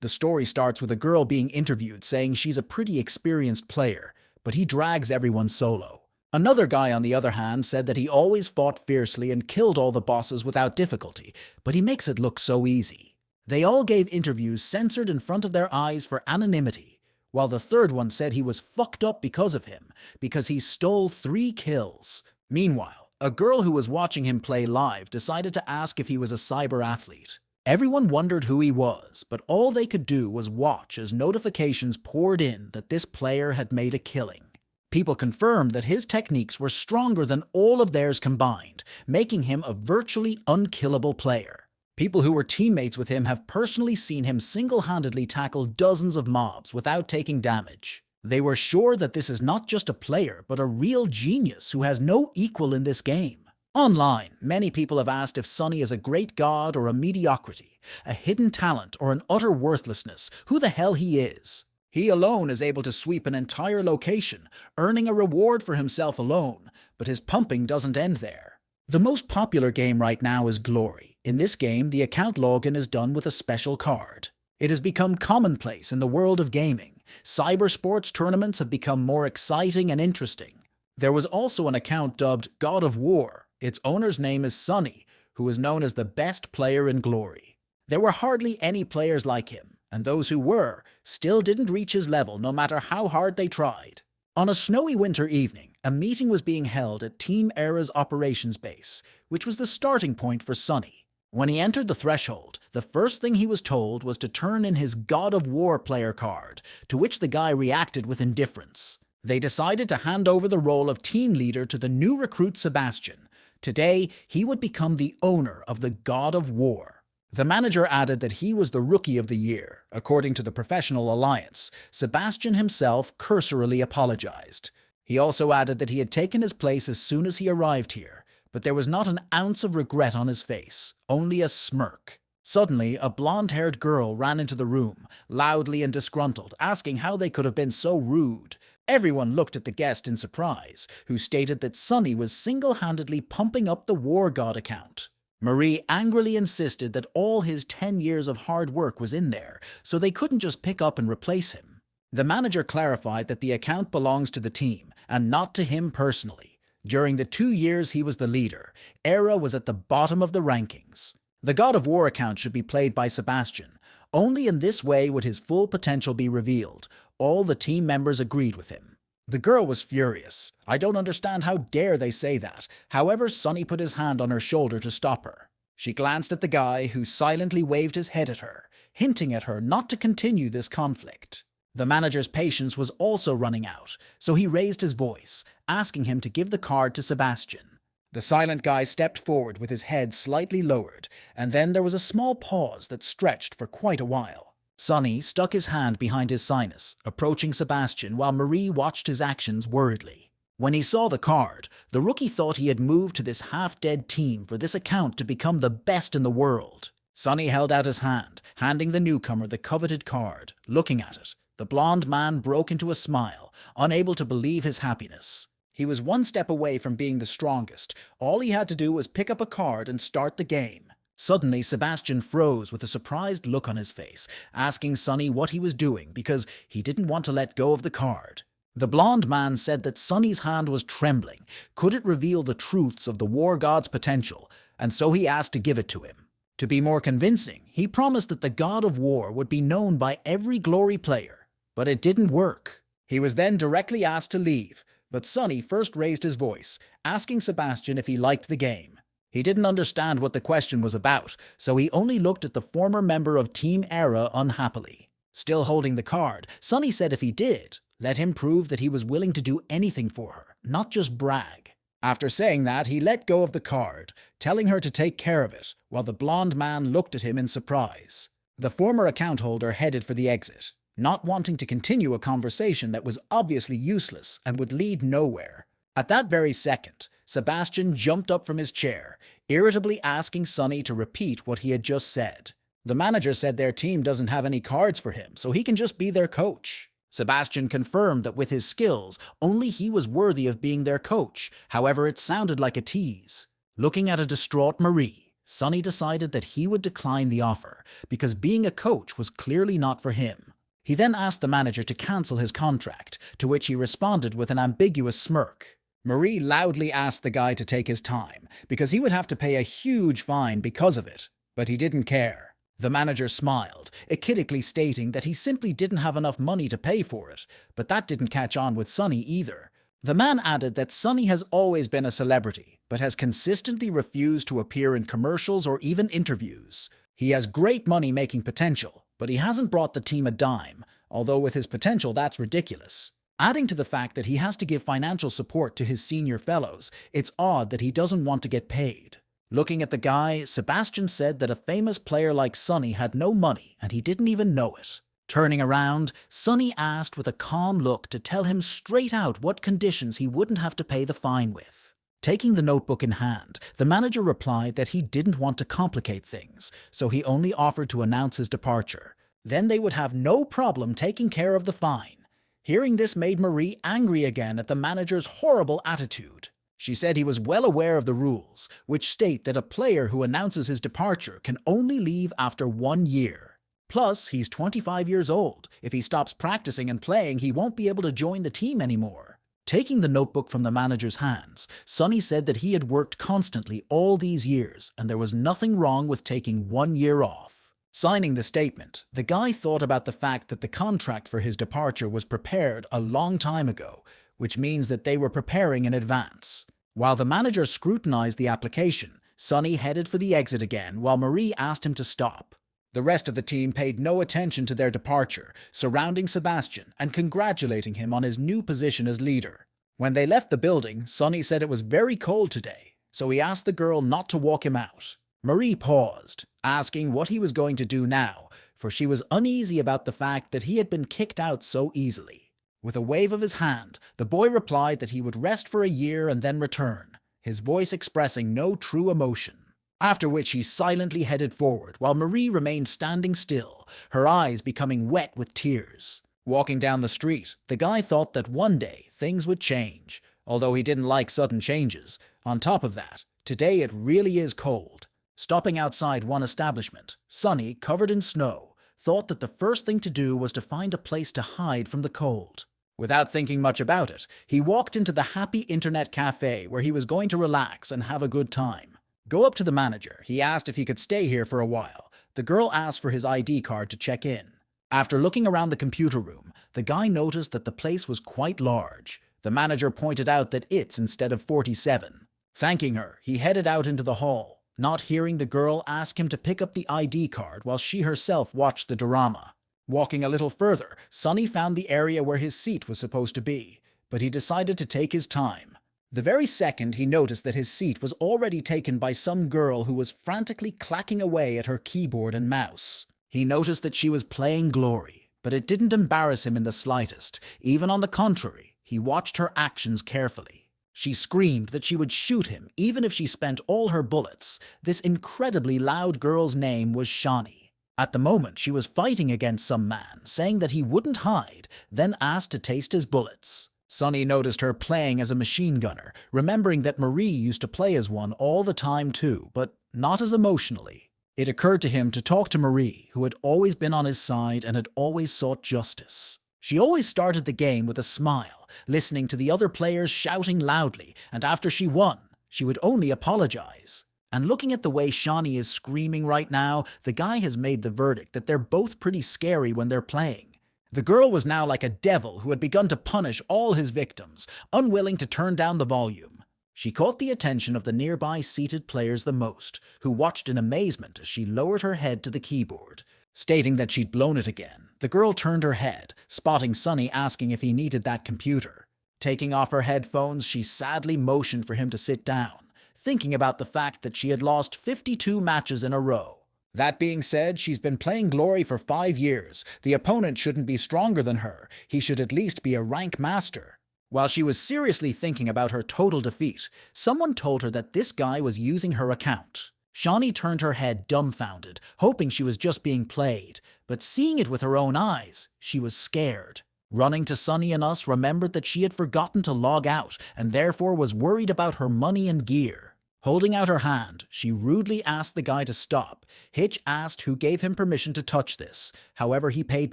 The story starts with a girl being interviewed saying she's a pretty experienced player, but he drags everyone solo. Another guy, on the other hand, said that he always fought fiercely and killed all the bosses without difficulty, but he makes it look so easy. They all gave interviews censored in front of their eyes for anonymity, while the third one said he was fucked up because of him, because he stole 3 kills. Meanwhile, a girl who was watching him play live decided to ask if he was a cyber athlete. Everyone wondered who he was, but all they could do was watch as notifications poured in that this player had made a killing. People confirmed that his techniques were stronger than all of theirs combined, making him a virtually unkillable player. People who were teammates with him have personally seen him single-handedly tackle dozens of mobs without taking damage. They were sure that this is not just a player, but a real genius who has no equal in this game. Online, many people have asked if Sunny is a great god or a mediocrity, a hidden talent or an utter worthlessness, who the hell he is. He alone is able to sweep an entire location, earning a reward for himself alone, but his pumping doesn't end there. The most popular game right now is Glory. In this game, the account login is done with a special card. It has become commonplace in the world of gaming. Cyber sports tournaments have become more exciting and interesting. There was also an account dubbed God of War. Its owner's name is Sunny, who is known as the best player in Glory. There were hardly any players like him, and those who were still didn't reach his level no matter how hard they tried. On a snowy winter evening, a meeting was being held at Team Era's operations base, which was the starting point for Sunny. When he entered the threshold, the first thing he was told was to turn in his God of War player card, to which the guy reacted with indifference. They decided to hand over the role of team leader to the new recruit Sebastian. Today, he would become the owner of the God of War. The manager added that he was the Rookie of the Year. According to the Professional Alliance, Sebastian himself cursorily apologized. He also added that he had taken his place as soon as he arrived here, but there was not an ounce of regret on his face, only a smirk. Suddenly, a blonde-haired girl ran into the room, loudly and disgruntled, asking how they could have been so rude. Everyone looked at the guest in surprise, who stated that Sunny was single-handedly pumping up the War God account. Marie angrily insisted that all his 10 years of hard work was in there, so they couldn't just pick up and replace him. The manager clarified that the account belongs to the team, and not to him personally. During the 2 years he was the leader, Era was at the bottom of the rankings. The God of War account should be played by Sebastian. Only in this way would his full potential be revealed. All the team members agreed with him. The girl was furious. I don't understand how dare they say that. However, Sunny put his hand on her shoulder to stop her. She glanced at the guy, who silently waved his head at her, hinting at her not to continue this conflict. The manager's patience was also running out, so he raised his voice, asking him to give the card to Sebastian. The silent guy stepped forward with his head slightly lowered, and then there was a small pause that stretched for quite a while. Sunny stuck his hand behind his sinus, approaching Sebastian while Marie watched his actions worriedly. When he saw the card, the rookie thought he had moved to this half-dead team for this account to become the best in the world. Sunny held out his hand, handing the newcomer the coveted card. Looking at it, the blonde man broke into a smile, unable to believe his happiness. He was one step away from being the strongest. All he had to do was pick up a card and start the game. Suddenly, Sebastian froze with a surprised look on his face, asking Sunny what he was doing because he didn't want to let go of the card. The blonde man said that Sunny's hand was trembling. Could it reveal the truths of the War God's potential? And so he asked to give it to him. To be more convincing, he promised that the God of War would be known by every Glory player. But it didn't work. He was then directly asked to leave, but Sunny first raised his voice, asking Sebastian if he liked the game. He didn't understand what the question was about, so he only looked at the former member of Team Era unhappily. Still holding the card, Sunny said if he did, let him prove that he was willing to do anything for her, not just brag. After saying that, he let go of the card, telling her to take care of it, while the blonde man looked at him in surprise. The former account holder headed for the exit, not wanting to continue a conversation that was obviously useless and would lead nowhere. At that very second, Sebastian jumped up from his chair, irritably asking Sunny to repeat what he had just said. The manager said their team doesn't have any cards for him, so he can just be their coach. Sebastian confirmed that with his skills, only he was worthy of being their coach. However, it sounded like a tease. Looking at a distraught Marie, Sunny decided that he would decline the offer because being a coach was clearly not for him. He then asked the manager to cancel his contract, to which he responded with an ambiguous smirk. Marie loudly asked the guy to take his time because he would have to pay a huge fine because of it, but he didn't care. The manager smiled, echidically stating that he simply didn't have enough money to pay for it, but that didn't catch on with Sunny either. The man added that Sunny has always been a celebrity, but has consistently refused to appear in commercials or even interviews. He has great money-making potential, but he hasn't brought the team a dime, although with his potential that's ridiculous. Adding to the fact that he has to give financial support to his senior fellows, it's odd that he doesn't want to get paid. Looking at the guy, Sebastian said that a famous player like Sunny had no money and he didn't even know it. Turning around, Sunny asked with a calm look to tell him straight out what conditions he wouldn't have to pay the fine with. Taking the notebook in hand, the manager replied that he didn't want to complicate things, so he only offered to announce his departure. Then they would have no problem taking care of the fine. Hearing this made Marie angry again at the manager's horrible attitude. She said he was well aware of the rules, which state that a player who announces his departure can only leave after 1 year. Plus, he's 25 years old. If he stops practicing and playing, he won't be able to join the team anymore. Taking the notebook from the manager's hands, Sunny said that he had worked constantly all these years and there was nothing wrong with taking 1 year off. Signing the statement, the guy thought about the fact that the contract for his departure was prepared a long time ago, which means that they were preparing in advance. While the manager scrutinized the application, Sunny headed for the exit again while Marie asked him to stop. The rest of the team paid no attention to their departure, surrounding Sebastian and congratulating him on his new position as leader. When they left the building, Sunny said it was very cold today, so he asked the girl not to walk him out. Marie paused, asking what he was going to do now, for she was uneasy about the fact that he had been kicked out so easily. With a wave of his hand, the boy replied that he would rest for a year and then return, his voice expressing no true emotion. After which he silently headed forward while Marie remained standing still, her eyes becoming wet with tears. Walking down the street, the guy thought that one day things would change, although he didn't like sudden changes. On top of that, today it really is cold. Stopping outside one establishment, Sunny, covered in snow, thought that the first thing to do was to find a place to hide from the cold. Without thinking much about it, he walked into the happy internet cafe where he was going to relax and have a good time. Go up to the manager, he asked if he could stay here for a while. The girl asked for his ID card to check in. After looking around the computer room, the guy noticed that the place was quite large. The manager pointed out that it's instead of 47. Thanking her, he headed out into the hall, not hearing the girl ask him to pick up the ID card while she herself watched the drama. Walking a little further, Sunny found the area where his seat was supposed to be, but he decided to take his time. The very second he noticed that his seat was already taken by some girl who was frantically clacking away at her keyboard and mouse. He noticed that she was playing Glory, but it didn't embarrass him in the slightest. Even on the contrary, he watched her actions carefully. She screamed that she would shoot him even if she spent all her bullets. This incredibly loud girl's name was Shani. At the moment, she was fighting against some man, saying that he wouldn't hide, then asked to taste his bullets. Sunny noticed her playing as a machine gunner, remembering that Marie used to play as one all the time too, but not as emotionally. It occurred to him to talk to Marie, who had always been on his side and had always sought justice. She always started the game with a smile, listening to the other players shouting loudly, and after she won, she would only apologize. And looking at the way Shani is screaming right now, the guy has made the verdict that they're both pretty scary when they're playing. The girl was now like a devil who had begun to punish all his victims, unwilling to turn down the volume. She caught the attention of the nearby seated players the most, who watched in amazement as she lowered her head to the keyboard. Stating that she'd blown it again, the girl turned her head, spotting Sunny asking if he needed that computer. Taking off her headphones, she sadly motioned for him to sit down, thinking about the fact that she had lost 52 matches in a row. That being said, she's been playing Glory for 5 years. The opponent shouldn't be stronger than her. He should at least be a rank master. While she was seriously thinking about her total defeat, someone told her that this guy was using her account. Shani turned her head dumbfounded, hoping she was just being played, but seeing it with her own eyes, she was scared. Running to Sunny and us remembered that she had forgotten to log out and therefore was worried about her money and gear. Holding out her hand, she rudely asked the guy to stop. Hitch asked who gave him permission to touch this, however he paid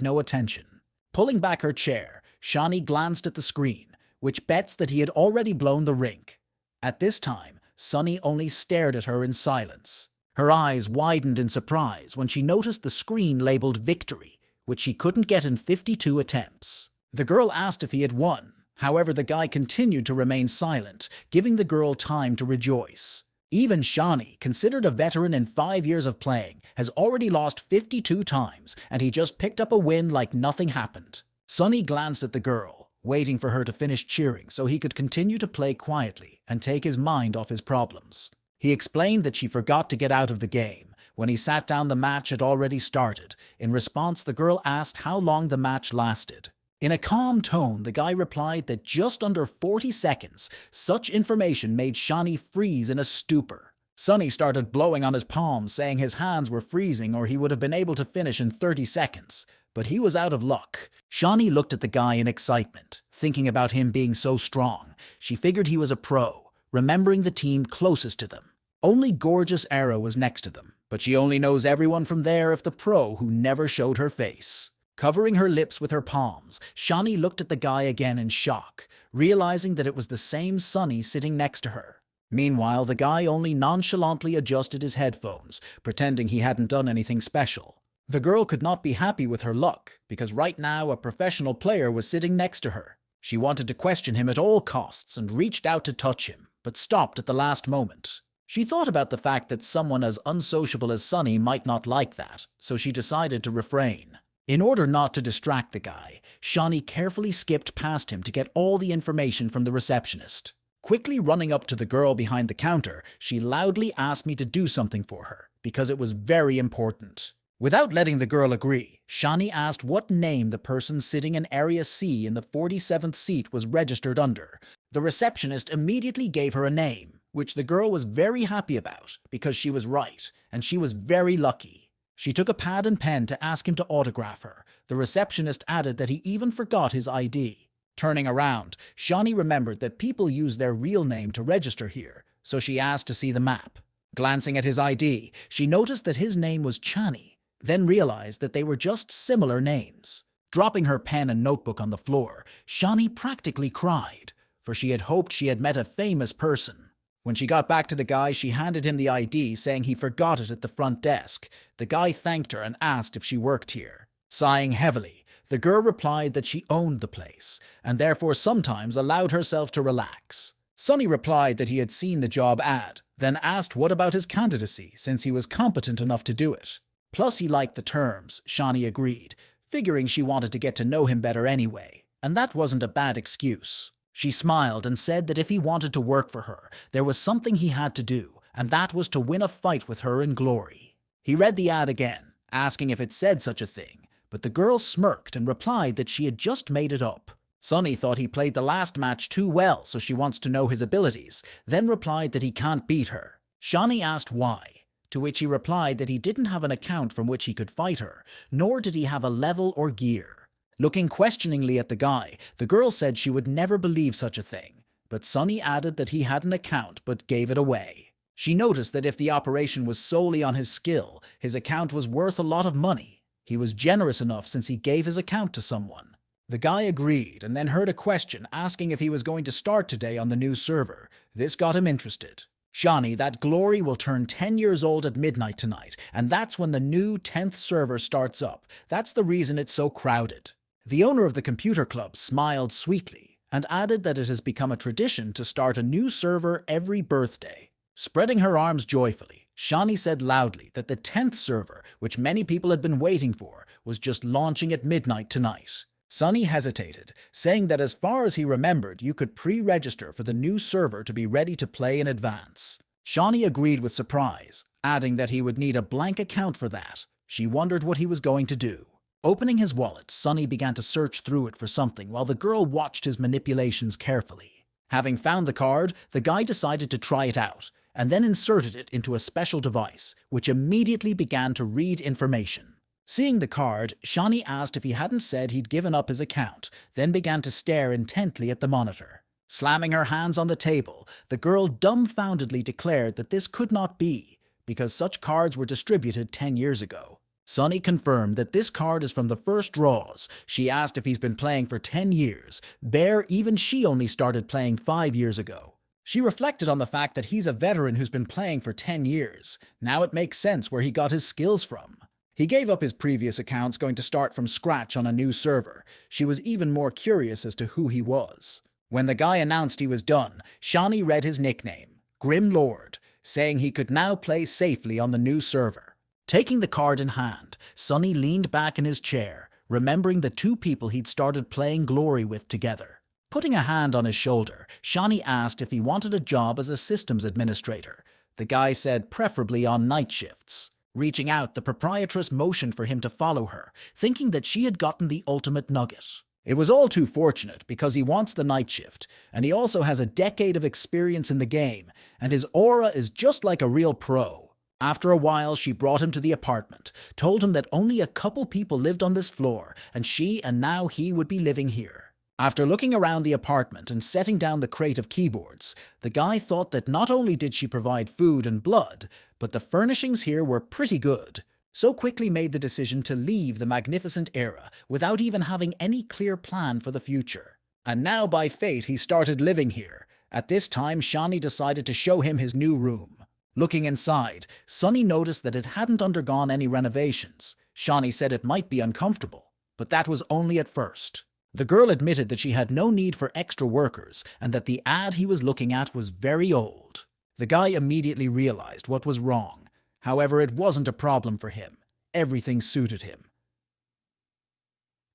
no attention. Pulling back her chair, Shani glanced at the screen, which bets that he had already blown the rink. At this time, Sunny only stared at her in silence. Her eyes widened in surprise when she noticed the screen labeled Victory, which she couldn't get in 52 attempts. The girl asked if he had won. However, the guy continued to remain silent, giving the girl time to rejoice. Even Shani, considered a veteran in 5 years of playing, has already lost 52 times, and he just picked up a win like nothing happened. Sunny glanced at the girl, waiting for her to finish cheering so he could continue to play quietly and take his mind off his problems. He explained that she forgot to get out of the game. When he sat down, the match had already started. In response, the girl asked how long the match lasted. In a calm tone, the guy replied that just under 40 seconds. Such information made Shani freeze in a stupor. Sunny started blowing on his palms, saying his hands were freezing or he would have been able to finish in 30 seconds. But he was out of luck. Shani looked at the guy in excitement, thinking about him being so strong. She figured he was a pro, remembering the team closest to them. Only Gorgeous Arrow was next to them, but she only knows everyone from there if the pro who never showed her face. Covering her lips with her palms, Shani looked at the guy again in shock, realizing that it was the same Sunny sitting next to her. Meanwhile, the guy only nonchalantly adjusted his headphones, pretending he hadn't done anything special. The girl could not be happy with her luck, because right now a professional player was sitting next to her. She wanted to question him at all costs and reached out to touch him, but stopped at the last moment. She thought about the fact that someone as unsociable as Sunny might not like that, so she decided to refrain. In order not to distract the guy, Shani carefully skipped past him to get all the information from the receptionist. Quickly running up to the girl behind the counter, she loudly asked me to do something for her, because it was very important. Without letting the girl agree, Shani asked what name the person sitting in Area C in the 47th seat was registered under. The receptionist immediately gave her a name, which the girl was very happy about, because she was right, and she was very lucky. She took a pad and pen to ask him to autograph her. The receptionist added that he even forgot his ID. Turning around, Shani remembered that people use their real name to register here, so she asked to see the map. Glancing at his ID, she noticed that his name was Chani, then realized that they were just similar names. Dropping her pen and notebook on the floor, Shani practically cried, for she had hoped she had met a famous person. When she got back to the guy, she handed him the ID, saying he forgot it at the front desk. The guy thanked her and asked if she worked here. Sighing heavily, the girl replied that she owned the place, and therefore sometimes allowed herself to relax. Sunny replied that he had seen the job ad, then asked what about his candidacy, since he was competent enough to do it. Plus he liked the terms, Shani agreed, figuring she wanted to get to know him better anyway, and that wasn't a bad excuse. She smiled and said that if he wanted to work for her, there was something he had to do, and that was to win a fight with her in glory. He read the ad again, asking if it said such a thing, but the girl smirked and replied that she had just made it up. Sunny thought he played the last match too well, so she wants to know his abilities, then replied that he can't beat her. Shani asked why, to which he replied that he didn't have an account from which he could fight her, nor did he have a level or gear. Looking questioningly at the guy, the girl said she would never believe such a thing, but Sunny added that he had an account but gave it away. She noticed that if the operation was solely on his skill, his account was worth a lot of money. He was generous enough since he gave his account to someone. The guy agreed and then heard a question asking if he was going to start today on the new server. This got him interested. Shani, that glory will turn 10 years old at midnight tonight, and that's when the new 10th server starts up. That's the reason it's so crowded. The owner of the computer club smiled sweetly and added that it has become a tradition to start a new server every birthday. Spreading her arms joyfully, Shani said loudly that the 10th server, which many people had been waiting for, was just launching at midnight tonight. Sunny hesitated, saying that as far as he remembered, you could pre-register for the new server to be ready to play in advance. Shani agreed with surprise, adding that he would need a blank account for that. She wondered what he was going to do. Opening his wallet, Sunny began to search through it for something while the girl watched his manipulations carefully. Having found the card, the guy decided to try it out, and then inserted it into a special device, which immediately began to read information. Seeing the card, Shani asked if he hadn't said he'd given up his account, then began to stare intently at the monitor. Slamming her hands on the table, the girl dumbfoundedly declared that this could not be, because such cards were distributed 10 years ago. Sunny confirmed that this card is from the first draws. She asked if he's been playing for 10 years. Even she only started playing 5 years ago. She reflected on the fact that he's a veteran who's been playing for 10 years. Now it makes sense where he got his skills from. He gave up his previous accounts, going to start from scratch on a new server. She was even more curious as to who he was. When the guy announced he was done, Shani read his nickname, Grim Lord, saying he could now play safely on the new server. Taking the card in hand, Sunny leaned back in his chair, remembering the 2 people he'd started playing Glory with together. Putting a hand on his shoulder, Shani asked if he wanted a job as a systems administrator. The guy said preferably on night shifts. Reaching out, the proprietress motioned for him to follow her, thinking that she had gotten the ultimate nugget. It was all too fortunate because he wants the night shift, and he also has a decade of experience in the game, and his aura is just like a real pro. After a while, she brought him to the apartment, told him that only a couple people lived on this floor, and she and now he would be living here. After looking around the apartment and setting down the crate of keyboards, the guy thought that not only did she provide food and blood, but the furnishings here were pretty good. So quickly made the decision to leave the magnificent era without even having any clear plan for the future. And now by fate he started living here. At this time, Shani decided to show him his new room. Looking inside, Sunny noticed that it hadn't undergone any renovations. Shani said it might be uncomfortable, but that was only at first. The girl admitted that she had no need for extra workers and that the ad he was looking at was very old. The guy immediately realized what was wrong. However, it wasn't a problem for him. Everything suited him.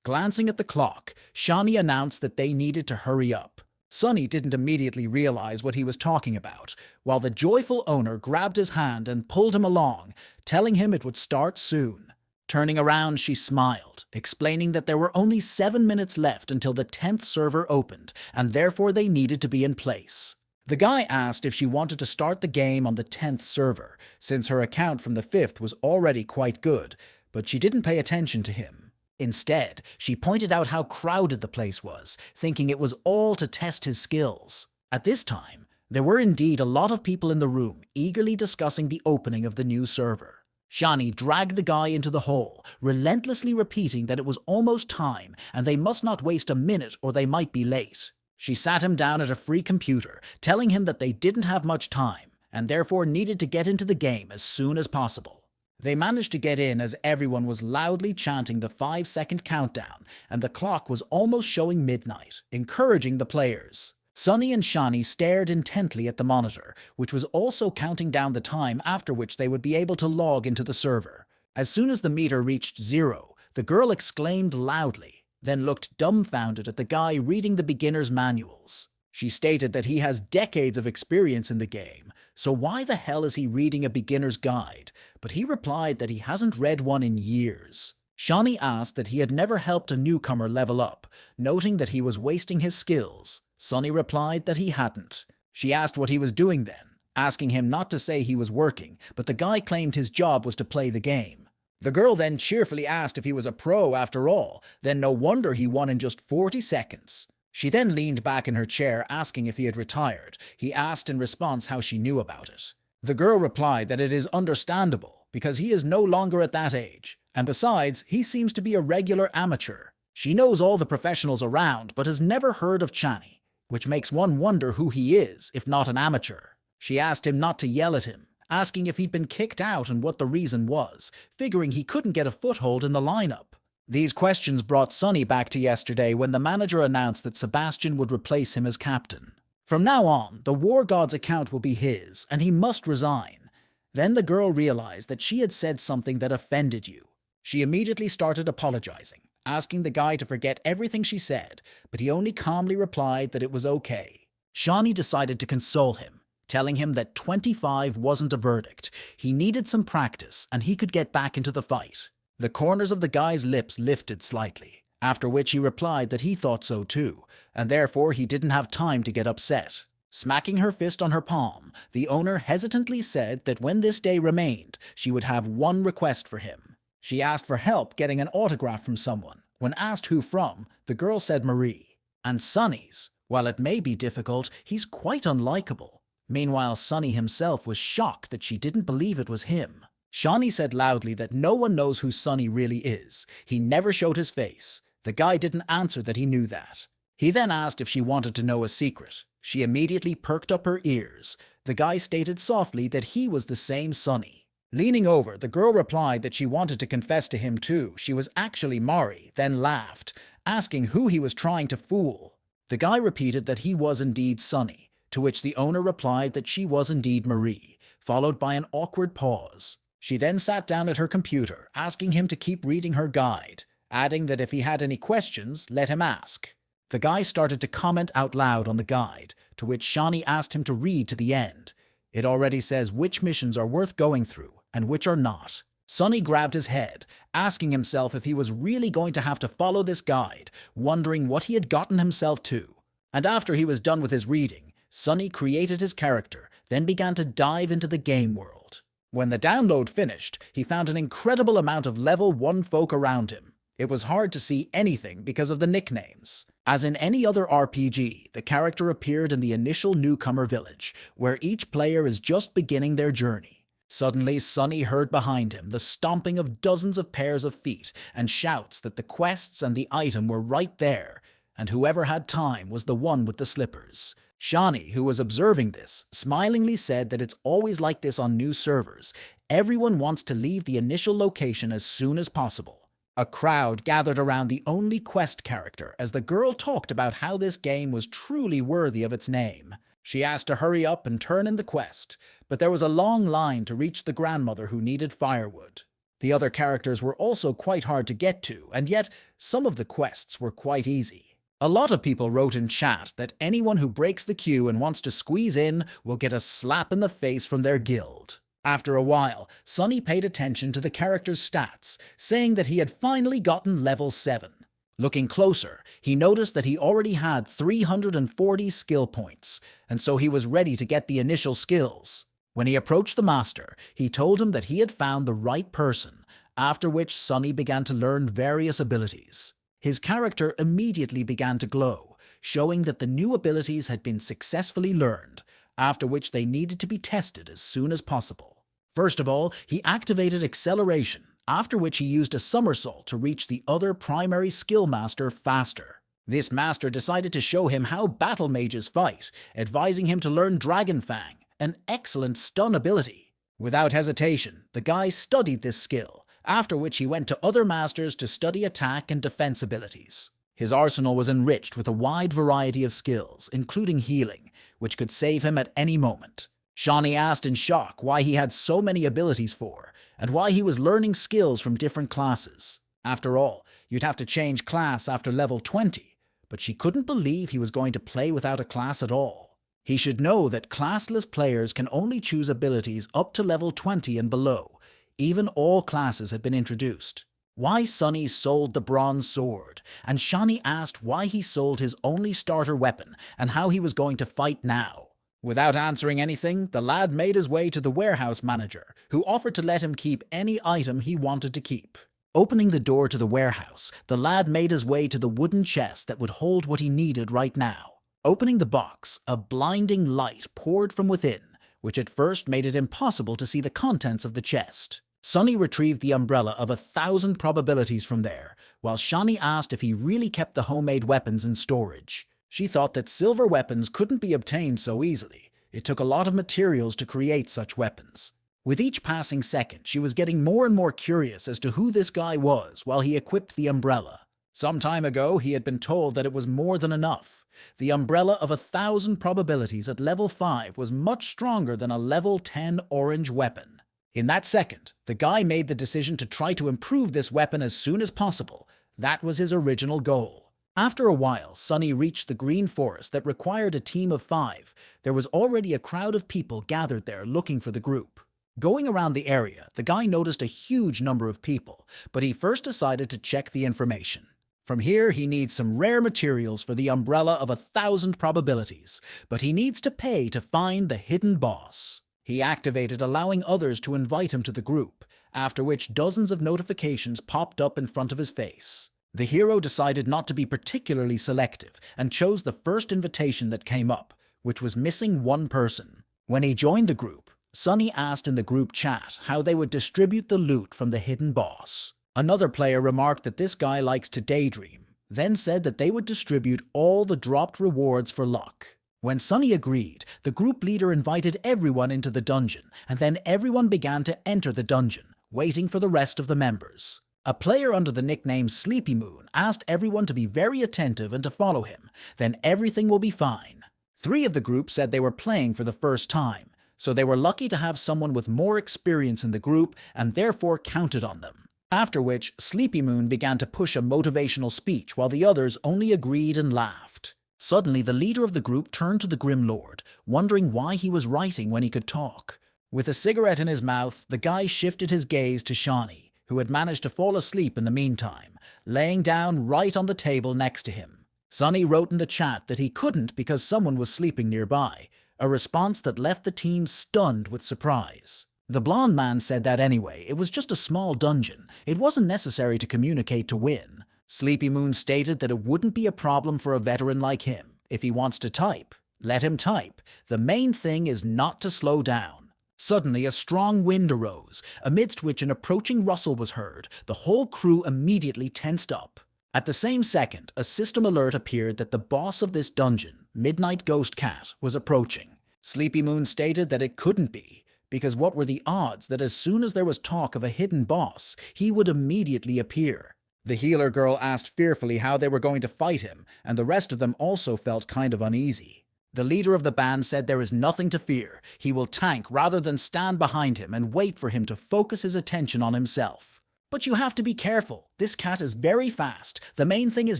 Glancing at the clock, Shani announced that they needed to hurry up. Sunny didn't immediately realize what he was talking about, while the joyful owner grabbed his hand and pulled him along, telling him it would start soon. Turning around, she smiled, explaining that there were only 7 minutes left until the 10th server opened, and therefore they needed to be in place. The guy asked if she wanted to start the game on the 10th server, since her account from the 5th was already quite good, but she didn't pay attention to him. Instead, she pointed out how crowded the place was, thinking it was all to test his skills. At this time, there were indeed a lot of people in the room, eagerly discussing the opening of the new server. Shani dragged the guy into the hole, relentlessly repeating that it was almost time and they must not waste a minute or they might be late. She sat him down at a free computer, telling him that they didn't have much time and therefore needed to get into the game as soon as possible. They managed to get in as everyone was loudly chanting the 5-second countdown, and the clock was almost showing midnight, encouraging the players. Sunny and Shani stared intently at the monitor, which was also counting down the time after which they would be able to log into the server. As soon as the meter reached 0, the girl exclaimed loudly, then looked dumbfounded at the guy reading the beginner's manuals. She stated that he has decades of experience in the game, so why the hell is he reading a beginner's guide? But he replied that he hasn't read one in years. Shani asked that he had never helped a newcomer level up, noting that he was wasting his skills. Sunny replied that he hadn't. She asked what he was doing then, asking him not to say he was working, but the guy claimed his job was to play the game. The girl then cheerfully asked if he was a pro after all, then no wonder he won in just 40 seconds. She then leaned back in her chair, asking if he had retired. He asked in response how she knew about it. The girl replied that it is understandable, because he is no longer at that age, and besides, he seems to be a regular amateur. She knows all the professionals around, but has never heard of Chani, which makes one wonder who he is, if not an amateur. She asked him not to yell at him, asking if he'd been kicked out and what the reason was, figuring he couldn't get a foothold in the lineup. These questions brought Sunny back to yesterday when the manager announced that Sebastian would replace him as captain. From now on, the War God's account will be his, and he must resign. Then the girl realized that she had said something that offended you. She immediately started apologizing, asking the guy to forget everything she said, but he only calmly replied that it was okay. Shani decided to console him, telling him that 25 wasn't a verdict. He needed some practice, and he could get back into the fight. The corners of the guy's lips lifted slightly, after which he replied that he thought so too, and therefore he didn't have time to get upset. Smacking her fist on her palm, the owner hesitantly said that when this day remained, she would have one request for him. She asked for help getting an autograph from someone. When asked who from, the girl said Marie. And Sunny's. While it may be difficult, he's quite unlikable. Meanwhile, Sunny himself was shocked that she didn't believe it was him. Shawnee said loudly that no one knows who Sunny really is. He never showed his face. The guy didn't answer that he knew that. He then asked if she wanted to know a secret. She immediately perked up her ears. The guy stated softly that he was the same Sunny. Leaning over, the girl replied that she wanted to confess to him too. She was actually Mari, then laughed, asking who he was trying to fool. The guy repeated that he was indeed Sunny, to which the owner replied that she was indeed Marie, followed by an awkward pause. She then sat down at her computer, asking him to keep reading her guide, adding that if he had any questions, let him ask. The guy started to comment out loud on the guide, to which Shawnee asked him to read to the end. It already says which missions are worth going through and which are not. Sunny grabbed his head, asking himself if he was really going to have to follow this guide, wondering what he had gotten himself to. And after he was done with his reading, Sunny created his character, then began to dive into the game world. When the download finished, he found an incredible amount of level 1 folk around him. It was hard to see anything because of the nicknames. As in any other RPG, the character appeared in the initial newcomer village, where each player is just beginning their journey. Suddenly, Sunny heard behind him the stomping of dozens of pairs of feet and shouts that the quests and the item were right there, and whoever had time was the one with the slippers. Shawnee, who was observing this, smilingly said that it's always like this on new servers. Everyone wants to leave the initial location as soon as possible. A crowd gathered around the only quest character as the girl talked about how this game was truly worthy of its name. She asked to hurry up and turn in the quest, but there was a long line to reach the grandmother who needed firewood. The other characters were also quite hard to get to, and yet some of the quests were quite easy. A lot of people wrote in chat that anyone who breaks the queue and wants to squeeze in will get a slap in the face from their guild. After a while, Sunny paid attention to the character's stats, saying that he had finally gotten level 7. Looking closer, he noticed that he already had 340 skill points, and so he was ready to get the initial skills. When he approached the master, he told him that he had found the right person, after which Sunny began to learn various abilities. His character immediately began to glow, showing that the new abilities had been successfully learned, after which they needed to be tested as soon as possible. First of all, he activated acceleration, after which he used a somersault to reach the other primary skill master faster. This master decided to show him how battle mages fight, advising him to learn Dragon Fang, an excellent stun ability. Without hesitation, the guy studied this skill, after which he went to other masters to study attack and defense abilities. His arsenal was enriched with a wide variety of skills, including healing, which could save him at any moment. Shawnee asked in shock why he had so many abilities for, and why he was learning skills from different classes. After all, you'd have to change class after level 20, but she couldn't believe he was going to play without a class at all. He should know that classless players can only choose abilities up to level 20 and below. Even all classes had been introduced. Why Sunny sold the bronze sword, and Shawnee asked why he sold his only starter weapon and how he was going to fight now. Without answering anything, the lad made his way to the warehouse manager, who offered to let him keep any item he wanted to keep. Opening the door to the warehouse, the lad made his way to the wooden chest that would hold what he needed right now. Opening the box, a blinding light poured from within, which at first made it impossible to see the contents of the chest. Sunny retrieved the umbrella of 1,000 probabilities from there, while Shawnee asked if he really kept the homemade weapons in storage. She thought that silver weapons couldn't be obtained so easily. It took a lot of materials to create such weapons. With each passing second, she was getting more and more curious as to who this guy was while he equipped the umbrella. Some time ago, he had been told that it was more than enough. The umbrella of 1,000 probabilities at level 5 was much stronger than a level 10 orange weapon. In that second, the guy made the decision to try to improve this weapon as soon as possible. That was his original goal. After a while, Sunny reached the green forest that required a team of 5. There was already a crowd of people gathered there looking for the group. Going around the area, the guy noticed a huge number of people, but he first decided to check the information. From here, he needs some rare materials for the umbrella of 1,000 probabilities, but he needs to pay to find the hidden boss. He activated allowing others to invite him to the group, after which dozens of notifications popped up in front of his face. The hero decided not to be particularly selective and chose the first invitation that came up, which was missing one person. When he joined the group, Sunny asked in the group chat how they would distribute the loot from the hidden boss. Another player remarked that this guy likes to daydream, then said that they would distribute all the dropped rewards for luck. When Sunny agreed, the group leader invited everyone into the dungeon, and then everyone began to enter the dungeon, waiting for the rest of the members. A player under the nickname Sleepy Moon asked everyone to be very attentive and to follow him, then everything will be fine. 3 of the group said they were playing for the first time, so they were lucky to have someone with more experience in the group and therefore counted on them. After which, Sleepy Moon began to push a motivational speech while the others only agreed and laughed. Suddenly, the leader of the group turned to the Grim Lord, wondering why he was writing when he could talk. With a cigarette in his mouth, the guy shifted his gaze to Shawnee, who had managed to fall asleep in the meantime, laying down right on the table next to him. Sunny wrote in the chat that he couldn't because someone was sleeping nearby, a response that left the team stunned with surprise. The blonde man said that anyway, it was just a small dungeon, it wasn't necessary to communicate to win. Sleepy Moon stated that it wouldn't be a problem for a veteran like him. If he wants to type, let him type. The main thing is not to slow down. Suddenly, a strong wind arose, amidst which an approaching rustle was heard. The whole crew immediately tensed up. At the same second, a system alert appeared that the boss of this dungeon, Midnight Ghost Cat, was approaching. Sleepy Moon stated that it couldn't be, because what were the odds that as soon as there was talk of a hidden boss, he would immediately appear? The healer girl asked fearfully how they were going to fight him, and the rest of them also felt kind of uneasy. The leader of the band said there is nothing to fear. He will tank rather than stand behind him and wait for him to focus his attention on himself. But you have to be careful. This cat is very fast. The main thing is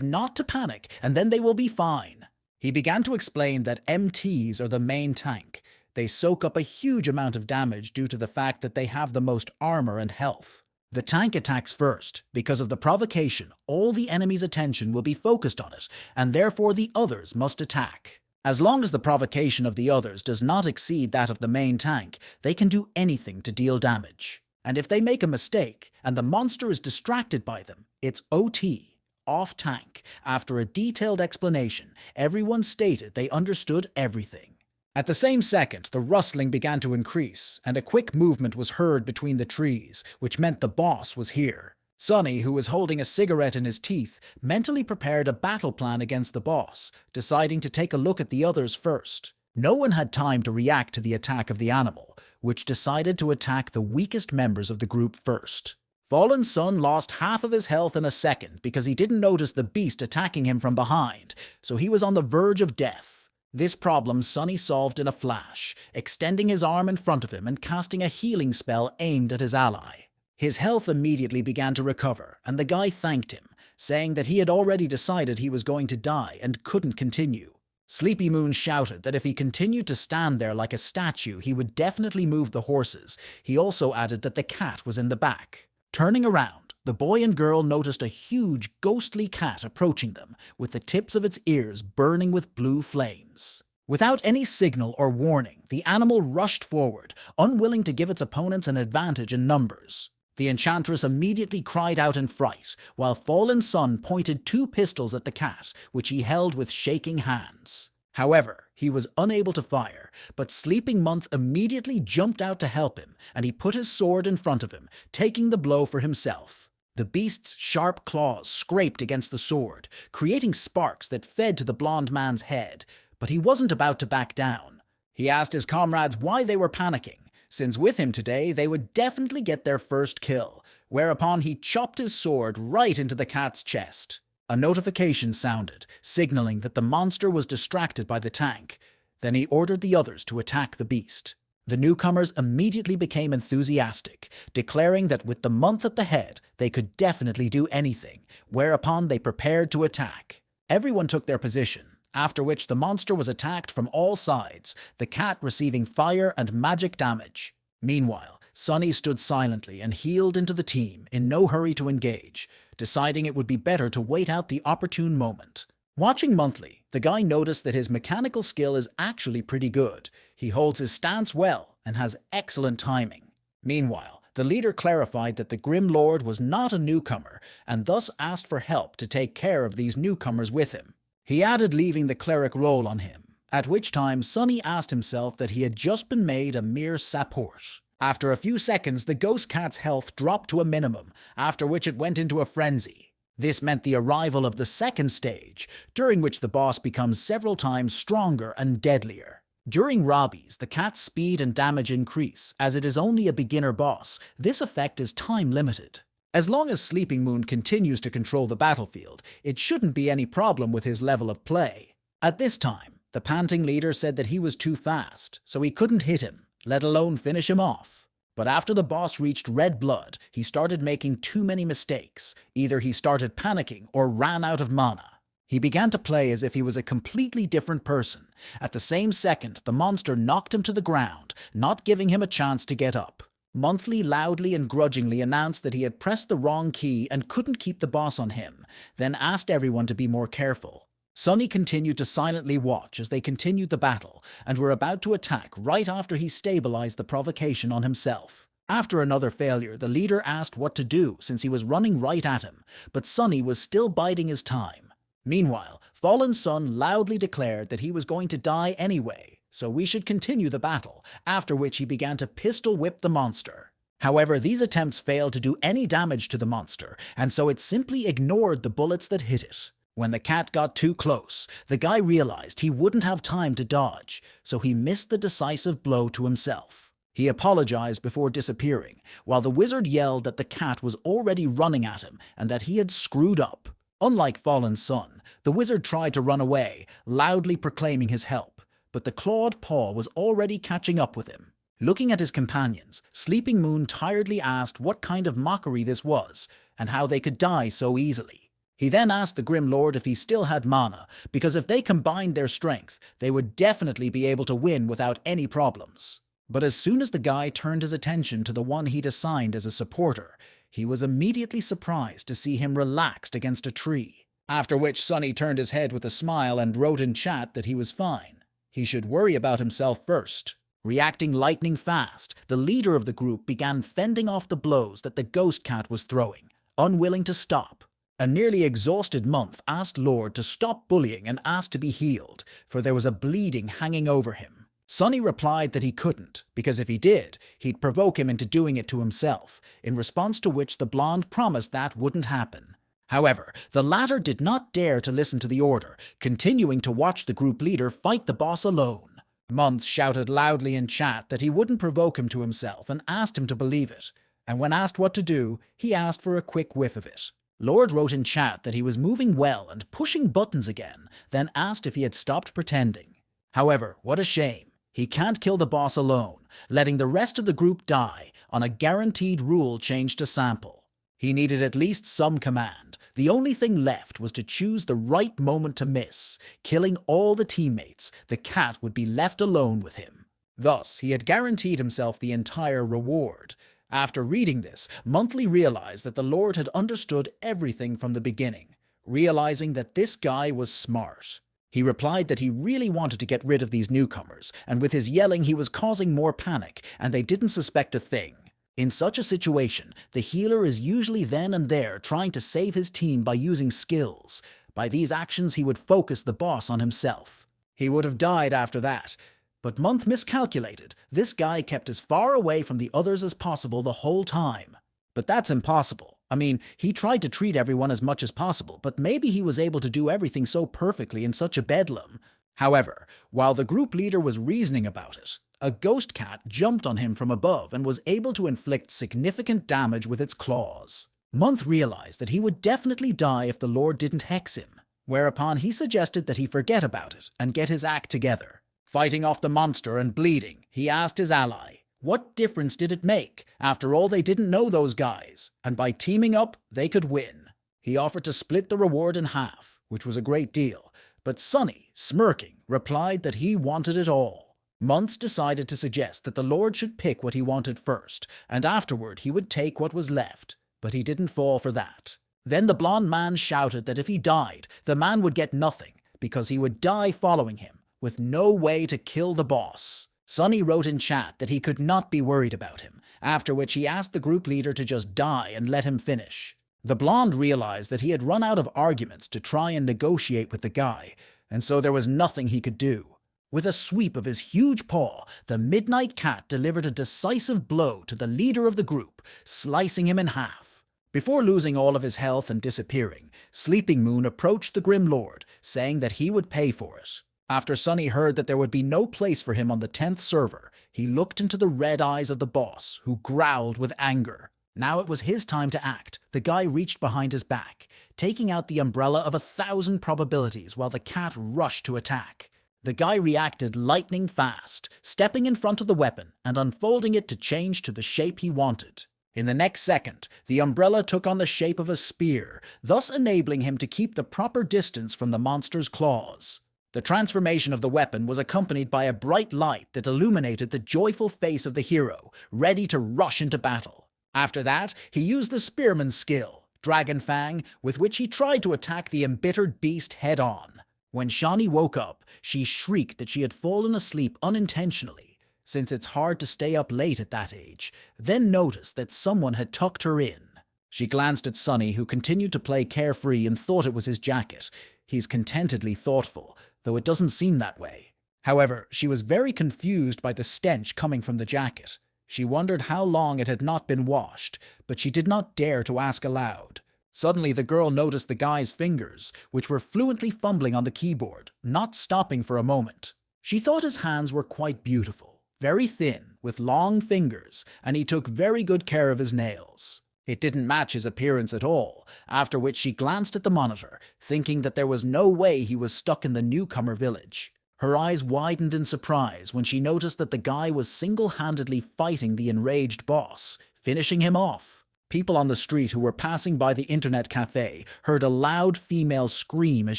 not to panic, and then they will be fine. He began to explain that MTs are the main tank. They soak up a huge amount of damage due to the fact that they have the most armor and health. The tank attacks first. Because of the provocation, all the enemy's attention will be focused on it, and therefore the others must attack. As long as the provocation of the others does not exceed that of the main tank, they can do anything to deal damage. And if they make a mistake, and the monster is distracted by them, it's OT, off tank. After a detailed explanation, everyone stated they understood everything. At the same second, the rustling began to increase, and a quick movement was heard between the trees, which meant the boss was here. Sunny, who was holding a cigarette in his teeth, mentally prepared a battle plan against the boss, deciding to take a look at the others first. No one had time to react to the attack of the animal, which decided to attack the weakest members of the group first. Fallen Sun lost half of his health in a second because he didn't notice the beast attacking him from behind, so he was on the verge of death. This problem Sunny solved in a flash, extending his arm in front of him and casting a healing spell aimed at his ally. His health immediately began to recover, and the guy thanked him, saying that he had already decided he was going to die and couldn't continue. Sleepy Moon shouted that if he continued to stand there like a statue, he would definitely move the horses. He also added that the cat was in the back. Turning around, the boy and girl noticed a huge, ghostly cat approaching them, with the tips of its ears burning with blue flames. Without any signal or warning, the animal rushed forward, unwilling to give its opponents an advantage in numbers. The enchantress immediately cried out in fright, while Fallen Sun pointed 2 pistols at the cat, which he held with shaking hands. However, he was unable to fire, but Sleeping Month immediately jumped out to help him, and he put his sword in front of him, taking the blow for himself. The beast's sharp claws scraped against the sword, creating sparks that fed to the blonde man's head, but he wasn't about to back down. He asked his comrades why they were panicking, since with him today they would definitely get their first kill, whereupon he chopped his sword right into the cat's chest. A notification sounded, signaling that the monster was distracted by the tank. Then he ordered the others to attack the beast. The newcomers immediately became enthusiastic, declaring that with the month at the head, they could definitely do anything, whereupon they prepared to attack. Everyone took their position, after which the monster was attacked from all sides, the cat receiving fire and magic damage. Meanwhile, Sunny stood silently and healed into the team, in no hurry to engage, deciding it would be better to wait out the opportune moment. Watching Monthly, the guy noticed that his mechanical skill is actually pretty good. He holds his stance well and has excellent timing. Meanwhile, The leader clarified that the Grim Lord was not a newcomer and thus asked for help to take care of these newcomers with him. He added leaving the cleric role on him, at which time Sunny asked himself that he had just been made a mere support. After a few seconds, the ghost cat's health dropped to a minimum, after which it went into a frenzy. This meant the arrival of the second stage, during which the boss becomes several times stronger and deadlier. During Robbies, the cat's speed and damage increase. As it is only a beginner boss, this effect is time-limited. As long as Sleeping Moon continues to control the battlefield, it shouldn't be any problem with his level of play. At this time, the panting leader said that he was too fast, so he couldn't hit him, let alone finish him off. But after the boss reached red blood, he started making too many mistakes. Either he started panicking or ran out of mana. He began to play as if he was a completely different person. At the same second, the monster knocked him to the ground, not giving him a chance to get up. Monthly loudly and grudgingly announced that he had pressed the wrong key and couldn't keep the boss on him, then asked everyone to be more careful. Sunny continued to silently watch as they continued the battle and were about to attack right after he stabilized the provocation on himself. After another failure, the leader asked what to do since he was running right at him, but Sunny was still biding his time. Meanwhile, Fallen Sun loudly declared that he was going to die anyway, so we should continue the battle, after which he began to pistol whip the monster. However, these attempts failed to do any damage to the monster, and so it simply ignored the bullets that hit it. When the cat got too close, the guy realized he wouldn't have time to dodge, so he missed the decisive blow to himself. He apologized before disappearing, while the wizard yelled that the cat was already running at him and that he had screwed up. Unlike Fallen Sun, the wizard tried to run away, loudly proclaiming his help, but the clawed paw was already catching up with him. Looking at his companions, Sleeping Moon tiredly asked what kind of mockery this was, and how they could die so easily. He then asked the Grim Lord if he still had mana, because if they combined their strength, they would definitely be able to win without any problems. But as soon as the guy turned his attention to the one he'd assigned as a supporter, he was immediately surprised to see him relaxed against a tree. After which Sunny turned his head with a smile and wrote in chat that he was fine. He should worry about himself first. Reacting lightning fast, the leader of the group began fending off the blows that the ghost cat was throwing, unwilling to stop. A nearly exhausted Month asked Lord to stop bullying and asked to be healed, for there was a bleeding hanging over him. Sunny replied that he couldn't, because if he did, he'd provoke him into doing it to himself, in response to which the blonde promised that wouldn't happen. However, the latter did not dare to listen to the order, continuing to watch the group leader fight the boss alone. Month shouted loudly in chat that he wouldn't provoke him to himself and asked him to believe it, and when asked what to do, he asked for a quick whiff of it. Lord wrote in chat that he was moving well and pushing buttons again, then asked if he had stopped pretending. However, what a shame. He can't kill the boss alone, letting the rest of the group die on a guaranteed rule change to sample. He needed at least some command. The only thing left was to choose the right moment to miss. Killing all the teammates, the cat would be left alone with him. Thus, he had guaranteed himself the entire reward. After reading this, Monthly realized that the Lord had understood everything from the beginning, realizing that this guy was smart. He replied that he really wanted to get rid of these newcomers, and with his yelling he was causing more panic, and they didn't suspect a thing. In such a situation, the healer is usually then and there trying to save his team by using skills. By these actions he would focus the boss on himself. He would have died after that. But Month miscalculated. This guy kept as far away from the others as possible the whole time. But that's impossible. I mean, he tried to treat everyone as much as possible, but maybe he was able to do everything so perfectly in such a bedlam. However, while the group leader was reasoning about it, a ghost cat jumped on him from above and was able to inflict significant damage with its claws. Month realized that he would definitely die if the Lord didn't hex him, whereupon he suggested that he forget about it and get his act together. Fighting off the monster and bleeding, he asked his ally, what difference did it make? After all, they didn't know those guys, and by teaming up, they could win. He offered to split the reward in half, which was a great deal, but Sunny, smirking, replied that he wanted it all. Months decided to suggest that the Lord should pick what he wanted first, and afterward he would take what was left, but he didn't fall for that. Then the blonde man shouted that if he died, the man would get nothing, because he would die following him, with no way to kill the boss. Sunny wrote in chat that he could not be worried about him, after which he asked the group leader to just die and let him finish. The blonde realized that he had run out of arguments to try and negotiate with the guy, and so there was nothing he could do. With a sweep of his huge paw, the Midnight Cat delivered a decisive blow to the leader of the group, slicing him in half. Before losing all of his health and disappearing, Sleeping Moon approached the Grim Lord, saying that he would pay for it. After Sunny heard that there would be no place for him on the 10th server, he looked into the red eyes of the boss, who growled with anger. Now it was his time to act. The guy reached behind his back, taking out the umbrella of 1,000 probabilities while the cat rushed to attack. The guy reacted lightning fast, stepping in front of the weapon and unfolding it to change to the shape he wanted. In the next second, the umbrella took on the shape of a spear, thus enabling him to keep the proper distance from the monster's claws. The transformation of the weapon was accompanied by a bright light that illuminated the joyful face of the hero, ready to rush into battle. After that, he used the spearman's skill, Dragon Fang, with which he tried to attack the embittered beast head-on. When Shawnee woke up, she shrieked that she had fallen asleep unintentionally, since it's hard to stay up late at that age, then noticed that someone had tucked her in. She glanced at Sunny, who continued to play carefree and thought it was his jacket. He's contentedly thoughtful, though it doesn't seem that way. However, she was very confused by the stench coming from the jacket. She wondered how long it had not been washed, but she did not dare to ask aloud. Suddenly, the girl noticed the guy's fingers, which were fluently fumbling on the keyboard, not stopping for a moment. She thought his hands were quite beautiful, very thin, with long fingers, and he took very good care of his nails. It didn't match his appearance at all, after which she glanced at the monitor, thinking that there was no way he was stuck in the newcomer village. Her eyes widened in surprise when she noticed that the guy was single-handedly fighting the enraged boss, finishing him off. People on the street who were passing by the internet cafe heard a loud female scream as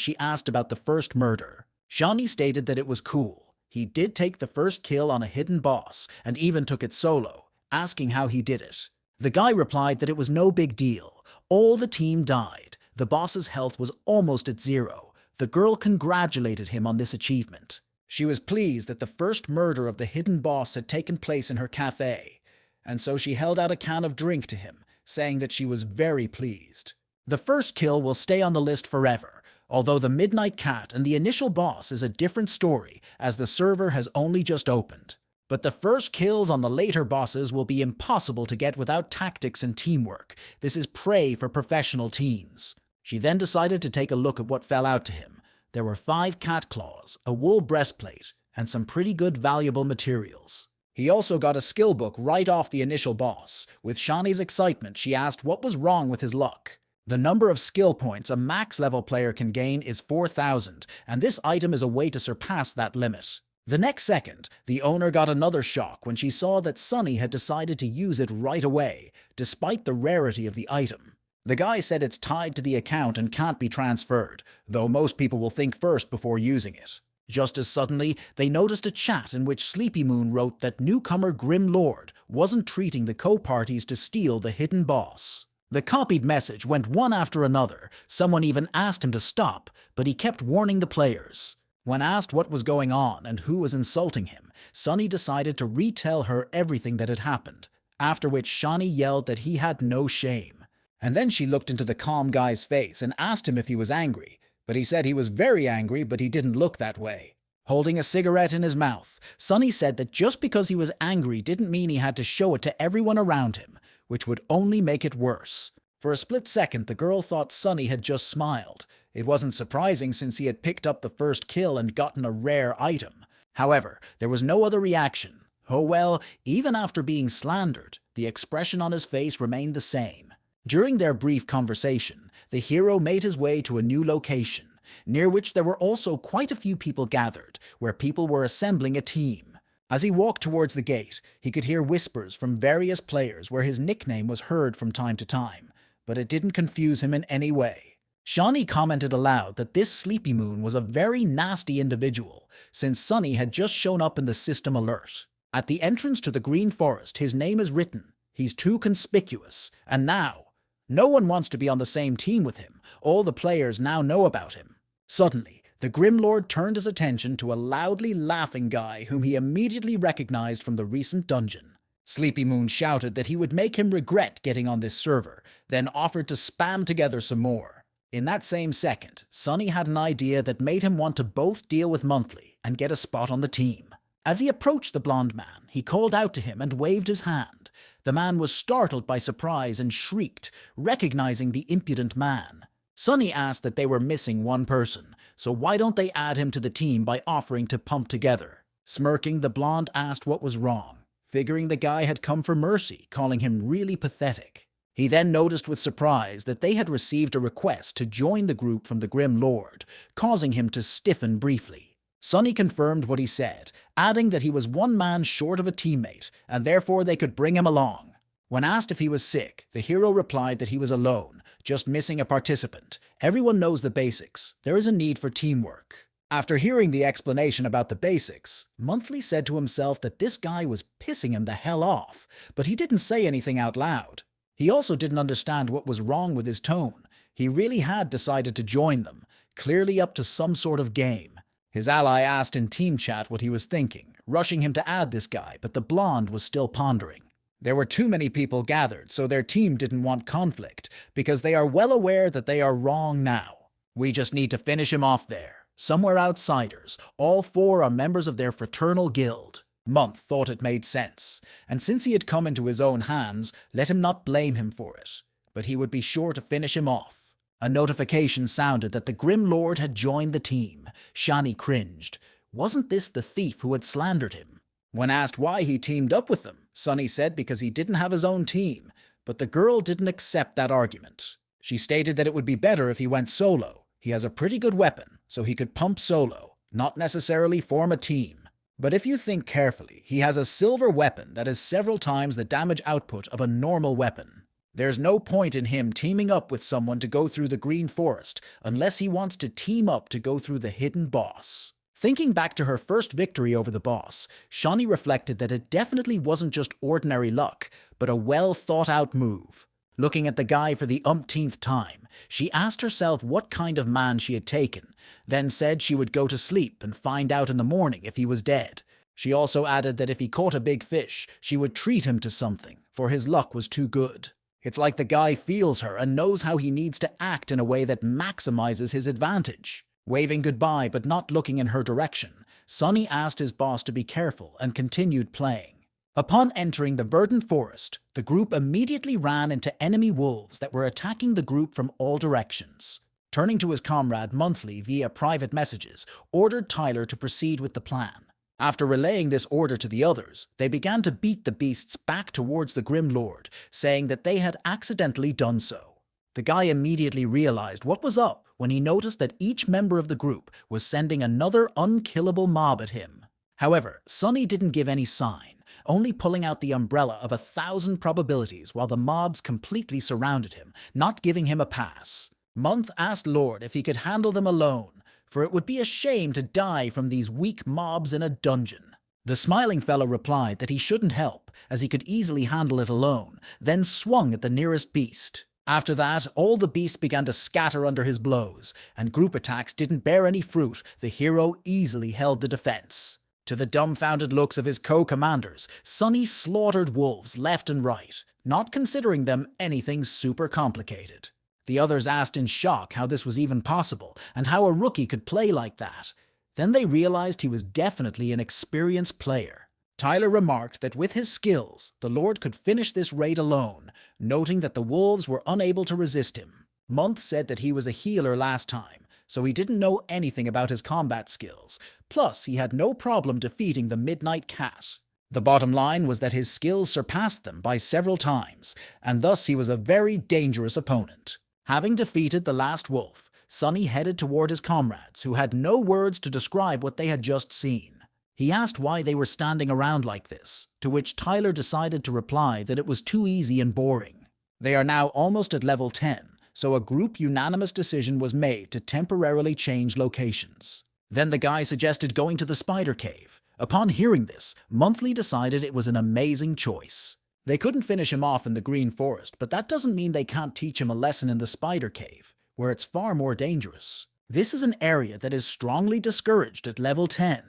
she asked about the first murder. Shawnee stated that it was cool. He did take the first kill on a hidden boss, and even took it solo, asking how he did it. The guy replied that it was no big deal. All the team died. The boss's health was almost at zero. The girl congratulated him on this achievement. She was pleased that the first murder of the hidden boss had taken place in her cafe, and so she held out a can of drink to him, saying that she was very pleased. The first kill will stay on the list forever, although the Midnight Cat and the initial boss is a different story, as the server has only just opened. But the first kills on the later bosses will be impossible to get without tactics and teamwork. This is prey for professional teams. She then decided to take a look at what fell out to him. There were 5 cat claws, a wool breastplate, and some pretty good valuable materials. He also got a skill book right off the initial boss. With Shawnee's excitement, she asked what was wrong with his luck. The number of skill points a max-level player can gain is 4,000, and this item is a way to surpass that limit. The next second, the owner got another shock when she saw that Sunny had decided to use it right away, despite the rarity of the item. The guy said it's tied to the account and can't be transferred, though most people will think first before using it. Just as suddenly, they noticed a chat in which Sleepy Moon wrote that newcomer Grim Lord wasn't treating the co-parties to steal the hidden boss. The copied message went one after another. Someone even asked him to stop, but he kept warning the players. When asked what was going on and who was insulting him, Sunny decided to retell her everything that had happened, after which Shawnee yelled that he had no shame. And then she looked into the calm guy's face and asked him if he was angry, but he said he was very angry, but he didn't look that way. Holding a cigarette in his mouth, Sunny said that just because he was angry didn't mean he had to show it to everyone around him, which would only make it worse. For a split second, the girl thought Sunny had just smiled. It wasn't surprising since he had picked up the first kill and gotten a rare item. However, there was no other reaction. Oh well, even after being slandered, the expression on his face remained the same. During their brief conversation, the hero made his way to a new location, near which there were also quite a few people gathered, where people were assembling a team. As he walked towards the gate, he could hear whispers from various players where his nickname was heard from time to time, but it didn't confuse him in any way. Shawnee commented aloud that this Sleepy Moon was a very nasty individual, since Sunny had just shown up in the system alert. At the entrance to the Green Forest, his name is written. He's too conspicuous, and now, no one wants to be on the same team with him. All the players now know about him. Suddenly, the Grim Lord turned his attention to a loudly laughing guy whom he immediately recognized from the recent dungeon. Sleepy Moon shouted that he would make him regret getting on this server, then offered to spam together some more. In that same second, Sunny had an idea that made him want to both deal with Monthly and get a spot on the team. As he approached the blonde man, he called out to him and waved his hand. The man was startled by surprise and shrieked, recognizing the impudent man. Sunny asked that they were missing one person, so why don't they add him to the team by offering to pump together? Smirking, the blonde asked what was wrong, figuring the guy had come for mercy, calling him really pathetic. He then noticed with surprise that they had received a request to join the group from the Grim Lord, causing him to stiffen briefly. Sunny confirmed what he said, adding that he was one man short of a teammate, and therefore they could bring him along. When asked if he was sick, the hero replied that he was alone, just missing a participant. Everyone knows the basics. There is a need for teamwork. After hearing the explanation about the basics, Monthly said to himself that this guy was pissing him the hell off, but he didn't say anything out loud. He also didn't understand what was wrong with his tone. He really had decided to join them, clearly up to some sort of game. His ally asked in team chat what he was thinking, rushing him to add this guy, but the blonde was still pondering. There were too many people gathered, so their team didn't want conflict, because they are well aware that they are wrong now. We just need to finish him off there. Somewhere outsiders. All four are members of their fraternal guild. Month thought it made sense, and since he had come into his own hands, let him not blame him for it. But he would be sure to finish him off. A notification sounded that the Grim Lord had joined the team. Shani cringed. Wasn't this the thief who had slandered him? When asked why he teamed up with them, Sunny said because he didn't have his own team, but the girl didn't accept that argument. She stated that it would be better if he went solo. He has a pretty good weapon, so he could pump solo, not necessarily form a team. But if you think carefully, he has a silver weapon that is several times the damage output of a normal weapon. There's no point in him teaming up with someone to go through the Green Forest unless he wants to team up to go through the hidden boss. Thinking back to her first victory over the boss, Shani reflected that it definitely wasn't just ordinary luck, but a well-thought-out move. Looking at the guy for the umpteenth time, she asked herself what kind of man she had taken, then said she would go to sleep and find out in the morning if he was dead. She also added that if he caught a big fish, she would treat him to something, for his luck was too good. It's like the guy feels her and knows how he needs to act in a way that maximizes his advantage. Waving goodbye but not looking in her direction, Sunny asked his boss to be careful and continued playing. Upon entering the verdant forest, the group immediately ran into enemy wolves that were attacking the group from all directions. Turning to his comrade Monthly via private messages, ordered Tyler to proceed with the plan. After relaying this order to the others, they began to beat the beasts back towards the Grim Lord, saying that they had accidentally done so. The guy immediately realized what was up when he noticed that each member of the group was sending another unkillable mob at him. However, Sunny didn't give any sign, only pulling out the umbrella of 1,000 probabilities while the mobs completely surrounded him, not giving him a pass. Month asked Lord if he could handle them alone, for it would be a shame to die from these weak mobs in a dungeon. The smiling fellow replied that he shouldn't help, as he could easily handle it alone, then swung at the nearest beast. After that, all the beasts began to scatter under his blows, and group attacks didn't bear any fruit. The hero easily held the defense. To the dumbfounded looks of his co-commanders, Sunny slaughtered wolves left and right, not considering them anything super complicated. The others asked in shock how this was even possible, and how a rookie could play like that. Then they realized he was definitely an experienced player. Tyler remarked that with his skills, the Lord could finish this raid alone, noting that the wolves were unable to resist him. Month said that he was a healer last time, so he didn't know anything about his combat skills. Plus, he had no problem defeating the Midnight Cat. The bottom line was that his skills surpassed them by several times, and thus he was a very dangerous opponent. Having defeated the last wolf, Sunny headed toward his comrades, who had no words to describe what they had just seen. He asked why they were standing around like this, to which Tyler decided to reply that it was too easy and boring. They are now almost at level 10, so a group unanimous decision was made to temporarily change locations. Then the guy suggested going to the spider cave. Upon hearing this, Monthly decided it was an amazing choice. They couldn't finish him off in the Green Forest, but that doesn't mean they can't teach him a lesson in the spider cave, where it's far more dangerous. This is an area that is strongly discouraged at level 10.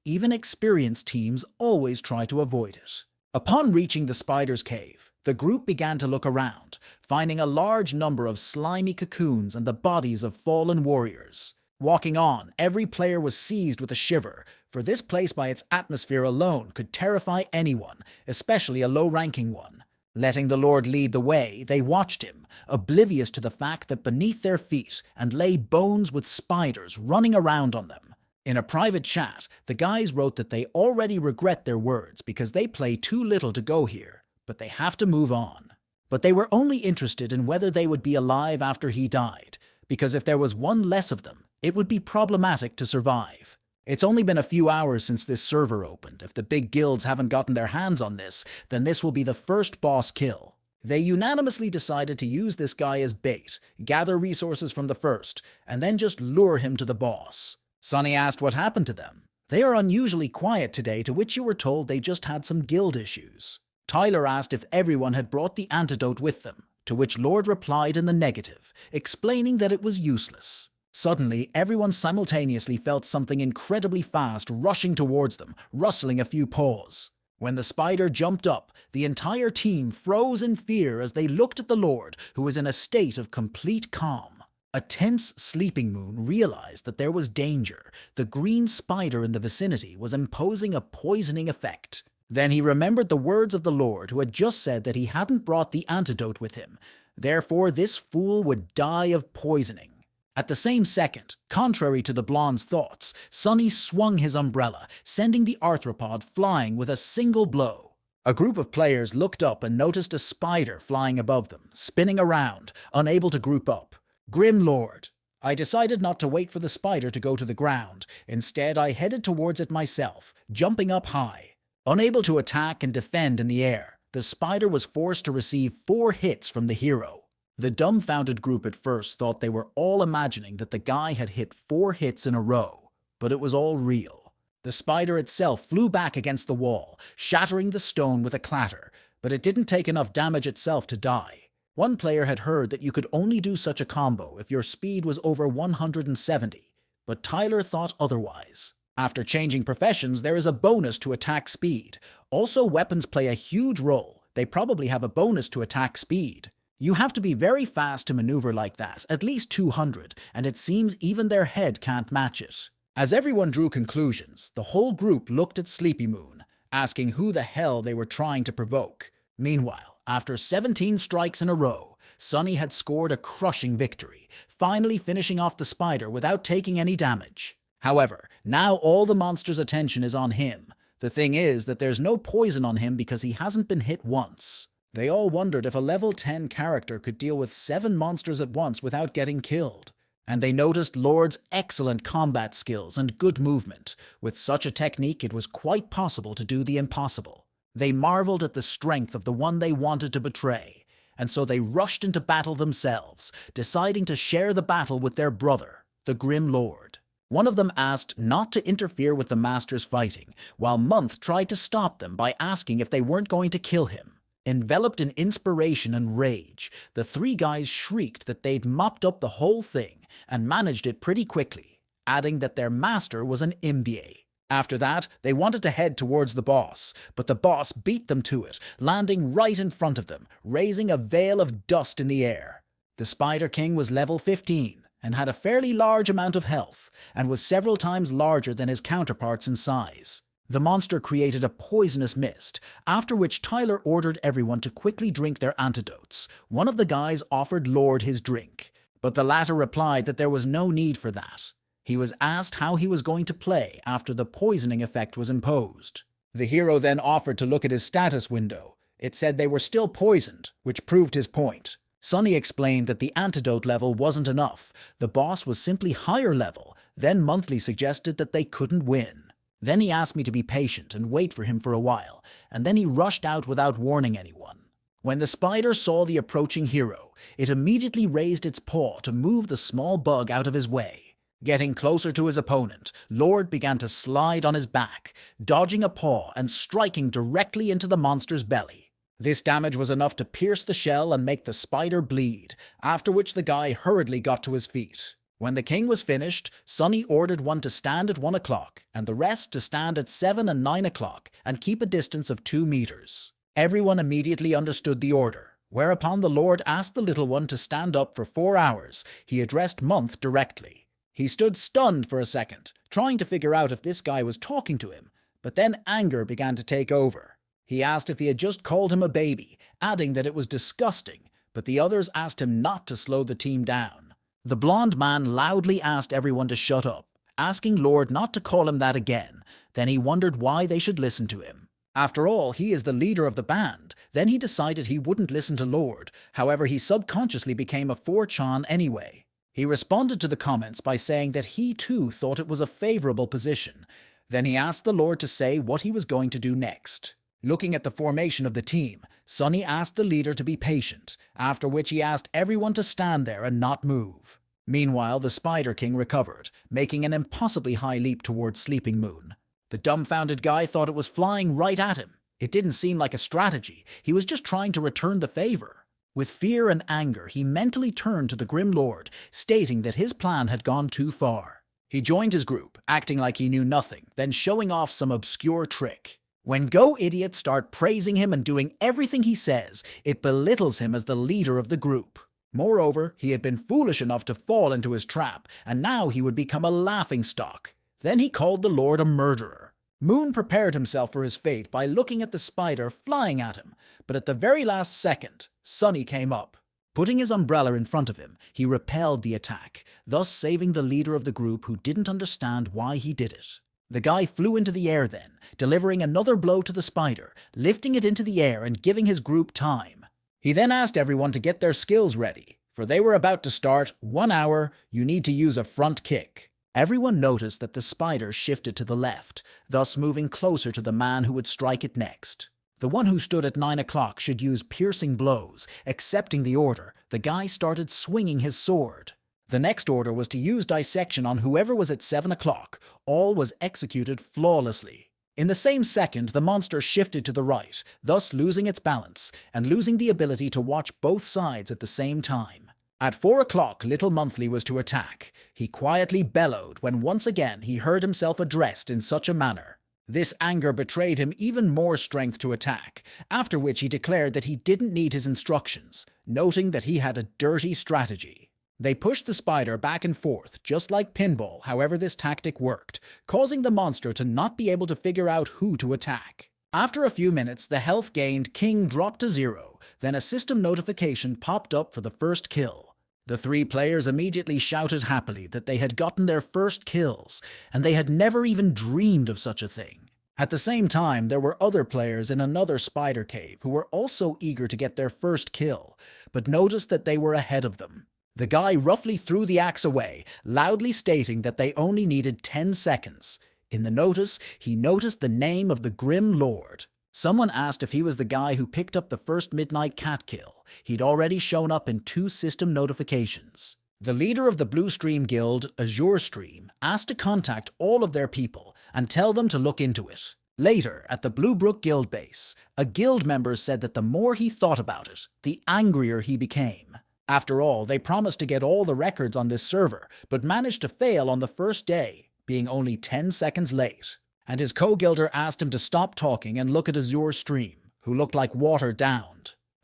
Even experienced teams always try to avoid it. Upon reaching the spider's cave, the group began to look around, finding a large number of slimy cocoons and the bodies of fallen warriors. Walking on, every player was seized with a shiver, for this place by its atmosphere alone could terrify anyone, especially a low-ranking one. Letting the Lord lead the way, they watched him, oblivious to the fact that beneath their feet and lay bones with spiders running around on them. In a private chat, the guys wrote that they already regret their words because they play too little to go here, but they have to move on. But they were only interested in whether they would be alive after he died, because if there was one less of them, it would be problematic to survive. It's only been a few hours since this server opened. If the big guilds haven't gotten their hands on this, then this will be the first boss kill. They unanimously decided to use this guy as bait, gather resources from the first, and then just lure him to the boss. Sonny asked what happened to them. They are unusually quiet today, to which you were told they just had some guild issues. Tyler asked if everyone had brought the antidote with them, to which Lord replied in the negative, explaining that it was useless. Suddenly, everyone simultaneously felt something incredibly fast rushing towards them, rustling a few paws. When the spider jumped up, the entire team froze in fear as they looked at the Lord, who was in a state of complete calm. A tense sleeping moon realized that there was danger. The green spider in the vicinity was imposing a poisoning effect. Then he remembered the words of the Lord, who had just said that he hadn't brought the antidote with him. Therefore, this fool would die of poisoning. At the same second, contrary to the blonde's thoughts, Sonny swung his umbrella, sending the arthropod flying with a single blow. A group of players looked up and noticed a spider flying above them, spinning around, unable to group up. Grim Lord. I decided not to wait for the spider to go to the ground. Instead, I headed towards it myself, jumping up high. Unable to attack and defend in the air, the spider was forced to receive 4 hits from the hero. The dumbfounded group at first thought they were all imagining that the guy had hit 4 hits in a row, but it was all real. The spider itself flew back against the wall, shattering the stone with a clatter, but it didn't take enough damage itself to die. One player had heard that you could only do such a combo if your speed was over 170, but Tyler thought otherwise. After changing professions, there is a bonus to attack speed. Also, weapons play a huge role. They probably have a bonus to attack speed. You have to be very fast to maneuver like that, at least 200, and it seems even their head can't match it. As everyone drew conclusions, the whole group looked at Sleepy Moon, asking who the hell they were trying to provoke. Meanwhile, after 17 strikes in a row, Sonny had scored a crushing victory, finally finishing off the spider without taking any damage. However, now all the monster's attention is on him. The thing is that there's no poison on him because he hasn't been hit once. They all wondered if a level 10 character could deal with 7 monsters at once without getting killed. And they noticed Lord's excellent combat skills and good movement. With such a technique, it was quite possible to do the impossible. They marveled at the strength of the one they wanted to betray, and so they rushed into battle themselves, deciding to share the battle with their brother, the Grim Lord. One of them asked not to interfere with the master's fighting, while Month tried to stop them by asking if they weren't going to kill him. Enveloped in inspiration and rage, the 3 guys shrieked that they'd mopped up the whole thing and managed it pretty quickly, adding that their master was an imbie. After that, they wanted to head towards the boss, but the boss beat them to it, landing right in front of them, raising a veil of dust in the air. The Spider King was level 15 and had a fairly large amount of health, and was several times larger than his counterparts in size. The monster created a poisonous mist, after which Tyler ordered everyone to quickly drink their antidotes. One of the guys offered Lord his drink, but the latter replied that there was no need for that. He was asked how he was going to play after the poisoning effect was imposed. The hero then offered to look at his status window. It said they were still poisoned, which proved his point. Sonny explained that the antidote level wasn't enough. The boss was simply higher level. Then Monthly suggested that they couldn't win. Then he asked me to be patient and wait for him for a while, and then he rushed out without warning anyone. When the spider saw the approaching hero, it immediately raised its paw to move the small bug out of his way. Getting closer to his opponent, Lord began to slide on his back, dodging a paw and striking directly into the monster's belly. This damage was enough to pierce the shell and make the spider bleed, after which the guy hurriedly got to his feet. When the king was finished, Sunny ordered one to stand at 1 o'clock and the rest to stand at 7 and 9 o'clock and keep a distance of 2 meters. Everyone immediately understood the order, whereupon the Lord asked the little one to stand up for 4 hours. He addressed Month directly. He stood stunned for a second, trying to figure out if this guy was talking to him, but then anger began to take over. He asked if he had just called him a baby, adding that it was disgusting, but the others asked him not to slow the team down. The blonde man loudly asked everyone to shut up, asking Lord not to call him that again. Then he wondered why they should listen to him. After all, he is the leader of the band. Then he decided he wouldn't listen to Lord. However, he subconsciously became a 4chan anyway. He responded to the comments by saying that he too thought it was a favorable position. Then he asked the Lord to say what he was going to do next. Looking at the formation of the team, Sunny asked the leader to be patient, after which he asked everyone to stand there and not move. Meanwhile, the Spider King recovered, making an impossibly high leap towards Sleeping Moon. The dumbfounded guy thought it was flying right at him. It didn't seem like a strategy. He was just trying to return the favor. With fear and anger, he mentally turned to the Grim Lord, stating that his plan had gone too far. He joined his group, acting like he knew nothing, then showing off some obscure trick. When Go idiots start praising him and doing everything he says, it belittles him as the leader of the group. Moreover, he had been foolish enough to fall into his trap, and now he would become a laughingstock. Then he called the Lord a murderer. Moon prepared himself for his fate by looking at the spider flying at him, but at the very last second, Sunny came up. Putting his umbrella in front of him, he repelled the attack, thus saving the leader of the group who didn't understand why he did it. The guy flew into the air then, delivering another blow to the spider, lifting it into the air and giving his group time. He then asked everyone to get their skills ready, for they were about to start. 1 hour, you need to use a front kick. Everyone noticed that the spider shifted to the left, thus moving closer to the man who would strike it next. The one who stood at 9 o'clock should use piercing blows. Accepting the order, the guy started swinging his sword. The next order was to use dissection on whoever was at 7 o'clock. All was executed flawlessly. In the same second, the monster shifted to the right, thus losing its balance and losing the ability to watch both sides at the same time. At 4 o'clock, Little Monthly was to attack. He quietly bellowed when once again he heard himself addressed in such a manner. This anger betrayed him even more strength to attack, after which he declared that he didn't need his instructions, noting that he had a dirty strategy. They pushed the spider back and forth, just like pinball. However, this tactic worked, causing the monster to not be able to figure out who to attack. After a few minutes, the health gained King dropped to 0, then a system notification popped up for the first kill. The 3 players immediately shouted happily that they had gotten their first kills, and they had never even dreamed of such a thing. At the same time, there were other players in another spider cave who were also eager to get their first kill, but noticed that they were ahead of them. The guy roughly threw the axe away, loudly stating that they only needed 10 seconds. In the notice, he noticed the name of the Grim Lord. Someone asked if he was the guy who picked up the first Midnight Cat kill. He'd already shown up in 2 system notifications. The leader of the Blue Stream Guild, Azure Stream, asked to contact all of their people and tell them to look into it. Later, at the Blue Brook Guild base, a guild member said that the more he thought about it, the angrier he became. After all, they promised to get all the records on this server, but managed to fail on the first day, being only 10 seconds late. And his co-guilder asked him to stop talking and look at Azure Stream, who looked like watered down.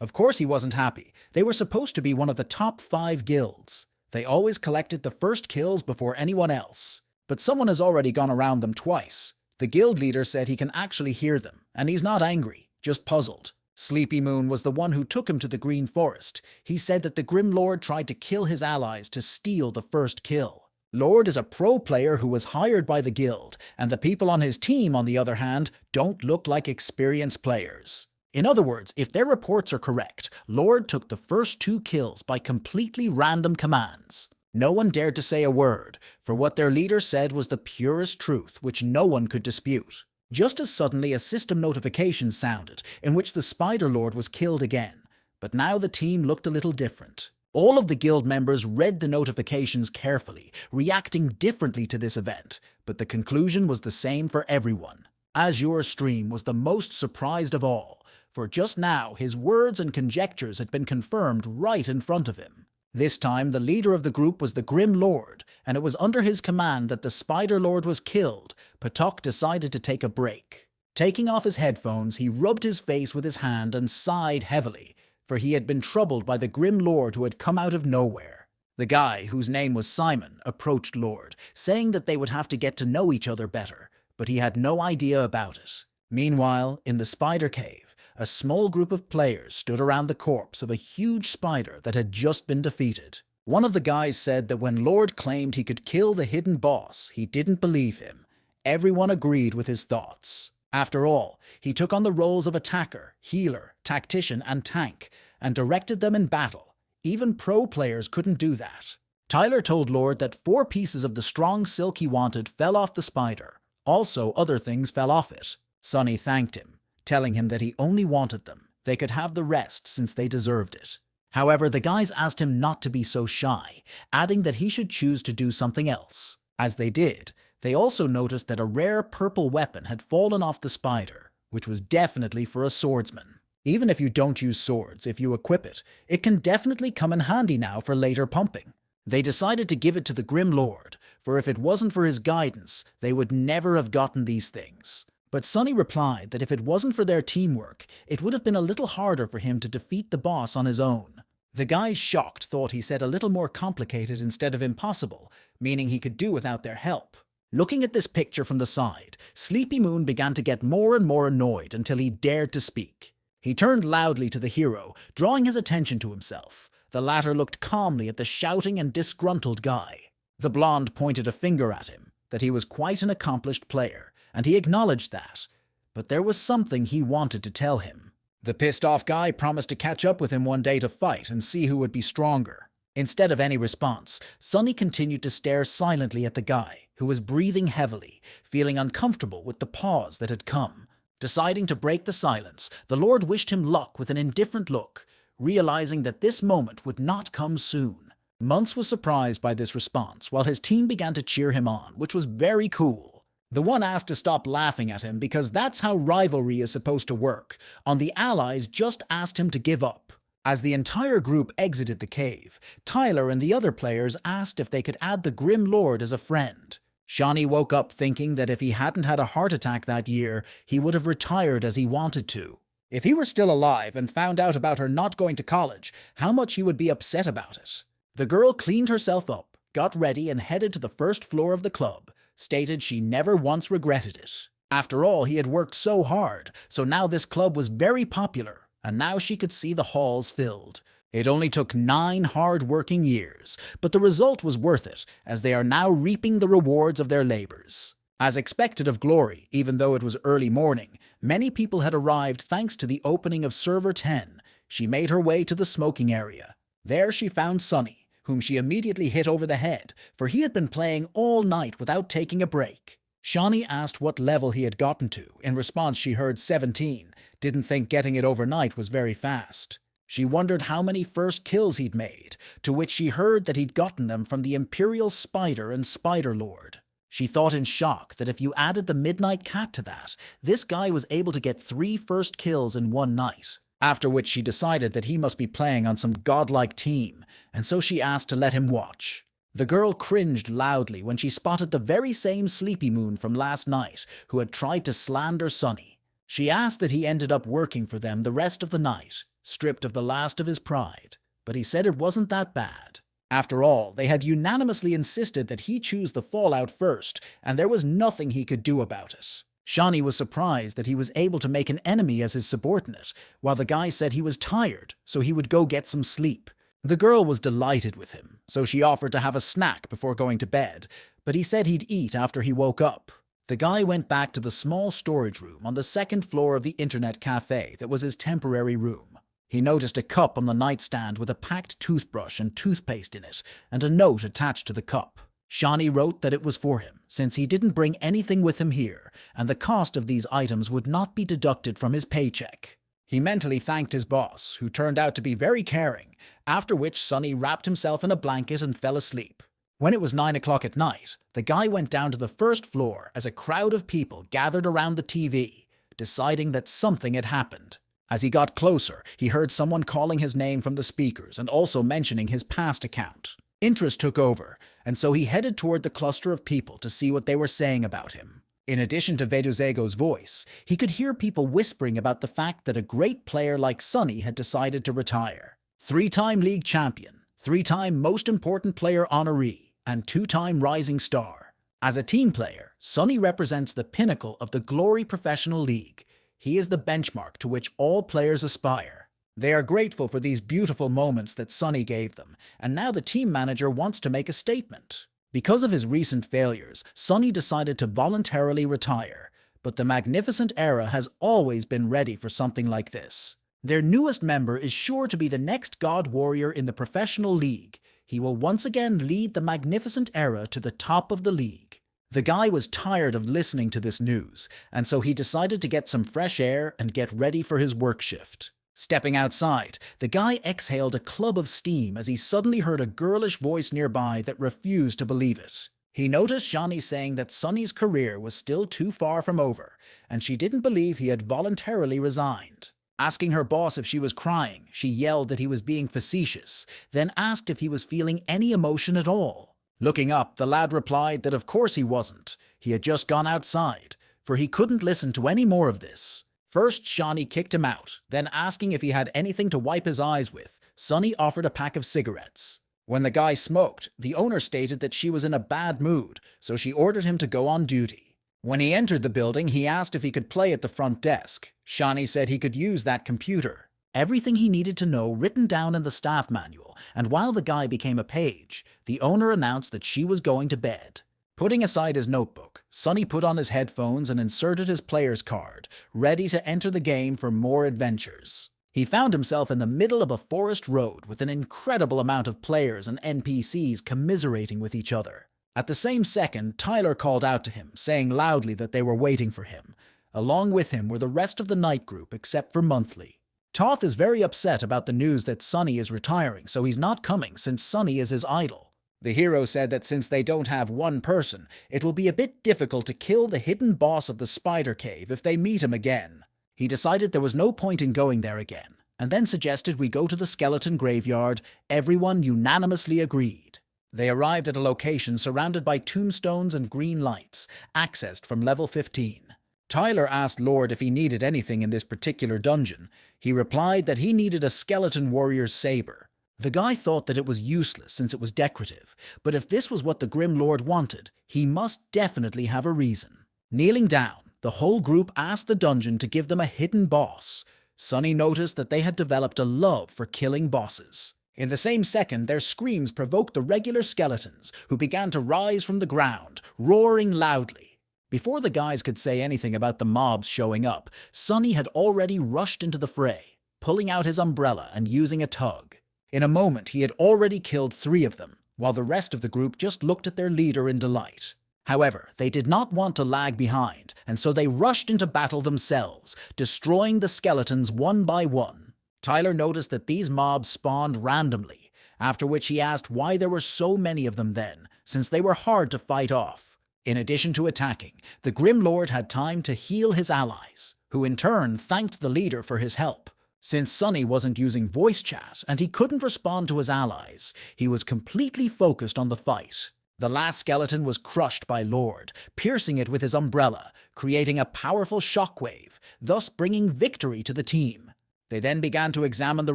Of course he wasn't happy. They were supposed to be one of the top 5 guilds. They always collected the first kills before anyone else. But someone has already gone around them twice. The guild leader said he can actually hear them, and he's not angry, just puzzled. Sleepy Moon was the one who took him to the Green Forest. He said that the Grim Lord tried to kill his allies to steal the first kill. Lord is a pro player who was hired by the guild, and the people on his team, on the other hand, don't look like experienced players. In other words, if their reports are correct, Lord took the first 2 kills by completely random commands. No one dared to say a word, for what their leader said was the purest truth, which no one could dispute. Just as suddenly, a system notification sounded, in which the Spider Lord was killed again. But now the team looked a little different. All of the guild members read the notifications carefully, reacting differently to this event, but the conclusion was the same for everyone. Azure Stream was the most surprised of all, for just now his words and conjectures had been confirmed right in front of him. This time, the leader of the group was the Grim Lord, and it was under his command that the Spider Lord was killed. Patok decided to take a break. Taking off his headphones, he rubbed his face with his hand and sighed heavily, for he had been troubled by the Grim Lord who had come out of nowhere. The guy, whose name was Simon, approached Lord, saying that they would have to get to know each other better, but he had no idea about it. Meanwhile, in the spider cave, a small group of players stood around the corpse of a huge spider that had just been defeated. One of the guys said that when Lord claimed he could kill the hidden boss, he didn't believe him. Everyone agreed with his thoughts. After all, he took on the roles of attacker, healer, tactician, and tank, and directed them in battle. Even pro players couldn't do that. Tyler told Lord that 4 pieces of the strong silk he wanted fell off the spider. Also, other things fell off it. Sonny thanked him, telling him that he only wanted them. They could have the rest since they deserved it. However, the guys asked him not to be so shy, adding that he should choose to do something else. As they did, they also noticed that a rare purple weapon had fallen off the spider, which was definitely for a swordsman. Even if you don't use swords, if you equip it, it can definitely come in handy now for later pumping. They decided to give it to the Grim Lord, for if it wasn't for his guidance, they would never have gotten these things. But Sonny replied that if it wasn't for their teamwork, it would have been a little harder for him to defeat the boss on his own. The guys shocked thought he said a little more complicated instead of impossible, meaning he could do without their help. Looking at this picture from the side, Sleepy Moon began to get more and more annoyed until he dared to speak. He turned loudly to the hero, drawing his attention to himself. The latter looked calmly at the shouting and disgruntled guy. The blonde pointed a finger at him, that he was quite an accomplished player, and he acknowledged that. But there was something he wanted to tell him. The pissed-off guy promised to catch up with him one day to fight and see who would be stronger. Instead of any response, Sonny continued to stare silently at the guy, who was breathing heavily, feeling uncomfortable with the pause that had come. Deciding to break the silence, the Lord wished him luck with an indifferent look, realizing that this moment would not come soon. Muntz was surprised by this response, while his team began to cheer him on, which was very cool. The one asked to stop laughing at him because that's how rivalry is supposed to work, and the allies just asked him to give up. As the entire group exited the cave, Tyler and the other players asked if they could add the Grim Lord as a friend. Shawnee woke up thinking that if he hadn't had a heart attack that year, he would have retired as he wanted to. If he were still alive and found out about her not going to college, how much he would be upset about it. The girl cleaned herself up, got ready, and headed to the first floor of the club, stated she never once regretted it. After all, he had worked so hard, so now this club was very popular, and now she could see the halls filled. It only took 9 hard-working years, but the result was worth it, as they are now reaping the rewards of their labors. As expected of Glory, even though it was early morning, many people had arrived thanks to the opening of Server 10. She made her way to the smoking area. There she found Sonny, whom she immediately hit over the head, for he had been playing all night without taking a break. Shawnee asked what level he had gotten to. In response, she heard 17, didn't think getting it overnight was very fast. She wondered how many first kills he'd made, to which she heard that he'd gotten them from the Imperial Spider and Spider Lord. She thought in shock that if you added the Midnight Cat to that, this guy was able to get 3 first kills in one night. After which she decided that he must be playing on some godlike team, and so she asked to let him watch. The girl cringed loudly when she spotted the very same Sleepy Moon from last night who had tried to slander Sonny. She asked that he ended up working for them the rest of the night, stripped of the last of his pride, but he said it wasn't that bad. After all, they had unanimously insisted that he choose the fallout first, and there was nothing he could do about it. Shawnee was surprised that he was able to make an enemy as his subordinate, while the guy said he was tired, so he would go get some sleep. The girl was delighted with him, so she offered to have a snack before going to bed, but he said he'd eat after he woke up. The guy went back to the small storage room on the 2nd floor of the internet cafe that was his temporary room. He noticed a cup on the nightstand with a packed toothbrush and toothpaste in it, and a note attached to the cup. Shawnee wrote that it was for him, since he didn't bring anything with him here, and the cost of these items would not be deducted from his paycheck. He mentally thanked his boss, who turned out to be very caring, after which Sonny wrapped himself in a blanket and fell asleep. When it was 9 o'clock at night, the guy went down to the 1st floor as a crowd of people gathered around the TV, deciding that something had happened. As he got closer, he heard someone calling his name from the speakers and also mentioning his past account. Interest took over, and so he headed toward the cluster of people to see what they were saying about him. In addition to Veduzego's voice, he could hear people whispering about the fact that a great player like Sonny had decided to retire. 3-time league champion, 3-time most important player honoree, and 2-time rising star. As a team player, Sonny represents the pinnacle of the Glory Professional League. He is the benchmark to which all players aspire. They are grateful for these beautiful moments that Sonny gave them, and now the team manager wants to make a statement. Because of his recent failures, Sonny decided to voluntarily retire, but the Magnificent Era has always been ready for something like this. Their newest member is sure to be the next God Warrior in the professional league. He will once again lead the Magnificent Era to the top of the league. The guy was tired of listening to this news, and so he decided to get some fresh air and get ready for his work shift. Stepping outside, the guy exhaled a club of steam as he suddenly heard a girlish voice nearby that refused to believe it. He noticed Shani saying that Sonny's career was still too far from over, and she didn't believe he had voluntarily resigned. Asking her boss if she was crying, she yelled that he was being facetious, then asked if he was feeling any emotion at all. Looking up, the lad replied that of course he wasn't. He had just gone outside, for he couldn't listen to any more of this. First, Shani kicked him out, then asking if he had anything to wipe his eyes with, Sonny offered a pack of cigarettes. When the guy smoked, the owner stated that she was in a bad mood, so she ordered him to go on duty. When he entered the building, he asked if he could play at the front desk. Shani said he could use that computer. Everything he needed to know written down in the staff manual, and while the guy became a page, the owner announced that she was going to bed. Putting aside his notebook, Sonny put on his headphones and inserted his player's card, ready to enter the game for more adventures. He found himself in the middle of a forest road with an incredible amount of players and NPCs commiserating with each other. At the same second, Tyler called out to him, saying loudly that they were waiting for him. Along with him were the rest of the night group except for Monthly. Toth is very upset about the news that Sonny is retiring, so he's not coming since Sonny is his idol. The hero said that since they don't have one person, it will be a bit difficult to kill the hidden boss of the spider cave if they meet him again. He decided there was no point in going there again, and then suggested we go to the skeleton graveyard. Everyone unanimously agreed. They arrived at a location surrounded by tombstones and green lights, accessed from level 15. Tyler asked Lord if he needed anything in this particular dungeon. He replied that he needed a skeleton warrior's saber. The guy thought that it was useless since it was decorative, but if this was what the Grim Lord wanted, he must definitely have a reason. Kneeling down, the whole group asked the dungeon to give them a hidden boss. Sonny noticed that they had developed a love for killing bosses. In the same second, their screams provoked the regular skeletons, who began to rise from the ground, roaring loudly. Before the guys could say anything about the mobs showing up, Sonny had already rushed into the fray, pulling out his umbrella and using a tug. In a moment, he had already killed 3 of them, while the rest of the group just looked at their leader in delight. However, they did not want to lag behind, and so they rushed into battle themselves, destroying the skeletons one by one. Tyler noticed that these mobs spawned randomly, after which he asked why there were so many of them then, since they were hard to fight off. In addition to attacking, the Grim Lord had time to heal his allies, who in turn thanked the leader for his help. Since Sonny wasn't using voice chat and he couldn't respond to his allies, he was completely focused on the fight. The last skeleton was crushed by Lord, piercing it with his umbrella, creating a powerful shockwave, thus bringing victory to the team. They then began to examine the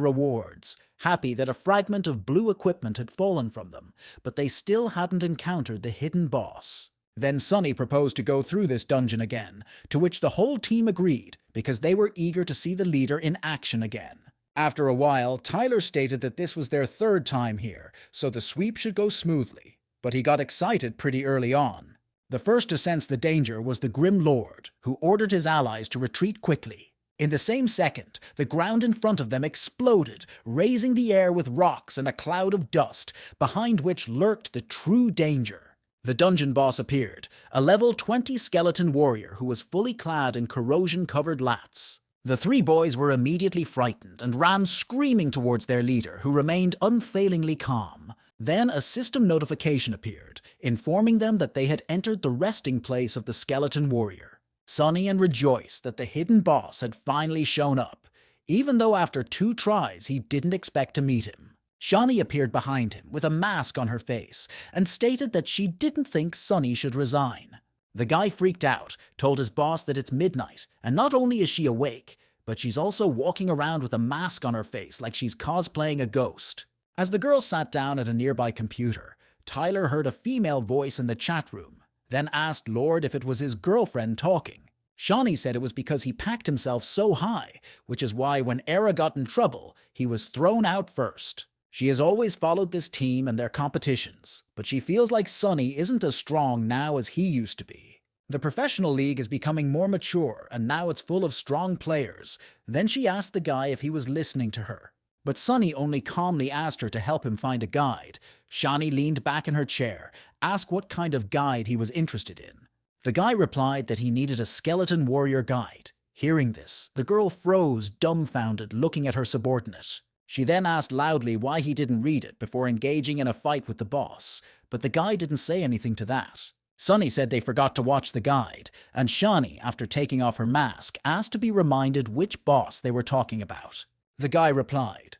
rewards, happy that a fragment of blue equipment had fallen from them, but they still hadn't encountered the hidden boss. Then Sonny proposed to go through this dungeon again, to which the whole team agreed because they were eager to see the leader in action again. After a while, Tyler stated that this was their 3rd time here, so the sweep should go smoothly, but he got excited pretty early on. The first to sense the danger was the Grim Lord, who ordered his allies to retreat quickly. In the same second, the ground in front of them exploded, raising the air with rocks and a cloud of dust, behind which lurked the true danger. The dungeon boss appeared, a level 20 skeleton warrior who was fully clad in corrosion-covered lats. The 3 boys were immediately frightened and ran screaming towards their leader, who remained unfailingly calm. Then a system notification appeared, informing them that they had entered the resting place of the skeleton warrior. Sonny and rejoiced that the hidden boss had finally shown up. even though after 2 tries he didn't expect to meet him. Shani appeared behind him with a mask on her face and stated that she didn't think Sunny should resign. The guy freaked out, told his boss that it's midnight, and not only is she awake, but she's also walking around with a mask on her face like she's cosplaying a ghost. As the girl sat down at a nearby computer, Tyler heard a female voice in the chat room, then asked Lord if it was his girlfriend talking. Shani said it was because he packed himself so high, which is why when Era got in trouble, he was thrown out first. She has always followed this team and their competitions, but she feels like Sunny isn't as strong now as he used to be. The professional league is becoming more mature and now it's full of strong players. Then she asked the guy if he was listening to her. But Sunny only calmly asked her to help him find a guide. Shani leaned back in her chair, asked what kind of guide he was interested in. The guy replied that he needed a skeleton warrior guide. Hearing this, the girl froze, dumbfounded, looking at her subordinate. She then asked loudly why he didn't read it before engaging in a fight with the boss, but the guy didn't say anything to that. Sunny said they forgot to watch the guide, and Shani, after taking off her mask, asked to be reminded which boss they were talking about. The guy replied,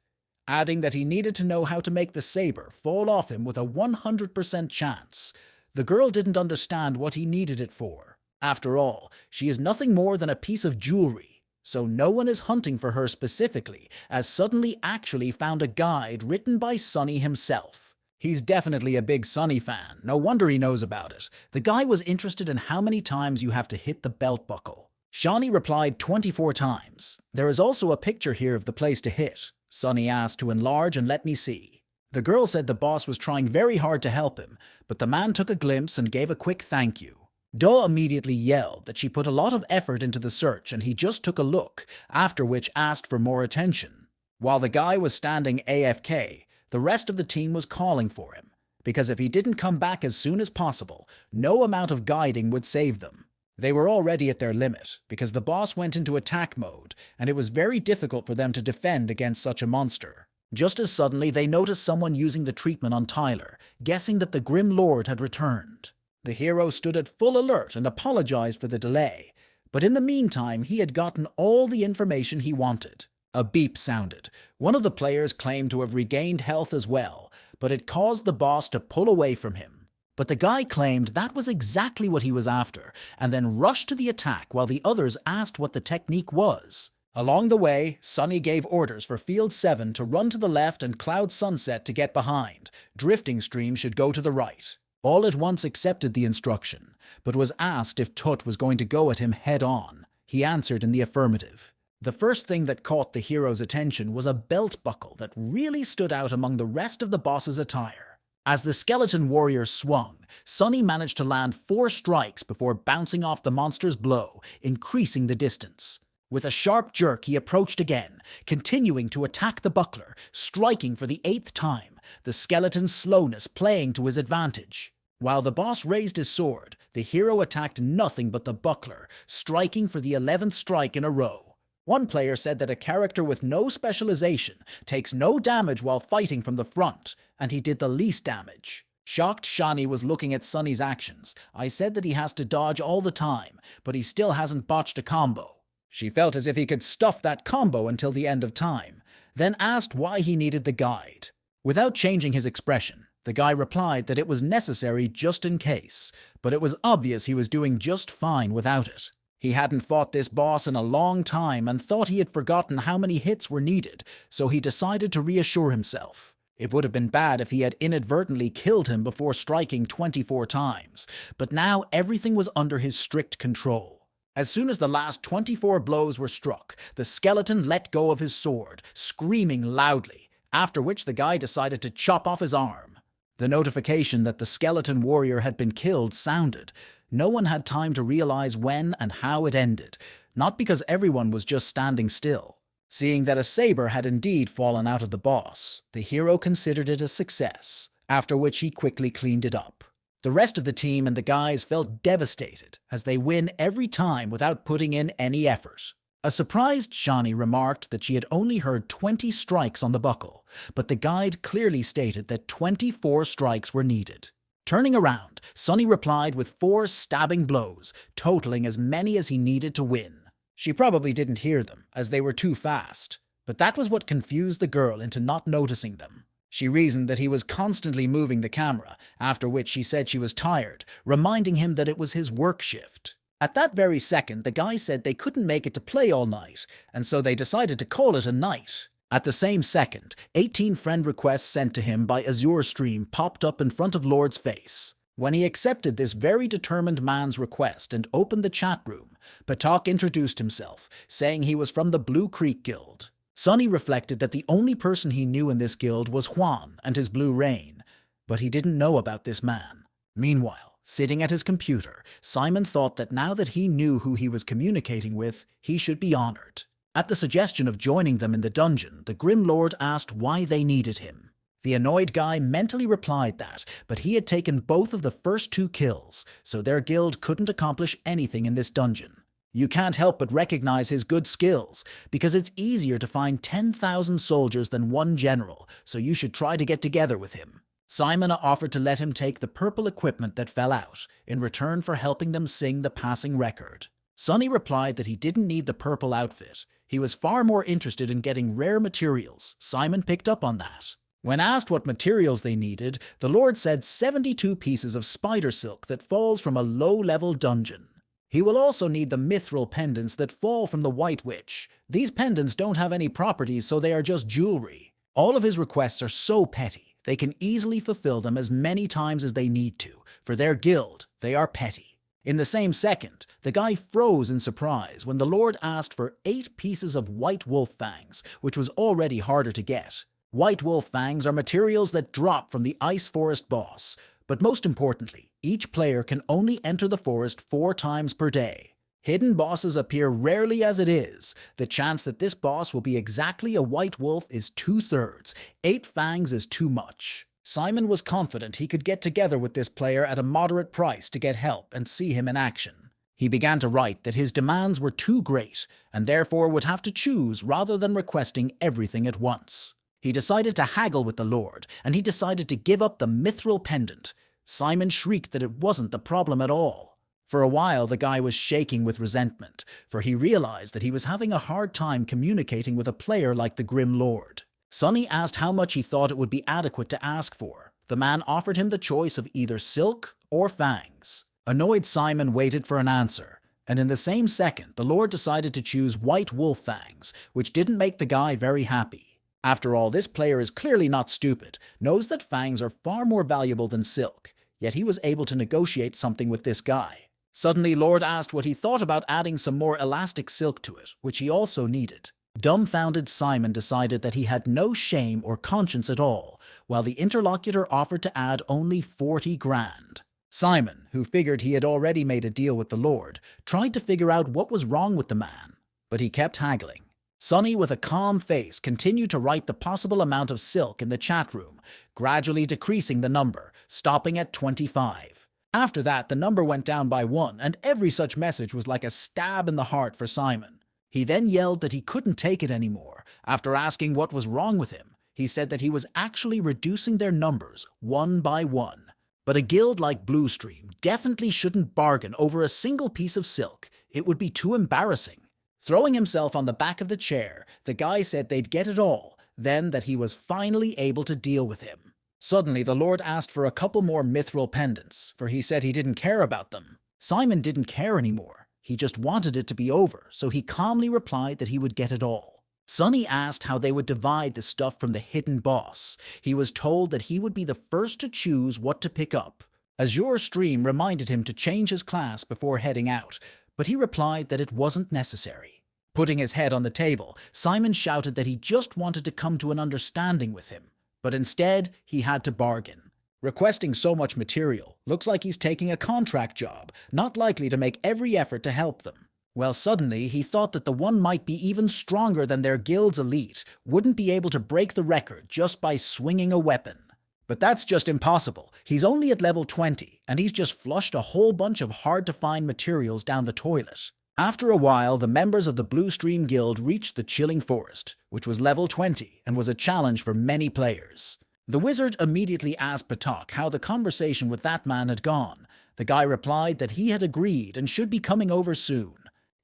adding that he needed to know how to make the saber fall off him with a 100% chance. The girl didn't understand what he needed it for. After all, she is nothing more than a piece of jewelry, so no one is hunting for her specifically, as Suddenly actually found a guide written by Sunny himself. He's definitely a big Sunny fan, no wonder he knows about it. The guy was interested in how many times you have to hit the belt buckle. Shani replied 24 times. There is also a picture here of the place to hit. Sunny asked to enlarge and let me see. The girl said the boss was trying very hard to help him, but the man took a glimpse and gave a quick thank you. Do immediately yelled that she put a lot of effort into the search and he just took a look, after which asked for more attention. While the guy was standing AFK, the rest of the team was calling for him, because if he didn't come back as soon as possible, no amount of guiding would save them. They were already at their limit, because the boss went into attack mode, and it was very difficult for them to defend against such a monster. Just as suddenly they noticed someone using the treatment on Tyler, guessing that the Grim Lord had returned. The hero stood at full alert and apologized for the delay, but in the meantime he had gotten all the information he wanted. A beep sounded. One of the players claimed to have regained health as well, but it caused the boss to pull away from him. But the guy claimed that was exactly what he was after, and then rushed to the attack while the others asked what the technique was. Along the way, Sunny gave orders for Field 7 to run to the left and Cloud Sunset to get behind. Drifting Stream should go to the right. All at once accepted the instruction, but was asked if Tut was going to go at him head-on. He answered in the affirmative. The first thing that caught the hero's attention was a belt buckle that really stood out among the rest of the boss's attire. As the skeleton warrior swung, Sunny managed to land 4 strikes before bouncing off the monster's blow, increasing the distance. With a sharp jerk, he approached again, continuing to attack the buckler, striking for the 8th time, the skeleton's slowness playing to his advantage. While the boss raised his sword, the hero attacked nothing but the buckler, striking for the 11th strike in a row. One player said that a character with no specialization takes no damage while fighting from the front, and he did the least damage. Shocked, Shani was looking at Sunny's actions. I said that he has to dodge all the time, but he still hasn't botched a combo. She felt as if he could stuff that combo until the end of time, then asked why he needed the guide. Without changing his expression, the guy replied that it was necessary just in case, but it was obvious he was doing just fine without it. He hadn't fought this boss in a long time and thought he had forgotten how many hits were needed, so he decided to reassure himself. It would have been bad if he had inadvertently killed him before striking 24 times, but now everything was under his strict control. As soon as the last 24 blows were struck, the skeleton let go of his sword, screaming loudly, after which the guy decided to chop off his arm. The notification that the skeleton warrior had been killed sounded. No one had time to realize when and how it ended, not because everyone was just standing still. Seeing that a saber had indeed fallen out of the boss, the hero considered it a success, after which he quickly cleaned it up. The rest of the team and the guys felt devastated as they win every time without putting in any effort. A surprised Shani remarked that she had only heard 20 strikes on the buckle, but the guide clearly stated that 24 strikes were needed. Turning around, Sunny replied with 4 stabbing blows, totaling as many as he needed to win. She probably didn't hear them, as they were too fast. But that was what confused the girl into not noticing them. She reasoned that he was constantly moving the camera, after which she said she was tired, reminding him that it was his work shift. At that very second, the guy said they couldn't make it to play all night, and so they decided to call it a night. At the same second, 18 friend requests sent to him by Azure Stream popped up in front of Lord's face. When he accepted this very determined man's request and opened the chat room, Patak introduced himself, saying he was from the Blue Creek Guild. Sonny reflected that the only person he knew in this guild was Juan and his Blue Rain, but he didn't know about this man. Meanwhile, sitting at his computer, Simon thought that now that he knew who he was communicating with, he should be honored. At the suggestion of joining them in the dungeon, the Grim Lord asked why they needed him. The annoyed guy mentally replied that, but he had taken both of the first 2 kills, so their guild couldn't accomplish anything in this dungeon. You can't help but recognize his good skills, because it's easier to find 10,000 soldiers than 1 general, so you should try to get together with him. Simon offered to let him take the purple equipment that fell out, in return for helping them sing the passing record. Sonny replied that he didn't need the purple outfit. He was far more interested in getting rare materials. Simon picked up on that. When asked what materials they needed, the Lord said 72 pieces of spider silk that falls from a low-level dungeon. He will also need the mithril pendants that fall from the White Witch. These pendants don't have any properties, so they are just jewelry. All of his requests are so petty, they can easily fulfill them as many times as they need to. For their guild, they are petty. In the same second, the guy froze in surprise when the Lord asked for 8 pieces of white wolf fangs, which was already harder to get. White wolf fangs are materials that drop from the Ice Forest boss, but most importantly, each player can only enter the forest 4 times per day. Hidden bosses appear rarely as it is. The chance that this boss will be exactly a white wolf is 2/3. 8 fangs is too much. Simon was confident he could get together with this player at a moderate price to get help and see him in action. He began to write that his demands were too great, and therefore would have to choose rather than requesting everything at once. He decided to haggle with the Lord, and he decided to give up the mithril pendant. Simon shrieked that it wasn't the problem at all. For a while, the guy was shaking with resentment, for he realized that he was having a hard time communicating with a player like the Grim Lord. Sonny asked how much he thought it would be adequate to ask for. The man offered him the choice of either silk or fangs. Annoyed Simon waited for an answer, and in the same second, the Lord decided to choose white wolf fangs, which didn't make the guy very happy. After all, this player is clearly not stupid, knows that fangs are far more valuable than silk, yet he was able to negotiate something with this guy. Suddenly, Lord asked what he thought about adding some more elastic silk to it, which he also needed. Dumbfounded Simon decided that he had no shame or conscience at all, while the interlocutor offered to add only 40 grand. Simon, who figured he had already made a deal with the Lord, tried to figure out what was wrong with the man, but he kept haggling. Sonny, with a calm face, continued to write the possible amount of silk in the chat room, gradually decreasing the number, stopping at 25. After that, the number went down by 1, and every such message was like a stab in the heart for Simon. He then yelled that he couldn't take it anymore. After asking what was wrong with him, he said that he was actually reducing their numbers 1 by 1. But a guild like Bluestream definitely shouldn't bargain over a single piece of silk. It would be too embarrassing. Throwing himself on the back of the chair, the guy said they'd get it all, then that he was finally able to deal with him. Suddenly, the Lord asked for a couple more mithril pendants, for he said he didn't care about them. Simon didn't care anymore. He just wanted it to be over, so he calmly replied that he would get it all. Sonny asked how they would divide the stuff from the hidden boss. He was told that he would be the first to choose what to pick up. Azure Stream reminded him to change his class before heading out, but he replied that it wasn't necessary. Putting his head on the table, Simon shouted that he just wanted to come to an understanding with him, but instead he had to bargain. Requesting so much material looks like he's taking a contract job, not likely to make every effort to help them. Well, suddenly he thought that the one might be even stronger than their guild's elite, wouldn't be able to break the record just by swinging a weapon. But that's just impossible. He's only at level 20, and he's just flushed a whole bunch of hard-to-find materials down the toilet. After a while, the members of the Bluestream Guild reached the Chilling Forest, which was level 20 and was a challenge for many players. The wizard immediately asked Patak how the conversation with that man had gone. The guy replied that he had agreed and should be coming over soon.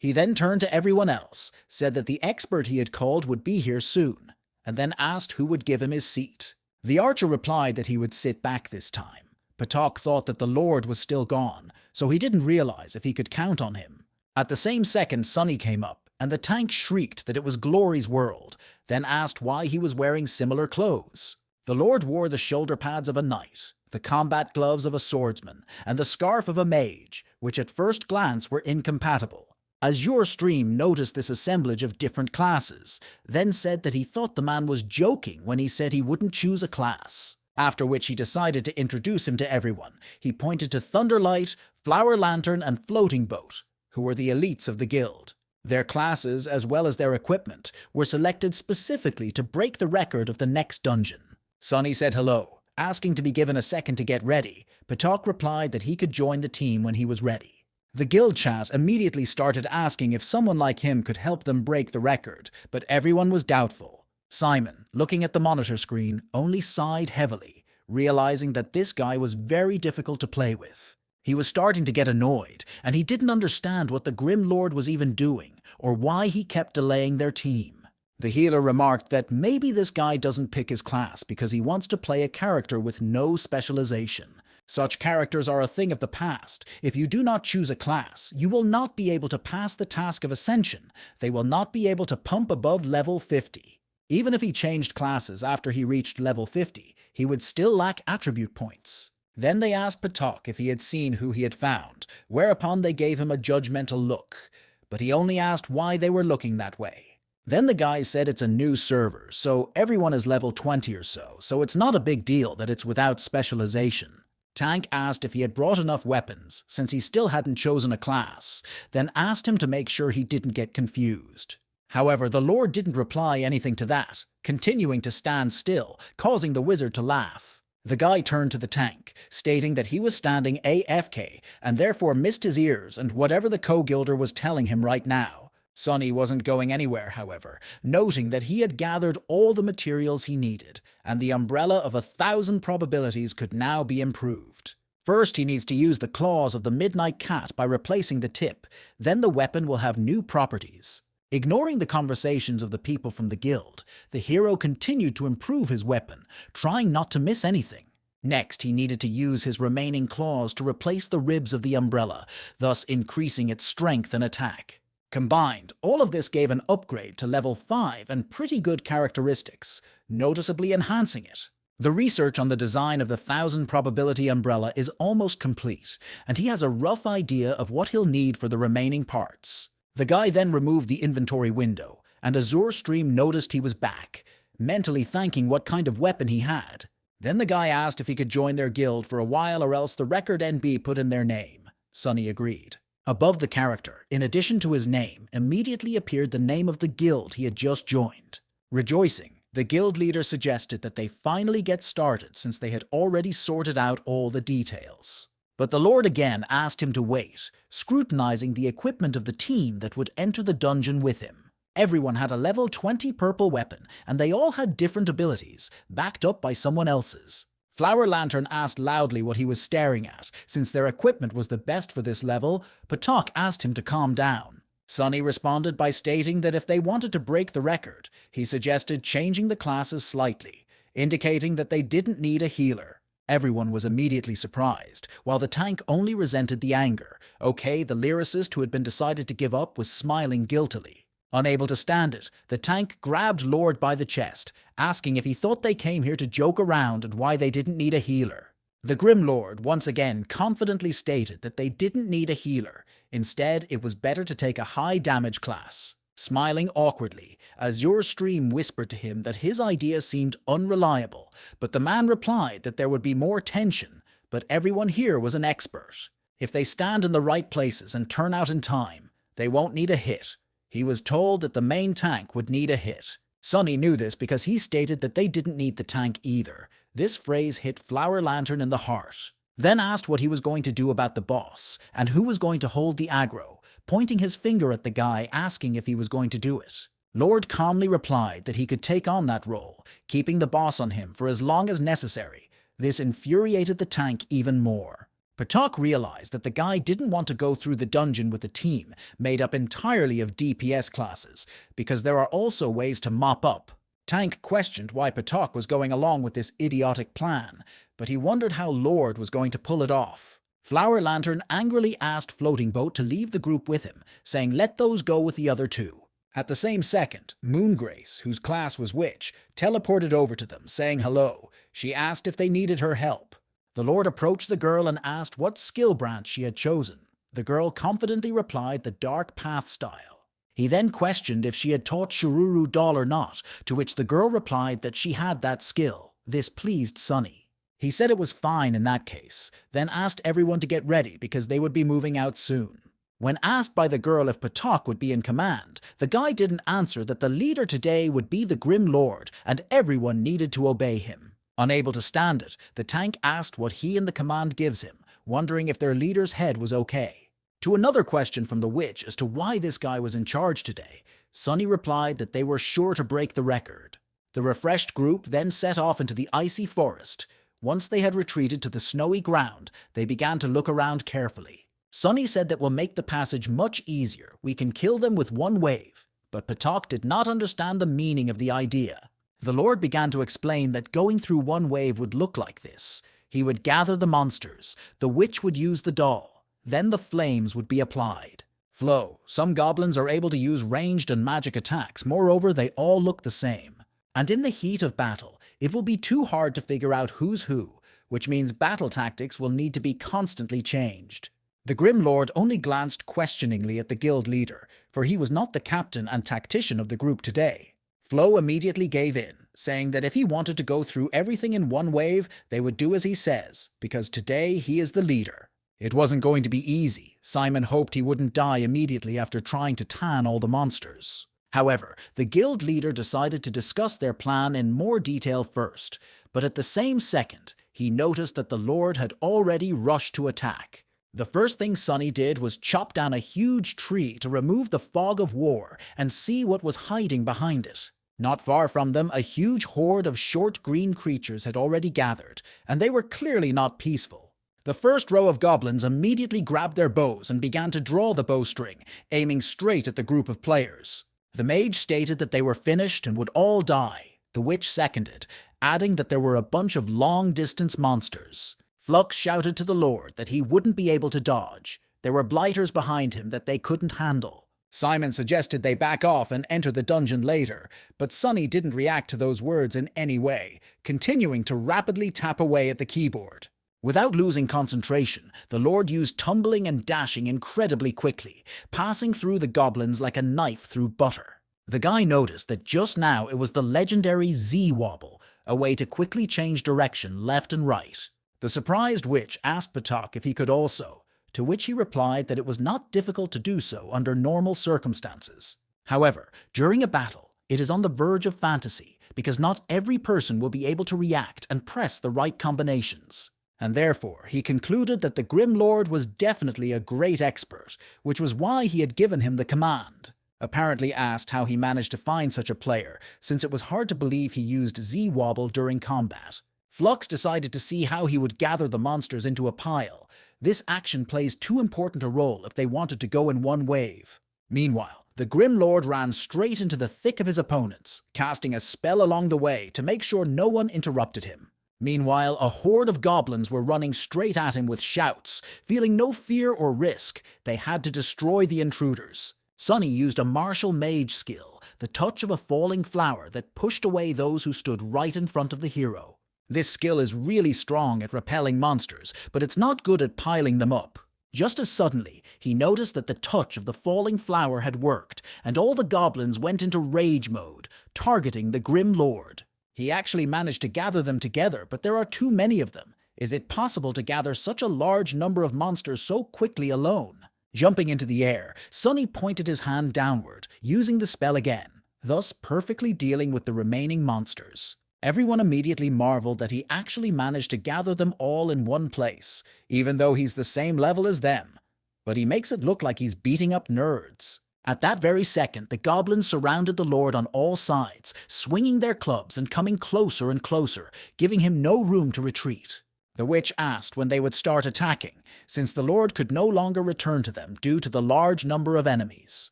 He then turned to everyone else, said that the expert he had called would be here soon, and then asked who would give him his seat. The archer replied that he would sit back this time. Patak thought that the Lord was still gone, so he didn't realize if he could count on him. At the same second, Sunny came up, and the tank shrieked that it was Glory's world, then asked why he was wearing similar clothes. The Lord wore the shoulder pads of a knight, the combat gloves of a swordsman, and the scarf of a mage, which at first glance were incompatible. Azure Stream noticed this assemblage of different classes, then said that he thought the man was joking when he said he wouldn't choose a class. After which he decided to introduce him to everyone. He pointed to Thunderlight, Flower Lantern, and Floating Boat, who were the elites of the guild. Their classes, as well as their equipment, were selected specifically to break the record of the next dungeon. Sunny said hello, asking to be given a second to get ready. Patak replied that he could join the team when he was ready. The guild chat immediately started asking if someone like him could help them break the record, but everyone was doubtful. Simon, looking at the monitor screen, only sighed heavily, realizing that this guy was very difficult to play with. He was starting to get annoyed, and he didn't understand what the Grim Lord was even doing, or why he kept delaying their team. The healer remarked that maybe this guy doesn't pick his class because he wants to play a character with no specialization. Such characters are a thing of the past. If you do not choose a class, you will not be able to pass the task of Ascension. They will not be able to pump above level 50. Even if he changed classes after he reached level 50, he would still lack attribute points. Then they asked Patak if he had seen who he had found, whereupon they gave him a judgmental look, but he only asked why they were looking that way. Then the guy said it's a new server, so everyone is level 20 or so it's not a big deal that it's without specialization. Tank asked if he had brought enough weapons, since he still hadn't chosen a class, then asked him to make sure he didn't get confused. However, the Lord didn't reply anything to that, continuing to stand still, causing the wizard to laugh. The guy turned to the tank, stating that he was standing AFK and therefore missed his ears and whatever the co-guilder was telling him right now. Sunny wasn't going anywhere, however, noting that he had gathered all the materials he needed, and the umbrella of 1,000 probabilities could now be improved. First, he needs to use the claws of the Midnight Cat by replacing the tip, then the weapon will have new properties. Ignoring the conversations of the people from the guild, the hero continued to improve his weapon, trying not to miss anything. Next, he needed to use his remaining claws to replace the ribs of the umbrella, thus increasing its strength and attack. Combined, all of this gave an upgrade to level 5 and pretty good characteristics, noticeably enhancing it. The research on the design of the 1,000 probability umbrella is almost complete, and he has a rough idea of what he'll need for the remaining parts. The guy then removed the inventory window, and Azure Stream noticed he was back, mentally thanking what kind of weapon he had. Then the guy asked if he could join their guild for a while or else the record NB put in their name. Sunny agreed. Above the character, in addition to his name, immediately appeared the name of the guild he had just joined. Rejoicing, the guild leader suggested that they finally get started since they had already sorted out all the details. But the Lord again asked him to wait, scrutinizing the equipment of the team that would enter the dungeon with him. Everyone had a level 20 purple weapon, and they all had different abilities, backed up by someone else's. Flower Lantern asked loudly what he was staring at. Since their equipment was the best for this level, Patak asked him to calm down. Sunny responded by stating that if they wanted to break the record, he suggested changing the classes slightly, indicating that they didn't need a healer. Everyone was immediately surprised, while the tank only resented the anger. Okay, the lyricist who had been decided to give up was smiling guiltily. Unable to stand it, the tank grabbed Lord by the chest, asking if he thought they came here to joke around and why they didn't need a healer. The Grim Lord once again confidently stated that they didn't need a healer. Instead, it was better to take a high damage class. Smiling awkwardly, Azure Stream whispered to him that his idea seemed unreliable, but the man replied that there would be more tension, but everyone here was an expert. If they stand in the right places and turn out in time, they won't need a hit. He was told that the main tank would need a hit. Sunny knew this because he stated that they didn't need the tank either. This phrase hit Flower Lantern in the heart. Then asked what he was going to do about the boss, and who was going to hold the aggro, pointing his finger at the guy asking if he was going to do it. Lord calmly replied that he could take on that role, keeping the boss on him for as long as necessary. This infuriated the tank even more. Patak realized that the guy didn't want to go through the dungeon with a team made up entirely of DPS classes, because there are also ways to mop up. Tank questioned why Patak was going along with this idiotic plan, but he wondered how Lord was going to pull it off. Flower Lantern angrily asked Floating Boat to leave the group with him, saying let those go with the other two. At the same second, Moongrace, whose class was Witch, teleported over to them, saying hello. She asked if they needed her help. The Lord approached the girl and asked what skill branch she had chosen. The girl confidently replied the Dark Path style. He then questioned if she had taught Shururu Doll or not, to which the girl replied that she had that skill. This pleased Sunny. He said it was fine in that case, then asked everyone to get ready because they would be moving out soon. When asked by the girl if Patak would be in command, the guy didn't answer that the leader today would be the Grim Lord and everyone needed to obey him. Unable to stand it, the tank asked what he and the command gives him, wondering if their leader's head was okay. To another question from the witch as to why this guy was in charge today, Sunny replied that they were sure to break the record. The refreshed group then set off into the icy forest. Once they had retreated to the snowy ground, they began to look around carefully. Sunny said that will make the passage much easier. We can kill them with one wave. But Patak did not understand the meaning of the idea. The Lord began to explain that going through one wave would look like this. He would gather the monsters, the witch would use the doll, then the flames would be applied. Flow. Some goblins are able to use ranged and magic attacks, moreover they all look the same. And in the heat of battle, it will be too hard to figure out who's who, which means battle tactics will need to be constantly changed. The Grim Lord only glanced questioningly at the guild leader, for he was not the captain and tactician of the group today. Flo immediately gave in, saying that if he wanted to go through everything in one wave, they would do as he says, because today he is the leader. It wasn't going to be easy. Simon hoped he wouldn't die immediately after trying to tan all the monsters. However, the guild leader decided to discuss their plan in more detail first, but at the same second, he noticed that the Lord had already rushed to attack. The first thing Sunny did was chop down a huge tree to remove the fog of war and see what was hiding behind it. Not far from them, a huge horde of short green creatures had already gathered, and they were clearly not peaceful. The first row of goblins immediately grabbed their bows and began to draw the bowstring, aiming straight at the group of players. The mage stated that they were finished and would all die. The witch seconded, adding that there were a bunch of long-distance monsters. Flux shouted to the Lord that he wouldn't be able to dodge. There were blighters behind him that they couldn't handle. Simon suggested they back off and enter the dungeon later, but Sunny didn't react to those words in any way, continuing to rapidly tap away at the keyboard. Without losing concentration, the Lord used tumbling and dashing incredibly quickly, passing through the goblins like a knife through butter. The guy noticed that just now it was the legendary Z-wobble, a way to quickly change direction left and right. The surprised witch asked Patak if he could also, to which he replied that it was not difficult to do so under normal circumstances. However, during a battle, it is on the verge of fantasy, because not every person will be able to react and press the right combinations. And therefore, he concluded that the Grim Lord was definitely a great expert, which was why he had given him the command. Apparently asked how he managed to find such a player, since it was hard to believe he used Z-wobble during combat. Flux decided to see how he would gather the monsters into a pile. This action plays too important a role if they wanted to go in one wave. Meanwhile, the Grim Lord ran straight into the thick of his opponents, casting a spell along the way to make sure no one interrupted him. Meanwhile, a horde of goblins were running straight at him with shouts. Feeling no fear or risk, they had to destroy the intruders. Sunny used a martial mage skill, the touch of a falling flower that pushed away those who stood right in front of the hero. This skill is really strong at repelling monsters, but it's not good at piling them up. Just as suddenly, he noticed that the touch of the falling flower had worked, and all the goblins went into rage mode, targeting the Grim Lord. He actually managed to gather them together, but there are too many of them. Is it possible to gather such a large number of monsters so quickly alone? Jumping into the air, Sunny pointed his hand downward, using the spell again, thus perfectly dealing with the remaining monsters. Everyone immediately marveled that he actually managed to gather them all in one place, even though he's the same level as them. But he makes it look like he's beating up nerds. At that very second, the goblins surrounded the Lord on all sides, swinging their clubs and coming closer and closer, giving him no room to retreat. The witch asked when they would start attacking, since the Lord could no longer return to them due to the large number of enemies.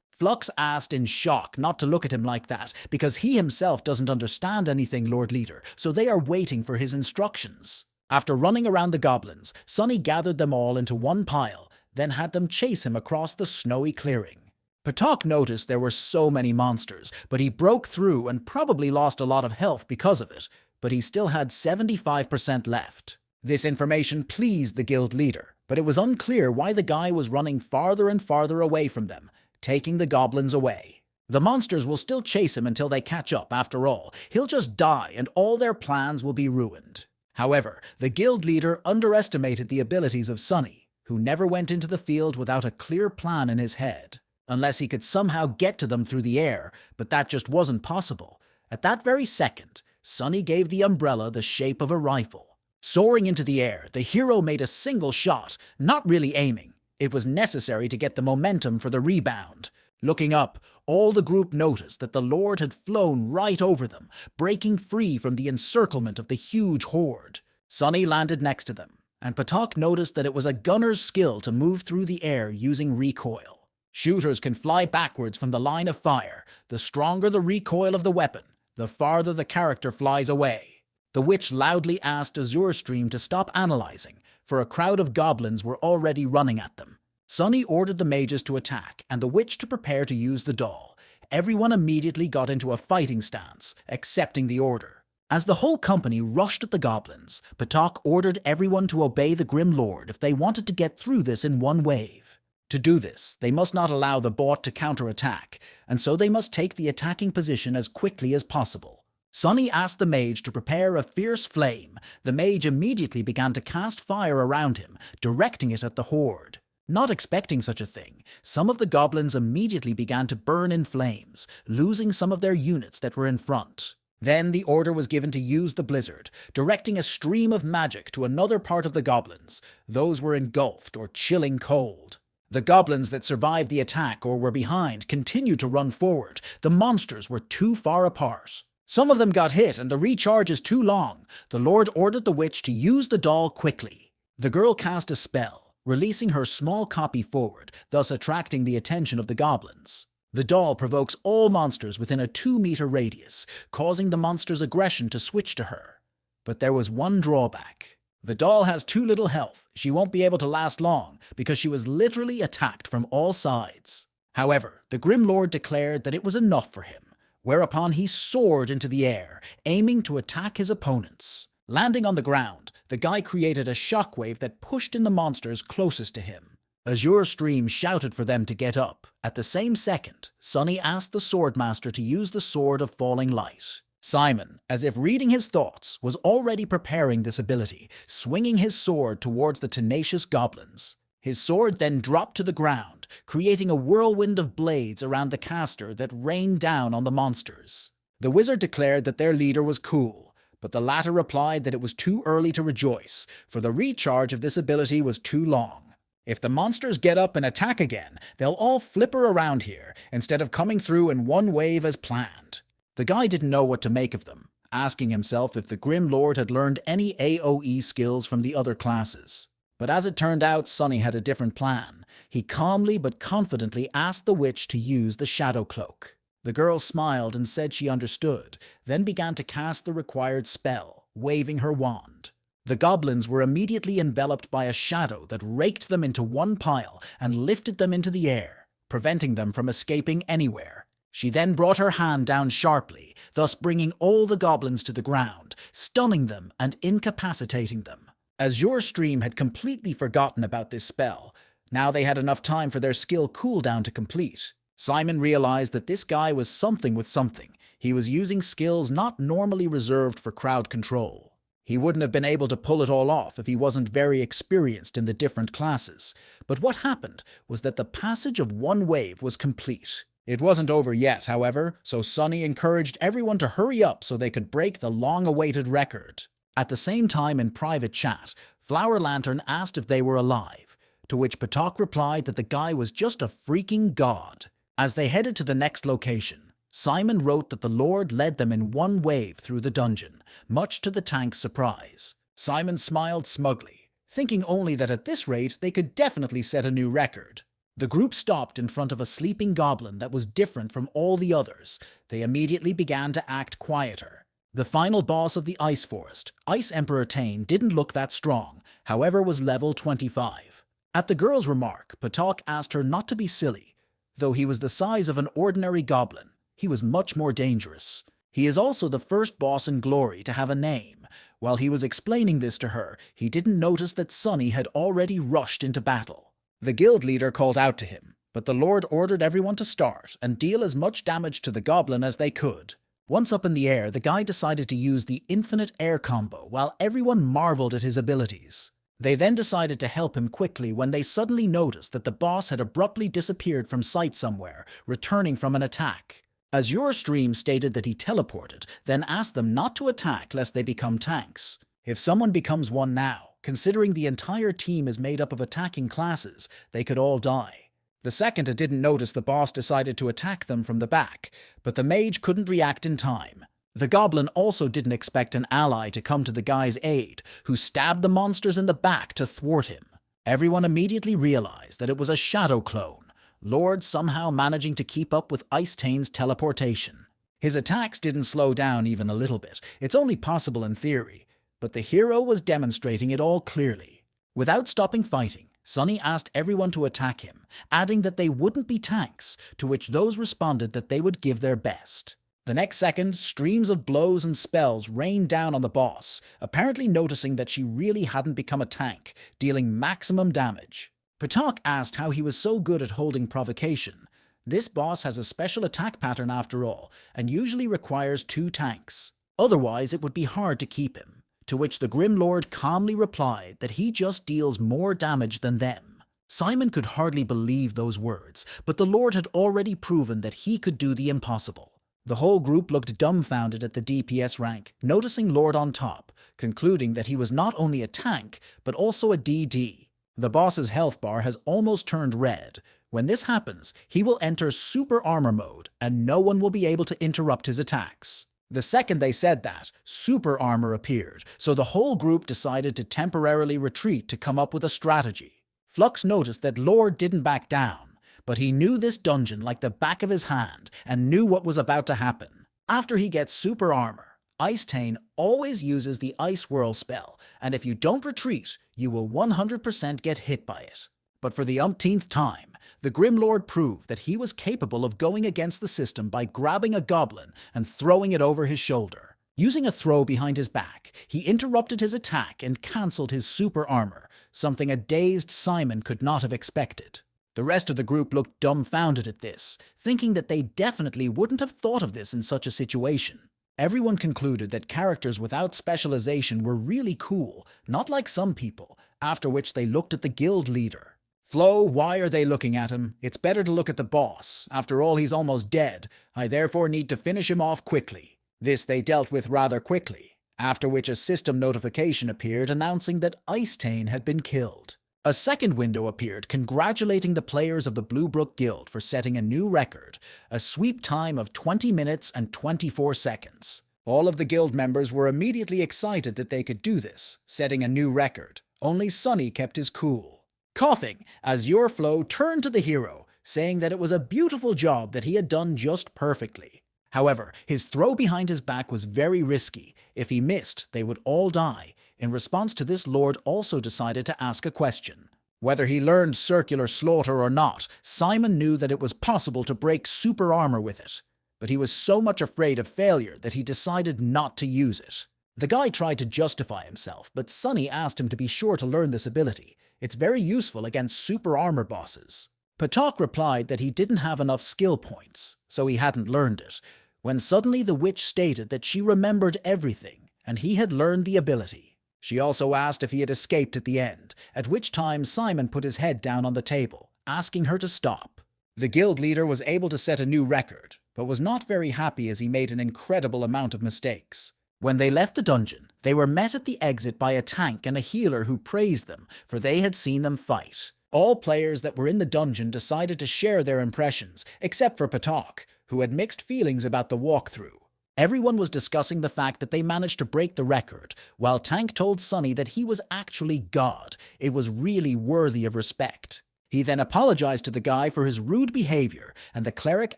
Flux asked in shock not to look at him like that, because he himself doesn't understand anything, Lord Leader, so they are waiting for his instructions. After running around the goblins, Sunny gathered them all into one pile, then had them chase him across the snowy clearing. Patak noticed there were so many monsters, but he broke through and probably lost a lot of health because of it, but he still had 75% left. This information pleased the guild leader, but it was unclear why the guy was running farther and farther away from them, taking the goblins away. The monsters will still chase him until they catch up. After all, he'll just die and all their plans will be ruined. However, the guild leader underestimated the abilities of Sunny, who never went into the field without a clear plan in his head, unless he could somehow get to them through the air, but that just wasn't possible. At that very second, Sunny gave the umbrella the shape of a rifle. Soaring into the air, the hero made a single shot, not really aiming. It was necessary to get the momentum for the rebound. Looking up, all the group noticed that the Lord had flown right over them, breaking free from the encirclement of the huge horde. Sunny landed next to them, and Patak noticed that it was a gunner's skill to move through the air using recoil. Shooters can fly backwards from the line of fire. The stronger the recoil of the weapon, the farther the character flies away. The witch loudly asked Azure Stream to stop analyzing, for a crowd of goblins were already running at them. Sunny ordered the mages to attack and the witch to prepare to use the doll. Everyone immediately got into a fighting stance, accepting the order. As the whole company rushed at the goblins, Patak ordered everyone to obey the Grim Lord if they wanted to get through this in one wave. To do this, they must not allow the bot to counterattack, and so they must take the attacking position as quickly as possible. Sunny asked the mage to prepare a fierce flame. The mage immediately began to cast fire around him, directing it at the horde. Not expecting such a thing, some of the goblins immediately began to burn in flames, losing some of their units that were in front. Then the order was given to use the blizzard, directing a stream of magic to another part of the goblins. Those were engulfed or chilling cold. The goblins that survived the attack or were behind continued to run forward. The monsters were too far apart. Some of them got hit and the recharge is too long. The Lord ordered the witch to use the doll quickly. The girl cast a spell, releasing her small copy forward, thus attracting the attention of the goblins. The doll provokes all monsters within a 2-meter radius, causing the monster's aggression to switch to her. But there was one drawback. The doll has too little health. She won't be able to last long because she was literally attacked from all sides. However, the Grim Lord declared that it was enough for him, whereupon he soared into the air, aiming to attack his opponents. Landing on the ground, the guy created a shockwave that pushed in the monsters closest to him. Azure Stream shouted for them to get up. At the same second, Sunny asked the Swordmaster to use the Sword of Falling Light. Simon, as if reading his thoughts, was already preparing this ability, swinging his sword towards the tenacious goblins. His sword then dropped to the ground, creating a whirlwind of blades around the caster that rained down on the monsters. The wizard declared that their leader was cool, but the latter replied that it was too early to rejoice, for the recharge of this ability was too long. If the monsters get up and attack again, they'll all flipper around here, instead of coming through in one wave as planned. The guy didn't know what to make of them, asking himself if the Grim Lord had learned any AoE skills from the other classes. But as it turned out, Sunny had a different plan. He calmly but confidently asked the witch to use the shadow cloak. The girl smiled and said she understood, then began to cast the required spell, waving her wand. The goblins were immediately enveloped by a shadow that raked them into one pile and lifted them into the air, preventing them from escaping anywhere. She then brought her hand down sharply, thus bringing all the goblins to the ground, stunning them and incapacitating them. Azure Stream had completely forgotten about this spell. Now they had enough time for their skill cooldown to complete. Simon realized that this guy was something with something. He was using skills not normally reserved for crowd control. He wouldn't have been able to pull it all off if he wasn't very experienced in the different classes. But what happened was that the passage of one wave was complete. It wasn't over yet, however, so Sunny encouraged everyone to hurry up so they could break the long-awaited record. At the same time in private chat, Flower Lantern asked if they were alive, to which Patak replied that the guy was just a freaking god. As they headed to the next location, Simon wrote that the Lord led them in one wave through the dungeon, much to the tank's surprise. Simon smiled smugly, thinking only that at this rate they could definitely set a new record. The group stopped in front of a sleeping goblin that was different from all the others. They immediately began to act quieter. The final boss of the Ice Forest, Ice Emperor Tane, didn't look that strong, however was level 25. At the girl's remark, Patok asked her not to be silly. Though he was the size of an ordinary goblin, he was much more dangerous. He is also the first boss in Glory to have a name. While he was explaining this to her, he didn't notice that Sunny had already rushed into battle. The guild leader called out to him, but the Lord ordered everyone to start and deal as much damage to the goblin as they could. Once up in the air, the guy decided to use the infinite air combo while everyone marveled at his abilities. They then decided to help him quickly when they suddenly noticed that the boss had abruptly disappeared from sight somewhere, returning from an attack. Azure Stream stated that he teleported, then asked them not to attack lest they become tanks. If someone becomes one now, considering the entire team is made up of attacking classes, they could all die. The second it didn't notice the boss decided to attack them from the back, but the mage couldn't react in time. The goblin also didn't expect an ally to come to the guy's aid, who stabbed the monsters in the back to thwart him. Everyone immediately realized that it was a shadow clone, Lord somehow managing to keep up with Ice Tane's teleportation. His attacks didn't slow down even a little bit. It's only possible in theory, but the hero was demonstrating it all clearly. Without stopping fighting, Sunny asked everyone to attack him, adding that they wouldn't be tanks, to which those responded that they would give their best. The next second, streams of blows and spells rained down on the boss, apparently noticing that she really hadn't become a tank, dealing maximum damage. Patok asked how he was so good at holding provocation. This boss has a special attack pattern after all, and usually requires 2 tanks. Otherwise, it would be hard to keep him. To which the Grim Lord calmly replied that he just deals more damage than them. Simon could hardly believe those words, but the Lord had already proven that he could do the impossible. The whole group looked dumbfounded at the DPS rank, noticing Lord on top, concluding that he was not only a tank, but also a DD. The boss's health bar has almost turned red. When this happens, he will enter super armor mode, and no one will be able to interrupt his attacks. The second they said that, super armor appeared, so the whole group decided to temporarily retreat to come up with a strategy. Flux noticed that Lord didn't back down, but he knew this dungeon like the back of his hand and knew what was about to happen. After he gets super armor, Ice Tane always uses the Ice Whirl spell, and if you don't retreat, you will 100% get hit by it. But for the umpteenth time, the Grim Lord proved that he was capable of going against the system by grabbing a goblin and throwing it over his shoulder. Using a throw behind his back, he interrupted his attack and cancelled his super armor, something a dazed Simon could not have expected. The rest of the group looked dumbfounded at this, thinking that they definitely wouldn't have thought of this in such a situation. Everyone concluded that characters without specialization were really cool, not like some people, after which they looked at the guild leader. Flo, why are they looking at him? It's better to look at the boss. After all, he's almost dead. I therefore need to finish him off quickly. This they dealt with rather quickly, after which a system notification appeared announcing that Ice Tane had been killed. A second window appeared congratulating the players of the Bluebrook Guild for setting a new record, a sweep time of 20 minutes and 24 seconds. All of the guild members were immediately excited that they could do this, setting a new record. Only Sunny kept his cool. Coughing, Azure Flow turned to the hero, saying that it was a beautiful job that he had done just perfectly. However, his throw behind his back was very risky. If he missed, they would all die. In response to this, Lord also decided to ask a question. Whether he learned circular slaughter or not, Simon knew that it was possible to break super armor with it. But he was so much afraid of failure that he decided not to use it. The guy tried to justify himself, but Sunny asked him to be sure to learn this ability. It's very useful against super armor bosses. Patok replied that he didn't have enough skill points, so he hadn't learned it, when suddenly the witch stated that she remembered everything, and he had learned the ability. She also asked if he had escaped at the end, at which time Simon put his head down on the table, asking her to stop. The guild leader was able to set a new record, but was not very happy as he made an incredible amount of mistakes. When they left the dungeon, they were met at the exit by a tank and a healer who praised them, for they had seen them fight. All players that were in the dungeon decided to share their impressions, except for Patok, who had mixed feelings about the walkthrough. Everyone was discussing the fact that they managed to break the record, while Tank told Sunny that he was actually God. It was really worthy of respect. He then apologized to the guy for his rude behavior, and the cleric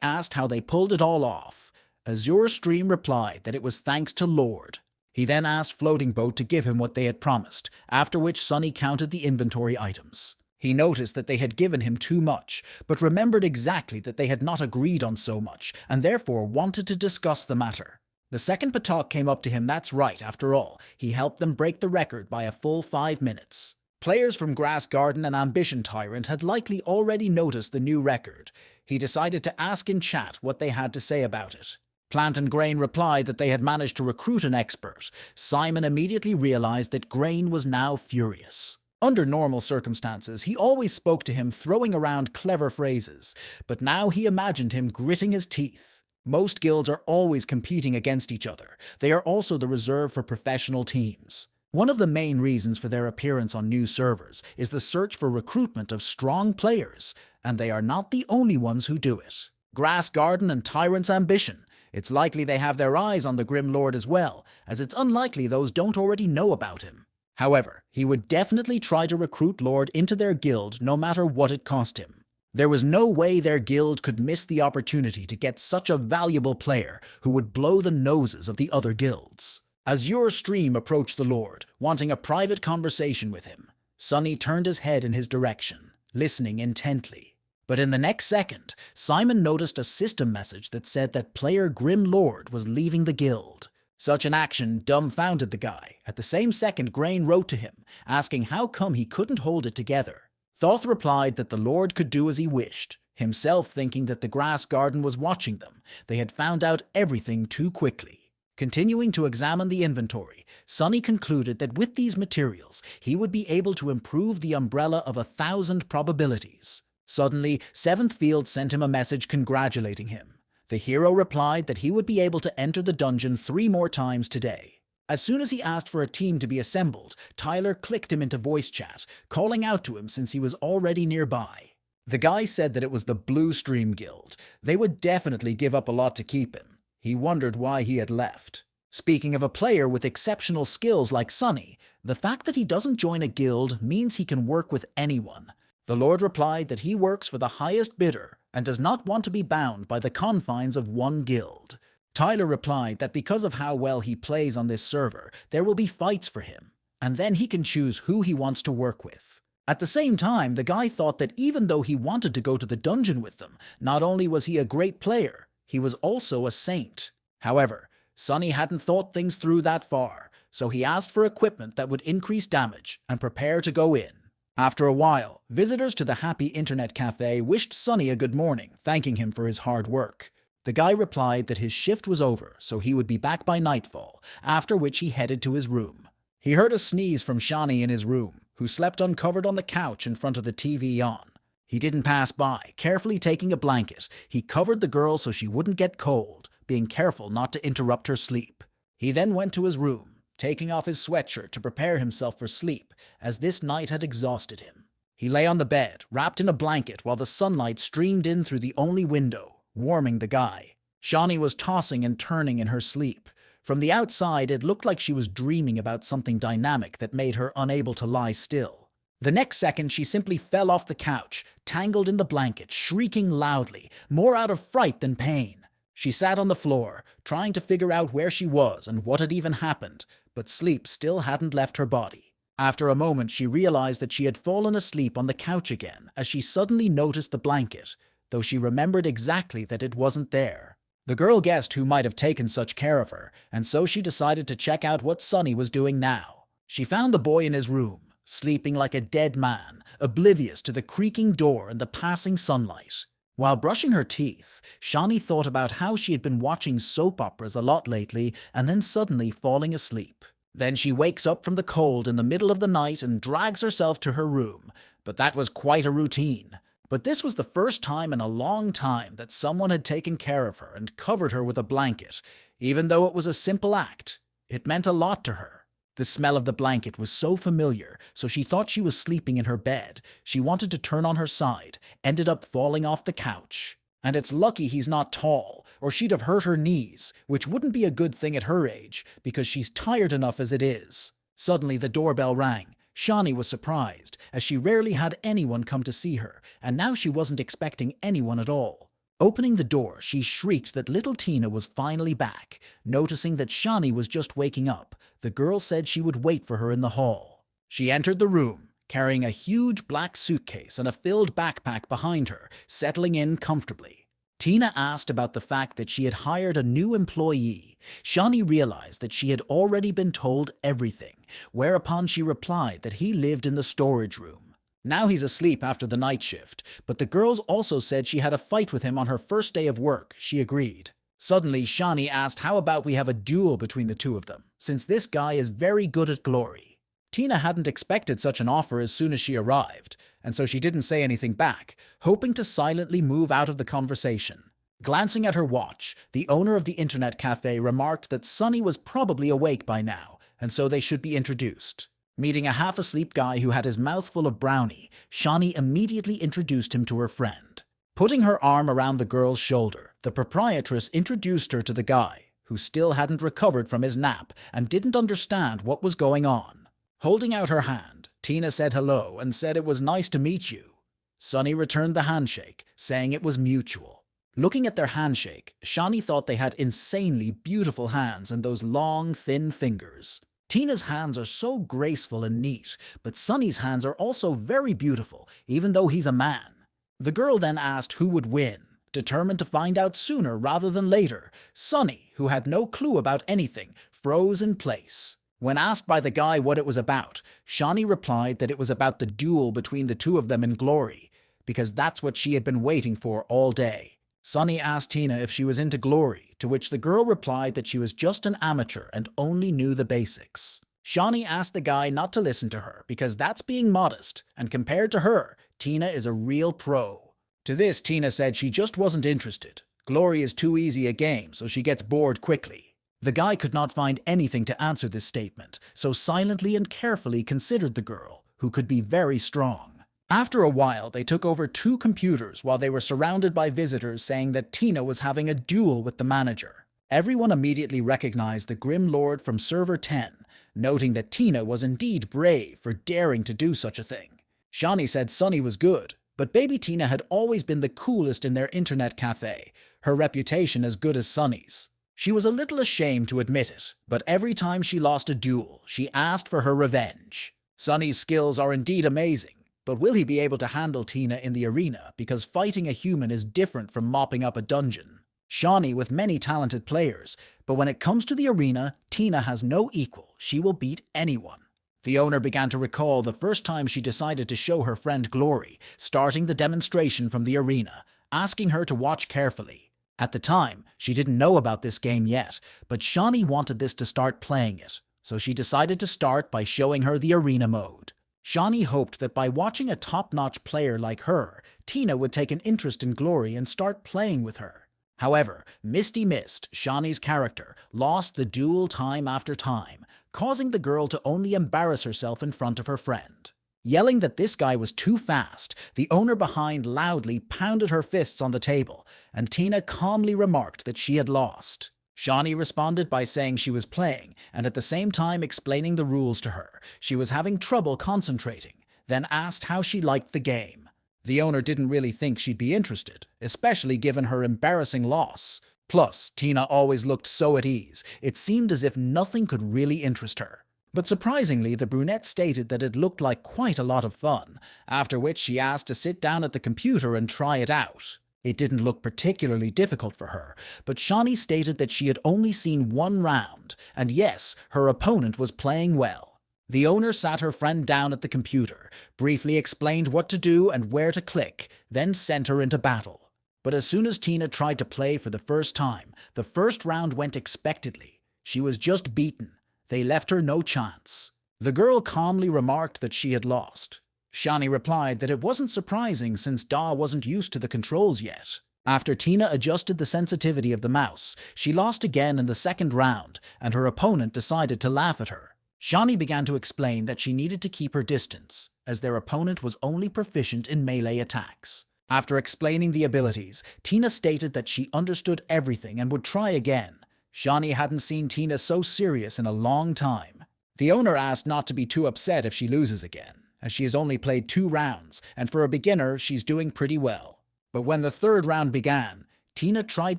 asked how they pulled it all off. Azure Stream replied that it was thanks to Lord. He then asked Floating Boat to give him what they had promised, after which Sunny counted the inventory items. He noticed that they had given him too much, but remembered exactly that they had not agreed on so much, and therefore wanted to discuss the matter. The second Patak came up to him. That's right, after all, he helped them break the record by a full 5 minutes. Players from Grass Garden and Ambition Tyrant had likely already noticed the new record. He decided to ask in chat what they had to say about it. Plant and Grain replied that they had managed to recruit an expert. Simon immediately realized that Grain was now furious. Under normal circumstances, he always spoke to him throwing around clever phrases, but now he imagined him gritting his teeth. Most guilds are always competing against each other. They are also the reserve for professional teams. One of the main reasons for their appearance on new servers is the search for recruitment of strong players, and they are not the only ones who do it. Grass Garden and Tyrant's Ambition. It's likely they have their eyes on the Grim Lord as well, as it's unlikely those don't already know about him. However, he would definitely try to recruit Lord into their guild no matter what it cost him. There was no way their guild could miss the opportunity to get such a valuable player who would blow the noses of the other guilds. Azure Stream approached the Lord, wanting a private conversation with him. Sunny turned his head in his direction, listening intently. But in the next second, Simon noticed a system message that said that player Grim Lord was leaving the guild. Such an action dumbfounded the guy. At the same second, Grain wrote to him, asking how come he couldn't hold it together. Thoth replied that the Lord could do as he wished, himself thinking that the Grass Garden was watching them. They had found out everything too quickly. Continuing to examine the inventory, Sunny concluded that with these materials, he would be able to improve the umbrella of 1,000 probabilities. Suddenly, Seventh Field sent him a message congratulating him. The hero replied that he would be able to enter the dungeon 3 more times today. As soon as he asked for a team to be assembled, Tyler clicked him into voice chat, calling out to him since he was already nearby. The guy said that it was the Blue Stream Guild. They would definitely give up a lot to keep him. He wondered why he had left. Speaking of a player with exceptional skills like Sunny, the fact that he doesn't join a guild means he can work with anyone. The Lord replied that he works for the highest bidder and does not want to be bound by the confines of one guild. Tyler replied that because of how well he plays on this server, there will be fights for him, and then he can choose who he wants to work with. At the same time, the guy thought that even though he wanted to go to the dungeon with them, not only was he a great player, he was also a saint. However, Sunny hadn't thought things through that far, so he asked for equipment that would increase damage and prepare to go in. After a while, visitors to the Happy Internet Cafe wished Sunny a good morning, thanking him for his hard work. The guy replied that his shift was over, so he would be back by nightfall, after which he headed to his room. He heard a sneeze from Shani in his room, who slept uncovered on the couch in front of the TV on. He didn't pass by, carefully taking a blanket. He covered the girl so she wouldn't get cold, being careful not to interrupt her sleep. He then went to his room, taking off his sweatshirt to prepare himself for sleep, as this night had exhausted him. He lay on the bed, wrapped in a blanket, while the sunlight streamed in through the only window, warming the guy. Shani was tossing and turning in her sleep. From the outside, it looked like she was dreaming about something dynamic that made her unable to lie still. The next second, she simply fell off the couch, tangled in the blanket, shrieking loudly, more out of fright than pain. She sat on the floor, trying to figure out where she was and what had even happened, but sleep still hadn't left her body. After a moment, she realized that she had fallen asleep on the couch again, as she suddenly noticed the blanket, though she remembered exactly that it wasn't there. The girl guessed who might have taken such care of her, and so she decided to check out what Sunny was doing now. She found the boy in his room, sleeping like a dead man, oblivious to the creaking door and the passing sunlight. While brushing her teeth, Shani thought about how she had been watching soap operas a lot lately and then suddenly falling asleep. Then she wakes up from the cold in the middle of the night and drags herself to her room, but that was quite a routine. But this was the first time in a long time that someone had taken care of her and covered her with a blanket. Even though it was a simple act, it meant a lot to her. The smell of the blanket was so familiar, so she thought she was sleeping in her bed. She wanted to turn on her side, ended up falling off the couch. And it's lucky he's not tall, or she'd have hurt her knees, which wouldn't be a good thing at her age, because she's tired enough as it is. Suddenly the doorbell rang. Shani was surprised, as she rarely had anyone come to see her, and now she wasn't expecting anyone at all. Opening the door, she shrieked that little Tina was finally back. Noticing that Shani was just waking up, the girl said she would wait for her in the hall. She entered the room, carrying a huge black suitcase and a filled backpack behind her, settling in comfortably. Tina asked about the fact that she had hired a new employee. Shani realized that she had already been told everything, whereupon she replied that he lived in the storage room. Now he's asleep after the night shift, but the girls also said she had a fight with him on her first day of work. She agreed. Suddenly, Shani asked how about we have a duel between the two of them, since this guy is very good at glory. Tina hadn't expected such an offer as soon as she arrived, and so she didn't say anything back, hoping to silently move out of the conversation. Glancing at her watch, the owner of the internet cafe remarked that Sunny was probably awake by now, and so they should be introduced. Meeting a half-asleep guy who had his mouth full of brownie, Shani immediately introduced him to her friend. Putting her arm around the girl's shoulder, the proprietress introduced her to the guy, who still hadn't recovered from his nap and didn't understand what was going on. Holding out her hand, Tina said hello and said it was nice to meet you. Sunny returned the handshake, saying it was mutual. Looking at their handshake, Shani thought they had insanely beautiful hands and those long, thin fingers. Tina's hands are so graceful and neat, but Sunny's hands are also very beautiful, even though he's a man. The girl then asked who would win, determined to find out sooner rather than later. Sunny, who had no clue about anything, froze in place. When asked by the guy what it was about, Shani replied that it was about the duel between the two of them in glory, because that's what she had been waiting for all day. Sunny asked Tina if she was into glory, to which the girl replied that she was just an amateur and only knew the basics. Shani asked the guy not to listen to her because that's being modest, and compared to her, Tina is a real pro. To this, Tina said she just wasn't interested. Glory is too easy a game, so she gets bored quickly. The guy could not find anything to answer this statement, so silently and carefully considered the girl, who could be very strong. After a while, they took over 2 computers while they were surrounded by visitors saying that Tina was having a duel with the manager. Everyone immediately recognized the Grim Lord from Server 10, noting that Tina was indeed brave for daring to do such a thing. Shani said Sunny was good, but baby Tina had always been the coolest in their internet cafe, her reputation as good as Sunny's. She was a little ashamed to admit it, but every time she lost a duel, she asked for her revenge. Sunny's skills are indeed amazing, but will he be able to handle Tina in the arena because fighting a human is different from mopping up a dungeon? Shani with many talented players, but when it comes to the arena, Tina has no equal. She will beat anyone. The owner began to recall the first time she decided to show her friend glory, starting the demonstration from the arena, asking her to watch carefully. At the time, she didn't know about this game yet, but Shani wanted this to start playing it, so she decided to start by showing her the arena mode. Shani hoped that by watching a top-notch player like her, Tina would take an interest in glory and start playing with her. However, Misty Mist, Shani's character, lost the duel time after time, causing the girl to only embarrass herself in front of her friend. Yelling that this guy was too fast, the owner behind loudly pounded her fists on the table, and Tina calmly remarked that she had lost. Shani responded by saying she was playing, and at the same time explaining the rules to her. She was having trouble concentrating, then asked how she liked the game. The owner didn't really think she'd be interested, especially given her embarrassing loss. Plus, Tina always looked so at ease, it seemed as if nothing could really interest her. But surprisingly, the brunette stated that it looked like quite a lot of fun, after which she asked to sit down at the computer and try it out. It didn't look particularly difficult for her, but Shani stated that she had only seen 1 round, and yes, her opponent was playing well. The owner sat her friend down at the computer, briefly explained what to do and where to click, then sent her into battle. But as soon as Tina tried to play for the first time, the first round went expectedly. She was just beaten. They left her no chance. The girl calmly remarked that she had lost. Shani replied that it wasn't surprising since Da wasn't used to the controls yet. After Tina adjusted the sensitivity of the mouse, she lost again in the second round, and her opponent decided to laugh at her. Shani began to explain that she needed to keep her distance, as their opponent was only proficient in melee attacks. After explaining the abilities, Tina stated that she understood everything and would try again. Shani hadn't seen Tina so serious in a long time. The owner asked not to be too upset if she loses again, as she has only played 2 rounds, and for a beginner, she's doing pretty well. But when the 3rd round began, Tina tried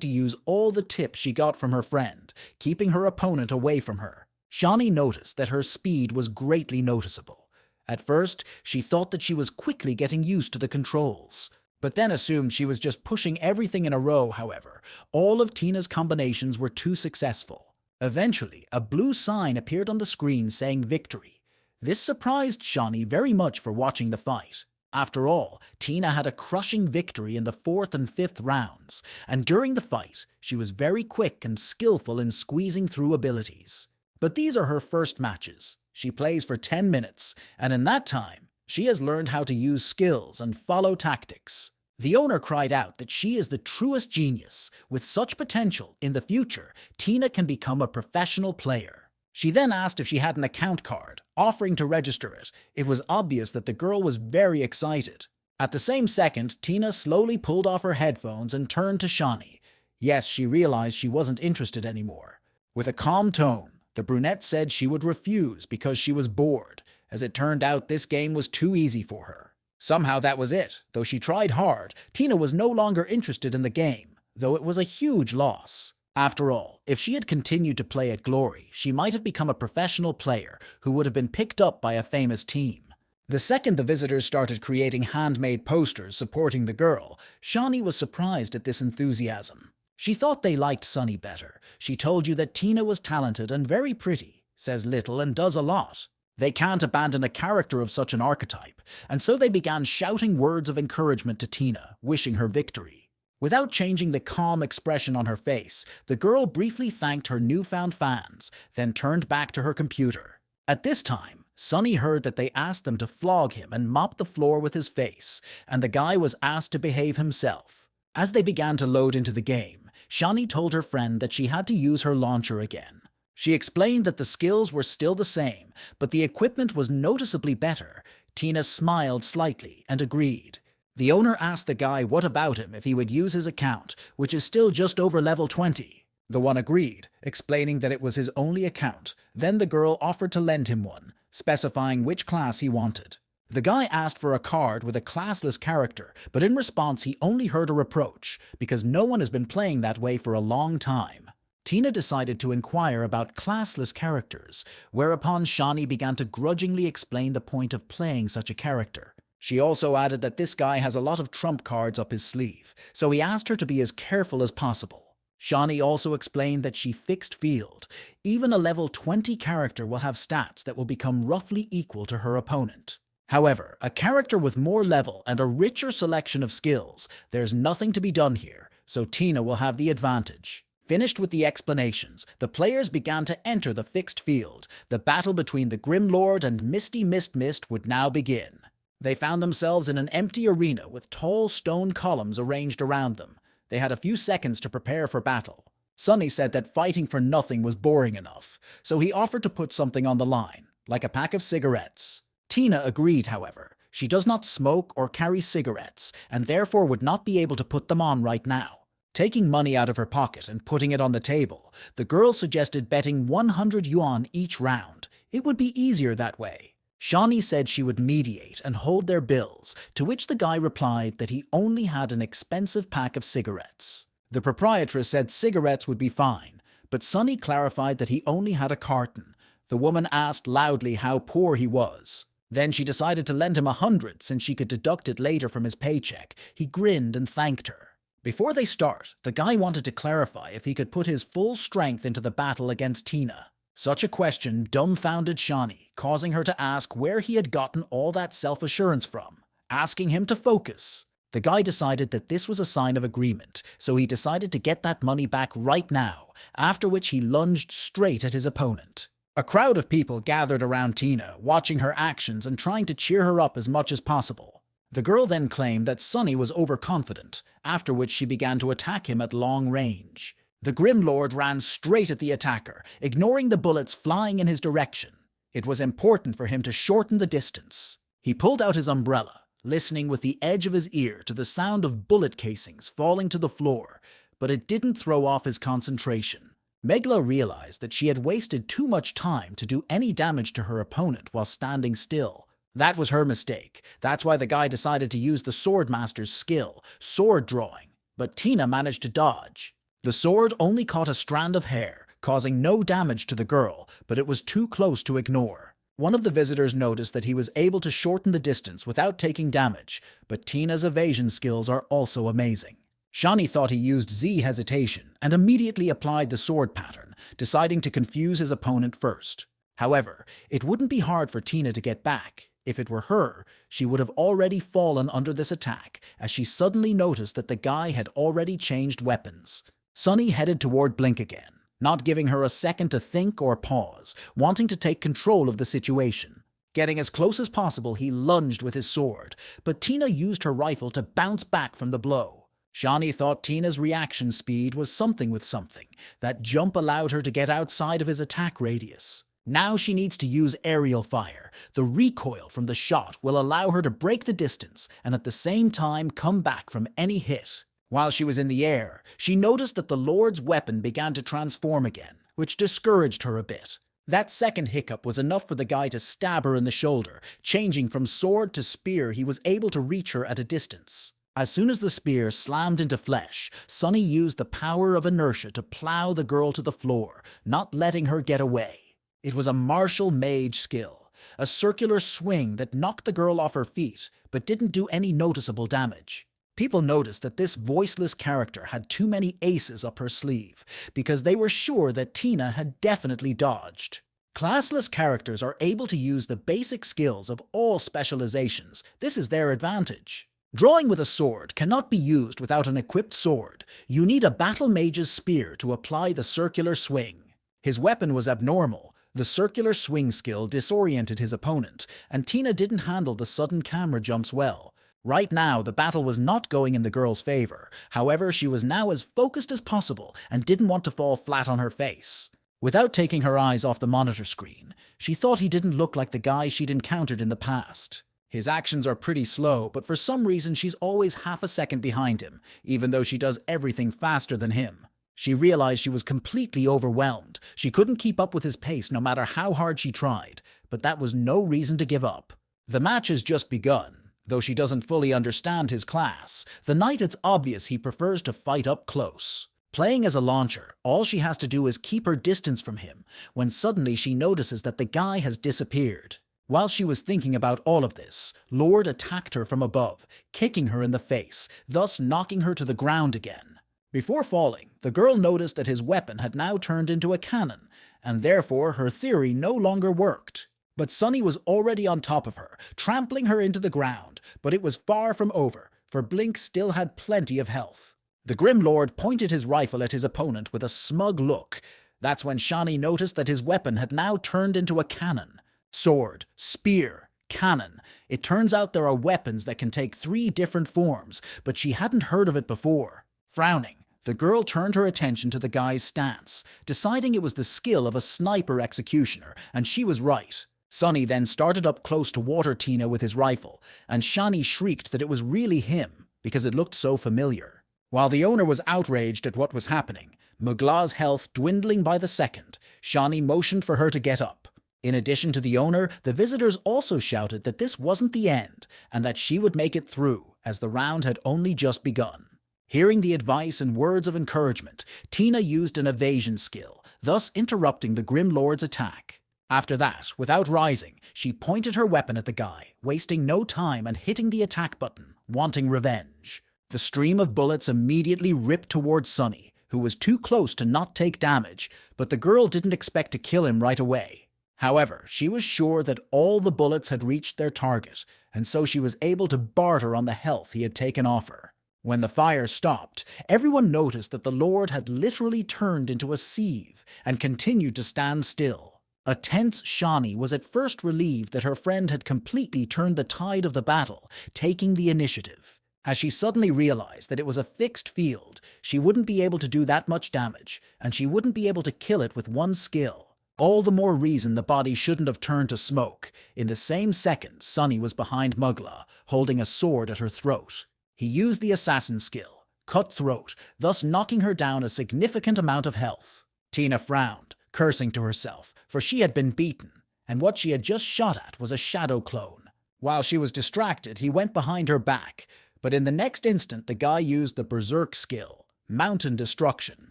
to use all the tips she got from her friend, keeping her opponent away from her. Shani noticed that her speed was greatly noticeable. At first, she thought that she was quickly getting used to the controls, but then assumed she was just pushing everything in a row. However, all of Tina's combinations were too successful. Eventually, a blue sign appeared on the screen saying victory. This surprised Shani very much for watching the fight. After all, Tina had a crushing victory in the 4th and 5th rounds, and during the fight, she was very quick and skillful in squeezing through abilities. But these are her first matches. She plays for 10 minutes, and in that time, she has learned how to use skills and follow tactics. The owner cried out that she is the truest genius. With such potential, in the future, Tina can become a professional player. She then asked if she had an account card, offering to register it. It was obvious that the girl was very excited. At the same second, Tina slowly pulled off her headphones and turned to Shani. Yes, she realized she wasn't interested anymore. With a calm tone, the brunette said she would refuse because she was bored. As it turned out, this game was too easy for her. Somehow that was it. Though she tried hard, Tina was no longer interested in the game, though it was a huge loss. After all, if she had continued to play at Glory, she might have become a professional player who would have been picked up by a famous team. The second the visitors started creating handmade posters supporting the girl, Shani was surprised at this enthusiasm. She thought they liked Sunny better. She told you that Tina was talented and very pretty, says little and does a lot. They can't abandon a character of such an archetype, and so they began shouting words of encouragement to Tina, wishing her victory. Without changing the calm expression on her face, the girl briefly thanked her newfound fans, then turned back to her computer. At this time, Sunny heard that they asked them to flog him and mop the floor with his face, and the guy was asked to behave himself. As they began to load into the game, Shani told her friend that she had to use her launcher again. She explained that the skills were still the same, but the equipment was noticeably better. Tina smiled slightly and agreed. The owner asked the guy what about him if he would use his account, which is still just over level 20. The one agreed, explaining that it was his only account. Then the girl offered to lend him one, specifying which class he wanted. The guy asked for a card with a classless character, but in response he only heard a reproach, because no one has been playing that way for a long time. Tina decided to inquire about classless characters, whereupon Shani began to grudgingly explain the point of playing such a character. She also added that this guy has a lot of trump cards up his sleeve, so he asked her to be as careful as possible. Shani also explained that she fixed field. Even a level 20 character will have stats that will become roughly equal to her opponent. However, a character with more level and a richer selection of skills, there's nothing to be done here, so Tina will have the advantage. Finished with the explanations, the players began to enter the fixed field. The battle between the Grim Lord and Misty Mist would now begin. They found themselves in an empty arena with tall stone columns arranged around them. They had a few seconds to prepare for battle. Sunny said that fighting for nothing was boring enough, so he offered to put something on the line, like a pack of cigarettes. Tina agreed, however. She does not smoke or carry cigarettes, and therefore would not be able to put them on right now. Taking money out of her pocket and putting it on the table, the girl suggested betting 100 yuan each round. It would be easier that way. Shani said she would mediate and hold their bills, to which the guy replied that he only had an expensive pack of cigarettes. The proprietress said cigarettes would be fine, but Sunny clarified that he only had a carton. The woman asked loudly how poor he was. Then she decided to lend him 100 since she could deduct it later from his paycheck. He grinned and thanked her. Before they start, the guy wanted to clarify if he could put his full strength into the battle against Tina. Such a question dumbfounded Shani, causing her to ask where he had gotten all that self-assurance from, asking him to focus. The guy decided that this was a sign of agreement, so he decided to get that money back right now, after which he lunged straight at his opponent. A crowd of people gathered around Tina, watching her actions and trying to cheer her up as much as possible. The girl then claimed that Sunny was overconfident, after which she began to attack him at long range. The Grim Lord ran straight at the attacker, ignoring the bullets flying in his direction. It was important for him to shorten the distance. He pulled out his umbrella, listening with the edge of his ear to the sound of bullet casings falling to the floor, but it didn't throw off his concentration. Megla realized that she had wasted too much time to do any damage to her opponent while standing still. That was her mistake. That's why the guy decided to use the Swordmaster's skill, sword drawing. But Tina managed to dodge. The sword only caught a strand of hair, causing no damage to the girl, but it was too close to ignore. One of the visitors noticed that he was able to shorten the distance without taking damage, but Tina's evasion skills are also amazing. Shani thought he used Z hesitation and immediately applied the sword pattern, deciding to confuse his opponent first. However, it wouldn't be hard for Tina to get back. If it were her, she would have already fallen under this attack, as she suddenly noticed that the guy had already changed weapons. Sunny headed toward Blink again, not giving her a second to think or pause, wanting to take control of the situation. Getting as close as possible, he lunged with his sword, but Tina used her rifle to bounce back from the blow. Shani thought Tina's reaction speed was something with something. That jump allowed her to get outside of his attack radius. Now she needs to use aerial fire. The recoil from the shot will allow her to break the distance and at the same time come back from any hit. While she was in the air, she noticed that the Lord's weapon began to transform again, which discouraged her a bit. That second hiccup was enough for the guy to stab her in the shoulder. Changing from sword to spear, he was able to reach her at a distance. As soon as the spear slammed into flesh, Sunny used the power of inertia to plow the girl to the floor, not letting her get away. It was a martial mage skill, a circular swing that knocked the girl off her feet, but didn't do any noticeable damage. People noticed that this voiceless character had too many aces up her sleeve, because they were sure that Tina had definitely dodged. Classless characters are able to use the basic skills of all specializations. This is their advantage. Drawing with a sword cannot be used without an equipped sword. You need a battle mage's spear to apply the circular swing. His weapon was abnormal. The circular swing skill disoriented his opponent, and Tina didn't handle the sudden camera jumps well. Right now, the battle was not going in the girl's favor. However, she was now as focused as possible and didn't want to fall flat on her face. Without taking her eyes off the monitor screen, she thought he didn't look like the guy she'd encountered in the past. His actions are pretty slow, but for some reason she's always half a second behind him, even though she does everything faster than him. She realized she was completely overwhelmed. She couldn't keep up with his pace no matter how hard she tried, but that was no reason to give up. The match has just begun. Though she doesn't fully understand his class, the knight it's obvious he prefers to fight up close. Playing as a launcher, all she has to do is keep her distance from him, when suddenly she notices that the guy has disappeared. While she was thinking about all of this, Lord attacked her from above, kicking her in the face, thus knocking her to the ground again. Before falling, the girl noticed that his weapon had now turned into a cannon, and therefore her theory no longer worked. But Sunny was already on top of her, trampling her into the ground, but it was far from over, for Blink still had plenty of health. The Grim Lord pointed his rifle at his opponent with a smug look. That's when Shani noticed that his weapon had now turned into a cannon. Sword, spear, cannon. It turns out there are weapons that can take 3 different forms, but she hadn't heard of it before. Frowning, the girl turned her attention to the guy's stance, deciding it was the skill of a sniper executioner, and she was right. Sunny then started up close to water Tina with his rifle, and Shani shrieked that it was really him, because it looked so familiar. While the owner was outraged at what was happening, Mugla's health dwindling by the second, Shani motioned for her to get up. In addition to the owner, the visitors also shouted that this wasn't the end, and that she would make it through, as the round had only just begun. Hearing the advice and words of encouragement, Tina used an evasion skill, thus interrupting the Grim Lord's attack. After that, without rising, she pointed her weapon at the guy, wasting no time and hitting the attack button, wanting revenge. The stream of bullets immediately ripped towards Sunny, who was too close to not take damage, but the girl didn't expect to kill him right away. However, she was sure that all the bullets had reached their target, and so she was able to barter on the health he had taken off her. When the fire stopped, everyone noticed that the Lord had literally turned into a sieve and continued to stand still. A tense Shani was at first relieved that her friend had completely turned the tide of the battle, taking the initiative. As she suddenly realized that it was a fixed field, she wouldn't be able to do that much damage, and she wouldn't be able to kill it with one skill. All the more reason the body shouldn't have turned to smoke. In the same second, Sunny was behind Mugla, holding a sword at her throat. He used the assassin skill, cut throat, thus knocking her down a significant amount of health. Tina frowned, cursing to herself, for she had been beaten, and what she had just shot at was a shadow clone. While she was distracted, he went behind her back, but in the next instant the guy used the berserk skill, mountain destruction.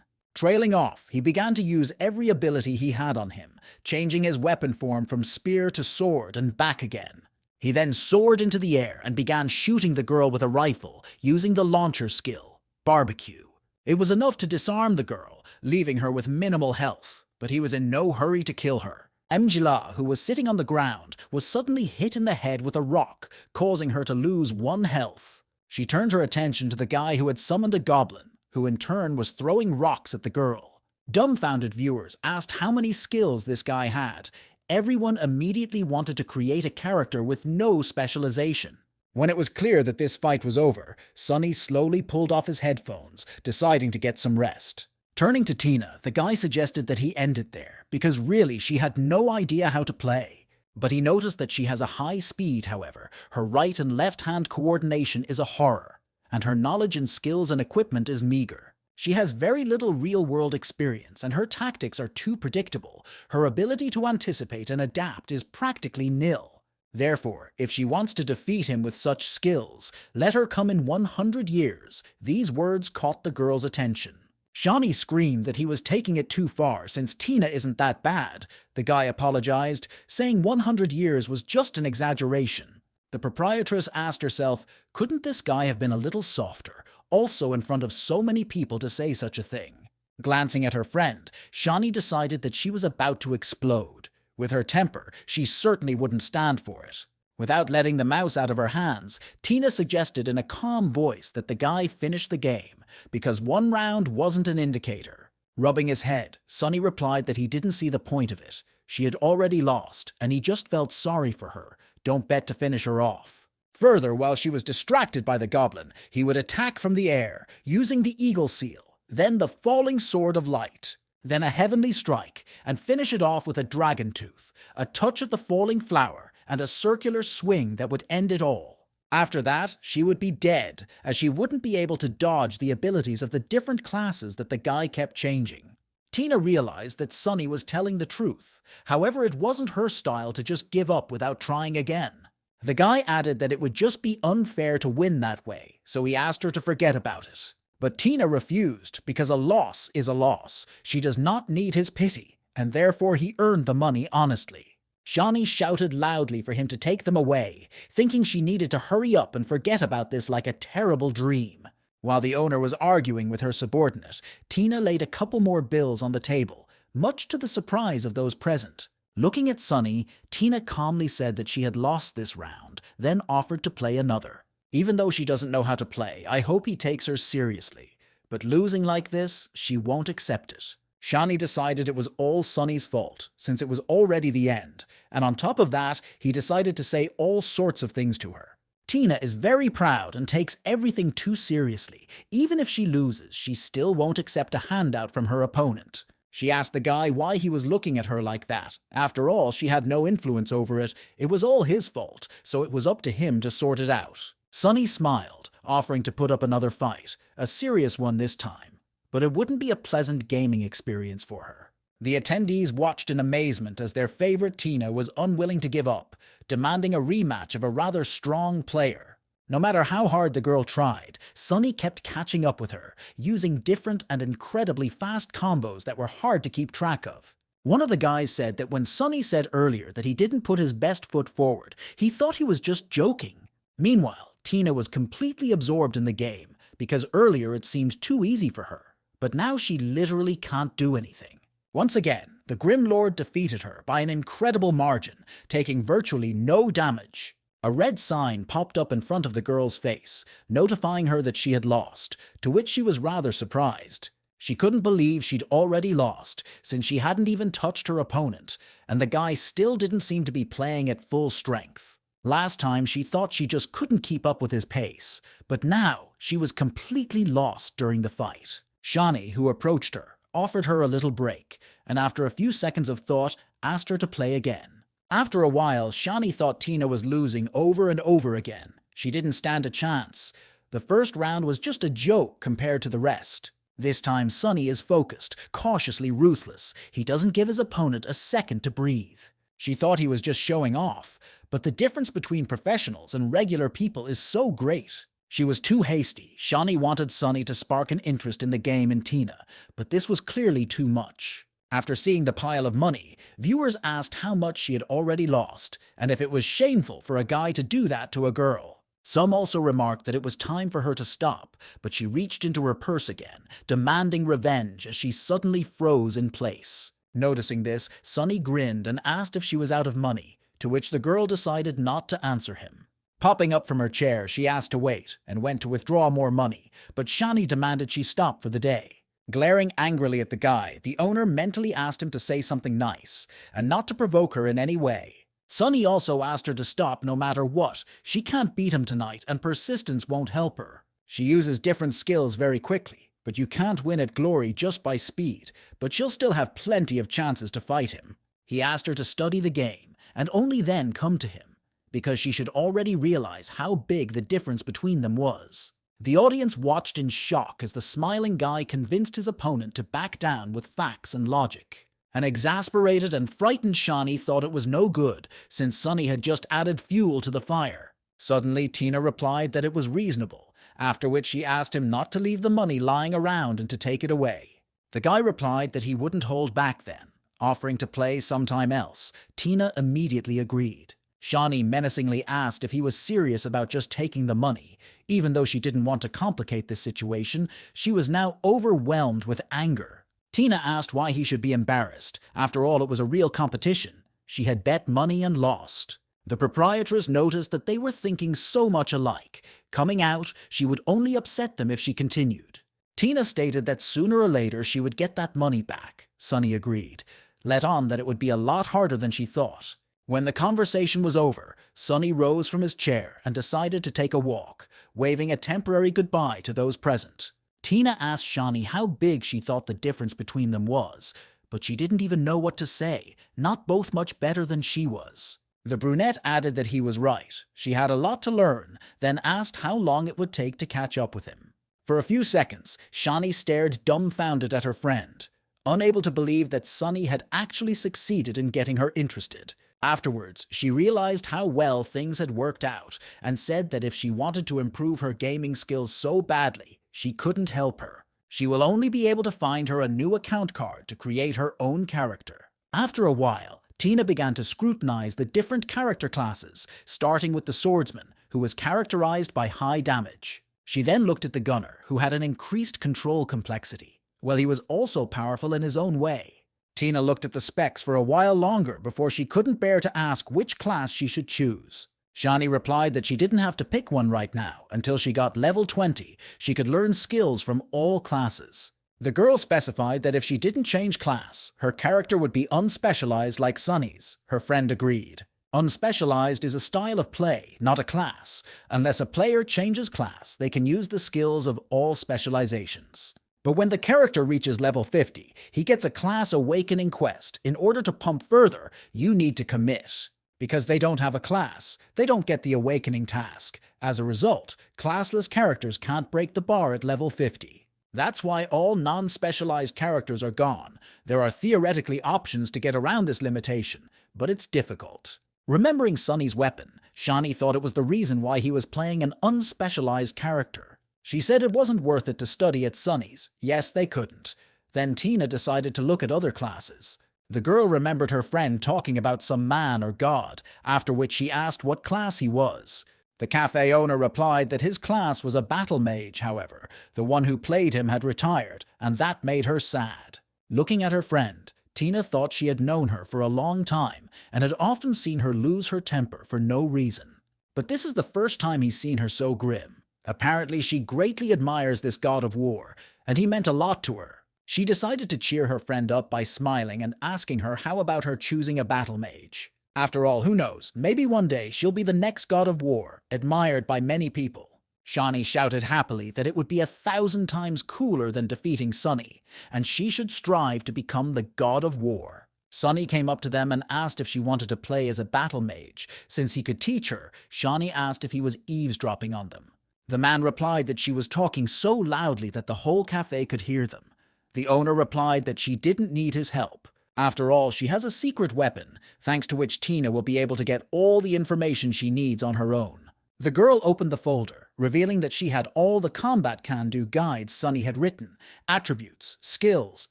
Trailing off, he began to use every ability he had on him, changing his weapon form from spear to sword and back again. He then soared into the air and began shooting the girl with a rifle, using the launcher skill, barbecue. It was enough to disarm the girl, leaving her with minimal health, but he was in no hurry to kill her. Mjila, who was sitting on the ground, was suddenly hit in the head with a rock, causing her to lose 1 health. She turned her attention to the guy who had summoned a goblin, who in turn was throwing rocks at the girl. Dumbfounded viewers asked how many skills this guy had. Everyone immediately wanted to create a character with no specialization. When it was clear that this fight was over, Sunny slowly pulled off his headphones, deciding to get some rest. Turning to Tina, the guy suggested that he end it there, because really she had no idea how to play. But he noticed that she has a high speed, however. Her right and left hand coordination is a horror, and her knowledge in skills and equipment is meager. She has very little real-world experience, and her tactics are too predictable. Her ability to anticipate and adapt is practically nil. Therefore, if she wants to defeat him with such skills, let her come in 100 years. These words caught the girl's attention. Shawnee screamed that he was taking it too far since Tina isn't that bad. The guy apologized, saying 100 years was just an exaggeration. The proprietress asked herself, couldn't this guy have been a little softer, also in front of so many people to say such a thing? Glancing at her friend, Shawnee decided that she was about to explode. With her temper, she certainly wouldn't stand for it. Without letting the mouse out of her hands, Tina suggested in a calm voice that the guy finish the game, because 1 round wasn't an indicator. Rubbing his head, Sunny replied that he didn't see the point of it. She had already lost, and he just felt sorry for her. Don't bet to finish her off. Further, while she was distracted by the goblin, he would attack from the air, using the eagle seal, then the falling sword of light, then a heavenly strike, and finish it off with a dragon tooth, a touch of the falling flower, and a circular swing that would end it all. After that, she would be dead, as she wouldn't be able to dodge the abilities of the different classes that the guy kept changing. Tina realized that Sunny was telling the truth. However, it wasn't her style to just give up without trying again. The guy added that it would just be unfair to win that way, so he asked her to forget about it. But Tina refused, because a loss is a loss. She does not need his pity, and therefore he earned the money honestly. Shawnee shouted loudly for him to take them away, thinking she needed to hurry up and forget about this like a terrible dream. While the owner was arguing with her subordinate, Tina laid a couple more bills on the table, much to the surprise of those present. Looking at Sunny, Tina calmly said that she had lost this round, then offered to play another. Even though she doesn't know how to play, I hope he takes her seriously. But losing like this, she won't accept it. Shawnee decided it was all Sunny's fault, since it was already the end, and on top of that, he decided to say all sorts of things to her. Tina is very proud and takes everything too seriously. Even if she loses, she still won't accept a handout from her opponent. She asked the guy why he was looking at her like that. After all, she had no influence over it. It was all his fault, so it was up to him to sort it out. Sunny smiled, offering to put up another fight, a serious one this time. But it wouldn't be a pleasant gaming experience for her. The attendees watched in amazement as their favorite Tina was unwilling to give up, demanding a rematch of a rather strong player. No matter how hard the girl tried, Sunny kept catching up with her, using different and incredibly fast combos that were hard to keep track of. One of the guys said that when Sunny said earlier that he didn't put his best foot forward, he thought he was just joking. Meanwhile, Tina was completely absorbed in the game, because earlier it seemed too easy for her. But now she literally can't do anything. Once again, the Grim Lord defeated her by an incredible margin, taking virtually no damage. A red sign popped up in front of the girl's face, notifying her that she had lost, to which she was rather surprised. She couldn't believe she'd already lost, since she hadn't even touched her opponent, and the guy still didn't seem to be playing at full strength. Last time she thought she just couldn't keep up with his pace, but now she was completely lost during the fight. Shawnee, who approached her, offered her a little break, and after a few seconds of thought, asked her to play again. After a while, Shani thought Tina was losing over and over again. She didn't stand a chance. The first round was just a joke compared to the rest. This time, Sunny is focused, cautiously ruthless. He doesn't give his opponent a second to breathe. She thought he was just showing off, but the difference between professionals and regular people is so great. She was too hasty. Shani wanted Sunny to spark an interest in the game in Tina, but this was clearly too much. After seeing the pile of money, viewers asked how much she had already lost, and if it was shameful for a guy to do that to a girl. Some also remarked that it was time for her to stop, but she reached into her purse again, demanding revenge as she suddenly froze in place. Noticing this, Sunny grinned and asked if she was out of money, to which the girl decided not to answer him. Popping up from her chair, she asked to wait and went to withdraw more money, but Shani demanded she stop for the day. Glaring angrily at the guy, the owner mentally asked him to say something nice, and not to provoke her in any way. Sunny also asked her to stop no matter what. She can't beat him tonight, and persistence won't help her. She uses different skills very quickly, but you can't win at Glory just by speed, but she'll still have plenty of chances to fight him. He asked her to study the game, and only then come to him, because she should already realize how big the difference between them was. The audience watched in shock as the smiling guy convinced his opponent to back down with facts and logic. An exasperated and frightened Shani thought it was no good, since Sunny had just added fuel to the fire. Suddenly, Tina replied that it was reasonable, after which she asked him not to leave the money lying around and to take it away. The guy replied that he wouldn't hold back then, offering to play sometime else. Tina immediately agreed. Shani menacingly asked if he was serious about just taking the money. Even though she didn't want to complicate this situation, she was now overwhelmed with anger. Tina asked why he should be embarrassed. After all, it was a real competition. She had bet money and lost. The proprietress noticed that they were thinking so much alike. Coming out, she would only upset them if she continued. Tina stated that sooner or later she would get that money back. Sunny agreed, let on that it would be a lot harder than she thought. When the conversation was over, Sunny rose from his chair and decided to take a walk, waving a temporary goodbye to those present. Tina asked Shani how big she thought the difference between them was, but she didn't even know what to say, not both much better than she was. The brunette added that he was right. She had a lot to learn, then asked how long it would take to catch up with him. For a few seconds, Shani stared dumbfounded at her friend, unable to believe that Sunny had actually succeeded in getting her interested. Afterwards, she realized how well things had worked out and said that if she wanted to improve her gaming skills so badly, she couldn't help her. She will only be able to find her a new account card to create her own character. After a while, Tina began to scrutinize the different character classes, starting with the swordsman, who was characterized by high damage. She then looked at the gunner, who had an increased control complexity. Well, he was also powerful in his own way. Tina looked at the specs for a while longer before she couldn't bear to ask which class she should choose. Shani replied that she didn't have to pick one right now. Until she got level 20, she could learn skills from all classes. The girl specified that if she didn't change class, her character would be unspecialized like Sunny's. Her friend agreed. Unspecialized is a style of play, not a class. Unless a player changes class, they can use the skills of all specializations. But when the character reaches level 50, he gets a class awakening quest. In order to pump further, you need to commit. Because they don't have a class, they don't get the awakening task. As a result, classless characters can't break the bar at level 50. That's why all non-specialized characters are gone. There are theoretically options to get around this limitation, but it's difficult. Remembering Sunny's weapon, Shani thought it was the reason why he was playing an unspecialized character. She said it wasn't worth it to study at Sunny's. Yes, they couldn't. Then Tina decided to look at other classes. The girl remembered her friend talking about some man or god, after which she asked what class he was. The cafe owner replied that his class was a battle mage, however. The one who played him had retired, and that made her sad. Looking at her friend, Tina thought she had known her for a long time and had often seen her lose her temper for no reason. But this is the first time he's seen her so grim. Apparently, she greatly admires this god of war, and he meant a lot to her. She decided to cheer her friend up by smiling and asking her how about her choosing a battle mage. After all, who knows, maybe one day she'll be the next god of war, admired by many people. Shani shouted happily that it would be 1,000 times cooler than defeating Sunny, and she should strive to become the god of war. Sunny came up to them and asked if she wanted to play as a battle mage. Since he could teach her, Shani asked if he was eavesdropping on them. The man replied that she was talking so loudly that the whole cafe could hear them. The owner replied that she didn't need his help. After all, she has a secret weapon, thanks to which Tina will be able to get all the information she needs on her own. The girl opened the folder, revealing that she had all the combat can-do guides Sunny had written, attributes, skills,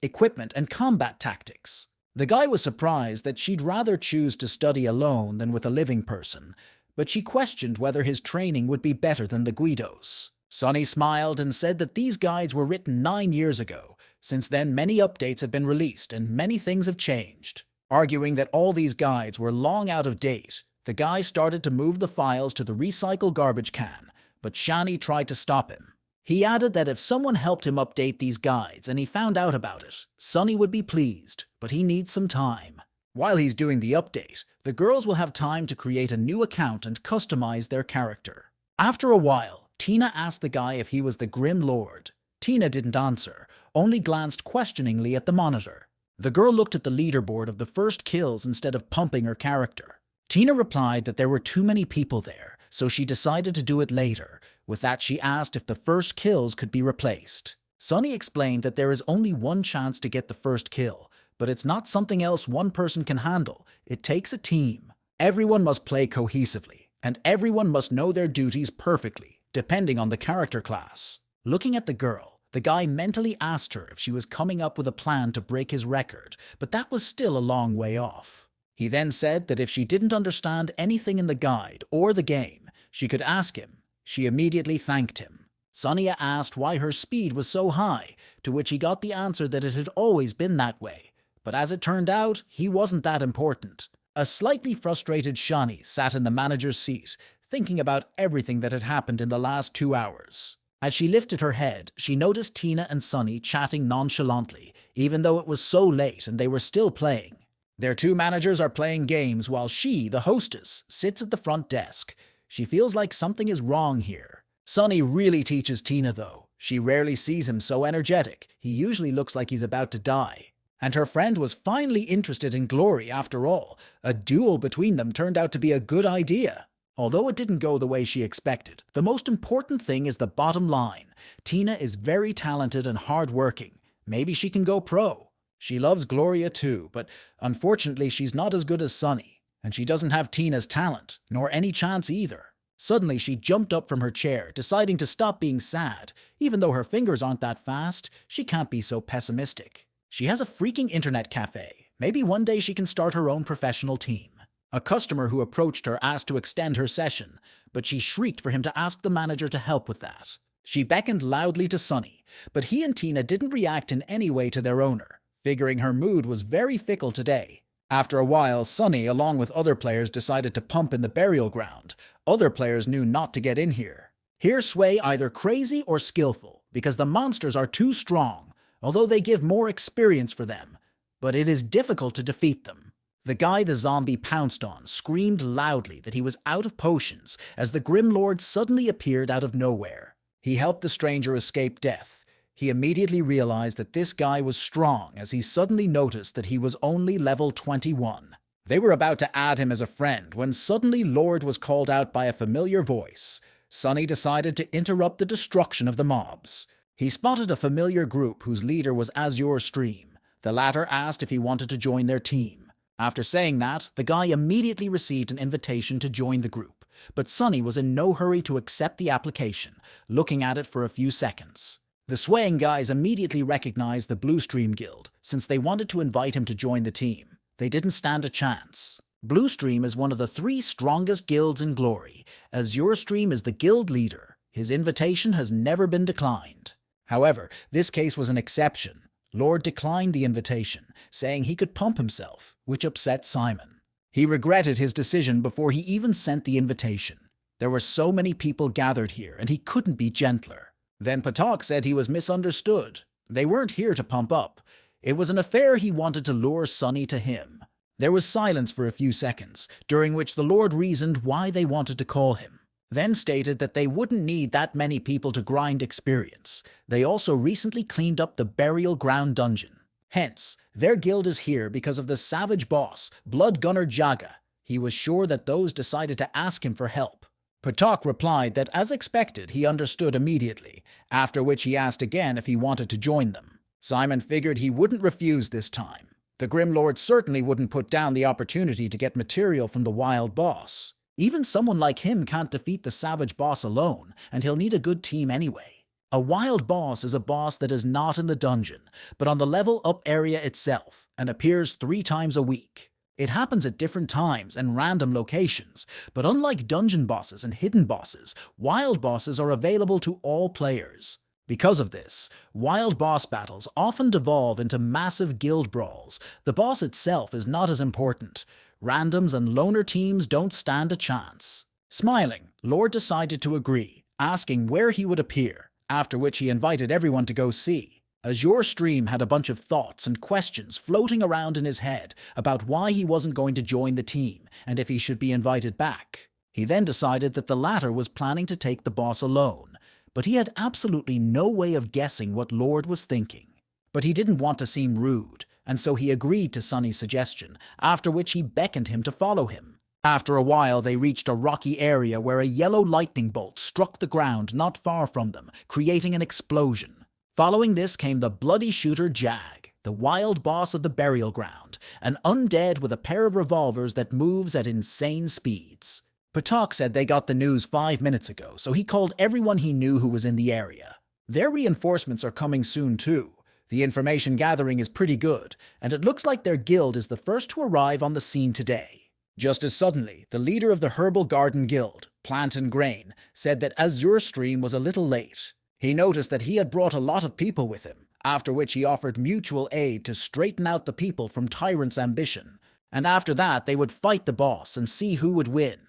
equipment, and combat tactics. The guy was surprised that she'd rather choose to study alone than with a living person, but she questioned whether his training would be better than the Guido's. Sunny smiled and said that these guides were written 9 years ago. Since then, many updates have been released and many things have changed. Arguing that all these guides were long out of date, the guy started to move the files to the recycle garbage can, but Shani tried to stop him. He added that if someone helped him update these guides and he found out about it, Sunny would be pleased, but he needs some time. While he's doing the update, the girls will have time to create a new account and customize their character. After a while, Tina asked the guy if he was the Grim Lord. Tina didn't answer, only glanced questioningly at the monitor. The girl looked at the leaderboard of the first kills instead of pumping her character. Tina replied that there were too many people there, so she decided to do it later. With that, she asked if the first kills could be replaced. Sunny explained that there is only one chance to get the first kill, but it's not something else one person can handle. It takes a team. Everyone must play cohesively, and everyone must know their duties perfectly, depending on the character class. Looking at the girl, the guy mentally asked her if she was coming up with a plan to break his record, but that was still a long way off. He then said that if she didn't understand anything in the guide or the game, she could ask him. She immediately thanked him. Sonia asked why her speed was so high, to which he got the answer that it had always been that way. But as it turned out, he wasn't that important. A slightly frustrated Shani sat in the manager's seat, thinking about everything that had happened in the last 2 hours. As she lifted her head, she noticed Tina and Sunny chatting nonchalantly, even though it was so late and they were still playing. Their two managers are playing games while she, the hostess, sits at the front desk. She feels like something is wrong here. Sunny really teaches Tina, though. She rarely sees him so energetic. He usually looks like he's about to die. And her friend was finally interested in Glory after all. A duel between them turned out to be a good idea. Although it didn't go the way she expected, the most important thing is the bottom line. Tina is very talented and hardworking. Maybe she can go pro. She loves Gloria too, but unfortunately she's not as good as Sunny. And she doesn't have Tina's talent, nor any chance either. Suddenly she jumped up from her chair, deciding to stop being sad. Even though her fingers aren't that fast, she can't be so pessimistic. She has a freaking internet cafe. Maybe one day she can start her own professional team. A customer who approached her asked to extend her session, but she shrieked for him to ask the manager to help with that. She beckoned loudly to Sunny, but he and Tina didn't react in any way to their owner, figuring her mood was very fickle today. After a while, Sunny, along with other players, decided to pump in the burial ground. Other players knew not to get in here. Here sway either crazy or skillful, because the monsters are too strong, although they give more experience for them. But it is difficult to defeat them. The guy the zombie pounced on screamed loudly that he was out of potions as the Grim Lord suddenly appeared out of nowhere. He helped the stranger escape death. He immediately realized that this guy was strong as he suddenly noticed that he was only level 21. They were about to add him as a friend when suddenly Lord was called out by a familiar voice. Sunny decided to interrupt the destruction of the mobs. He spotted a familiar group whose leader was Azure Stream. The latter asked if he wanted to join their team. After saying that, the guy immediately received an invitation to join the group, but Sunny was in no hurry to accept the application, looking at it for a few seconds. The swaying guys immediately recognized the Blue Stream Guild, since they wanted to invite him to join the team. They didn't stand a chance. Blue Stream is one of the 3 strongest guilds in Glory. Azure Stream is the guild leader. His invitation has never been declined. However, this case was an exception. Lord declined the invitation, saying he could pump himself, which upset Simon. He regretted his decision before he even sent the invitation. There were so many people gathered here, and he couldn't be gentler. Then Patak said he was misunderstood. They weren't here to pump up. It was an affair he wanted to lure Sunny to him. There was silence for a few seconds, during which the Lord reasoned why they wanted to call him. then stated that they wouldn't need that many people to grind experience. They also recently cleaned up the burial ground dungeon. Hence, their guild is here because of the savage boss, Blood Gunner Jaga. He was sure that those decided to ask him for help. Patak replied that as expected he understood immediately, after which he asked again if he wanted to join them. Simon figured he wouldn't refuse this time. The Grim Lord certainly wouldn't put down the opportunity to get material from the wild boss. Even someone like him can't defeat the savage boss alone, and he'll need a good team anyway. A wild boss is a boss that is not in the dungeon, but on the level up area itself, and appears 3 times a week. It happens at different times and random locations, but unlike dungeon bosses and hidden bosses, wild bosses are available to all players. Because of this, wild boss battles often devolve into massive guild brawls. The boss itself is not as important. Randoms and loner teams don't stand a chance. Smiling, Lord decided to agree, asking where he would appear, after which he invited everyone to go see. Azure Stream had a bunch of thoughts and questions floating around in his head about why he wasn't going to join the team and if he should be invited back. He then decided that the latter was planning to take the boss alone, but he had absolutely no way of guessing what Lord was thinking. But he didn't want to seem rude, and so he agreed to Sunny's suggestion, after which he beckoned him to follow him. After a while, they reached a rocky area where a yellow lightning bolt struck the ground not far from them, creating an explosion. Following this came the bloody shooter Jag, the wild boss of the burial ground, an undead with a pair of revolvers that moves at insane speeds. Patak said they got the news 5 minutes ago, so he called everyone he knew who was in the area. Their reinforcements are coming soon too. The information gathering is pretty good, and it looks like their guild is the first to arrive on the scene today. Just as suddenly, the leader of the Herbal Garden Guild, Plant and Grain, said that Azure Stream was a little late. He noticed that he had brought a lot of people with him, after which he offered mutual aid to straighten out the people from Tyrant's ambition. And after that, they would fight the boss and see who would win.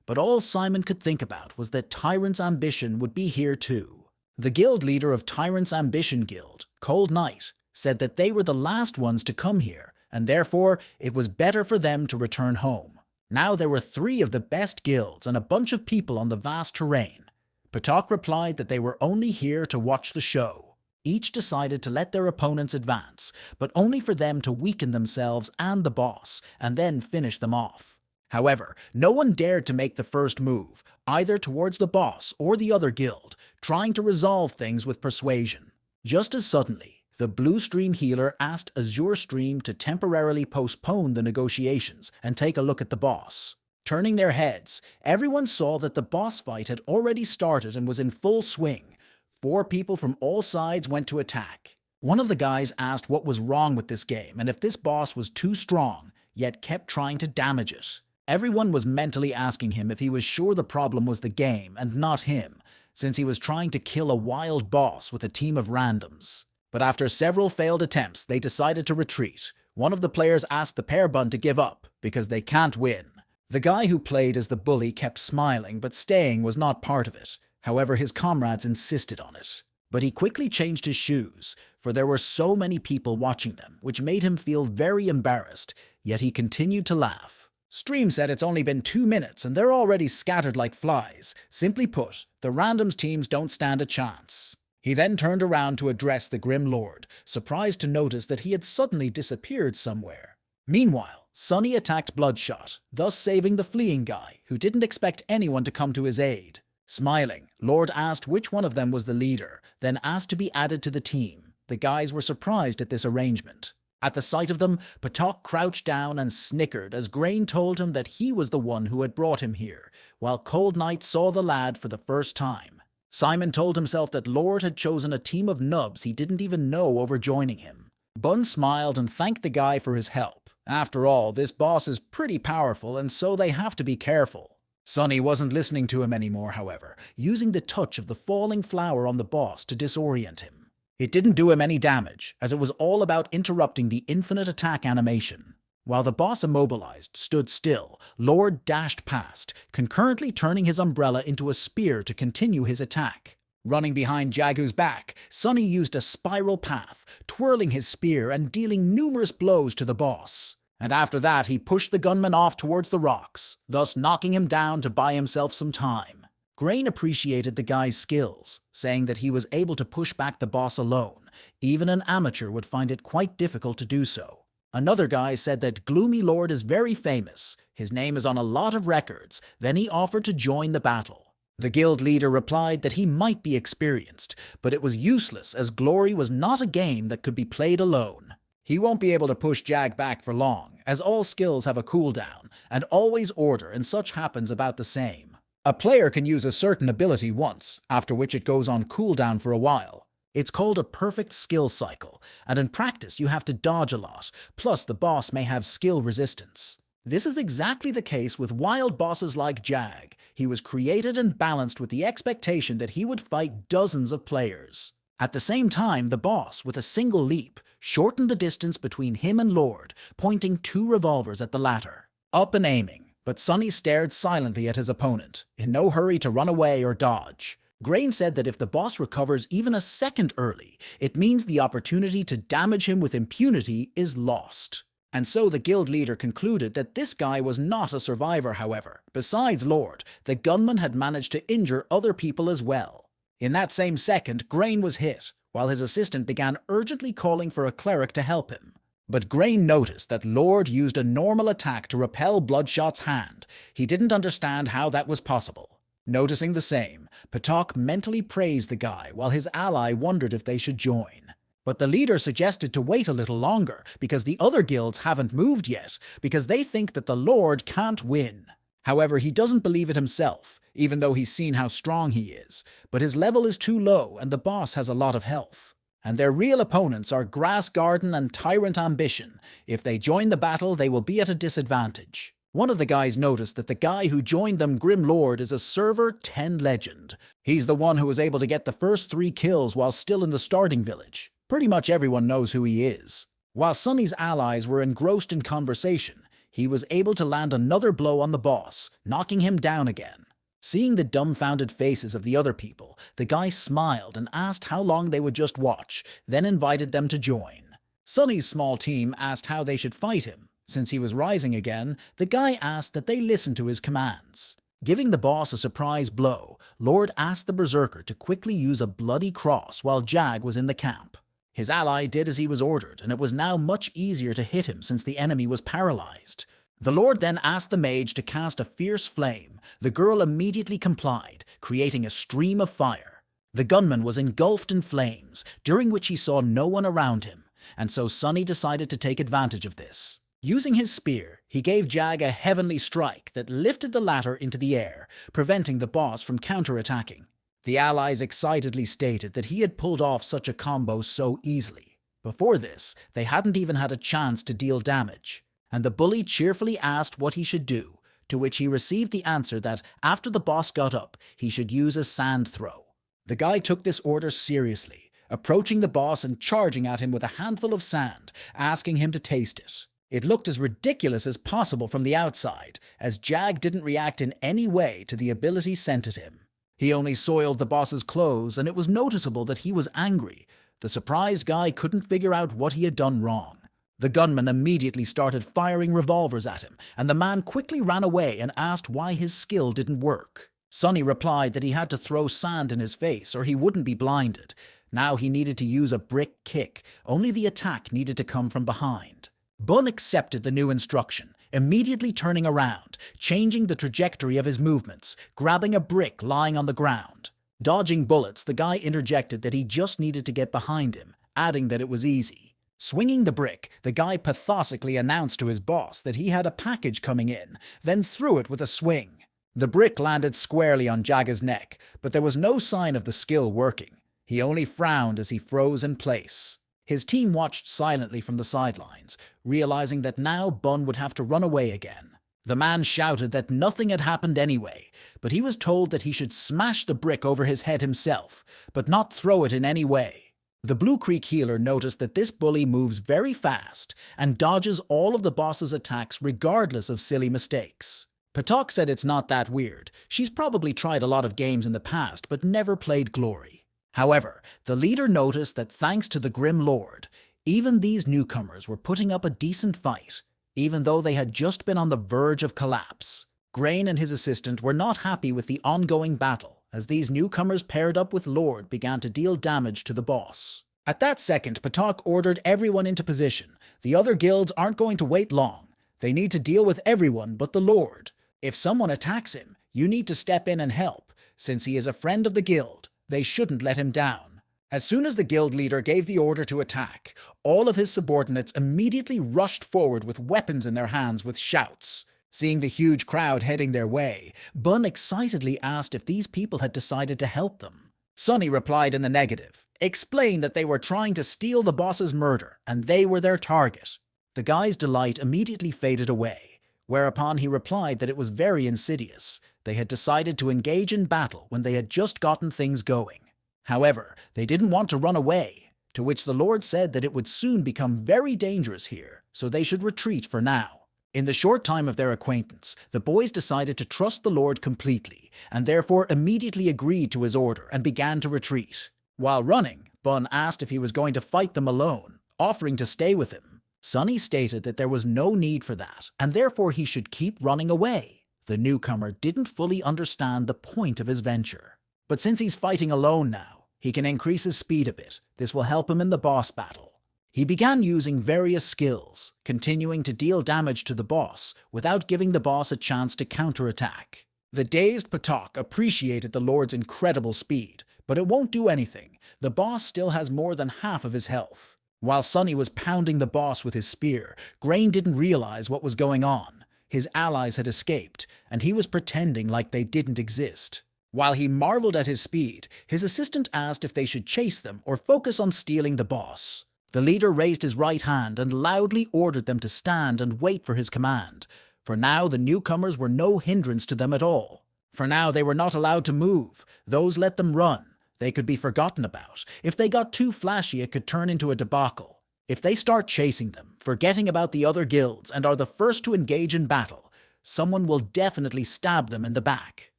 But all Simon could think about was that Tyrant's ambition would be here too. The guild leader of Tyrant's Ambition Guild, Cold Knight, said that they were the last ones to come here, and therefore it was better for them to return home. Now there were 3 of the best guilds and a bunch of people on the vast terrain. Patak replied that they were only here to watch the show. Each decided to let their opponents advance, but only for them to weaken themselves and the boss, and then finish them off. However, no one dared to make the first move, either towards the boss or the other guild, trying to resolve things with persuasion. Just as suddenly, the Blue Stream healer asked Azure Stream to temporarily postpone the negotiations and take a look at the boss. Turning their heads, everyone saw that the boss fight had already started and was in full swing. 4 people from all sides went to attack. One of the guys asked what was wrong with this game and if this boss was too strong, yet kept trying to damage it. Everyone was mentally asking him if he was sure the problem was the game and not him, since he was trying to kill a wild boss with a team of randoms. But after several failed attempts, they decided to retreat. One of the players asked the pair bun to give up, because they can't win. The guy who played as the bully kept smiling, but staying was not part of it. However, his comrades insisted on it. But he quickly changed his shoes, for there were so many people watching them, which made him feel very embarrassed, yet he continued to laugh. Stream said it's only been 2 minutes and they're already scattered like flies. Simply put, the randoms teams don't stand a chance. He then turned around to address the Grim Lord, surprised to notice that he had suddenly disappeared somewhere. Meanwhile, Sunny attacked Bloodshot, thus saving the fleeing guy, who didn't expect anyone to come to his aid. Smiling, Lord asked which one of them was the leader, then asked to be added to the team. The guys were surprised at this arrangement. At the sight of them, Patak crouched down and snickered as Grain told him that he was the one who had brought him here, while Cold Knight saw the lad for the first time. Simon told himself that Lord had chosen a team of nubs he didn't even know over joining him. Bun smiled and thanked the guy for his help. After all, this boss is pretty powerful and so they have to be careful. Sunny wasn't listening to him anymore, however, using the touch of the falling flower on the boss to disorient him. It didn't do him any damage, as it was all about interrupting the infinite attack animation. While the boss immobilized, stood still, Lord dashed past, concurrently turning his umbrella into a spear to continue his attack. Running behind Jagu's back, Sunny used a spiral path, twirling his spear and dealing numerous blows to the boss. And after that he pushed the gunman off towards the rocks, thus knocking him down to buy himself some time. Grain appreciated the guy's skills, saying that he was able to push back the boss alone. Even an amateur would find it quite difficult to do so. Another guy said that Gloomy Lord is very famous. His name is on a lot of records. Then he offered to join the battle. The guild leader replied that he might be experienced, but it was useless as Glory was not a game that could be played alone. He won't be able to push Jag back for long, as all skills have a cooldown, and always order and such happens about the same. A player can use a certain ability once, after which it goes on cooldown for a while. It's called a perfect skill cycle, and in practice you have to dodge a lot, plus the boss may have skill resistance. This is exactly the case with wild bosses like Jag. He was created and balanced with the expectation that he would fight dozens of players. At the same time, the boss, with a single leap, shortened the distance between him and Lord, pointing 2 revolvers at the latter. Up and aiming, but Sonny stared silently at his opponent, in no hurry to run away or dodge. Grain said that if the boss recovers even a second early, it means the opportunity to damage him with impunity is lost. And so the guild leader concluded that this guy was not a survivor, however. Besides Lord, the gunman had managed to injure other people as well. In that same second, Grain was hit, while his assistant began urgently calling for a cleric to help him. But Grain noticed that Lord used a normal attack to repel Bloodshot's hand. He didn't understand how that was possible. Noticing the same, Patok mentally praised the guy while his ally wondered if they should join. But the leader suggested to wait a little longer because the other guilds haven't moved yet, because they think that the Lord can't win. However, he doesn't believe it himself, even though he's seen how strong he is, but his level is too low and the boss has a lot of health. And their real opponents are Grass Garden and Tyrant Ambition. If they join the battle, they will be at a disadvantage. One of the guys noticed that the guy who joined them, Grim Lord, is a Server 10 legend. He's the one who was able to get the first 3 kills while still in the starting village. Pretty much everyone knows who he is. While Sonny's allies were engrossed in conversation, he was able to land another blow on the boss, knocking him down again. Seeing the dumbfounded faces of the other people, the guy smiled and asked how long they would just watch, then invited them to join. Sonny's small team asked how they should fight him. Since he was rising again, the guy asked that they listen to his commands. Giving the boss a surprise blow, Lord asked the Berserker to quickly use a bloody cross while Jag was in the camp. His ally did as he was ordered, and it was now much easier to hit him since the enemy was paralyzed. The Lord then asked the mage to cast a fierce flame. The girl immediately complied, creating a stream of fire. The gunman was engulfed in flames, during which he saw no one around him, and so Sonny decided to take advantage of this. Using his spear, he gave Jag a heavenly strike that lifted the latter into the air, preventing the boss from counterattacking. The allies excitedly stated that he had pulled off such a combo so easily. Before this, they hadn't even had a chance to deal damage, and the bully cheerfully asked what he should do, to which he received the answer that after the boss got up, he should use a sand throw. The guy took this order seriously, approaching the boss and charging at him with a handful of sand, asking him to taste it. It looked as ridiculous as possible from the outside, as Jag didn't react in any way to the ability sent at him. He only soiled the boss's clothes, and it was noticeable that he was angry. The surprised guy couldn't figure out what he had done wrong. The gunman immediately started firing revolvers at him, and the man quickly ran away and asked why his skill didn't work. Sonny replied that he had to throw sand in his face or he wouldn't be blinded. Now he needed to use a brick kick, only the attack needed to come from behind. Bun accepted the new instruction, immediately turning around, changing the trajectory of his movements, grabbing a brick lying on the ground. Dodging bullets, the guy interjected that he just needed to get behind him, adding that it was easy. Swinging the brick, the guy pathetically announced to his boss that he had a package coming in, then threw it with a swing. The brick landed squarely on Jaga's neck, but there was no sign of the skill working. He only frowned as he froze in place. His team watched silently from the sidelines, realizing that now Bun would have to run away again. The man shouted that nothing had happened anyway, but he was told that he should smash the brick over his head himself, but not throw it in any way. The Blue Creek healer noticed that this bully moves very fast and dodges all of the boss's attacks regardless of silly mistakes. Patok said it's not that weird. She's probably tried a lot of games in the past, but never played Glory. However, the leader noticed that thanks to the Grim Lord, even these newcomers were putting up a decent fight, even though they had just been on the verge of collapse. Grain and his assistant were not happy with the ongoing battle. as these newcomers paired up with Lord began to deal damage to the boss. At that second, Patak ordered everyone into position. The other guilds aren't going to wait long. They need to deal with everyone but the Lord. If someone attacks him, you need to step in and help. Since he is a friend of the guild, they shouldn't let him down. As soon as the guild leader gave the order to attack, all of his subordinates immediately rushed forward with weapons in their hands with shouts. Seeing the huge crowd heading their way, Bun excitedly asked if these people had decided to help them. Sunny replied in the negative, explained that they were trying to steal the boss's murder and they were their target. The guy's delight immediately faded away, whereupon he replied that it was very insidious. They had decided to engage in battle when they had just gotten things going. However, they didn't want to run away, to which the Lord said that it would soon become very dangerous here, so they should retreat for now. In the short time of their acquaintance, the boys decided to trust the Lord completely, and therefore immediately agreed to his order and began to retreat. While running, Bun asked if he was going to fight them alone, offering to stay with him. Sunny stated that there was no need for that, and therefore he should keep running away. The newcomer didn't fully understand the point of his venture. But since he's fighting alone now, he can increase his speed a bit. This will help him in the boss battle. He began using various skills, continuing to deal damage to the boss without giving the boss a chance to counterattack. The dazed Patak appreciated the Lord's incredible speed, but it won't do anything. The boss still has more than half of his health. While Sunny was pounding the boss with his spear, Grain didn't realize what was going on. His allies had escaped, and he was pretending like they didn't exist. While he marveled at his speed, his assistant asked if they should chase them or focus on stealing the boss. The leader raised his right hand and loudly ordered them to stand and wait for his command. For now, the newcomers were no hindrance to them at all. For now, they were not allowed to move. Those let them run. They could be forgotten about. If they got too flashy, it could turn into a debacle. If they start chasing them, forgetting about the other guilds, and are the first to engage in battle, someone will definitely stab them in the back.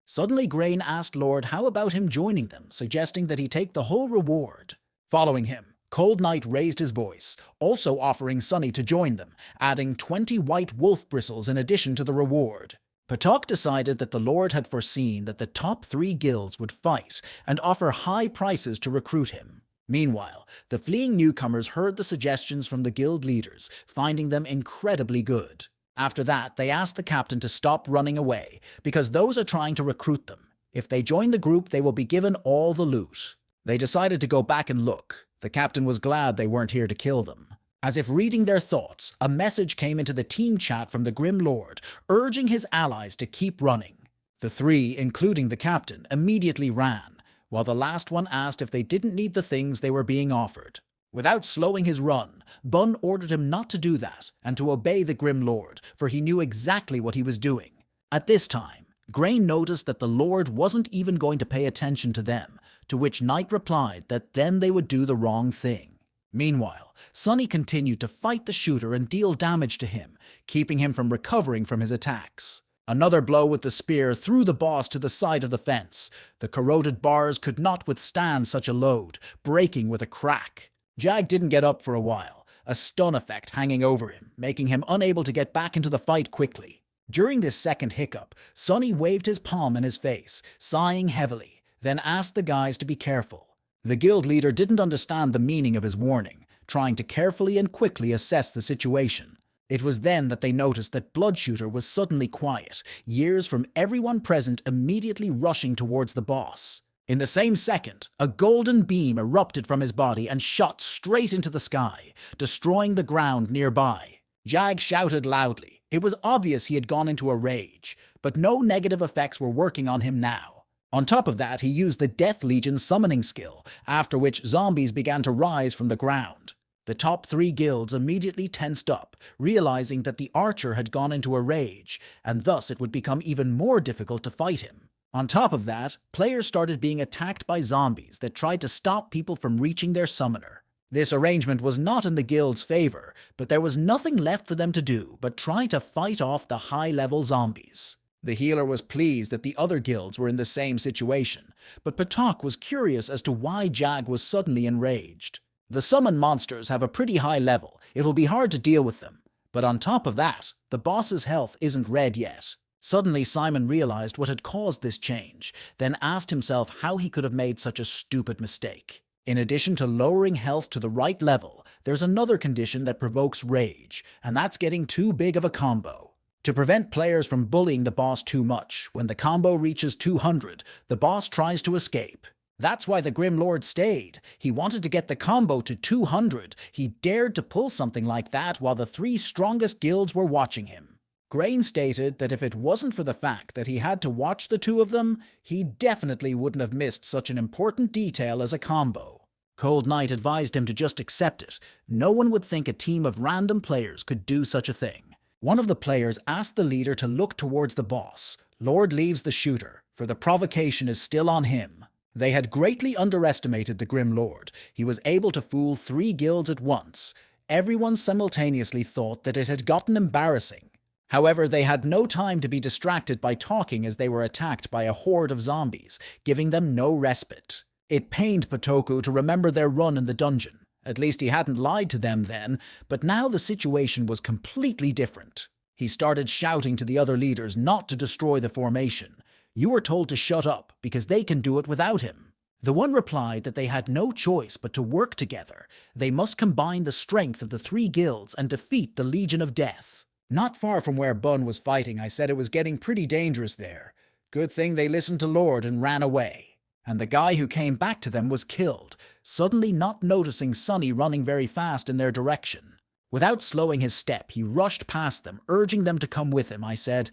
Suddenly, Grain asked Lord how about him joining them, suggesting that he take the whole reward. Following him, Cold Knight raised his voice, also offering Sunny to join them, adding 20 white wolf bristles in addition to the reward. Patak decided that the Lord had foreseen that the top 3 guilds would fight and offer high prices to recruit him. Meanwhile, the fleeing newcomers heard the suggestions from the guild leaders, finding them incredibly good. After that, they asked the captain to stop running away, because those are trying to recruit them. If they join the group, they will be given all the loot. They decided to go back and look. The captain was glad they weren't here to kill them. As if reading their thoughts, a message came into the team chat from the Grim Lord, urging his allies to keep running. The 3, including the captain, immediately ran, while the last one asked if they didn't need the things they were being offered. Without slowing his run, Bun ordered him not to do that and to obey the Grim Lord, for he knew exactly what he was doing. At this time, Grain noticed that the Lord wasn't even going to pay attention to them, to which Knight replied that then they would do the wrong thing. Meanwhile, Sunny continued to fight the shooter and deal damage to him, keeping him from recovering from his attacks. Another blow with the spear threw the boss to the side of the fence. The corroded bars could not withstand such a load, breaking with a crack. Jag didn't get up for a while, a stun effect hanging over him, making him unable to get back into the fight quickly. During this second hiccup, Sunny waved his palm in his face, sighing heavily, then asked the guys to be careful. The guild leader didn't understand the meaning of his warning, trying to carefully and quickly assess the situation. It was then that they noticed that Bloodshooter was suddenly quiet, years from everyone present immediately rushing towards the boss. In the same second, a golden beam erupted from his body and shot straight into the sky, destroying the ground nearby. Jag shouted loudly. It was obvious he had gone into a rage, but no negative effects were working on him now. On top of that, he used the Death Legion summoning skill, after which zombies began to rise from the ground. The top 3 guilds immediately tensed up, realizing that the archer had gone into a rage, and thus it would become even more difficult to fight him. On top of that, players started being attacked by zombies that tried to stop people from reaching their summoner. This arrangement was not in the guild's favor, but there was nothing left for them to do but try to fight off the high-level zombies. The healer was pleased that the other guilds were in the same situation, but Patak was curious as to why Jag was suddenly enraged. The summon monsters have a pretty high level. It will be hard to deal with them. But on top of that, the boss's health isn't red yet. Suddenly, Simon realized what had caused this change, then asked himself how he could have made such a stupid mistake. In addition to lowering health to the right level, there's another condition that provokes rage, and that's getting too big of a combo. To prevent players from bullying the boss too much, when the combo reaches 200, the boss tries to escape. That's why the Grim Lord stayed. He wanted to get the combo to 200. He dared to pull something like that while the 3 strongest guilds were watching him. Grain stated that if it wasn't for the fact that he had to watch the 2 of them, he definitely wouldn't have missed such an important detail as a combo. Cold Knight advised him to just accept it. No one would think a team of random players could do such a thing. One of the players asked the leader to look towards the boss. Lord leaves the shooter, for the provocation is still on him. They had greatly underestimated the Grim Lord. He was able to fool 3 guilds at once. Everyone simultaneously thought that it had gotten embarrassing. However, they had no time to be distracted by talking as they were attacked by a horde of zombies, giving them no respite. It pained Potoku to remember their run in the dungeon. At least he hadn't lied to them then, but now the situation was completely different. He started shouting to the other leaders not to destroy the formation. You were told to shut up, because they can do it without him. The one replied that they had no choice but to work together. They must combine the strength of the 3 guilds and defeat the Legion of Death. Not far from where Bun was fighting, I said it was getting pretty dangerous there. Good thing they listened to Lord and ran away. And the guy who came back to them was killed, suddenly not noticing Sunny running very fast in their direction. Without slowing his step, he rushed past them, urging them to come with him. I said,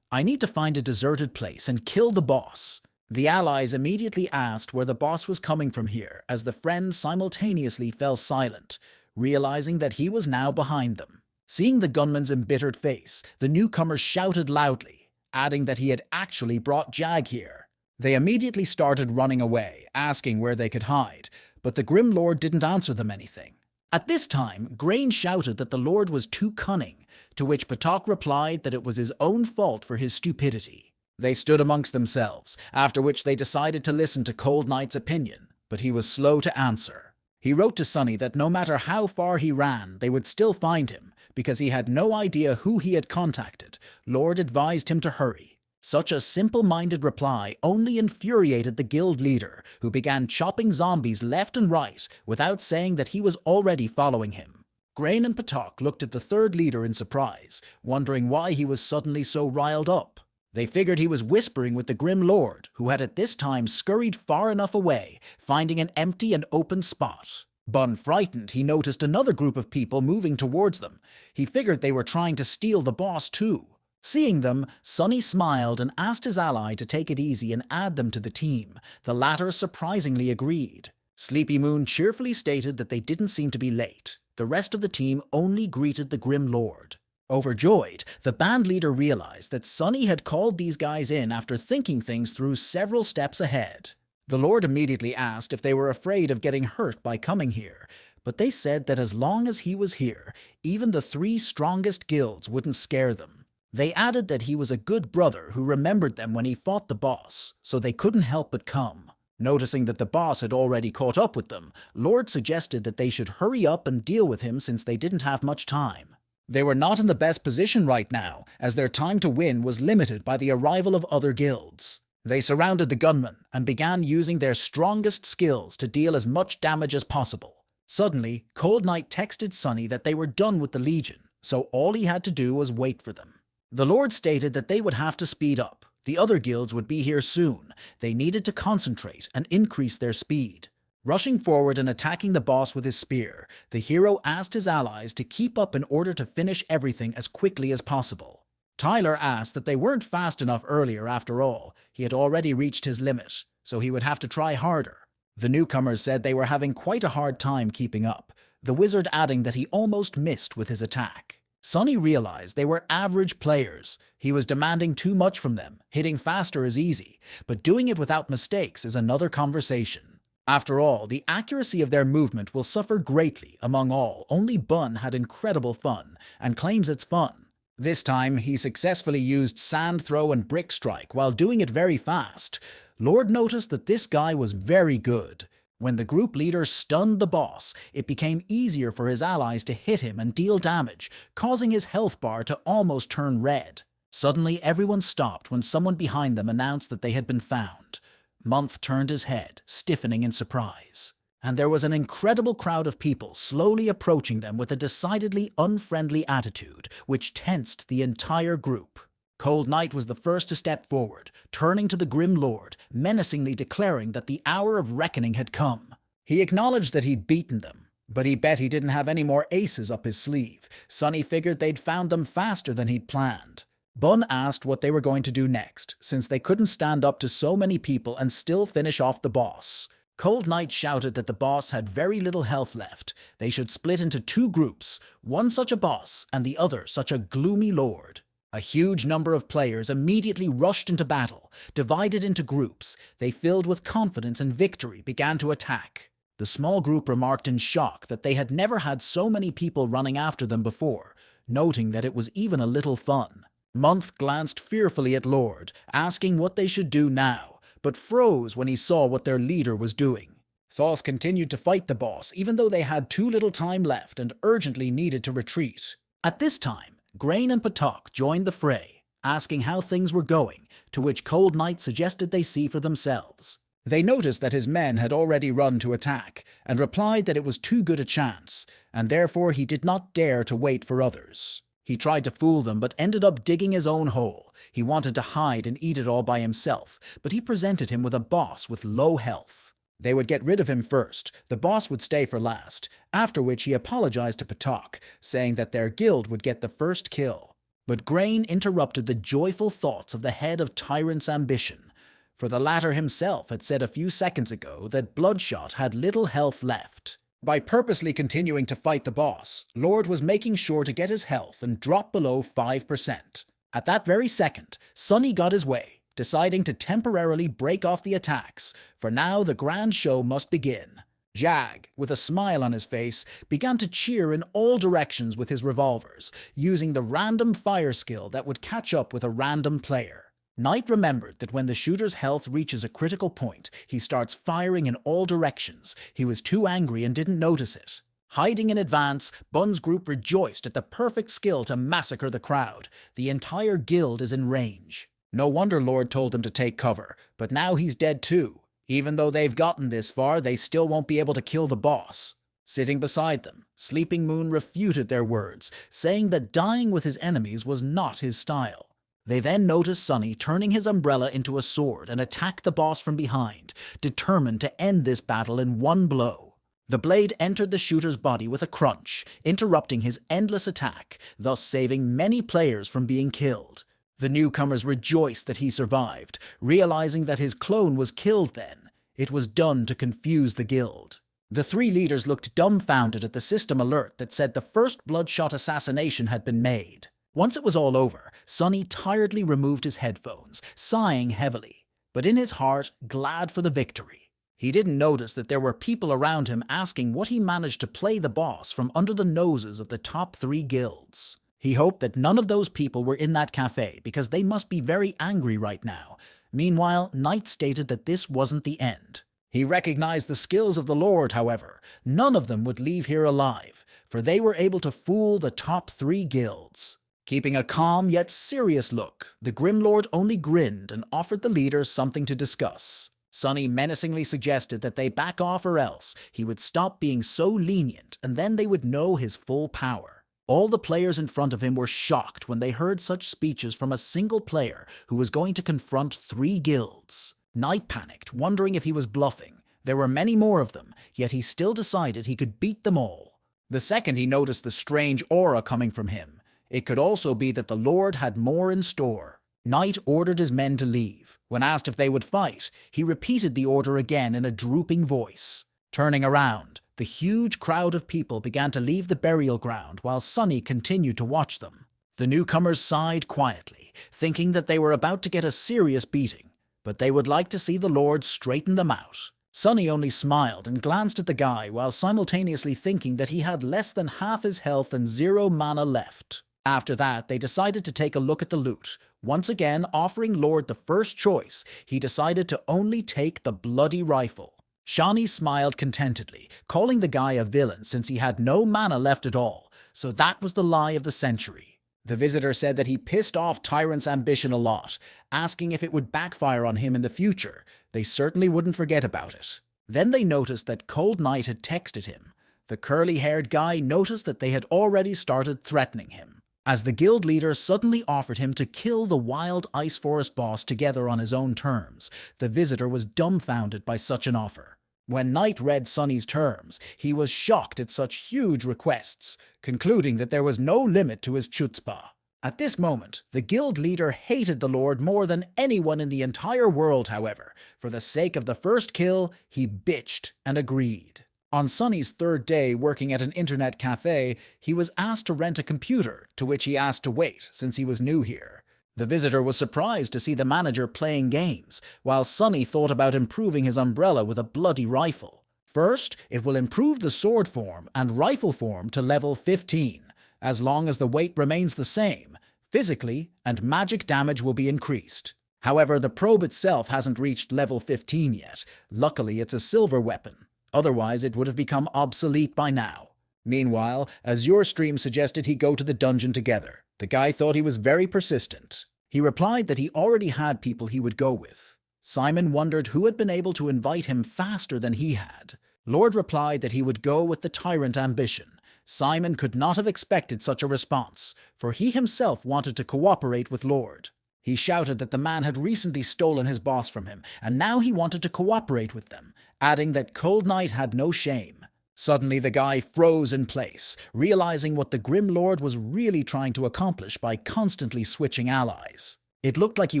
I need to find a deserted place and kill the boss. The allies immediately asked where the boss was coming from here, as the friends simultaneously fell silent, realizing that he was now behind them. Seeing the gunman's embittered face, the newcomers shouted loudly, adding that he had actually brought Jag here. They immediately started running away, asking where they could hide, but the Grim Lord didn't answer them anything. At this time, Grain shouted that the Lord was too cunning, to which Patak replied that it was his own fault for his stupidity. They stood amongst themselves, after which they decided to listen to Cold Knight's opinion, but he was slow to answer. He wrote to Sunny that no matter how far he ran, they would still find him, because he had no idea who he had contacted. Lord advised him to hurry. Such a simple-minded reply only infuriated the guild leader, who began chopping zombies left and right without saying that he was already following him. Grain and Patak looked at the 3rd leader in surprise, wondering why he was suddenly so riled up. They figured he was whispering with the Grim Lord, who had at this time scurried far enough away, finding an empty and open spot. Bun frightened, he noticed another group of people moving towards them. He figured they were trying to steal the boss too. Seeing them, Sunny smiled and asked his ally to take it easy and add them to the team. The latter surprisingly agreed. Sleepy Moon cheerfully stated that they didn't seem to be late. The rest of the team only greeted the Grim Lord. Overjoyed, the band leader realized that Sunny had called these guys in after thinking things through several steps ahead. The Lord immediately asked if they were afraid of getting hurt by coming here, but they said that as long as he was here, even the 3 strongest guilds wouldn't scare them. They added that he was a good brother who remembered them when he fought the boss, so they couldn't help but come. Noticing that the boss had already caught up with them, Lord suggested that they should hurry up and deal with him since they didn't have much time. They were not in the best position right now, as their time to win was limited by the arrival of other guilds. They surrounded the gunman and began using their strongest skills to deal as much damage as possible. Suddenly, Cold Knight texted Sunny that they were done with the Legion, so all he had to do was wait for them. The Lord stated that they would have to speed up. The other guilds would be here soon. They needed to concentrate and increase their speed. Rushing forward and attacking the boss with his spear, the hero asked his allies to keep up in order to finish everything as quickly as possible. Tyler asked that they weren't fast enough earlier after all. He had already reached his limit, so he would have to try harder. The newcomers said they were having quite a hard time keeping up, the wizard adding that he almost missed with his attack. Sunny realized they were average players. He was demanding too much from them. Hitting faster is easy, but doing it without mistakes is another conversation. After all, the accuracy of their movement will suffer greatly. Among all, only Bun had incredible fun, and claims it's fun. This time, he successfully used Sand Throw and Brick Strike while doing it very fast. Lord noticed that this guy was very good. When the group leader stunned the boss, it became easier for his allies to hit him and deal damage, causing his health bar to almost turn red. Suddenly, everyone stopped when someone behind them announced that they had been found. Month turned his head, stiffening in surprise. And there was an incredible crowd of people slowly approaching them with a decidedly unfriendly attitude, which tensed the entire group. Cold Night was the first to step forward, turning to the Grim Lord, menacingly declaring that the hour of reckoning had come. He acknowledged that he'd beaten them, but he bet he didn't have any more aces up his sleeve. Sonny figured they'd found them faster than he'd planned. Bun asked what they were going to do next, since they couldn't stand up to so many people and still finish off the boss. Cold Night shouted that the boss had very little health left. They should split into two groups, one such a boss and the other such a gloomy lord. A huge number of players immediately rushed into battle. Divided into groups, they filled with confidence and victory began to attack. The small group remarked in shock that they had never had so many people running after them before, noting that it was even a little fun. Month glanced fearfully at Lord, asking what they should do now, but froze when he saw what their leader was doing. Thoth continued to fight the boss even though they had too little time left and urgently needed to retreat. At this time, Grain and Patok joined the fray, asking how things were going, to which Cold Night suggested they see for themselves. They noticed that his men had already run to attack, and replied that it was too good a chance, and therefore he did not dare to wait for others. He tried to fool them but ended up digging his own hole. He wanted to hide and eat it all by himself, but he presented him with a boss with low health. They would get rid of him first, the boss would stay for last, after which he apologized to Patok, saying that their guild would get the first kill. But Grain interrupted the joyful thoughts of the head of Tyrant's ambition, for the latter himself had said a few seconds ago that Bloodshot had little health left. By purposely continuing to fight the boss, Lord was making sure to get his health and drop below 5%. At that very second, Sonny got his way, deciding to temporarily break off the attacks, for now the grand show must begin. Jag, with a smile on his face, began to cheer in all directions with his revolvers, using the random fire skill that would catch up with a random player. Knight remembered that when the shooter's health reaches a critical point, he starts firing in all directions. He was too angry and didn't notice it. Hiding in advance, Bun's group rejoiced at the perfect skill to massacre the crowd. The entire guild is in range. No wonder Lord told them to take cover, but now he's dead too. Even though they've gotten this far, they still won't be able to kill the boss. Sitting beside them, Sleeping Moon refuted their words, saying that dying with his enemies was not his style. They then noticed Sonny turning his umbrella into a sword and attack the boss from behind, determined to end this battle in one blow. The blade entered the shooter's body with a crunch, interrupting his endless attack, thus saving many players from being killed. The newcomers rejoiced that he survived, realizing that his clone was killed then. It was done to confuse the guild. The three leaders looked dumbfounded at the system alert that said the first Bloodshot assassination had been made. Once it was all over, Sonny tiredly removed his headphones, sighing heavily, but in his heart glad for the victory. He didn't notice that there were people around him asking what he managed to play the boss from under the noses of the top three guilds. He hoped that none of those people were in that cafe because they must be very angry right now. Meanwhile, Knight stated that this wasn't the end. He recognized the skills of the Lord, however. None of them would leave here alive, for they were able to fool the top three guilds. Keeping a calm yet serious look, the Grim Lord only grinned and offered the leaders something to discuss. Sonny menacingly suggested that they back off or else he would stop being so lenient and then they would know his full power. All the players in front of him were shocked when they heard such speeches from a single player who was going to confront three guilds. Knight panicked, wondering if he was bluffing. There were many more of them, yet he still decided he could beat them all. The second he noticed the strange aura coming from him, it could also be that the Lord had more in store. Knight ordered his men to leave. When asked if they would fight, he repeated the order again in a drooping voice. Turning around, the huge crowd of people began to leave the burial ground while Sonny continued to watch them. The newcomers sighed quietly, thinking that they were about to get a serious beating, but they would like to see the Lord straighten them out. Sonny only smiled and glanced at the guy while simultaneously thinking that he had less than half his health and 0 mana left. After that, they decided to take a look at the loot. Once again offering Lord the first choice, he decided to only take the bloody rifle. Shawnee smiled contentedly, calling the guy a villain since he had no mana left at all, so that was the lie of the century. The visitor said that he pissed off Tyrant's ambition a lot, asking if it would backfire on him in the future. They certainly wouldn't forget about it. Then they noticed that Cold Knight had texted him. The curly-haired guy noticed that they had already started threatening him, as the guild leader suddenly offered him to kill the wild Ice Forest boss together on his own terms. The visitor was dumbfounded by such an offer. When Knight read Sunny's terms, he was shocked at such huge requests, concluding that there was no limit to his chutzpah. At this moment, the guild leader hated the Lord more than anyone in the entire world, however. For the sake of the first kill, he bitched and agreed. On Sunny's third day working at an internet cafe, he was asked to rent a computer, to which he asked to wait since he was new here. The visitor was surprised to see the manager playing games, while Sunny thought about improving his umbrella with a bloody rifle. First, it will improve the sword form and rifle form to level 15. As long as the weight remains the same, physically and magic damage will be increased. However, the probe itself hasn't reached level 15 yet. Luckily, it's a silver weapon. Otherwise, it would have become obsolete by now. Meanwhile, Azure Stream suggested he go to the dungeon together. The guy thought he was very persistent. He replied that he already had people he would go with. Simon wondered who had been able to invite him faster than he had. Lord replied that he would go with the Tyrant ambition. Simon could not have expected such a response, for he himself wanted to cooperate with Lord. He shouted that the man had recently stolen his boss from him, and now he wanted to cooperate with them, adding that Cold Knight had no shame. Suddenly the guy froze in place, realizing what the Grim Lord was really trying to accomplish by constantly switching allies. It looked like he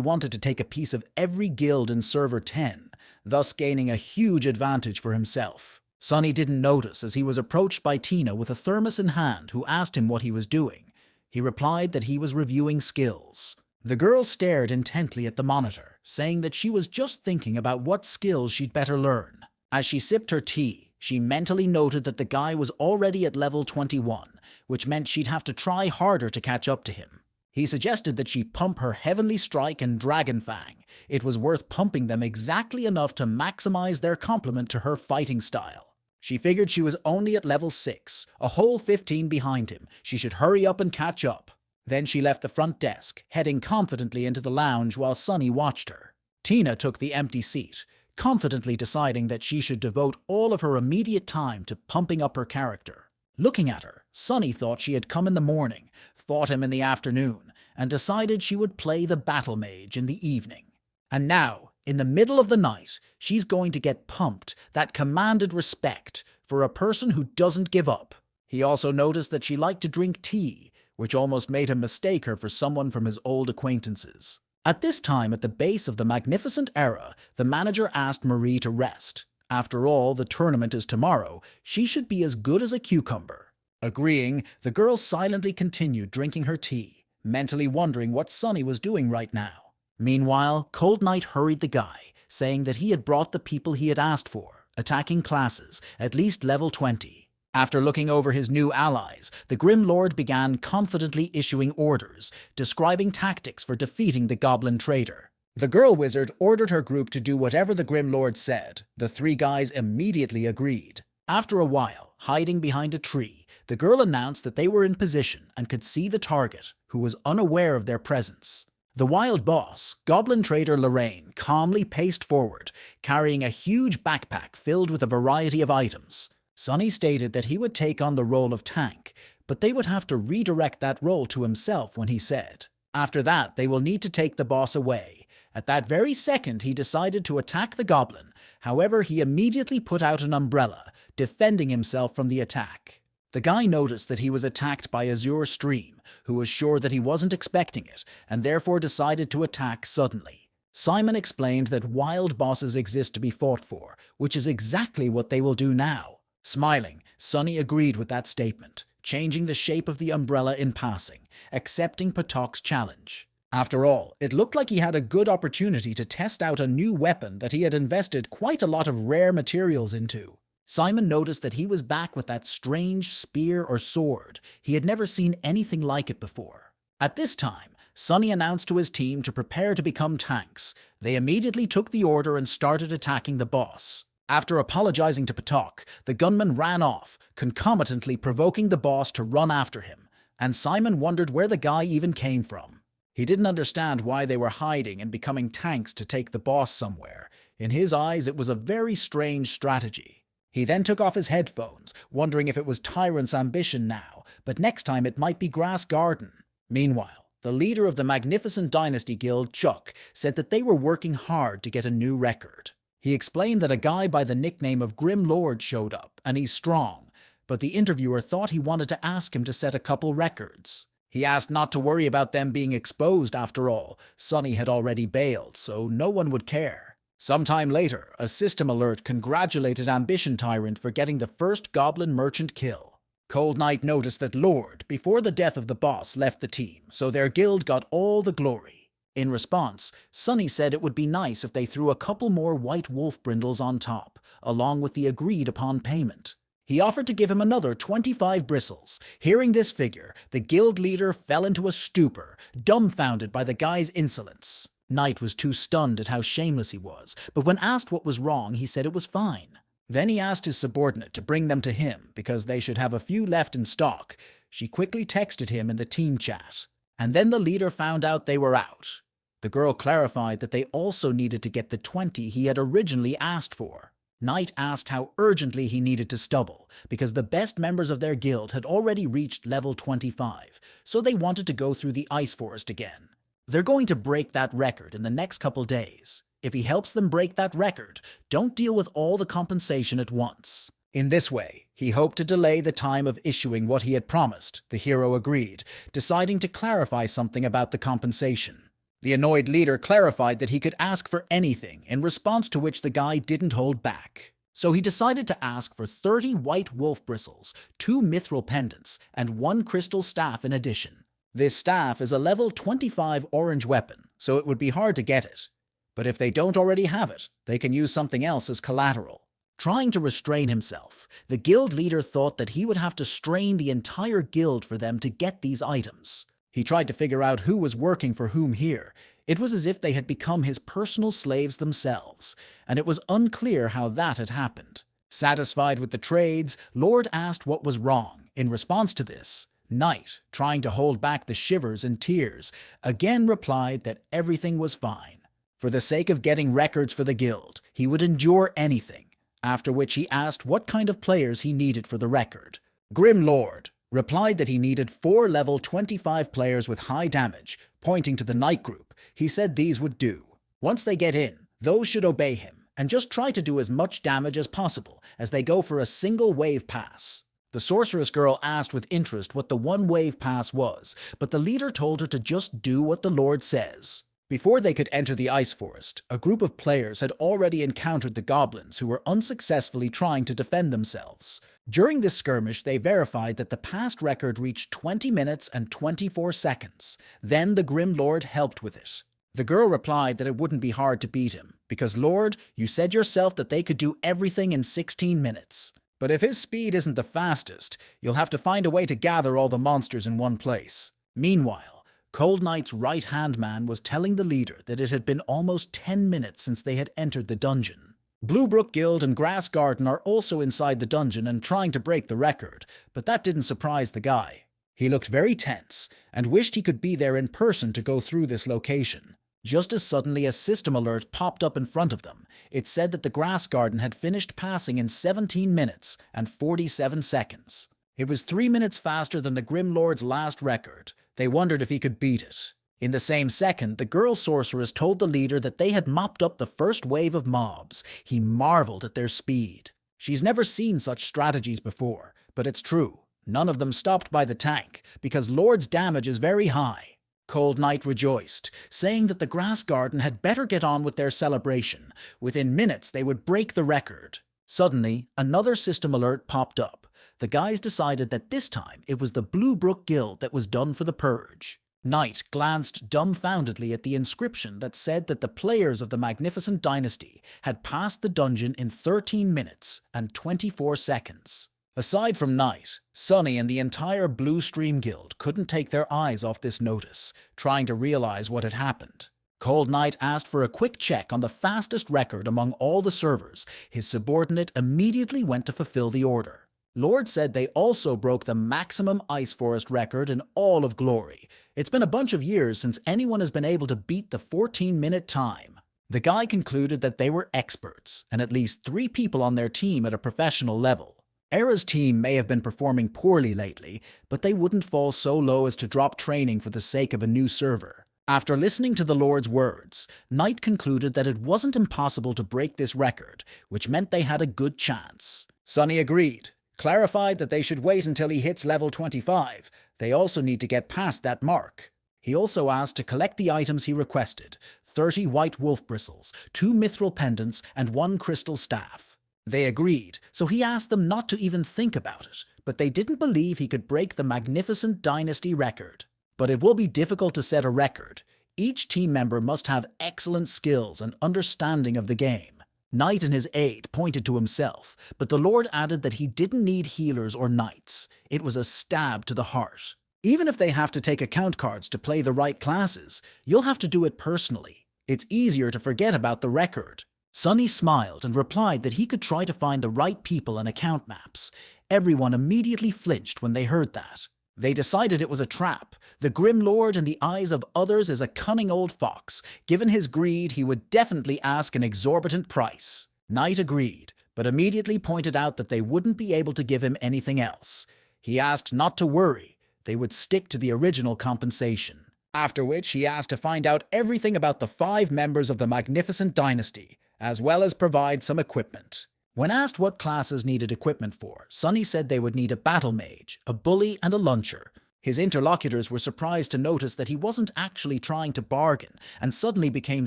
wanted to take a piece of every guild in Server 10, thus gaining a huge advantage for himself. Sunny didn't notice as he was approached by Tina with a thermos in hand, who asked him what he was doing. He replied that he was reviewing skills. The girl stared intently at the monitor, saying that she was just thinking about what skills she'd better learn. As she sipped her tea, she mentally noted that the guy was already at level 21, which meant she'd have to try harder to catch up to him. He suggested that she pump her Heavenly Strike and Dragon Fang. It was worth pumping them exactly enough to maximize their complement to her fighting style. She figured she was only at level 6, a whole 15 behind him. She should hurry up and catch up. Then she left the front desk, heading confidently into the lounge while Sunny watched her. Tina took the empty seat, confidently deciding that she should devote all of her immediate time to pumping up her character. Looking at her, Sunny thought she had come in the morning, fought him in the afternoon, and decided she would play the battle mage in the evening. And now, in the middle of the night, she's going to get pumped, that commanded respect, for a person who doesn't give up. He also noticed that she liked to drink tea, which almost made him mistake her for someone from his old acquaintances. At this time, at the base of the magnificent era, the manager asked Marie to rest. After all, the tournament is tomorrow. She should be as good as a cucumber. Agreeing, the girl silently continued drinking her tea, mentally wondering what Sunny was doing right now. Meanwhile, Cold Knight hurried the guy, saying that he had brought the people he had asked for, attacking classes, at least level 20. After looking over his new allies, the Grim Lord began confidently issuing orders, describing tactics for defeating the Goblin Trader. The girl wizard ordered her group to do whatever the Grim Lord said. The three guys immediately agreed. After a while, hiding behind a tree, the girl announced that they were in position and could see the target, who was unaware of their presence. The wild boss, Goblin Trader Lorraine, calmly paced forward, carrying a huge backpack filled with a variety of items. Sunny stated that he would take on the role of tank, but they would have to redirect that role to himself when he said. After that, they will need to take the boss away. At that very second, he decided to attack the goblin. However, he immediately put out an umbrella, defending himself from the attack. The guy noticed that he was attacked by Azure Stream, who was sure that he wasn't expecting it, and therefore decided to attack suddenly. Simon explained that wild bosses exist to be fought for, which is exactly what they will do now. Smiling, Sunny agreed with that statement, changing the shape of the umbrella in passing, accepting Patok's challenge. After all, it looked like he had a good opportunity to test out a new weapon that he had invested quite a lot of rare materials into. Simon noticed that he was back with that strange spear or sword. He had never seen anything like it before. At this time, Sunny announced to his team to prepare to become tanks. They immediately took the order and started attacking the boss. After apologizing to Patok, the gunman ran off, concomitantly provoking the boss to run after him. and Simon wondered where the guy even came from. He didn't understand why they were hiding and becoming tanks to take the boss somewhere. In his eyes, it was a very strange strategy. He then took off his headphones, wondering if it was Tyrant's ambition now, but next time it might be Grass Garden. Meanwhile, the leader of the Magnificent Dynasty Guild, Chuck, said that they were working hard to get a new record. He explained that a guy by the nickname of Grim Lord showed up, and he's strong, but the interviewer thought he wanted to ask him to set a couple records. He asked not to worry about them being exposed after all. Sonny had already bailed, so no one would care. Sometime later, a system alert congratulated Ambition Tyrant for getting the first Goblin Merchant kill. Cold Knight noticed that Lord, before the death of the boss, left the team, so their guild got all the glory. In response, Sonny said it would be nice if they threw a couple more white wolf brindles on top, along with the agreed-upon payment. He offered to give him another 25 bristles. Hearing this figure, the guild leader fell into a stupor, dumbfounded by the guy's insolence. Knight was too stunned at how shameless he was, but when asked what was wrong, he said it was fine. Then he asked his subordinate to bring them to him, because they should have a few left in stock. She quickly texted him in the team chat. And then the leader found out they were out. The girl clarified that they also needed to get the 20 he had originally asked for. Knight asked how urgently he needed to stubble, because the best members of their guild had already reached level 25, so they wanted to go through the Ice Forest again. They're going to break that record in the next couple days. If he helps them break that record, don't deal with all the compensation at once. In this way, he hoped to delay the time of issuing what he had promised. The hero agreed, deciding to clarify something about the compensation. The annoyed leader clarified that he could ask for anything, in response to which the guy didn't hold back. So he decided to ask for 30 white wolf bristles, 2 mithril pendants, and 1 crystal staff in addition. This staff is a level 25 orange weapon, so it would be hard to get it. But if they don't already have it, they can use something else as collateral. Trying to restrain himself, the guild leader thought that he would have to strain the entire guild for them to get these items. He tried to figure out who was working for whom here. It was as if they had become his personal slaves themselves, and it was unclear how that had happened. Satisfied with the trades, Lord asked what was wrong. In response to this, Knight, trying to hold back the shivers and tears, again replied that everything was fine. For the sake of getting records for the guild, he would endure anything, after which he asked what kind of players he needed for the record. Grim Lord replied that he needed 4 level 25 players with high damage. Pointing to the Knight group, he said these would do. Once they get in, those should obey him, and just try to do as much damage as possible as they go for a single wave pass. The sorceress girl asked with interest what the 1 wave pass was, but the leader told her to just do what the Lord says. Before they could enter the Ice Forest, a group of players had already encountered the goblins who were unsuccessfully trying to defend themselves. During this skirmish, they verified that the past record reached 20 minutes and 24 seconds. Then the Grim Lord helped with it. The girl replied that it wouldn't be hard to beat him, because Lord, you said yourself that they could do everything in 16 minutes. But if his speed isn't the fastest, you'll have to find a way to gather all the monsters in one place. Meanwhile, Cold Knight's right-hand man was telling the leader that it had been almost 10 minutes since they had entered the dungeon. Bluebrook Guild and Grass Garden are also inside the dungeon and trying to break the record, but that didn't surprise the guy. He looked very tense and wished he could be there in person to go through this location. Just as suddenly a system alert popped up in front of them. It said that the Grass Garden had finished passing in 17 minutes and 47 seconds. It was 3 minutes faster than the Grim Lord's last record. They wondered if he could beat it. In the same second, the girl sorceress told the leader that they had mopped up the first wave of mobs. He marveled at their speed. She's never seen such strategies before, but it's true. None of them stopped by the tank, because Lord's damage is very high. Cold Knight rejoiced, saying that the Grass Garden had better get on with their celebration. Within minutes, they would break the record. Suddenly, another system alert popped up. The guys decided that this time it was the Bluebrook Guild that was done for the purge. Knight glanced dumbfoundedly at the inscription that said that the players of the Magnificent Dynasty had passed the dungeon in 13 minutes and 24 seconds. Aside from Knight, Sonny and the entire Blue Stream Guild couldn't take their eyes off this notice, trying to realize what had happened. Cold Knight asked for a quick check on the fastest record among all the servers. His subordinate immediately went to fulfill the order. Lord said they also broke the maximum ice forest record in all of Glory. It's been a bunch of years since anyone has been able to beat the 14-minute time. The guy concluded that they were experts, and at least 3 people on their team at a professional level. Era's team may have been performing poorly lately, but they wouldn't fall so low as to drop training for the sake of a new server. After listening to the Lord's words, Knight concluded that it wasn't impossible to break this record, which meant they had a good chance. Sunny agreed, clarified that they should wait until he hits level 25. They also need to get past that mark. He also asked to collect the items he requested: 30 white wolf bristles, 2 mithril pendants, and 1 crystal staff. They agreed, so he asked them not to even think about it, but they didn't believe he could break the magnificent dynasty record. But it will be difficult to set a record. Each team member must have excellent skills and understanding of the game. Knight and his aide pointed to himself, but the Lord added that he didn't need healers or knights. It was a stab to the heart. Even if they have to take account cards to play the right classes, you'll have to do it personally. It's easier to forget about the record. Sunny smiled and replied that he could try to find the right people and account maps. Everyone immediately flinched when they heard that. They decided it was a trap. The Grim Lord in the eyes of others is a cunning old fox. Given his greed, he would definitely ask an exorbitant price. Knight agreed, but immediately pointed out that they wouldn't be able to give him anything else. He asked not to worry. They would stick to the original compensation. After which he asked to find out everything about the 5 members of the Magnificent Dynasty, as well as provide some equipment. When asked what classes needed equipment for, Sunny said they would need a battle mage, a bully, and a luncher. His interlocutors were surprised to notice that he wasn't actually trying to bargain, and suddenly became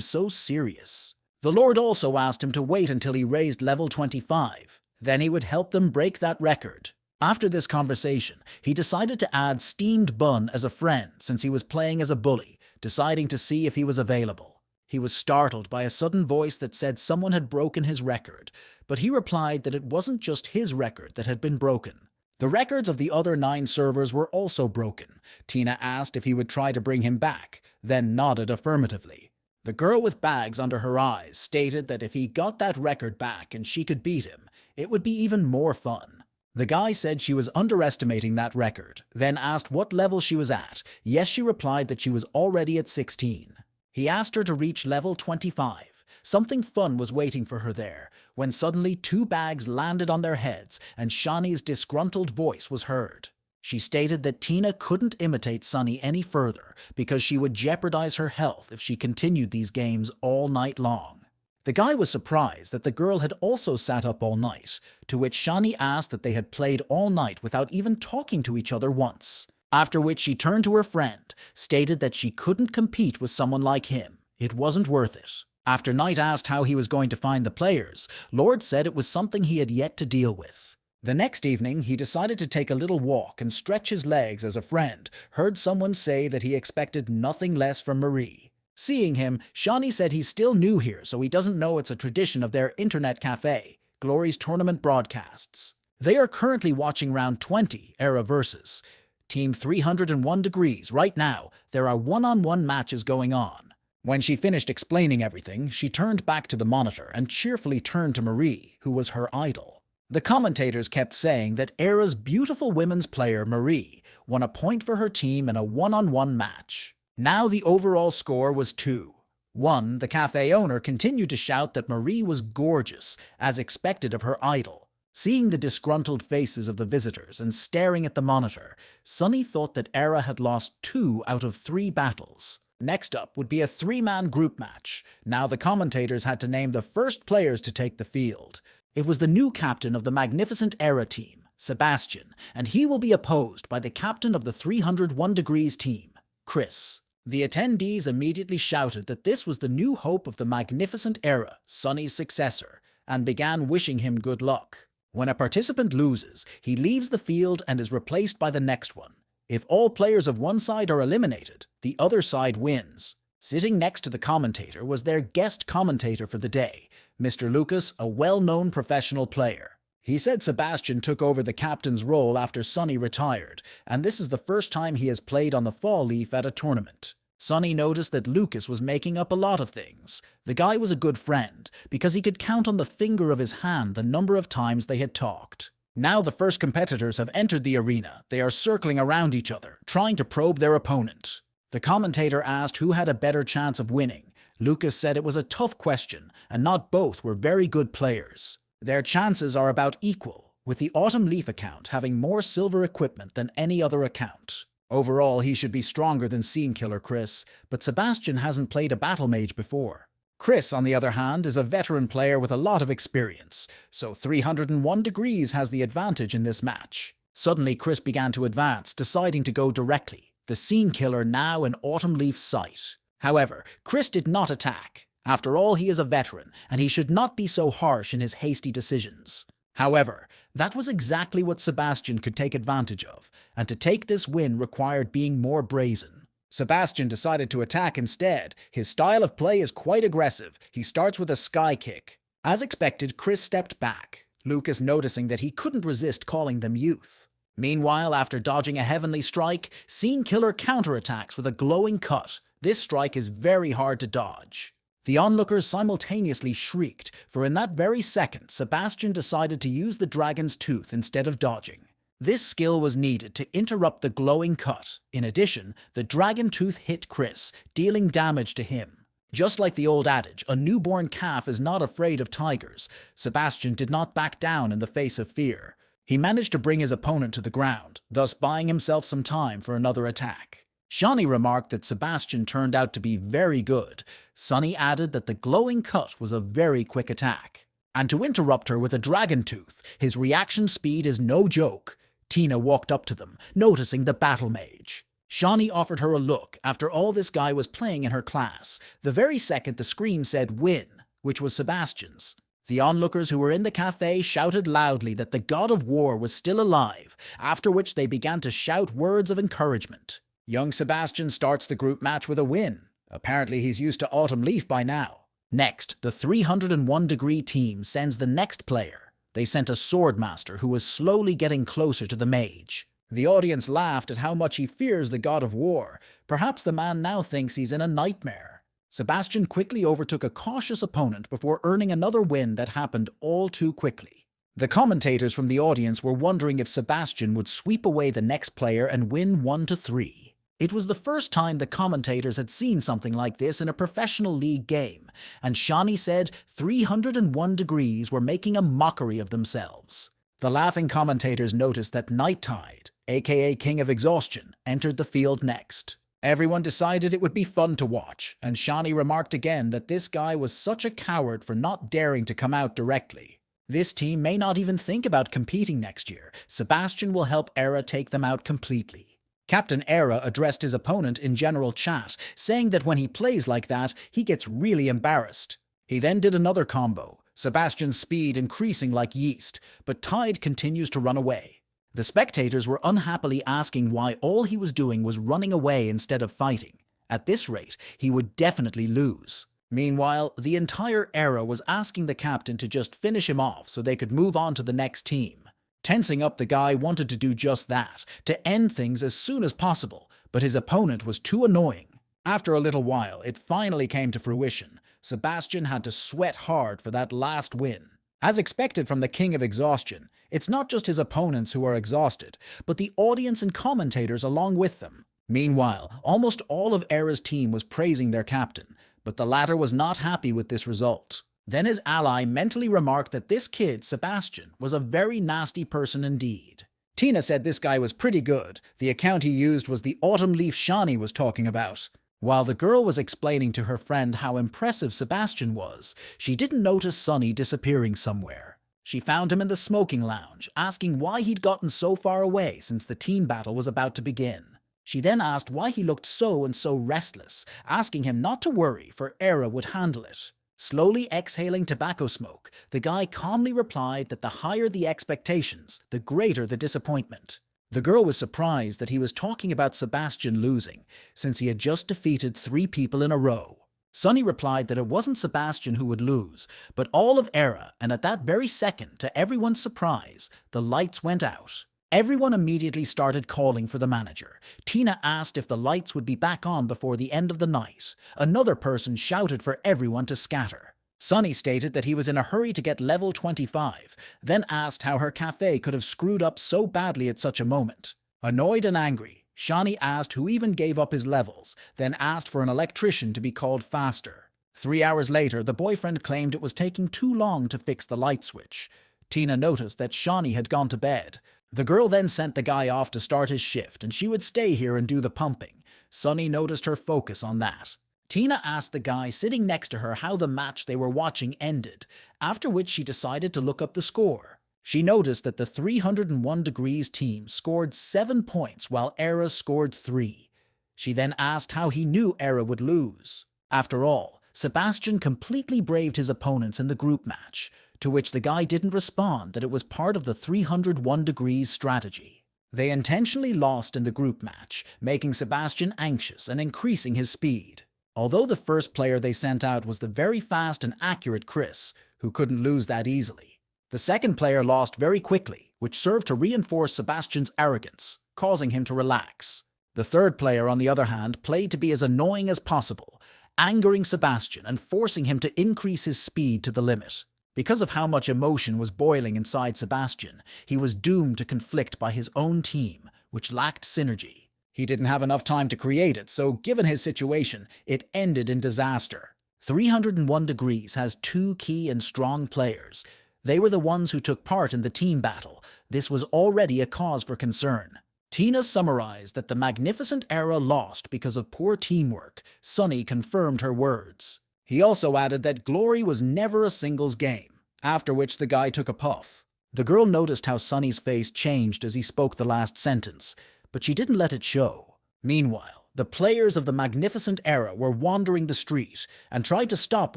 so serious. The Lord also asked him to wait until he raised level 25. Then he would help them break that record. After this conversation, he decided to add Steamed Bun as a friend since he was playing as a bully, deciding to see if he was available. He was startled by a sudden voice that said someone had broken his record, but he replied that it wasn't just his record that had been broken. The records of the other 9 servers were also broken. Tina asked if he would try to bring him back, then nodded affirmatively. The girl with bags under her eyes stated that if he got that record back and she could beat him, it would be even more fun. The guy said she was underestimating that record, then asked what level she was at. Yes, she replied that she was already at 16. He asked her to reach level 25. Something fun was waiting for her there, when suddenly 2 bags landed on their heads and Shani's disgruntled voice was heard. She stated that Tina couldn't imitate Sunny any further because she would jeopardize her health if she continued these games all night long. The guy was surprised that the girl had also sat up all night, to which Shani asked that they had played all night without even talking to each other once. After which she turned to her friend, stated that she couldn't compete with someone like him. It wasn't worth it. After Knight asked how he was going to find the players, Lord said it was something he had yet to deal with. The next evening, he decided to take a little walk and stretch his legs as a friend heard someone say that he expected nothing less from Marie. Seeing him, Shani said he's still new here, so he doesn't know it's a tradition of their internet cafe, Glory's tournament broadcasts. They are currently watching round 20, Era versus Team 301 degrees. Right now, there are one-on-one matches going on. When she finished explaining everything, she turned back to the monitor and cheerfully turned to Marie, who was her idol. The commentators kept saying that Era's beautiful women's player, Marie, won a point for her team in a one-on-one match. Now the overall score was 2-1. The cafe owner continued to shout that Marie was gorgeous, as expected of her idol. Seeing the disgruntled faces of the visitors and staring at the monitor, Sunny thought that Era had lost 2 out of 3 battles. Next up would be a 3-man group match. Now the commentators had to name the first players to take the field. It was the new captain of the magnificent Era team, Sebastian, and he will be opposed by the captain of the 301 degrees team, Chris. The attendees immediately shouted that this was the new hope of the magnificent Era, Sunny's successor, and began wishing him good luck. When a participant loses, he leaves the field and is replaced by the next one. If all players of one side are eliminated, the other side wins. Sitting next to the commentator was their guest commentator for the day, Mr. Lucas, a well-known professional player. He said Sebastian took over the captain's role after Sunny retired, and this is the first time he has played on the Fall Leaf at a tournament. Sunny noticed that Lucas was making up a lot of things. The guy was a good friend, because he could count on the finger of his hand the number of times they had talked. Now the first competitors have entered the arena. They are circling around each other, trying to probe their opponent. The commentator asked who had a better chance of winning. Lucas said it was a tough question, and not both were very good players. Their chances are about equal, with the Autumn Leaf account having more silver equipment than any other account. Overall, he should be stronger than Scene Killer Chris, but Sebastian hasn't played a battle mage before. Chris, on the other hand, is a veteran player with a lot of experience, so 301 Degrees has the advantage in this match. Suddenly, Chris began to advance, deciding to go directly, the Scene Killer now in Autumn Leaf's sight. However, Chris did not attack. After all, he is a veteran, and he should not be so harsh in his hasty decisions. However, that was exactly what Sebastian could take advantage of, and to take this win required being more brazen. Sebastian decided to attack instead. His style of play is quite aggressive. He starts with a sky kick. As expected, Chris stepped back, Lucas noticing that he couldn't resist calling them youth. Meanwhile, after dodging a heavenly strike, Scene Killer counterattacks with a glowing cut. This strike is very hard to dodge. The onlookers simultaneously shrieked, for in that very second, Sebastian decided to use the dragon's tooth instead of dodging. This skill was needed to interrupt the glowing cut. In addition, the dragon tooth hit Chris, dealing damage to him. Just like the old adage, a newborn calf is not afraid of tigers, Sebastian did not back down in the face of fear. He managed to bring his opponent to the ground, thus buying himself some time for another attack. Shawnee remarked that Sebastian turned out to be very good. Sunny added that the glowing cut was a very quick attack. And to interrupt her with a dragon tooth, his reaction speed is no joke. Tina walked up to them, noticing the battle mage. Shawnee offered her a look. After all, this guy was playing in her class. The very second the screen said win, which was Sebastian's. The onlookers who were in the cafe shouted loudly that the god of war was still alive, after which they began to shout words of encouragement. Young Sebastian starts the group match with a win. Apparently he's used to Autumn Leaf by now. Next, the 301 Degree team sends the next player. They sent a swordmaster who was slowly getting closer to the mage. The audience laughed at how much he fears the god of war. Perhaps the man now thinks he's in a nightmare. Sebastian quickly overtook a cautious opponent before earning another win that happened all too quickly. The commentators from the audience were wondering if Sebastian would sweep away the next player and win 1-3. It was the first time the commentators had seen something like this in a professional league game, and Shawnee said 301 Degrees were making a mockery of themselves. The laughing commentators noticed that Night Tide, aka King of Exhaustion, entered the field next. Everyone decided it would be fun to watch, and Shawnee remarked again that this guy was such a coward for not daring to come out directly. This team may not even think about competing next year. Sebastian will help Era take them out completely. Captain Era addressed his opponent in general chat, saying that when he plays like that, he gets really embarrassed. He then did another combo, Sebastian's speed increasing like yeast, but Tide continues to run away. The spectators were unhappily asking why all he was doing was running away instead of fighting. At this rate, he would definitely lose. Meanwhile, the entire Era was asking the captain to just finish him off so they could move on to the next team. Tensing up, the guy wanted to do just that, to end things as soon as possible, but his opponent was too annoying. After a little while, it finally came to fruition. Sebastian had to sweat hard for that last win. As expected from the King of Exhaustion, it's not just his opponents who are exhausted, but the audience and commentators along with them. Meanwhile, almost all of Era's team was praising their captain, but the latter was not happy with this result. Then his ally mentally remarked that this kid, Sebastian, was a very nasty person indeed. Tina said this guy was pretty good. The account he used was the Autumn Leaf Shawnee was talking about. While the girl was explaining to her friend how impressive Sebastian was, she didn't notice Sunny disappearing somewhere. She found him in the smoking lounge, asking why he'd gotten so far away since the team battle was about to begin. She then asked why he looked so restless, asking him not to worry, for Era would handle it. Slowly exhaling tobacco smoke, the guy calmly replied that the higher the expectations, the greater the disappointment. The girl was surprised that he was talking about Sebastian losing, since he had just defeated 3 people in a row. Sunny replied that it wasn't Sebastian who would lose, but all of Era, and at that very second, to everyone's surprise, the lights went out. Everyone immediately started calling for the manager. Tina asked if the lights would be back on before the end of the night. Another person shouted for everyone to scatter. Sunny stated that he was in a hurry to get level 25, then asked how her cafe could have screwed up so badly at such a moment. Annoyed and angry, Shani asked who even gave up his levels, then asked for an electrician to be called faster. 3 hours later, the boyfriend claimed it was taking too long to fix the light switch. Tina noticed that Shani had gone to bed. The girl then sent the guy off to start his shift, and she would stay here and do the pumping. Sunny noticed her focus on that. Tina asked the guy sitting next to her how the match they were watching ended, after which she decided to look up the score. She noticed that the 301 Degrees team scored 7 points while Era scored 3. She then asked how he knew Era would lose. After all, Sebastian completely braved his opponents in the group match, to which the guy didn't respond that it was part of the 301 Degrees strategy. They intentionally lost in the group match, making Sebastian anxious and increasing his speed. Although the first player they sent out was the very fast and accurate Chris, who couldn't lose that easily. The second player lost very quickly, which served to reinforce Sebastian's arrogance, causing him to relax. The third player, on the other hand, played to be as annoying as possible, angering Sebastian and forcing him to increase his speed to the limit. Because of how much emotion was boiling inside Sebastian, he was doomed to conflict by his own team, which lacked synergy. He didn't have enough time to create it, so given his situation, it ended in disaster. 301 Degrees has 2 key and strong players. They were the ones who took part in the team battle. This was already a cause for concern. Tina summarized that the magnificent Era lost because of poor teamwork. Sunny confirmed her words. He also added that glory was never a singles game, after which the guy took a puff. The girl noticed how Sunny's face changed as he spoke the last sentence, but she didn't let it show. Meanwhile, the players of the magnificent Era were wandering the street and tried to stop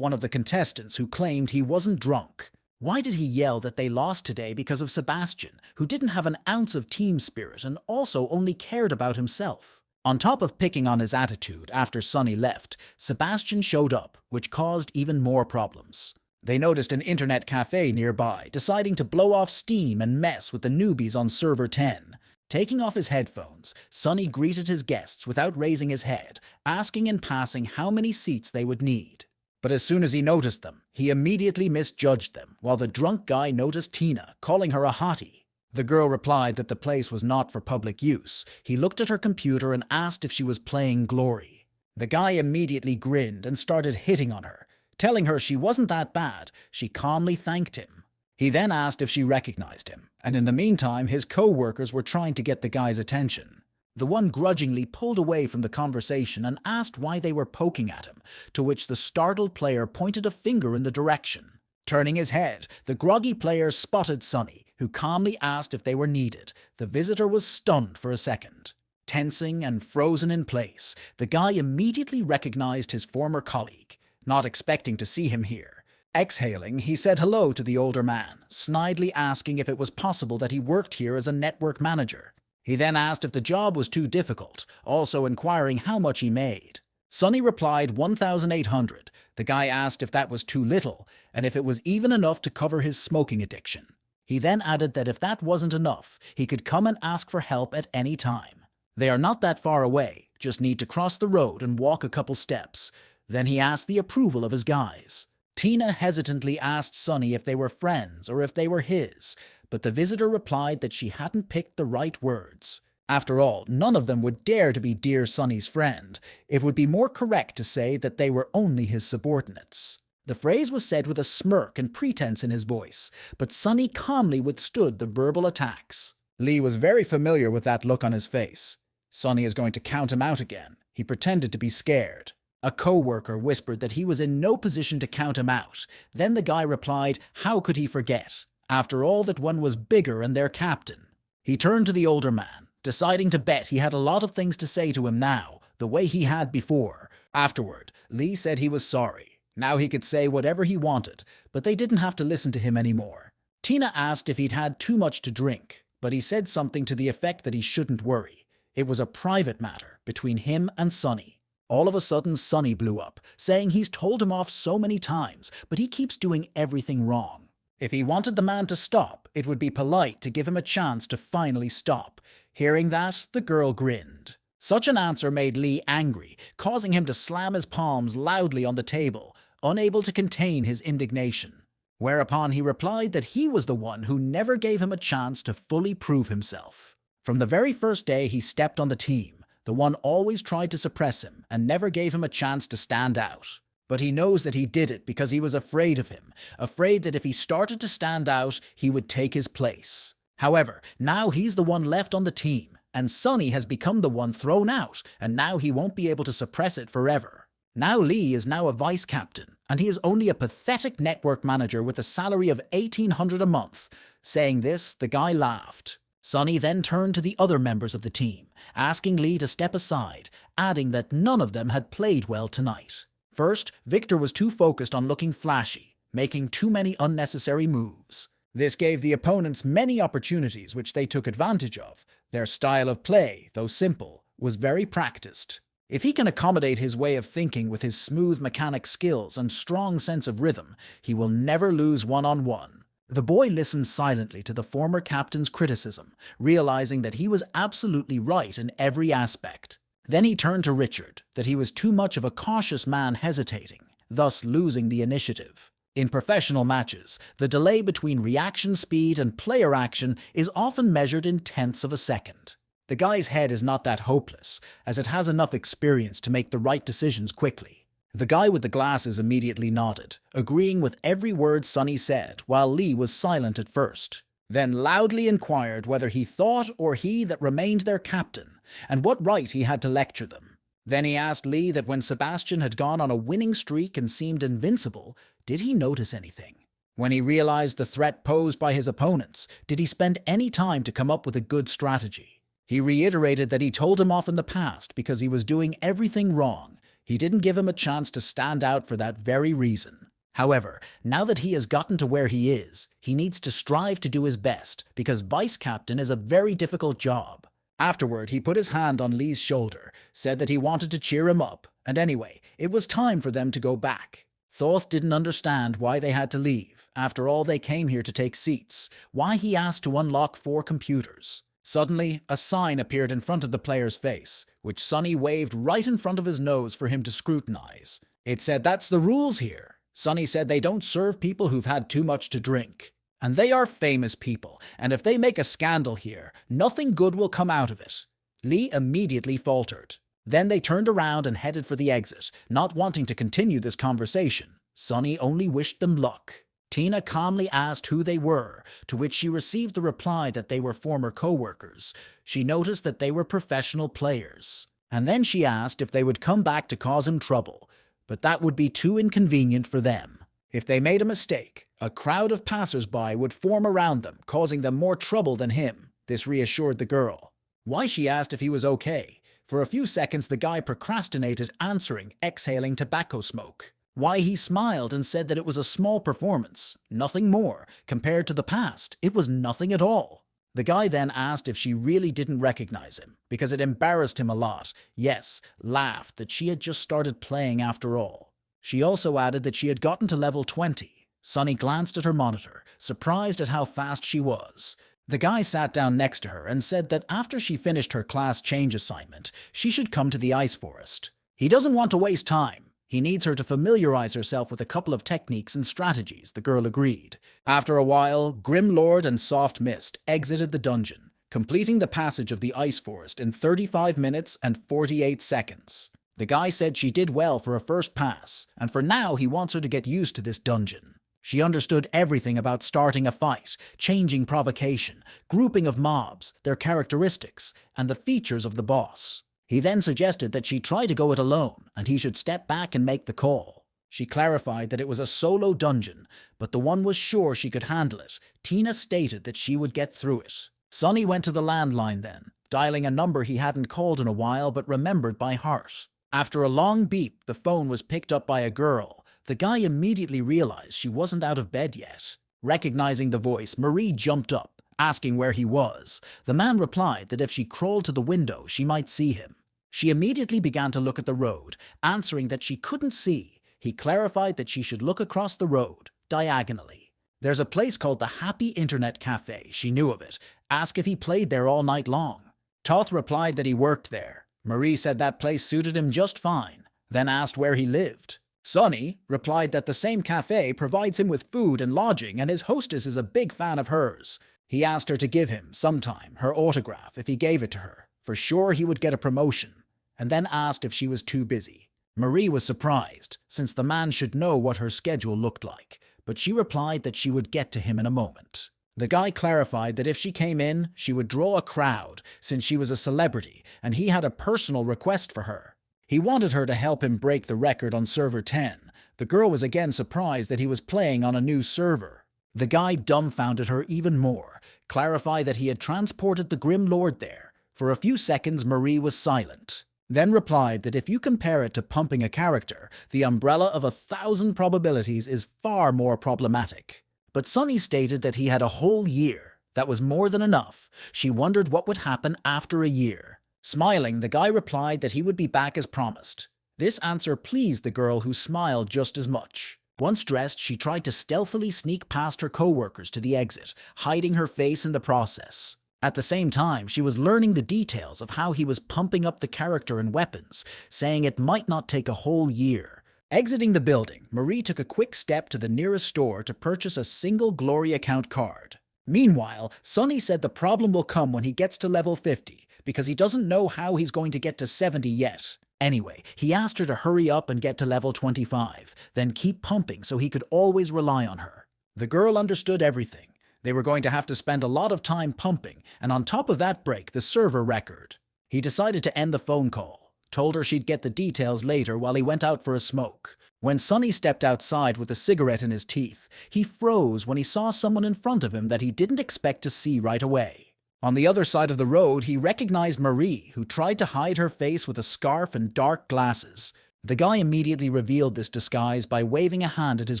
one of the contestants who claimed he wasn't drunk. Why did he yell that they lost today because of Sebastian, who didn't have an ounce of team spirit and also only cared about himself? On top of picking on his attitude after Sunny left, Sebastian showed up, which caused even more problems. They noticed an internet cafe nearby, deciding to blow off steam and mess with the newbies on server 10. Taking off his headphones, Sunny greeted his guests without raising his head, asking in passing how many seats they would need. But as soon as he noticed them, he immediately misjudged them, while the drunk guy noticed Tina, calling her a hottie. The girl replied that the place was not for public use. He looked at her computer and asked if she was playing Glory. The guy immediately grinned and started hitting on her. Telling her she wasn't that bad, she calmly thanked him. He then asked if she recognized him, and in the meantime his co-workers were trying to get the guy's attention. The one grudgingly pulled away from the conversation and asked why they were poking at him, to which the startled player pointed a finger in the direction. Turning his head, the groggy player spotted Sunny, who calmly asked if they were needed. The visitor was stunned for a second. Tensing and frozen in place, the guy immediately recognized his former colleague, not expecting to see him here. Exhaling, he said hello to the older man, snidely asking if it was possible that he worked here as a network manager. He then asked if the job was too difficult, also inquiring how much he made. Sunny replied 1,800. The guy asked if that was too little, and if it was even enough to cover his smoking addiction. He then added that if that wasn't enough, he could come and ask for help at any time. They are not that far away, just need to cross the road and walk a couple steps. Then he asked the approval of his guys. Tina hesitantly asked Sunny if they were friends or if they were his, but the visitor replied that she hadn't picked the right words. After all, none of them would dare to be Dear Sunny's friend. It would be more correct to say that they were only his subordinates. The phrase was said with a smirk and pretense in his voice, but Sunny calmly withstood the verbal attacks. Lee was very familiar with that look on his face. Sunny is going to count him out again. He pretended to be scared. A co-worker whispered that he was in no position to count him out. Then the guy replied, how could he forget? After all, that one was bigger and their captain. He turned to the older man, deciding to bet he had a lot of things to say to him now, the way he had before. Afterward, Lee said he was sorry. Now he could say whatever he wanted, but they didn't have to listen to him anymore. Tina asked if he'd had too much to drink, but he said something to the effect that he shouldn't worry. It was a private matter between him and Sunny. All of a sudden, Sunny blew up, saying he's told him off so many times, but he keeps doing everything wrong. If he wanted the man to stop, it would be polite to give him a chance to finally stop. Hearing that, the girl grinned. Such an answer made Lee angry, causing him to slam his palms loudly on the table. unable to contain his indignation. Whereupon he replied that he was the one who never gave him a chance to fully prove himself. From the very first day he stepped on the team, the one always tried to suppress him and never gave him a chance to stand out. But he knows that he did it because he was afraid of him, afraid that if he started to stand out, he would take his place. However, now he's the one left on the team, and Sunny has become the one thrown out, and now he won't be able to suppress it forever. Now Lee is now a vice captain, and he is only a pathetic network manager with a salary of $1,800 a month. Saying this, the guy laughed. Sunny then turned to the other members of the team, asking Lee to step aside, adding that none of them had played well tonight. First, Victor was too focused on looking flashy, making too many unnecessary moves. This gave the opponents many opportunities which they took advantage of. Their style of play, though simple, was very practiced. If he can accommodate his way of thinking with his smooth mechanic skills and strong sense of rhythm, he will never lose one-on-one. The boy listened silently to the former captain's criticism, realizing that he was absolutely right in every aspect. Then he turned to Richard, that he was too much of a cautious man hesitating, thus losing the initiative. In professional matches, the delay between reaction speed and player action is often measured in tenths of a second. The guy's head is not that hopeless, as it has enough experience to make the right decisions quickly. The guy with the glasses immediately nodded, agreeing with every word Sunny said, while Lee was silent at first. Then loudly inquired whether he thought or he that remained their captain, and what right he had to lecture them. Then he asked Lee that when Sebastian had gone on a winning streak and seemed invincible, did he notice anything? When he realized the threat posed by his opponents, did he spend any time to come up with a good strategy? He reiterated that he told him off in the past because he was doing everything wrong. He didn't give him a chance to stand out for that very reason. However, now that he has gotten to where he is, he needs to strive to do his best, because vice captain is a very difficult job. Afterward, he put his hand on Lee's shoulder, said that he wanted to cheer him up, and anyway, it was time for them to go back. Thoth didn't understand why they had to leave. After all, they came here to take seats. Why he asked to unlock 4 computers. Suddenly, a sign appeared in front of the player's face, which Sunny waved right in front of his nose for him to scrutinize. It said, "That's the rules here." Sunny said they don't serve people who've had too much to drink. And they are famous people, and if they make a scandal here, nothing good will come out of it. Lee immediately faltered. Then they turned around and headed for the exit, not wanting to continue this conversation. Sunny only wished them luck. Tina calmly asked who they were, to which she received the reply that they were former co-workers. She noticed that they were professional players. And then she asked if they would come back to cause him trouble, but that would be too inconvenient for them. If they made a mistake, a crowd of passers-by would form around them, causing them more trouble than him. This reassured the girl. Why, she asked if he was okay. For a few seconds the guy procrastinated answering, exhaling tobacco smoke. Why, he smiled and said that it was a small performance, nothing more. Compared to the past, it was nothing at all. The guy then asked if she really didn't recognize him, because it embarrassed him a lot. Yes, laughed that she had just started playing after all. She also added that she had gotten to level 20. Sunny glanced at her monitor, surprised at how fast she was. The guy sat down next to her and said that after she finished her class change assignment, she should come to the ice forest. He doesn't want to waste time. He needs her to familiarize herself with a couple of techniques and strategies, the girl agreed. After a while, Grim Lord and Soft Mist exited the dungeon, completing the passage of the ice forest in 35 minutes and 48 seconds. The guy said she did well for a first pass, and for now he wants her to get used to this dungeon. She understood everything about starting a fight, changing provocation, grouping of mobs, their characteristics, and the features of the boss. He then suggested that she try to go it alone, and he should step back and make the call. She clarified that it was a solo dungeon, but the one was sure she could handle it. Tina stated that she would get through it. Sunny went to the landline then, dialing a number he hadn't called in a while but remembered by heart. After a long beep, the phone was picked up by a girl. The guy immediately realized she wasn't out of bed yet. Recognizing the voice, Marie jumped up, asking where he was. The man replied that if she crawled to the window, she might see him. She immediately began to look at the road, answering that she couldn't see. He clarified that she should look across the road, diagonally. There's a place called the Happy Internet Cafe. She knew of it. Asked if he played there all night long. Toth replied that he worked there. Marie said that place suited him just fine, then asked where he lived. Sunny replied that the same cafe provides him with food and lodging and his hostess is a big fan of hers. He asked her to give him, sometime, her autograph if he gave it to her. For sure he would get a promotion, and then asked if she was too busy. Marie was surprised, since the man should know what her schedule looked like, but she replied that she would get to him in a moment. The guy clarified that if she came in, she would draw a crowd, since she was a celebrity, and he had a personal request for her. He wanted her to help him break the record on server 10. The girl was again surprised that he was playing on a new server. The guy dumbfounded her even more, clarified that he had transported the Grim Lord there. For a few seconds, Marie was silent, then replied that if you compare it to pumping a character, the umbrella of 1,000 probabilities is far more problematic. But Sunny stated that he had a whole year. That was more than enough. She wondered what would happen after a year. Smiling, the guy replied that he would be back as promised. This answer pleased the girl, who smiled just as much. Once dressed, she tried to stealthily sneak past her co-workers to the exit, hiding her face in the process. At the same time, she was learning the details of how he was pumping up the character and weapons, saying it might not take a whole year. Exiting the building, Marie took a quick step to the nearest store to purchase a single Glory account card. Meanwhile, Sunny said the problem will come when he gets to level 50, because he doesn't know how he's going to get to 70 yet. Anyway, he asked her to hurry up and get to level 25, then keep pumping so he could always rely on her. The girl understood everything. They were going to have to spend a lot of time pumping, and on top of that break the server record. He decided to end the phone call, told her she'd get the details later while he went out for a smoke. When Sunny stepped outside with a cigarette in his teeth, he froze when he saw someone in front of him that he didn't expect to see right away. On the other side of the road, he recognized Marie, who tried to hide her face with a scarf and dark glasses. The guy immediately revealed this disguise by waving a hand at his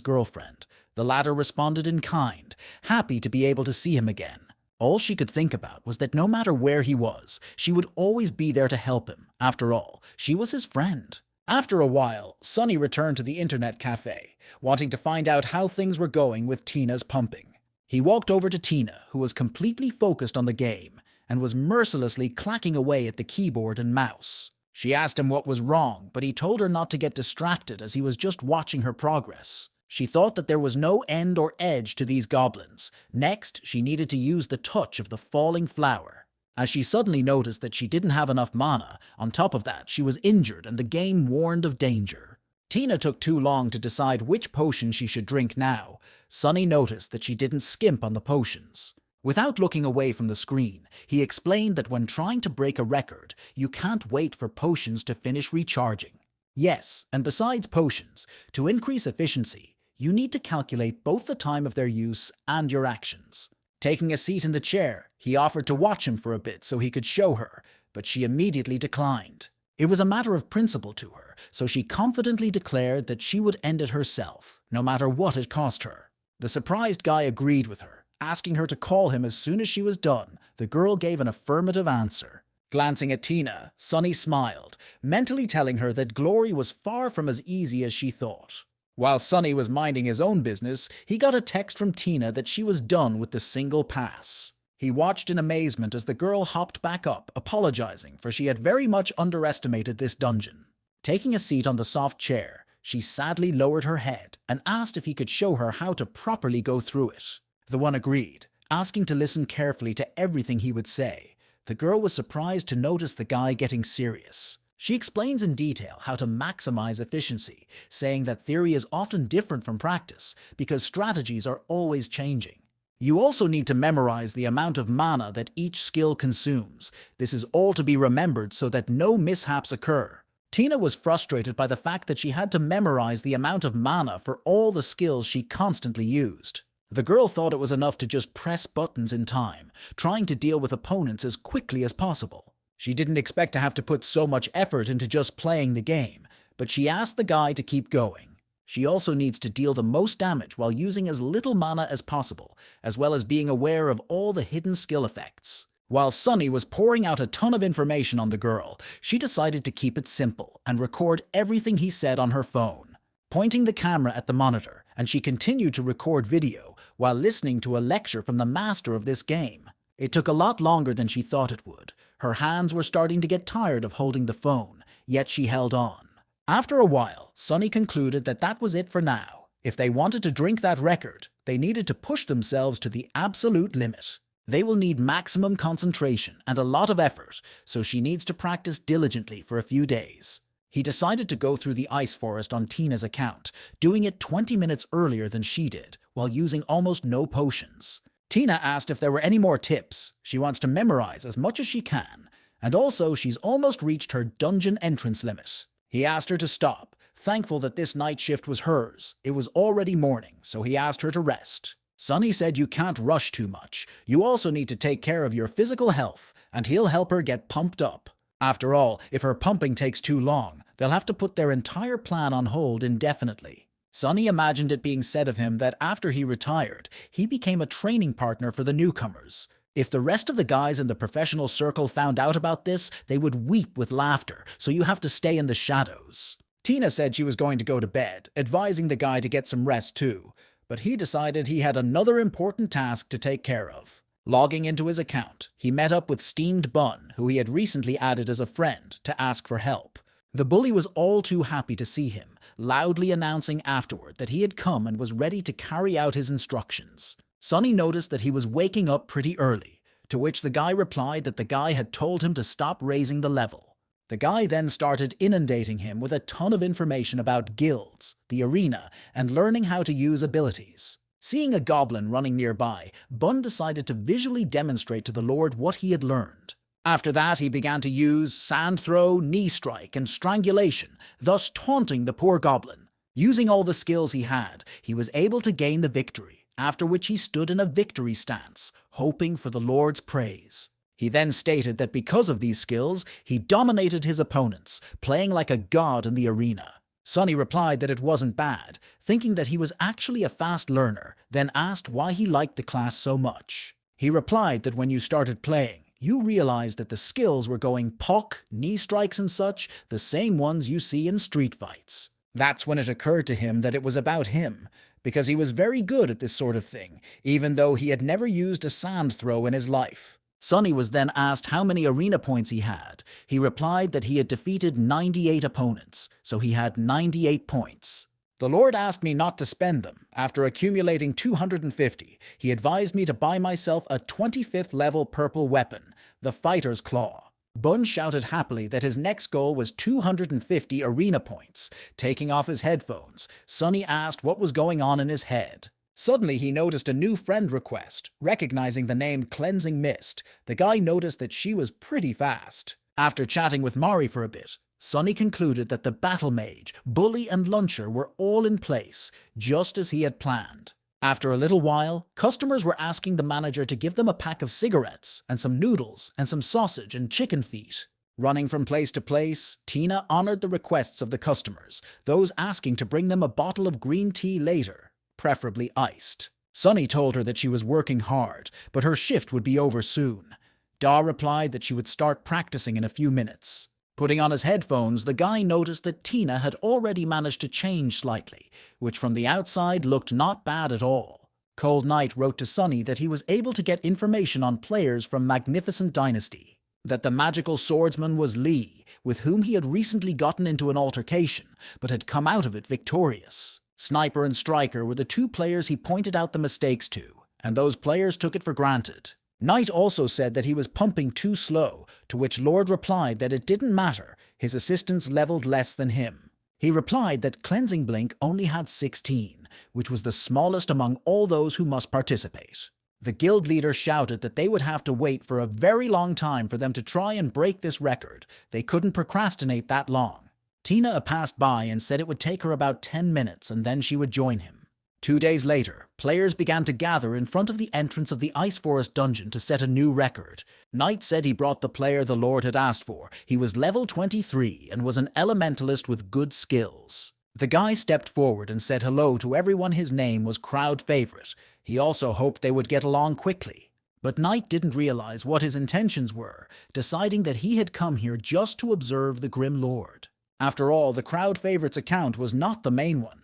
girlfriend. The latter responded in kind, happy to be able to see him again. All she could think about was that no matter where he was, she would always be there to help him. After all, she was his friend. After a while, Sunny returned to the internet cafe, wanting to find out how things were going with Tina's pumping. He walked over to Tina, who was completely focused on the game, and was mercilessly clacking away at the keyboard and mouse. She asked him what was wrong, but he told her not to get distracted as he was just watching her progress. She thought that there was no end or edge to these goblins. Next, she needed to use the touch of the falling flower. As she suddenly noticed that she didn't have enough mana, on top of that, she was injured and the game warned of danger. Tina took too long to decide which potion she should drink now. Sunny noticed that she didn't skimp on the potions. Without looking away from the screen, he explained that when trying to break a record, you can't wait for potions to finish recharging. Yes, and besides potions, to increase efficiency, you need to calculate both the time of their use and your actions. Taking a seat in the chair, he offered to watch him for a bit so he could show her, but she immediately declined. It was a matter of principle to her, so she confidently declared that she would end it herself, no matter what it cost her. The surprised guy agreed with her, asking her to call him as soon as she was done. The girl gave an affirmative answer. Glancing at Tina, Sunny smiled, mentally telling her that Glory was far from as easy as she thought. While Sunny was minding his own business, he got a text from Tina that she was done with the single pass. He watched in amazement as the girl hopped back up, apologizing for she had very much underestimated this dungeon. Taking a seat on the soft chair, she sadly lowered her head and asked if he could show her how to properly go through it. The one agreed, asking to listen carefully to everything he would say. The girl was surprised to notice the guy getting serious. She explains in detail how to maximize efficiency, saying that theory is often different from practice because strategies are always changing. You also need to memorize the amount of mana that each skill consumes. This is all to be remembered so that no mishaps occur. Tina was frustrated by the fact that she had to memorize the amount of mana for all the skills she constantly used. The girl thought it was enough to just press buttons in time, trying to deal with opponents as quickly as possible. She didn't expect to have to put so much effort into just playing the game, but she asked the guy to keep going. She also needs to deal the most damage while using as little mana as possible, as well as being aware of all the hidden skill effects. While Sunny was pouring out a ton of information on the girl, she decided to keep it simple and record everything he said on her phone. Pointing the camera at the monitor, and she continued to record video while listening to a lecture from the master of this game. It took a lot longer than she thought it would. Her hands were starting to get tired of holding the phone, yet she held on. After a while, Sunny concluded that that was it for now. If they wanted to drink that record, they needed to push themselves to the absolute limit. They will need maximum concentration and a lot of effort, so she needs to practice diligently for a few days. He decided to go through the ice forest on Tina's account, doing it 20 minutes earlier than she did, while using almost no potions. Tina asked if there were any more tips. She wants to memorize as much as she can, and also she's almost reached her dungeon entrance limit. He asked her to stop, thankful that this night shift was hers. It was already morning, so he asked her to rest. Sunny said you can't rush too much. You also need to take care of your physical health, and he'll help her get pumped up. After all, if her pumping takes too long, they'll have to put their entire plan on hold indefinitely. Sunny imagined it being said of him that after he retired, he became a training partner for the newcomers. If the rest of the guys in the professional circle found out about this, they would weep with laughter, so you have to stay in the shadows. Tina said she was going to go to bed, advising the guy to get some rest too, but he decided he had another important task to take care of. Logging into his account, he met up with Steamed Bun, who he had recently added as a friend, to ask for help. The bully was all too happy to see him, loudly announcing afterward that he had come and was ready to carry out his instructions. Sunny noticed that he was waking up pretty early, to which the guy replied that the guy had told him to stop raising the level. The guy then started inundating him with a ton of information about guilds, the arena, and learning how to use abilities. Seeing a goblin running nearby, Bun decided to visually demonstrate to the Lord what he had learned. After that, he began to use sand throw, knee strike, and strangulation, thus taunting the poor goblin. Using all the skills he had, he was able to gain the victory, after which he stood in a victory stance, hoping for the Lord's praise. He then stated that because of these skills, he dominated his opponents, playing like a god in the arena. Sunny replied that it wasn't bad, thinking that he was actually a fast learner, then asked why he liked the class so much. He replied that when you started playing, you realized that the skills were going pock, knee strikes and such, the same ones you see in street fights. That's when it occurred to him that it was about him, because he was very good at this sort of thing, even though he had never used a sand throw in his life. Sunny was then asked how many arena points he had. He replied that he had defeated 98 opponents, so he had 98 points. The Lord asked me not to spend them. After accumulating 250, he advised me to buy myself a 25th level purple weapon, the Fighter's Claw. Bun shouted happily that his next goal was 250 arena points. Taking off his headphones, Sunny asked what was going on in his head. Suddenly he noticed a new friend request. Recognizing the name Cleansing Mist, the guy noticed that she was pretty fast. After chatting with Mari for a bit, Sunny concluded that the Battle Mage, Bully and Luncher were all in place, just as he had planned. After a little while, customers were asking the manager to give them a pack of cigarettes and some noodles and some sausage and chicken feet. Running from place to place, Tina honored the requests of the customers, those asking to bring them a bottle of green tea later, preferably iced. Sunny told her that she was working hard, but her shift would be over soon. Da replied that she would start practicing in a few minutes. Putting on his headphones, the guy noticed that Tina had already managed to change slightly, which from the outside looked not bad at all. Cold Knight wrote to Sunny that he was able to get information on players from Magnificent Dynasty, that the magical swordsman was Lee, with whom he had recently gotten into an altercation, but had come out of it victorious. Sniper and Striker were the two players he pointed out the mistakes to, and those players took it for granted. Knight also said that he was pumping too slow, to which Lord replied that it didn't matter, his assistants leveled less than him. He replied that Cleansing Blink only had 16, which was the smallest among all those who must participate. The guild leader shouted that they would have to wait for a very long time for them to try and break this record. They couldn't procrastinate that long. Tina passed by and said it would take her about 10 minutes and then she would join him. 2 days later, players began to gather in front of the entrance of the Ice Forest dungeon to set a new record. Knight said he brought the player the Lord had asked for. He was level 23 and was an elementalist with good skills. The guy stepped forward and said hello to everyone. His name was crowd favorite. He also hoped they would get along quickly. But Knight didn't realize what his intentions were, deciding that he had come here just to observe the Grim Lord. After all, the crowd favorite's account was not the main one.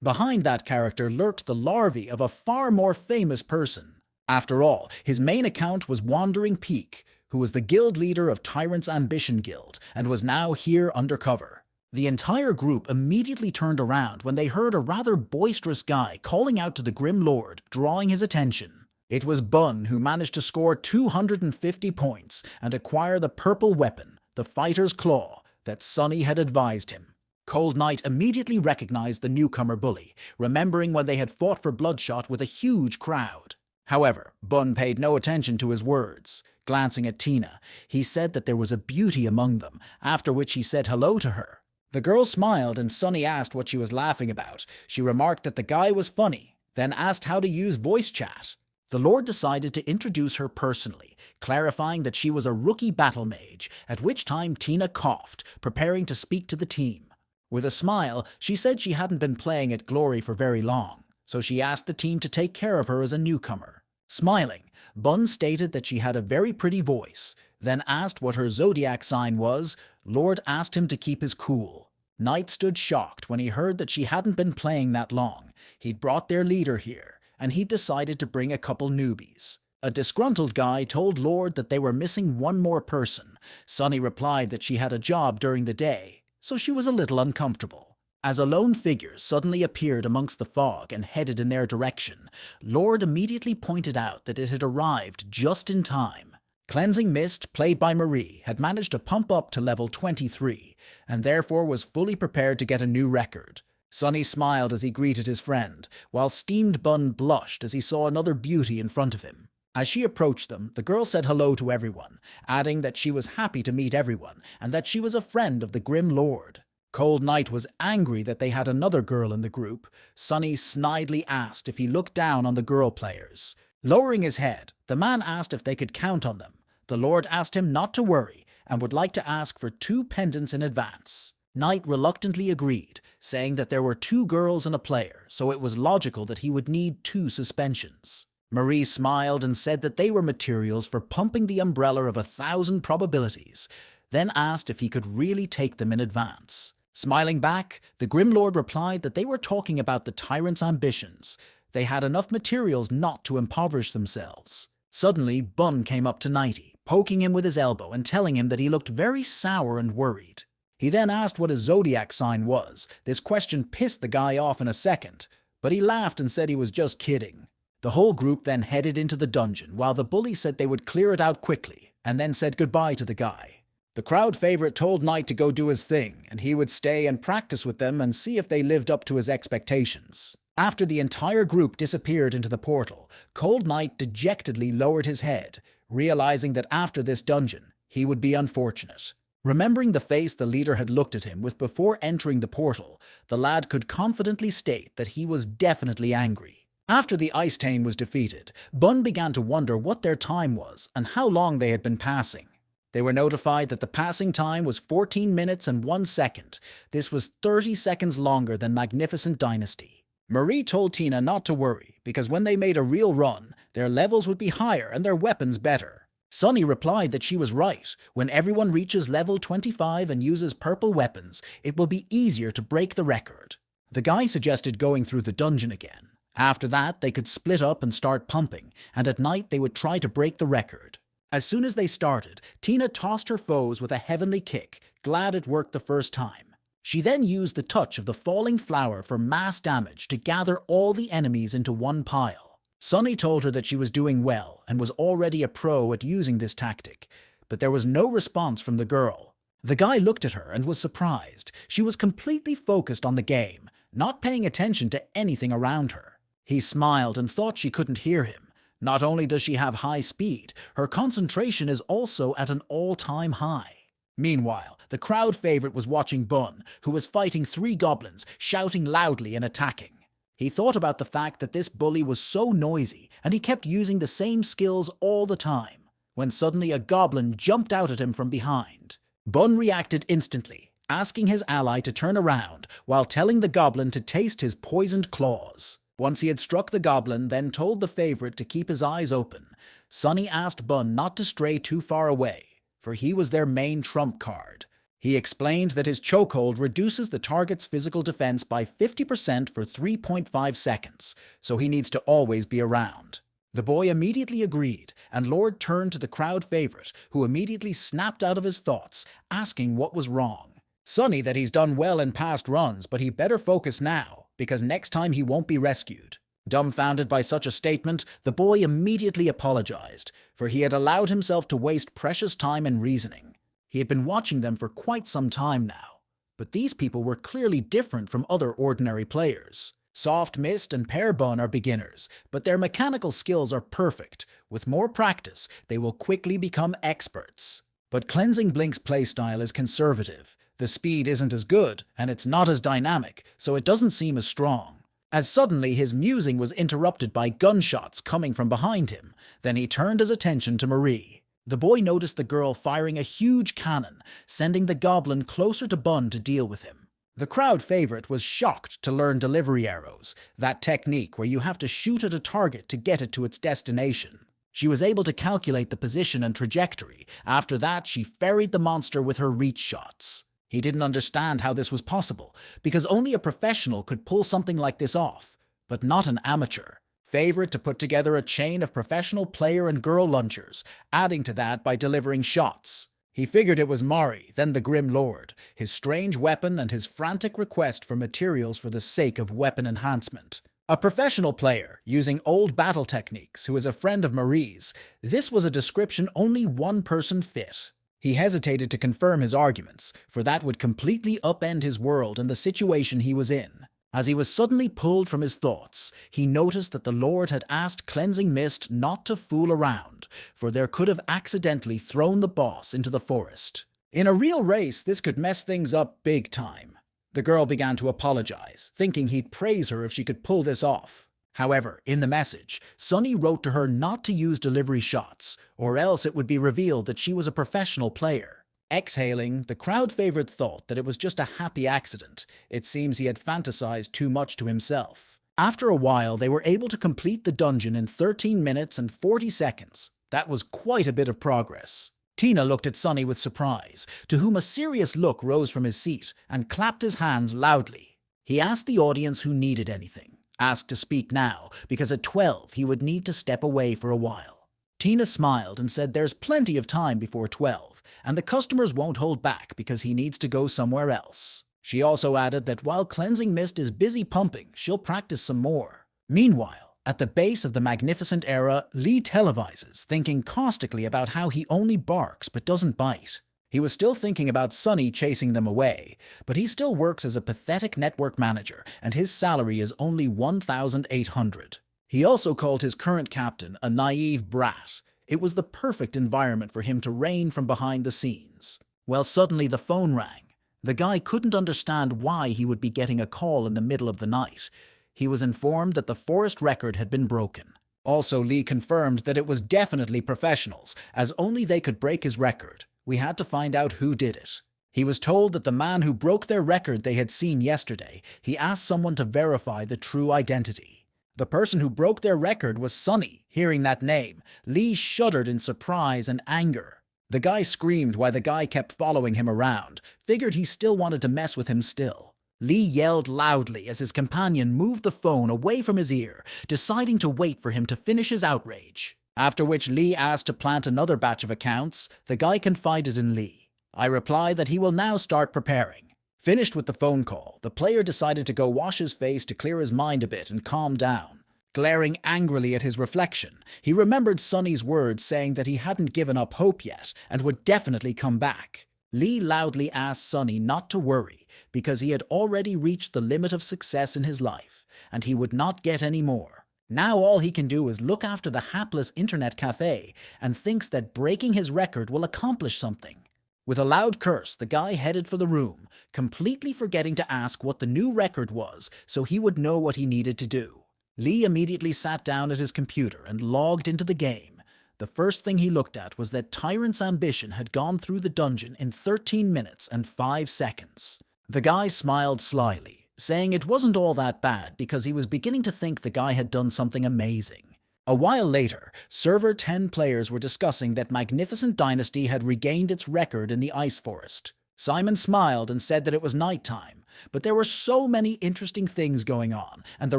Behind that character lurked the larvae of a far more famous person. After all, his main account was Wandering Peak, who was the guild leader of Tyrant's Ambition Guild and was now here undercover. The entire group immediately turned around when they heard a rather boisterous guy calling out to the Grim Lord, drawing his attention. It was Bun, who managed to score 250 points and acquire the purple weapon, the Fighter's Claw, that Sunny had advised him. Cold Knight immediately recognized the newcomer bully, remembering when they had fought for Bloodshot with a huge crowd. However, Bun paid no attention to his words. Glancing at Tina, he said that there was a beauty among them, after which he said hello to her. The girl smiled and Sunny asked what she was laughing about. She remarked that the guy was funny, then asked how to use voice chat. The Lord decided to introduce her personally, clarifying that she was a rookie battle mage, at which time Tina coughed, preparing to speak to the team. With a smile, she said she hadn't been playing at Glory for very long, so she asked the team to take care of her as a newcomer. Smiling, Bun stated that she had a very pretty voice, then asked what her zodiac sign was. Lord asked him to keep his cool. Knight stood shocked when he heard that she hadn't been playing that long. He'd brought their leader here, and he'd decided to bring a couple newbies. A disgruntled guy told Lord that they were missing one more person. Sunny replied that she had a job during the day, so she was a little uncomfortable. As a lone figure suddenly appeared amongst the fog and headed in their direction, Lord immediately pointed out that it had arrived just in time. Cleansing Mist, played by Marie, had managed to pump up to level 23, and therefore was fully prepared to get a new record. Sunny smiled as he greeted his friend, while Steamed Bun blushed as he saw another beauty in front of him. As she approached them, the girl said hello to everyone, adding that she was happy to meet everyone and that she was a friend of the Grim Lord. Cold Knight was angry that they had another girl in the group. Sunny snidely asked if he looked down on the girl players. Lowering his head, the man asked if they could count on them. The Lord asked him not to worry and would like to ask for 2 pendants in advance. Knight reluctantly agreed, saying that there were 2 girls and a player, so it was logical that he would need 2 suspensions. Marie smiled and said that they were materials for pumping the umbrella of 1,000 probabilities, then asked if he could really take them in advance. Smiling back, the Grim Lord replied that they were talking about the tyrant's ambitions. They had enough materials not to impoverish themselves. Suddenly, Bun came up to Nighty, poking him with his elbow and telling him that he looked very sour and worried. He then asked what his zodiac sign was. This question pissed the guy off in a second, but he laughed and said he was just kidding. The whole group then headed into the dungeon, while the bully said they would clear it out quickly, and then said goodbye to the guy. The crowd favorite told Knight to go do his thing, and he would stay and practice with them and see if they lived up to his expectations. After the entire group disappeared into the portal, Cold Knight dejectedly lowered his head, realizing that after this dungeon, he would be unfortunate. Remembering the face the leader had looked at him with before entering the portal, the lad could confidently state that he was definitely angry. After the Ice Tane was defeated, Bun began to wonder what their time was and how long they had been passing. They were notified that the passing time was 14 minutes and 1 second. This was 30 seconds longer than Magnificent Dynasty. Marie told Tina not to worry, because when they made a real run, their levels would be higher and their weapons better. Sunny replied that she was right. When everyone reaches level 25 and uses purple weapons, it will be easier to break the record. The guy suggested going through the dungeon again. After that, they could split up and start pumping, and at night they would try to break the record. As soon as they started, Tina tossed her foes with a heavenly kick, glad it worked the first time. She then used the touch of the falling flower for mass damage to gather all the enemies into one pile. Sunny told her that she was doing well and was already a pro at using this tactic, but there was no response from the girl. The guy looked at her and was surprised. She was completely focused on the game, not paying attention to anything around her. He smiled and thought she couldn't hear him. Not only does she have high speed, her concentration is also at an all-time high. Meanwhile, the crowd favorite was watching Bun, who was fighting 3 goblins, shouting loudly and attacking. He thought about the fact that this bully was so noisy, and he kept using the same skills all the time, when suddenly a goblin jumped out at him from behind. Bun reacted instantly, asking his ally to turn around, while telling the goblin to taste his poisoned claws. Once he had struck the goblin, then told the favorite to keep his eyes open, Sunny asked Bun not to stray too far away, for he was their main trump card. He explained that his chokehold reduces the target's physical defense by 50% for 3.5 seconds, so he needs to always be around. The boy immediately agreed, and Lord turned to the crowd favorite, who immediately snapped out of his thoughts, asking what was wrong. Sunny that he's done well in past runs, but he better focus now, because next time he won't be rescued. Dumbfounded by such a statement, the boy immediately apologized, for he had allowed himself to waste precious time in reasoning. He had been watching them for quite some time now, but these people were clearly different from other ordinary players. Soft Mist and Pear Bun are beginners, but their mechanical skills are perfect. With more practice, they will quickly become experts. But Cleansing Blink's playstyle is conservative. The speed isn't as good, and it's not as dynamic, so it doesn't seem as strong. As suddenly his musing was interrupted by gunshots coming from behind him, then he turned his attention to Marie. The boy noticed the girl firing a huge cannon, sending the goblin closer to Bun to deal with him. The crowd favorite was shocked to learn delivery arrows, that technique where you have to shoot at a target to get it to its destination. She was able to calculate the position and trajectory. After that, she ferried the monster with her reach shots. He didn't understand how this was possible, because only a professional could pull something like this off, but not an amateur. Favorite to put together a chain of professional player and girl lunchers, adding to that by delivering shots. He figured it was Mari, then the Grim Lord, his strange weapon and his frantic request for materials for the sake of weapon enhancement. A professional player, using old battle techniques, who is a friend of Marie's, this was a description only one person fit. He hesitated to confirm his arguments, for that would completely upend his world and the situation he was in. As he was suddenly pulled from his thoughts, he noticed that the Lord had asked Cleansing Mist not to fool around, for there could have accidentally thrown the boss into the forest. In a real race, this could mess things up big time. The girl began to apologize, thinking he'd praise her if she could pull this off. However, in the message, Sunny wrote to her not to use delivery shots, or else it would be revealed that she was a professional player. Exhaling, the crowd favorite thought that it was just a happy accident. It seems he had fantasized too much to himself. After a while, they were able to complete the dungeon in 13 minutes and 40 seconds. That was quite a bit of progress. Tina looked at Sunny with surprise, to whom a serious look rose from his seat, and clapped his hands loudly. He asked the audience who needed anything. Asked to speak now, because at 12 he would need to step away for a while. Tina smiled and said there's plenty of time before 12, and the customers won't hold back because he needs to go somewhere else. She also added that while Cleansing Mist is busy pumping, she'll practice some more. Meanwhile, at the base of the magnificent era, Lee televises, thinking caustically about how he only barks but doesn't bite. He was still thinking about Sunny chasing them away, but he still works as a pathetic network manager, and his salary is only 1,800. He also called his current captain a naive brat. It was the perfect environment for him to reign from behind the scenes. Well, suddenly the phone rang. The guy couldn't understand why he would be getting a call in the middle of the night. He was informed that the forest record had been broken. Also, Lee confirmed that it was definitely professionals, as only they could break his record. We had to find out who did it. He was told that the man who broke their record they had seen yesterday. He asked someone to verify the true identity. The person who broke their record was Sunny. Hearing that name, Lee shuddered in surprise and anger. The guy screamed while the guy kept following him around, figured he still wanted to mess with him still. Lee yelled loudly as his companion moved the phone away from his ear, deciding to wait for him to finish his outrage. After which Lee asked to plant another batch of accounts. The guy confided in Lee. I replied that he will now start preparing. Finished with the phone call, the player decided to go wash his face to clear his mind a bit and calm down. Glaring angrily at his reflection, he remembered Sunny's words saying that he hadn't given up hope yet and would definitely come back. Lee loudly asked Sunny not to worry because he had already reached the limit of success in his life and he would not get any more. Now all he can do is look after the hapless internet cafe and thinks that breaking his record will accomplish something. With a loud curse, the guy headed for the room, completely forgetting to ask what the new record was so he would know what he needed to do. Lee immediately sat down at his computer and logged into the game. The first thing he looked at was that Tyrant's Ambition had gone through the dungeon in 13 minutes and 5 seconds. The guy smiled slyly, saying it wasn't all that bad because he was beginning to think the guy had done something amazing. A while later, server 10 players were discussing that Magnificent Dynasty had regained its record in the Ice Forest. Simon smiled and said that it was nighttime, but there were so many interesting things going on, and the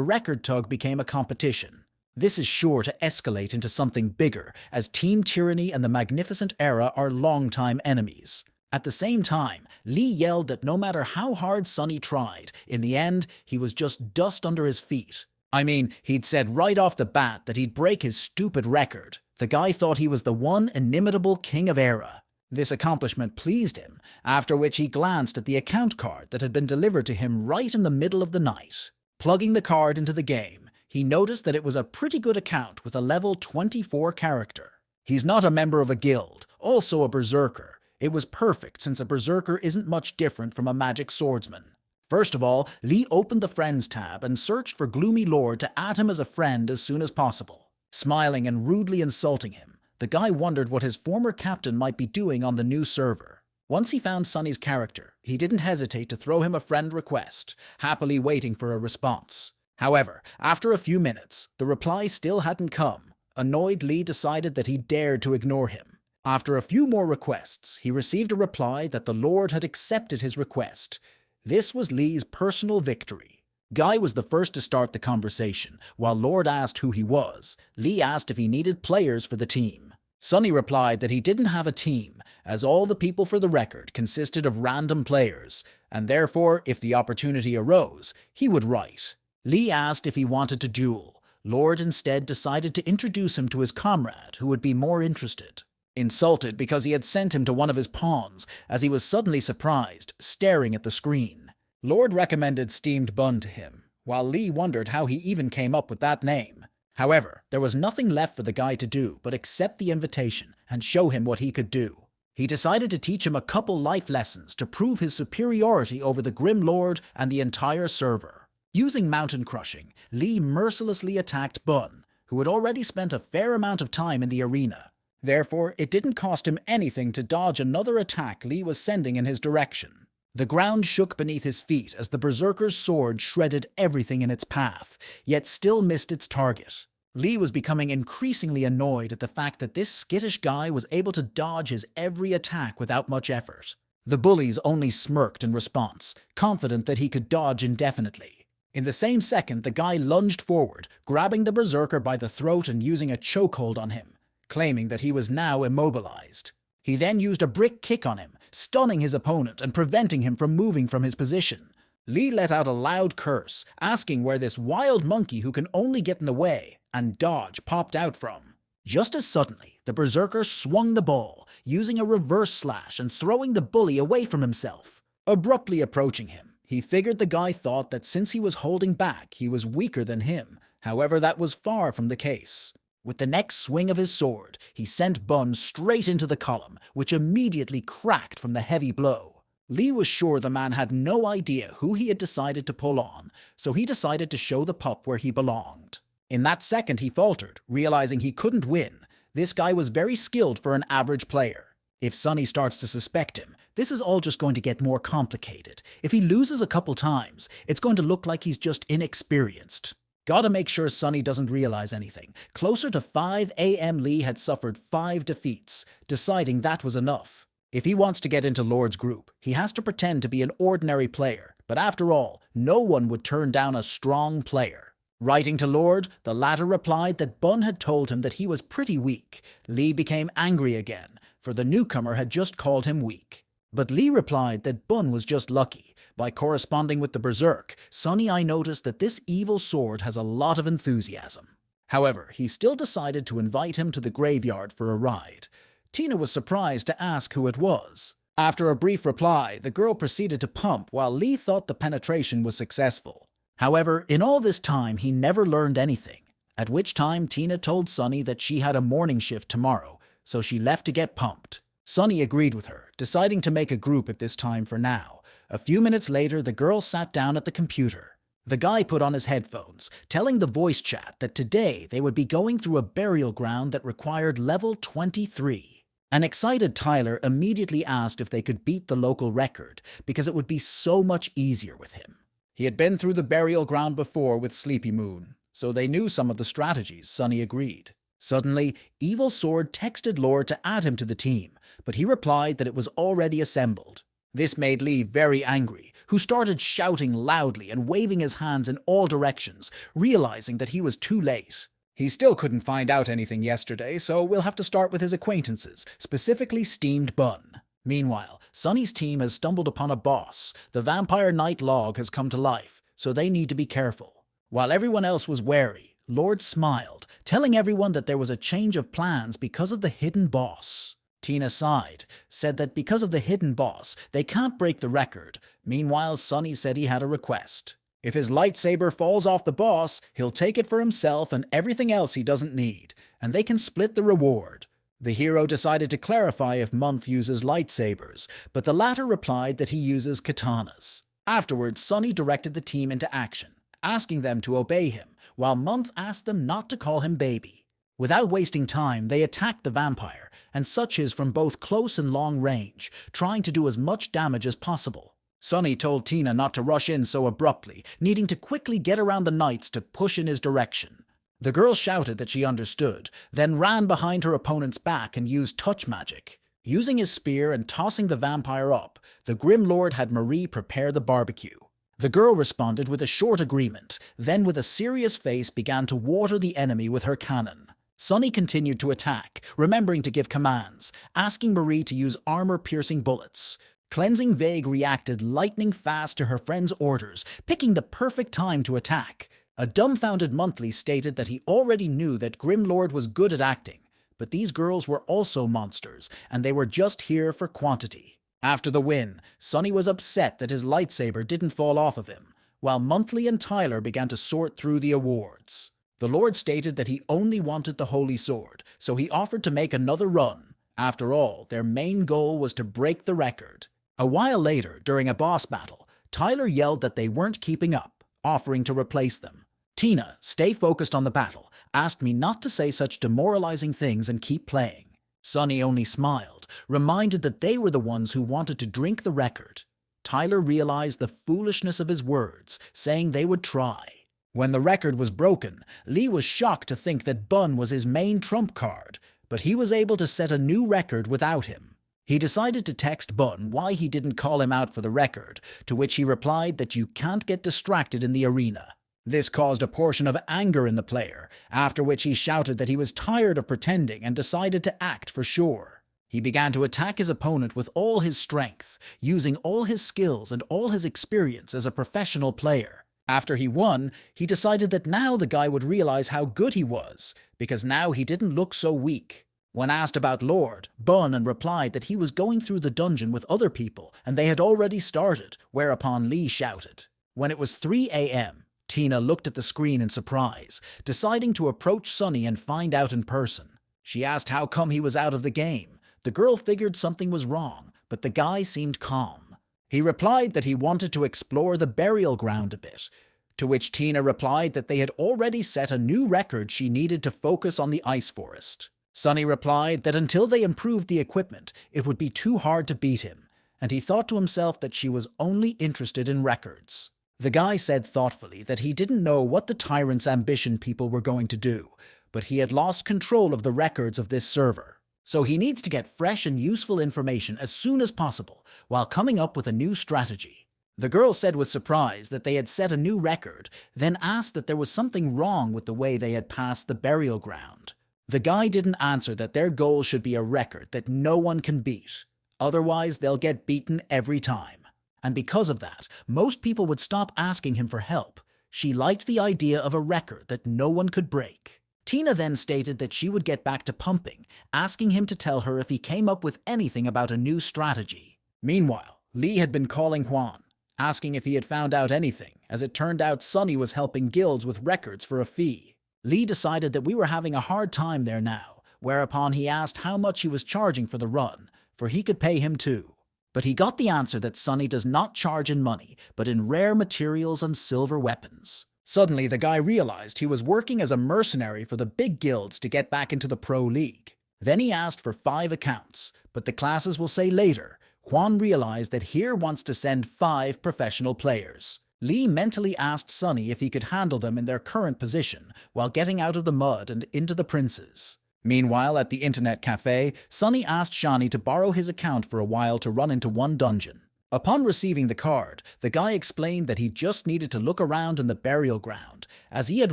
record tug became a competition. This is sure to escalate into something bigger, as Team Tyranny and the Magnificent Era are longtime enemies. At the same time, Lee yelled that no matter how hard Sunny tried, in the end, he was just dust under his feet. I mean, he'd said right off the bat that he'd break his stupid record. The guy thought he was the one inimitable king of Era. This accomplishment pleased him, after which he glanced at the account card that had been delivered to him right in the middle of the night. Plugging the card into the game, he noticed that it was a pretty good account with a level 24 character. He's not a member of a guild, also a berserker. It was perfect since a berserker isn't much different from a magic swordsman. First of all, Lee opened the Friends tab and searched for Gloomy Lord to add him as a friend as soon as possible. Smiling and rudely insulting him, the guy wondered what his former captain might be doing on the new server. Once he found Sunny's character, he didn't hesitate to throw him a friend request, happily waiting for a response. However, after a few minutes, the reply still hadn't come. Annoyed, Lee decided that he dared to ignore him. After a few more requests, he received a reply that the Lord had accepted his request. This was Lee's personal victory. Guy was the first to start the conversation. While Lord asked who he was, Lee asked if he needed players for the team. Sunny replied that he didn't have a team, as all the people for the record consisted of random players, and therefore, if the opportunity arose, he would write. Lee asked if he wanted to duel. Lord instead decided to introduce him to his comrade, who would be more interested. Insulted because he had sent him to one of his pawns, as he was suddenly surprised, staring at the screen. Lord recommended Steamed Bun to him, while Lee wondered how he even came up with that name. However, there was nothing left for the guy to do but accept the invitation and show him what he could do. He decided to teach him a couple life lessons to prove his superiority over the Grim Lord and the entire server. Using mountain crushing, Lee mercilessly attacked Bun, who had already spent a fair amount of time in the arena. Therefore, it didn't cost him anything to dodge another attack Lee was sending in his direction. The ground shook beneath his feet as the berserker's sword shredded everything in its path, yet still missed its target. Lee was becoming increasingly annoyed at the fact that this skittish guy was able to dodge his every attack without much effort. The bullies only smirked in response, confident that he could dodge indefinitely. In the same second, the guy lunged forward, grabbing the berserker by the throat and using a chokehold on him, claiming that he was now immobilized. He then used a brick kick on him, stunning his opponent and preventing him from moving from his position. Lee let out a loud curse, asking where this wild monkey who can only get in the way and dodge popped out from. Just as suddenly, the berserker swung the ball, using a reverse slash and throwing the bully away from himself. Abruptly approaching him, he figured the guy thought that since he was holding back, he was weaker than him. However, that was far from the case. With the next swing of his sword, he sent Bun straight into the column, which immediately cracked from the heavy blow. Lee was sure the man had no idea who he had decided to pull on, so he decided to show the pup where he belonged. In that second he faltered, realizing he couldn't win. This guy was very skilled for an average player. If Sunny starts to suspect him, this is all just going to get more complicated. If he loses a couple times, it's going to look like he's just inexperienced. Gotta make sure Sunny doesn't realize anything. Closer to 5 a.m. Lee had suffered 5 defeats, deciding that was enough. If he wants to get into Lord's group, he has to pretend to be an ordinary player, but after all, no one would turn down a strong player. Writing to Lord, the latter replied that Bun had told him that he was pretty weak. Lee became angry again, for the newcomer had just called him weak. But Lee replied that Bun was just lucky. By corresponding with the berserk, Sunny I noticed that this evil sword has a lot of enthusiasm. However, he still decided to invite him to the graveyard for a ride. Tina was surprised to ask who it was. After a brief reply, the girl proceeded to pump while Lee thought the penetration was successful. However, in all this time, he never learned anything, at which time Tina told Sunny that she had a morning shift tomorrow, so she left to get pumped. Sunny agreed with her, deciding to make a group at this time for now. A few minutes later, the girl sat down at the computer. The guy put on his headphones, telling the voice chat that today they would be going through a burial ground that required level 23. An excited Tyler immediately asked if they could beat the local record, because it would be so much easier with him. He had been through the burial ground before with Sleepy Moon, so they knew some of the strategies. Sunny agreed. Suddenly, Evil Sword texted Lord to add him to the team, but he replied that it was already assembled. This made Lee very angry, who started shouting loudly and waving his hands in all directions, realizing that he was too late. He still couldn't find out anything yesterday, so we'll have to start with his acquaintances, specifically Steamed Bun. Meanwhile, Sunny's team has stumbled upon a boss. The Vampire Knight log has come to life, so they need to be careful. While everyone else was wary, Lord smiled, telling everyone that there was a change of plans because of the hidden boss. Tina sighed, said that because of the hidden boss, they can't break the record. Meanwhile, Sunny said he had a request. If his lightsaber falls off the boss, he'll take it for himself and everything else he doesn't need, and they can split the reward. The hero decided to clarify if Month uses lightsabers, but the latter replied that he uses katanas. Afterwards, Sunny directed the team into action, asking them to obey him, while Month asked them not to call him baby. Without wasting time, they attacked the vampire, and such is from both close and long range, trying to do as much damage as possible. Sunny told Tina not to rush in so abruptly, needing to quickly get around the knights to push in his direction. The girl shouted that she understood, then ran behind her opponent's back and used touch magic. Using his spear and tossing the vampire up, the Grim Lord had Marie prepare the barbecue. The girl responded with a short agreement, then with a serious face began to water the enemy with her cannon. Sunny continued to attack, remembering to give commands, asking Marie to use armor-piercing bullets. Cleansing Vague reacted lightning fast to her friend's orders, picking the perfect time to attack. A dumbfounded Monthly stated that he already knew that Grim Lord was good at acting, but these girls were also monsters, and they were just here for quantity. After the win, Sunny was upset that his lightsaber didn't fall off of him, while Monthly and Tyler began to sort through the awards. The Lord stated that he only wanted the Holy Sword, so he offered to make another run. After all, their main goal was to break the record. A while later, during a boss battle, Tyler yelled that they weren't keeping up, offering to replace them. Tina, stay focused on the battle, asked me not to say such demoralizing things and keep playing. Sunny only smiled, reminded that they were the ones who wanted to drink the record. Tyler realized the foolishness of his words, saying they would try. When the record was broken, Lee was shocked to think that Bun was his main trump card, but he was able to set a new record without him. He decided to text Bun why he didn't call him out for the record, to which he replied that you can't get distracted in the arena. This caused a portion of anger in the player, after which he shouted that he was tired of pretending and decided to act for sure. He began to attack his opponent with all his strength, using all his skills and all his experience as a professional player. After he won, he decided that now the guy would realize how good he was, because now he didn't look so weak. When asked about Lord, Bun replied that he was going through the dungeon with other people and they had already started, whereupon Lee shouted. When it was 3 a.m., Tina looked at the screen in surprise, deciding to approach Sunny and find out in person. She asked how come he was out of the game. The girl figured something was wrong, but the guy seemed calm. He replied that he wanted to explore the burial ground a bit, to which Tina replied that they had already set a new record she needed to focus on the ice forest. Sunny replied that until they improved the equipment, it would be too hard to beat him, and he thought to himself that she was only interested in records. The guy said thoughtfully that he didn't know what the Tyrant's ambition people were going to do, but he had lost control of the records of this server. So he needs to get fresh and useful information as soon as possible, while coming up with a new strategy. The girl said with surprise that they had set a new record, then asked that there was something wrong with the way they had passed the burial ground. The guy didn't answer that their goal should be a record that no one can beat. Otherwise, they'll get beaten every time. And because of that, most people would stop asking him for help. She liked the idea of a record that no one could break. Tina then stated that she would get back to pumping, asking him to tell her if he came up with anything about a new strategy. Meanwhile, Lee had been calling Juan, asking if he had found out anything, as it turned out Sunny was helping guilds with records for a fee. Lee decided that we were having a hard time there now, whereupon he asked how much he was charging for the run, for he could pay him too. But he got the answer that Sunny does not charge in money, but in rare materials and silver weapons. Suddenly, the guy realized he was working as a mercenary for the big guilds to get back into the pro league. Then he asked for 5 accounts, but the classes will say later, Juan realized that here wants to send 5 professional players. Lee mentally asked Sunny if he could handle them in their current position, while getting out of the mud and into the princes. Meanwhile, at the internet cafe, Sunny asked Shani to borrow his account for a while to run into one dungeon. Upon receiving the card, the guy explained that he just needed to look around in the burial ground, as he had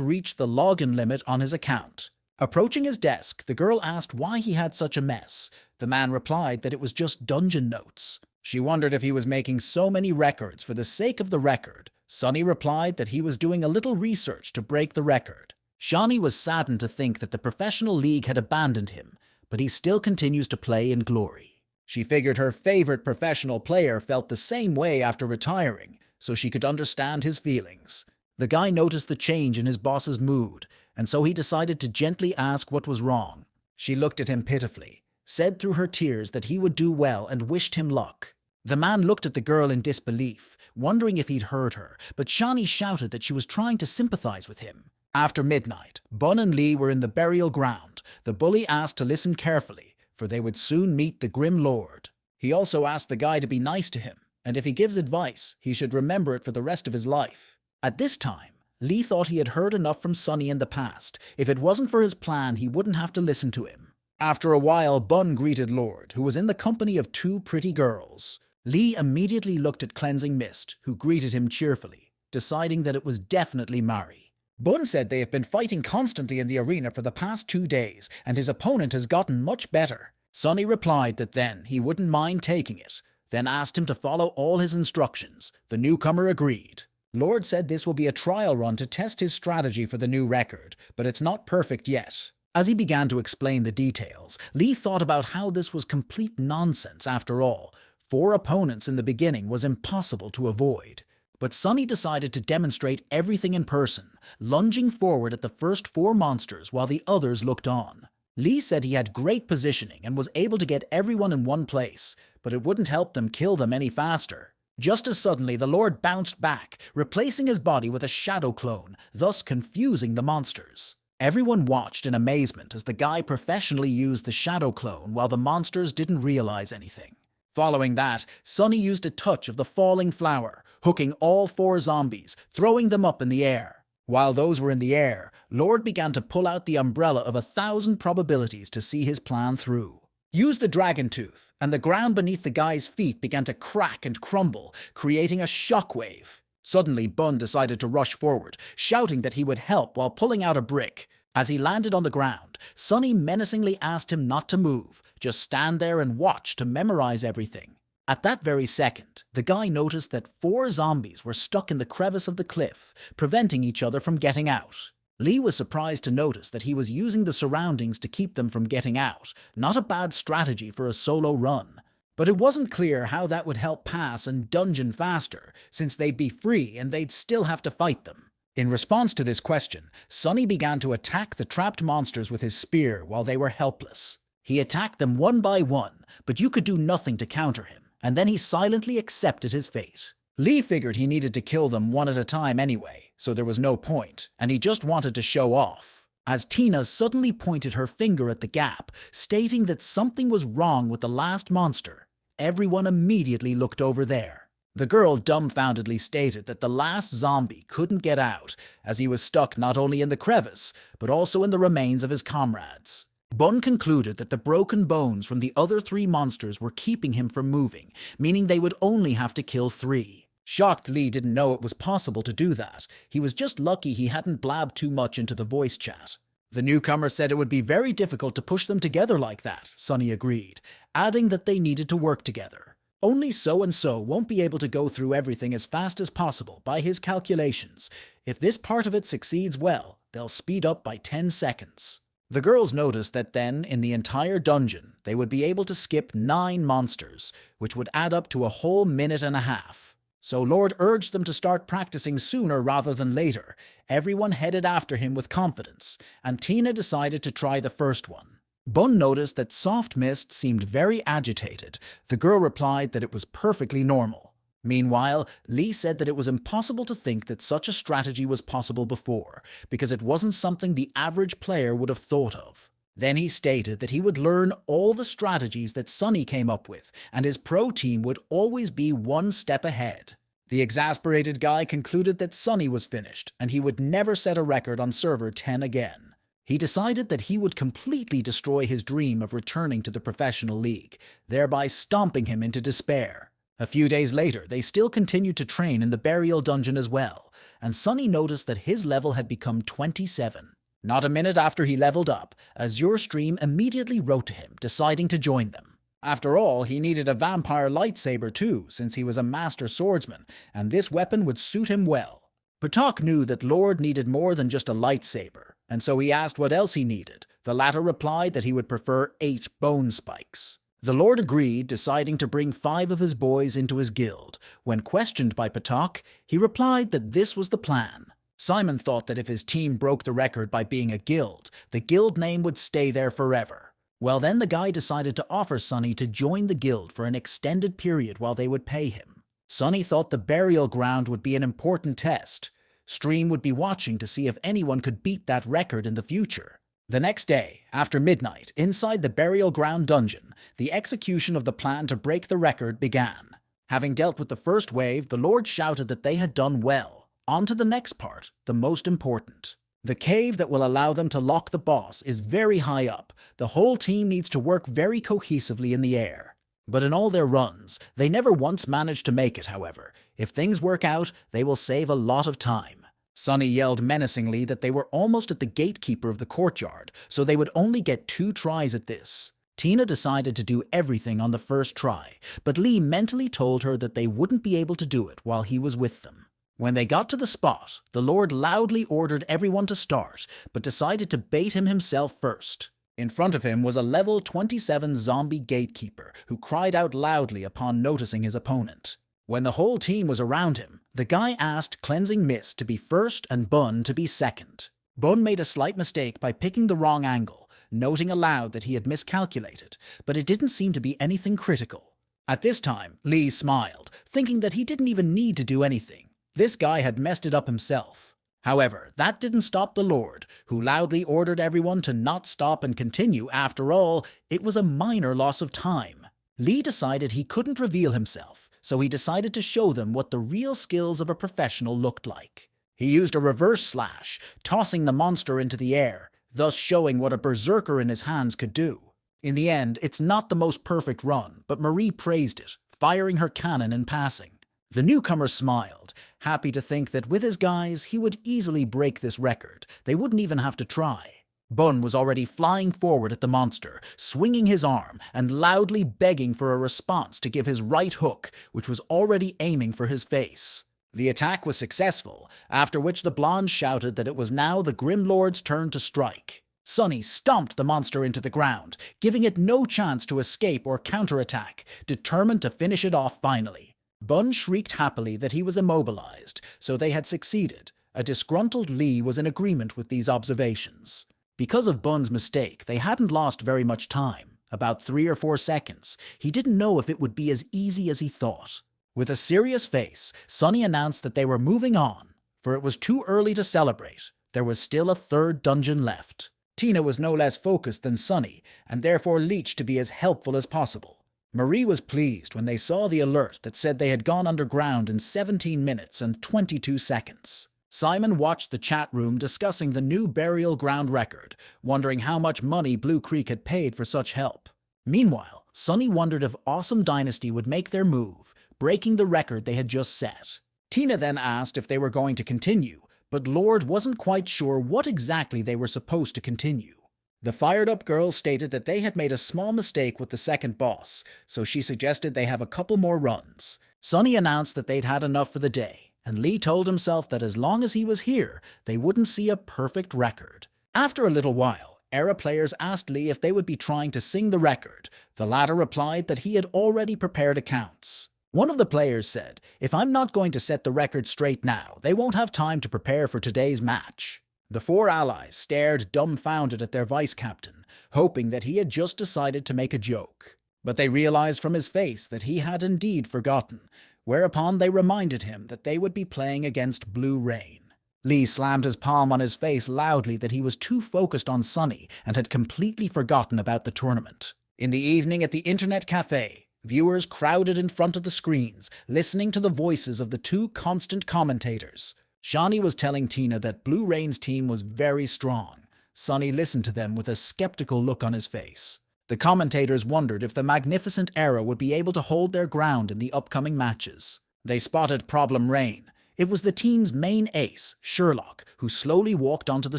reached the login limit on his account. Approaching his desk, the girl asked why he had such a mess. The man replied that it was just dungeon notes. She wondered if he was making so many records for the sake of the record. Sunny replied that he was doing a little research to break the record. Shani was saddened to think that the professional league had abandoned him, but he still continues to play in glory. She figured her favorite professional player felt the same way after retiring, so she could understand his feelings. The guy noticed the change in his boss's mood, and so he decided to gently ask what was wrong. She looked at him pitifully, said through her tears that he would do well and wished him luck. The man looked at the girl in disbelief, wondering if he'd heard her, but Shani shouted that she was trying to sympathize with him. After midnight, Bun and Lee were in the burial ground. The bully asked to listen carefully, for they would soon meet the Grim Lord. He also asked the guy to be nice to him, and if he gives advice, he should remember it for the rest of his life. At this time, Lee thought he had heard enough from Sunny in the past. If it wasn't for his plan, he wouldn't have to listen to him. After a while, Bun greeted Lord, who was in the company of two pretty girls. Lee immediately looked at Cleansing Mist, who greeted him cheerfully, deciding that it was definitely Mari. Bun said they have been fighting constantly in the arena for the past 2 days, and his opponent has gotten much better. Sunny replied that then he wouldn't mind taking it, then asked him to follow all his instructions. The newcomer agreed. Lord said this will be a trial run to test his strategy for the new record, but it's not perfect yet. As he began to explain the details, Lee thought about how this was complete nonsense after all. 4 opponents in the beginning was impossible to avoid. But Sunny decided to demonstrate everything in person, lunging forward at the first 4 monsters while the others looked on. Lee said he had great positioning and was able to get everyone in one place, but it wouldn't help them kill them any faster. Just as suddenly, the Lord bounced back, replacing his body with a shadow clone, thus confusing the monsters. Everyone watched in amazement as the guy professionally used the shadow clone while the monsters didn't realize anything. Following that, Sunny used a touch of the falling flower, hooking all 4 zombies, throwing them up in the air. While those were in the air, Lord began to pull out the umbrella of 1,000 probabilities to see his plan through. Use the dragon tooth, and the ground beneath the guy's feet began to crack and crumble, creating a shockwave. Suddenly, Bun decided to rush forward, shouting that he would help while pulling out a brick. As he landed on the ground, Sunny menacingly asked him not to move, just stand there and watch to memorize everything. At that very second, the guy noticed that 4 zombies were stuck in the crevice of the cliff, preventing each other from getting out. Lee was surprised to notice that he was using the surroundings to keep them from getting out, not a bad strategy for a solo run. But it wasn't clear how that would help pass and dungeon faster, since they'd be free and they'd still have to fight them. In response to this question, Sunny began to attack the trapped monsters with his spear while they were helpless. He attacked them one by one, but you could do nothing to counter him, and then he silently accepted his fate. Lee figured he needed to kill them one at a time anyway, so there was no point, and he just wanted to show off. As Tina suddenly pointed her finger at the gap, stating that something was wrong with the last monster, everyone immediately looked over there. The girl dumbfoundedly stated that the last zombie couldn't get out, as he was stuck not only in the crevice, but also in the remains of his comrades. Bun concluded that the broken bones from the other 3 monsters were keeping him from moving, meaning they would only have to kill 3. Shocked, Lee didn't know it was possible to do that. He was just lucky he hadn't blabbed too much into the voice chat. The newcomer said it would be very difficult to push them together like that, Sunny agreed, adding that they needed to work together. Only so-and-so won't be able to go through everything as fast as possible by his calculations. If this part of it succeeds well, they'll speed up by 10 seconds. The girls noticed that then, in the entire dungeon, they would be able to skip 9 monsters, which would add up to a whole minute and a half. So Lord urged them to start practicing sooner rather than later. Everyone headed after him with confidence, and Tina decided to try the first one. Bun noticed that Soft Mist seemed very agitated. The girl replied that it was perfectly normal. Meanwhile, Lee said that it was impossible to think that such a strategy was possible before, because it wasn't something the average player would have thought of. Then he stated that he would learn all the strategies that Sunny came up with, and his pro team would always be 1 step ahead. The exasperated guy concluded that Sunny was finished, and he would never set a record on server 10 again. He decided that he would completely destroy his dream of returning to the professional league, thereby stomping him into despair. A few days later, they still continued to train in the burial dungeon as well, and Sunny noticed that his level had become 27. Not a minute after he leveled up, Azure Stream immediately wrote to him, deciding to join them. After all, he needed a vampire lightsaber too, since he was a master swordsman, and this weapon would suit him well. Patak knew that Lord needed more than just a lightsaber, and so he asked what else he needed. The latter replied that he would prefer 8 bone spikes. The Lord agreed, deciding to bring 5 of his boys into his guild. When questioned by Patak, he replied that this was the plan. Simon thought that if his team broke the record by being a guild, the guild name would stay there forever. Well, then the guy decided to offer Sonny to join the guild for an extended period while they would pay him. Sonny thought the burial ground would be an important test. Stream would be watching to see if anyone could beat that record in the future. The next day, after midnight, inside the burial ground dungeon, the execution of the plan to break the record began. Having dealt with the first wave, the Lord shouted that they had done well. On to the next part, the most important. The cave that will allow them to lock the boss is very high up. The whole team needs to work very cohesively in the air. But in all their runs, they never once managed to make it, however. If things work out, they will save a lot of time. Sonny yelled menacingly that they were almost at the gatekeeper of the courtyard, so they would only get 2 tries at this. Tina decided to do everything on the first try, but Lee mentally told her that they wouldn't be able to do it while he was with them. When they got to the spot, the Lord loudly ordered everyone to start, but decided to bait him himself first. In front of him was a level 27 zombie gatekeeper who cried out loudly upon noticing his opponent. When the whole team was around him, the guy asked Cleansing Mist to be first and Bun to be second. Bun made a slight mistake by picking the wrong angle, noting aloud that he had miscalculated, but it didn't seem to be anything critical. At this time, Lee smiled, thinking that he didn't even need to do anything. This guy had messed it up himself. However, that didn't stop the Lord, who loudly ordered everyone to not stop and continue. After all, it was a minor loss of time. Lee decided he couldn't reveal himself, so he decided to show them what the real skills of a professional looked like. He used a reverse slash, tossing the monster into the air, thus showing what a berserker in his hands could do. In the end, it's not the most perfect run, but Marie praised it, firing her cannon in passing. The newcomer smiled, happy to think that with his guys, he would easily break this record. They wouldn't even have to try. Bun was already flying forward at the monster, swinging his arm and loudly begging for a response to give his right hook, which was already aiming for his face. The attack was successful, after which the blonde shouted that it was now the Grim Lord's turn to strike. Sonny stomped the monster into the ground, giving it no chance to escape or counterattack, determined to finish it off finally. Bun shrieked happily that he was immobilized, so they had succeeded. A disgruntled Lee was in agreement with these observations. Because of Bun's mistake, they hadn't lost very much time, about 3 or 4 seconds. He didn't know if it would be as easy as he thought. With a serious face, Sonny announced that they were moving on, for it was too early to celebrate. There was still a 3rd dungeon left. Tina was no less focused than Sonny, and therefore leeched to be as helpful as possible. Marie was pleased when they saw the alert that said they had gone underground in 17 minutes and 22 seconds. Simon watched the chat room discussing the new burial ground record, wondering how much money Blue Creek had paid for such help. Meanwhile, Sonny wondered if Awesome Dynasty would make their move, breaking the record they had just set. Tina then asked if they were going to continue, but Lord wasn't quite sure what exactly they were supposed to continue. The fired-up girl stated that they had made a small mistake with the second boss, so she suggested they have a couple more runs. Sonny announced that they'd had enough for the day, and Lee told himself that as long as he was here, they wouldn't see a perfect record. After a little while, Era players asked Lee if they would be trying to sing the record. The latter replied that he had already prepared accounts. One of the players said, "If I'm not going to set the record straight now, they won't have time to prepare for today's match." The 4 allies stared dumbfounded at their vice-captain, hoping that he had just decided to make a joke. But they realized from his face that he had indeed forgotten, whereupon they reminded him that they would be playing against Blue Rain. Lee slammed his palm on his face loudly that he was too focused on Sonny and had completely forgotten about the tournament. In the evening at the internet cafe, viewers crowded in front of the screens, listening to the voices of the 2 constant commentators. Shawnee was telling Tina that Blue Rain's team was very strong. Sonny listened to them with a skeptical look on his face. The commentators wondered if the Magnificent Era would be able to hold their ground in the upcoming matches. They spotted Problem Rain. It was the team's main ace, Sherlock, who slowly walked onto the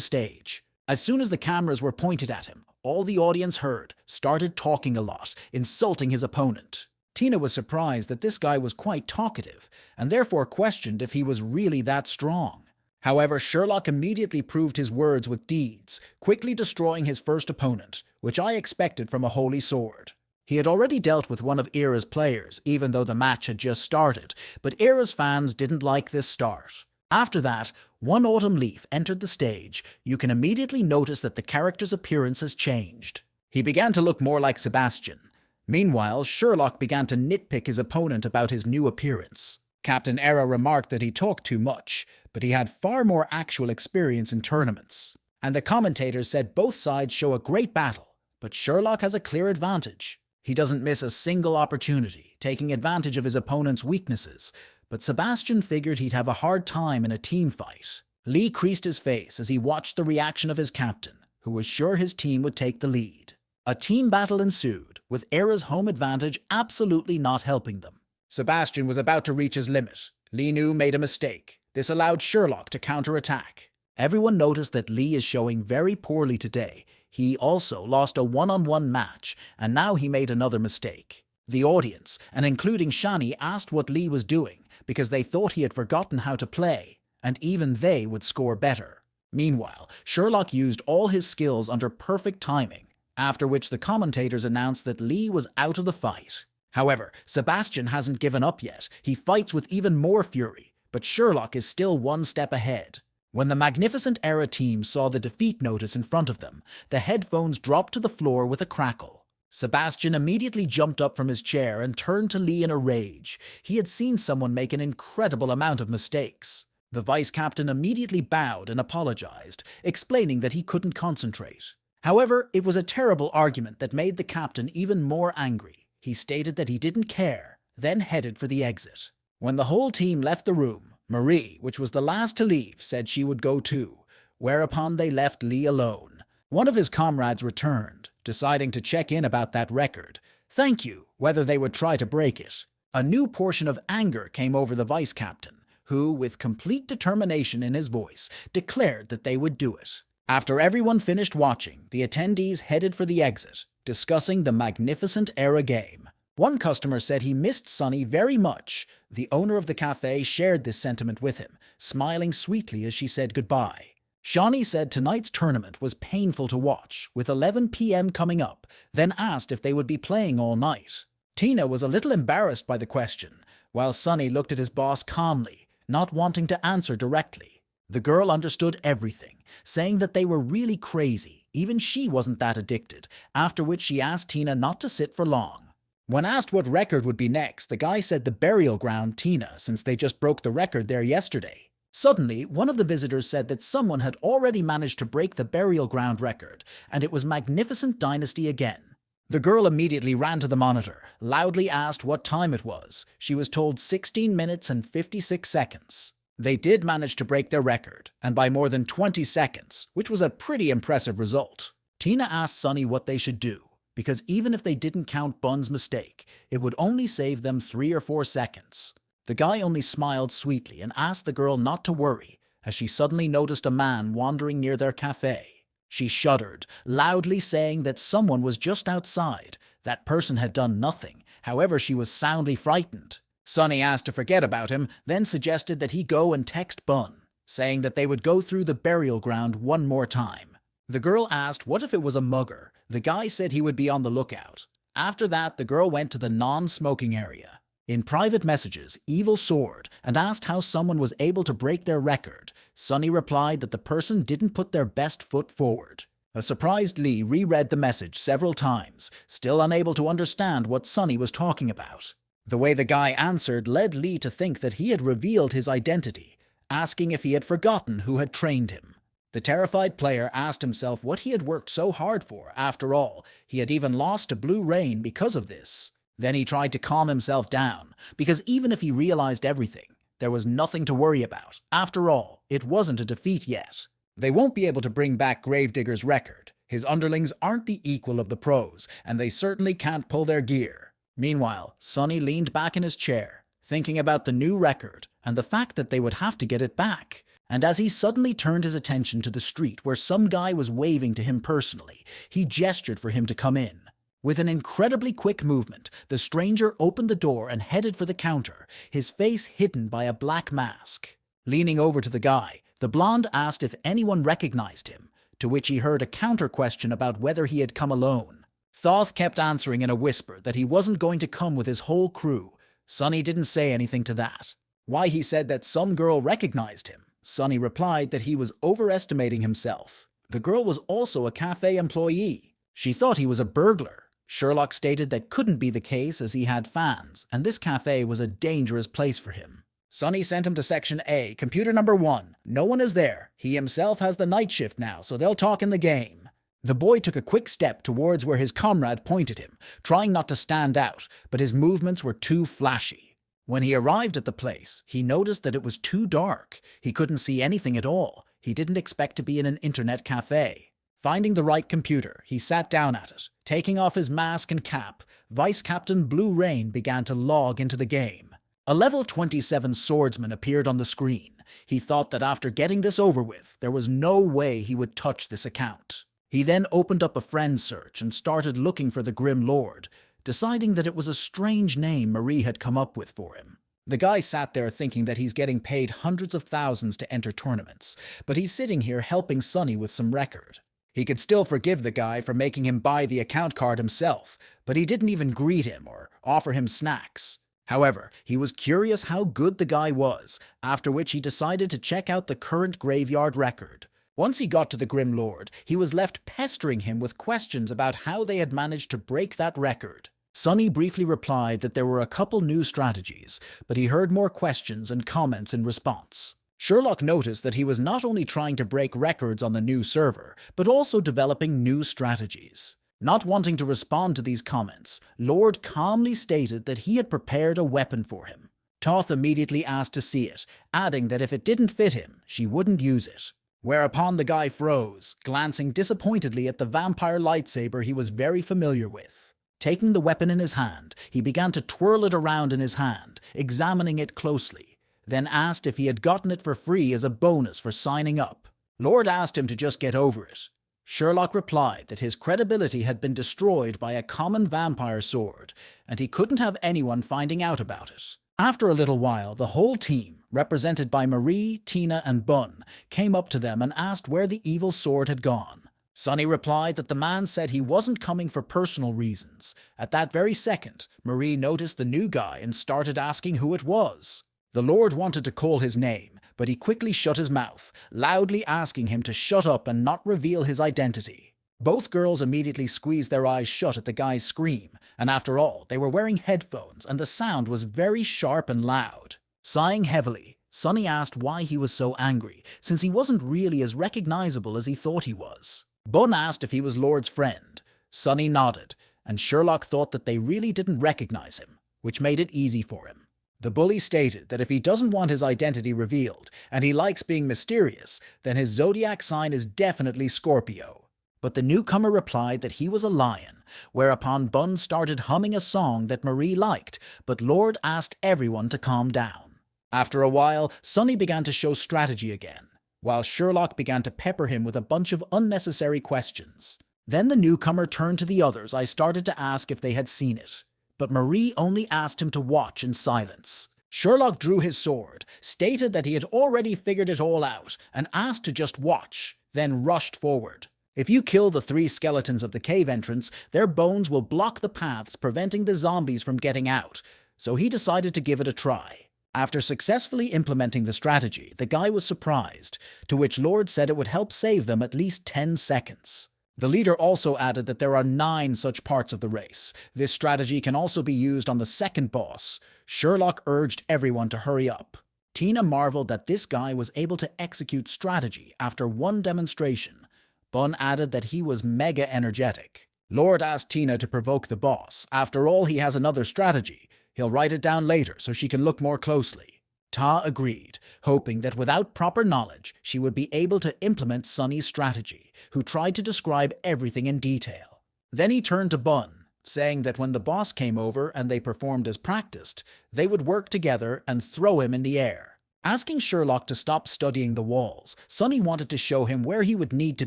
stage. As soon as the cameras were pointed at him, all the audience heard started talking a lot, insulting his opponent. Tina was surprised that this guy was quite talkative, and therefore questioned if he was really that strong. However, Sherlock immediately proved his words with deeds, quickly destroying his first opponent, which I expected from a holy sword. He had already dealt with one of Era's players, even though the match had just started, but Era's fans didn't like this start. After that, one autumn leaf entered the stage. You can immediately notice that the character's appearance has changed. He began to look more like Sebastian. Meanwhile, Sherlock began to nitpick his opponent about his new appearance. Captain Era remarked that he talked too much, but he had far more actual experience in tournaments. And the commentators said both sides show a great battle, but Sherlock has a clear advantage. He doesn't miss a single opportunity, taking advantage of his opponent's weaknesses, but Sebastian figured he'd have a hard time in a team fight. Lee creased his face as he watched the reaction of his captain, who was sure his team would take the lead. A team battle ensued, with Era's home advantage absolutely not helping them. Sebastian was about to reach his limit. Lee Nu made a mistake. This allowed Sherlock to counterattack. Everyone noticed that Lee is showing very poorly today. He also lost a one-on-one match, and now he made another mistake. The audience, and including Shani, asked what Lee was doing because they thought he had forgotten how to play, and even they would score better. Meanwhile, Sherlock used all his skills under perfect timing, after which the commentators announced that Lee was out of the fight. However, Sebastian hasn't given up yet. He fights with even more fury, but Sherlock is still one step ahead. When the Magnificent Era team saw the defeat notice in front of them, the headphones dropped to the floor with a crackle. Sebastian immediately jumped up from his chair and turned to Lee in a rage. He had seen someone make an incredible amount of mistakes. The vice-captain immediately bowed and apologized, explaining that he couldn't concentrate. However, it was a terrible argument that made the captain even more angry. He stated that he didn't care, then headed for the exit. When the whole team left the room, Marie, which was the last to leave, said she would go too, whereupon they left Lee alone. One of his comrades returned, deciding to check in about that record. Thank you, whether they would try to break it. A new portion of anger came over the vice-captain, who, with complete determination in his voice, declared that they would do it. After everyone finished watching, the attendees headed for the exit, discussing the Magnificent Era game. One customer said he missed Sonny very much. The owner of the cafe shared this sentiment with him, smiling sweetly as she said goodbye. Shawnee said tonight's tournament was painful to watch, with 11 p.m. coming up, then asked if they would be playing all night. Tina was a little embarrassed by the question, while Sonny looked at his boss calmly, not wanting to answer directly. The girl understood everything, saying that they were really crazy. Even she wasn't that addicted, after which she asked Tina not to sit for long. When asked what record would be next, the guy said the burial ground Tina, since they just broke the record there yesterday. Suddenly, one of the visitors said that someone had already managed to break the burial ground record, and it was Magnificent Dynasty again. The girl immediately ran to the monitor, loudly asked what time it was. She was told 16 minutes and 56 seconds. They did manage to break their record, and by more than 20 seconds, which was a pretty impressive result. Tina asked Sonny what they should do, because even if they didn't count Bun's mistake, it would only save them 3 or 4 seconds. The guy only smiled sweetly and asked the girl not to worry, as she suddenly noticed a man wandering near their cafe. She shuddered, loudly saying that someone was just outside. That person had done nothing, however she was soundly frightened. Sonny asked to forget about him, then suggested that he go and text Bun, saying that they would go through the burial ground one more time. The girl asked what if it was a mugger. The guy said he would be on the lookout. After that, the girl went to the non-smoking area. In private messages, Evil soared and asked how someone was able to break their record. Sonny replied that the person didn't put their best foot forward. A surprised Lee reread the message several times, still unable to understand what Sonny was talking about. The way the guy answered led Lee to think that he had revealed his identity, asking if he had forgotten who had trained him. The terrified player asked himself what he had worked so hard for. After all, he had even lost to Blue Rain because of this. Then he tried to calm himself down, because even if he realized everything, there was nothing to worry about. After all, it wasn't a defeat yet. They won't be able to bring back Gravedigger's record. His underlings aren't the equal of the pros, and they certainly can't pull their gear. Meanwhile, Sonny leaned back in his chair, thinking about the new record and the fact that they would have to get it back. And as he suddenly turned his attention to the street where some guy was waving to him personally, he gestured for him to come in. With an incredibly quick movement, the stranger opened the door and headed for the counter, his face hidden by a black mask. Leaning over to the guy, the blonde asked if anyone recognized him, to which he heard a counter question about whether he had come alone. Thoth kept answering in a whisper that he wasn't going to come with his whole crew. Sonny didn't say anything to that. Why he said that some girl recognized him, Sonny replied that he was overestimating himself. The girl was also a cafe employee. She thought he was a burglar. Sherlock stated that couldn't be the case as he had fans, and this cafe was a dangerous place for him. Sonny sent him to Section A, computer number 1. No one is there. He himself has the night shift now, so they'll talk in the game. The boy took a quick step towards where his comrade pointed him, trying not to stand out, but his movements were too flashy. When he arrived at the place, he noticed that it was too dark. He couldn't see anything at all. He didn't expect to be in an internet cafe. Finding the right computer, he sat down at it. Taking off his mask and cap, Vice Captain Blue Rain began to log into the game. A level 27 swordsman appeared on the screen. He thought that after getting this over with, there was no way he would touch this account. He then opened up a friend search and started looking for the Grim Lord, deciding that it was a strange name Marie had come up with for him. The guy sat there thinking that he's getting paid hundreds of thousands to enter tournaments, but he's sitting here helping Sonny with some record. He could still forgive the guy for making him buy the account card himself, but he didn't even greet him or offer him snacks. However, he was curious how good the guy was, after which he decided to check out the current graveyard record. Once he got to the Grim Lord, he was left pestering him with questions about how they had managed to break that record. Sonny briefly replied that there were a couple new strategies, but he heard more questions and comments in response. Sherlock noticed that he was not only trying to break records on the new server, but also developing new strategies. Not wanting to respond to these comments, Lord calmly stated that he had prepared a weapon for him. Toth immediately asked to see it, adding that if it didn't fit him, she wouldn't use it. Whereupon the guy froze, glancing disappointedly at the vampire lightsaber he was very familiar with. Taking the weapon in his hand, he began to twirl it around in his hand, examining it closely, then asked if he had gotten it for free as a bonus for signing up. Lord asked him to just get over it. Sherlock replied that his credibility had been destroyed by a common vampire sword, and he couldn't have anyone finding out about it. After a little while, the whole team, represented by Marie, Tina, and Bun, came up to them and asked where the evil sword had gone. Sonny replied that the man said he wasn't coming for personal reasons. At that very second, Marie noticed the new guy and started asking who it was. The Lord wanted to call his name, but he quickly shut his mouth, loudly asking him to shut up and not reveal his identity. Both girls immediately squeezed their eyes shut at the guy's scream, and after all, they were wearing headphones and the sound was very sharp and loud. Sighing heavily, Sonny asked why he was so angry, since he wasn't really as recognizable as he thought he was. Bun asked if he was Lord's friend. Sonny nodded, and Sherlock thought that they really didn't recognize him, which made it easy for him. The bully stated that if he doesn't want his identity revealed, and he likes being mysterious, then his zodiac sign is definitely Scorpio. But the newcomer replied that he was a lion, whereupon Bun started humming a song that Marie liked, but Lord asked everyone to calm down. After a while, Sonny began to show strategy again, while Sherlock began to pepper him with a bunch of unnecessary questions. Then the newcomer turned to the others. I started to ask if they had seen it, but Marie only asked him to watch in silence. Sherlock drew his sword, stated that he had already figured it all out, and asked to just watch, then rushed forward. If you kill the 3 skeletons of the cave entrance, their bones will block the paths, preventing the zombies from getting out, so he decided to give it a try. After successfully implementing the strategy, the guy was surprised, to which Lord said it would help save them at least 10 seconds. The leader also added that there are 9 such parts of the race. This strategy can also be used on the second boss. Sherlock urged everyone to hurry up. Tina marveled that this guy was able to execute strategy after one demonstration. Bun added that he was mega energetic. Lord asked Tina to provoke the boss. After all, he has another strategy. He'll write it down later so she can look more closely. Ta agreed, hoping that without proper knowledge, she would be able to implement Sonny's strategy, who tried to describe everything in detail. Then he turned to Bun, saying that when the boss came over and they performed as practiced, they would work together and throw him in the air. Asking Sherlock to stop studying the walls, Sonny wanted to show him where he would need to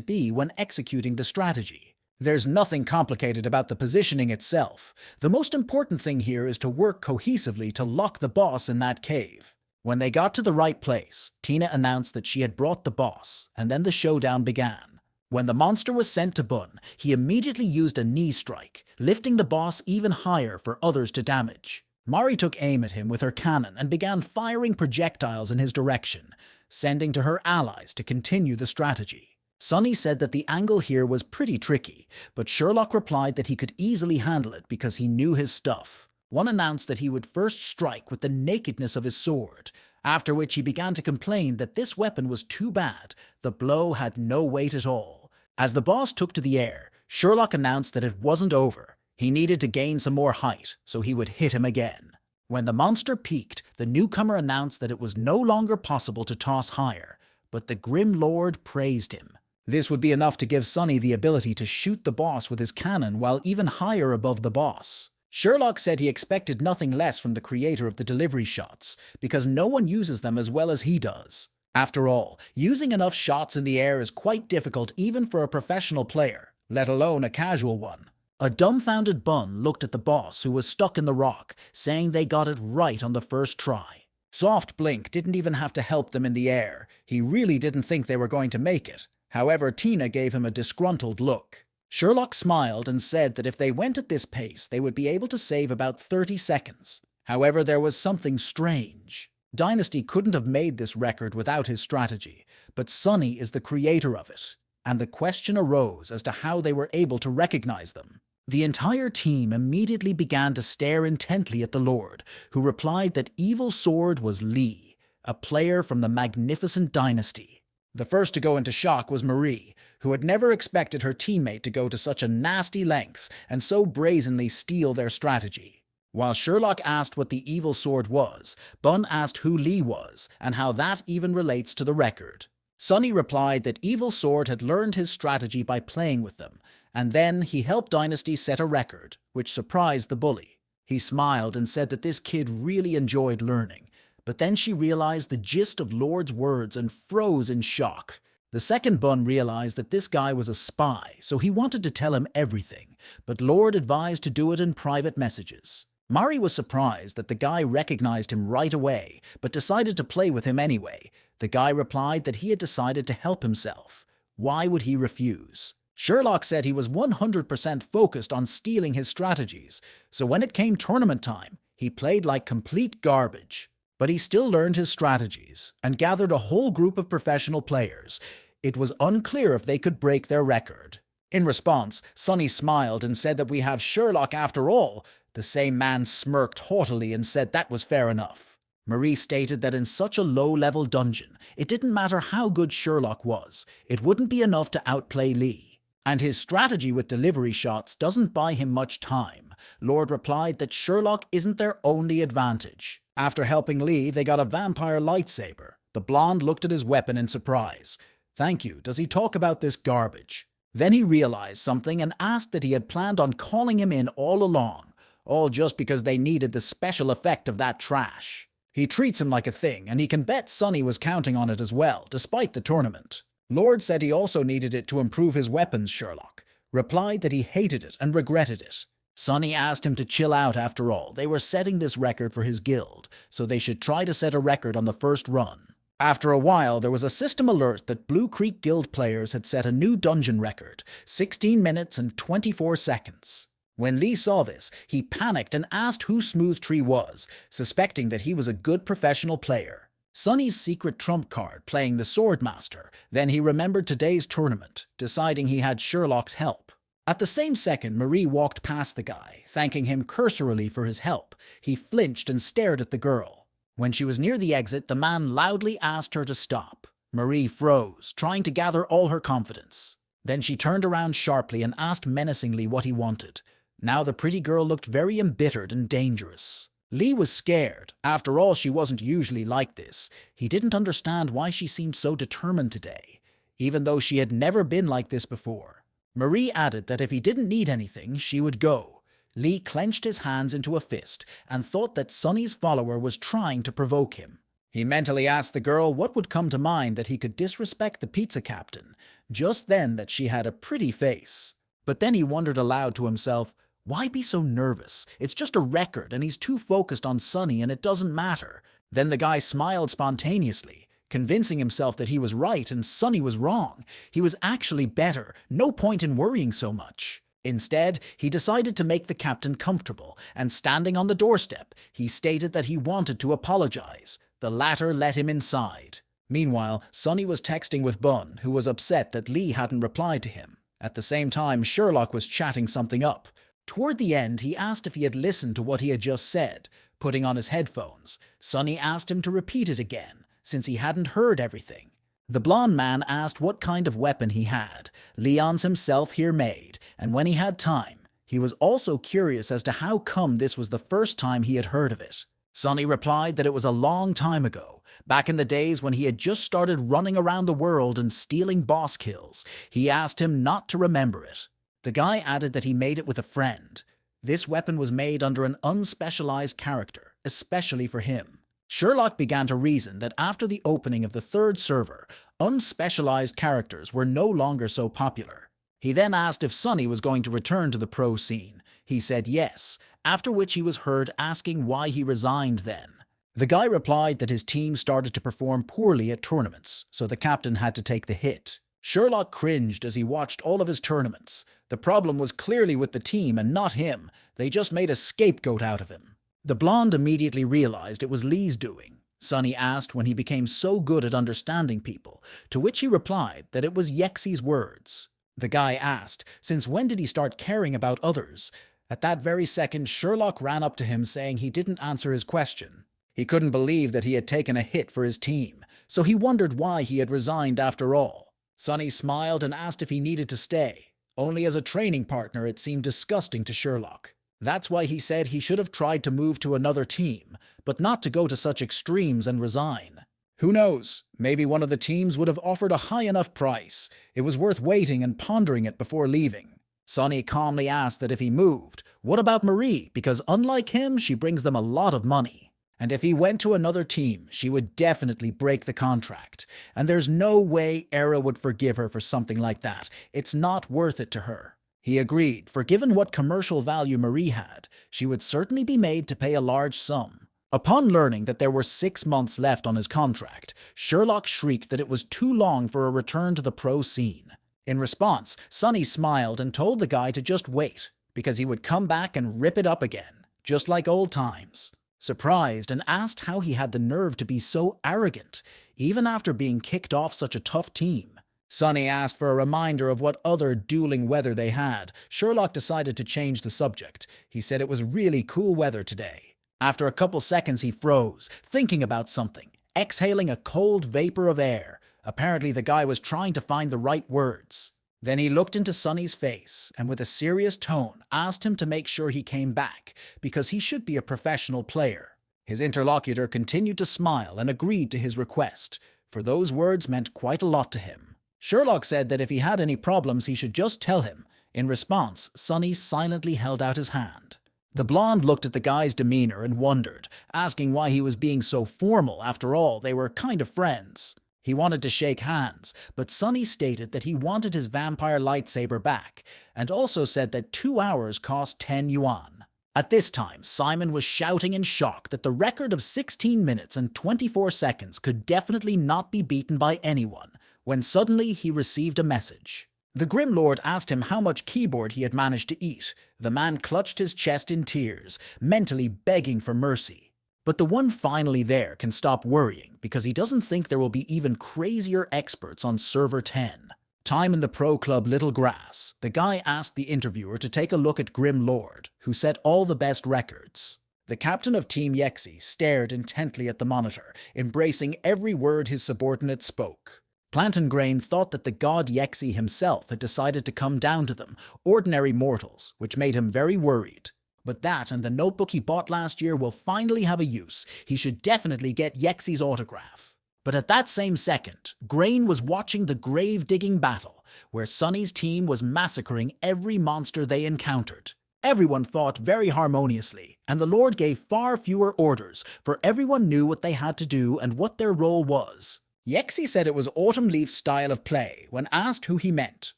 be when executing the strategy. There's nothing complicated about the positioning itself. The most important thing here is to work cohesively to lock the boss in that cave. When they got to the right place, Tina announced that she had brought the boss, and then the showdown began. When the monster was sent to Bun, he immediately used a knee strike, lifting the boss even higher for others to damage. Mari took aim at him with her cannon and began firing projectiles in his direction, sending to her allies to continue the strategy. Sonny said that the angle here was pretty tricky, but Sherlock replied that he could easily handle it because he knew his stuff. One announced that he would first strike with the nakedness of his sword, after which he began to complain that this weapon was too bad, the blow had no weight at all. As the boss took to the air, Sherlock announced that it wasn't over. He needed to gain some more height, so he would hit him again. When the monster peaked, the newcomer announced that it was no longer possible to toss higher, but the Grim Lord praised him. This would be enough to give Sonny the ability to shoot the boss with his cannon while even higher above the boss. Sherlock said he expected nothing less from the creator of the delivery shots, because no one uses them as well as he does. After all, using enough shots in the air is quite difficult even for a professional player, let alone a casual one. A dumbfounded Bun looked at the boss who was stuck in the rock, saying they got it right on the first try. Soft Blink didn't even have to help them in the air. He really didn't think they were going to make it. However, Tina gave him a disgruntled look. Sherlock smiled and said that if they went at this pace, they would be able to save about 30 seconds. However, there was something strange. Dynasty couldn't have made this record without his strategy, but Sonny is the creator of it, and the question arose as to how they were able to recognize them. The entire team immediately began to stare intently at the Lord, who replied that Evil Sword was Lee, a player from the Magnificent Dynasty. The first to go into shock was Marie, who had never expected her teammate to go to such a nasty lengths and so brazenly steal their strategy. While Sherlock asked what the Evil Sword was, Bun asked who Lee was and how that even relates to the record. Sonny replied that Evil Sword had learned his strategy by playing with them, and then he helped Dynasty set a record, which surprised the bully. He smiled and said that this kid really enjoyed learning, but then she realized the gist of Lord's words and froze in shock. The second Bun realized that this guy was a spy, so he wanted to tell him everything, but Lord advised to do it in private messages. Mari was surprised that the guy recognized him right away, but decided to play with him anyway. The guy replied that he had decided to help himself. Why would he refuse? Sherlock said he was 100% focused on stealing his strategies, so when it came tournament time, he played like complete garbage. But he still learned his strategies and gathered a whole group of professional players. It was unclear if they could break their record. In response, Sonny smiled and said that we have Sherlock after all. The same man smirked haughtily and said that was fair enough. Marie stated that in such a low-level dungeon, it didn't matter how good Sherlock was, it wouldn't be enough to outplay Lee. And his strategy with delivery shots doesn't buy him much time. Lord replied that Sherlock isn't their only advantage. After helping Lee, they got a vampire lightsaber. The blonde looked at his weapon in surprise. Thank you, does he talk about this garbage? Then he realized something and asked that he had planned on calling him in all along, all just because they needed the special effect of that trash. He treats him like a thing, and he can bet Sonny was counting on it as well, despite the tournament. Lord said he also needed it to improve his weapons. Sherlock replied that he hated it and regretted it. Sonny asked him to chill out after all. They were setting this record for his guild, so they should try to set a record on the first run. After a while, there was a system alert that Blue Creek Guild players had set a new dungeon record, 16 minutes and 24 seconds. When Lee saw this, he panicked and asked who Smooth Tree was, suspecting that he was a good professional player. Sonny's secret trump card playing the Swordmaster, then he remembered today's tournament, deciding he had Sherlock's help. At the same second, Marie walked past the guy, thanking him cursorily for his help. He flinched and stared at the girl. When she was near the exit, the man loudly asked her to stop. Marie froze, trying to gather all her confidence. Then she turned around sharply and asked menacingly what he wanted. Now the pretty girl looked very embittered and dangerous. Lee was scared. After all, she wasn't usually like this. He didn't understand why she seemed so determined today, even though she had never been like this before. Marie added that if he didn't need anything, she would go. Lee clenched his hands into a fist and thought that Sonny's follower was trying to provoke him. He mentally asked the girl what would come to mind that he could disrespect the pizza captain, just then that she had a pretty face. But then he wondered aloud to himself, why be so nervous? It's just a record and he's too focused on Sunny and it doesn't matter. Then the guy smiled spontaneously, convincing himself that he was right and Sunny was wrong. He was actually better, no point in worrying so much. Instead, he decided to make the captain comfortable, and standing on the doorstep, he stated that he wanted to apologize. The latter let him inside. Meanwhile, Sunny was texting with Bun, who was upset that Lee hadn't replied to him. At the same time, Sherlock was chatting something up. Toward the end, he asked if he had listened to what he had just said, putting on his headphones. Sunny asked him to repeat it again, since he hadn't heard everything. The blonde man asked what kind of weapon he had. Leon's himself here made, and when he had time, he was also curious as to how come this was the first time he had heard of it. Sunny replied that it was a long time ago, back in the days when he had just started running around the world and stealing boss kills. He asked him not to remember it. The guy added that he made it with a friend. This weapon was made under an unspecialized character, especially for him. Sherlock began to reason that after the opening of the third server, unspecialized characters were no longer so popular. He then asked if Sunny was going to return to the pro scene. He said yes, after which he was heard asking why he resigned then. The guy replied that his team started to perform poorly at tournaments, so the captain had to take the hit. Sherlock cringed as he watched all of his tournaments. The problem was clearly with the team and not him. They just made a scapegoat out of him. The blonde immediately realized it was Lee's doing. Sunny asked when he became so good at understanding people, to which he replied that it was Yexi's words. The guy asked, since when did he start caring about others? At that very second, Sherlock ran up to him saying he didn't answer his question. He couldn't believe that he had taken a hit for his team, so he wondered why he had resigned after all. Sunny smiled and asked if he needed to stay. Only as a training partner it seemed disgusting to Sherlock. That's why he said he should have tried to move to another team, but not to go to such extremes and resign. Who knows, maybe one of the teams would have offered a high enough price. It was worth waiting and pondering it before leaving. Sunny calmly asked that if he moved, what about Marie, because unlike him, she brings them a lot of money. And if he went to another team, she would definitely break the contract. And there's no way Era would forgive her for something like that. It's not worth it to her. He agreed, for given what commercial value Marie had, she would certainly be made to pay a large sum. Upon learning that there were 6 months left on his contract, Sherlock shrieked that it was too long for a return to the pro scene. In response, Sunny smiled and told the guy to just wait, because he would come back and rip it up again, just like old times. Surprised and asked how he had the nerve to be so arrogant, even after being kicked off such a tough team. Sunny asked for a reminder of what other dueling weather they had. Sherlock decided to change the subject. He said it was really cool weather today. After a couple seconds he froze, thinking about something, exhaling a cold vapor of air. Apparently the guy was trying to find the right words. Then he looked into Sunny's face and with a serious tone asked him to make sure he came back, because he should be a professional player. His interlocutor continued to smile and agreed to his request, for those words meant quite a lot to him. Sherlock said that if he had any problems he should just tell him. In response, Sunny silently held out his hand. The blonde looked at the guy's demeanor and wondered, asking why he was being so formal. After all, they were kind of friends. He wanted to shake hands, but Sunny stated that he wanted his vampire lightsaber back, and also said that 2 hours cost 10 yuan. At this time, Simon was shouting in shock that the record of 16 minutes and 24 seconds could definitely not be beaten by anyone, when suddenly he received a message. The Grim Lord asked him how much keyboard he had managed to eat. The man clutched his chest in tears, mentally begging for mercy. But the one finally there can stop worrying because he doesn't think there will be even crazier experts on server 10. Time in the pro club Little Grass, the guy asked the interviewer to take a look at Grim Lord, who set all the best records. The captain of Team Yexi stared intently at the monitor, embracing every word his subordinate spoke. Plantengrain thought that the god Yexi himself had decided to come down to them, ordinary mortals, which made him very worried. But that and the notebook he bought last year will finally have a use. He should definitely get Yexi's autograph. But at that same second, Grain was watching the grave-digging battle, where Sunny's team was massacring every monster they encountered. Everyone fought very harmoniously, and the Lord gave far fewer orders, for everyone knew what they had to do and what their role was. Yexi said it was Autumn Leaf's style of play. When asked who he meant,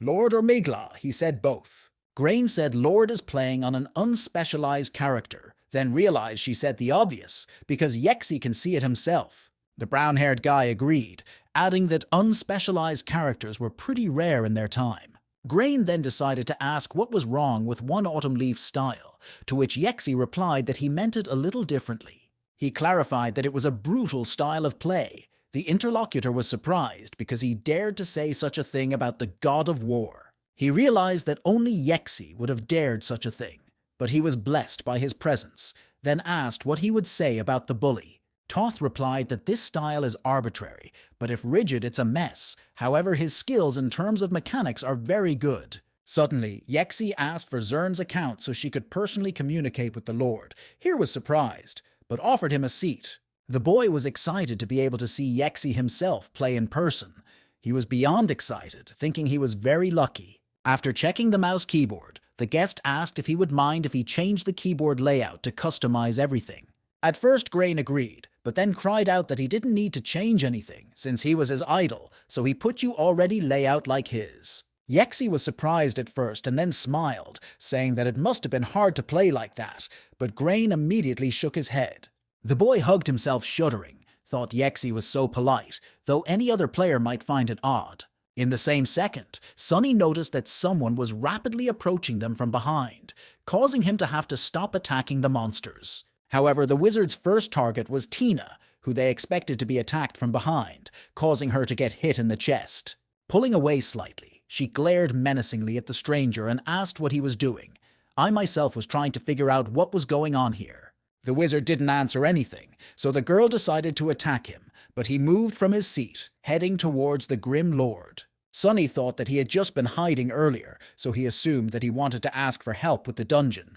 Lord or Migla, he said both. Grain said Lord is playing on an unspecialized character, then realized she said the obvious, because Yexi can see it himself. The brown-haired guy agreed, adding that unspecialized characters were pretty rare in their time. Grain then decided to ask what was wrong with one Autumn Leaf's style, to which Yexi replied that he meant it a little differently. He clarified that it was a brutal style of play. The interlocutor was surprised because he dared to say such a thing about the god of war. He realized that only Yexi would have dared such a thing, but he was blessed by his presence, then asked what he would say about the bully. Toth replied that this style is arbitrary, but if rigid it's a mess. However, his skills in terms of mechanics are very good. Suddenly, Yexi asked for Zern's account so she could personally communicate with the Lord. Here was surprised, but offered him a seat. The boy was excited to be able to see Yexi himself play in person. He was beyond excited, thinking he was very lucky. After checking the mouse keyboard, the guest asked if he would mind if he changed the keyboard layout to customize everything. At first, Grain agreed, but then cried out that he didn't need to change anything, since he was his idol, so he put you already layout like his. Yexi was surprised at first and then smiled, saying that it must have been hard to play like that, but Grain immediately shook his head. The boy hugged himself shuddering, thought Yexi was so polite, though any other player might find it odd. In the same second, Sonny noticed that someone was rapidly approaching them from behind, causing him to have to stop attacking the monsters. However, the wizard's first target was Tina, who they expected to be attacked from behind, causing her to get hit in the chest. Pulling away slightly, she glared menacingly at the stranger and asked what he was doing. I myself was trying to figure out what was going on here. The wizard didn't answer anything, so the girl decided to attack him, but he moved from his seat, heading towards the Grim Lord. Sonny thought that he had just been hiding earlier, so he assumed that he wanted to ask for help with the dungeon.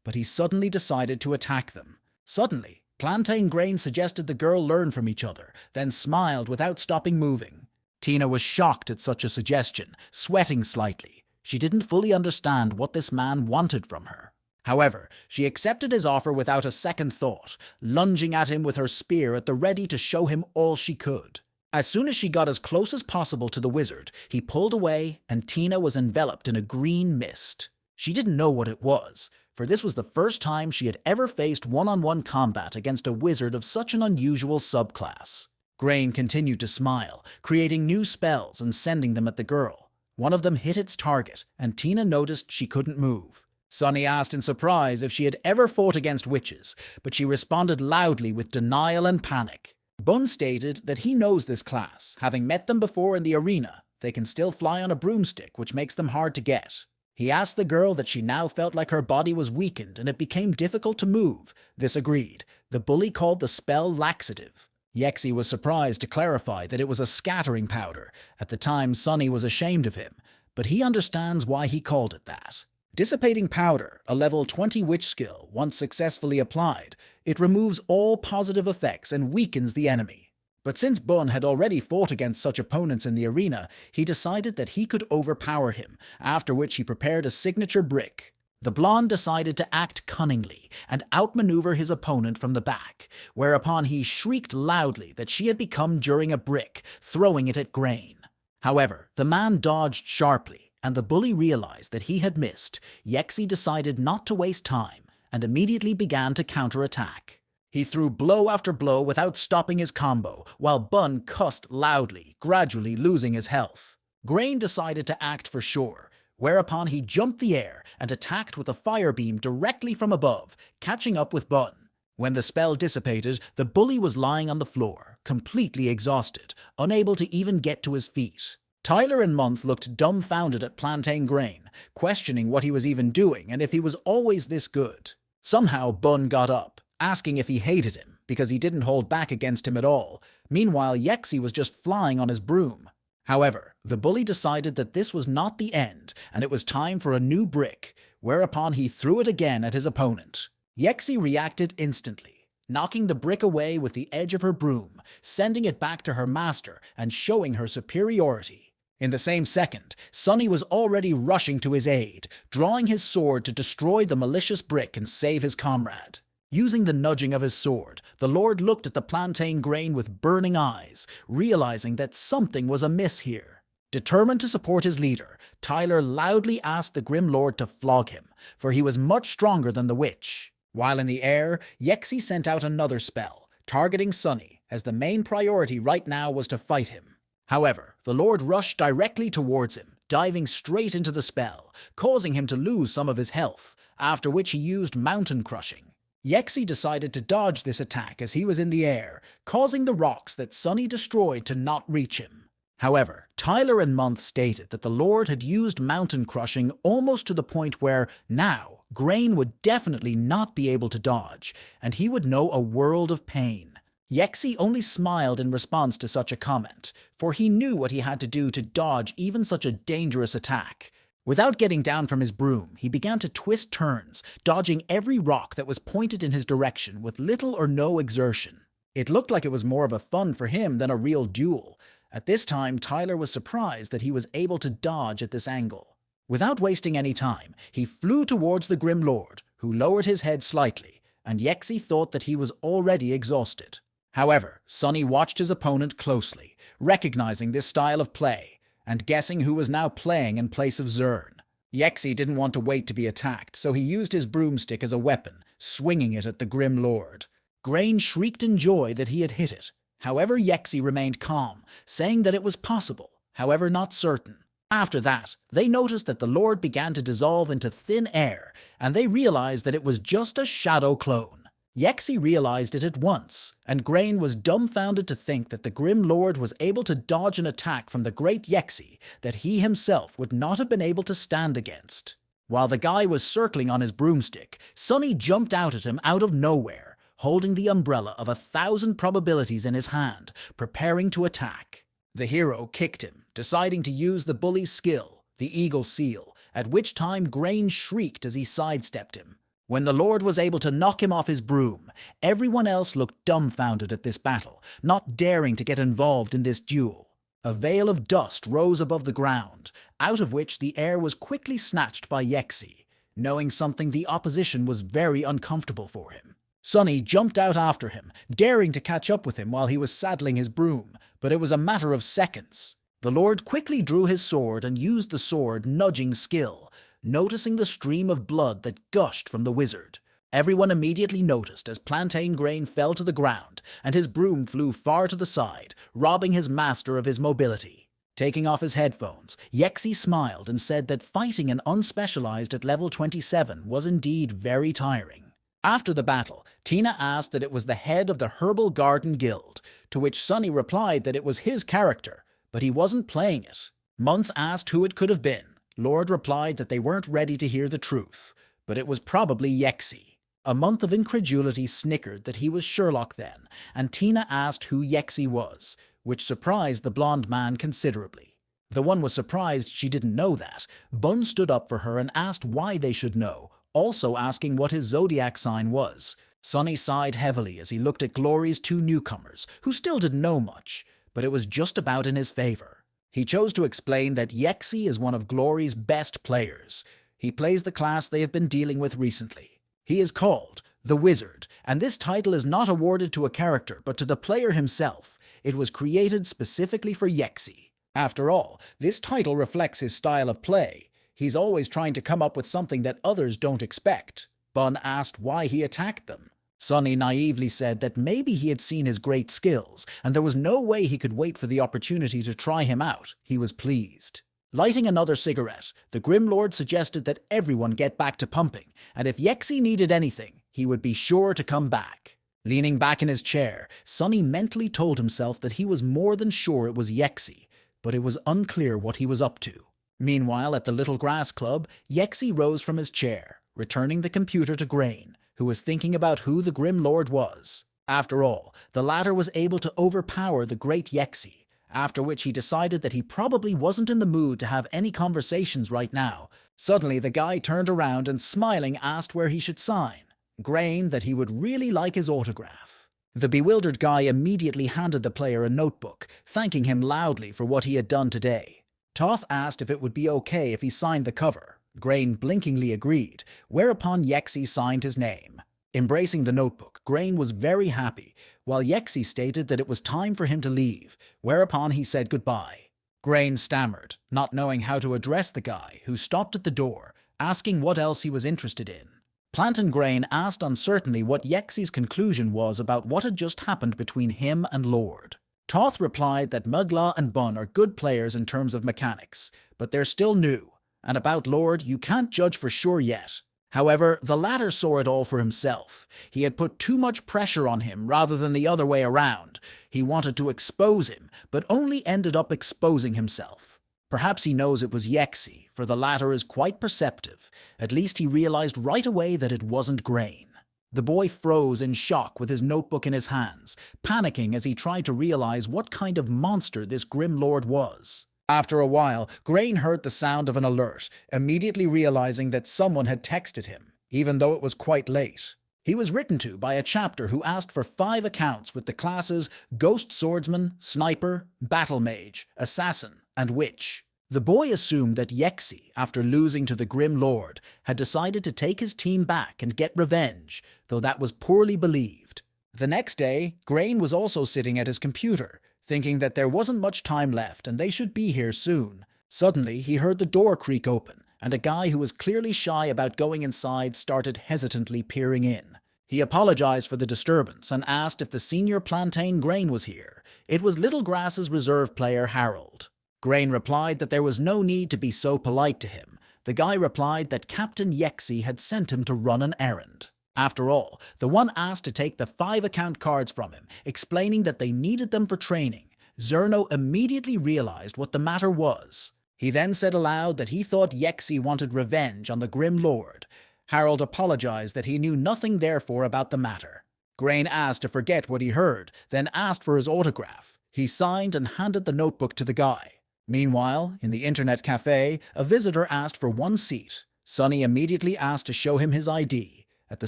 But he suddenly decided to attack them. Suddenly, Plantain Grain suggested the girl learn from each other, then smiled without stopping moving. Tina was shocked at such a suggestion, sweating slightly. She didn't fully understand what this man wanted from her. However, she accepted his offer without a second thought, lunging at him with her spear at the ready to show him all she could. As soon as she got as close as possible to the wizard, he pulled away and Tina was enveloped in a green mist. She didn't know what it was, for this was the first time she had ever faced one-on-one combat against a wizard of such an unusual subclass. Grain continued to smile, creating new spells and sending them at the girl. One of them hit its target, and Tina noticed she couldn't move. Sonny asked in surprise if she had ever fought against witches, but she responded loudly with denial and panic. Bun stated that he knows this class, having met them before in the arena. They can still fly on a broomstick, which makes them hard to get. He asked the girl that she now felt like her body was weakened and it became difficult to move. This agreed. The bully called the spell laxative. Yexi was surprised to clarify that it was a scattering powder. At the time, Sonny was ashamed of him, but he understands why he called it that. Dissipating Powder, a level 20 witch skill, once successfully applied, it removes all positive effects and weakens the enemy. But since Bun had already fought against such opponents in the arena, he decided that he could overpower him, after which he prepared a signature brick. The blonde decided to act cunningly and outmaneuver his opponent from the back, whereupon he shrieked loudly that she had become during a brick, throwing it at Grain. However, the man dodged sharply, and the bully realized that he had missed. Yexi decided not to waste time, and immediately began to counterattack. He threw blow after blow without stopping his combo, while Bun cussed loudly, gradually losing his health. Grain decided to act for sure, whereupon he jumped the air and attacked with a fire beam directly from above, catching up with Bun. When the spell dissipated, the bully was lying on the floor, completely exhausted, unable to even get to his feet. Tyler and Month looked dumbfounded at Plantain Grain, questioning what he was even doing and if he was always this good. Somehow Bun got up, asking if he hated him, because he didn't hold back against him at all. Meanwhile, Yexi was just flying on his broom. However, the bully decided that this was not the end, and it was time for a new brick, whereupon he threw it again at his opponent. Yexi reacted instantly, knocking the brick away with the edge of her broom, sending it back to her master and showing her superiority. In the same second, Sunny was already rushing to his aid, drawing his sword to destroy the malicious brick and save his comrade. Using the nudging of his sword, the Lord looked at the plantain grain with burning eyes, realizing that something was amiss here. Determined to support his leader, Tyler loudly asked the Grim Lord to flog him, for he was much stronger than the witch. While in the air, Yexi sent out another spell, targeting Sunny, as the main priority right now was to fight him. However, the Lord rushed directly towards him, diving straight into the spell, causing him to lose some of his health, after which he used mountain crushing. Yexi decided to dodge this attack as he was in the air, causing the rocks that Sunny destroyed to not reach him. However, Tyler and Month stated that the Lord had used mountain crushing almost to the point where, now, Grain would definitely not be able to dodge, and he would know a world of pain. Yexi only smiled in response to such a comment, for he knew what he had to do to dodge even such a dangerous attack. Without getting down from his broom, he began to twist turns, dodging every rock that was pointed in his direction with little or no exertion. It looked like it was more of a fun for him than a real duel. At this time, Tyler was surprised that he was able to dodge at this angle. Without wasting any time, he flew towards the Grim Lord, who lowered his head slightly, and Yexi thought that he was already exhausted. However, Sunny watched his opponent closely, recognizing this style of play, and guessing who was now playing in place of Zern. Yexi didn't want to wait to be attacked, so he used his broomstick as a weapon, swinging it at the Grim Lord. Grain shrieked in joy that he had hit it. However, Yexi remained calm, saying that it was possible, however not certain. After that, they noticed that the Lord began to dissolve into thin air, and they realized that it was just a shadow clone. Yexi realized it at once, and Grain was dumbfounded to think that the Grim Lord was able to dodge an attack from the great Yexi that he himself would not have been able to stand against. While the guy was circling on his broomstick, Sunny jumped out at him out of nowhere, holding the umbrella of 1,000 probabilities in his hand, preparing to attack. The hero kicked him, deciding to use the bully's skill, the Eagle Seal, at which time Grain shrieked as he sidestepped him. When the Lord was able to knock him off his broom, everyone else looked dumbfounded at this battle, not daring to get involved in this duel. A veil of dust rose above the ground, out of which the air was quickly snatched by Yexi, knowing something the opposition was very uncomfortable for him. Sunny jumped out after him, daring to catch up with him while he was saddling his broom, but it was a matter of seconds. The Lord quickly drew his sword and used the sword nudging skill, noticing the stream of blood that gushed from the wizard. Everyone immediately noticed as Plantain Grain fell to the ground, and his broom flew far to the side, robbing his master of his mobility. Taking off his headphones, Yexi smiled and said that fighting an unspecialized at level 27 was indeed very tiring. After the battle, Tina asked that it was the head of the Herbal Garden Guild, to which Sunny replied that it was his character, but he wasn't playing it. Month asked who it could have been. Lord replied that they weren't ready to hear the truth, but it was probably Yexi. A Month of incredulity snickered that he was Sherlock then, and Tina asked who Yexi was, which surprised the blonde man considerably. The one was surprised she didn't know that. Bun stood up for her and asked why they should know, also asking what his zodiac sign was. Sunny sighed heavily as he looked at Glory's two newcomers, who still didn't know much, but it was just about in his favor. He chose to explain that Yexi is one of Glory's best players. He plays the class they have been dealing with recently. He is called the Wizard, and this title is not awarded to a character but to the player himself. It was created specifically for Yexi. After all, this title reflects his style of play. He's always trying to come up with something that others don't expect. Bun asked why he attacked them. Sunny naively said that maybe he had seen his great skills, and there was no way he could wait for the opportunity to try him out. He was pleased. Lighting another cigarette, the Grim Lord suggested that everyone get back to pumping, and if Yexi needed anything, he would be sure to come back. Leaning back in his chair, Sunny mentally told himself that he was more than sure it was Yexi, but it was unclear what he was up to. Meanwhile, at the Little Grass Club, Yexi rose from his chair, returning the computer to Grain, who was thinking about who the Grim Lord was. After all, the latter was able to overpower the great Yexi, after which he decided that he probably wasn't in the mood to have any conversations right now. Suddenly, the guy turned around and smiling asked where he should sign. Grain that he would really like his autograph. The bewildered guy immediately handed the player a notebook, thanking him loudly for what he had done today. Toth asked if it would be okay if he signed the cover. Grain blinkingly agreed, whereupon Yexi signed his name. Embracing the notebook, Grain was very happy, while Yexi stated that it was time for him to leave, whereupon he said goodbye. Grain stammered, not knowing how to address the guy, who stopped at the door, asking what else he was interested in. Plantain Grain asked uncertainly what Yexi's conclusion was about what had just happened between him and Lord. Toth replied that Mugla and Bun are good players in terms of mechanics, but they're still new, and about Lord you can't judge for sure yet. However, the latter saw it all for himself. He had put too much pressure on him rather than the other way around. He wanted to expose him, but only ended up exposing himself. Perhaps he knows it was Yexi, for the latter is quite perceptive. At least he realized right away that it wasn't Grain. The boy froze in shock with his notebook in his hands, panicking as he tried to realize what kind of monster this grim lord was. After a while, Grain heard the sound of an alert, immediately realizing that someone had texted him, even though it was quite late. He was written to by a chapter who asked for 5 accounts with the classes Ghost Swordsman, Sniper, Battle Mage, Assassin, and Witch. The boy assumed that Yexi, after losing to the Grim Lord, had decided to take his team back and get revenge, though that was poorly believed. The next day, Grain was also sitting at his computer, thinking that there wasn't much time left and they should be here soon. Suddenly, he heard the door creak open, and a guy who was clearly shy about going inside started hesitantly peering in. He apologized for the disturbance and asked if the senior Plantain Grain was here. It was Little Grass's reserve player, Harold. Grain replied that there was no need to be so polite to him. The guy replied that Captain Yexi had sent him to run an errand. After all, the one asked to take the 5 account cards from him, explaining that they needed them for training. Zerno immediately realized what the matter was. He then said aloud that he thought Yexi wanted revenge on the Grim Lord. Harold apologized that he knew nothing therefore about the matter. Grain asked to forget what he heard, then asked for his autograph. He signed and handed the notebook to the guy. Meanwhile, in the internet cafe, a visitor asked for 1 seat. Sonny immediately asked to show him his ID. At the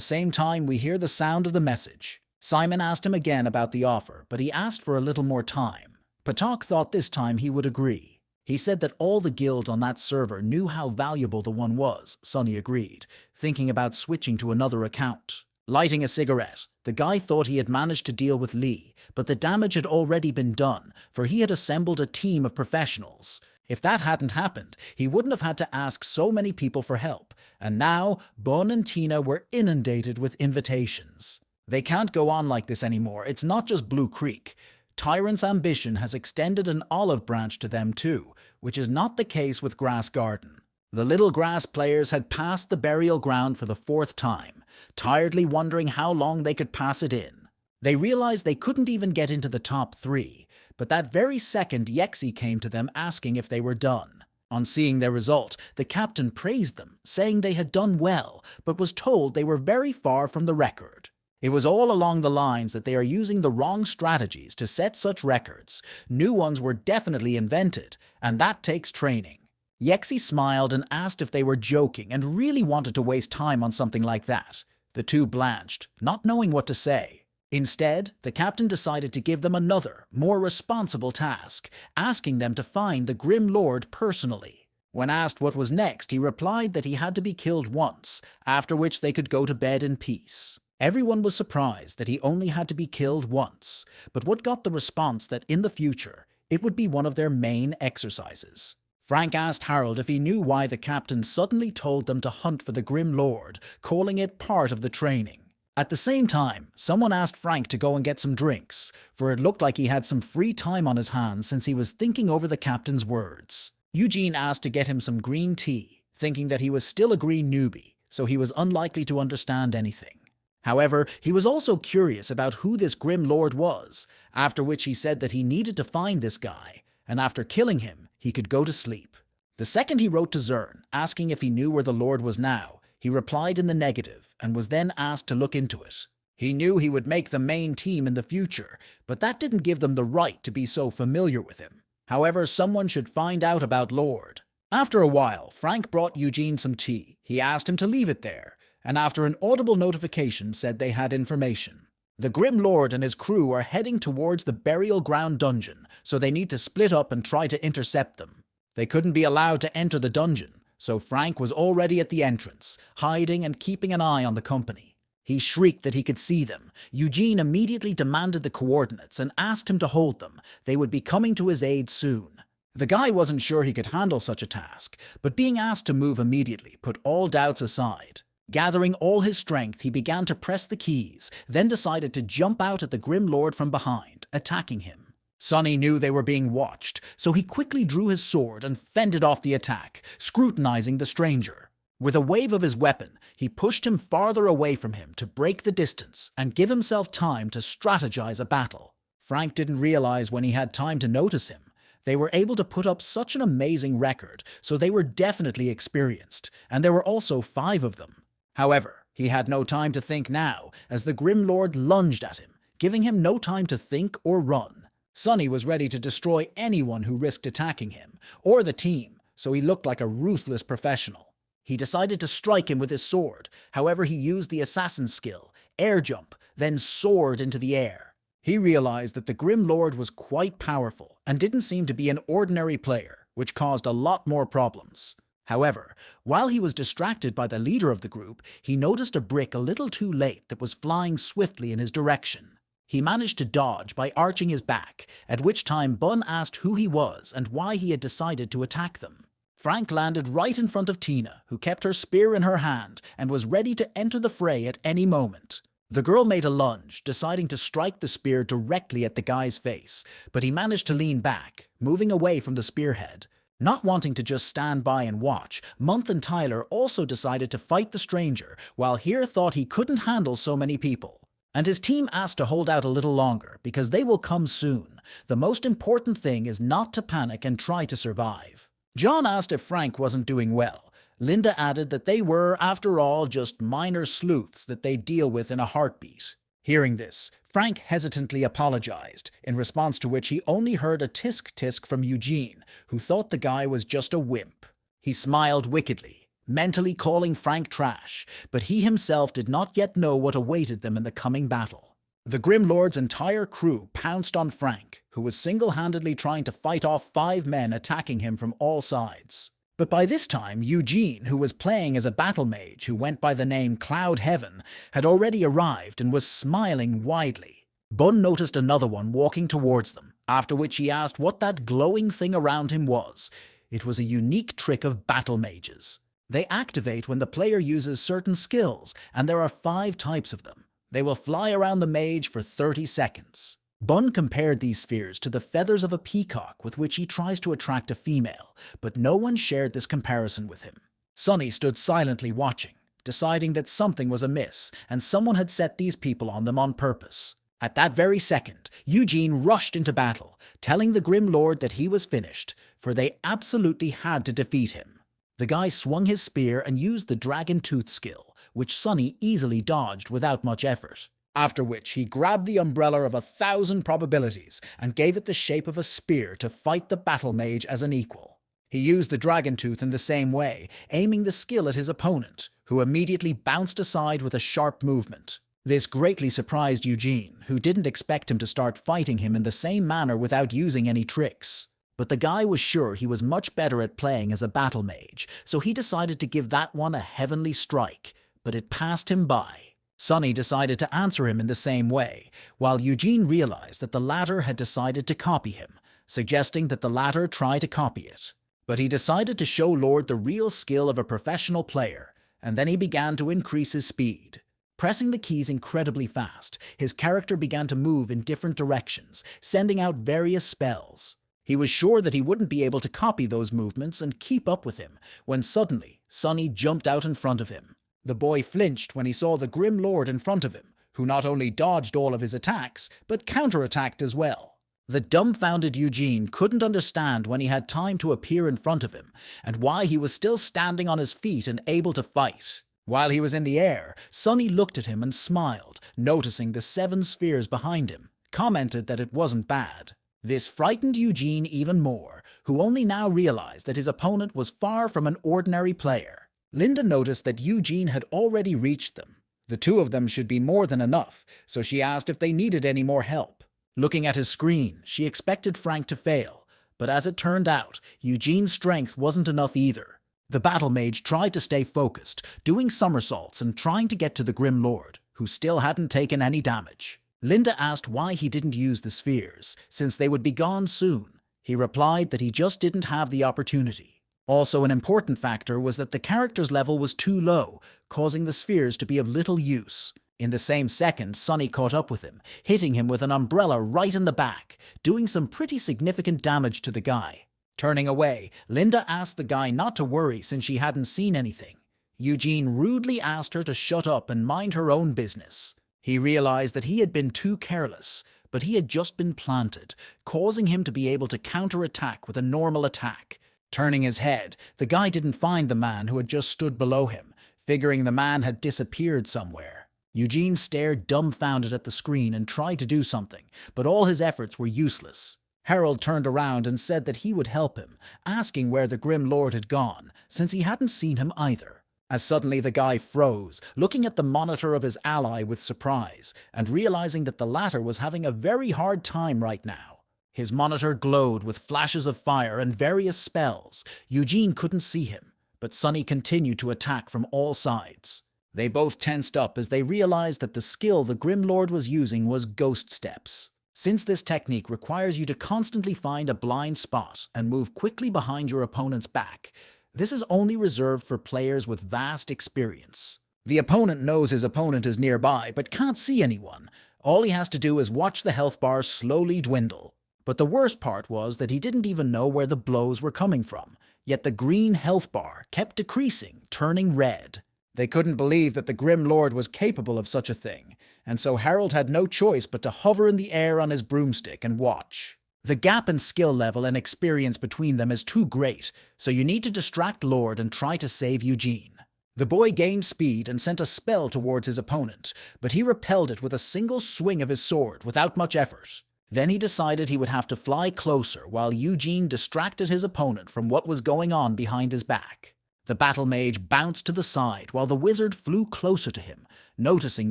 same time, we hear the sound of the message. Simon asked him again about the offer, but he asked for a little more time. Patak thought this time he would agree. He said that all the guilds on that server knew how valuable the one was. Sonny agreed, thinking about switching to another account. Lighting a cigarette, the guy thought he had managed to deal with Lee, but the damage had already been done, for he had assembled a team of professionals. If that hadn't happened, he wouldn't have had to ask so many people for help, and now Bon and Tina were inundated with invitations. They can't go on like this anymore. It's not just Blue Creek. Tyrant's ambition has extended an olive branch to them too, which is not the case with Grass Garden. The Little Grass players had passed the burial ground for the 4th time, tiredly wondering how long they could pass it in. They realized they couldn't even get into the top 3, but that very second Yexi came to them asking if they were done. On seeing their result, the captain praised them, saying they had done well, but was told they were very far from the record. It was all along the lines that they are using the wrong strategies to set such records. New ones were definitely invented, and that takes training. Yexi smiled and asked if they were joking and really wanted to waste time on something like that. The two blanched, not knowing what to say. Instead, the captain decided to give them another, more responsible task, asking them to find the Grim Lord personally. When asked what was next, he replied that he had to be killed once, after which they could go to bed in peace. Everyone was surprised that he only had to be killed once, but what got the response that in the future, it would be one of their main exercises. Frank asked Harold if he knew why the captain suddenly told them to hunt for the Grim Lord, calling it part of the training. At the same time, someone asked Frank to go and get some drinks, for it looked like he had some free time on his hands since he was thinking over the captain's words. Eugene asked to get him some green tea, thinking that he was still a green newbie, so he was unlikely to understand anything. However, he was also curious about who this Grim Lord was, after which he said that he needed to find this guy, and after killing him, he could go to sleep. The second he wrote to Zern, asking if he knew where the Lord was now, he replied in the negative, and was then asked to look into it. He knew he would make the main team in the future, but that didn't give them the right to be so familiar with him. However, someone should find out about Lord. After a while, Frank brought Eugene some tea. He asked him to leave it there, and after an audible notification said they had information. The Grim Lord and his crew are heading towards the burial ground dungeon, so they need to split up and try to intercept them. They couldn't be allowed to enter the dungeon, so Frank was already at the entrance, hiding and keeping an eye on the company. He shrieked that he could see them. Eugene immediately demanded the coordinates and asked him to hold them. They would be coming to his aid soon. The guy wasn't sure he could handle such a task, but being asked to move immediately put all doubts aside. Gathering all his strength, he began to press the keys, then decided to jump out at the Grim Lord from behind, attacking him. Sonny knew they were being watched, so he quickly drew his sword and fended off the attack, scrutinizing the stranger. With a wave of his weapon, he pushed him farther away from him to break the distance and give himself time to strategize a battle. Frank didn't realize when he had time to notice him. They were able to put up such an amazing record, so they were definitely experienced, and there were also 5 of them. However, he had no time to think now, as the Grim Lord lunged at him, giving him no time to think or run. Sonny was ready to destroy anyone who risked attacking him, or the team, so he looked like a ruthless professional. He decided to strike him with his sword, however he used the assassin skill, air jump, then soared into the air. He realized that the Grim Lord was quite powerful and didn't seem to be an ordinary player, which caused a lot more problems. However, while he was distracted by the leader of the group, he noticed a brick a little too late that was flying swiftly in his direction. He managed to dodge by arching his back, at which time Bun asked who he was and why he had decided to attack them. Frank landed right in front of Tina, who kept her spear in her hand and was ready to enter the fray at any moment. The girl made a lunge, deciding to strike the spear directly at the guy's face, but he managed to lean back, moving away from the spearhead. Not wanting to just stand by and watch, Month and Tyler also decided to fight the stranger, while Here thought he couldn't handle so many people. And his team asked to hold out a little longer, because they will come soon. The most important thing is not to panic and try to survive. John asked if Frank wasn't doing well. Linda added that they were, after all, just minor sleuths that they'd deal with in a heartbeat. Hearing this, Frank hesitantly apologized, in response to which he only heard a tisk-tisk from Eugene, who thought the guy was just a wimp. He smiled wickedly, mentally calling Frank trash, but he himself did not yet know what awaited them in the coming battle. The Grim Lord's entire crew pounced on Frank, who was single-handedly trying to fight off 5 men attacking him from all sides. But by this time, Eugene, who was playing as a battle mage who went by the name Cloud Heaven, had already arrived and was smiling widely. Bun noticed another one walking towards them, after which he asked what that glowing thing around him was. It was a unique trick of battle mages. They activate when the player uses certain skills, and there are 5 types of them. They will fly around the mage for 30 seconds. Bun compared these spheres to the feathers of a peacock with which he tries to attract a female, but no one shared this comparison with him. Sonny stood silently watching, deciding that something was amiss and someone had set these people on them on purpose. At that very second, Eugene rushed into battle, telling the Grim Lord that he was finished, for they absolutely had to defeat him. The guy swung his spear and used the Dragon Tooth skill, which Sonny easily dodged without much effort. After which he grabbed the umbrella of 1,000 probabilities and gave it the shape of a spear to fight the battle mage as an equal. He used the Dragon Tooth in the same way, aiming the skill at his opponent, who immediately bounced aside with a sharp movement. This greatly surprised Eugene, who didn't expect him to start fighting him in the same manner without using any tricks. But the guy was sure he was much better at playing as a battle mage, so he decided to give that one a heavenly strike, but it passed him by. Sonny decided to answer him in the same way, while Eugene realized that the latter had decided to copy him, suggesting that the latter try to copy it. But he decided to show Lord the real skill of a professional player, and then he began to increase his speed. Pressing the keys incredibly fast, his character began to move in different directions, sending out various spells. He was sure that he wouldn't be able to copy those movements and keep up with him, when suddenly Sonny jumped out in front of him. The boy flinched when he saw the Grim Lord in front of him, who not only dodged all of his attacks, but counterattacked as well. The dumbfounded Eugene couldn't understand when he had time to appear in front of him, and why he was still standing on his feet and able to fight. While he was in the air, Sonny looked at him and smiled, noticing the 7 spheres behind him, commented that it wasn't bad. This frightened Eugene even more, who only now realized that his opponent was far from an ordinary player. Linda noticed that Eugene had already reached them. The 2 of them should be more than enough, so she asked if they needed any more help. Looking at his screen, she expected Frank to fail, But as it turned out, Eugene's strength wasn't enough either. The battle mage tried to stay focused, doing somersaults and trying to get to the Grim Lord, who still hadn't taken any damage. Linda asked why he didn't use the spheres, since they would be gone soon. He replied that he just didn't have the opportunity. Also, an important factor was that the character's level was too low, causing the spheres to be of little use. In the same second, Sunny caught up with him, hitting him with an umbrella right in the back, doing some pretty significant damage to the guy. Turning away, Linda asked the guy not to worry since she hadn't seen anything. Eugene rudely asked her to shut up and mind her own business. He realized that he had been too careless, but he had just been planted, causing him to be able to counterattack with a normal attack. Turning his head, the guy didn't find the man who had just stood below him, figuring the man had disappeared somewhere. Eugene stared dumbfounded at the screen and tried to do something, but all his efforts were useless. Harold turned around and said that he would help him, asking where the Grim Lord had gone, since he hadn't seen him either. As suddenly the guy froze, looking at the monitor of his ally with surprise, and realizing that the latter was having a very hard time right now. His monitor glowed with flashes of fire and various spells. Eugene couldn't see him, but Sunny continued to attack from all sides. They both tensed up as they realized that the skill the Grim Lord was using was Ghost Steps. Since this technique requires you to constantly find a blind spot and move quickly behind your opponent's back, this is only reserved for players with vast experience. The opponent knows his opponent is nearby but can't see anyone. All he has to do is watch the health bars slowly dwindle. But the worst part was that he didn't even know where the blows were coming from, yet the green health bar kept decreasing, turning red. They couldn't believe that the Grim Lord was capable of such a thing, and so Harold had no choice but to hover in the air on his broomstick and watch. The gap in skill level and experience between them is too great, so you need to distract Lord and try to save Eugene. The boy gained speed and sent a spell towards his opponent, but he repelled it with a single swing of his sword without much effort. Then he decided he would have to fly closer while Eugene distracted his opponent from what was going on behind his back. The battle mage bounced to the side while the wizard flew closer to him, noticing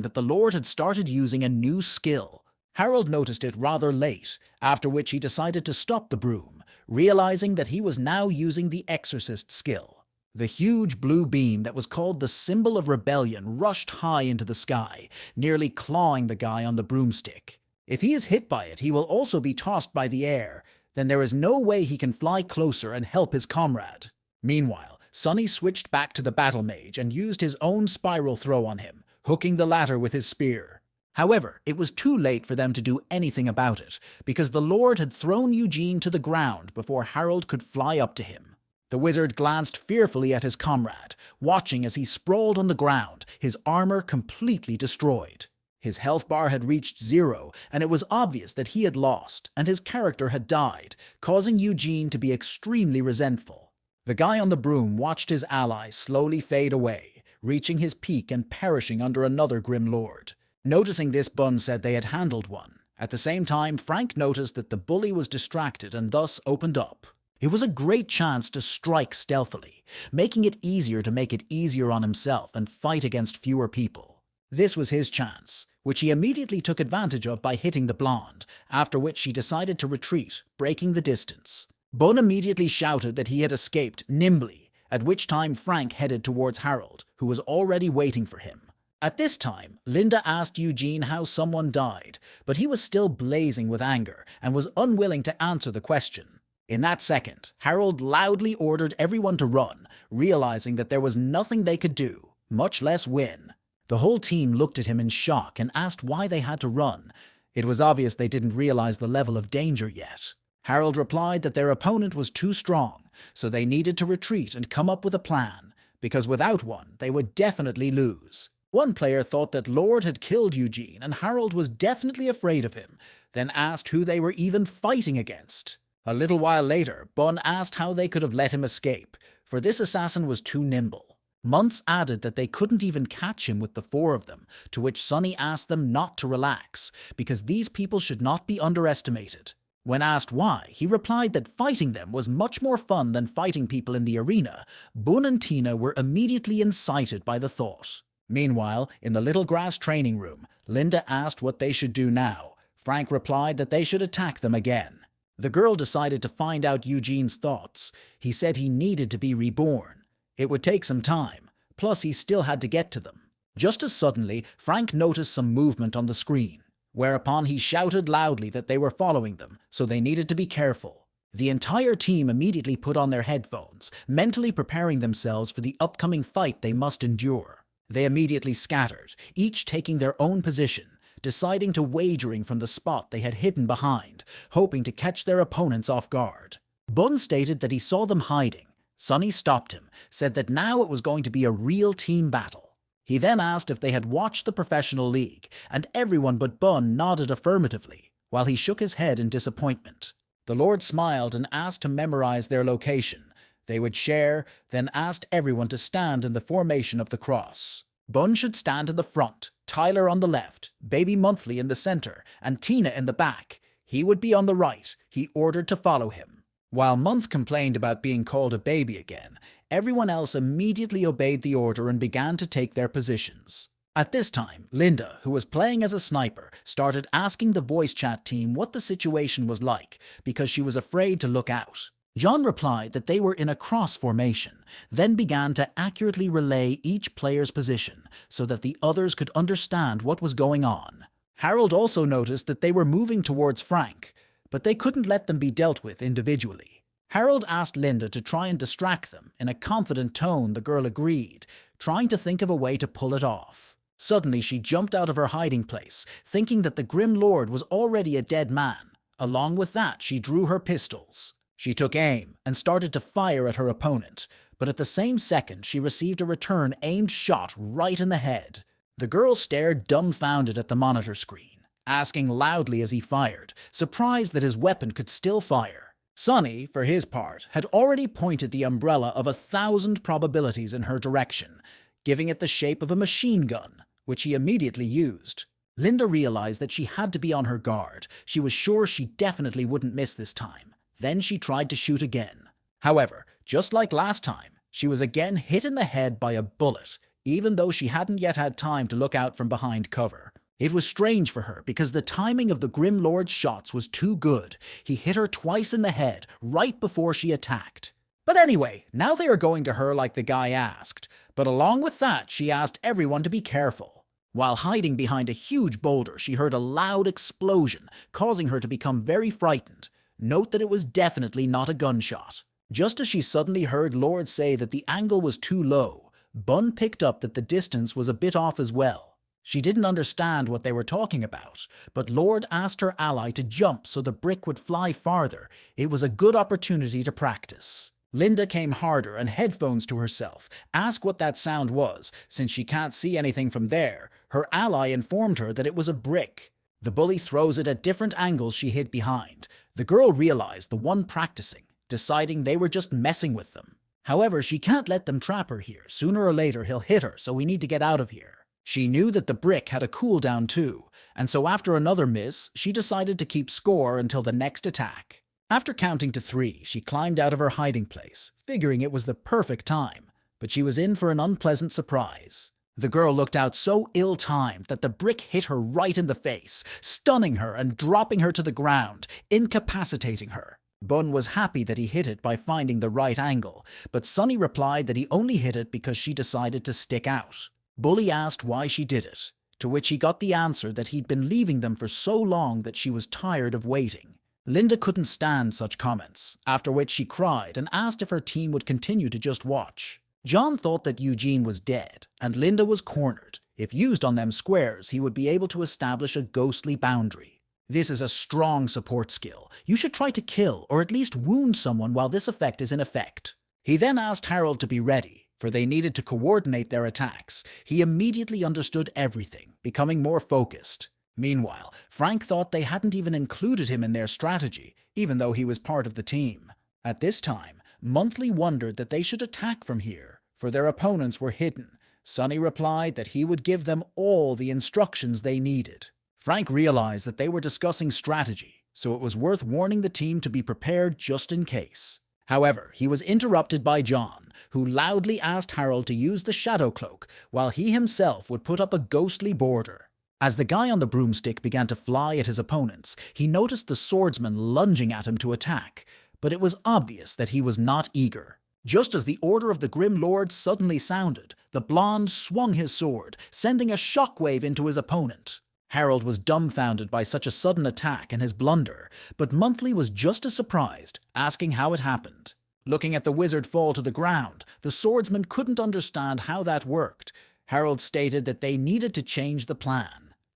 that the Lord had started using a new skill. Harold noticed it rather late, after which he decided to stop the broom, realizing that he was now using the Exorcist skill. The huge blue beam that was called the Symbol of Rebellion rushed high into the sky, nearly clawing the guy on the broomstick. If he is hit by it, he will also be tossed by the air. Then there is no way he can fly closer and help his comrade. Meanwhile, Sunny switched back to the battle mage and used his own spiral throw on him, hooking the latter with his spear. However, it was too late for them to do anything about it, because the Lord had thrown Eugene to the ground before Harold could fly up to him. The wizard glanced fearfully at his comrade, watching as he sprawled on the ground, his armor completely destroyed. His health bar had reached 0, and it was obvious that he had lost, and his character had died, causing Eugene to be extremely resentful. The guy on the broom watched his ally slowly fade away, reaching his peak and perishing under another Grim Lord. Noticing this, Bun said they had handled one. At the same time, Frank noticed that the bully was distracted and thus opened up. It was a great chance to strike stealthily, making it easier to make it easier on himself and fight against fewer people. This was his chance, which he immediately took advantage of by hitting the blonde, after which she decided to retreat, breaking the distance. Bun immediately shouted that he had escaped nimbly, at which time Frank headed towards Harold, who was already waiting for him. At this time, Linda asked Eugene how someone died, but he was still blazing with anger and was unwilling to answer the question. In that second, Harold loudly ordered everyone to run, realizing that there was nothing they could do, much less win. The whole team looked at him in shock and asked why they had to run. It was obvious they didn't realize the level of danger yet. Harold replied that their opponent was too strong, so they needed to retreat and come up with a plan, because without one, they would definitely lose. One player thought that Lord had killed Eugene and Harold was definitely afraid of him, then asked who they were even fighting against. A little while later, Bun asked how they could have let him escape, for this assassin was too nimble. Muntz added that they couldn't even catch him with the 4 of them, to which Sunny asked them not to relax, because these people should not be underestimated. When asked why, he replied that fighting them was much more fun than fighting people in the arena. Bun and Tina were immediately incited by the thought. Meanwhile, in the little grass training room, Linda asked what they should do now. Frank replied that they should attack them again. The girl decided to find out Eugene's thoughts. He said he needed to be reborn. It would take some time, plus he still had to get to them. Just as suddenly, Frank noticed some movement on the screen, whereupon he shouted loudly that they were following them, so they needed to be careful. The entire team immediately put on their headphones, mentally preparing themselves for the upcoming fight they must endure. They immediately scattered, each taking their own position, deciding to wagering from the spot they had hidden behind, hoping to catch their opponents off guard. Bun stated that he saw them hiding. Sunny stopped him, said that now it was going to be a real team battle. He then asked if they had watched the professional league, and everyone but Bun nodded affirmatively, while he shook his head in disappointment. The Lord smiled and asked to memorize their location. They would share, then asked everyone to stand in the formation of the cross. Bun should stand in the front, Tyler on the left, Baby Monthly in the center, and Tina in the back. He would be on the right. He ordered to follow him. While Month complained about being called a baby again, everyone else immediately obeyed the order and began to take their positions. At this time, Linda, who was playing as a sniper, started asking the voice chat team what the situation was like because she was afraid to look out. John replied that they were in a cross formation, then began to accurately relay each player's position so that the others could understand what was going on. Harold also noticed that they were moving towards Frank, but they couldn't let them be dealt with individually. Harold asked Linda to try and distract them. In a confident tone, the girl agreed, trying to think of a way to pull it off. Suddenly, she jumped out of her hiding place, thinking that the Grim Lord was already a dead man. Along with that, she drew her pistols. She took aim and started to fire at her opponent, but at the same second, she received a return aimed shot right in the head. The girl stared dumbfounded at the monitor screen, asking loudly as he fired, surprised that his weapon could still fire. Sonny, for his part, had already pointed the umbrella of 1,000 probabilities in her direction, giving it the shape of a machine gun, which he immediately used. Linda realized that she had to be on her guard. She was sure she definitely wouldn't miss this time. Then she tried to shoot again. However, just like last time, she was again hit in the head by a bullet, even though she hadn't yet had time to look out from behind cover. It was strange for her because the timing of the Grim Lord's shots was too good. He hit her twice in the head, right before she attacked. But anyway, now they are going to her like the guy asked. But along with that, she asked everyone to be careful. While hiding behind a huge boulder, she heard a loud explosion, causing her to become very frightened. Note that it was definitely not a gunshot. Just as she suddenly heard Lord say that the angle was too low, Bun picked up that the distance was a bit off as well. She didn't understand what they were talking about, but Lord asked her ally to jump so the brick would fly farther. It was a good opportunity to practice. Linda came harder and headphones to herself, asked what that sound was. Since she can't see anything from there, her ally informed her that it was a brick. The bully throws it at different angles she hid behind. The girl realized the one practicing, deciding they were just messing with them. However, she can't let them trap her here. Sooner or later he'll hit her, so we need to get out of here. She knew that the brick had a cooldown too, and so after another miss, she decided to keep score until the next attack. After counting to 3, she climbed out of her hiding place, figuring it was the perfect time, but she was in for an unpleasant surprise. The girl looked out so ill-timed that the brick hit her right in the face, stunning her and dropping her to the ground, incapacitating her. Bun was happy that he hit it by finding the right angle, but Sunny replied that he only hit it because she decided to stick out. Bully asked why she did it, to which he got the answer that he'd been leaving them for so long that she was tired of waiting. Linda couldn't stand such comments, after which she cried and asked if her team would continue to just watch. John thought that Eugene was dead, and Linda was cornered. If used on them squares, he would be able to establish a ghostly boundary. This is a strong support skill. You should try to kill or at least wound someone while this effect is in effect. He then asked Harold to be ready, for they needed to coordinate their attacks. He immediately understood everything, becoming more focused. Meanwhile, Frank thought they hadn't even included him in their strategy, even though he was part of the team. At this time, Monthly wondered that they should attack from here, for their opponents were hidden. Sunny replied that he would give them all the instructions they needed. Frank realized that they were discussing strategy, so it was worth warning the team to be prepared just in case. However, he was interrupted by John, who loudly asked Harold to use the shadow cloak, while he himself would put up a ghostly border. As the guy on the broomstick began to fly at his opponents, he noticed the swordsman lunging at him to attack, but it was obvious that he was not eager. Just as the order of the Grim Lord suddenly sounded, the blonde swung his sword, sending a shockwave into his opponent. Harold was dumbfounded by such a sudden attack and his blunder, but Monthly was just as surprised, asking how it happened. Looking at the wizard fall to the ground, the swordsman couldn't understand how that worked. Harold stated that they needed to change the plan.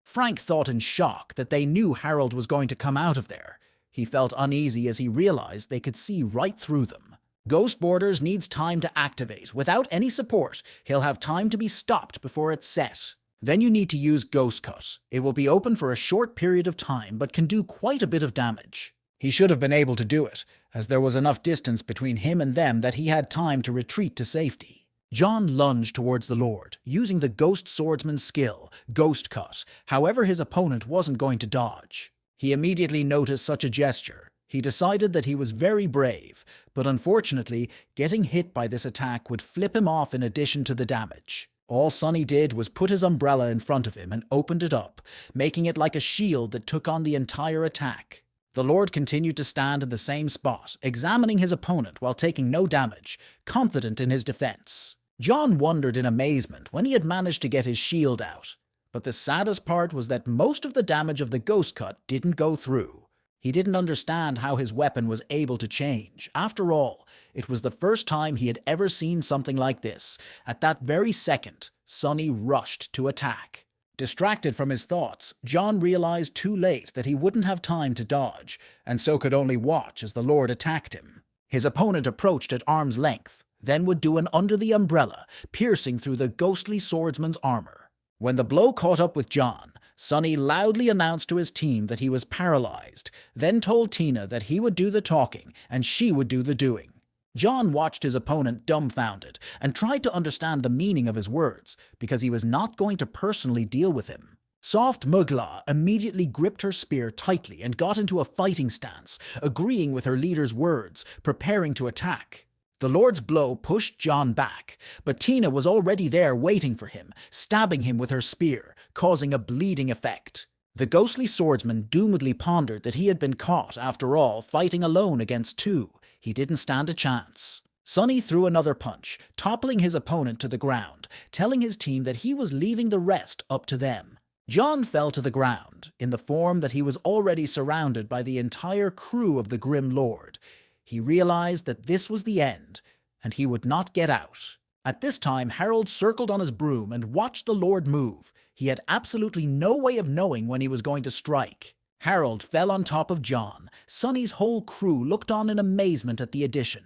Frank thought in shock that they knew Harold was going to come out of there. He felt uneasy as he realized they could see right through them. Ghost Borders needs time to activate. Without any support, he'll have time to be stopped before it's set. Then you need to use Ghost Cut. It will be open for a short period of time, but can do quite a bit of damage. He should have been able to do it, as there was enough distance between him and them that he had time to retreat to safety. John lunged towards the Lord, using the Ghost Swordsman's skill, Ghost Cut. However, his opponent wasn't going to dodge. He immediately noticed such a gesture. He decided that he was very brave, but unfortunately, getting hit by this attack would flip him off in addition to the damage. All Sonny did was put his umbrella in front of him and opened it up, making it like a shield that took on the entire attack. The Lord continued to stand in the same spot, examining his opponent while taking no damage, confident in his defense. John wondered in amazement when he had managed to get his shield out. But the saddest part was that most of the damage of the Ghost Cut didn't go through. He didn't understand how his weapon was able to change. After all, it was the first time he had ever seen something like this. At that very second, Sonny rushed to attack. Distracted from his thoughts, John realized too late that he wouldn't have time to dodge, and so could only watch as the Lord attacked him. His opponent approached at arm's length, then would do an under the umbrella, piercing through the ghostly swordsman's armor. When the blow caught up with John, Sonny loudly announced to his team that he was paralyzed, then told Tina that he would do the talking and she would do the doing. John watched his opponent dumbfounded and tried to understand the meaning of his words, because he was not going to personally deal with him. Soft Mugla immediately gripped her spear tightly and got into a fighting stance, agreeing with her leader's words, preparing to attack. The Lord's blow pushed John back, but Tina was already there waiting for him, stabbing him with her spear, causing a bleeding effect. The ghostly swordsman doomedly pondered that he had been caught, after all, fighting alone against two. He didn't stand a chance. Sonny threw another punch, toppling his opponent to the ground, telling his team that he was leaving the rest up to them. John fell to the ground, in the form that he was already surrounded by the entire crew of the Grim Lord. He realized that this was the end, and he would not get out. At this time, Harold circled on his broom and watched the Lord move. He had absolutely no way of knowing when he was going to strike. Harold fell on top of John. Sonny's whole crew looked on in amazement at the addition.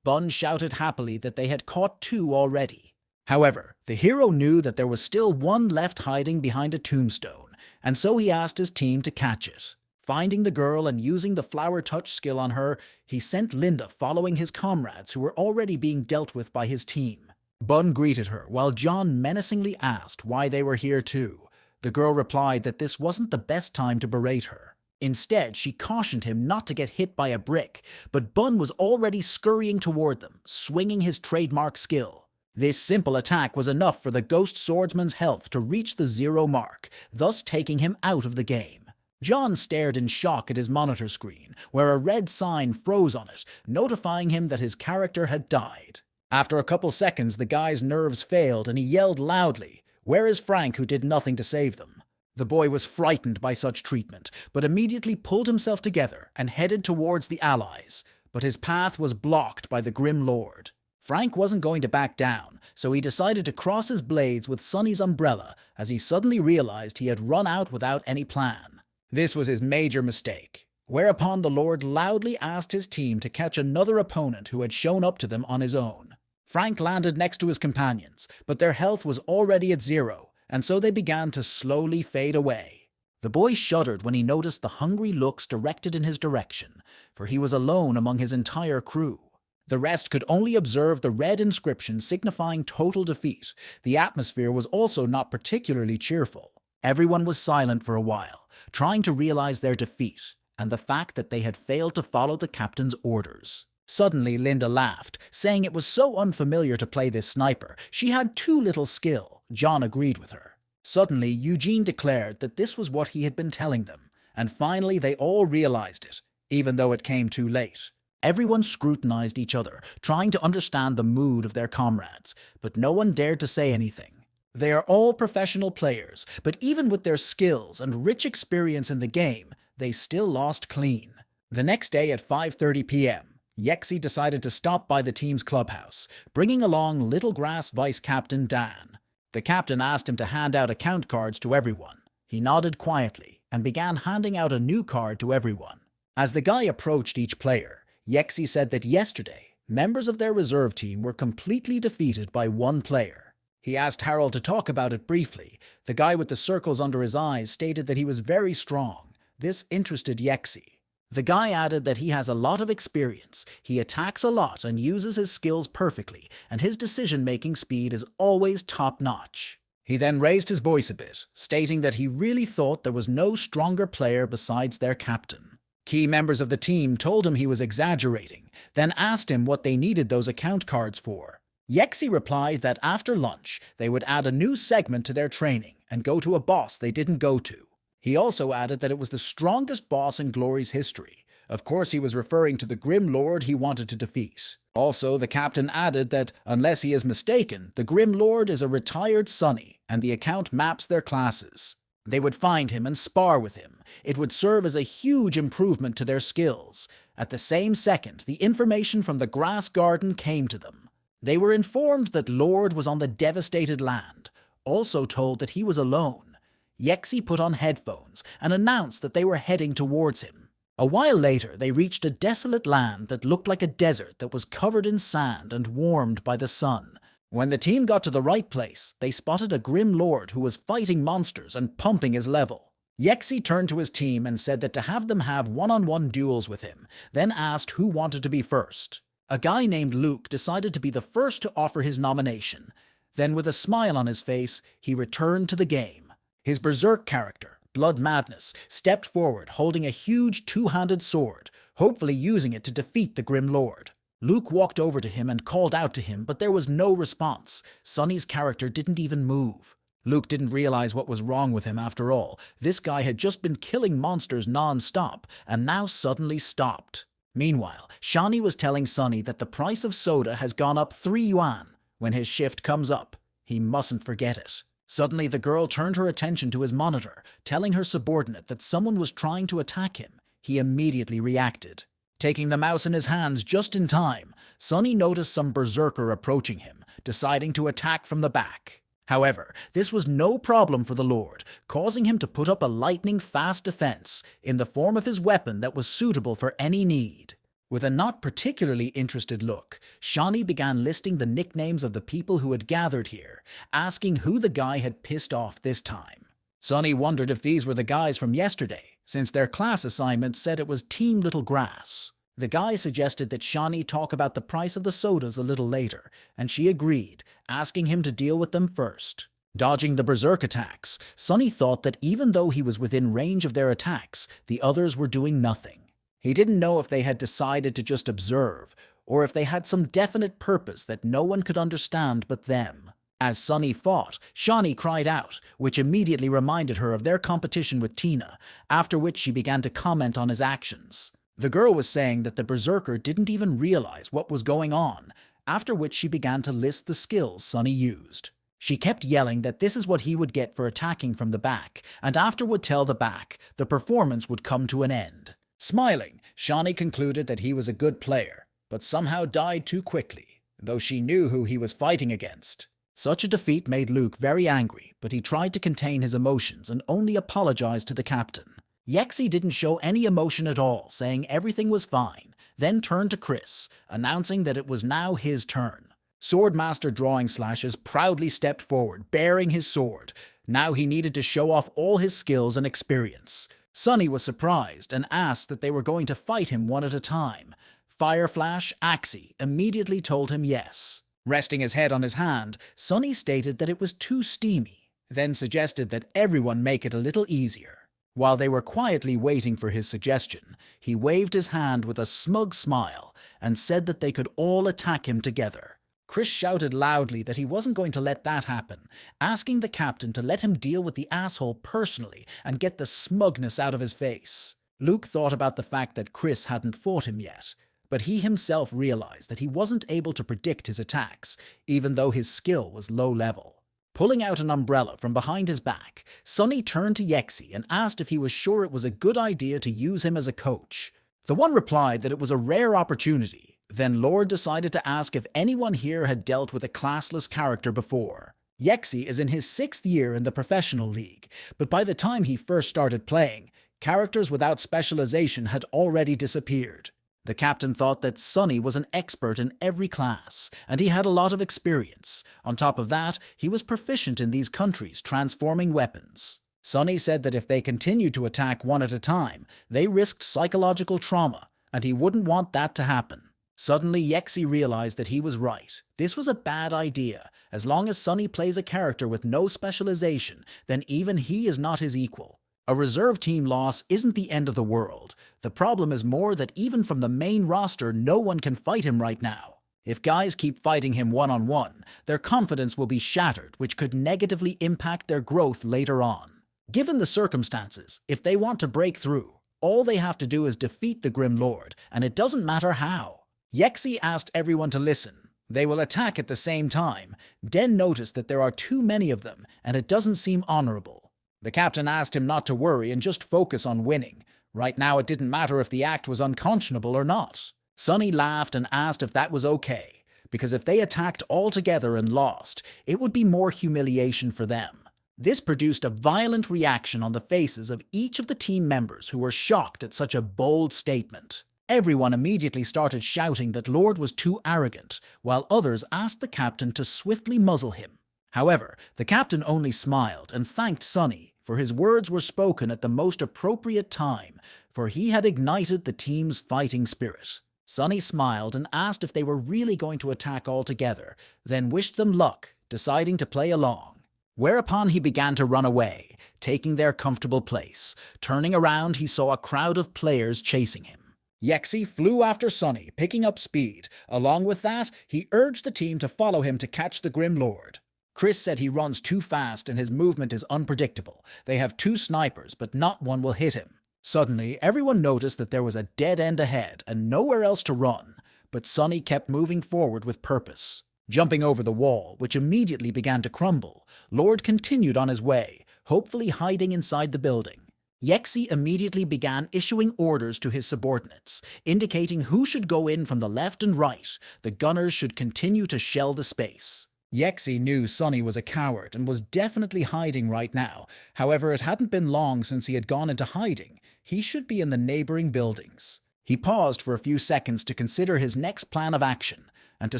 Bun shouted happily that they had caught two already. However, the hero knew that there was still one left hiding behind a tombstone, and so he asked his team to catch it. Finding the girl and using the flower touch skill on her, he sent Linda following his comrades who were already being dealt with by his team. Bun greeted her while John menacingly asked why they were here too. The girl replied that this wasn't the best time to berate her. Instead, she cautioned him not to get hit by a brick, but Bun was already scurrying toward them, swinging his trademark skill. This simple attack was enough for the ghost swordsman's health to reach the 0 mark, thus taking him out of the game. John stared in shock at his monitor screen, where a red sign froze on it, notifying him that his character had died. After a couple seconds, the guy's nerves failed and he yelled loudly, "Where is Frank, who did nothing to save them?" The boy was frightened by such treatment, but immediately pulled himself together and headed towards the Allies. But his path was blocked by the Grim Lord. Frank wasn't going to back down, so he decided to cross his blades with Sonny's umbrella as he suddenly realized he had run out without any plan. This was his major mistake, whereupon the Lord loudly asked his team to catch another opponent who had shown up to them on his own. Frank landed next to his companions, but their health was already at 0, and so they began to slowly fade away. The boy shuddered when he noticed the hungry looks directed in his direction, for he was alone among his entire crew. The rest could only observe the red inscription signifying total defeat. The atmosphere was also not particularly cheerful. Everyone was silent for a while, trying to realize their defeat and the fact that they had failed to follow the captain's orders. Suddenly, Linda laughed, saying it was so unfamiliar to play this sniper. She had too little skill. John agreed with her. Suddenly, Eugene declared that this was what he had been telling them, and finally they all realized it, even though it came too late. Everyone scrutinized each other, trying to understand the mood of their comrades, but no one dared to say anything. They are all professional players, but even with their skills and rich experience in the game, they still lost clean. The next day at 5:30 p.m., Yexi decided to stop by the team's clubhouse, bringing along Little Grass Vice Captain Dan. The captain asked him to hand out account cards to everyone. He nodded quietly and began handing out a new card to everyone. As the guy approached each player, Yexi said that yesterday, members of their reserve team were completely defeated by one player. He asked Harold to talk about it briefly. The guy with the circles under his eyes stated that he was very strong. This interested Yexi. The guy added that he has a lot of experience, he attacks a lot and uses his skills perfectly, and his decision-making speed is always top-notch. He then raised his voice a bit, stating that he really thought there was no stronger player besides their captain. Key members of the team told him he was exaggerating, then asked him what they needed those account cards for. Yexi replied that after lunch, they would add a new segment to their training and go to a boss they didn't go to. He also added that it was the strongest boss in Glory's history. Of course, he was referring to the Grim Lord he wanted to defeat. Also, the captain added that, unless he is mistaken, the Grim Lord is a retired Sunny, and the account maps their classes. They would find him and spar with him. It would serve as a huge improvement to their skills. At the same second, the information from the grass garden came to them. They were informed that Lord was on the devastated land, also told that he was alone. Yexi put on headphones and announced that they were heading towards him. A while later, they reached a desolate land that looked like a desert that was covered in sand and warmed by the sun. When the team got to the right place, they spotted a Grim Lord who was fighting monsters and pumping his level. Yexi turned to his team and said that to have them have one-on-one duels with him, then asked who wanted to be first. A guy named Luke decided to be the first to offer his nomination. Then, with a smile on his face, he returned to the game. His berserk character, Blood Madness, stepped forward holding a huge two-handed sword, hopefully using it to defeat the Grim Lord. Luke walked over to him and called out to him, but there was no response. Sunny's character didn't even move. Luke didn't realize what was wrong with him after all. This guy had just been killing monsters non-stop, and now suddenly stopped. Meanwhile, Shani was telling Sunny that the price of soda has gone up 3 yuan. When his shift comes up, he mustn't forget it. Suddenly, the girl turned her attention to his monitor, telling her subordinate that someone was trying to attack him. He immediately reacted. Taking the mouse in his hands just in time, Sunny noticed some berserker approaching him, deciding to attack from the back. However, this was no problem for the Lord, causing him to put up a lightning-fast defense in the form of his weapon that was suitable for any need. With a not particularly interested look, Shani began listing the nicknames of the people who had gathered here, asking who the guy had pissed off this time. Sunny wondered if these were the guys from yesterday, since their class assignment said it was Team Little Grass. The guy suggested that Shani talk about the price of the sodas a little later, and she agreed, asking him to deal with them first. Dodging the berserk attacks, Sunny thought that even though he was within range of their attacks, the others were doing nothing. He didn't know if they had decided to just observe, or if they had some definite purpose that no one could understand but them. As Sunny fought, Shani cried out, which immediately reminded her of their competition with Tina, after which she began to comment on his actions. The girl was saying that the berserker didn't even realize what was going on, after which she began to list the skills Sunny used. She kept yelling that this is what he would get for attacking from the back, and after would tell the back the performance would come to an end. Smiling, Shani concluded that he was a good player, but somehow died too quickly, though she knew who he was fighting against. Such a defeat made Luke very angry, but he tried to contain his emotions and only apologized to the captain. Yexi didn't show any emotion at all, saying everything was fine, then turned to Chris, announcing that it was now his turn. Swordmaster Drawing Slashes proudly stepped forward, bearing his sword. Now he needed to show off all his skills and experience. Sunny was surprised and asked that they were going to fight him one at a time. Fireflash Axie immediately told him yes. Resting his head on his hand, Sunny stated that it was too steamy, then suggested that everyone make it a little easier. While they were quietly waiting for his suggestion, he waved his hand with a smug smile and said that they could all attack him together. Chris shouted loudly that he wasn't going to let that happen, asking the captain to let him deal with the asshole personally and get the smugness out of his face. Luke thought about the fact that Chris hadn't fought him yet, but he himself realized that he wasn't able to predict his attacks, even though his skill was low level. Pulling out an umbrella from behind his back, Sonny turned to Yexi and asked if he was sure it was a good idea to use him as a coach. The one replied that it was a rare opportunity. Then Lord decided to ask if anyone here had dealt with a classless character before. Yexi is in his 6th year in the professional league, but by the time he first started playing, characters without specialization had already disappeared. The captain thought that Sonny was an expert in every class, and he had a lot of experience. On top of that, he was proficient in these countries transforming weapons. Sonny said that if they continued to attack one at a time, they risked psychological trauma, and he wouldn't want that to happen. Suddenly, Yexi realized that he was right. This was a bad idea. As long as Sonny plays a character with no specialization, then even he is not his equal. A reserve team loss isn't the end of the world. The problem is more that even from the main roster, no one can fight him right now. If guys keep fighting him one-on-one, their confidence will be shattered, which could negatively impact their growth later on. Given the circumstances, if they want to break through, all they have to do is defeat the Grim Lord, and it doesn't matter how. Yexi asked everyone to listen. They will attack at the same time. Den noticed that there are too many of them, and it doesn't seem honorable. The captain asked him not to worry and just focus on winning. Right now it didn't matter if the act was unconscionable or not. Sonny laughed and asked if that was okay, because if they attacked all together and lost, it would be more humiliation for them. This produced a violent reaction on the faces of each of the team members who were shocked at such a bold statement. Everyone immediately started shouting that Lord was too arrogant, while others asked the captain to swiftly muzzle him. However, the captain only smiled and thanked Sonny, for his words were spoken at the most appropriate time, for he had ignited the team's fighting spirit. Sonny smiled and asked if they were really going to attack all together, then wished them luck, deciding to play along. Whereupon he began to run away, taking their comfortable place. Turning around, he saw a crowd of players chasing him. Yexi flew after Sonny, picking up speed. Along with that, he urged the team to follow him to catch the Grim Lord. Chris said he runs too fast and his movement is unpredictable. They have 2 snipers, but not one will hit him. Suddenly, everyone noticed that there was a dead end ahead and nowhere else to run, but Sonny kept moving forward with purpose. Jumping over the wall, which immediately began to crumble, Lord continued on his way, hopefully hiding inside the building. Yexi immediately began issuing orders to his subordinates, indicating who should go in from the left and right. The gunners should continue to shell the space. Yexi knew Sonny was a coward and was definitely hiding right now. However, it hadn't been long since he had gone into hiding. He should be in the neighboring buildings. He paused for a few seconds to consider his next plan of action and to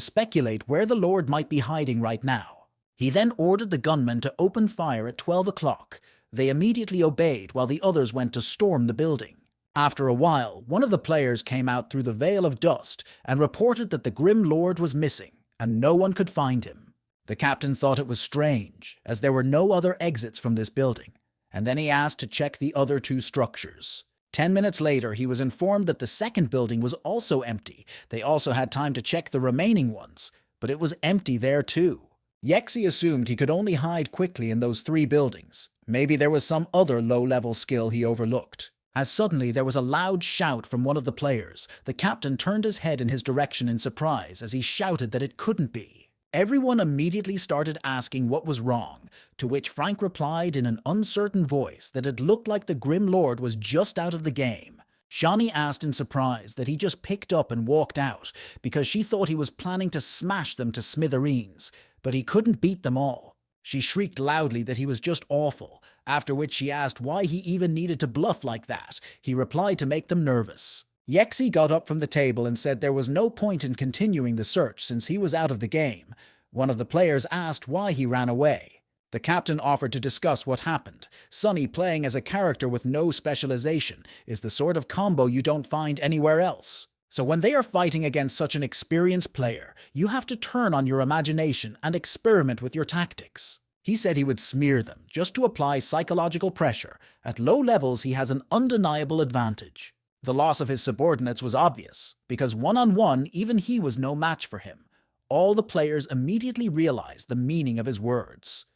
speculate where the Lord might be hiding right now. He then ordered the gunmen to open fire at 12 o'clock. They immediately obeyed while the others went to storm the building. After a while, one of the players came out through the veil of dust and reported that the Grim Lord was missing and no one could find him. The captain thought it was strange, as there were no other exits from this building, and then he asked to check the other 2 structures. 10 minutes later, he was informed that the second building was also empty. They also had time to check the remaining ones, but it was empty there too. Yexi assumed he could only hide quickly in those 3 buildings. Maybe there was some other low-level skill he overlooked. As suddenly there was a loud shout from one of the players. The captain turned his head in his direction in surprise as he shouted that it couldn't be. Everyone immediately started asking what was wrong, to which Frank replied in an uncertain voice that it looked like the Grim Lord was just out of the game. Shani asked in surprise that he just picked up and walked out, because she thought he was planning to smash them to smithereens, but he couldn't beat them all. She shrieked loudly that he was just awful, after which she asked why he even needed to bluff like that. He replied to make them nervous. Yexi got up from the table and said there was no point in continuing the search since he was out of the game. One of the players asked why he ran away. The captain offered to discuss what happened. Sonny playing as a character with no specialization is the sort of combo you don't find anywhere else. So when they are fighting against such an experienced player, you have to turn on your imagination and experiment with your tactics. He said he would smear them just to apply psychological pressure. At low levels, he has an undeniable advantage. The loss of his subordinates was obvious, because one-on-one, even he was no match for him. all the players immediately realized the meaning of his words.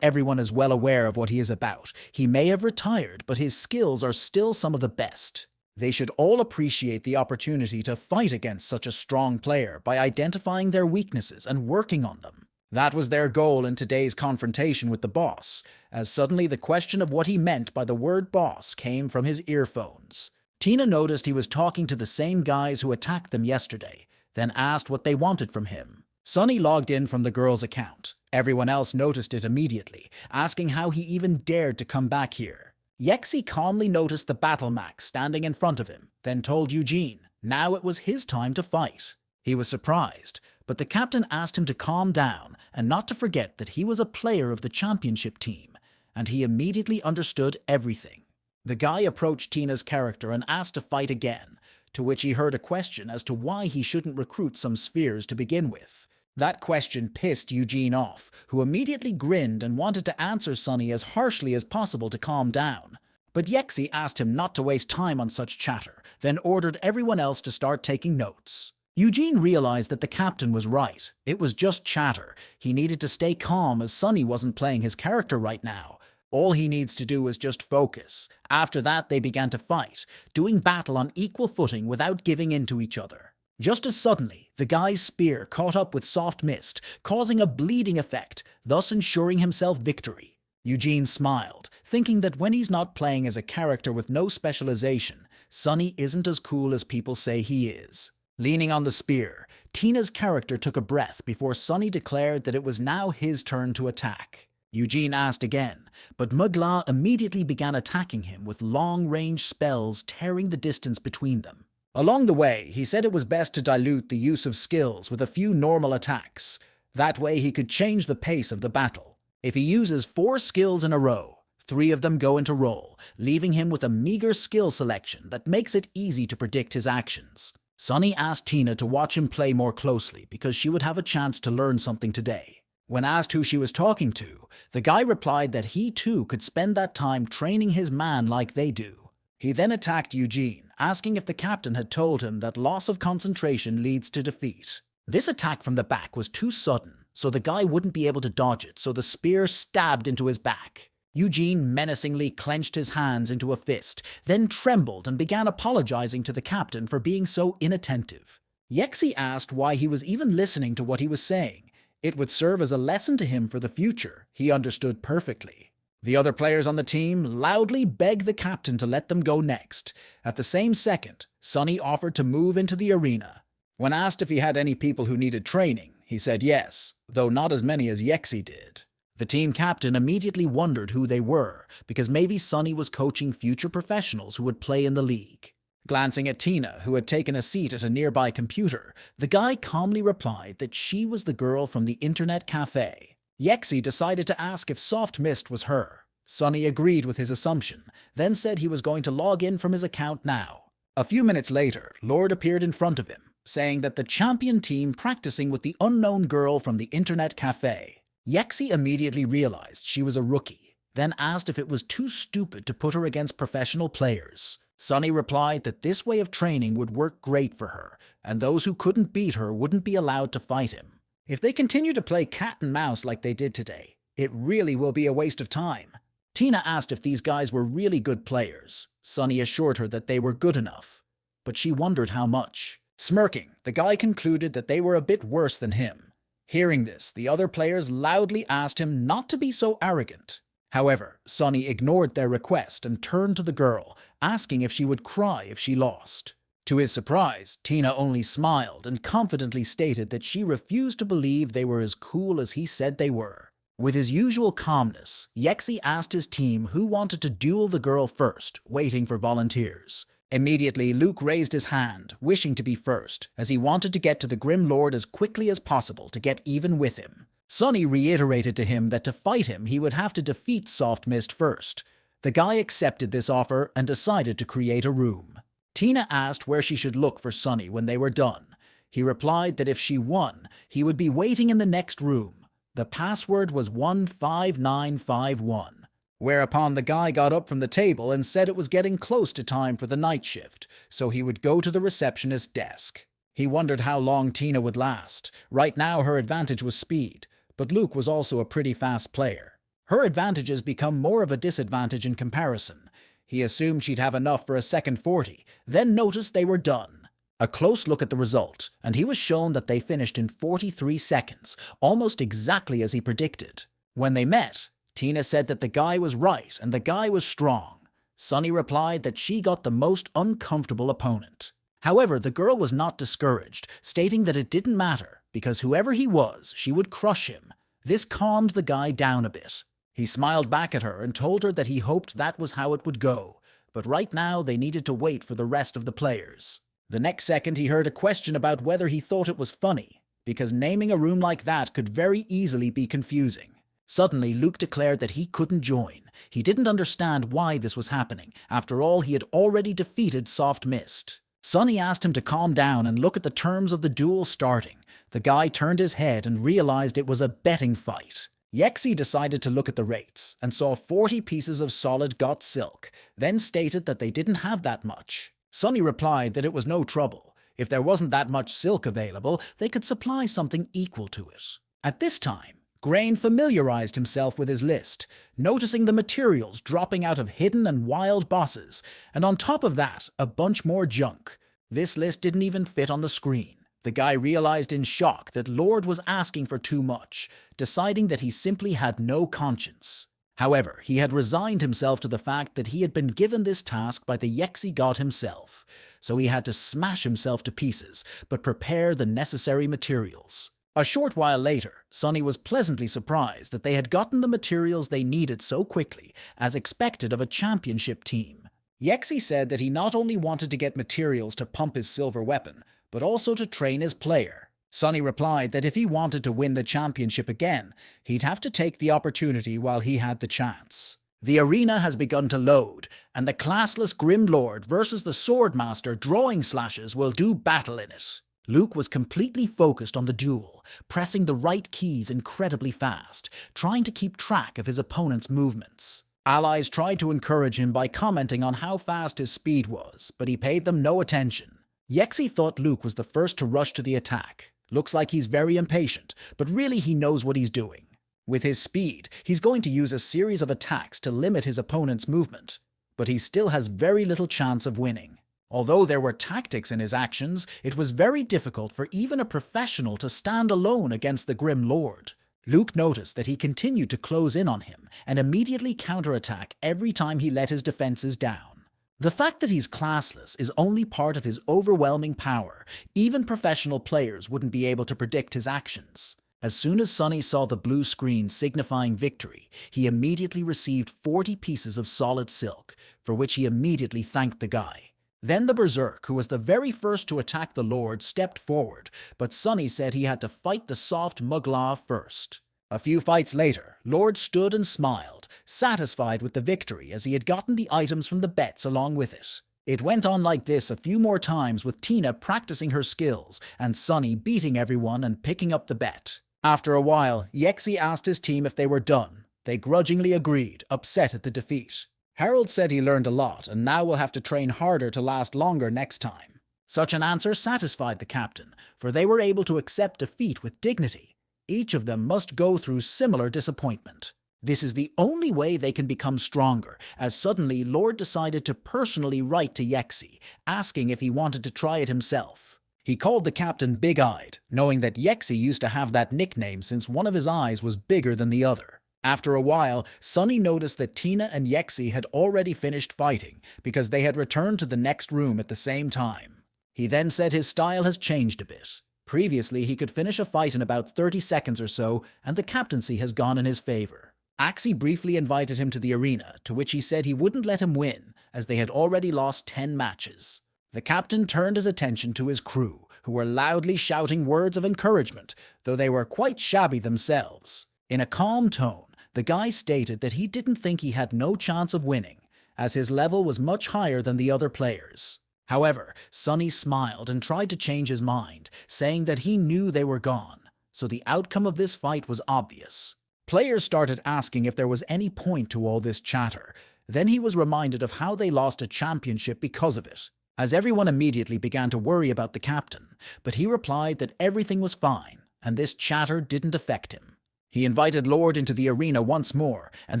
Everyone is well aware of what he is about. He may have retired, but his skills are still some of the best. They should all appreciate the opportunity to fight against such a strong player by identifying their weaknesses and working on them. That was their goal in today's confrontation with the boss, as suddenly the question of what he meant by the word boss came from his earphones. Tina noticed he was talking to the same guys who attacked them yesterday, then asked what they wanted from him. Sunny logged in from the girl's account. Everyone else noticed it immediately, asking how he even dared to come back here. Yexi calmly noticed the battle max standing in front of him, then told Eugene now it was his time to fight. He was surprised, but the captain asked him to calm down and not to forget that he was a player of the championship team, and he immediately understood everything. The guy approached Tina's character and asked to fight again, to which he heard a question as to why he shouldn't recruit some spheres to begin with. That question pissed Eugene off, who immediately grinned and wanted to answer Sunny as harshly as possible to calm down. But Yexi asked him not to waste time on such chatter, then ordered everyone else to start taking notes. Eugene realized that the captain was right. It was just chatter. He needed to stay calm as Sunny wasn't playing his character right now. All he needs to do is just focus. After that, they began to fight, doing battle on equal footing without giving in to each other. Just as suddenly, the guy's spear caught up with soft mist, causing a bleeding effect, thus ensuring himself victory. Eugene smiled, thinking that when he's not playing as a character with no specialization, Sunny isn't as cool as people say he is. Leaning on the spear, Tina's character took a breath before Sunny declared that it was now his turn to attack. Eugene asked again, but Mugla immediately began attacking him with long-range spells tearing the distance between them. Along the way, he said it was best to dilute the use of skills with a few normal attacks. That way he could change the pace of the battle. If he uses 4 skills in a row, 3 of them go into roll, leaving him with a meager skill selection that makes it easy to predict his actions. Sunny asked Tina to watch him play more closely because she would have a chance to learn something today. When asked who she was talking to, the guy replied that he too could spend that time training his man like they do. He then attacked Eugene, asking if the captain had told him that loss of concentration leads to defeat. This attack from the back was too sudden, so the guy wouldn't be able to dodge it, so the spear stabbed into his back. Eugene menacingly clenched his hands into a fist, then trembled and began apologizing to the captain for being so inattentive. Yexi asked why he was even listening to what he was saying. It would serve as a lesson to him for the future. He understood perfectly. The other players on the team loudly begged the captain to let them go next. At the same second, Sunny offered to move into the arena. When asked if he had any people who needed training, he said yes, though not as many as Yexi did. The team captain immediately wondered who they were, because maybe Sunny was coaching future professionals who would play in the league. Glancing at Tina, who had taken a seat at a nearby computer, the guy calmly replied that she was the girl from the internet cafe. Yexi decided to ask if Soft Mist was her. Sunny agreed with his assumption, then said he was going to log in from his account now. A few minutes later, Lord appeared in front of him, saying that the champion team practicing with the unknown girl from the internet cafe. Yexi immediately realized she was a rookie, then asked if it was too stupid to put her against professional players. Sunny replied that this way of training would work great for her, and those who couldn't beat her wouldn't be allowed to fight him. If they continue to play cat and mouse like they did today, it really will be a waste of time. Tina asked if these guys were really good players. Sunny assured her that they were good enough, but she wondered how much. Smirking, the guy concluded that they were a bit worse than him. Hearing this, the other players loudly asked him not to be so arrogant. However, Sunny ignored their request and turned to the girl, asking if she would cry if she lost. To his surprise, Tina only smiled and confidently stated that she refused to believe they were as cool as he said they were. With his usual calmness, Yexi asked his team who wanted to duel the girl first, waiting for volunteers. Immediately, Luke raised his hand, wishing to be first, as he wanted to get to the Grim Lord as quickly as possible to get even with him. Sunny reiterated to him that to fight him, he would have to defeat Soft Mist first. The guy accepted this offer and decided to create a room. Tina asked where she should look for Sunny when they were done. He replied that if she won, he would be waiting in the next room. The password was 15951. Whereupon the guy got up from the table and said it was getting close to time for the night shift, so he would go to the receptionist's desk. He wondered how long Tina would last. Right now her advantage was speed, but Luke was also a pretty fast player. Her advantages become more of a disadvantage in comparison. He assumed she'd have enough for a second 40, then noticed they were done. A close look at the result, and he was shown that they finished in 43 seconds, almost exactly as he predicted. When they met, Tina said that the guy was right and the guy was strong. Sunny replied that she got the most uncomfortable opponent. However, the girl was not discouraged, stating that it didn't matter, because whoever he was, she would crush him. This calmed the guy down a bit. He smiled back at her and told her that he hoped that was how it would go, but right now they needed to wait for the rest of the players. The next second he heard a question about whether he thought it was funny, because naming a room like that could very easily be confusing. Suddenly, Luke declared that he couldn't join. He didn't understand why this was happening. After all, he had already defeated Soft Mist. Sunny asked him to calm down and look at the terms of the duel starting. The guy turned his head and realized it was a betting fight. Yexi decided to look at the rates and saw 40 pieces of solid got silk, then stated that they didn't have that much. Sunny replied that it was no trouble. If there wasn't that much silk available, they could supply something equal to it. At this time, Grain familiarized himself with his list, noticing the materials dropping out of hidden and wild bosses, and on top of that, a bunch more junk. This list didn't even fit on the screen. The guy realized in shock that Lord was asking for too much, deciding that he simply had no conscience. However, he had resigned himself to the fact that he had been given this task by the Yexi god himself, so he had to smash himself to pieces, but prepare the necessary materials. A short while later, Sunny was pleasantly surprised that they had gotten the materials they needed so quickly, as expected of a championship team. Yexi said that he not only wanted to get materials to pump his silver weapon, but also to train his player. Sunny replied that if he wanted to win the championship again, he'd have to take the opportunity while he had the chance. The arena has begun to load, and the classless Grim Lord versus the Swordmaster drawing slashes will do battle in it. Luke was completely focused on the duel, pressing the right keys incredibly fast, trying to keep track of his opponent's movements. Allies tried to encourage him by commenting on how fast his speed was, but he paid them no attention. Yexi thought Luke was the first to rush to the attack. Looks like he's very impatient, but really he knows what he's doing. With his speed, he's going to use a series of attacks to limit his opponent's movement, but he still has very little chance of winning. Although there were tactics in his actions, it was very difficult for even a professional to stand alone against the Grim Lord. Luke noticed that he continued to close in on him and immediately counterattack every time he let his defenses down. The fact that he's classless is only part of his overwhelming power. Even professional players wouldn't be able to predict his actions. As soon as Sunny saw the blue screen signifying victory, he immediately received 40 pieces of solid silk, for which he immediately thanked the guy. Then the Berserk, who was the very first to attack the Lord, stepped forward, but Sunny said he had to fight the soft Mugla first. A few fights later, Lord stood and smiled, satisfied with the victory as he had gotten the items from the bets along with it. It went on like this a few more times with Tina practicing her skills and Sunny beating everyone and picking up the bet. After a while, Yexi asked his team if they were done. They grudgingly agreed, upset at the defeat. Harold said he learned a lot and now will have to train harder to last longer next time. Such an answer satisfied the captain, for they were able to accept defeat with dignity. Each of them must go through similar disappointment. This is the only way they can become stronger, as suddenly Lord decided to personally write to Yexi, asking if he wanted to try it himself. He called the captain big-eyed, knowing that Yexi used to have that nickname since one of his eyes was bigger than the other. After a while, Sunny noticed that Tina and Yexi had already finished fighting because they had returned to the next room at the same time. He then said his style has changed a bit. Previously, he could finish a fight in about 30 seconds or so, and the captaincy has gone in his favor. Axie briefly invited him to the arena, to which he said he wouldn't let him win, as they had already lost 10 matches. The captain turned his attention to his crew, who were loudly shouting words of encouragement, though they were quite shabby themselves. In a calm tone, the guy stated that he didn't think he had no chance of winning, as his level was much higher than the other players. However, Sunny smiled and tried to change his mind, saying that he knew they were gone, so the outcome of this fight was obvious. Players started asking if there was any point to all this chatter. Then he was reminded of how they lost a championship because of it. as everyone immediately began to worry about the captain, but he replied that everything was fine, and this chatter didn't affect him. He invited Lord into the arena once more, and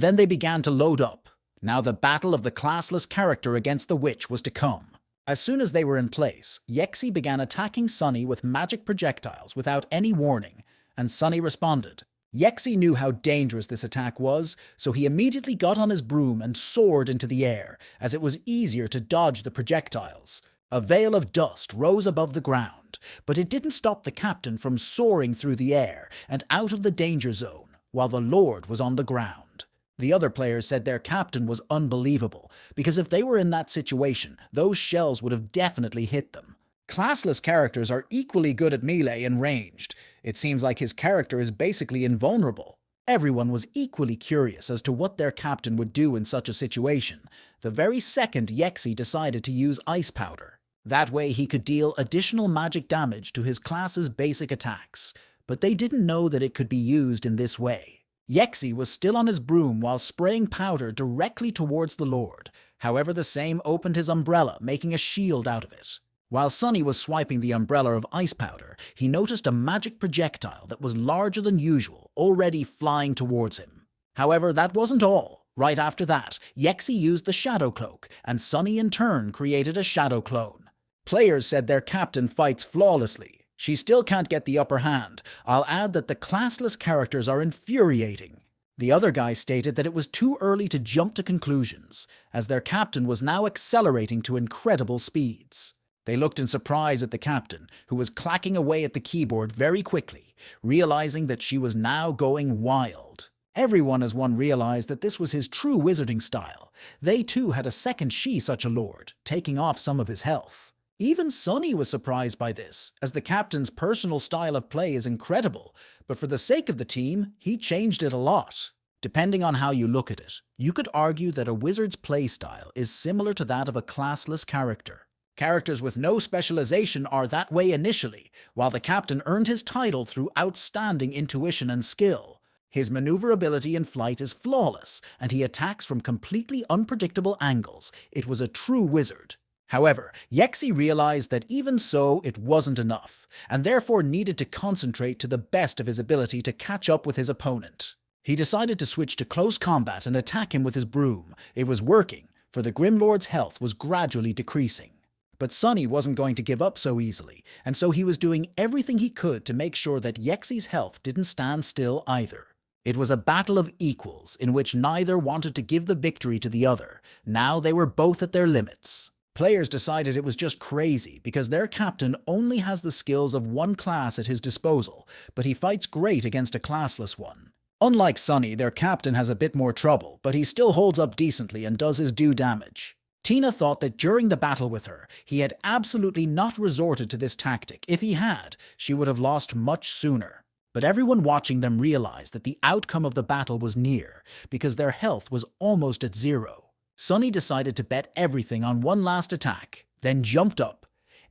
then they began to load up. Now the battle of the classless character against the witch was to come. As soon as they were in place, Yexi began attacking Sunny with magic projectiles without any warning, and Sunny responded. Yexi knew how dangerous this attack was, so he immediately got on his broom and soared into the air, as it was easier to dodge the projectiles. A veil of dust rose above the ground, but it didn't stop the captain from soaring through the air and out of the danger zone, while the Lord was on the ground. The other players said their captain was unbelievable, because if they were in that situation, those shells would have definitely hit them. Classless characters are equally good at melee and ranged. It seems like his character is basically invulnerable. Everyone was equally curious as to what their captain would do in such a situation, the very second Yexi decided to use ice powder. That way he could deal additional magic damage to his class's basic attacks, but they didn't know that it could be used in this way. Yexi was still on his broom while spraying powder directly towards the Lord. However, the same opened his umbrella, making a shield out of it. While Sunny was swiping the umbrella of ice powder, he noticed a magic projectile that was larger than usual, already flying towards him. However, that wasn't all. Right after that, Yexi used the shadow cloak, and Sunny in turn created a shadow clone. Players said their captain fights flawlessly. She still can't get the upper hand. I'll add that the classless characters are infuriating. The other guy stated that it was too early to jump to conclusions, as their captain was now accelerating to incredible speeds. They looked in surprise at the captain, who was clacking away at the keyboard very quickly, realizing that she was now going wild. Everyone as one realized that this was his true wizarding style. They too had a second such a lord, taking off some of his health. Even Sunny was surprised by this, as the captain's personal style of play is incredible, but for the sake of the team, he changed it a lot. Depending on how you look at it, you could argue that a wizard's play style is similar to that of a classless character. Characters with no specialization are that way initially, while the captain earned his title through outstanding intuition and skill. His maneuverability in flight is flawless, and he attacks from completely unpredictable angles. It was a true wizard. However, Yexi realized that even so, it wasn't enough, and therefore needed to concentrate to the best of his ability to catch up with his opponent. He decided to switch to close combat and attack him with his broom. It was working, for the Grim Lord's health was gradually decreasing. But Sunny wasn't going to give up so easily, and so he was doing everything he could to make sure that Yexi's health didn't stand still either. It was a battle of equals, in which neither wanted to give the victory to the other. Now they were both at their limits. Players decided it was just crazy because their captain only has the skills of one class at his disposal, but he fights great against a classless one. Unlike Sunny, their captain has a bit more trouble, but he still holds up decently and does his due damage. Tina thought that during the battle with her, he had absolutely not resorted to this tactic. If he had, she would have lost much sooner. But everyone watching them realized that the outcome of the battle was near, because their health was almost at zero. Sunny decided to bet everything on one last attack, then jumped up.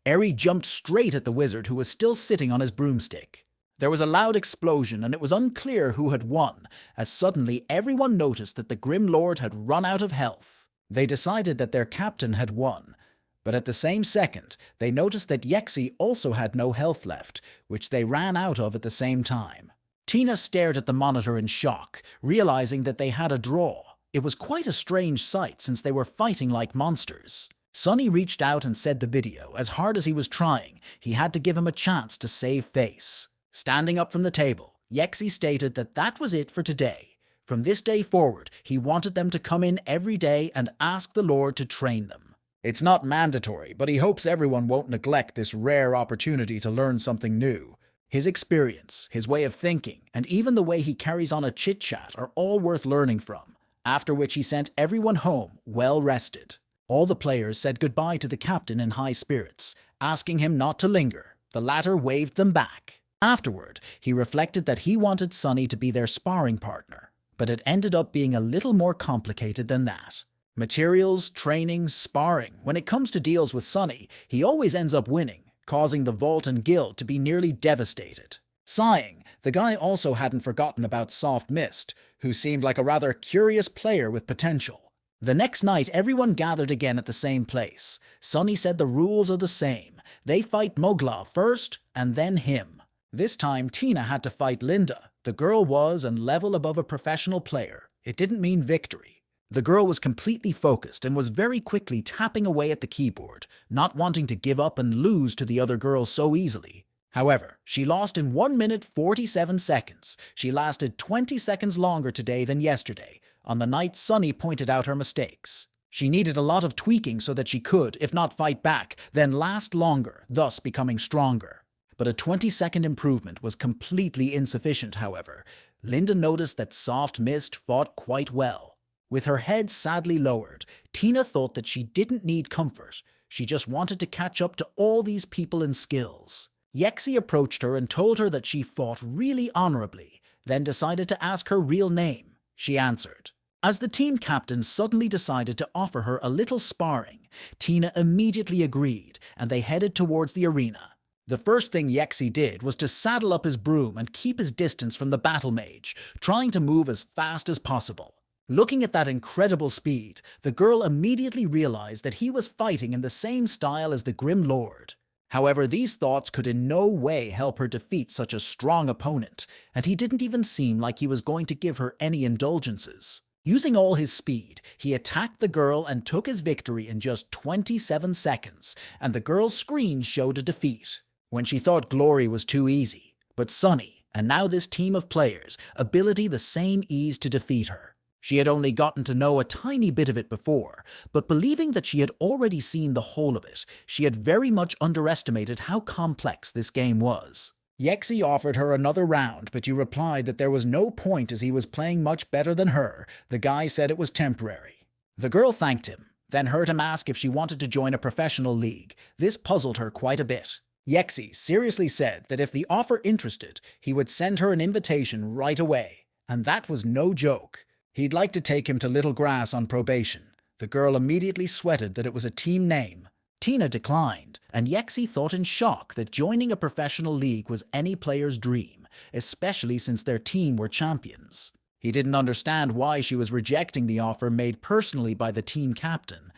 Eri jumped straight at the wizard who was still sitting on his broomstick. There was a loud explosion, and it was unclear who had won, as suddenly everyone noticed that the Grim Lord had run out of health. They decided that their captain had won, but at the same second, they noticed that Yexi also had no health left, which they ran out of at the same time. Tina stared at the monitor in shock, realizing that they had a draw. It was quite a strange sight since they were fighting like monsters. Sunny reached out and said the video, as hard as he was trying, he had to give him a chance to save face. Standing up from the table, Yexi stated that that was it for today. From this day forward, he wanted them to come in every day and ask the Lord to train them. It's not mandatory, but he hopes everyone won't neglect this rare opportunity to learn something new. His experience, his way of thinking, and even the way he carries on a chit-chat are all worth learning from, after which he sent everyone home well rested. All the players said goodbye to the captain in high spirits, asking him not to linger. The latter waved them back. Afterward, he reflected that he wanted Sunny to be their sparring partner, but it ended up being a little more complicated than that. Materials, training, sparring. When it comes to deals with Sunny, he always ends up winning, causing the Vault and Guild to be nearly devastated. Sighing, the guy also hadn't forgotten about Soft Mist, who seemed like a rather curious player with potential. The next night, everyone gathered again at the same place. Sunny said the rules are the same. They fight Mogla first, and then him. This time, Tina had to fight Linda. The girl was and level above a professional player. It didn't mean victory. The girl was completely focused and was very quickly tapping away at the keyboard, not wanting to give up and lose to the other girl so easily. However, she lost in 1 minute 47 seconds. She lasted 20 seconds longer today than yesterday, on the night Sunny pointed out her mistakes. She needed a lot of tweaking so that she could, if not fight back, then last longer, thus becoming stronger. But a 20-second improvement was completely insufficient, however. Linda noticed that Soft Mist fought quite well. With her head sadly lowered, Tina thought that she didn't need comfort. She just wanted to catch up to all these people in skills. Yexi approached her and told her that she fought really honorably, then decided to ask her real name. She answered. As the team captain suddenly decided to offer her a little sparring, Tina immediately agreed, and they headed towards the arena. The first thing Yexi did was to saddle up his broom and keep his distance from the battle mage, trying to move as fast as possible. Looking at that incredible speed, the girl immediately realized that he was fighting in the same style as the Grim Lord. However, these thoughts could in no way help her defeat such a strong opponent, and he didn't even seem like he was going to give her any indulgences. Using all his speed, he attacked the girl and took his victory in just 27 seconds, and the girl's screen showed a defeat. When she thought glory was too easy, but Sunny, and now this team of players, ability the same ease to defeat her. She had only gotten to know a tiny bit of it before, but believing that she had already seen the whole of it, she had very much underestimated how complex this game was. Yexi offered her another round, but you replied that there was no point as he was playing much better than her. The guy said it was temporary. The girl thanked him, then heard him ask if she wanted to join a professional league. This puzzled her quite a bit. Yexi seriously said that if the offer interested, he would send her an invitation right away. And that was no joke. He'd like to take him to Little Grass on probation. The girl immediately sweated that it was a team name. Tina declined, and Yexi thought in shock that joining a professional league was any player's dream, especially since their team were champions. He didn't understand why she was rejecting the offer made personally by the team captain.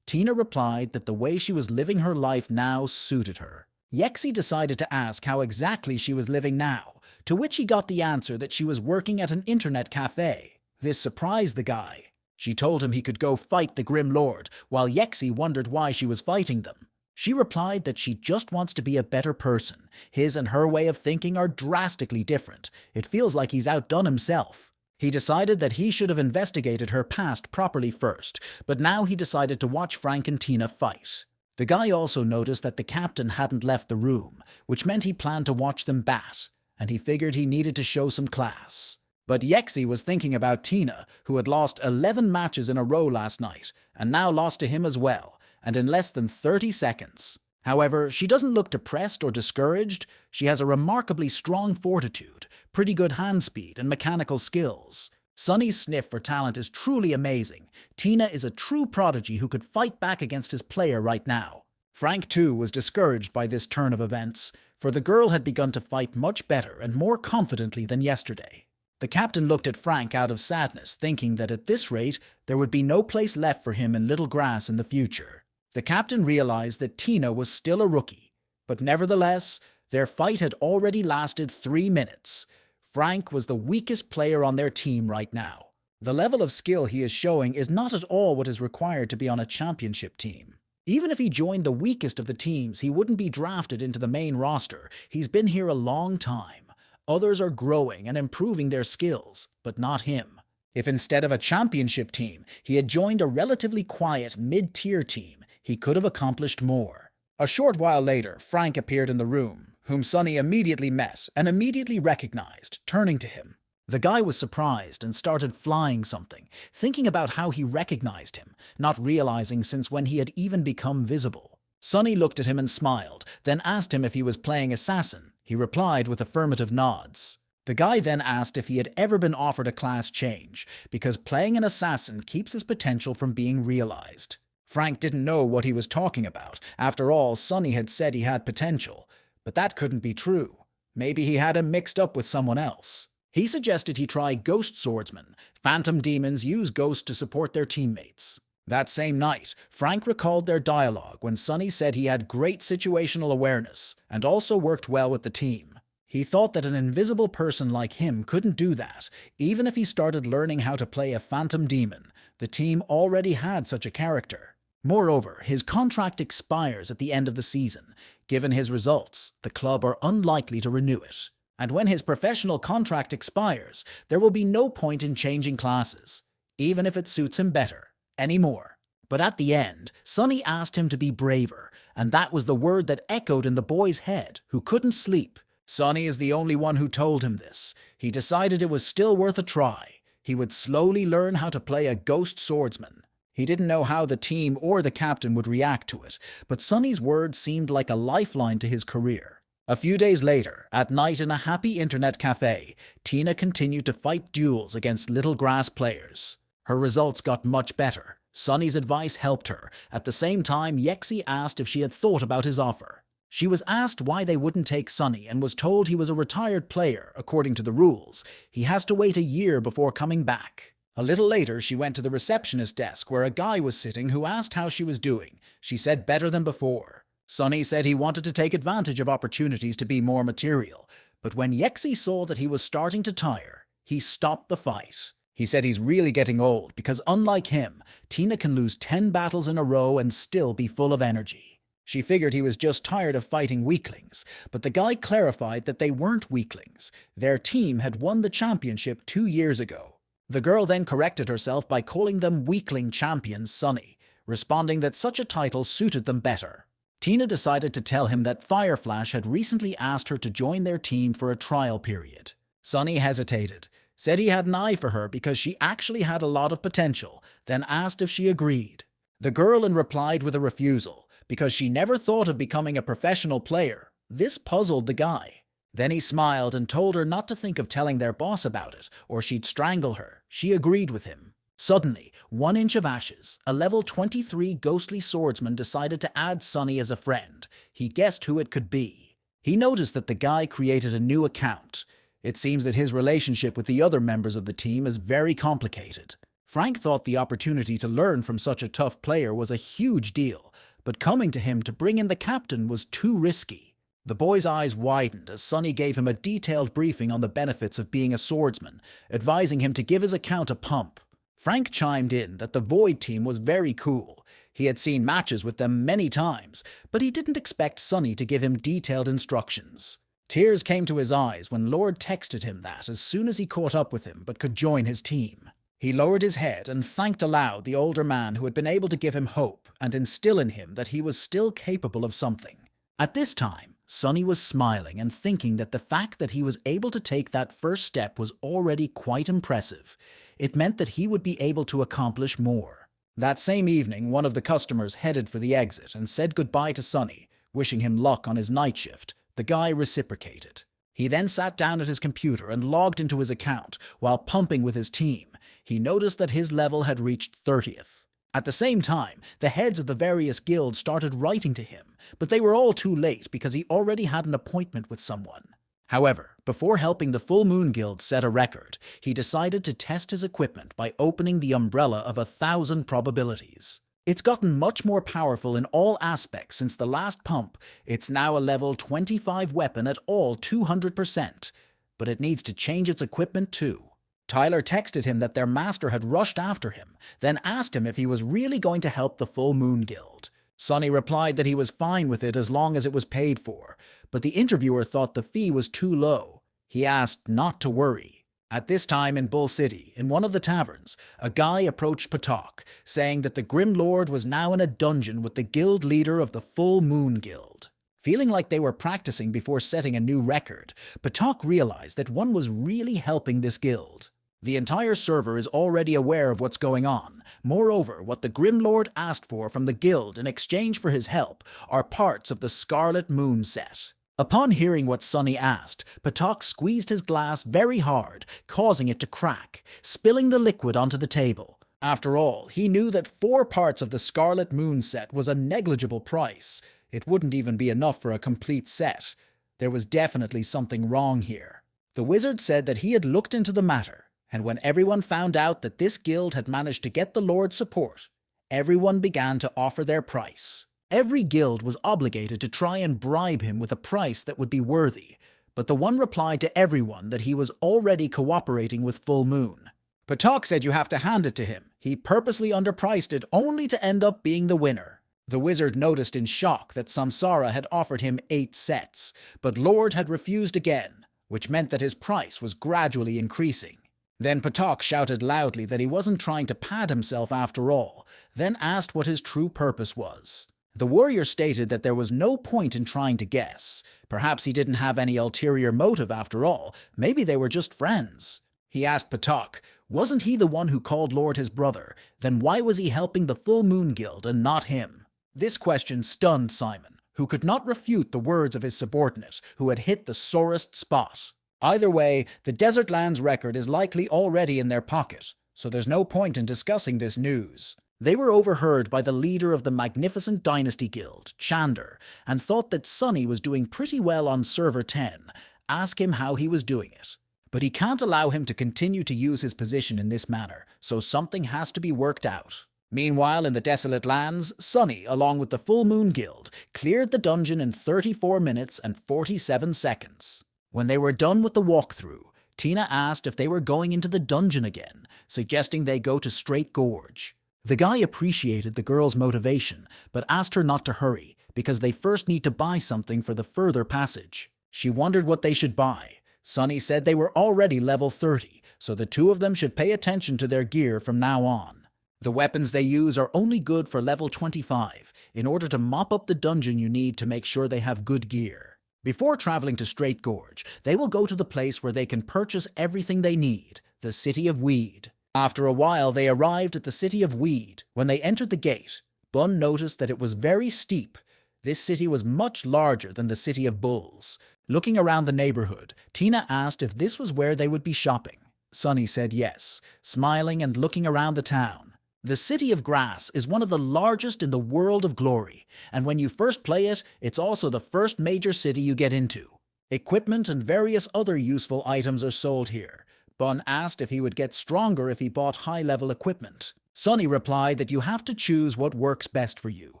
Tina replied that the way she was living her life now suited her. Yexi decided to ask how exactly she was living now, to which he got the answer that she was working at an internet cafe. This surprised the guy. She told him he could go fight the Grim Lord, while Yexi wondered why she was fighting them. She replied that she just wants to be a better person. His and her way of thinking are drastically different. It feels like he's outdone himself. He decided that he should have investigated her past properly first, but now he decided to watch Frank and Tina fight. The guy also noticed that the captain hadn't left the room, which meant he planned to watch them bat, and he figured he needed to show some class. But Yexi was thinking about Tina, who had lost 11 matches in a row last night, and now lost to him as well, and in less than 30 seconds. However, she doesn't look depressed or discouraged. She has a remarkably strong fortitude, pretty good hand speed, and mechanical skills. Sunny's sniff for talent is truly amazing. Tina is a true prodigy who could fight back against his player right now. Frank, too, was discouraged by this turn of events, for the girl had begun to fight much better and more confidently than yesterday. The captain looked at Frank out of sadness, thinking that at this rate there would be no place left for him in Little Grass in the future. The captain realized that Tina was still a rookie, but nevertheless, their fight had already lasted 3 minutes. Frank was the weakest player on their team right now. The level of skill he is showing is not at all what is required to be on a championship team. Even if he joined the weakest of the teams, he wouldn't be drafted into the main roster. He's been here a long time. Others are growing and improving their skills, but not him. If instead of a championship team, he had joined a relatively quiet mid-tier team, he could have accomplished more. A short while later, Frank appeared in the room, whom Sunny immediately met and immediately recognized, turning to him. The guy was surprised and started flying something, thinking about how he recognized him, not realizing since when he had even become visible. Sunny looked at him and smiled, then asked him if he was playing assassin. He replied with affirmative nods. The guy then asked if he had ever been offered a class change, because playing an assassin keeps his potential from being realized. Frank didn't know what he was talking about. After all, Sunny had said he had potential. But that couldn't be true. Maybe he had him mixed up with someone else. He suggested he try ghost swordsmen. Phantom demons use ghosts to support their teammates. That same night, Frank recalled their dialogue when Sonny said he had great situational awareness and also worked well with the team. He thought that an invisible person like him couldn't do that, even if he started learning how to play a phantom demon. The team already had such a character. Moreover, his contract expires at the end of the season. Given his results, the club are unlikely to renew it. And when his professional contract expires, there will be no point in changing classes, even if it suits him better, anymore. But at the end, Sonny asked him to be braver, and that was the word that echoed in the boy's head, who couldn't sleep. Sonny is the only one who told him this. He decided it was still worth a try. He would slowly learn how to play a ghost swordsman. He didn't know how the team or the captain would react to it, but Sonny's words seemed like a lifeline to his career. A few days later, at night in a happy internet cafe, Tina continued to fight duels against little grass players. Her results got much better. Sonny's advice helped her. At the same time, Yexi asked if she had thought about his offer. She was asked why they wouldn't take Sonny and was told he was a retired player. According to the rules, he has to wait a year before coming back. A little later, she went to the receptionist desk where a guy was sitting who asked how she was doing. She said better than before. Sonny said he wanted to take advantage of opportunities to be more material, but when Yexi saw that he was starting to tire, he stopped the fight. He said he's really getting old because, unlike him, Tina can lose 10 battles in a row and still be full of energy. She figured he was just tired of fighting weaklings, but the guy clarified that they weren't weaklings. Their team had won the championship 2 years ago. The girl then corrected herself by calling them weakling champions Sonny, responding that such a title suited them better. Tina decided to tell him that Fireflash had recently asked her to join their team for a trial period. Sonny hesitated, said he had an eye for her because she actually had a lot of potential, then asked if she agreed. The girl replied with a refusal, because she never thought of becoming a professional player. This puzzled the guy. Then he smiled and told her not to think of telling their boss about it, or she'd strangle her. She agreed with him. Suddenly, 1 Inch of Ashes, a level 23 ghostly swordsman, decided to add Sonny as a friend. He guessed who it could be. He noticed that the guy created a new account. It seems that his relationship with the other members of the team is very complicated. Frank thought the opportunity to learn from such a tough player was a huge deal, but coming to him to bring in the captain was too risky. The boy's eyes widened as Sonny gave him a detailed briefing on the benefits of being a swordsman, advising him to give his account a pump. Frank chimed in that the Void team was very cool. He had seen matches with them many times, but he didn't expect Sonny to give him detailed instructions. Tears came to his eyes when Lord texted him that as soon as he caught up with him but could join his team. He lowered his head and thanked aloud the older man who had been able to give him hope and instill in him that he was still capable of something. At this time, Sonny was smiling and thinking that the fact that he was able to take that first step was already quite impressive. It meant that he would be able to accomplish more. That same evening, one of the customers headed for the exit and said goodbye to Sonny, wishing him luck on his night shift. The guy reciprocated. He then sat down at his computer and logged into his account. While pumping with his team, he noticed that his level had reached 30th. At the same time, the heads of the various guilds started writing to him, but they were all too late because he already had an appointment with someone. However, before helping the Full Moon Guild set a record, he decided to test his equipment by opening the umbrella of 1,000 probabilities. It's gotten much more powerful in all aspects since the last pump. It's now a level 25 weapon at all 200%, but it needs to change its equipment too. Tyler texted him that their master had rushed after him, then asked him if he was really going to help the Full Moon Guild. Sonny replied that he was fine with it as long as it was paid for, but the interviewer thought the fee was too low. He asked not to worry. At this time in Bull City, in one of the taverns, a guy approached Patok, saying that the Grim Lord was now in a dungeon with the guild leader of the Full Moon Guild. Feeling like they were practicing before setting a new record, Patok realized that one was really helping this guild. The entire server is already aware of what's going on. Moreover, what the Grim Lord asked for from the guild in exchange for his help are parts of the Scarlet Moon set. Upon hearing what Sonny asked, Patok squeezed his glass very hard, causing it to crack, spilling the liquid onto the table. After all, he knew that 4 parts of the Scarlet Moon set was a negligible price. It wouldn't even be enough for a complete set. There was definitely something wrong here. The wizard said that he had looked into the matter, and when everyone found out that this guild had managed to get the Lord's support, everyone began to offer their price. Every guild was obligated to try and bribe him with a price that would be worthy, but the one replied to everyone that he was already cooperating with Full Moon. Patak said you have to hand it to him. He purposely underpriced it only to end up being the winner. The wizard noticed in shock that Samsara had offered him 8 sets, but Lord had refused again, which meant that his price was gradually increasing. Then Patak shouted loudly that he wasn't trying to pad himself after all, then asked what his true purpose was. The warrior stated that there was no point in trying to guess. Perhaps he didn't have any ulterior motive after all. Maybe they were just friends. He asked Patak, wasn't he the one who called Lord his brother? Then why was he helping the Full Moon Guild and not him? This question stunned Simon, who could not refute the words of his subordinate, who had hit the sorest spot. Either way, the Desert Lands record is likely already in their pocket, so there's no point in discussing this news. They were overheard by the leader of the Magnificent Dynasty Guild, Chander, and thought that Sunny was doing pretty well on Server 10. Ask him how he was doing it. But he can't allow him to continue to use his position in this manner, so something has to be worked out. Meanwhile, in the Desolate Lands, Sunny, along with the Full Moon Guild, cleared the dungeon in 34 minutes and 47 seconds. When they were done with the walkthrough, Tina asked if they were going into the dungeon again, suggesting they go to Straight Gorge. The guy appreciated the girl's motivation, but asked her not to hurry, because they first need to buy something for the further passage. She wondered what they should buy. Sunny said they were already level 30, so the two of them should pay attention to their gear from now on. The weapons they use are only good for level 25. In order to mop up the dungeon, you need to make sure they have good gear. Before traveling to Straight Gorge, they will go to the place where they can purchase everything they need, the City of Weed. After a while, they arrived at the City of Weed. When they entered the gate, Bun noticed that it was very steep. This city was much larger than the City of Bulls. Looking around the neighborhood, Tina asked if this was where they would be shopping. Sunny said yes, smiling and looking around the town. The City of Grass is one of the largest in the world of Glory, and when you first play it, it's also the first major city you get into. Equipment and various other useful items are sold here. Bun asked if he would get stronger if he bought high-level equipment. Sunny replied that you have to choose what works best for you.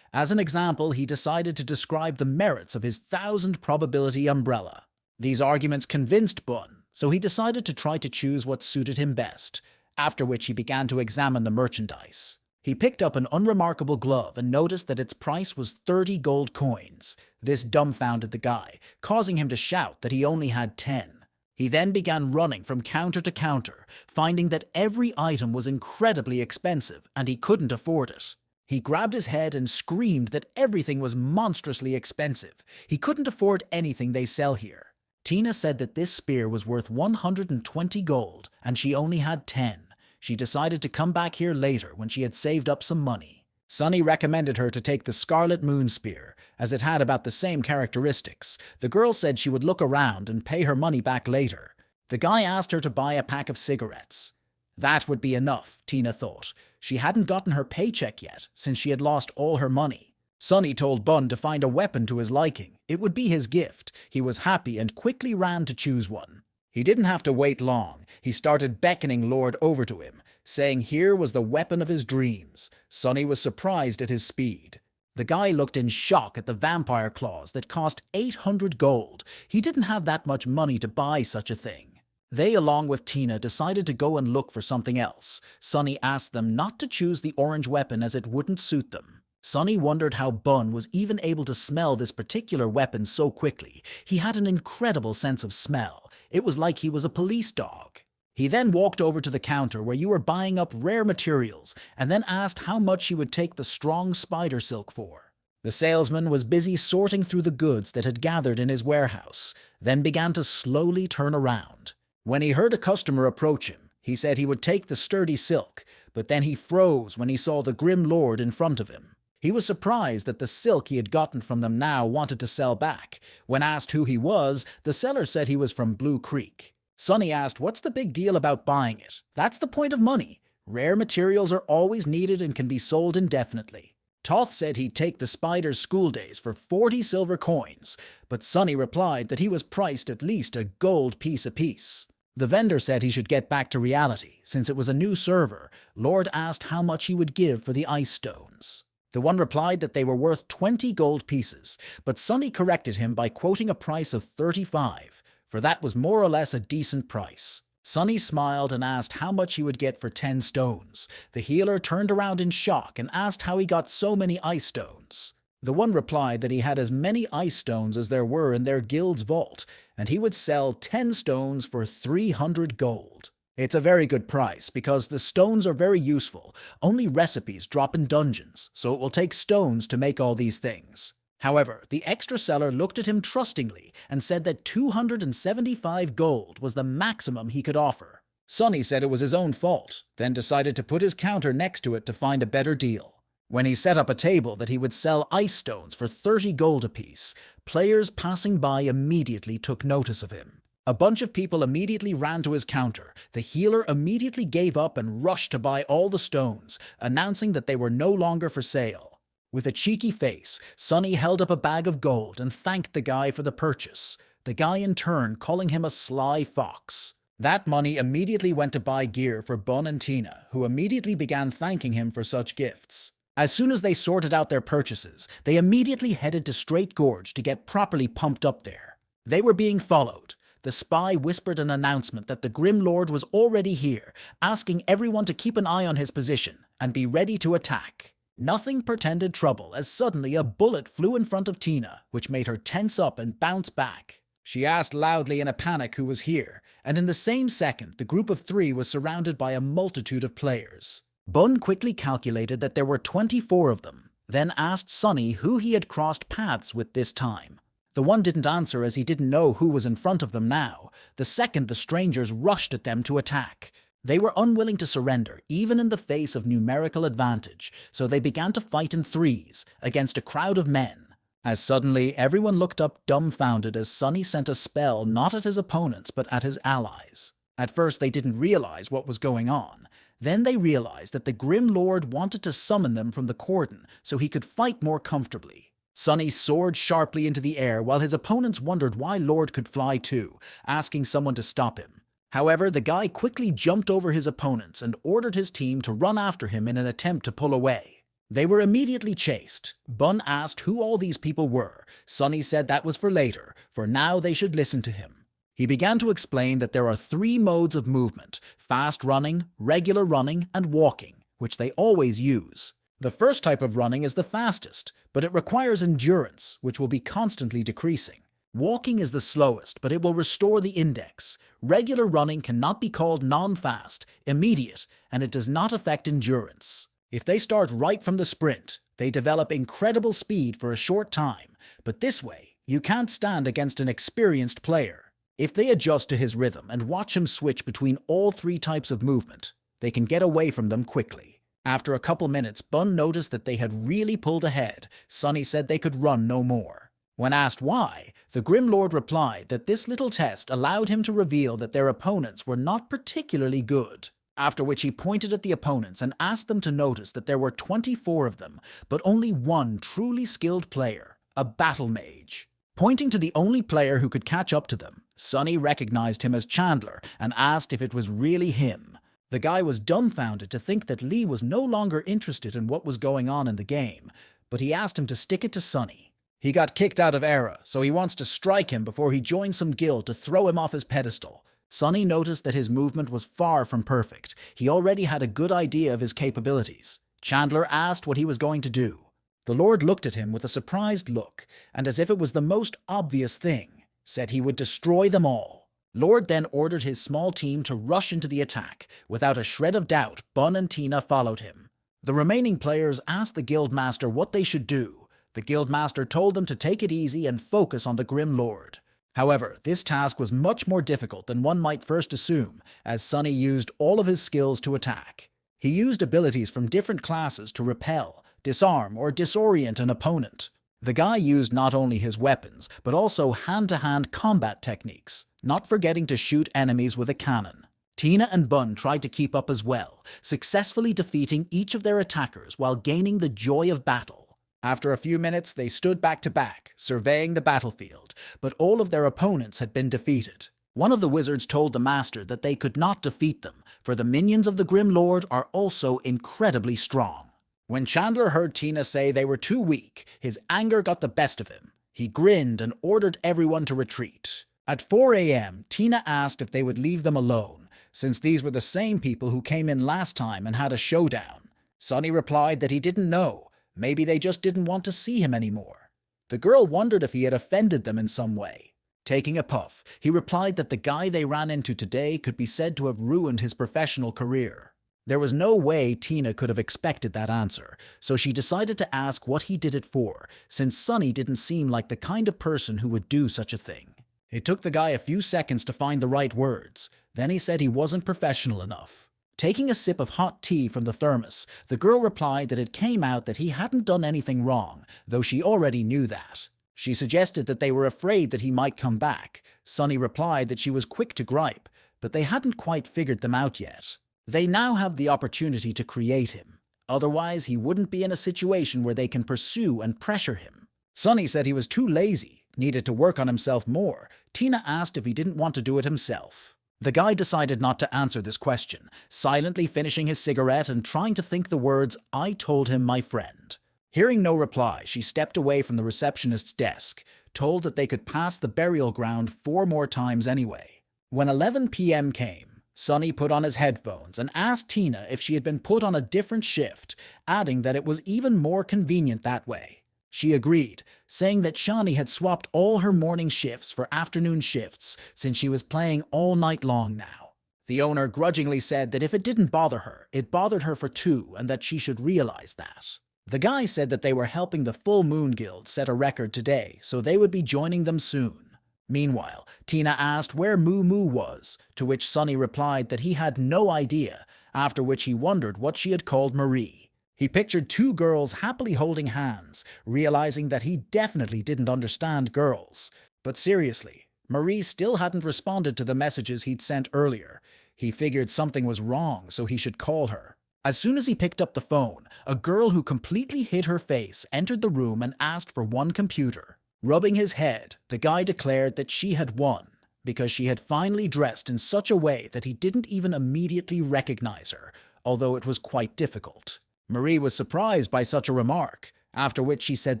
As an example, he decided to describe the merits of his 1000 probability umbrella. These arguments convinced Bun, so he decided to try to choose what suited him best, after which he began to examine the merchandise. He picked up an unremarkable glove and noticed that its price was 30 gold coins. This dumbfounded the guy, causing him to shout that he only had 10. He then began running from counter to counter, finding that every item was incredibly expensive and he couldn't afford it. He grabbed his head and screamed that everything was monstrously expensive. He couldn't afford anything they sell here. Tina said that this spear was worth 120 gold and she only had 10. She decided to come back here later when she had saved up some money. Sunny recommended her to take the Scarlet Moon Spear, as it had about the same characteristics. The girl said she would look around and pay her money back later. The guy asked her to buy a pack of cigarettes. That would be enough, Tina thought. She hadn't gotten her paycheck yet, since she had lost all her money. Sunny told Bun to find a weapon to his liking. It would be his gift. He was happy and quickly ran to choose one. He didn't have to wait long. He started beckoning Lord over to him, saying here was the weapon of his dreams. Sunny was surprised at his speed. The guy looked in shock at the vampire claws that cost 800 gold. He didn't have that much money to buy such a thing. They, along with Tina, decided to go and look for something else. Sunny asked them not to choose the orange weapon as it wouldn't suit them. Sunny wondered how Bun was even able to smell this particular weapon so quickly. He had an incredible sense of smell. It was like he was a police dog. He then walked over to the counter where you were buying up rare materials and then asked how much he would take the strong spider silk for. The salesman was busy sorting through the goods that had gathered in his warehouse, then began to slowly turn around. When he heard a customer approach him, he said he would take the sturdy silk, but then he froze when he saw the grim lord in front of him. He was surprised that the silk he had gotten from them now wanted to sell back. When asked who he was, the seller said he was from Blue Creek. Sunny asked, what's the big deal about buying it? That's the point of money. Rare materials are always needed and can be sold indefinitely. Toth said he'd take the spider's school days for 40 silver coins, but Sonny replied that he was priced at least a gold piece apiece. The vendor said he should get back to reality. Since it was a new server, Lord asked how much he would give for the ice stones. The one replied that they were worth 20 gold pieces, but Sonny corrected him by quoting a price of 35, for that was more or less a decent price. Sonny smiled and asked how much he would get for 10 stones. The healer turned around in shock and asked how he got so many ice stones. The one replied that he had as many ice stones as there were in their guild's vault, and he would sell 10 stones for 300 gold. It's a very good price because the stones are very useful. Only recipes drop in dungeons, so it will take stones to make all these things. However, the extra seller looked at him trustingly and said that 275 gold was the maximum he could offer. Sonny said it was his own fault, then decided to put his counter next to it to find a better deal. When he set up a table that he would sell ice stones for 30 gold apiece, players passing by immediately took notice of him. A bunch of people immediately ran to his counter. The healer immediately gave up and rushed to buy all the stones, announcing that they were no longer for sale. With a cheeky face, Sonny held up a bag of gold and thanked the guy for the purchase, the guy in turn calling him a sly fox. That money immediately went to buy gear for Bun and Tina, who immediately began thanking him for such gifts. As soon as they sorted out their purchases, they immediately headed to Straight Gorge to get properly pumped up there. They were being followed. The spy whispered an announcement that the Grim Lord was already here, asking everyone to keep an eye on his position and be ready to attack. Nothing portended trouble as suddenly a bullet flew in front of Tina, which made her tense up and bounce back. She asked loudly in a panic who was here, and in the same second the group of 3 was surrounded by a multitude of players. Bun quickly calculated that there were 24 of them, then asked Sonny who he had crossed paths with this time. The one didn't answer as he didn't know who was in front of them now. The second the strangers rushed at them to attack. They were unwilling to surrender, even in the face of numerical advantage, so they began to fight in threes against a crowd of men. As suddenly, everyone looked up dumbfounded as Sonny sent a spell not at his opponents but at his allies. At first they didn't realize what was going on. Then they realized that the Grim Lord wanted to summon them from the cordon so he could fight more comfortably. Sonny soared sharply into the air while his opponents wondered why Lord could fly too, asking someone to stop him. However, the guy quickly jumped over his opponents and ordered his team to run after him in an attempt to pull away. They were immediately chased. Bun asked who all these people were. Sonny said that was for later, for now they should listen to him. He began to explain that there are 3 modes of movement: fast running, regular running, and walking, which they always use. The first type of running is the fastest, but it requires endurance, which will be constantly decreasing. Walking is the slowest, but it will restore the index. Regular running cannot be called non-fast, immediate, and it does not affect endurance. If they start right from the sprint, they develop incredible speed for a short time, but this way, you can't stand against an experienced player. If they adjust to his rhythm and watch him switch between all 3 types of movement, they can get away from them quickly. After a couple minutes, Bun noticed that they had really pulled ahead. Sonny said they could run no more. When asked why, the Grim Lord replied that this little test allowed him to reveal that their opponents were not particularly good. After which he pointed at the opponents and asked them to notice that there were 24 of them, but only 1 truly skilled player, a battle mage. Pointing to the only player who could catch up to them, Sonny recognized him as Chandler and asked if it was really him. The guy was dumbfounded to think that Lee was no longer interested in what was going on in the game, but he asked him to stick it to Sonny. He got kicked out of Era, so he wants to strike him before he joins some guild to throw him off his pedestal. Sonny noticed that his movement was far from perfect. He already had a good idea of his capabilities. Chandler asked what he was going to do. The Lord looked at him with a surprised look, and as if it was the most obvious thing, said he would destroy them all. Lord then ordered his small team to rush into the attack. Without a shred of doubt, Bun and Tina followed him. The remaining players asked the Guildmaster what they should do. The Guildmaster told them to take it easy and focus on the Grim Lord. However, this task was much more difficult than one might first assume, as Sonny used all of his skills to attack. He used abilities from different classes to repel, disarm, or disorient an opponent. The guy used not only his weapons, but also hand-to-hand combat techniques, not forgetting to shoot enemies with a cannon. Tina and Bun tried to keep up as well, successfully defeating each of their attackers while gaining the joy of battle. After a few minutes, they stood back to back, surveying the battlefield, but all of their opponents had been defeated. One of the wizards told the master that they could not defeat them, for the minions of the Grim Lord are also incredibly strong. When Chandler heard Tina say they were too weak, his anger got the best of him. He grinned and ordered everyone to retreat. At 4 a.m., Tina asked if they would leave them alone, since these were the same people who came in last time and had a showdown. Sonny replied that he didn't know. Maybe they just didn't want to see him anymore. The girl wondered if he had offended them in some way. Taking a puff, he replied that the guy they ran into today could be said to have ruined his professional career. There was no way Tina could have expected that answer, so she decided to ask what he did it for, since Sonny didn't seem like the kind of person who would do such a thing. It took the guy a few seconds to find the right words. Then he said he wasn't professional enough. Taking a sip of hot tea from the thermos, the girl replied that it came out that he hadn't done anything wrong, though she already knew that. She suggested that they were afraid that he might come back. Sonny replied that she was quick to gripe, but they hadn't quite figured them out yet. They now have the opportunity to create him. Otherwise, he wouldn't be in a situation where they can pursue and pressure him. Sonny said he was too lazy, needed to work on himself more. Tina asked if he didn't want to do it himself. The guy decided not to answer this question, silently finishing his cigarette and trying to think the words, "I told him, my friend." Hearing no reply, she stepped away from the receptionist's desk, told that they could pass the burial ground 4 more times anyway. When 11 p.m. came, Sonny put on his headphones and asked Tina if she had been put on a different shift, adding that it was even more convenient that way. She agreed, saying that Shani had swapped all her morning shifts for afternoon shifts since she was playing all night long now. The owner grudgingly said that if it didn't bother her, it bothered her for 2 and that she should realize that. The guy said that they were helping the Full Moon Guild set a record today, so they would be joining them soon. Meanwhile, Tina asked where Moo Moo was, to which Sonny replied that he had no idea, after which he wondered what she had called Marie. He pictured 2 girls happily holding hands, realizing that he definitely didn't understand girls. But seriously, Marie still hadn't responded to the messages he'd sent earlier. He figured something was wrong, so he should call her. As soon as he picked up the phone, a girl who completely hid her face entered the room and asked for one computer. Rubbing his head, the guy declared that she had won, because she had finally dressed in such a way that he didn't even immediately recognize her, although it was quite difficult. Marie was surprised by such a remark, after which she said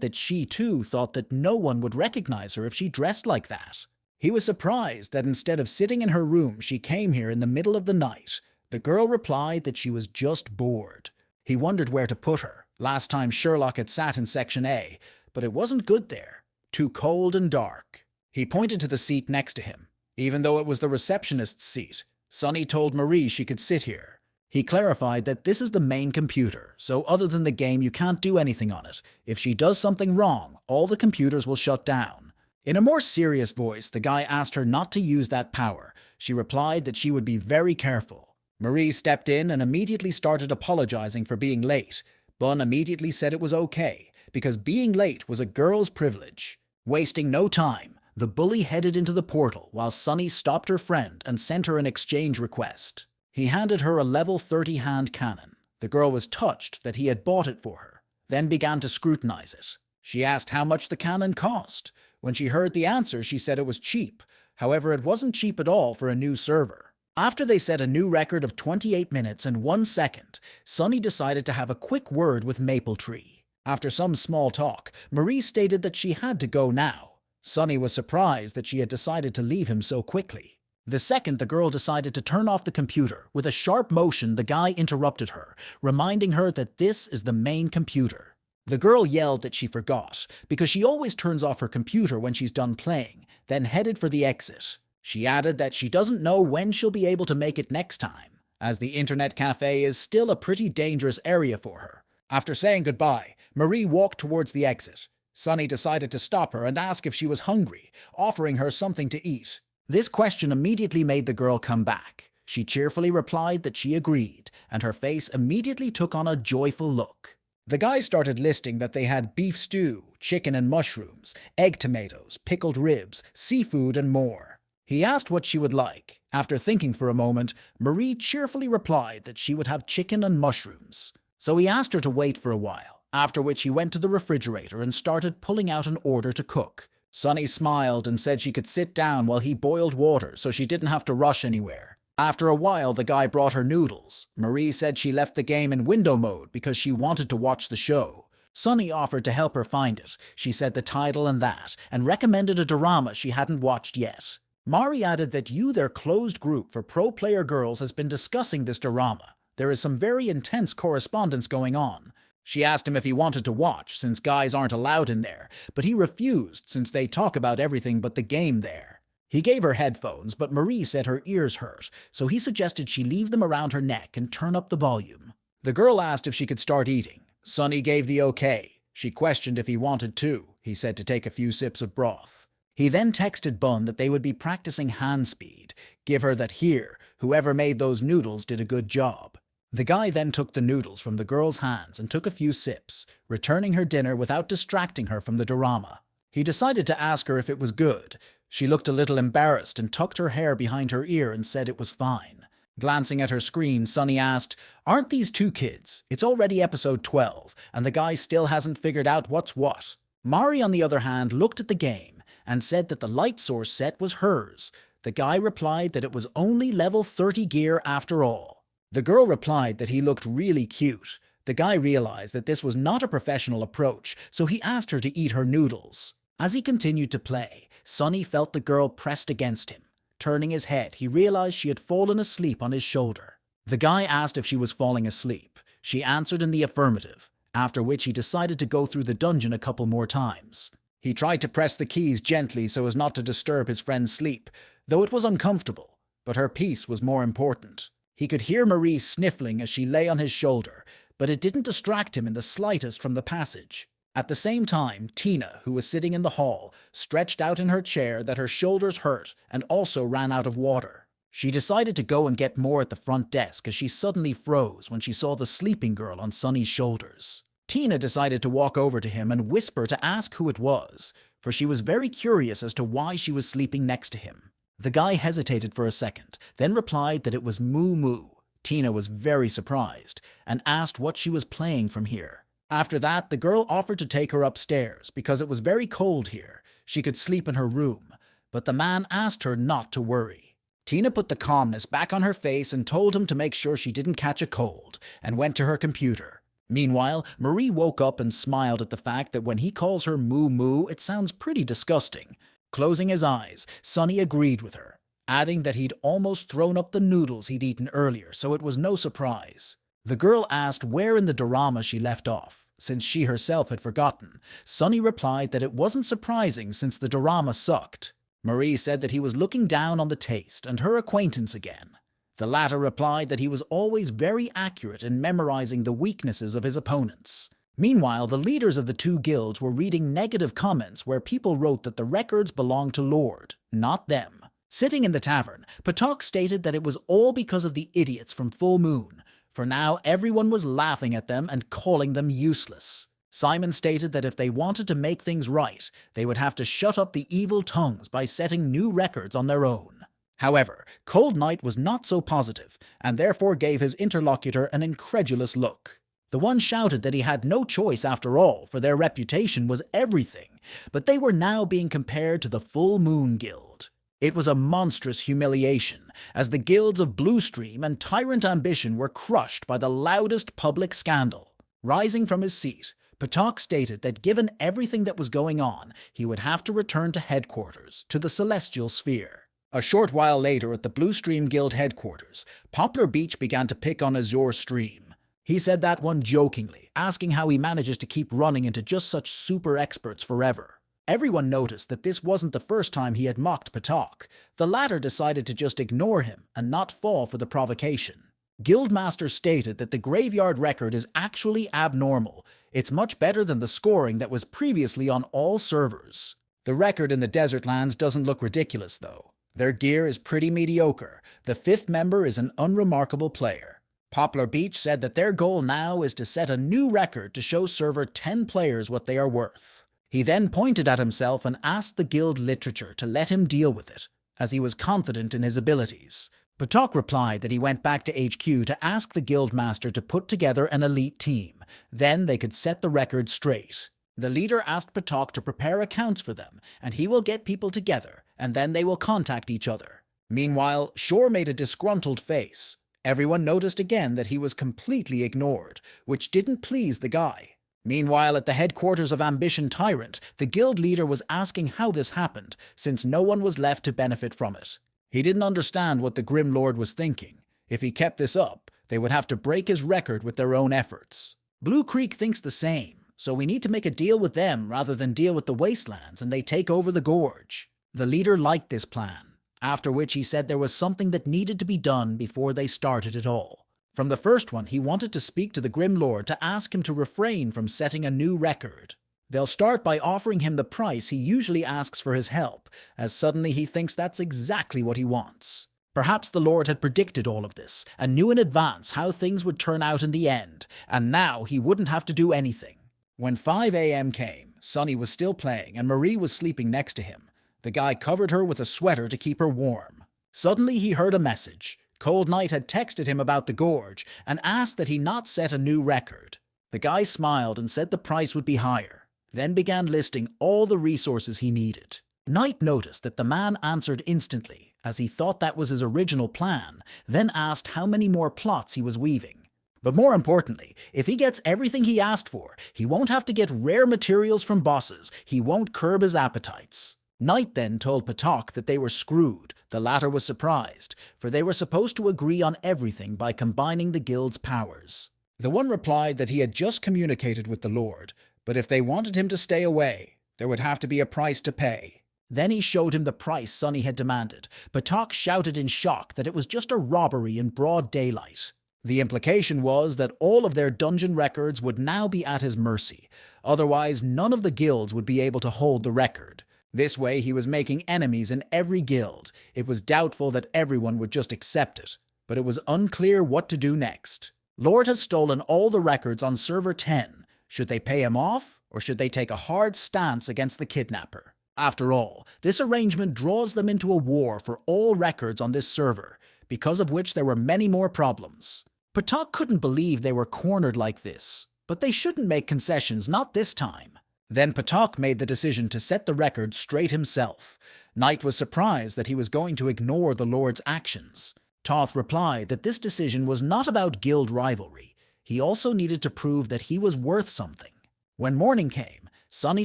that she too thought that no one would recognize her if she dressed like that. He was surprised that instead of sitting in her room, she came here in the middle of the night. The girl replied that she was just bored. He wondered where to put her. Last time Sherlock had sat in Section A, but it wasn't good there. Too cold and dark. He pointed to the seat next to him. Even though it was the receptionist's seat, Sonny told Marie she could sit here. He clarified that this is the main computer, so other than the game you can't do anything on it. If she does something wrong, all the computers will shut down. In a more serious voice, the guy asked her not to use that power. She replied that she would be very careful. Marie stepped in and immediately started apologizing for being late. Bun immediately said it was okay, because being late was a girl's privilege. Wasting no time, the bully headed into the portal while Sonny stopped her friend and sent her an exchange request. He handed her a level 30 hand cannon. The girl was touched that he had bought it for her, then began to scrutinize it. She asked how much the cannon cost. When she heard the answer, she said it was cheap. However, it wasn't cheap at all for a new server. After they set a new record of 28 minutes and 1 second, Sonny decided to have a quick word with Mapletree. After some small talk, Marie stated that she had to go now. Sonny was surprised that she had decided to leave him so quickly. The second the girl decided to turn off the computer, with a sharp motion the guy interrupted her, reminding her that this is the main computer. The girl yelled that she forgot, because she always turns off her computer when she's done playing, then headed for the exit. She added that she doesn't know when she'll be able to make it next time, as the internet cafe is still a pretty dangerous area for her. After saying goodbye, Marie walked towards the exit. Sonny decided to stop her and ask if she was hungry, offering her something to eat. This question immediately made the girl come back. She cheerfully replied that she agreed, and her face immediately took on a joyful look. The guy started listing that they had beef stew, chicken and mushrooms, egg tomatoes, pickled ribs, seafood, and more. He asked what she would like. After thinking for a moment, Marie cheerfully replied that she would have chicken and mushrooms. So he asked her to wait for a while, after which he went to the refrigerator and started pulling out an order to cook. Sunny smiled and said she could sit down while he boiled water so she didn't have to rush anywhere. After a while, the guy brought her noodles. Marie said she left the game in window mode because she wanted to watch the show. Sunny offered to help her find it. She said the title and that, and recommended a drama she hadn't watched yet. Mari added that their closed group for pro player girls has been discussing this drama. There is some very intense correspondence going on. She asked him if he wanted to watch, since guys aren't allowed in there, but he refused since they talk about everything but the game there. He gave her headphones, but Marie said her ears hurt, so he suggested she leave them around her neck and turn up the volume. The girl asked if she could start eating. Sunny gave the okay. She questioned if he wanted to. He said to take a few sips of broth. He then texted Bun that they would be practicing hand speed. Give her that here, whoever made those noodles did a good job. The guy then took the noodles from the girl's hands and took a few sips, returning her dinner without distracting her from the drama. He decided to ask her if it was good. She looked a little embarrassed and tucked her hair behind her ear and said it was fine. Glancing at her screen, Sunny asked, "Aren't these 2 kids? It's already episode 12, and the guy still hasn't figured out what's what." Mari, on the other hand, looked at the game and said that the light source set was hers. The guy replied that it was only level 30 gear after all. The girl replied that he looked really cute. The guy realized that this was not a professional approach, so he asked her to eat her noodles. As he continued to play, Sunny felt the girl pressed against him. Turning his head, he realized she had fallen asleep on his shoulder. The guy asked if she was falling asleep. She answered in the affirmative, after which he decided to go through the dungeon a couple more times. He tried to press the keys gently so as not to disturb his friend's sleep, though it was uncomfortable, but her peace was more important. He could hear Marie sniffling as she lay on his shoulder, but it didn't distract him in the slightest from the passage. At the same time, Tina, who was sitting in the hall, stretched out in her chair that her shoulders hurt and also ran out of water. She decided to go and get more at the front desk as she suddenly froze when she saw the sleeping girl on Sunny's shoulders. Tina decided to walk over to him and whisper to ask who it was, for she was very curious as to why she was sleeping next to him. The guy hesitated for a second, then replied that it was Moo Moo. Tina was very surprised and asked what she was playing from here. After that, the girl offered to take her upstairs because it was very cold here. She could sleep in her room, but the man asked her not to worry. Tina put the calmness back on her face and told him to make sure she didn't catch a cold, and went to her computer. Meanwhile, Marie woke up and smiled at the fact that when he calls her Moo Moo, it sounds pretty disgusting. Closing his eyes, Sunny agreed with her, adding that he'd almost thrown up the noodles he'd eaten earlier, so it was no surprise. The girl asked where in the drama she left off, since she herself had forgotten. Sunny replied that it wasn't surprising since the drama sucked. Marie said that he was looking down on the taste and her acquaintance again. The latter replied that he was always very accurate in memorizing the weaknesses of his opponents. Meanwhile, the leaders of the 2 guilds were reading negative comments where people wrote that the records belonged to Lord, not them. Sitting in the tavern, Patok stated that it was all because of the idiots from Full Moon. For now, everyone was laughing at them and calling them useless. Simon stated that if they wanted to make things right, they would have to shut up the evil tongues by setting new records on their own. However, Cold Knight was not so positive, and therefore gave his interlocutor an incredulous look. The one shouted that he had no choice after all, for their reputation was everything, but they were now being compared to the Full Moon Guild. It was a monstrous humiliation, as the guilds of Bluestream and Tyrant Ambition were crushed by the loudest public scandal. Rising from his seat, Patok stated that given everything that was going on, he would have to return to headquarters, to the Celestial Sphere. A short while later at the Bluestream Guild headquarters, Poplar Beach began to pick on Azure Stream. He said that one jokingly, asking how he manages to keep running into just such super experts forever. Everyone noticed that this wasn't the first time he had mocked Patok. The latter decided to just ignore him and not fall for the provocation. Guildmaster stated that the graveyard record is actually abnormal. It's much better than the scoring that was previously on all servers. The record in the Desert Lands doesn't look ridiculous, though. Their gear is pretty mediocre. The 5th member is an unremarkable player. Poplar Beach said that their goal now is to set a new record to show server 10 players what they are worth. He then pointed at himself and asked the guild literature to let him deal with it. as he was confident in his abilities. Patok replied that he went back to HQ to ask the guildmaster to put together an elite team. Then they could set the record straight. The leader asked Patok to prepare accounts for them, and he will get people together, and then they will contact each other. Meanwhile, Shore made a disgruntled face. Everyone noticed again that he was completely ignored, which didn't please the guy. Meanwhile, at the headquarters of Ambition Tyrant, the guild leader was asking how this happened, since no one was left to benefit from it. He didn't understand what the Grim Lord was thinking. If he kept this up, they would have to break his record with their own efforts. Blue Creek thinks the same, so we need to make a deal with them rather than deal with the Wastelands and they take over the Gorge. The leader liked this plan, after which he said there was something that needed to be done before they started it all. From the first one, he wanted to speak to the Grim Lord to ask him to refrain from setting a new record. They'll start by offering him the price he usually asks for his help, as suddenly he thinks that's exactly what he wants. Perhaps the Lord had predicted all of this, and knew in advance how things would turn out in the end, and now he wouldn't have to do anything. When 5 a.m. came, Sunny was still playing and Marie was sleeping next to him. The guy covered her with a sweater to keep her warm. Suddenly he heard a message. Cold Knight had texted him about the Gorge and asked that he not set a new record. The guy smiled and said the price would be higher, then began listing all the resources he needed. Knight noticed that the man answered instantly, as he thought that was his original plan, then asked how many more plots he was weaving. But more importantly, if he gets everything he asked for, he won't have to get rare materials from bosses, he won't curb his appetites. Knight then told Patok that they were screwed. The latter was surprised, for they were supposed to agree on everything by combining the guild's powers. The one replied that he had just communicated with the Lord, but if they wanted him to stay away, there would have to be a price to pay. Then he showed him the price Sunny had demanded. Patok shouted in shock that it was just a robbery in broad daylight. The implication was that all of their dungeon records would now be at his mercy. Otherwise, none of the guilds would be able to hold the record. This way, he was making enemies in every guild. It was doubtful that everyone would just accept it, but it was unclear what to do next. Lord has stolen all the records on Server 10. Should they pay him off, or should they take a hard stance against the kidnapper? After all, this arrangement draws them into a war for all records on this server, because of which there were many more problems. Patok couldn't believe they were cornered like this, but they shouldn't make concessions, not this time. Then Patok made the decision to set the record straight himself. Knight was surprised that he was going to ignore the Lord's actions. Toth replied that this decision was not about guild rivalry. He also needed to prove that he was worth something. When morning came, Sunny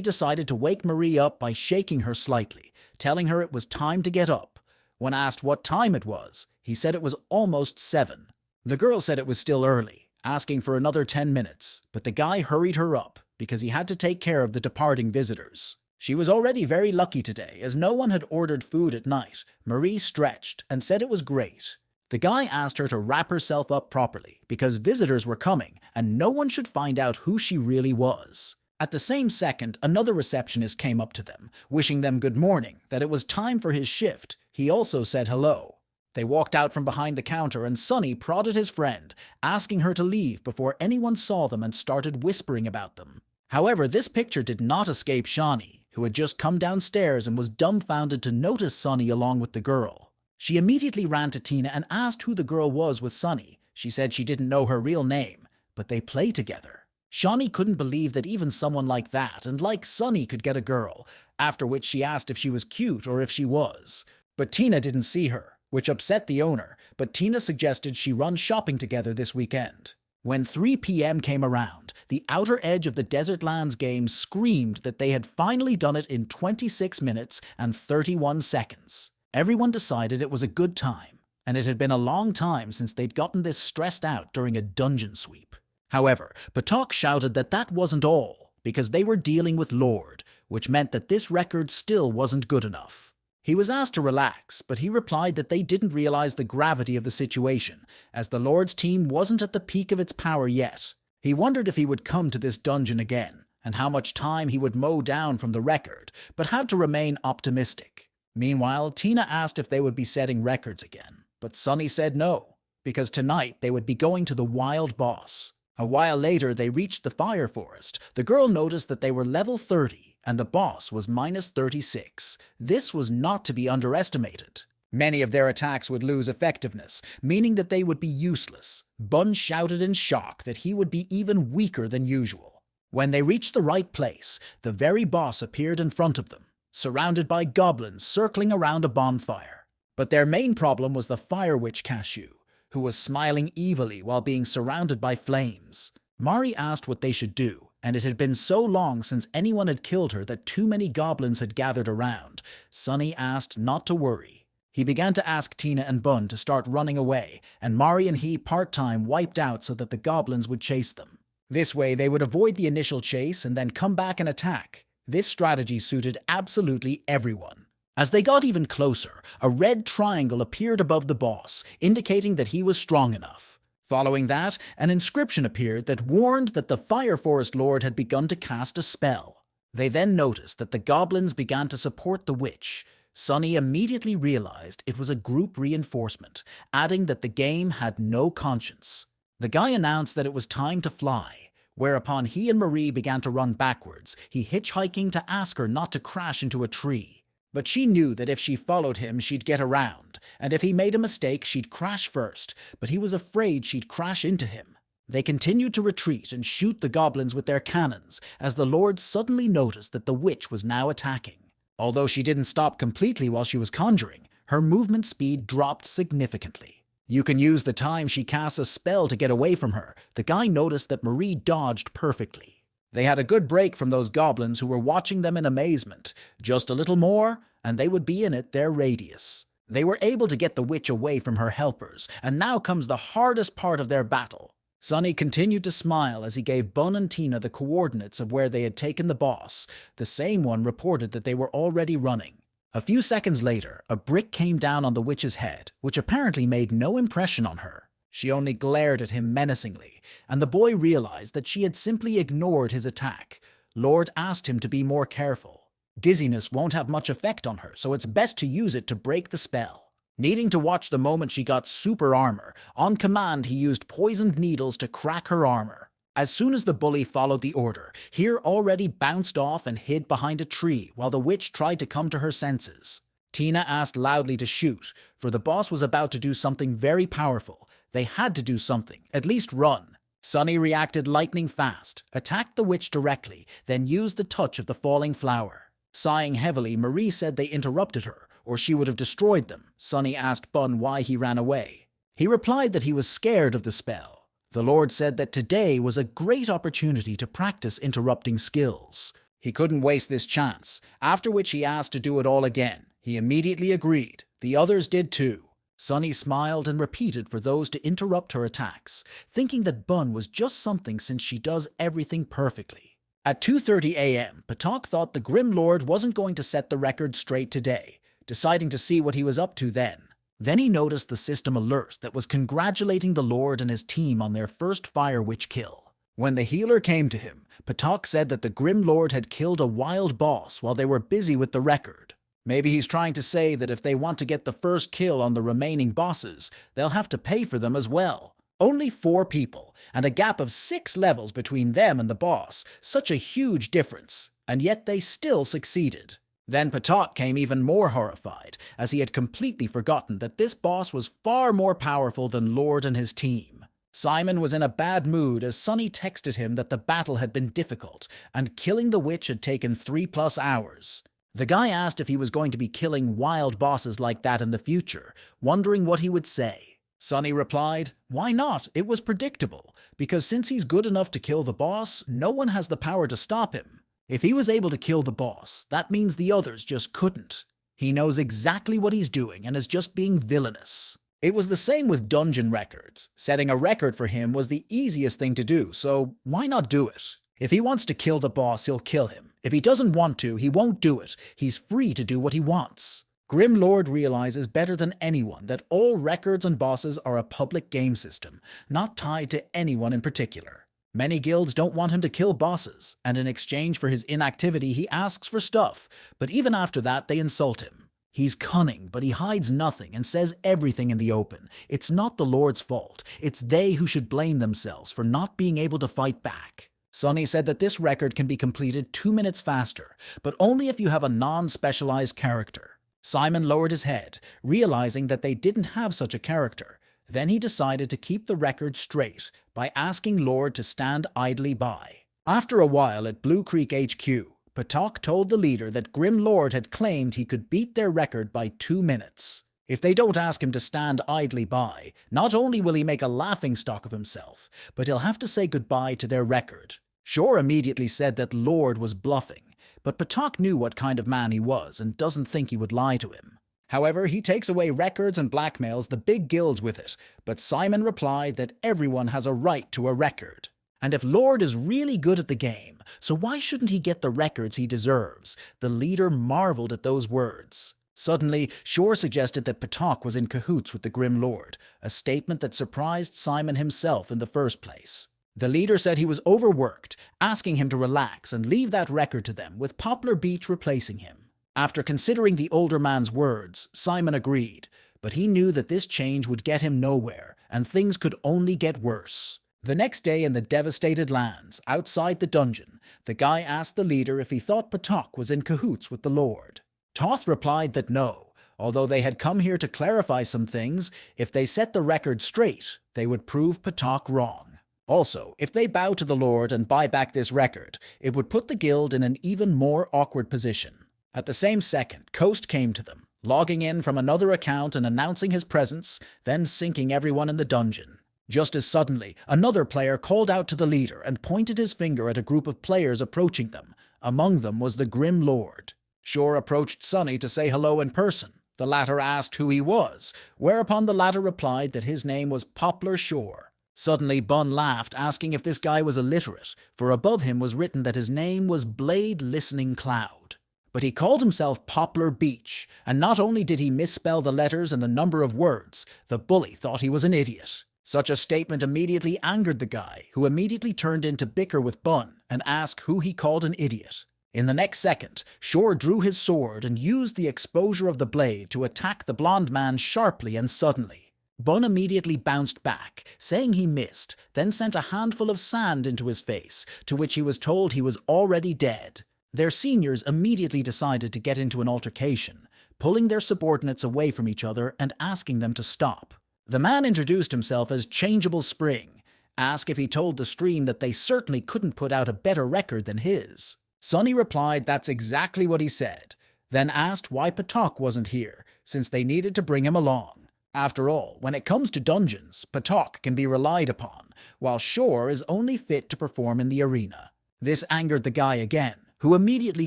decided to wake Marie up by shaking her slightly, telling her it was time to get up. When asked what time it was, he said it was almost 7. The girl said it was still early, asking for another 10 minutes, but the guy hurried her up because he had to take care of the departing visitors. She was already very lucky today, as no one had ordered food at night. Marie stretched and said it was great. The guy asked her to wrap herself up properly because visitors were coming and no one should find out who she really was. At the same second, another receptionist came up to them, wishing them good morning, that it was time for his shift. He also said hello. They walked out from behind the counter and Sunny prodded his friend, asking her to leave before anyone saw them and started whispering about them. However, this picture did not escape Shawnee, who had just come downstairs and was dumbfounded to notice Sunny along with the girl. She immediately ran to Tina and asked who the girl was with Sunny. She said she didn't know her real name, but they play together. Shawnee couldn't believe that even someone like that and like Sunny could get a girl, after which she asked if she was cute or if she was. But Tina didn't see her, which upset the owner, but Tina suggested she run shopping together this weekend. When 3 p.m. came around, the outer edge of the Desert Lands game screamed that they had finally done it in 26 minutes and 31 seconds. Everyone decided it was a good time, and it had been a long time since they'd gotten this stressed out during a dungeon sweep. However, Patok shouted that that wasn't all, because they were dealing with Lord, which meant that this record still wasn't good enough. He was asked to relax, but he replied that they didn't realize the gravity of the situation, as the Lord's team wasn't at the peak of its power yet. He wondered if he would come to this dungeon again, and how much time he would mow down from the record, but had to remain optimistic. Meanwhile, Tina asked if they would be setting records again, but Sunny said no, because tonight they would be going to the wild boss. A while later, they reached the fire forest. The girl noticed that they were level 30, and the boss was -36. This was not to be underestimated. Many of their attacks would lose effectiveness, meaning that they would be useless. Bun shouted in shock that he would be even weaker than usual. When they reached the right place, the very boss appeared in front of them, surrounded by goblins circling around a bonfire. But their main problem was the Fire Witch Cashew, who was smiling evilly while being surrounded by flames. Mari asked what they should do, and it had been so long since anyone had killed her that too many goblins had gathered around. Sunny asked not to worry. He began to ask Tina and Bun to start running away, and Mari and he part-time wiped out so that the goblins would chase them. This way they would avoid the initial chase and then come back and attack. This strategy suited absolutely everyone. As they got even closer, a red triangle appeared above the boss, indicating that he was strong enough. Following that, an inscription appeared that warned that the Fire Forest Lord had begun to cast a spell. They then noticed that the goblins began to support the witch. Sunny immediately realized it was a group reinforcement, adding that the game had no conscience. The guy announced that it was time to fly, whereupon he and Marie began to run backwards, he hitchhiking to ask her not to crash into a tree. But she knew that if she followed him, she'd get around, and if he made a mistake, she'd crash first, but he was afraid she'd crash into him. They continued to retreat and shoot the goblins with their cannons, as the Lord suddenly noticed that the witch was now attacking. Although she didn't stop completely while she was conjuring, her movement speed dropped significantly. You can use the time she casts a spell to get away from her. The guy noticed that Marie dodged perfectly. They had a good break from those goblins who were watching them in amazement. Just a little more, and they would be in their radius. They were able to get the witch away from her helpers, and now comes the hardest part of their battle. Sunny continued to smile as he gave Bun and Tina the coordinates of where they had taken the boss. The same one reported that they were already running. A few seconds later, a brick came down on the witch's head, which apparently made no impression on her. She only glared at him menacingly, and the boy realized that she had simply ignored his attack. Lord asked him to be more careful. Dizziness won't have much effect on her, so it's best to use it to break the spell. Needing to watch the moment she got super armor, on command he used poisoned needles to crack her armor. As soon as the bully followed the order, Here already bounced off and hid behind a tree while the witch tried to come to her senses. Tina asked loudly to shoot, for the boss was about to do something very powerful. They had to do something, at least run. Sunny reacted lightning fast, attacked the witch directly, then used the touch of the falling flower. Sighing heavily, Marie said they interrupted her, or she would have destroyed them. Sunny asked Bun why he ran away. He replied that he was scared of the spell. The Lord said that today was a great opportunity to practice interrupting skills. He couldn't waste this chance, after which he asked to do it all again. He immediately agreed. The others did too. Sunny smiled and repeated for those to interrupt her attacks, thinking that Bun was just something since she does everything perfectly. At 2:30 a.m., Patak thought the Grim Lord wasn't going to set the record straight today, deciding to see what he was up to then. Then he noticed the system alert that was congratulating the Lord and his team on their first Fire Witch kill. When the healer came to him, Patak said that the Grim Lord had killed a wild boss while they were busy with the record. Maybe he's trying to say that if they want to get the first kill on the remaining bosses, they'll have to pay for them as well. Only 4 people, and a gap of 6 levels between them and the boss. Such a huge difference, and yet they still succeeded. Then Patak came even more horrified, as he had completely forgotten that this boss was far more powerful than Lord and his team. Simon was in a bad mood as Sunny texted him that the battle had been difficult, and killing the witch had taken 3+ hours. The guy asked if he was going to be killing wild bosses like that in the future, wondering what he would say. Sunny replied, "Why not? It was predictable, because since he's good enough to kill the boss, no one has the power to stop him. If he was able to kill the boss, that means the others just couldn't. He knows exactly what he's doing and is just being villainous." It was the same with dungeon records. Setting a record for him was the easiest thing to do, so why not do it? If he wants to kill the boss, he'll kill him. If he doesn't want to, he won't do it. He's free to do what he wants. Grim Lord realizes better than anyone that all records and bosses are a public game system, not tied to anyone in particular. Many guilds don't want him to kill bosses, and in exchange for his inactivity he asks for stuff, but even after that they insult him. He's cunning, but he hides nothing and says everything in the open. It's not the Lord's fault. It's they who should blame themselves for not being able to fight back. Sunny said that this record can be completed 2 minutes faster, but only if you have a non-specialized character. Simon lowered his head, realizing that they didn't have such a character. Then he decided to keep the record straight by asking Lord to stand idly by. After a while at Blue Creek HQ, Patok told the leader that Grim Lord had claimed he could beat their record by 2 minutes. If they don't ask him to stand idly by, not only will he make a laughingstock of himself, but he'll have to say goodbye to their record. Shore immediately said that Lord was bluffing, but Patok knew what kind of man he was and doesn't think he would lie to him. However, he takes away records and blackmails the big guilds with it, but Simon replied that everyone has a right to a record. And if Lord is really good at the game, so why shouldn't he get the records he deserves? The leader marveled at those words. Suddenly, Shore suggested that Patok was in cahoots with the Grim Lord, a statement that surprised Simon himself in the first place. The leader said he was overworked, asking him to relax and leave that record to them, with Poplar Beach replacing him. After considering the older man's words, Simon agreed, but he knew that this change would get him nowhere, and things could only get worse. The next day in the devastated lands, outside the dungeon, the guy asked the leader if he thought Patok was in cahoots with the Lord. Toth replied that no, although they had come here to clarify some things, if they set the record straight, they would prove Patok wrong. Also, if they bow to the Lord and buy back this record, it would put the guild in an even more awkward position. At the same second, Coast came to them, logging in from another account and announcing his presence, then sinking everyone in the dungeon. Just as suddenly, another player called out to the leader and pointed his finger at a group of players approaching them. Among them was the Grim Lord. Shore approached Sunny to say hello in person. The latter asked who he was, whereupon the latter replied that his name was Poplar Shore. Suddenly, Bun laughed, asking if this guy was illiterate, for above him was written that his name was Blade Listening Cloud. But he called himself Poplar Beach, and not only did he misspell the letters and the number of words, the bully thought he was an idiot. Such a statement immediately angered the guy, who immediately turned in to bicker with Bun and ask who he called an idiot. In the next second, Shore drew his sword and used the exposure of the blade to attack the blonde man sharply and suddenly. Bun immediately bounced back, saying he missed, then sent a handful of sand into his face, to which he was told he was already dead. Their seniors immediately decided to get into an altercation, pulling their subordinates away from each other and asking them to stop. The man introduced himself as Changeable Spring, asked if he told the stream that they certainly couldn't put out a better record than his. Sunny replied that's exactly what he said, then asked why Patok wasn't here, since they needed to bring him along. After all, when it comes to dungeons, Patok can be relied upon, while Shore is only fit to perform in the arena. This angered the guy again, who immediately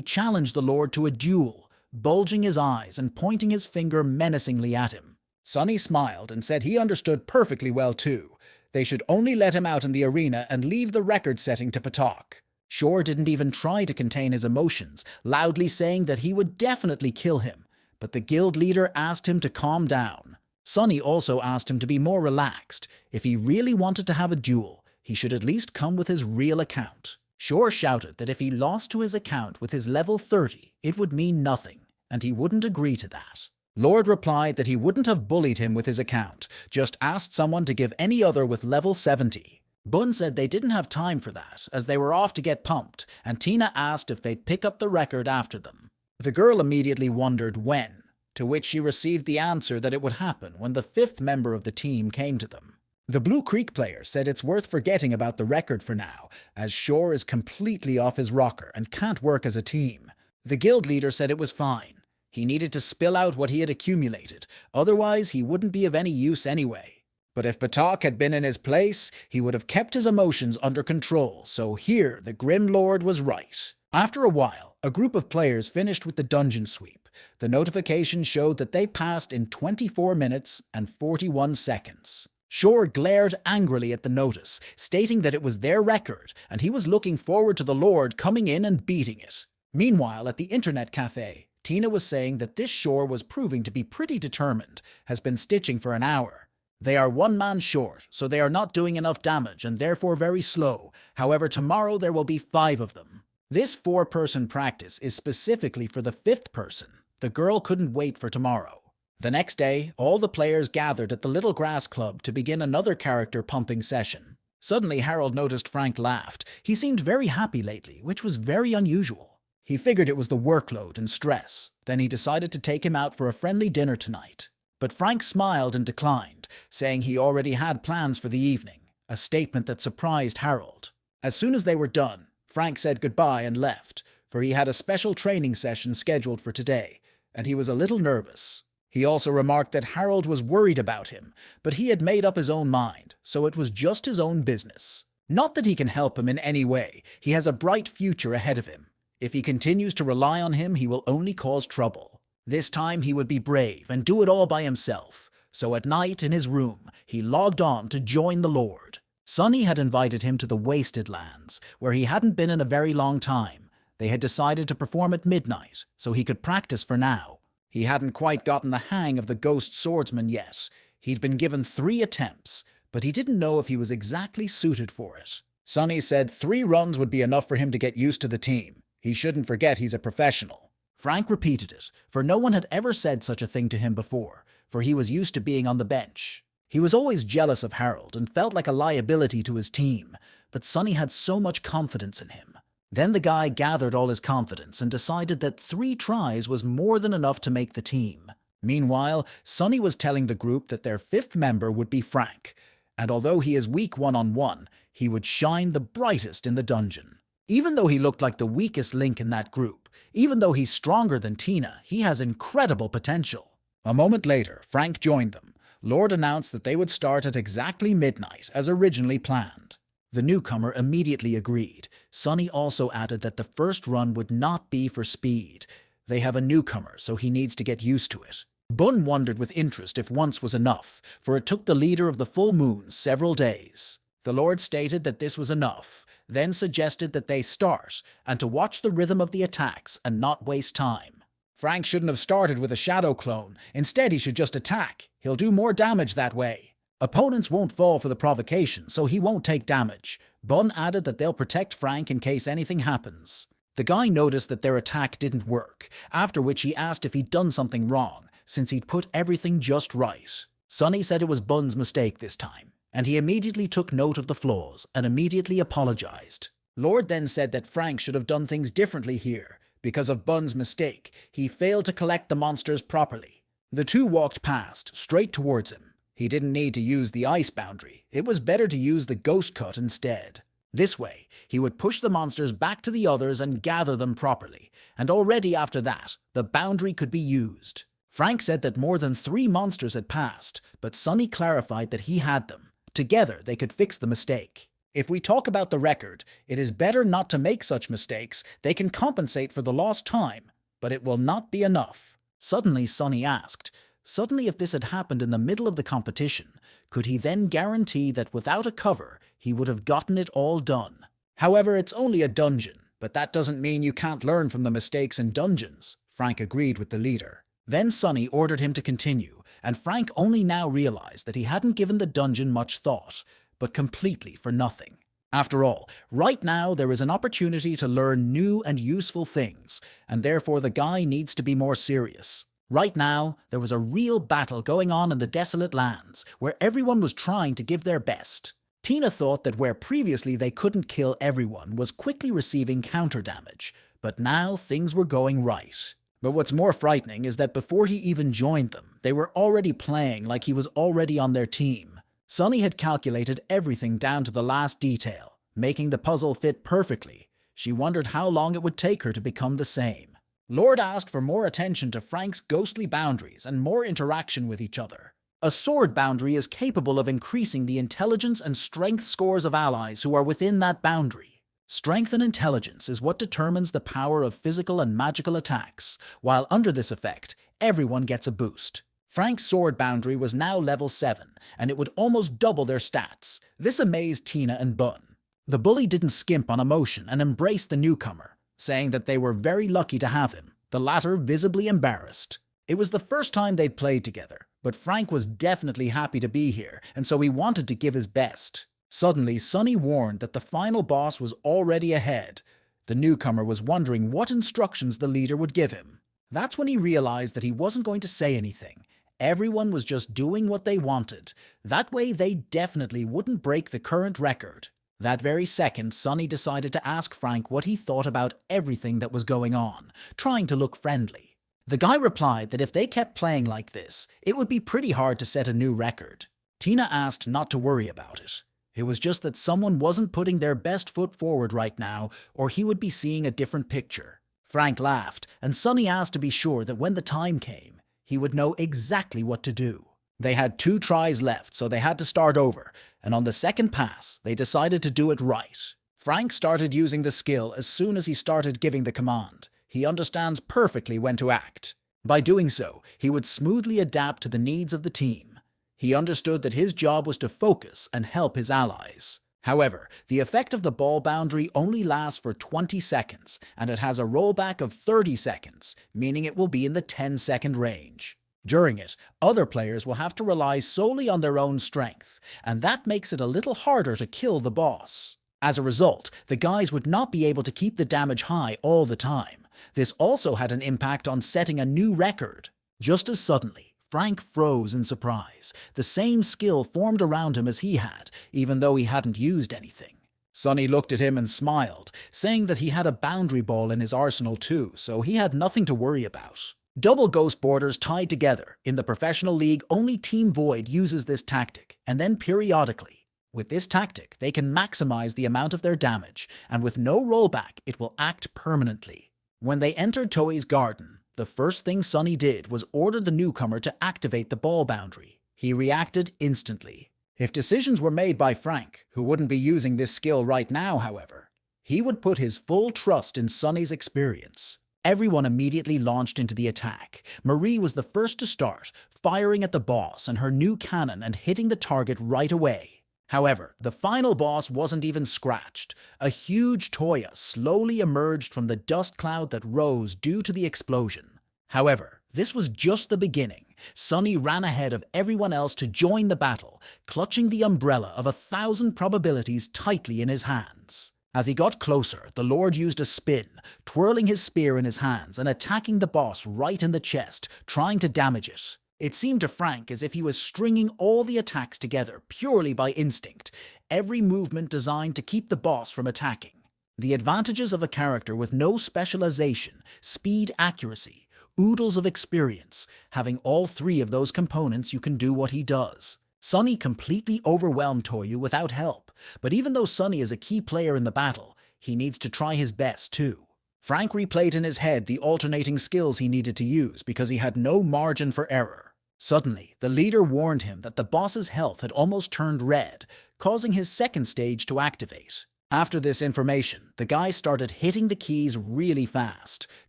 challenged the Lord to a duel, bulging his eyes and pointing his finger menacingly at him. Sunny smiled and said he understood perfectly well too. They should only let him out in the arena and leave the record setting to Patok. Shore didn't even try to contain his emotions, loudly saying that he would definitely kill him, but the guild leader asked him to calm down. Sunny also asked him to be more relaxed. If he really wanted to have a duel, he should at least come with his real account. Shore shouted that if he lost to his account with his level 30, it would mean nothing, and he wouldn't agree to that. Lord replied that he wouldn't have bullied him with his account, just asked someone to give any other with level 70. Bun said they didn't have time for that, as they were off to get pumped, and Tina asked if they'd pick up the record after them. The girl immediately wondered when, to which she received the answer that it would happen when the 5th member of the team came to them. The Blue Creek player said it's worth forgetting about the record for now, as Shore is completely off his rocker and can't work as a team. The guild leader said it was fine. He needed to spill out what he had accumulated, otherwise he wouldn't be of any use anyway. But if Patok had been in his place, he would have kept his emotions under control, so here the Grim Lord was right. After a while, a group of players finished with the dungeon sweep. The notification showed that they passed in 24 minutes and 41 seconds. Shore glared angrily at the notice, stating that it was their record, and he was looking forward to the Lord coming in and beating it. Meanwhile, at the internet cafe, Tina was saying that this Shore was proving to be pretty determined, has been stitching for an hour. They are 1 man short, so they are not doing enough damage and therefore very slow. However, tomorrow there will be 5 of them. This 4-person practice is specifically for the 5th person. The girl couldn't wait for tomorrow. The next day, all the players gathered at the Little Grass Club to begin another character pumping session. Suddenly, Harold noticed Frank laughed. He seemed very happy lately, which was very unusual. He figured it was the workload and stress. Then he decided to take him out for a friendly dinner tonight. But Frank smiled and declined, saying he already had plans for the evening, a statement that surprised Harold. As soon as they were done, Frank said goodbye and left, for he had a special training session scheduled for today, and he was a little nervous. He also remarked that Harold was worried about him, but he had made up his own mind, so it was just his own business. Not that he can help him in any way. He has a bright future ahead of him. If he continues to rely on him, he will only cause trouble. This time he would be brave and do it all by himself. So at night in his room, he logged on to join the Lord. Sonny had invited him to the Wasted Lands, where he hadn't been in a very long time. They had decided to perform at midnight, so he could practice for now. He hadn't quite gotten the hang of the ghost swordsman yet. He'd been given 3 attempts, but he didn't know if he was exactly suited for it. Sonny said 3 runs would be enough for him to get used to the team. He shouldn't forget he's a professional. Frank repeated it, for no one had ever said such a thing to him before, for he was used to being on the bench. He was always jealous of Harold and felt like a liability to his team, but Sonny had so much confidence in him. Then the guy gathered all his confidence and decided that 3 tries was more than enough to make the team. Meanwhile, Sonny was telling the group that their 5th member would be Frank, and although he is weak one-on-one, he would shine the brightest in the dungeon. Even though he looked like the weakest link in that group, even though he's stronger than Tina, he has incredible potential. A moment later, Frank joined them. Lord announced that they would start at exactly midnight, as originally planned. The newcomer immediately agreed. Sonny also added that the first run would not be for speed. They have a newcomer, so he needs to get used to it. Bun wondered with interest if once was enough, for it took the leader of the full moon several days. The Lord stated that this was enough, then suggested that they start, and to watch the rhythm of the attacks and not waste time. Frank shouldn't have started with a shadow clone. Instead, he should just attack. He'll do more damage that way. Opponents won't fall for the provocation, so he won't take damage. Bun added that they'll protect Frank in case anything happens. The guy noticed that their attack didn't work, after which he asked if he'd done something wrong, since he'd put everything just right. Sonny said it was Bun's mistake this time, and he immediately took note of the flaws and immediately apologized. Lord then said that Frank should have done things differently here. Because of Bun's mistake, he failed to collect the monsters properly. The 2 walked past, straight towards him. He didn't need to use the ice boundary. It was better to use the ghost cut instead. This way, he would push the monsters back to the others and gather them properly, and already after that, the boundary could be used. Frank said that more than 3 monsters had passed, but Sonny clarified that he had them. Together, they could fix the mistake. If we talk about the record, it is better not to make such mistakes. They can compensate for the lost time, but it will not be enough. Suddenly, Sonny asked, if this had happened in the middle of the competition, could he then guarantee that without a cover, he would have gotten it all done? However, it's only a dungeon, but that doesn't mean you can't learn from the mistakes in dungeons. Frank agreed with the leader. Then Sonny ordered him to continue, and Frank only now realized that he hadn't given the dungeon much thought, but completely for nothing. After all, right now there is an opportunity to learn new and useful things, and therefore the guy needs to be more serious. Right now, there was a real battle going on in the Desolate Lands, where everyone was trying to give their best. Tina thought that where previously they couldn't kill everyone was quickly receiving counter damage, but now things were going right. But what's more frightening is that before he even joined them, they were already playing like he was already on their team. Sonny had calculated everything down to the last detail, making the puzzle fit perfectly. She wondered how long it would take her to become the same. Lord asked for more attention to Frank's ghostly boundaries and more interaction with each other. A sword boundary is capable of increasing the intelligence and strength scores of allies who are within that boundary. Strength and intelligence is what determines the power of physical and magical attacks, while under this effect, everyone gets a boost. Frank's sword boundary was now level 7, and it would almost double their stats. This amazed Tina and Bun. The bully didn't skimp on emotion and embraced the newcomer, saying that they were very lucky to have him, the latter visibly embarrassed. It was the first time they'd played together, but Frank was definitely happy to be here, and so he wanted to give his best. Suddenly, Sonny warned that the final boss was already ahead. The newcomer was wondering what instructions the leader would give him. That's when he realized that he wasn't going to say anything. Everyone was just doing what they wanted. That way they definitely wouldn't break the current record. That very second, Sonny decided to ask Frank what he thought about everything that was going on, trying to look friendly. The guy replied that if they kept playing like this, it would be pretty hard to set a new record. Tina asked not to worry about it. It was just that someone wasn't putting their best foot forward right now, or he would be seeing a different picture. Frank laughed, and Sonny asked to be sure that when the time came, he would know exactly what to do. They had 2 tries left, so they had to start over, and on the second pass, they decided to do it right. Frank started using the skill as soon as he started giving the command. He understands perfectly when to act. By doing so, he would smoothly adapt to the needs of the team. He understood that his job was to focus and help his allies. However, the effect of the ball boundary only lasts for 20 seconds, and it has a rollback of 30 seconds, meaning it will be in the 10-second range. During it, other players will have to rely solely on their own strength, and that makes it a little harder to kill the boss. As a result, the guys would not be able to keep the damage high all the time. This also had an impact on setting a new record. Just as suddenly, Frank froze in surprise. The same skill formed around him as he had, even though he hadn't used anything. Sonny looked at him and smiled, saying that he had a boundary ball in his arsenal too, so he had nothing to worry about. Double ghost borders tied together. In the professional league, only Team Void uses this tactic, and then periodically. With this tactic, they can maximize the amount of their damage, and with no rollback, it will act permanently. When they entered Toei's garden, the first thing Sonny did was order the newcomer to activate the ball boundary. He reacted instantly. If decisions were made by Frank, who wouldn't be using this skill right now, however, he would put his full trust in Sonny's experience. Everyone immediately launched into the attack. Marie was the first to start, firing at the boss and her new cannon and hitting the target right away. However, the final boss wasn't even scratched. A huge Toya slowly emerged from the dust cloud that rose due to the explosion. However, this was just the beginning. Sonny ran ahead of everyone else to join the battle, clutching the umbrella of 1,000 probabilities tightly in his hands. As he got closer, the Lord used a spin, twirling his spear in his hands and attacking the boss right in the chest, trying to damage it. It seemed to Frank as if he was stringing all the attacks together purely by instinct, every movement designed to keep the boss from attacking. The advantages of a character with no specialization, speed, accuracy, oodles of experience. Having all 3 of those components, you can do what he does. Sonny completely overwhelmed Toyu without help, but even though Sonny is a key player in the battle, he needs to try his best too. Frank replayed in his head the alternating skills he needed to use because he had no margin for error. Suddenly, the leader warned him that the boss's health had almost turned red, causing his second stage to activate. After this information, the guy started hitting the keys really fast,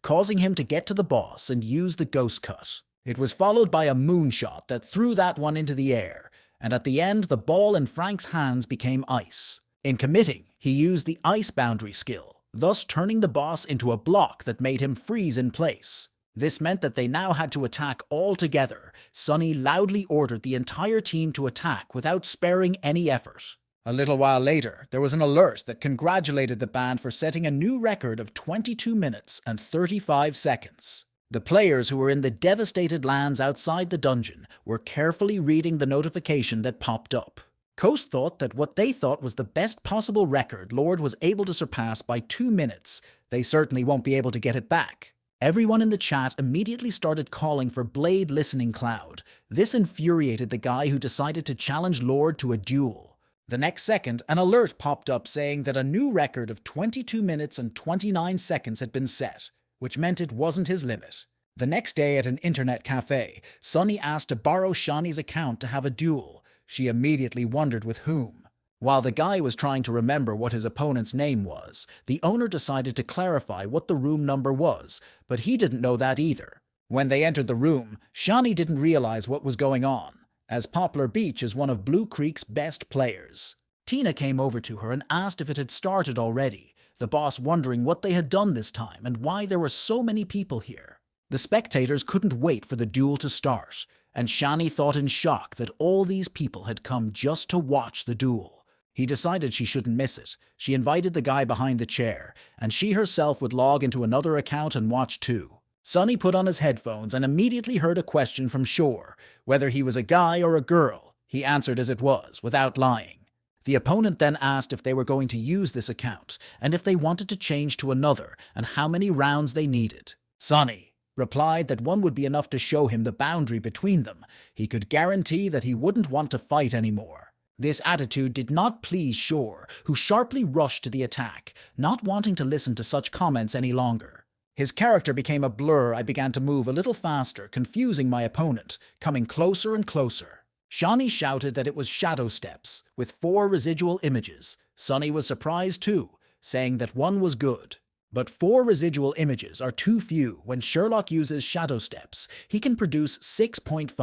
causing him to get to the boss and use the ghost cut. It was followed by a moonshot that threw that one into the air, and at the end the ball in Frank's hands became ice. In committing, he used the ice boundary skill, thus turning the boss into a block that made him freeze in place. This meant that they now had to attack all together. Sonny loudly ordered the entire team to attack without sparing any effort. A little while later, there was an alert that congratulated the band for setting a new record of 22 minutes and 35 seconds. The players who were in the devastated lands outside the dungeon were carefully reading the notification that popped up. Coast thought that what they thought was the best possible record Lord was able to surpass by 2 minutes. They certainly won't be able to get it back. Everyone in the chat immediately started calling for Blade Listening Cloud. This infuriated the guy who decided to challenge Lord to a duel. The next second, an alert popped up saying that a new record of 22 minutes and 29 seconds had been set, which meant it wasn't his limit. The next day at an internet cafe, Sonny asked to borrow Shani's account to have a duel. She immediately wondered with whom. While the guy was trying to remember what his opponent's name was, the owner decided to clarify what the room number was, but he didn't know that either. When they entered the room, Shani didn't realize what was going on, as Poplar Beach is one of Blue Creek's best players. Tina came over to her and asked if it had started already, the boss wondering what they had done this time and why there were so many people here. The spectators couldn't wait for the duel to start, and Shani thought in shock that all these people had come just to watch the duel. He decided she shouldn't miss it. She invited the guy behind the chair, and she herself would log into another account and watch too. Sonny put on his headphones and immediately heard a question from Shore, whether he was a guy or a girl. He answered as it was, without lying. The opponent then asked if they were going to use this account, and if they wanted to change to another, and how many rounds they needed. Sonny replied that one would be enough to show him the boundary between them. He could guarantee that he wouldn't want to fight anymore. This attitude did not please Shore, who sharply rushed to the attack, not wanting to listen to such comments any longer. His character became a blur. I began to move a little faster, confusing my opponent, coming closer and closer. Shawnee shouted that it was shadow steps, with 4 residual images. Sonny was surprised too, saying that one was good. But 4 residual images are too few. When Sherlock uses shadow steps, he can produce 6.5.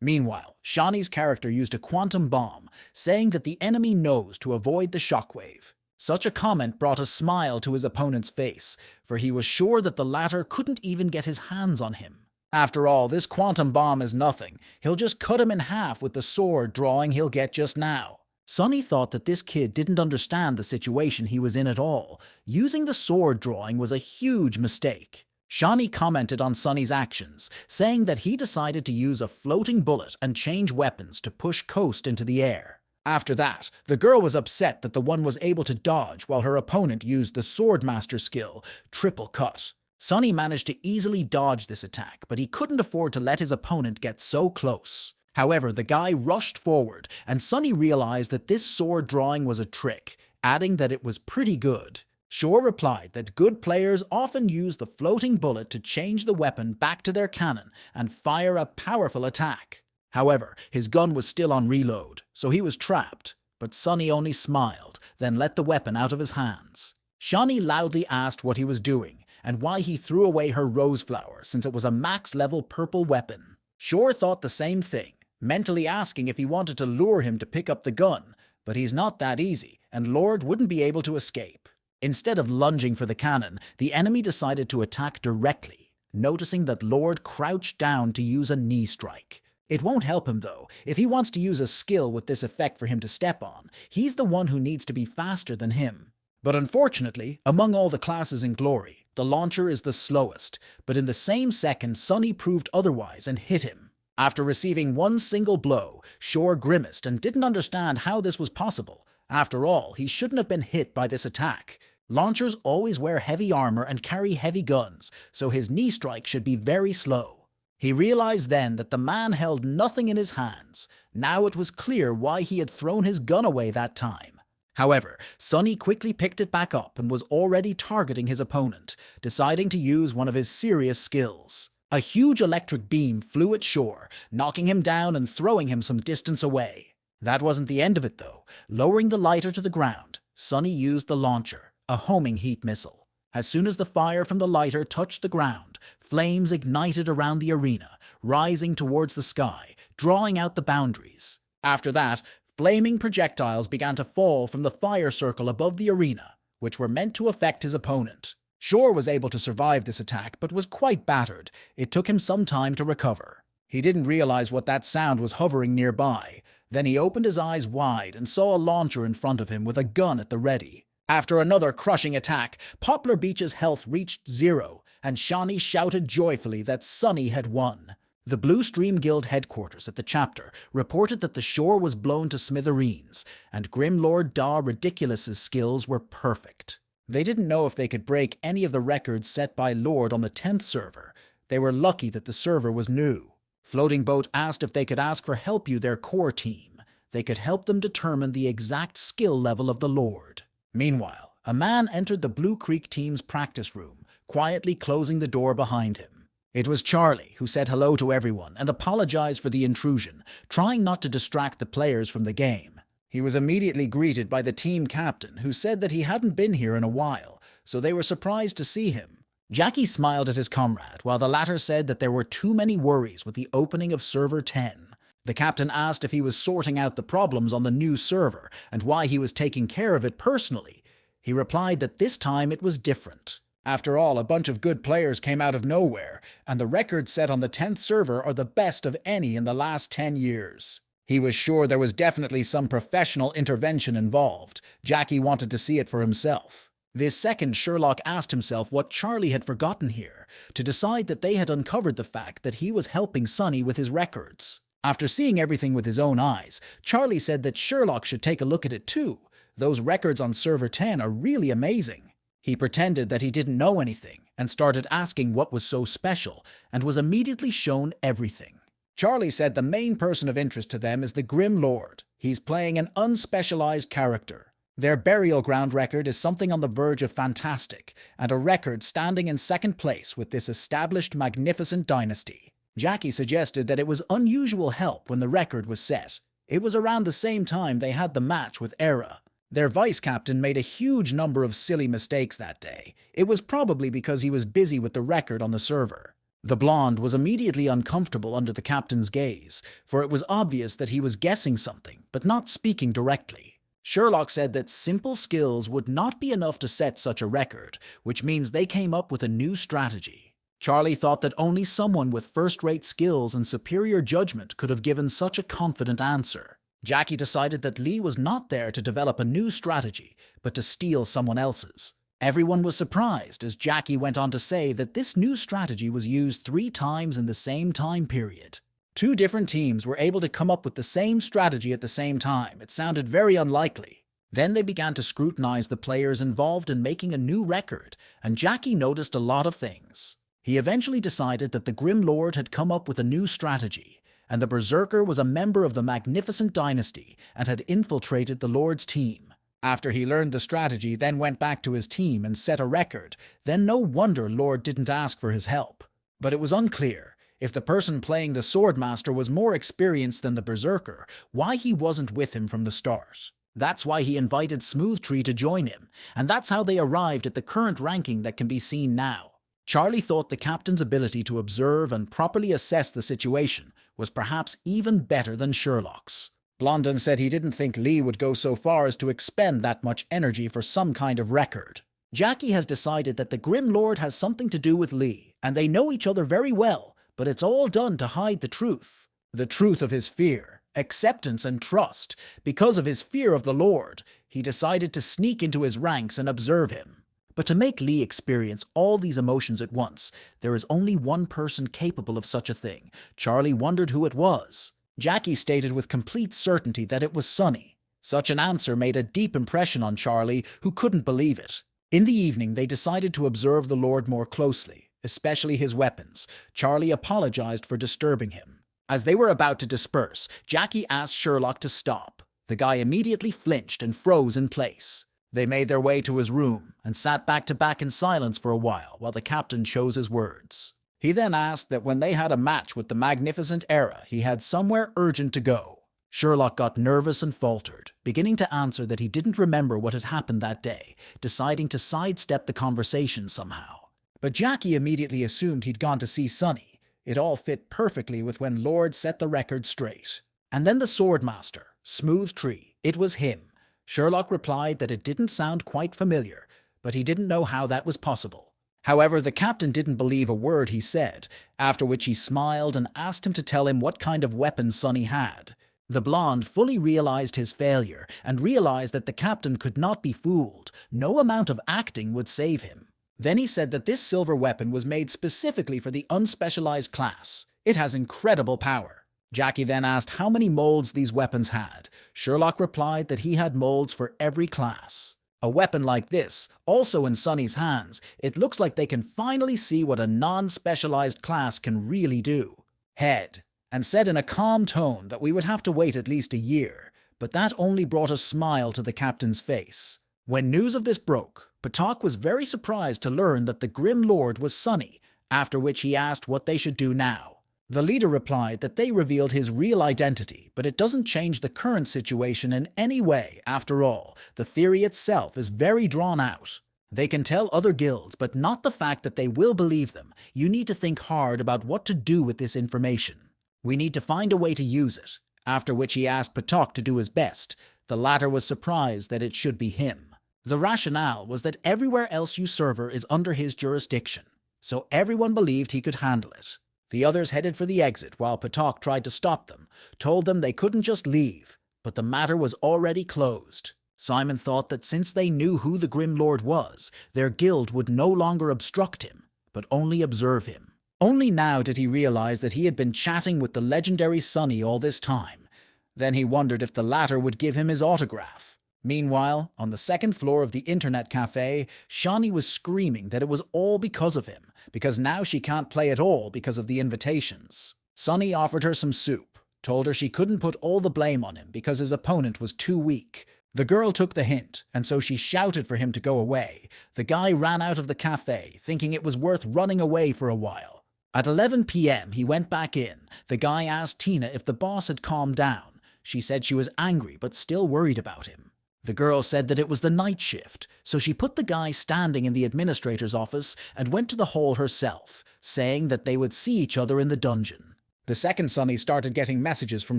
Meanwhile, Shawnee's character used a quantum bomb, saying that the enemy knows to avoid the shockwave. Such a comment brought a smile to his opponent's face, for he was sure that the latter couldn't even get his hands on him. After all, this quantum bomb is nothing. He'll just cut him in half with the sword drawing he'll get just now. Sonny thought that this kid didn't understand the situation he was in at all. Using the sword drawing was a huge mistake. Shawnee commented on Sonny's actions, saying that he decided to use a floating bullet and change weapons to push Coast into the air. After that, the girl was upset that the one was able to dodge while her opponent used the Swordmaster skill, Triple Cut. Sonny managed to easily dodge this attack, but he couldn't afford to let his opponent get so close. However, the guy rushed forward, and Sonny realized that this sword drawing was a trick, adding that it was pretty good. Shore replied that good players often use the floating bullet to change the weapon back to their cannon and fire a powerful attack. However, his gun was still on reload, so he was trapped, but Sonny only smiled, then let the weapon out of his hands. Shawnee loudly asked what he was doing, and why he threw away her rose flower since it was a max-level purple weapon. Shore thought the same thing, mentally asking if he wanted to lure him to pick up the gun, but he's not that easy, and Lord wouldn't be able to escape. Instead of lunging for the cannon, the enemy decided to attack directly, noticing that Lord crouched down to use a knee strike. It won't help him though. If he wants to use a skill with this effect for him to step on, he's the one who needs to be faster than him. But unfortunately, among all the classes in Glory, the launcher is the slowest, but in the same second Sonny proved otherwise and hit him. After receiving one single blow, Shore grimaced and didn't understand how this was possible. After all, he shouldn't have been hit by this attack. Launchers always wear heavy armor and carry heavy guns, so his knee strike should be very slow. He realized then that the man held nothing in his hands. Now it was clear why he had thrown his gun away that time. However, Sonny quickly picked it back up and was already targeting his opponent, deciding to use one of his serious skills. A huge electric beam flew at Shore, knocking him down and throwing him some distance away. That wasn't the end of it though. Lowering the lighter to the ground, Sonny used the launcher, a homing heat missile. As soon as the fire from the lighter touched the ground, flames ignited around the arena, rising towards the sky, drawing out the boundaries. After that, flaming projectiles began to fall from the fire circle above the arena, which were meant to affect his opponent. Shore was able to survive this attack, but was quite battered. It took him some time to recover. He didn't realize what that sound was hovering nearby. Then he opened his eyes wide and saw a launcher in front of him with a gun at the ready. After another crushing attack, Poplar Beach's health reached 0, and Shawnee shouted joyfully that Sonny had won. The Blue Stream Guild headquarters at the chapter reported that the shore was blown to smithereens, and Grim Lord Da Ridiculous's skills were perfect. They didn't know if they could break any of the records set by Lord on the 10th server. They were lucky that the server was new. Floating Boat asked if they could ask for help their core team. They could help them determine the exact skill level of the Lord. Meanwhile, a man entered the Blue Creek team's practice room, quietly closing the door behind him. It was Charlie, who said hello to everyone and apologized for the intrusion, trying not to distract the players from the game. He was immediately greeted by the team captain, who said that he hadn't been here in a while, so they were surprised to see him. Jackie smiled at his comrade, while the latter said that there were too many worries with the opening of Server 10. The captain asked if he was sorting out the problems on the new server and why he was taking care of it personally. He replied that this time it was different. After all, a bunch of good players came out of nowhere, and the records set on the 10th server are the best of any in the last 10 years. He was sure there was definitely some professional intervention involved. Jackie wanted to see it for himself. This second, Sherlock asked himself what Charlie had forgotten here, to decide that they had uncovered the fact that he was helping Sonny with his records. After seeing everything with his own eyes, Charlie said that Sherlock should take a look at it too. Those records on Server 10 are really amazing. He pretended that he didn't know anything and started asking what was so special, and was immediately shown everything. Charlie said the main person of interest to them is the Grim Lord. He's playing an unspecialized character. Their burial ground record is something on the verge of fantastic, and a record standing in second place with this established magnificent dynasty. Jackie suggested that it was unusual help when the record was set. It was around the same time they had the match with Era. Their vice-captain made a huge number of silly mistakes that day. It was probably because he was busy with the record on the server. The blonde was immediately uncomfortable under the captain's gaze, for it was obvious that he was guessing something, but not speaking directly. Sherlock said that simple skills would not be enough to set such a record, which means they came up with a new strategy. Charlie thought that only someone with first-rate skills and superior judgment could have given such a confident answer. Jackie decided that Lee was not there to develop a new strategy, but to steal someone else's. Everyone was surprised as Jackie went on to say that this new strategy was used 3 times in the same time period. 2 different teams were able to come up with the same strategy at the same time. It sounded very unlikely. Then they began to scrutinize the players involved in making a new record, and Jackie noticed a lot of things. He eventually decided that the Grim Lord had come up with a new strategy, and the Berserker was a member of the Magnificent Dynasty and had infiltrated the Lord's team. After he learned the strategy, then went back to his team and set a record, then no wonder Lord didn't ask for his help. But it was unclear. If the person playing the Swordmaster was more experienced than the Berserker, why he wasn't with him from the start. That's why he invited Smoothtree to join him, and that's how they arrived at the current ranking that can be seen now. Charlie thought the captain's ability to observe and properly assess the situation was perhaps even better than Sherlock's. Blondin said he didn't think Lee would go so far as to expend that much energy for some kind of record. Jackie has decided that the Grim Lord has something to do with Lee, and they know each other very well, but it's all done to hide the truth. The truth of his fear, acceptance and trust. Because of his fear of the Lord, he decided to sneak into his ranks and observe him. But to make Lee experience all these emotions at once, there is only one person capable of such a thing. Charlie wondered who it was. Jackie stated with complete certainty that it was Sonny. Such an answer made a deep impression on Charlie, who couldn't believe it. In the evening, they decided to observe the Lord more closely, especially his weapons. Charlie apologized for disturbing him. As they were about to disperse, Jackie asked Sherlock to stop. The guy immediately flinched and froze in place. They made their way to his room and sat back to back in silence for a while the captain chose his words. He then asked that when they had a match with the Magnificent Era, he had somewhere urgent to go. Sherlock got nervous and faltered, beginning to answer that he didn't remember what had happened that day, deciding to sidestep the conversation somehow. But Jackie immediately assumed he'd gone to see Sonny. It all fit perfectly with when Lord set the record straight. And then the Swordmaster, Smoothtree, it was him. Sherlock replied that it didn't sound quite familiar, but he didn't know how that was possible. However, the captain didn't believe a word he said, after which he smiled and asked him to tell him what kind of weapon Sonny had. The blonde fully realized his failure and realized that the captain could not be fooled. No amount of acting would save him. Then he said that this silver weapon was made specifically for the unspecialized class. It has incredible power. Jackie then asked how many molds these weapons had. Sherlock replied that he had molds for every class. A weapon like this, also in Sonny's hands, it looks like they can finally see what a non-specialized class can really do. Head, and said in a calm tone that we would have to wait at least a year, but that only brought a smile to the captain's face. When news of this broke, Patak was very surprised to learn that the Grim Lord was Sonny, after which he asked what they should do now. The leader replied that they revealed his real identity, but it doesn't change the current situation in any way. After all, the theory itself is very drawn out. They can tell other guilds, but not the fact that they will believe them. You need to think hard about what to do with this information. We need to find a way to use it. After which he asked Patak to do his best. The latter was surprised that it should be him. The rationale was that everywhere else you server is under his jurisdiction, so everyone believed he could handle it. The others headed for the exit while Patak tried to stop them, told them they couldn't just leave, but the matter was already closed. Simon thought that since they knew who the Grim Lord was, their guild would no longer obstruct him, but only observe him. Only now did he realize that he had been chatting with the legendary Sunny all this time. Then he wondered if the latter would give him his autograph. Meanwhile, on the second floor of the internet cafe, Shawnee was screaming that it was all because of him, because now she can't play at all because of the invitations. Sunny offered her some soup, told her she couldn't put all the blame on him because his opponent was too weak. The girl took the hint, and so she shouted for him to go away. The guy ran out of the cafe, thinking it was worth running away for a while. At 11 p.m., he went back in. The guy asked Tina if the boss had calmed down. She said she was angry but still worried about him. The girl said that it was the night shift, so she put the guy standing in the administrator's office and went to the hall herself, saying that they would see each other in the dungeon. The second Sunny started getting messages from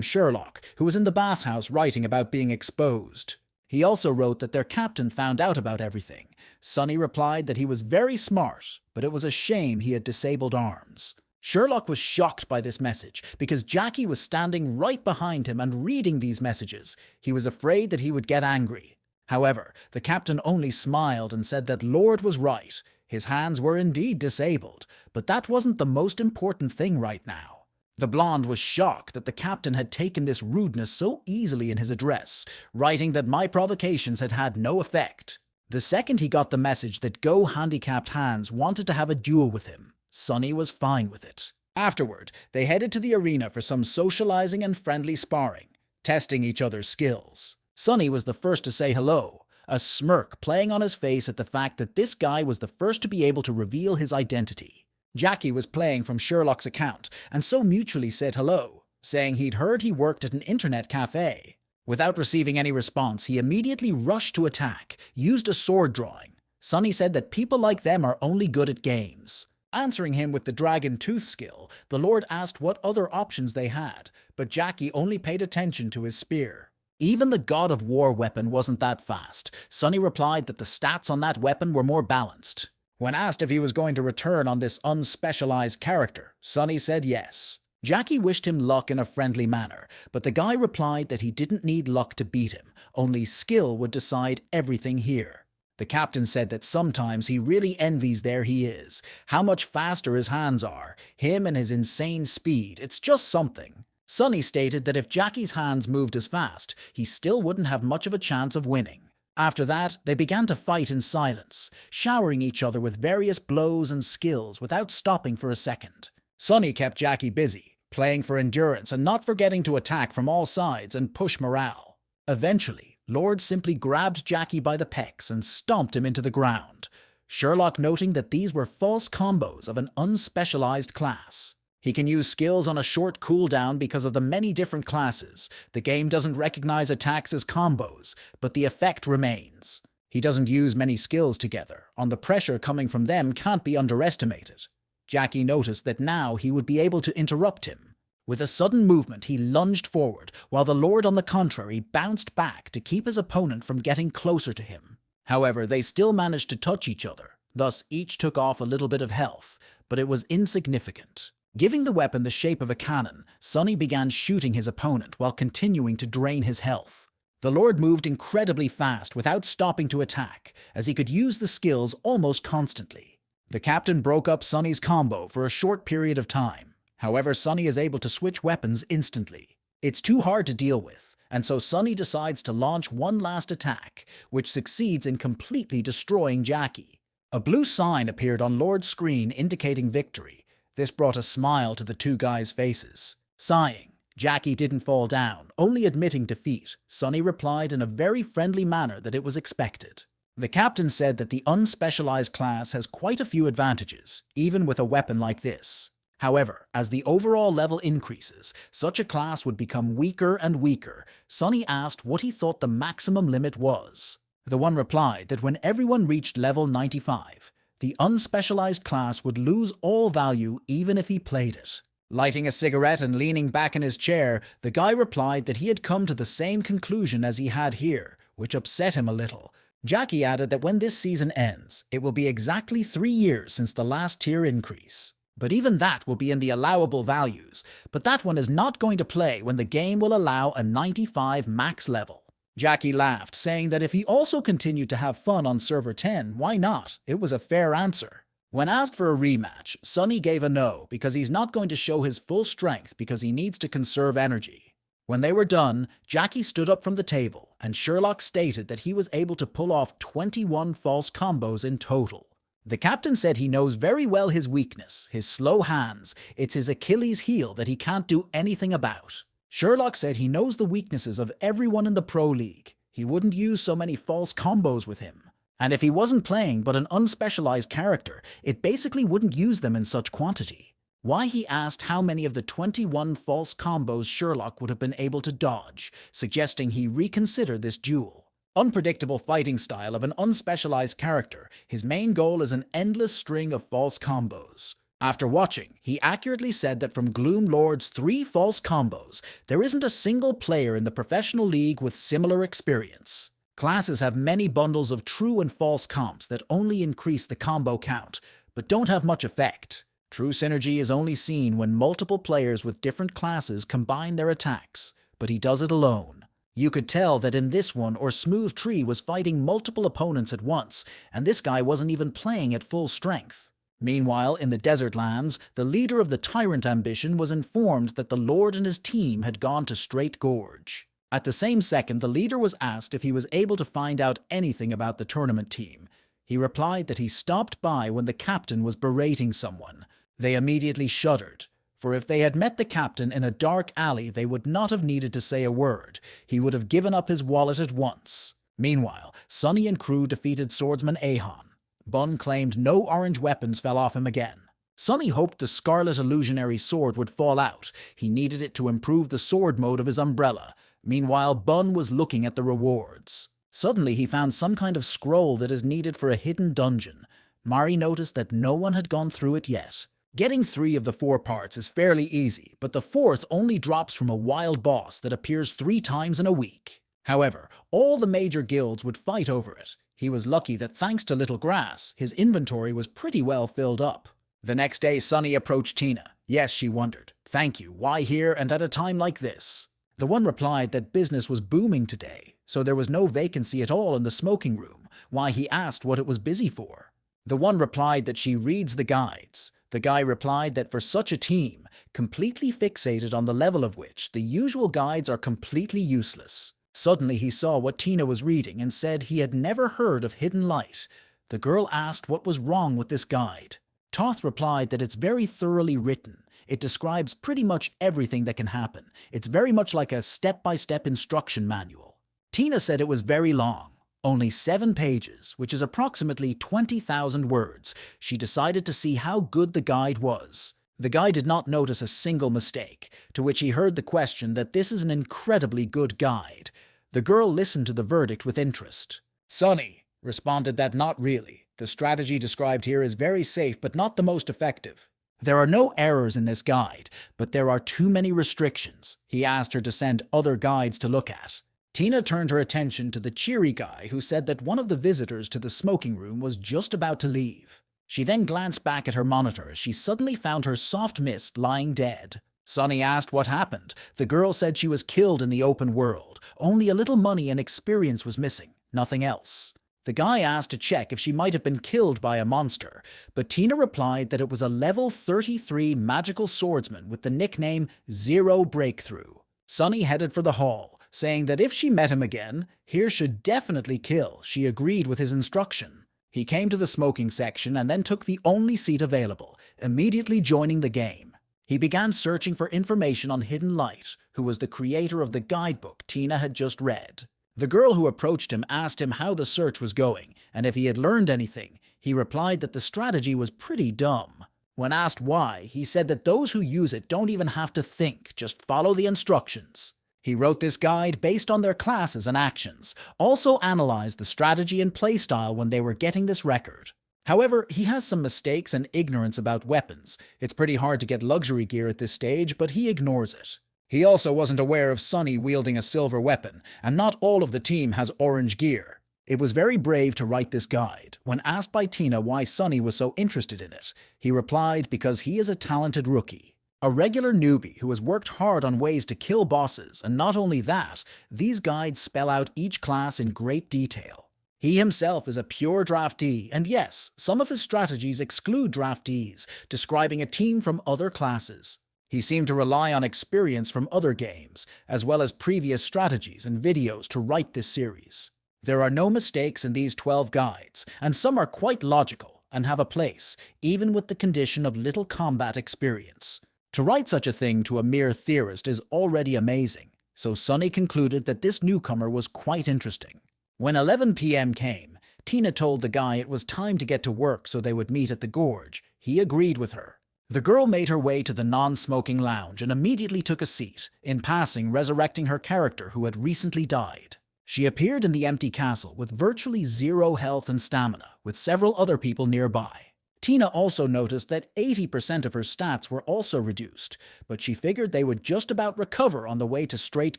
Sherlock, who was in the bathhouse writing about being exposed. He also wrote that their captain found out about everything. Sunny replied that he was very smart, but it was a shame he had disabled arms. Sherlock was shocked by this message because Jackie was standing right behind him and reading these messages. He was afraid that he would get angry. However, the captain only smiled and said that Lord was right. His hands were indeed disabled, but that wasn't the most important thing right now. The blonde was shocked that the captain had taken this rudeness so easily in his address, writing that my provocations had had no effect. The second he got the message that Go Handicapped Hands wanted to have a duel with him, Sunny was fine with it. Afterward, they headed to the arena for some socializing and friendly sparring, testing each other's skills. Sunny was the first to say hello, a smirk playing on his face at the fact that this guy was the first to be able to reveal his identity. Jackie was playing from Sherlock's account, and so mutually said hello, saying he'd heard he worked at an internet cafe. Without receiving any response, he immediately rushed to attack, used a sword drawing. Sunny said that people like them are only good at games. Answering him with the dragon tooth skill, the Lord asked what other options they had, but Jackie only paid attention to his spear. Even the God of War weapon wasn't that fast. Sunny replied that the stats on that weapon were more balanced. When asked if he was going to return on this unspecialized character, Sunny said yes. Jackie wished him luck in a friendly manner, but the guy replied that he didn't need luck to beat him, only skill would decide everything here. The captain said that sometimes he really envies there he is, how much faster his hands are, him and his insane speed, it's just something. Sunny stated that if Jackie's hands moved as fast, he still wouldn't have much of a chance of winning. After that, they began to fight in silence, showering each other with various blows and skills without stopping for a second. Sunny kept Jackie busy, playing for endurance and not forgetting to attack from all sides and push morale. Eventually, Lord simply grabbed Jackie by the pecs and stomped him into the ground, Sherlock noting that these were false combos of an unspecialized class. He can use skills on a short cooldown because of the many different classes. The game doesn't recognize attacks as combos, but the effect remains. He doesn't use many skills together, and the pressure coming from them can't be underestimated. Jackie noticed that now he would be able to interrupt him. With a sudden movement, he lunged forward, while the Lord on the contrary bounced back to keep his opponent from getting closer to him. However, they still managed to touch each other, thus each took off a little bit of health, but it was insignificant. Giving the weapon the shape of a cannon, Sunny began shooting his opponent while continuing to drain his health. The Lord moved incredibly fast without stopping to attack, as he could use the skills almost constantly. The captain broke up Sunny's combo for a short period of time. However, Sunny is able to switch weapons instantly. It's too hard to deal with, and so Sunny decides to launch one last attack, which succeeds in completely destroying Jackie. A blue sign appeared on Lord's screen indicating victory. This brought a smile to the two guys' faces. Sighing, Jackie didn't fall down, only admitting defeat. Sunny replied in a very friendly manner that it was expected. The captain said that the unspecialized class has quite a few advantages, even with a weapon like this. However, as the overall level increases, such a class would become weaker and weaker. Sunny asked what he thought the maximum limit was. The one replied that when everyone reached level 95, the unspecialized class would lose all value even if he played it. Lighting a cigarette and leaning back in his chair, the guy replied that he had come to the same conclusion as he had here, which upset him a little. Jackie added that when this season ends, it will be exactly 3 years since the last tier increase. But even that will be in the allowable values, but that one is not going to play when the game will allow a 95 max level. Jackie laughed, saying that if he also continued to have fun on server 10, why not? It was a fair answer. When asked for a rematch, Sunny gave a no because he's not going to show his full strength because he needs to conserve energy. When they were done, Jackie stood up from the table, and Sherlock stated that he was able to pull off 21 false combos in total. The captain said he knows very well his weakness, his slow hands. It's his Achilles heel that he can't do anything about. Sherlock said he knows the weaknesses of everyone in the Pro League. He wouldn't use so many false combos with him. And if he wasn't playing but an unspecialized character, it basically wouldn't use them in such quantity. Why, he asked how many of the 21 false combos Sherlock would have been able to dodge, suggesting he reconsider this duel. Unpredictable fighting style of an unspecialized character, his main goal is an endless string of false combos. After watching, he accurately said that from Gloom Lord's 3 false combos, there isn't a single player in the professional league with similar experience. Classes have many bundles of true and false comps that only increase the combo count, but don't have much effect. True synergy is only seen when multiple players with different classes combine their attacks, but he does it alone. You could tell that in this one, Smooth Tree was fighting multiple opponents at once, and this guy wasn't even playing at full strength. Meanwhile, in the desert lands, the leader of the Tyrant Ambition was informed that the Lord and his team had gone to Straight Gorge. At the same second, the leader was asked if he was able to find out anything about the tournament team. He replied that he stopped by when the captain was berating someone. They immediately shuddered, for if they had met the captain in a dark alley, they would not have needed to say a word. He would have given up his wallet at once. Meanwhile, Sunny and crew defeated swordsman Ahon. Bun claimed no orange weapons fell off him again. Sunny hoped the Scarlet Illusionary sword would fall out. He needed it to improve the sword mode of his umbrella. Meanwhile, Bun was looking at the rewards. Suddenly, he found some kind of scroll that is needed for a hidden dungeon. Mari noticed that no one had gone through it yet. Getting 3 of the 4 parts is fairly easy, but the 4th only drops from a wild boss that appears 3 times in a week. However, all the major guilds would fight over it. He was lucky that thanks to Little Grass, his inventory was pretty well filled up. The next day, Sunny approached Tina. Yes, she wondered. Thank you, why here and at a time like this? The one replied that business was booming today, so there was no vacancy at all in the smoking room. Why, he asked what it was busy for. The one replied that she reads the guides. The guy replied that for such a team, completely fixated on the level of which the usual guides are completely useless. Suddenly he saw what Tina was reading and said he had never heard of Hidden Light. The girl asked what was wrong with this guide. Toth replied that it's very thoroughly written. It describes pretty much everything that can happen. It's very much like a step-by-step instruction manual. Tina said it was very long. Only 7 pages, which is approximately 20,000 words. She decided to see how good the guide was. The guy did not notice a single mistake, to which he heard the question that this is an incredibly good guide. The girl listened to the verdict with interest. Sunny responded that not really. The strategy described here is very safe but not the most effective. There are no errors in this guide, but there are too many restrictions. He asked her to send other guides to look at. Tina turned her attention to the cheery guy who said that one of the visitors to the smoking room was just about to leave. She then glanced back at her monitor as she suddenly found her soft mist lying dead. Sunny asked what happened. The girl said she was killed in the open world. Only a little money and experience was missing, nothing else. The guy asked to check if she might have been killed by a monster, but Tina replied that it was a level 33 magical swordsman with the nickname Zero Breakthrough. Sunny headed for the hall, saying that if she met him again, here should definitely kill. She agreed with his instruction. He came to the smoking section and then took the only seat available, immediately joining the game. He began searching for information on Hidden Light, who was the creator of the guidebook Tina had just read. The girl who approached him asked him how the search was going, and if he had learned anything. He replied that the strategy was pretty dumb. When asked why, he said that those who use it don't even have to think, just follow the instructions. He wrote this guide based on their classes and actions, also analyzed the strategy and playstyle when they were getting this record. However, he has some mistakes and ignorance about weapons. It's pretty hard to get luxury gear at this stage, but he ignores it. He also wasn't aware of Sunny wielding a silver weapon, and not all of the team has orange gear. It was very brave to write this guide. When asked by Tina why Sunny was so interested in it, he replied because he is a talented rookie. A regular newbie who has worked hard on ways to kill bosses, and not only that, these guides spell out each class in great detail. He himself is a pure draftee, and yes, some of his strategies exclude draftees, describing a team from other classes. He seemed to rely on experience from other games, as well as previous strategies and videos to write this series. There are no mistakes in these 12 guides, and some are quite logical and have a place, even with the condition of little combat experience. To write such a thing to a mere theorist is already amazing, so Sunny concluded that this newcomer was quite interesting. When 11 p.m. came, Tina told the guy it was time to get to work so they would meet at the gorge. He agreed with her. The girl made her way to the non-smoking lounge and immediately took a seat, in passing resurrecting her character who had recently died. She appeared in the empty castle with virtually zero health and stamina, with several other people nearby. Tina also noticed that 80% of her stats were also reduced, but she figured they would just about recover on the way to Straight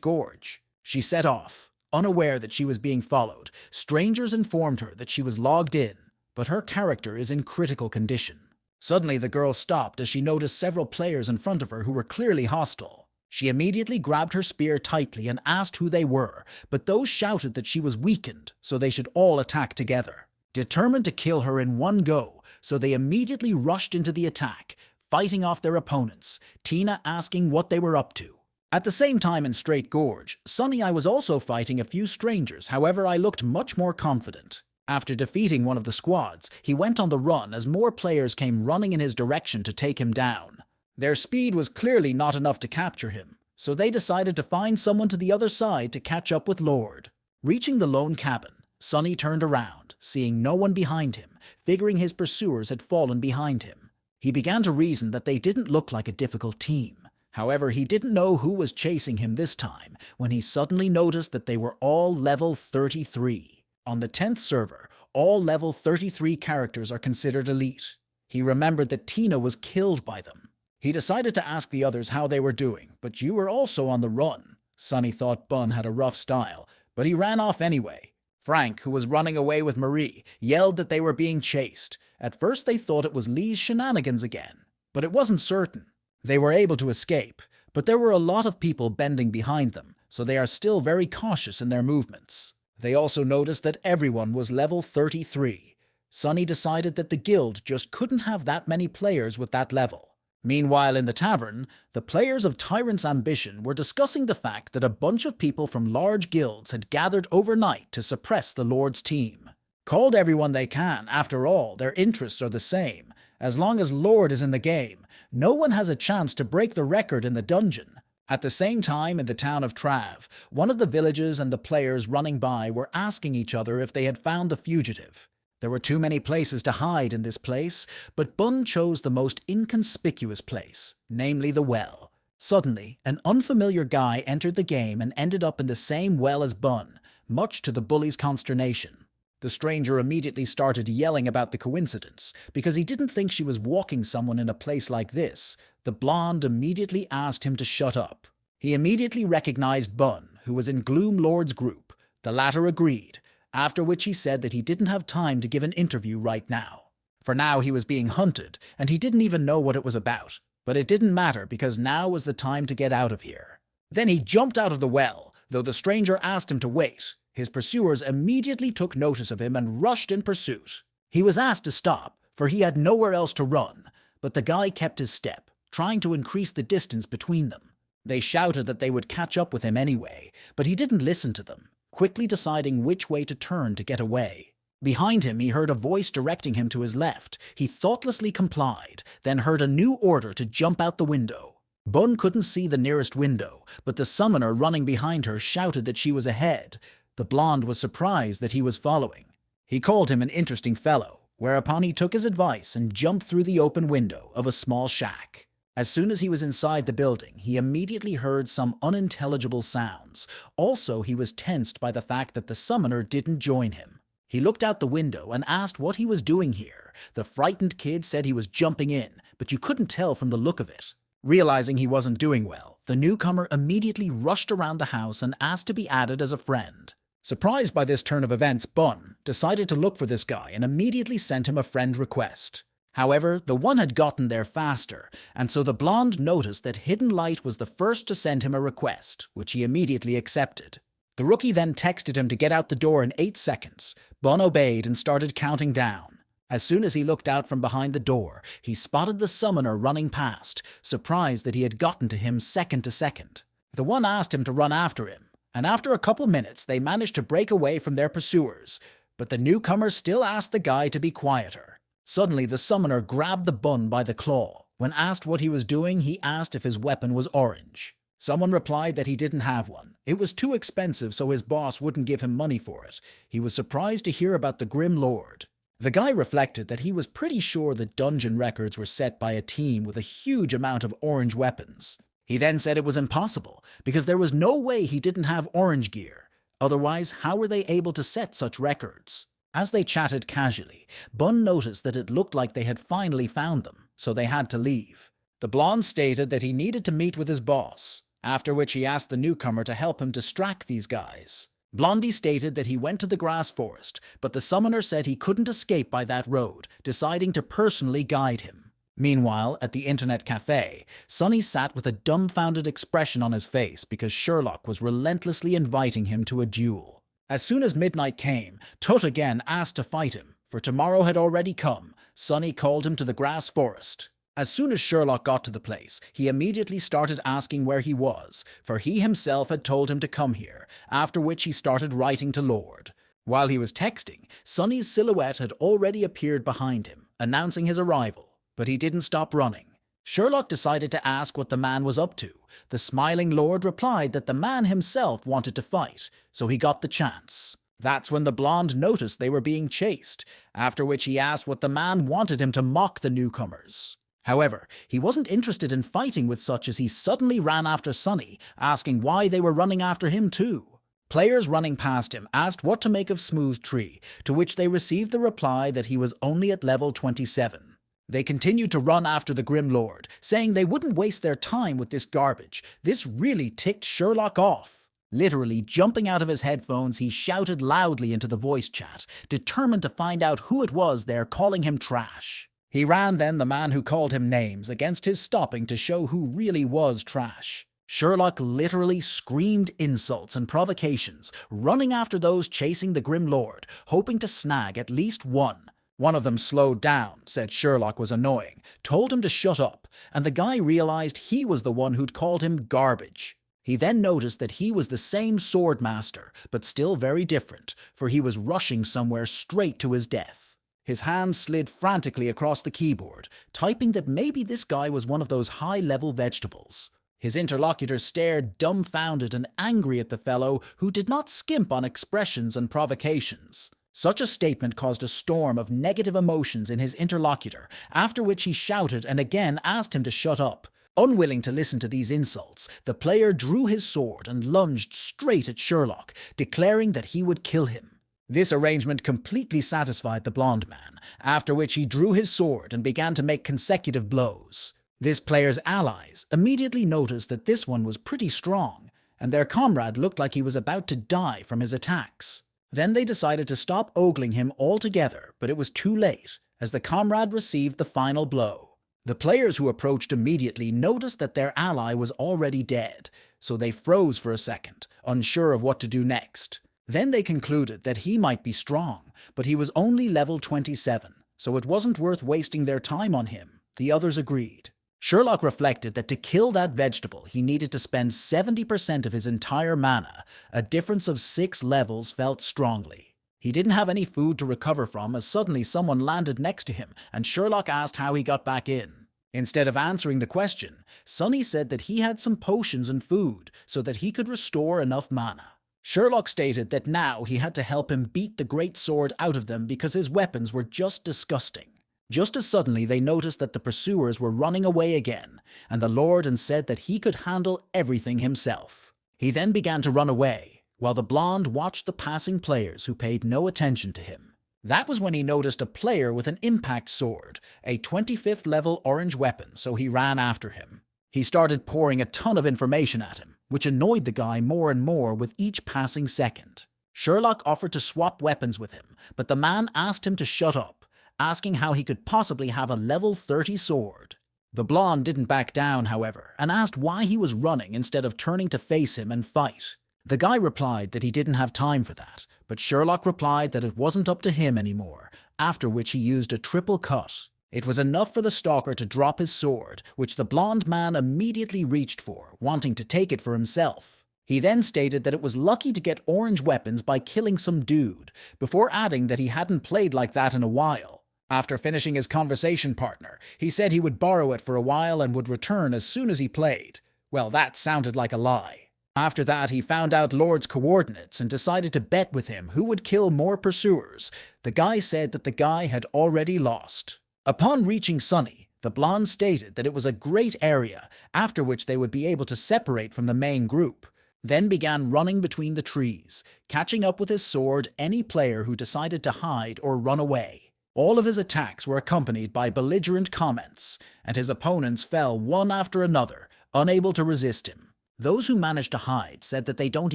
Gorge. She set off. Unaware that she was being followed, strangers informed her that she was logged in, but her character is in critical condition. Suddenly the girl stopped as she noticed several players in front of her who were clearly hostile. She immediately grabbed her spear tightly and asked who they were, but those shouted that she was weakened, so they should all attack together. Determined to kill her in one go, so they immediately rushed into the attack, fighting off their opponents, Tina asking what they were up to. At the same time in Straight Gorge, Sunny I was also fighting a few strangers, however I looked much more confident. After defeating one of the squads, he went on the run as more players came running in his direction to take him down. Their speed was clearly not enough to capture him, so they decided to find someone to the other side to catch up with Lord. Reaching the lone cabin, Sunny turned around, seeing no one behind him, figuring his pursuers had fallen behind him. He began to reason that they didn't look like a difficult team. However, he didn't know who was chasing him this time when he suddenly noticed that they were all level 33. On the 10th server, all level 33 characters are considered elite. He remembered that Tina was killed by them. He decided to ask the others how they were doing, but you were also on the run. Sunny thought Bun had a rough style, but he ran off anyway. Frank, who was running away with Marie, yelled that they were being chased. At first they thought it was Lee's shenanigans again, but it wasn't certain. They were able to escape, but there were a lot of people bending behind them, so they are still very cautious in their movements. They also noticed that everyone was level 33. Sunny decided that the guild just couldn't have that many players with that level. Meanwhile, in the tavern, the players of Tyrant's Ambition were discussing the fact that a bunch of people from large guilds had gathered overnight to suppress the Lord's team. Called everyone they can, after all, their interests are the same. As long as Lord is in the game, no one has a chance to break the record in the dungeon. At the same time, in the town of Trav, one of the villages and the players running by were asking each other if they had found the fugitive. There were too many places to hide in this place, but Bun chose the most inconspicuous place, namely the well. Suddenly, an unfamiliar guy entered the game and ended up in the same well as Bun, much to the bully's consternation. The stranger immediately started yelling about the coincidence, because he didn't think she was walking someone in a place like this. The blonde immediately asked him to shut up. He immediately recognized Bun, who was in Gloom Lord's group. The latter agreed, after which he said that he didn't have time to give an interview right now. For now he was being hunted, and he didn't even know what it was about. But it didn't matter because now was the time to get out of here. Then he jumped out of the well, though the stranger asked him to wait. His pursuers immediately took notice of him and rushed in pursuit. He was asked to stop, for he had nowhere else to run, but the guy kept his step, trying to increase the distance between them. They shouted that they would catch up with him anyway, but he didn't listen to them, quickly deciding which way to turn to get away. Behind him, he heard a voice directing him to his left. He thoughtlessly complied, then heard a new order to jump out the window. Bun couldn't see the nearest window, but the summoner running behind her shouted that she was ahead. The blonde was surprised that he was following. He called him an interesting fellow, whereupon he took his advice and jumped through the open window of a small shack. As soon as he was inside the building, he immediately heard some unintelligible sounds. Also, he was tensed by the fact that the summoner didn't join him. He looked out the window and asked what he was doing here. The frightened kid said he was jumping in, but you couldn't tell from the look of it. Realizing he wasn't doing well, the newcomer immediately rushed around the house and asked to be added as a friend. Surprised by this turn of events, Bun decided to look for this guy and immediately sent him a friend request. However, the one had gotten there faster, and so the blonde noticed that Hidden Light was the first to send him a request, which he immediately accepted. The rookie then texted him to get out the door in 8 seconds. Bun obeyed and started counting down. As soon as he looked out from behind the door, he spotted the summoner running past, surprised that he had gotten to him second to second. The one asked him to run after him, and after a couple minutes they managed to break away from their pursuers, but the newcomer still asked the guy to be quieter. Suddenly the summoner grabbed the bun by the claw. When asked what he was doing, he asked if his weapon was orange. Someone replied that he didn't have one. It was too expensive, so his boss wouldn't give him money for it. He was surprised to hear about the Grim Lord. The guy reflected that he was pretty sure that dungeon records were set by a team with a huge amount of orange weapons. He then said it was impossible, because there was no way he didn't have orange gear. Otherwise, how were they able to set such records? As they chatted casually, Bun noticed that it looked like they had finally found them, so they had to leave. The blonde stated that he needed to meet with his boss, after which he asked the newcomer to help him distract these guys. Blondie stated that he went to the grass forest, but the summoner said he couldn't escape by that road, deciding to personally guide him. Meanwhile, at the internet cafe, Sonny sat with a dumbfounded expression on his face because Sherlock was relentlessly inviting him to a duel. As soon as midnight came, Tut again asked to fight him. For tomorrow had already come, Sonny called him to the grass forest. As soon as Sherlock got to the place, he immediately started asking where he was, for he himself had told him to come here, after which he started writing to Lord. While he was texting, Sonny's silhouette had already appeared behind him, announcing his arrival, but he didn't stop running. Sherlock decided to ask what the man was up to. The smiling Lord replied that the man himself wanted to fight, so he got the chance. That's when the blonde noticed they were being chased, after which he asked what the man wanted him to mock the newcomers. However, he wasn't interested in fighting with such as he suddenly ran after Sonny, asking why they were running after him too. Players running past him asked what to make of Smooth Tree, to which they received the reply that he was only at level 27. They continued to run after the Grim Lord, saying they wouldn't waste their time with this garbage. This really ticked Sherlock off. Literally jumping out of his headphones, he shouted loudly into the voice chat, determined to find out who it was there calling him trash. He ran then the man who called him names against his stopping to show who really was trash. Sherlock literally screamed insults and provocations, running after those chasing the Grim Lord, hoping to snag at least one. One of them slowed down, said Sherlock was annoying, told him to shut up, and the guy realized he was the one who'd called him garbage. He then noticed that he was the same sword master, but still very different, for he was rushing somewhere straight to his death. His hands slid frantically across the keyboard, typing that maybe this guy was one of those high-level vegetables. His interlocutor stared dumbfounded and angry at the fellow who did not skimp on expressions and provocations. Such a statement caused a storm of negative emotions in his interlocutor, after which he shouted and again asked him to shut up. Unwilling to listen to these insults, the player drew his sword and lunged straight at Sherlock, declaring that he would kill him. This arrangement completely satisfied the blonde man, after which he drew his sword and began to make consecutive blows. This player's allies immediately noticed that this one was pretty strong, and their comrade looked like he was about to die from his attacks. Then they decided to stop ogling him altogether, but it was too late, as the comrade received the final blow. The players who approached immediately noticed that their ally was already dead, so they froze for a second, unsure of what to do next. Then they concluded that he might be strong, but he was only level 27, so it wasn't worth wasting their time on him. The others agreed. Sherlock reflected that to kill that vegetable, he needed to spend 70% of his entire mana. A difference of 6 levels felt strongly. He didn't have any food to recover from as suddenly someone landed next to him, and Sherlock asked how he got back in. Instead of answering the question, Sonny said that he had some potions and food so that he could restore enough mana. Sherlock stated that now he had to help him beat the great sword out of them because his weapons were just disgusting. Just as suddenly they noticed that the pursuers were running away again, and the Lord said that he could handle everything himself. He then began to run away, while the blonde watched the passing players who paid no attention to him. That was when he noticed a player with an impact sword, a 25th level orange weapon, so he ran after him. He started pouring a ton of information at him, which annoyed the guy more and more with each passing second. Sherlock offered to swap weapons with him, but the man asked him to shut up, asking how he could possibly have a level 30 sword. The blonde didn't back down, however, and asked why he was running instead of turning to face him and fight. The guy replied that he didn't have time for that, but Sherlock replied that it wasn't up to him anymore, after which he used a triple cut. It was enough for the stalker to drop his sword, which the blonde man immediately reached for, wanting to take it for himself. He then stated that it was lucky to get orange weapons by killing some dude, before adding that he hadn't played like that in a while. After finishing his conversation partner, he said he would borrow it for a while and would return as soon as he played. Well, that sounded like a lie. After that, he found out Lord's coordinates and decided to bet with him who would kill more pursuers. The guy said that the guy had already lost. Upon reaching Sunny, the blonde stated that it was a great area, after which they would be able to separate from the main group. Then began running between the trees, catching up with his sword any player who decided to hide or run away. All of his attacks were accompanied by belligerent comments, and his opponents fell one after another, unable to resist him. Those who managed to hide said that they don't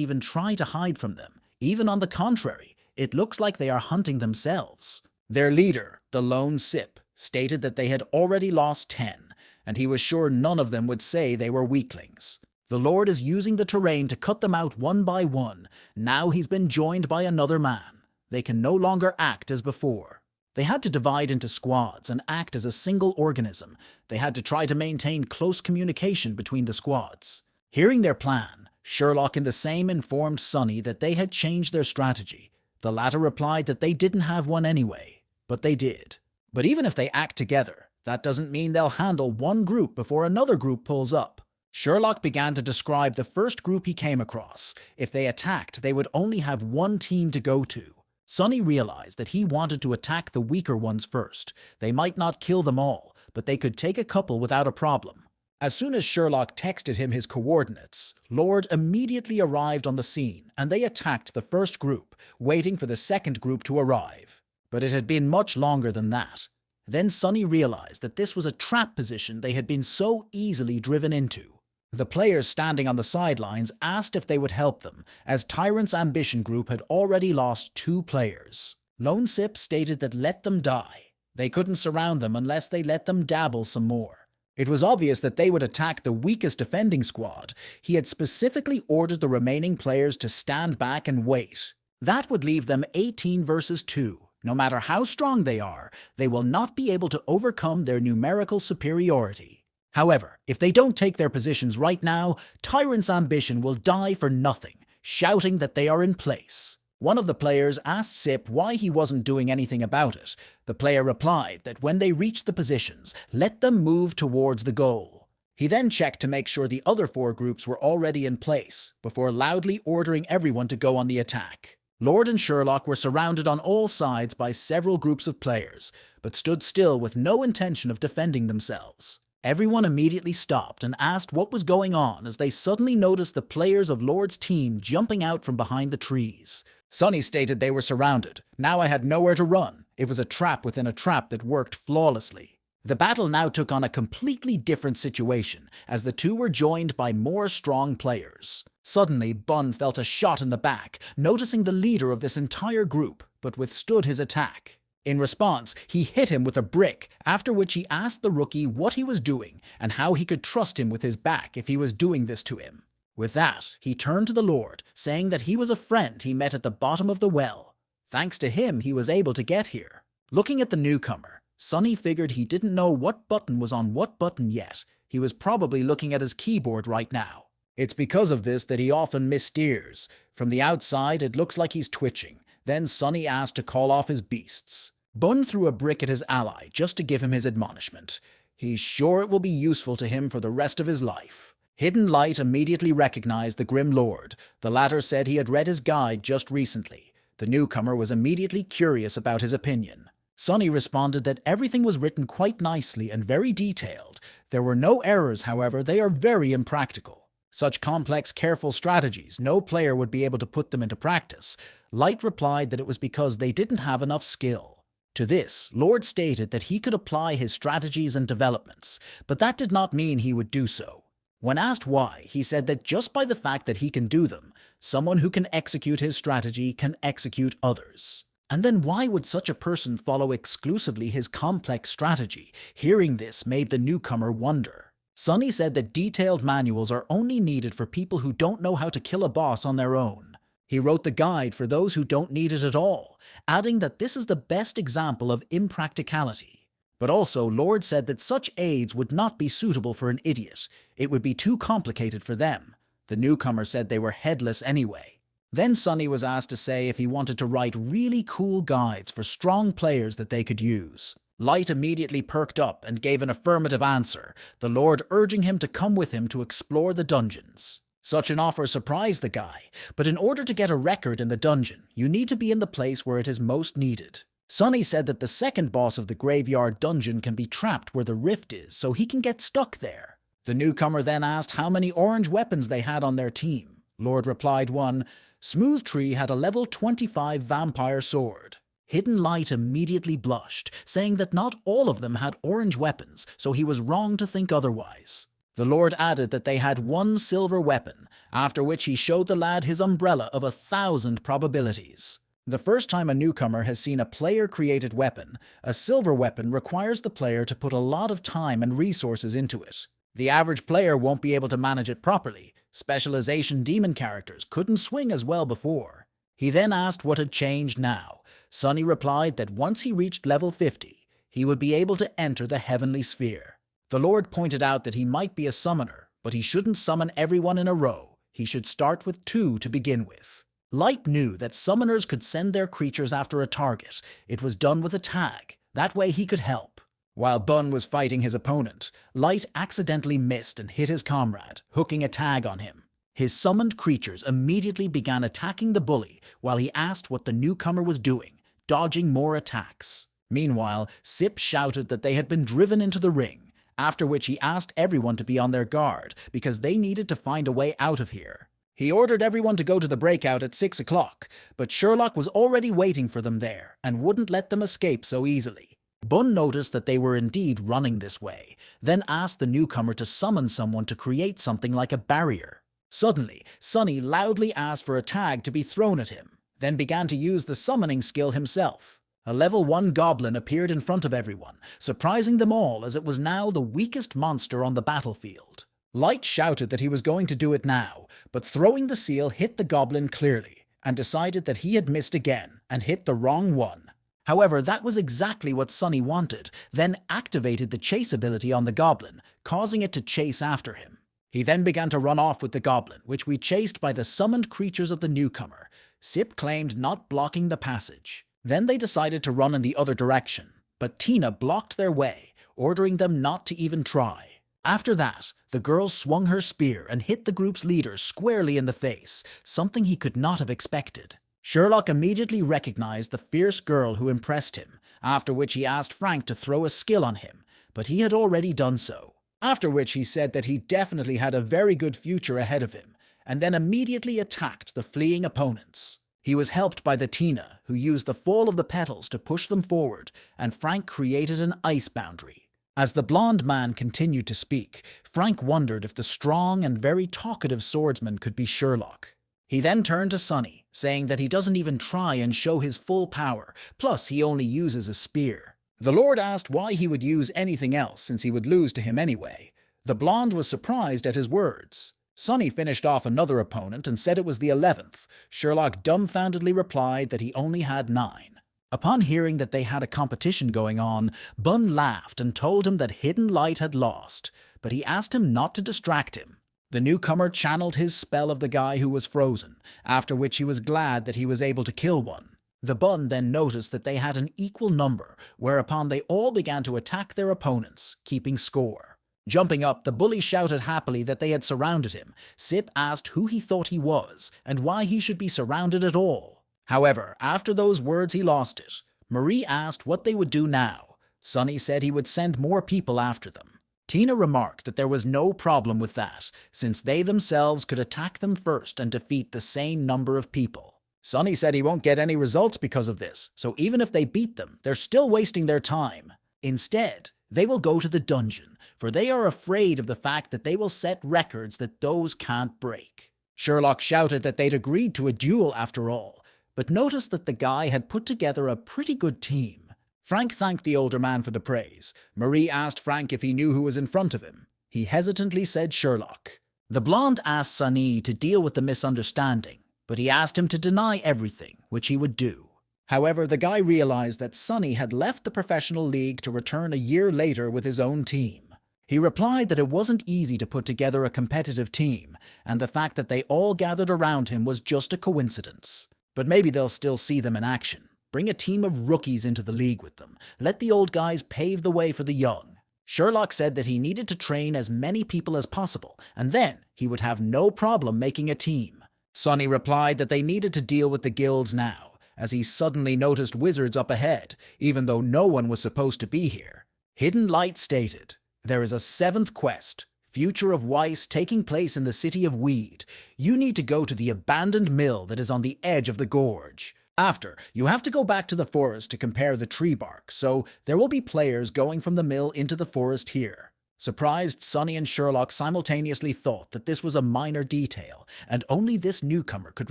even try to hide from them. Even on the contrary, it looks like they are hunting themselves. Their leader, the lone Sip, stated that they had already lost 10, and he was sure none of them would say they were weaklings. The Lord is using the terrain to cut them out one by one. Now he's been joined by another man. They can no longer act as before. They had to divide into squads and act as a single organism. They had to try to maintain close communication between the squads. Hearing their plan, Sherlock in the same informed Sunny that they had changed their strategy. The latter replied that they didn't have one anyway, but they did. But even if they act together, that doesn't mean they'll handle one group before another group pulls up. Sherlock began to describe the first group he came across. If they attacked, they would only have one team to go to. Sunny realized that he wanted to attack the weaker ones first. They might not kill them all, but they could take a couple without a problem. As soon as Sherlock texted him his coordinates, Lord immediately arrived on the scene, and they attacked the first group, waiting for the second group to arrive. But it had been much longer than that. Then Sunny realized that this was a trap position they had been so easily driven into. The players standing on the sidelines asked if they would help them, as Tyrant's Ambition group had already lost 2 players. Lone Sip stated that let them die. They couldn't surround them unless they let them dabble some more. It was obvious that they would attack the weakest defending squad. He had specifically ordered the remaining players to stand back and wait. That would leave them 18 versus 2. No matter how strong they are, they will not be able to overcome their numerical superiority. However, if they don't take their positions right now, Tyrant's Ambition will die for nothing, shouting that they are in place. One of the players asked Sip why he wasn't doing anything about it. The player replied that when they reach the positions, let them move towards the goal. He then checked to make sure the other 4 groups were already in place, before loudly ordering everyone to go on the attack. Lord and Sherlock were surrounded on all sides by several groups of players, but stood still with no intention of defending themselves. Everyone immediately stopped and asked what was going on as they suddenly noticed the players of Lord's team jumping out from behind the trees. Sunny stated they were surrounded. Now I had nowhere to run. It was a trap within a trap that worked flawlessly. The battle now took on a completely different situation, as the two were joined by more strong players. Suddenly, Bun felt a shot in the back, noticing the leader of this entire group, but withstood his attack. In response, he hit him with a brick, after which he asked the rookie what he was doing and how he could trust him with his back if he was doing this to him. With that, he turned to the Lord, saying that he was a friend he met at the bottom of the well. Thanks to him, he was able to get here. Looking at the newcomer, Sunny figured he didn't know what button was on what button yet. He was probably looking at his keyboard right now. It's because of this that he often missteers. From the outside, it looks like he's twitching. Then Sunny asked to call off his beasts. Bun threw a brick at his ally just to give him his admonishment. He's sure it will be useful to him for the rest of his life. Hidden Light immediately recognized the Grim Lord. The latter said he had read his guide just recently. The newcomer was immediately curious about his opinion. Sunny responded that everything was written quite nicely and very detailed. There were no errors, however. They are very impractical. Such complex, careful strategies, no player would be able to put them into practice. Light replied that it was because they didn't have enough skill. To this, Lord stated that he could apply his strategies and developments, but that did not mean he would do so. When asked why, he said that just by the fact that he can do them, someone who can execute his strategy can execute others. And then why would such a person follow exclusively his complex strategy? Hearing this made the newcomer wonder. Sunny said that detailed manuals are only needed for people who don't know how to kill a boss on their own. He wrote the guide for those who don't need it at all, adding that this is the best example of impracticality. But also, Lord said that such aids would not be suitable for an idiot. It would be too complicated for them. The newcomer said they were headless anyway. Then Sunny was asked to say if he wanted to write really cool guides for strong players that they could use. Light immediately perked up and gave an affirmative answer, the Lord urging him to come with him to explore the dungeons. Such an offer surprised the guy, but in order to get a record in the dungeon, you need to be in the place where it is most needed. Sunny said that the second boss of the graveyard dungeon can be trapped where the rift is, so he can get stuck there. The newcomer then asked how many orange weapons they had on their team. Lord replied 1. Smooth Tree had a level 25 vampire sword. Hidden Light immediately blushed, saying that not all of them had orange weapons, so he was wrong to think otherwise. The Lord added that they had 1 silver weapon, after which he showed the lad his umbrella of 1,000 probabilities. The first time a newcomer has seen a player-created weapon, a silver weapon requires the player to put a lot of time and resources into it. The average player won't be able to manage it properly. Specialization demon characters couldn't swing as well before. He then asked what had changed now. Sunny replied that once he reached level 50, he would be able to enter the heavenly sphere. The Lord pointed out that he might be a summoner, but he shouldn't summon everyone in a row. He should start with 2 to begin with. Light knew that summoners could send their creatures after a target. It was done with a tag. That way he could help. While Bun was fighting his opponent, Light accidentally missed and hit his comrade, hooking a tag on him. His summoned creatures immediately began attacking the bully while he asked what the newcomer was doing, dodging more attacks. Meanwhile, Sip shouted that they had been driven into the ring, after which he asked everyone to be on their guard because they needed to find a way out of here. He ordered everyone to go to the breakout at 6 o'clock, but Sherlock was already waiting for them there and wouldn't let them escape so easily. Bun noticed that they were indeed running this way, then asked the newcomer to summon someone to create something like a barrier. Suddenly, Sunny loudly asked for a tag to be thrown at him, then began to use the summoning skill himself. A level 1 goblin appeared in front of everyone, surprising them all as it was now the weakest monster on the battlefield. Light shouted that he was going to do it now, but throwing the seal hit the goblin clearly, and decided that he had missed again and hit the wrong one. However, that was exactly what Sunny wanted, then activated the chase ability on the goblin, causing it to chase after him. He then began to run off with the goblin, which we chased by the summoned creatures of the newcomer. Sip claimed not blocking the passage. Then they decided to run in the other direction, but Tina blocked their way, ordering them not to even try. After that, the girl swung her spear and hit the group's leader squarely in the face, something he could not have expected. Sherlock immediately recognized the fierce girl who impressed him, after which he asked Frank to throw a skill on him, but he had already done so. After which he said that he definitely had a very good future ahead of him, and then immediately attacked the fleeing opponents. He was helped by the Tina, who used the fall of the petals to push them forward, and Frank created an ice boundary. As the blonde man continued to speak, Frank wondered if the strong and very talkative swordsman could be Sherlock. He then turned to Sunny, saying that he doesn't even try and show his full power, plus he only uses a spear. The Lord asked why he would use anything else since he would lose to him anyway. The blonde was surprised at his words. Sunny finished off another opponent and said it was the 11th. Sherlock dumbfoundedly replied that he only had 9. Upon hearing that they had a competition going on, Bun laughed and told him that Hidden Light had lost, but he asked him not to distract him. The newcomer channeled his spell of the guy who was frozen, after which he was glad that he was able to kill one. The Bun then noticed that they had an equal number, whereupon they all began to attack their opponents, keeping score. Jumping up, the bully shouted happily that they had surrounded him. Sip asked who he thought he was, and why he should be surrounded at all. However, after those words he lost it. Marie asked what they would do now. Sunny said he would send more people after them. Tina remarked that there was no problem with that, since they themselves could attack them first and defeat the same number of people. Sunny said he won't get any results because of this, so even if they beat them, they're still wasting their time. Instead, they will go to the dungeon, for they are afraid of the fact that they will set records that those can't break. Sherlock shouted that they'd agreed to a duel after all, but noticed that the guy had put together a pretty good team. Frank thanked the older man for the praise. Marie asked Frank if he knew who was in front of him. He hesitantly said Sherlock. The blonde asked Sunny to deal with the misunderstanding, but he asked him to deny everything, which he would do. However, the guy realized that Sunny had left the professional league to return a year later with his own team. He replied that it wasn't easy to put together a competitive team, and the fact that they all gathered around him was just a coincidence. But maybe they'll still see them in action. Bring a team of rookies into the league with them. Let the old guys pave the way for the young. Sherlock said that he needed to train as many people as possible, and then he would have no problem making a team. Sunny replied that they needed to deal with the guilds now, as he suddenly noticed wizards up ahead, even though no one was supposed to be here. Hidden Light stated, "There is a 7th quest, Future of Weiss, taking place in the city of Weed. You need to go to the abandoned mill that is on the edge of the gorge. After, you have to go back to the forest to compare the tree bark, so there will be players going from the mill into the forest here." Surprised, Sunny and Sherlock simultaneously thought that this was a minor detail, and only this newcomer could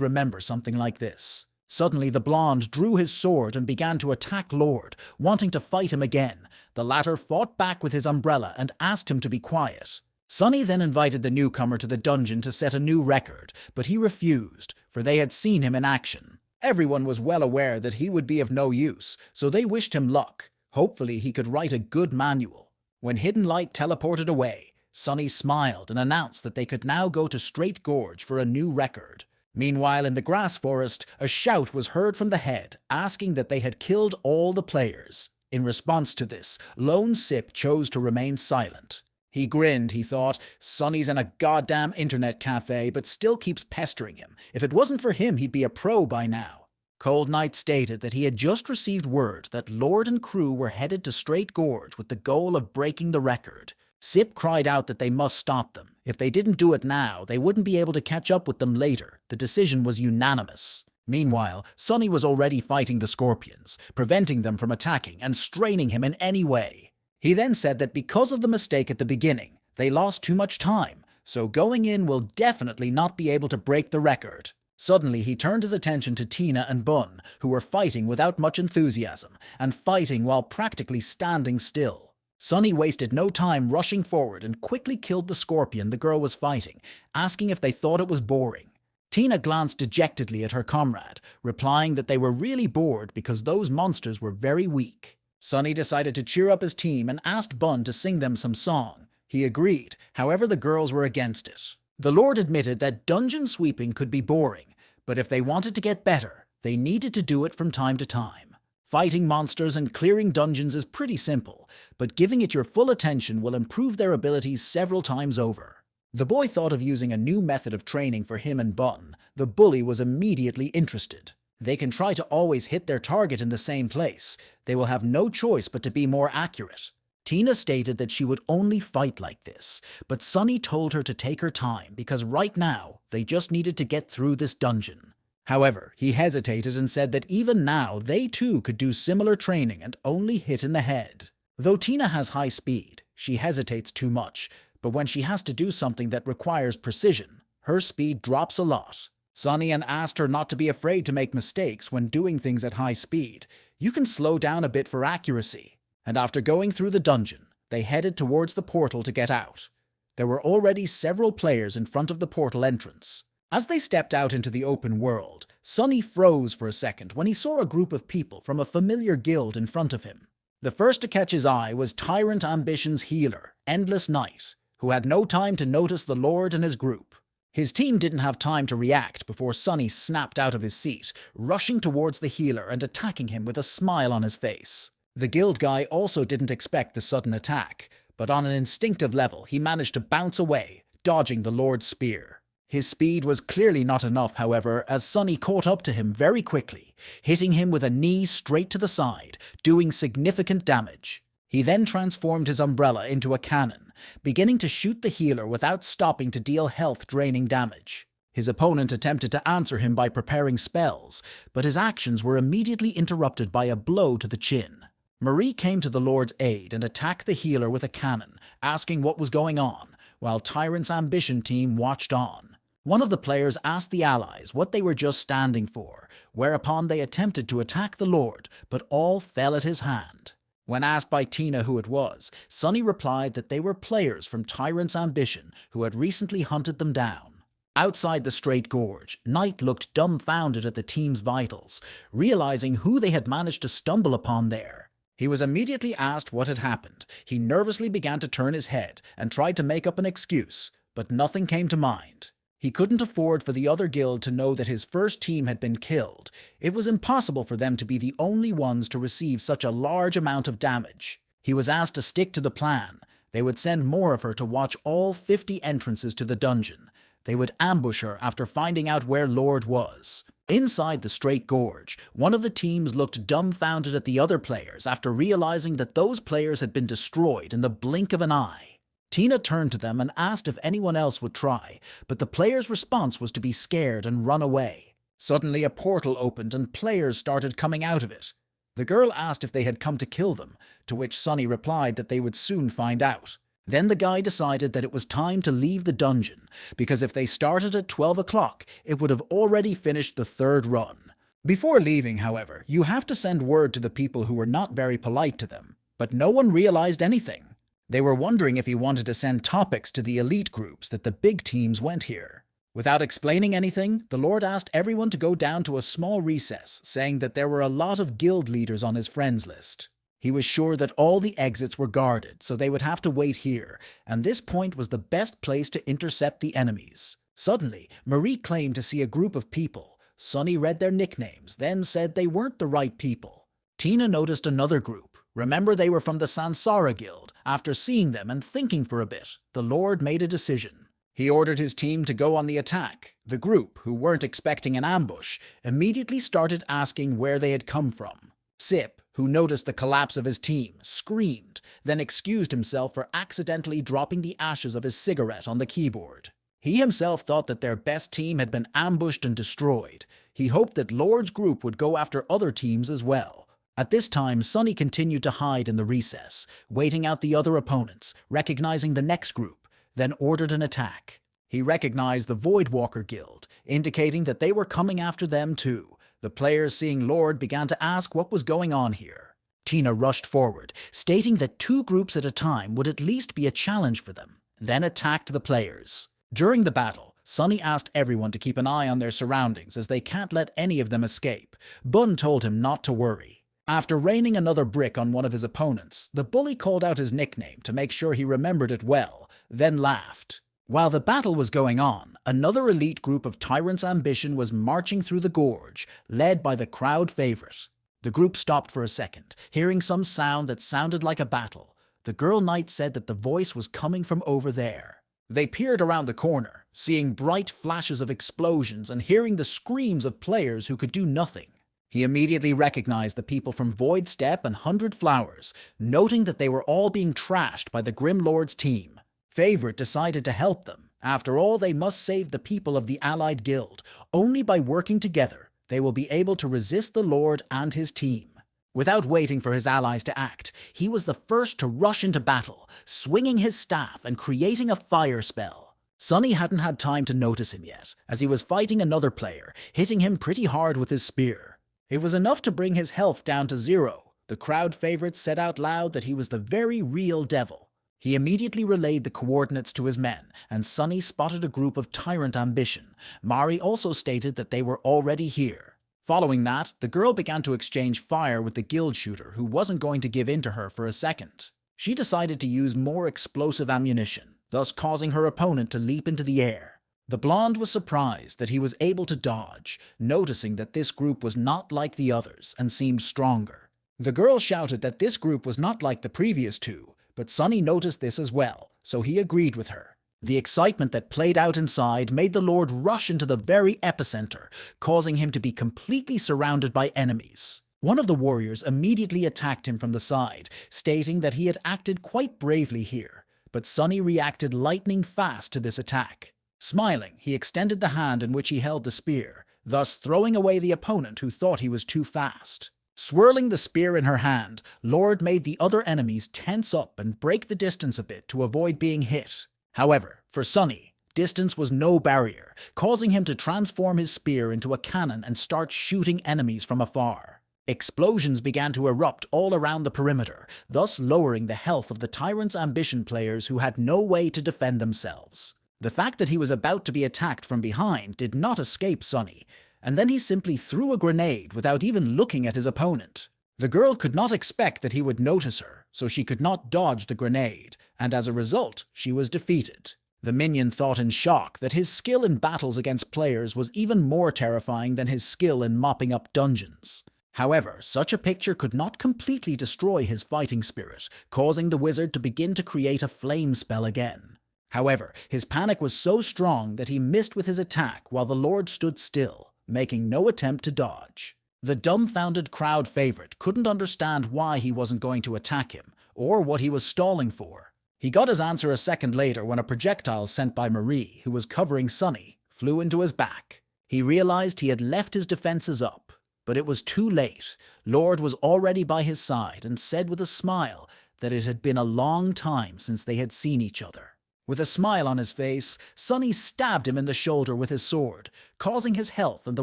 remember something like this. Suddenly, the blonde drew his sword and began to attack Lord, wanting to fight him again. The latter fought back with his umbrella and asked him to be quiet. Sunny then invited the newcomer to the dungeon to set a new record, but he refused, for they had seen him in action. Everyone was well aware that he would be of no use, so they wished him luck. Hopefully he could write a good manual. When Hidden Light teleported away, Sunny smiled and announced that they could now go to Straight Gorge for a new record. Meanwhile, in the grass forest, a shout was heard from the head, asking that they had killed all the players. In response to this, Lone Sip chose to remain silent. He grinned, he thought. Sunny's in a goddamn internet cafe, but still keeps pestering him. If it wasn't for him, he'd be a pro by now. Cold Knight stated that he had just received word that Lord and crew were headed to Straight Gorge with the goal of breaking the record. Sip cried out that they must stop them. If they didn't do it now, they wouldn't be able to catch up with them later. The decision was unanimous. Meanwhile, Sunny was already fighting the scorpions, preventing them from attacking and straining him in any way. He then said that because of the mistake at the beginning, they lost too much time, so going in will definitely not be able to break the record. Suddenly, he turned his attention to Tina and Bun, who were fighting without much enthusiasm, and fighting while practically standing still. Sunny wasted no time rushing forward and quickly killed the scorpion the girl was fighting, asking if they thought it was boring. Tina glanced dejectedly at her comrade, replying that they were really bored because those monsters were very weak. Sunny decided to cheer up his team and asked Bun to sing them some song. He agreed, however the girls were against it. The Lord admitted that dungeon sweeping could be boring, but if they wanted to get better, they needed to do it from time to time. Fighting monsters and clearing dungeons is pretty simple, but giving it your full attention will improve their abilities several times over. The boy thought of using a new method of training for him and Bun. The bully was immediately interested. They can try to always hit their target in the same place. They will have no choice but to be more accurate. Tina stated that she would only fight like this, but Sunny told her to take her time because right now they just needed to get through this dungeon. However, he hesitated and said that even now they too could do similar training and only hit in the head. Though Tina has high speed, she hesitates too much, but when she has to do something that requires precision, her speed drops a lot. Sunny asked her not to be afraid to make mistakes when doing things at high speed. You can slow down a bit for accuracy. And after going through the dungeon, they headed towards the portal to get out. There were already several players in front of the portal entrance. As they stepped out into the open world, Sunny froze for a second when he saw a group of people from a familiar guild in front of him. The first to catch his eye was Tyrant Ambition's healer, Endless Night, who had no time to notice the Lord and his group. His team didn't have time to react before Sunny snapped out of his seat, rushing towards the healer and attacking him with a smile on his face. The guild guy also didn't expect the sudden attack, but on an instinctive level he managed to bounce away, dodging the Lord's spear. His speed was clearly not enough, however, as Sunny caught up to him very quickly, hitting him with a knee straight to the side, doing significant damage. He then transformed his umbrella into a cannon, beginning to shoot the healer without stopping to deal health-draining damage. His opponent attempted to answer him by preparing spells, but his actions were immediately interrupted by a blow to the chin. Marie came to the Lord's aid and attacked the healer with a cannon, asking what was going on, while Tyrant's Ambition team watched on. One of the players asked the allies what they were just standing for, whereupon they attempted to attack the Lord, but all fell at his hand. When asked by Tina who it was, Sunny replied that they were players from Tyrant's Ambition who had recently hunted them down. Outside the Straight Gorge, Knight looked dumbfounded at the team's vitals, realizing who they had managed to stumble upon there. He was immediately asked what had happened. He nervously began to turn his head and tried to make up an excuse, but nothing came to mind. He couldn't afford for the other guild to know that his first team had been killed. It was impossible for them to be the only ones to receive such a large amount of damage. He was asked to stick to the plan. They would send more of her to watch all 50 entrances to the dungeon. They would ambush her after finding out where Lord was. Inside the Straight Gorge, one of the teams looked dumbfounded at the other players after realizing that those players had been destroyed in the blink of an eye. Tina turned to them and asked if anyone else would try, but the players' response was to be scared and run away. Suddenly a portal opened and players started coming out of it. The girl asked if they had come to kill them, to which Sunny replied that they would soon find out. Then the guy decided that it was time to leave the dungeon, because if they started at 12 o'clock, it would have already finished the third run. Before leaving, however, you have to send word to the people who were not very polite to them, but no one realized anything. They were wondering if he wanted to send topics to the elite groups that the big teams went here. Without explaining anything, the Lord asked everyone to go down to a small recess, saying that there were a lot of guild leaders on his friends list. He was sure that all the exits were guarded, so they would have to wait here, and this point was the best place to intercept the enemies. Suddenly, Marie claimed to see a group of people. Sunny read their nicknames, then said they weren't the right people. Tina noticed another group. Remember, they were from the Sansara Guild. After seeing them and thinking for a bit, the Lord made a decision. He ordered his team to go on the attack. The group, who weren't expecting an ambush, immediately started asking where they had come from. Sip, who noticed the collapse of his team, screamed, then excused himself for accidentally dropping the ashes of his cigarette on the keyboard. He himself thought that their best team had been ambushed and destroyed. He hoped that Lord's group would go after other teams as well. At this time, Sunny continued to hide in the recess, waiting out the other opponents, recognizing the next group, then ordered an attack. He recognized the Voidwalker Guild, indicating that they were coming after them too. The players, seeing Lord, began to ask what was going on here. Tina rushed forward, stating that 2 groups at a time would at least be a challenge for them, then attacked the players. During the battle, Sunny asked everyone to keep an eye on their surroundings as they can't let any of them escape. Bun told him not to worry. After raining another brick on one of his opponents, the bully called out his nickname to make sure he remembered it well, then laughed. While the battle was going on, another elite group of Tyrant's Ambition was marching through the gorge, led by the crowd favorite. The group stopped for a second, hearing some sound that sounded like a battle. The girl knight said that the voice was coming from over there. They peered around the corner, seeing bright flashes of explosions and hearing the screams of players who could do nothing. He immediately recognized the people from Void Step and 100 Flowers, noting that they were all being trashed by the Grim Lord's team. Favorite decided to help them. After all, they must save the people of the Allied Guild. Only by working together, they will be able to resist the Lord and his team. Without waiting for his allies to act, he was the first to rush into battle, swinging his staff and creating a fire spell. Sunny hadn't had time to notice him yet, as he was fighting another player, hitting him pretty hard with his spear. It was enough to bring his health down to 0. The crowd favorite said out loud that he was the very real devil. He immediately relayed the coordinates to his men, and Sunny spotted a group of Tyrant Ambition. Mari also stated that they were already here. Following that, the girl began to exchange fire with the guild shooter, who wasn't going to give in to her for a second. She decided to use more explosive ammunition, thus causing her opponent to leap into the air. The blonde was surprised that he was able to dodge, noticing that this group was not like the others and seemed stronger. The girl shouted that this group was not like the previous 2, but Sunny noticed this as well, so he agreed with her. The excitement that played out inside made the Lord rush into the very epicenter, causing him to be completely surrounded by enemies. One of the warriors immediately attacked him from the side, stating that he had acted quite bravely here, but Sunny reacted lightning fast to this attack. Smiling, he extended the hand in which he held the spear, thus throwing away the opponent who thought he was too fast. Swirling the spear in her hand, Lord made the other enemies tense up and break the distance a bit to avoid being hit. However, for Sunny, Distance was no barrier, causing him to transform his spear into a cannon and start shooting enemies from afar. Explosions began to erupt all around the perimeter, thus lowering the health of the Tyrant's Ambition players who had no way to defend themselves. The fact that he was about to be attacked from behind did not escape Sunny, and then he simply threw a grenade without even looking at his opponent. The girl could not expect that he would notice her, so she could not dodge the grenade, and as a result, she was defeated. The minion thought in shock that his skill in battles against players was even more terrifying than his skill in mopping up dungeons. However, such a picture could not completely destroy his fighting spirit, causing the wizard to begin to create a flame spell again. However, his panic was so strong that he missed with his attack while the Lord stood still, making no attempt to dodge. The dumbfounded crowd favorite couldn't understand why he wasn't going to attack him, or what he was stalling for. He got his answer a second later when a projectile sent by Marie, who was covering Sunny, flew into his back. He realized he had left his defenses up, but it was too late. Lord was already by his side and said with a smile that it had been a long time since they had seen each other. With a smile on his face, Sunny stabbed him in the shoulder with his sword, causing his health and the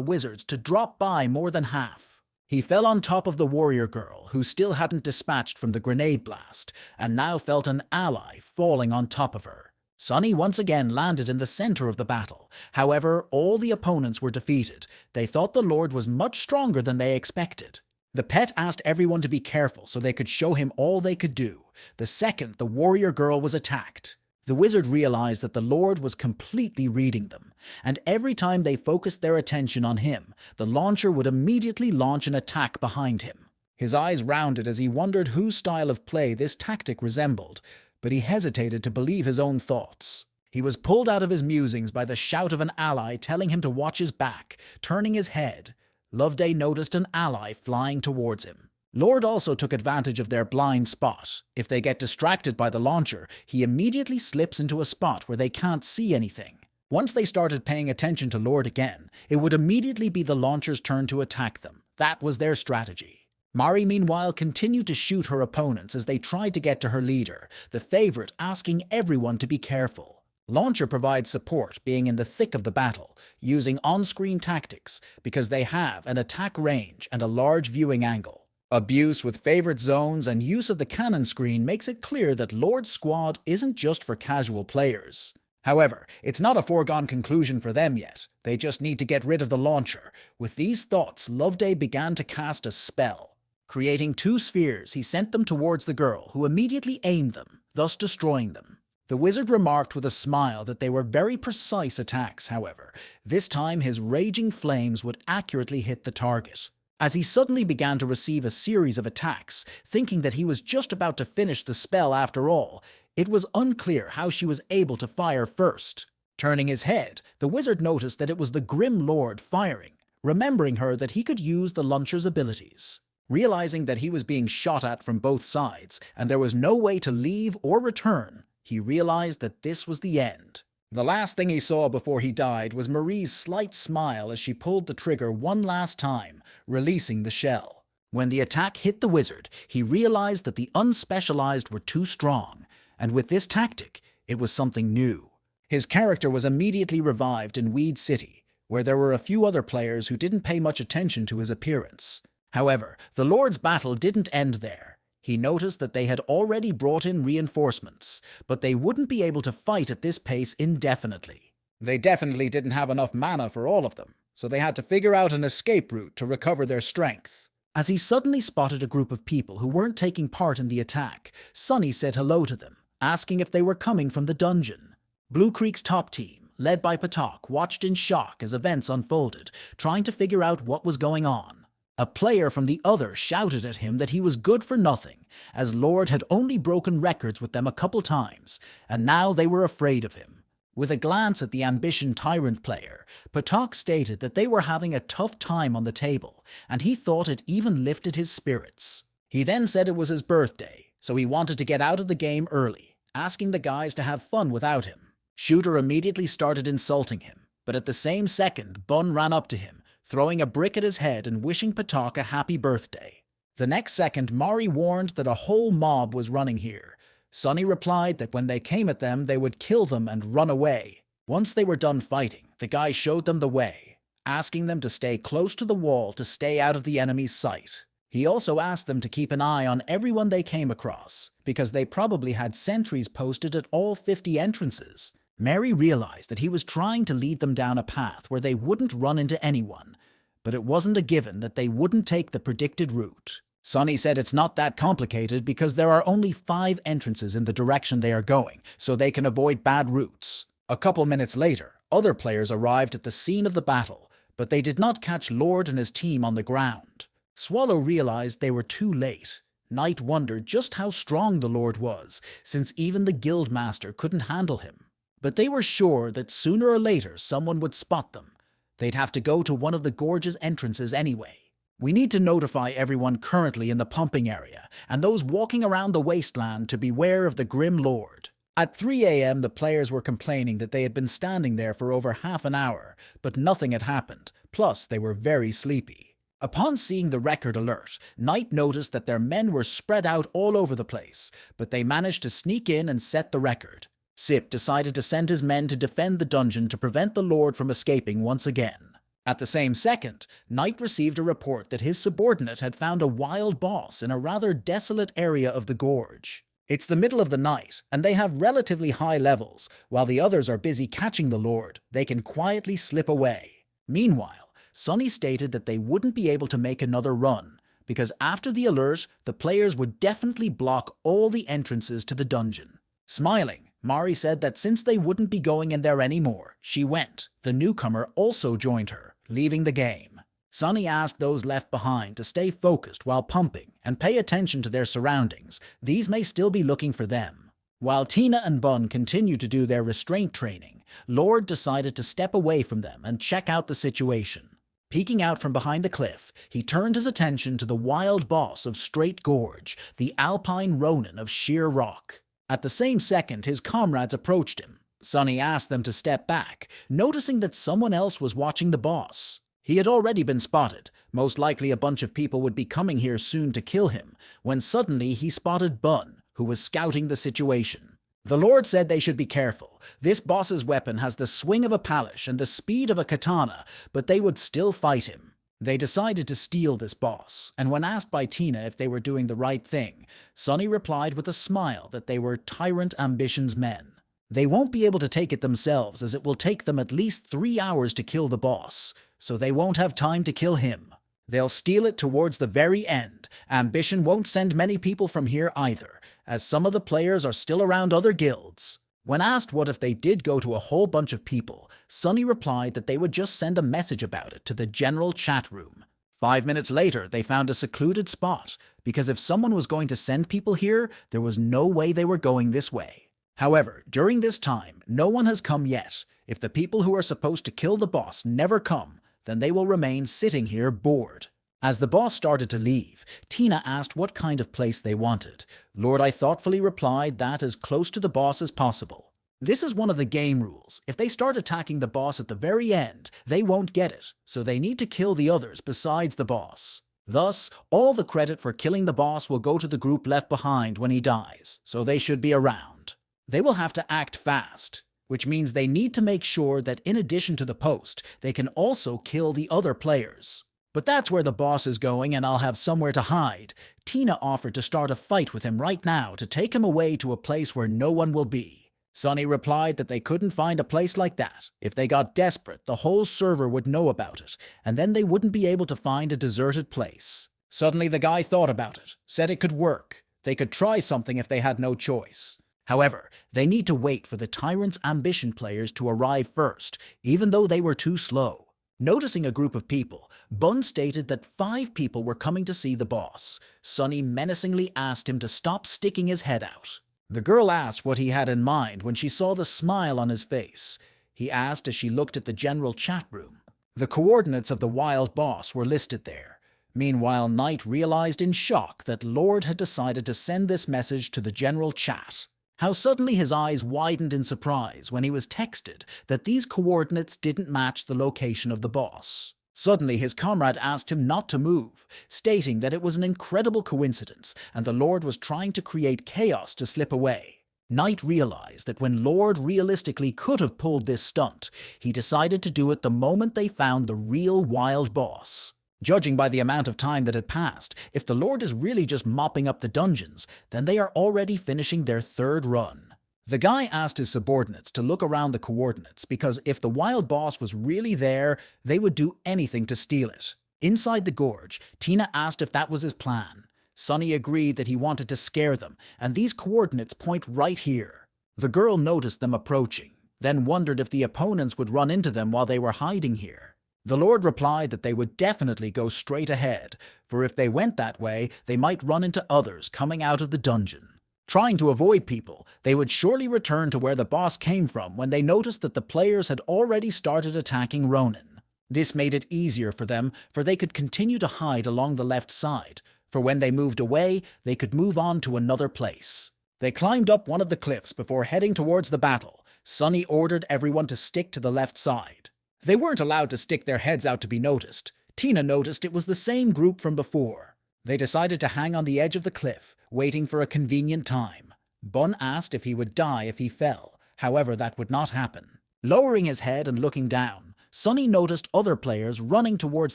wizard's to drop by more than half. He fell on top of the warrior girl, who still hadn't dispatched from the grenade blast, and now felt an ally falling on top of her. Sunny once again landed in the center of the battle. However, all the opponents were defeated. They thought the Lord was much stronger than they expected. The pet asked everyone to be careful so they could show him all they could do, the second the warrior girl was attacked. The wizard realized that the Lord was completely reading them, and every time they focused their attention on him, the launcher would immediately launch an attack behind him. His eyes rounded as he wondered whose style of play this tactic resembled, but he hesitated to believe his own thoughts. He was pulled out of his musings by the shout of an ally telling him to watch his back. Turning his head, Loveday noticed an ally flying towards him. Lord also took advantage of their blind spot. If they get distracted by the launcher, he immediately slips into a spot where they can't see anything. Once they started paying attention to Lord again, it would immediately be the launcher's turn to attack them. That was their strategy. Mari, meanwhile, continued to shoot her opponents as they tried to get to her leader, the favorite asking everyone to be careful. Launcher provides support, being in the thick of the battle, using on-screen tactics because they have an attack range and a large viewing angle. Abuse with favorite zones and use of the cannon screen makes it clear that Lord's squad isn't just for casual players. However, it's not a foregone conclusion for them yet. They just need to get rid of the launcher. With these thoughts, Loveday began to cast a spell. Creating 2 spheres, he sent them towards the girl, who immediately aimed them, thus destroying them. The wizard remarked with a smile that they were very precise attacks, however. This time his raging flames would accurately hit the target. As he suddenly began to receive a series of attacks, thinking that he was just about to finish the spell after all, it was unclear how she was able to fire first. Turning his head, the wizard noticed that it was the Grim Lord firing, remembering her that he could use the launcher's abilities. Realizing that he was being shot at from both sides, and there was no way to leave or return, he realized that this was the end. The last thing he saw before he died was Marie's slight smile as she pulled the trigger one last time, releasing the shell. When the attack hit the wizard, he realized that the unspecialized were too strong, and with this tactic, it was something new. His character was immediately revived in Weed City, where there were a few other players who didn't pay much attention to his appearance. However, the Lord's battle didn't end there. He noticed that they had already brought in reinforcements, but they wouldn't be able to fight at this pace indefinitely. They definitely didn't have enough mana for all of them, so they had to figure out an escape route to recover their strength. As he suddenly spotted a group of people who weren't taking part in the attack, Sunny said hello to them, asking if they were coming from the dungeon. Blue Creek's top team, led by Patak, watched in shock as events unfolded, trying to figure out what was going on. A player from the other shouted at him that he was good for nothing, as Lord had only broken records with them a couple times, and now they were afraid of him. With a glance at the Ambition Tyrant player, Patak stated that they were having a tough time on the table, and he thought it even lifted his spirits. He then said it was his birthday, so he wanted to get out of the game early, asking the guys to have fun without him. Shooter immediately started insulting him, but at the same second, Bun ran up to him, throwing a brick at his head and wishing Patak a happy birthday. The next second, Mari warned that a whole mob was running here. Sunny replied that when they came at them, they would kill them and run away. Once they were done fighting, the guy showed them the way, asking them to stay close to the wall to stay out of the enemy's sight. He also asked them to keep an eye on everyone they came across, because they probably had sentries posted at all 50 entrances. Mary realized that he was trying to lead them down a path where they wouldn't run into anyone, but it wasn't a given that they wouldn't take the predicted route. Sonny said it's not that complicated because there are only 5 entrances in the direction they are going, so they can avoid bad routes. A couple minutes later, other players arrived at the scene of the battle, but they did not catch Lord and his team on the ground. Swallow realized they were too late. Knight wondered just how strong the Lord was, since even the Guildmaster couldn't handle him. But they were sure that sooner or later someone would spot them. They'd have to go to one of the gorge's entrances anyway. We need to notify everyone currently in the pumping area, and those walking around the wasteland to beware of the Grim Lord. At 3 a.m. the players were complaining that they had been standing there for over half an hour, but nothing had happened, plus they were very sleepy. Upon seeing the record alert, Knight noticed that their men were spread out all over the place, but they managed to sneak in and set the record. Sip decided to send his men to defend the dungeon to prevent the Lord from escaping once again. At the same second, Knight received a report that his subordinate had found a wild boss in a rather desolate area of the gorge. It's the middle of the night, and they have relatively high levels. While the others are busy catching the Lord, they can quietly slip away. Meanwhile, Sonny stated that they wouldn't be able to make another run, because after the alert, the players would definitely block all the entrances to the dungeon. Smiling, Mari said that since they wouldn't be going in there anymore, she went. The newcomer also joined her, leaving the game. Sonny asked those left behind to stay focused while pumping and pay attention to their surroundings. These may still be looking for them. While Tina and Bun continued to do their restraint training, Lord decided to step away from them and check out the situation. Peeking out from behind the cliff, he turned his attention to the wild boss of Straight Gorge, the Alpine Ronin of Sheer Rock. At the same second, his comrades approached him. Sonny asked them to step back, noticing that someone else was watching the boss. He had already been spotted. Most likely a bunch of people would be coming here soon to kill him, when suddenly he spotted Bun, who was scouting the situation. The Lord said they should be careful. This boss's weapon has the swing of a palish and the speed of a katana, but they would still fight him. They decided to steal this boss, and when asked by Tina if they were doing the right thing, Sonny replied with a smile that they were Tyrant Ambition's men. They won't be able to take it themselves, as it will take them at least 3 hours to kill the boss, so they won't have time to kill him. They'll steal it towards the very end. Ambition won't send many people from here either, as some of the players are still around other guilds. When asked what if they did go to a whole bunch of people, Sonny replied that they would just send a message about it to the general chat room. 5 minutes later, they found a secluded spot, because if someone was going to send people here, there was no way they were going this way. However, during this time, no one has come yet. If the people who are supposed to kill the boss never come, then they will remain sitting here bored. As the boss started to leave, Tina asked what kind of place they wanted. Lord I thoughtfully replied that as close to the boss as possible. This is one of the game rules. If they start attacking the boss at the very end, they won't get it, so they need to kill the others besides the boss. Thus, all the credit for killing the boss will go to the group left behind when he dies, so they should be around. They will have to act fast, which means they need to make sure that in addition to the post, they can also kill the other players. But that's where the boss is going, and I'll have somewhere to hide. Tina offered to start a fight with him right now to take him away to a place where no one will be. Sonny replied that they couldn't find a place like that. If they got desperate, the whole server would know about it, and then they wouldn't be able to find a deserted place. Suddenly the guy thought about it, said it could work. They could try something if they had no choice. However, they need to wait for the Tyrant's Ambition players to arrive first, even though they were too slow. Noticing a group of people, Bun stated that 5 people were coming to see the boss. Sonny menacingly asked him to stop sticking his head out. The girl asked what he had in mind when she saw the smile on his face. He asked as she looked at the general chat room. The coordinates of the wild boss were listed there. Meanwhile, Knight realized in shock that Lord had decided to send this message to the general chat. How suddenly his eyes widened in surprise when he was texted that these coordinates didn't match the location of the boss. Suddenly his comrade asked him not to move, stating that it was an incredible coincidence and the Lord was trying to create chaos to slip away. Knight realized that when Lord realistically could have pulled this stunt, he decided to do it the moment they found the real wild boss. Judging by the amount of time that had passed, if the Lord is really just mopping up the dungeons, then they are already finishing their third run. The guy asked his subordinates to look around the coordinates because if the wild boss was really there, they would do anything to steal it. Inside the gorge, Tina asked if that was his plan. Sunny agreed that he wanted to scare them, and these coordinates point right here. The girl noticed them approaching, then wondered if the opponents would run into them while they were hiding here. The Lord replied that they would definitely go straight ahead, for if they went that way, they might run into others coming out of the dungeon. Trying to avoid people, they would surely return to where the boss came from when they noticed that the players had already started attacking Ronin. This made it easier for them, for they could continue to hide along the left side, for when they moved away, they could move on to another place. They climbed up one of the cliffs before heading towards the battle. Sunny ordered everyone to stick to the left side. They weren't allowed to stick their heads out to be noticed. Tina noticed it was the same group from before. They decided to hang on the edge of the cliff, waiting for a convenient time. Bun asked if he would die if he fell, however that would not happen. Lowering his head and looking down, Sunny noticed other players running towards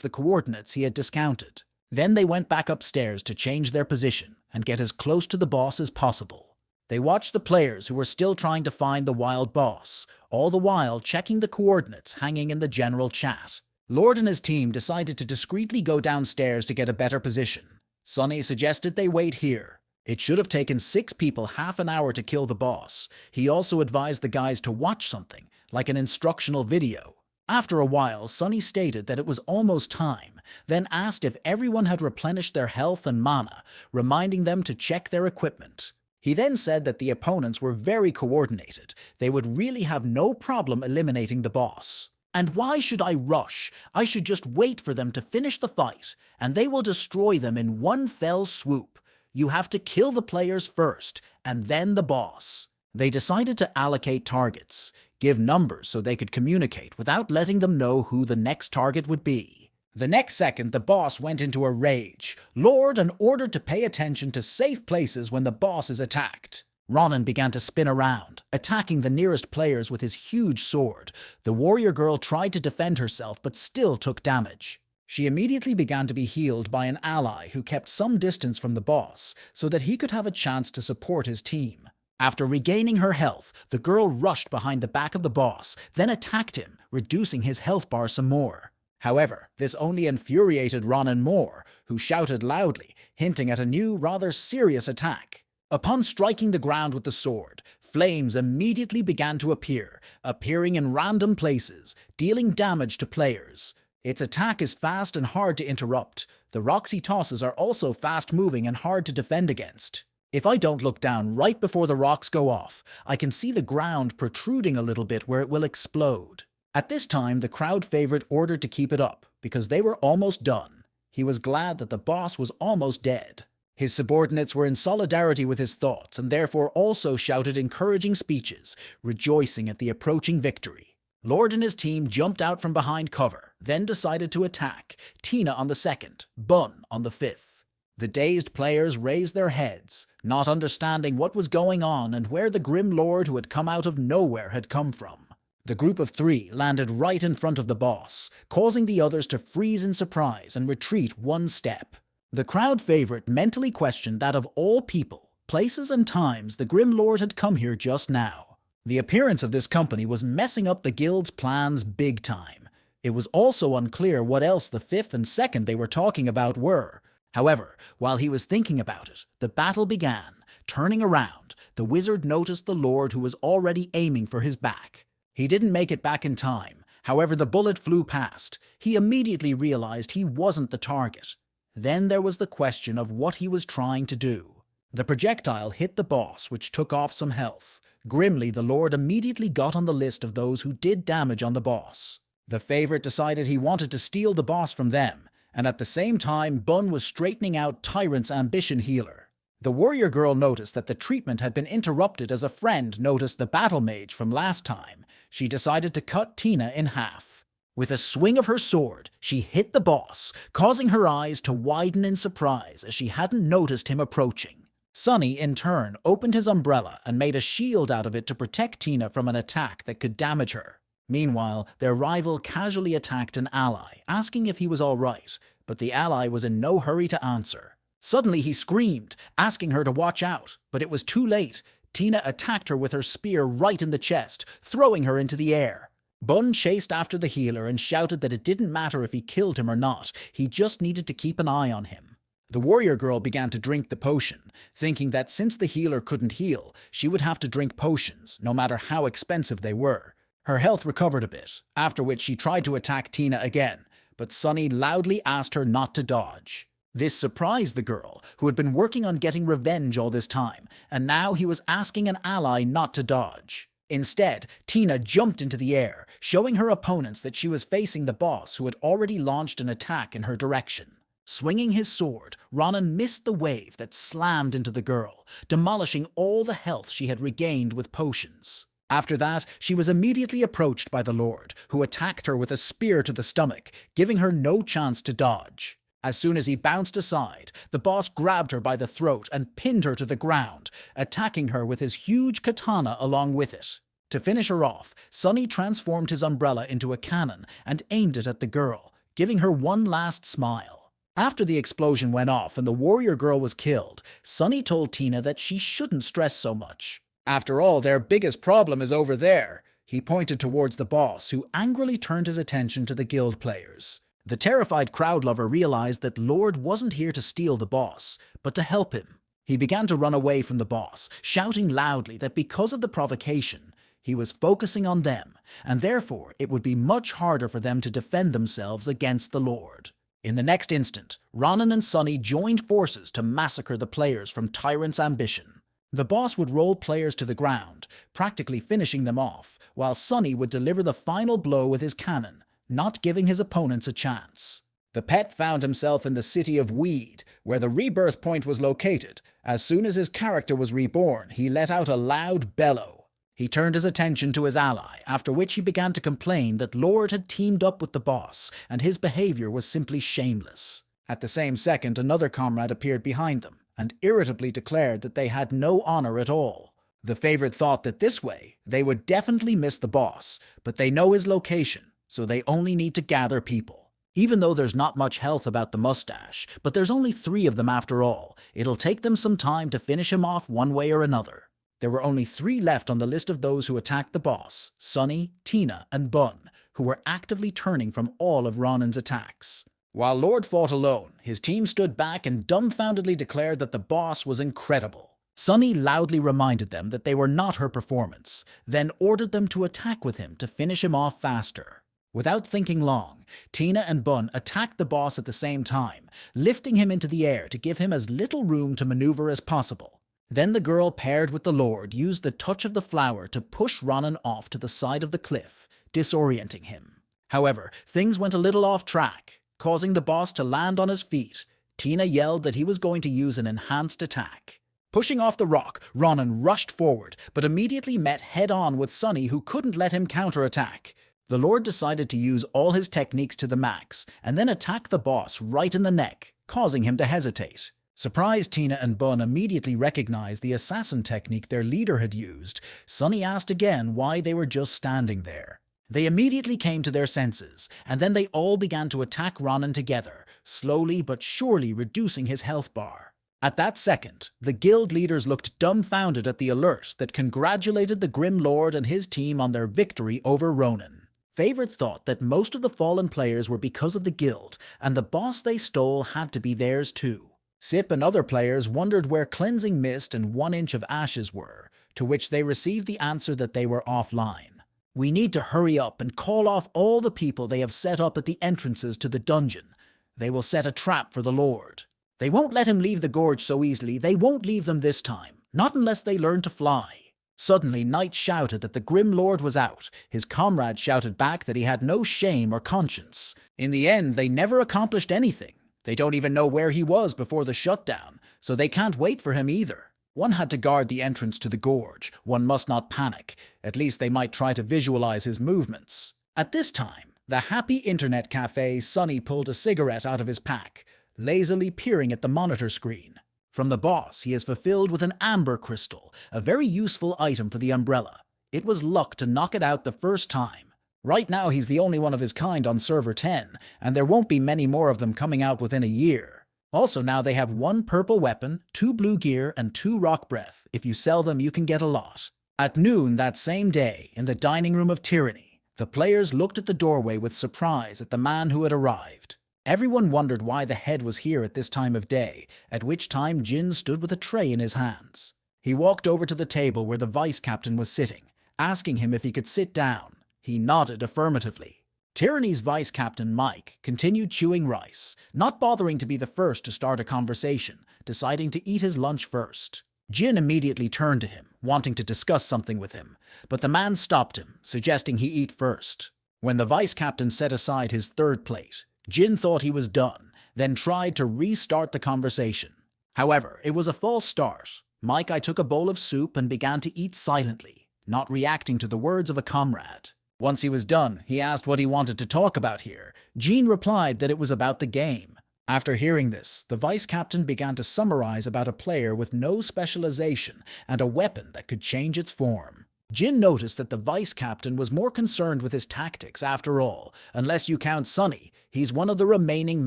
the coordinates he had discounted. Then they went back upstairs to change their position and get as close to the boss as possible. They watched the players who were still trying to find the wild boss, all the while checking the coordinates hanging in the general chat. Lord and his team decided to discreetly go downstairs to get a better position. Sunny suggested they wait here. It should have taken 6 people half an hour to kill the boss. He also advised the guys to watch something, like an instructional video. After a while, Sunny stated that it was almost time, then asked if everyone had replenished their health and mana, reminding them to check their equipment. He then said that the opponents were very coordinated. They would really have no problem eliminating the boss. And why should I rush? I should just wait for them to finish the fight, and they will destroy them in one fell swoop. You have to kill the players first, and then the boss. They decided to allocate targets, give numbers so they could communicate without letting them know who the next target would be. The next second, the boss went into a rage, Lord and ordered to pay attention to safe places when the boss is attacked. Ronin began to spin around, attacking the nearest players with his huge sword. The warrior girl tried to defend herself but still took damage. She immediately began to be healed by an ally who kept some distance from the boss so that he could have a chance to support his team. After regaining her health, the girl rushed behind the back of the boss, then attacked him, reducing his health bar some more. However, this only infuriated Ronin more, who shouted loudly, hinting at a new, rather serious attack. Upon striking the ground with the sword, flames immediately began to appear, appearing in random places, dealing damage to players. Its attack is fast and hard to interrupt. The rocks he tosses are also fast-moving and hard to defend against. If I don't look down right before the rocks go off, I can see the ground protruding a little bit where it will explode. At this time, the crowd favorite ordered to keep it up, because they were almost done. He was glad that the boss was almost dead. His subordinates were in solidarity with his thoughts and therefore also shouted encouraging speeches, rejoicing at the approaching victory. Lord and his team jumped out from behind cover, then decided to attack, Tina on the 2nd, Bun on the 5th. The dazed players raised their heads, not understanding what was going on and where the grim lord who had come out of nowhere had come from. The group of 3 landed right in front of the boss, causing the others to freeze in surprise and retreat one step. The crowd favorite mentally questioned that of all people, places and times the grim lord had come here just now. The appearance of this company was messing up the guild's plans big time. It was also unclear what else the 5th and 2nd they were talking about were. However, while he was thinking about it, the battle began. Turning around, the wizard noticed the lord who was already aiming for his back. He didn't make it back in time. However, the bullet flew past. He immediately realized he wasn't the target. Then there was the question of what he was trying to do. The projectile hit the boss, which took off some health. Grimly, the lord immediately got on the list of those who did damage on the boss. The favorite decided he wanted to steal the boss from them, and at the same time Bun was straightening out Tyrant's ambition healer. The warrior girl noticed that the treatment had been interrupted as a friend noticed the battle mage from last time. She decided to cut Tina in half. With a swing of her sword, she hit the boss, causing her eyes to widen in surprise as she hadn't noticed him approaching. Sunny, in turn, opened his umbrella and made a shield out of it to protect Tina from an attack that could damage her. Meanwhile, their rival casually attacked an ally, asking if he was all right, but the ally was in no hurry to answer. Suddenly he screamed, asking her to watch out, but it was too late. Tina attacked her with her spear right in the chest, throwing her into the air. Bun chased after the healer and shouted that it didn't matter if he killed him or not, he just needed to keep an eye on him. The warrior girl began to drink the potion, thinking that since the healer couldn't heal, she would have to drink potions, no matter how expensive they were. Her health recovered a bit, after which she tried to attack Tina again, but Sunny loudly asked her not to dodge. This surprised the girl, who had been working on getting revenge all this time, and now he was asking an ally not to dodge. Instead, Tina jumped into the air, showing her opponents that she was facing the boss who had already launched an attack in her direction. Swinging his sword, Ronan missed the wave that slammed into the girl, demolishing all the health she had regained with potions. After that, she was immediately approached by the Lord, who attacked her with a spear to the stomach, giving her no chance to dodge. As soon as he bounced aside, the boss grabbed her by the throat and pinned her to the ground, attacking her with his huge katana along with it. To finish her off, Sunny transformed his umbrella into a cannon and aimed it at the girl, giving her one last smile. After the explosion went off and the warrior girl was killed, Sunny told Tina that she shouldn't stress so much. After all, their biggest problem is over there. He pointed towards the boss, who angrily turned his attention to the guild players. The terrified crowd lover realized that Lord wasn't here to steal the boss, but to help him. He began to run away from the boss, shouting loudly that because of the provocation, he was focusing on them, and therefore it would be much harder for them to defend themselves against the Lord. In the next instant, Ronan and Sunny joined forces to massacre the players from Tyrant's ambition. The boss would roll players to the ground, practically finishing them off, while Sunny would deliver the final blow with his cannon, not giving his opponents a chance. The pet found himself in the city of Weed, where the rebirth point was located. As soon as his character was reborn, he let out a loud bellow. He turned his attention to his ally, after which he began to complain that Lord had teamed up with the boss, and his behavior was simply shameless. At the same second, another comrade appeared behind them, and irritably declared that they had no honor at all. The favorite thought that this way, they would definitely miss the boss, but they know his location, so they only need to gather people. Even though there's not much health about the mustache, but there's only 3 of them after all, it'll take them some time to finish him off one way or another. There were only 3 left on the list of those who attacked the boss: Sunny, Tina, and Bun, who were actively turning from all of Ronan's attacks. While Lord fought alone, his team stood back and dumbfoundedly declared that the boss was incredible. Sunny loudly reminded them that they were not her performance, then ordered them to attack with him to finish him off faster. Without thinking long, Tina and Bun attacked the boss at the same time, lifting him into the air to give him as little room to maneuver as possible. Then the girl paired with the Lord used the touch of the flower to push Ronan off to the side of the cliff, disorienting him. However, things went a little off track, causing the boss to land on his feet. Tina yelled that he was going to use an enhanced attack. Pushing off the rock, Ronan rushed forward, but immediately met head-on with Sunny, who couldn't let him counterattack. The Lord decided to use all his techniques to the max, and then attack the boss right in the neck, causing him to hesitate. Surprised, Tina and Bun immediately recognized the assassin technique their leader had used. Sunny asked again why they were just standing there. They immediately came to their senses, and then they all began to attack Ronan together, slowly but surely reducing his health bar. At that second, the guild leaders looked dumbfounded at the alert that congratulated the Grim Lord and his team on their victory over Ronan. Favorite thought that most of the fallen players were because of the guild, and the boss they stole had to be theirs too. Sip and other players wondered where Cleansing Mist and 1 Inch of Ashes were, to which they received the answer that they were offline. We need to hurry up and call off all the people they have set up at the entrances to the dungeon. They will set a trap for the Lord. They won't let him leave the gorge so easily. They won't leave them this time, not unless they learn to fly. Suddenly, Knight shouted that the Grim Lord was out. His comrade shouted back that he had no shame or conscience. In the end, they never accomplished anything. They don't even know where he was before the shutdown, so they can't wait for him either. One had to guard the entrance to the gorge. One must not panic. At least they might try to visualize his movements. At this time, the happy internet cafe Sunny pulled a cigarette out of his pack, lazily peering at the monitor screen. From the boss, he is fulfilled with an amber crystal, a very useful item for the umbrella. It was luck to knock it out the first time. Right now he's the only one of his kind on server 10, and there won't be many more of them coming out within a year. Also now they have 1 purple weapon, 2 blue gear, and 2 rock breath. If you sell them, you can get a lot. At noon that same day, in the dining room of Tyranny, the players looked at the doorway with surprise at the man who had arrived. Everyone wondered why the head was here at this time of day, at which time Jin stood with a tray in his hands. He walked over to the table where the vice captain was sitting, asking him if he could sit down. He nodded affirmatively. Tyranny's vice captain Mike continued chewing rice, not bothering to be the first to start a conversation, deciding to eat his lunch first. Jin immediately turned to him, wanting to discuss something with him, but the man stopped him, suggesting he eat first. When the vice captain set aside his third plate, Jin thought he was done, then tried to restart the conversation. However, it was a false start. I took a bowl of soup and began to eat silently, not reacting to the words of a comrade. Once he was done, he asked what he wanted to talk about here. Jin replied that it was about the game. After hearing this, the vice captain began to summarize about a player with no specialization and a weapon that could change its form. Jin noticed that the vice captain was more concerned with his tactics after all. Unless you count Sunny, he's one of the remaining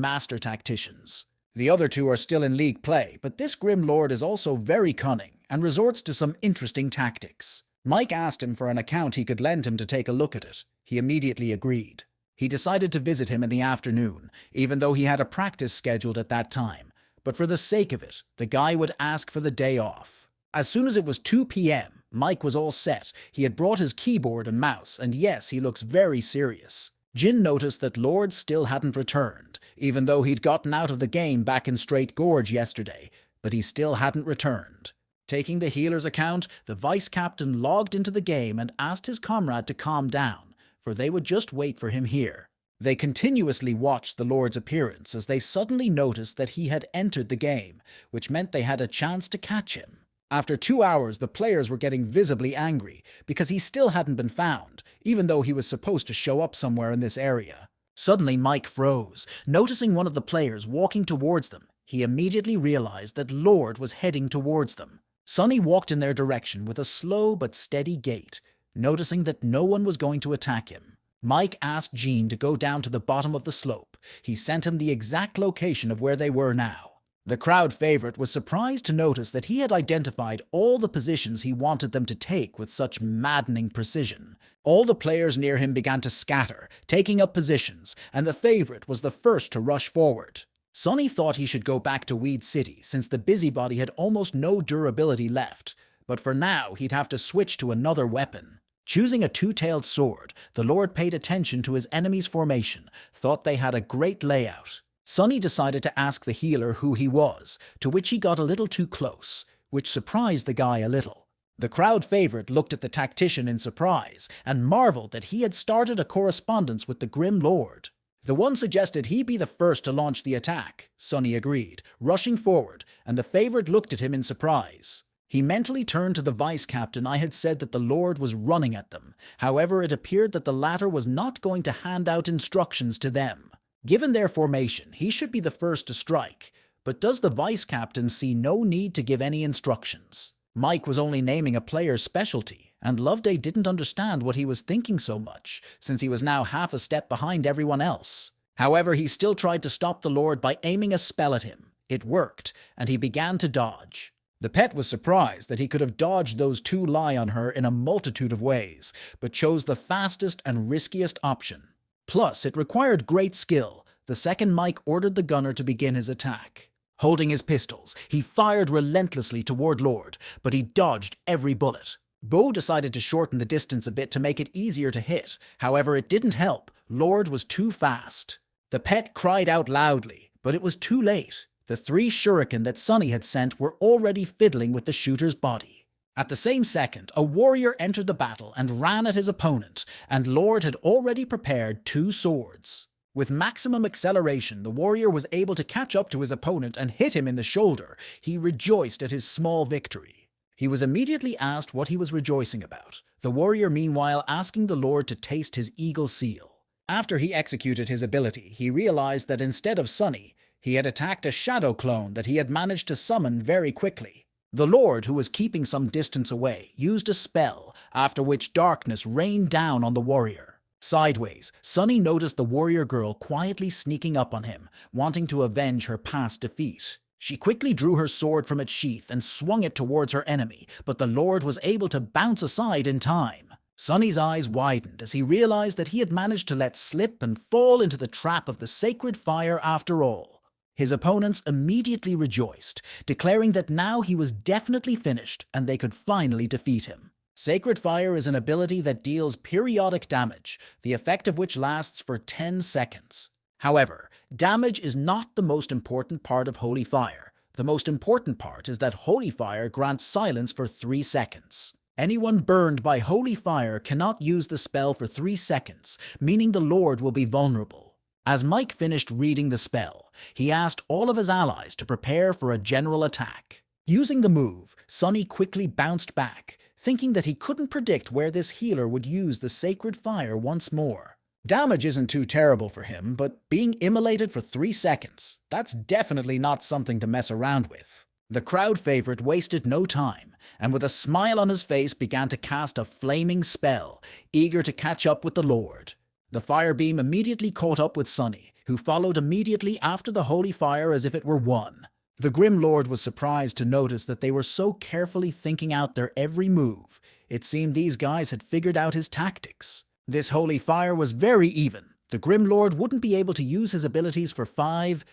master tacticians. The other 2 are still in league play, but this grim lord is also very cunning and resorts to some interesting tactics. Mike asked him for an account he could lend him to take a look at it. He immediately agreed. He decided to visit him in the afternoon, even though he had a practice scheduled at that time. But for the sake of it, the guy would ask for the day off. As soon as it was 2 p.m., Mike was all set. He had brought his keyboard and mouse, and yes, he looks very serious. Jin noticed that Lord still hadn't returned, even though he'd gotten out of the game back in Straight Gorge yesterday, but he still hadn't returned. Taking the healer's account, the vice captain logged into the game and asked his comrade to calm down, for they would just wait for him here. They continuously watched the Lord's appearance as they suddenly noticed that he had entered the game, which meant they had a chance to catch him. After 2 hours, the players were getting visibly angry because he still hadn't been found, even though he was supposed to show up somewhere in this area. Suddenly, Mike froze, noticing one of the players walking towards them. He immediately realized that Lord was heading towards them. Sunny walked in their direction with a slow but steady gait, noticing that no one was going to attack him. Mike asked Gene to go down to the bottom of the slope. He sent him the exact location of where they were now. The crowd favorite was surprised to notice that he had identified all the positions he wanted them to take with such maddening precision. All the players near him began to scatter, taking up positions, and the favorite was the first to rush forward. Sunny thought he should go back to Weed City since the busybody had almost no durability left, but for now he'd have to switch to another weapon. Choosing a 2-tailed sword, the Lord paid attention to his enemy's formation, thought they had a great layout. Sunny decided to ask the healer who he was, to which he got a little too close, which surprised the guy a little. The crowd favorite looked at the tactician in surprise and marveled that he had started a correspondence with the Grim Lord. The one suggested he be the first to launch the attack. Sunny agreed, rushing forward, and the favorite looked at him in surprise. He mentally turned to the vice captain. I had said that the Lord was running at them. However, it appeared that the latter was not going to hand out instructions to them. Given their formation, he should be the first to strike. But does the vice captain see no need to give any instructions? Mike was only naming a player's specialty, and Loveday didn't understand what he was thinking so much, since he was now half a step behind everyone else. However, he still tried to stop the Lord by aiming a spell at him. It worked, and he began to dodge. The pet was surprised that he could have dodged those 2 lie on her in a multitude of ways, but chose the fastest and riskiest option. Plus, it required great skill. The second Mike ordered the gunner to begin his attack. Holding his pistols, he fired relentlessly toward Lord, but he dodged every bullet. Bo decided to shorten the distance a bit to make it easier to hit. However, it didn't help. Lord was too fast. The pet cried out loudly, but it was too late. The 3 shuriken that Sunny had sent were already fiddling with the shooter's body. At the same second, a warrior entered the battle and ran at his opponent, and Lord had already prepared 2 swords. With maximum acceleration, the warrior was able to catch up to his opponent and hit him in the shoulder. He rejoiced at his small victory. He was immediately asked what he was rejoicing about, the warrior meanwhile asking the Lord to taste his eagle seal. After he executed his ability, he realized that instead of Sunny, He had attacked a shadow clone that he had managed to summon very quickly. The Lord, who was keeping some distance away, used a spell, after which darkness rained down on the warrior. Sideways, Sunny noticed the warrior girl quietly sneaking up on him, wanting to avenge her past defeat. She quickly drew her sword from its sheath and swung it towards her enemy, but the Lord was able to bounce aside in time. Sunny's eyes widened as he realized that he had managed to let slip and fall into the trap of the sacred fire after all. His opponents immediately rejoiced, declaring that now he was definitely finished and they could finally defeat him. Sacred Fire is an ability that deals periodic damage, the effect of which lasts for 10 seconds. However, damage is not the most important part of Holy Fire. The most important part is that Holy Fire grants silence for 3 seconds. Anyone burned by Holy Fire cannot use the spell for 3 seconds, meaning the Lord will be vulnerable. As Mike finished reading the spell, he asked all of his allies to prepare for a general attack. Using the move, Sunny quickly bounced back, thinking that he couldn't predict where this healer would use the sacred fire once more. Damage isn't too terrible for him, but being immolated for 3 seconds, that's definitely not something to mess around with. The crowd favorite wasted no time, and with a smile on his face began to cast a flaming spell, eager to catch up with the Lord. The fire beam immediately caught up with Sunny, who followed immediately after the holy fire as if it were one. The Grim Lord was surprised to notice that they were so carefully thinking out their every move. It seemed these guys had figured out his tactics. This holy fire was very even. The Grim Lord wouldn't be able to use his abilities for 5-6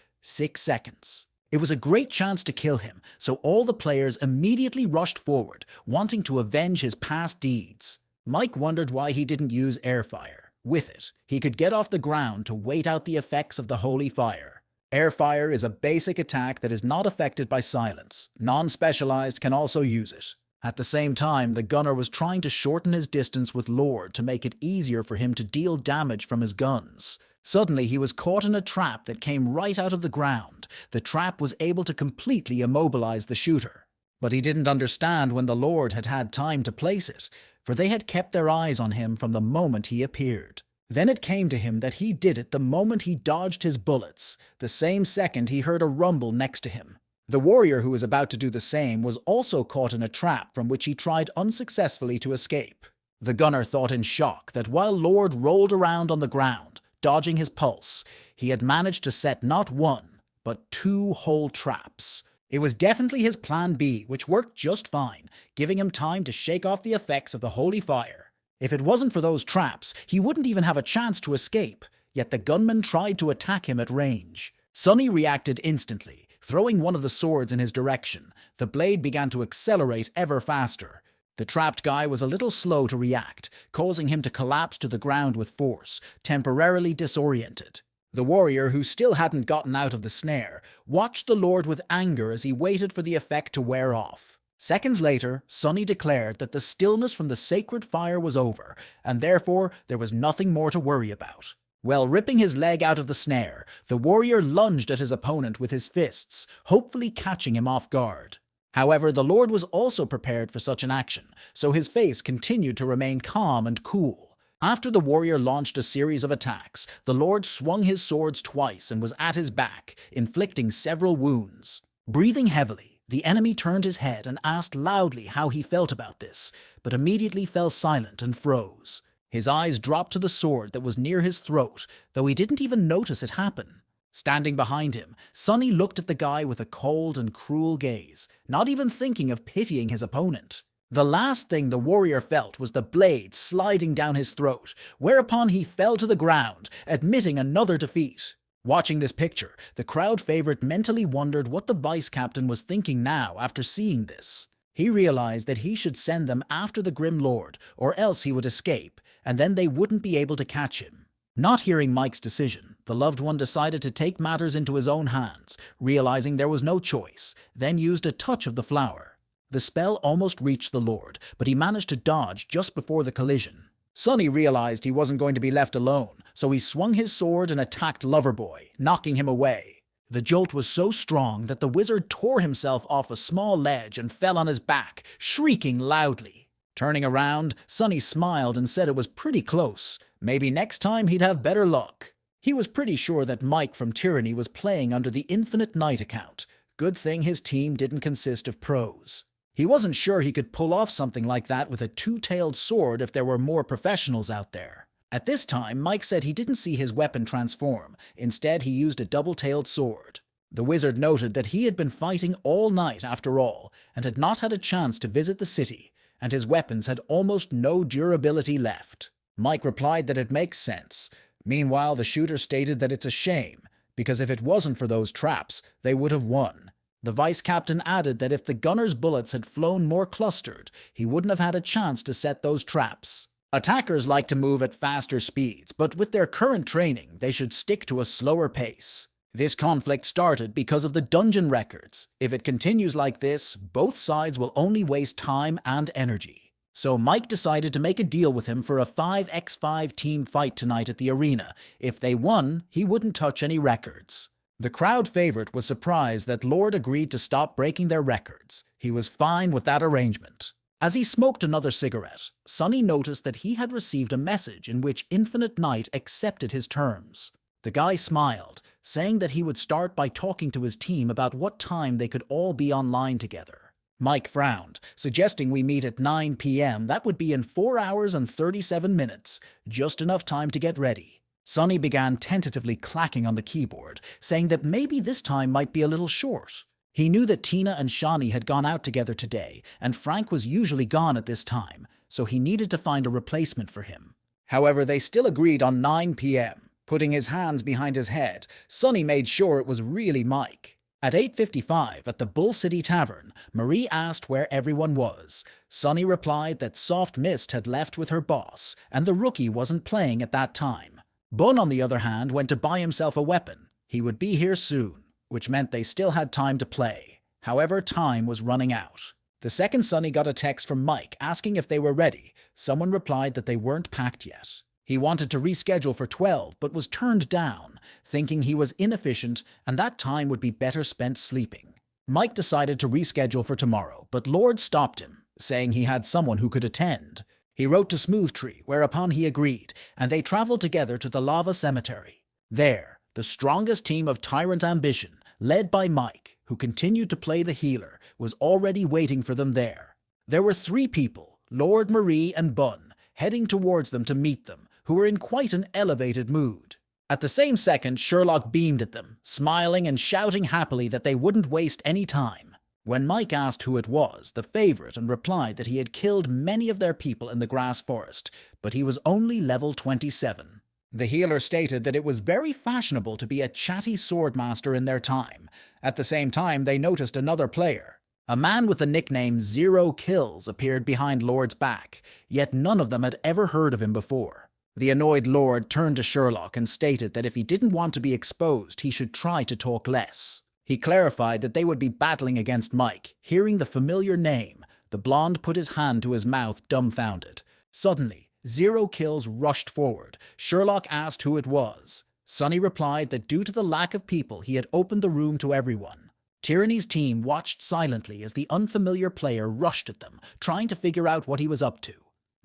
seconds. It was a great chance to kill him, so all the players immediately rushed forward, wanting to avenge his past deeds. Mike wondered why he didn't use air fire. With it, he could get off the ground to wait out the effects of the holy fire. Air fire is a basic attack that is not affected by silence. Non-specialized can also use it. At the same time, the gunner was trying to shorten his distance with Lord to make it easier for him to deal damage from his guns. Suddenly, he was caught in a trap that came right out of the ground. The trap was able to completely immobilize the shooter. But he didn't understand when the Lord had had time to place it, for they had kept their eyes on him from the moment he appeared. Then it came to him that he did it the moment he dodged his bullets. The same second he heard a rumble next to him. The warrior who was about to do the same was also caught in a trap from which he tried unsuccessfully to escape. The gunner thought in shock that while Lord rolled around on the ground, dodging his pulse, he had managed to set not 1, but 2 whole traps. It was definitely his plan B, which worked just fine, giving him time to shake off the effects of the holy fire. If it wasn't for those traps, he wouldn't even have a chance to escape, yet the gunman tried to attack him at range. Sunny reacted instantly, throwing one of the swords in his direction. The blade began to accelerate ever faster. The trapped guy was a little slow to react, causing him to collapse to the ground with force, temporarily disoriented. The warrior, who still hadn't gotten out of the snare, watched the Lord with anger as he waited for the effect to wear off. Seconds later, Sunny declared that the stillness from the sacred fire was over, and therefore there was nothing more to worry about. While ripping his leg out of the snare, the warrior lunged at his opponent with his fists, hopefully catching him off guard. However, the Lord was also prepared for such an action, so his face continued to remain calm and cool. After the warrior launched a series of attacks, the Lord swung his swords twice and was at his back, inflicting several wounds. Breathing heavily, the enemy turned his head and asked loudly how he felt about this, but immediately fell silent and froze. His eyes dropped to the sword that was near his throat, though he didn't even notice it happen. Standing behind him, Sunny looked at the guy with a cold and cruel gaze, not even thinking of pitying his opponent. The last thing the warrior felt was the blade sliding down his throat, whereupon he fell to the ground, admitting another defeat. Watching this picture, the crowd favorite mentally wondered what the vice captain was thinking now after seeing this. He realized that he should send them after the Grim Lord, or else he would escape, and then they wouldn't be able to catch him. Not hearing Mike's decision, the loved one decided to take matters into his own hands, realizing there was no choice, then used a touch of the flower. The spell almost reached the Lord, but he managed to dodge just before the collision. Sunny realized he wasn't going to be left alone, so he swung his sword and attacked Loverboy, knocking him away. The jolt was so strong that the wizard tore himself off a small ledge and fell on his back, shrieking loudly. Turning around, Sunny smiled and said it was pretty close. Maybe next time he'd have better luck. He was pretty sure that Mike from Tyranny was playing under the Infinite Night account. Good thing his team didn't consist of pros. He wasn't sure he could pull off something like that with a two-tailed sword if there were more professionals out there. At this time, Mike said he didn't see his weapon transform. Instead, he used a double-tailed sword. The wizard noted that he had been fighting all night after all, and had not had a chance to visit the city, and his weapons had almost no durability left. Mike replied that it makes sense. Meanwhile, the shooter stated that it's a shame, because if it wasn't for those traps, they would have won. The vice captain added that if the gunner's bullets had flown more clustered, he wouldn't have had a chance to set those traps. Attackers like to move at faster speeds, but with their current training, they should stick to a slower pace. This conflict started because of the dungeon records. If it continues like this, both sides will only waste time and energy. So Mike decided to make a deal with him for a 5x5 team fight tonight at the arena. If they won, he wouldn't touch any records. The crowd favorite was surprised that Lord agreed to stop breaking their records. He was fine with that arrangement. As he smoked another cigarette, Sonny noticed that he had received a message in which Infinite Night accepted his terms. The guy smiled, saying that he would start by talking to his team about what time they could all be online together. Mike frowned, suggesting we meet at 9 p.m. That would be in 4 hours and 37 minutes, just enough time to get ready. Sonny began tentatively clacking on the keyboard, saying that maybe this time might be a little short. He knew that Tina and Shawnee had gone out together today, and Frank was usually gone at this time, so he needed to find a replacement for him. However, they still agreed on 9 p.m. Putting his hands behind his head, Sonny made sure it was really Mike. At 8:55 at the Bull City Tavern, Marie asked where everyone was. Sonny replied that Soft Mist had left with her boss, and the rookie wasn't playing at that time. Bun, on the other hand, went to buy himself a weapon. He would be here soon, which meant they still had time to play. However, time was running out. The second Sonny got a text from Mike asking if they were ready. Someone replied that they weren't packed yet. He wanted to reschedule for 12, but was turned down, thinking he was inefficient and that time would be better spent sleeping. Mike decided to reschedule for tomorrow, but Lord stopped him, saying he had someone who could attend. He wrote to Smoothtree, whereupon he agreed, and they traveled together to the Lava Cemetery. There, the strongest team of Tyrant Ambition, led by Mike, who continued to play the healer, was already waiting for them there. There were 3 people, Lord, Marie, and Bun, heading towards them to meet them, who were in quite an elevated mood. At the same second, Sherlock beamed at them, smiling and shouting happily that they wouldn't waste any time. When Mike asked who it was, the favorite, and replied that he had killed many of their people in the grass forest, but he was only level 27. The healer stated that it was very fashionable to be a chatty swordmaster in their time. At the same time, they noticed another player. A man with the nickname 0 Kills appeared behind Lord's back, yet none of them had ever heard of him before. The annoyed Lord turned to Sherlock and stated that if he didn't want to be exposed, he should try to talk less. He clarified that they would be battling against Mike. Hearing the familiar name, the blonde put his hand to his mouth, dumbfounded. Suddenly, 0 Kills rushed forward. Sherlock asked who it was. Sonny replied that due to the lack of people, he had opened the room to everyone. Tyranny's team watched silently as the unfamiliar player rushed at them, trying to figure out what he was up to.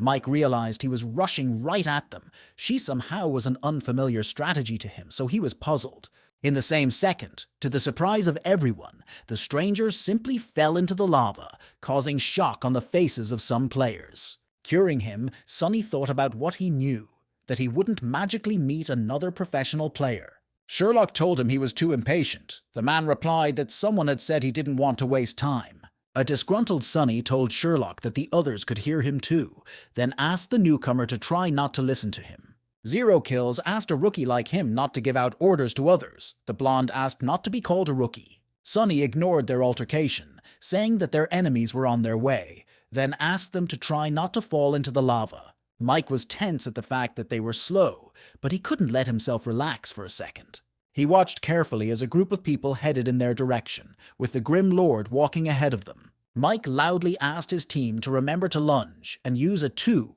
Mike realized he was rushing right at them. She somehow was an unfamiliar strategy to him, so he was puzzled. In the same second, to the surprise of everyone, the stranger simply fell into the lava, causing shock on the faces of some players. Curing him, Sonny thought about what he knew, that he wouldn't magically meet another professional player. Sherlock told him he was too impatient. The man replied that someone had said he didn't want to waste time. A disgruntled Sonny told Sherlock that the others could hear him too, then asked the newcomer to try not to listen to him. 0 Kills asked a rookie like him not to give out orders to others. The blonde asked not to be called a rookie. Sonny ignored their altercation, saying that their enemies were on their way, then asked them to try not to fall into the lava. Mike was tense at the fact that they were slow, but he couldn't let himself relax for a second. He watched carefully as a group of people headed in their direction, with the Grim Lord walking ahead of them. Mike loudly asked his team to remember to lunge and use a 2-3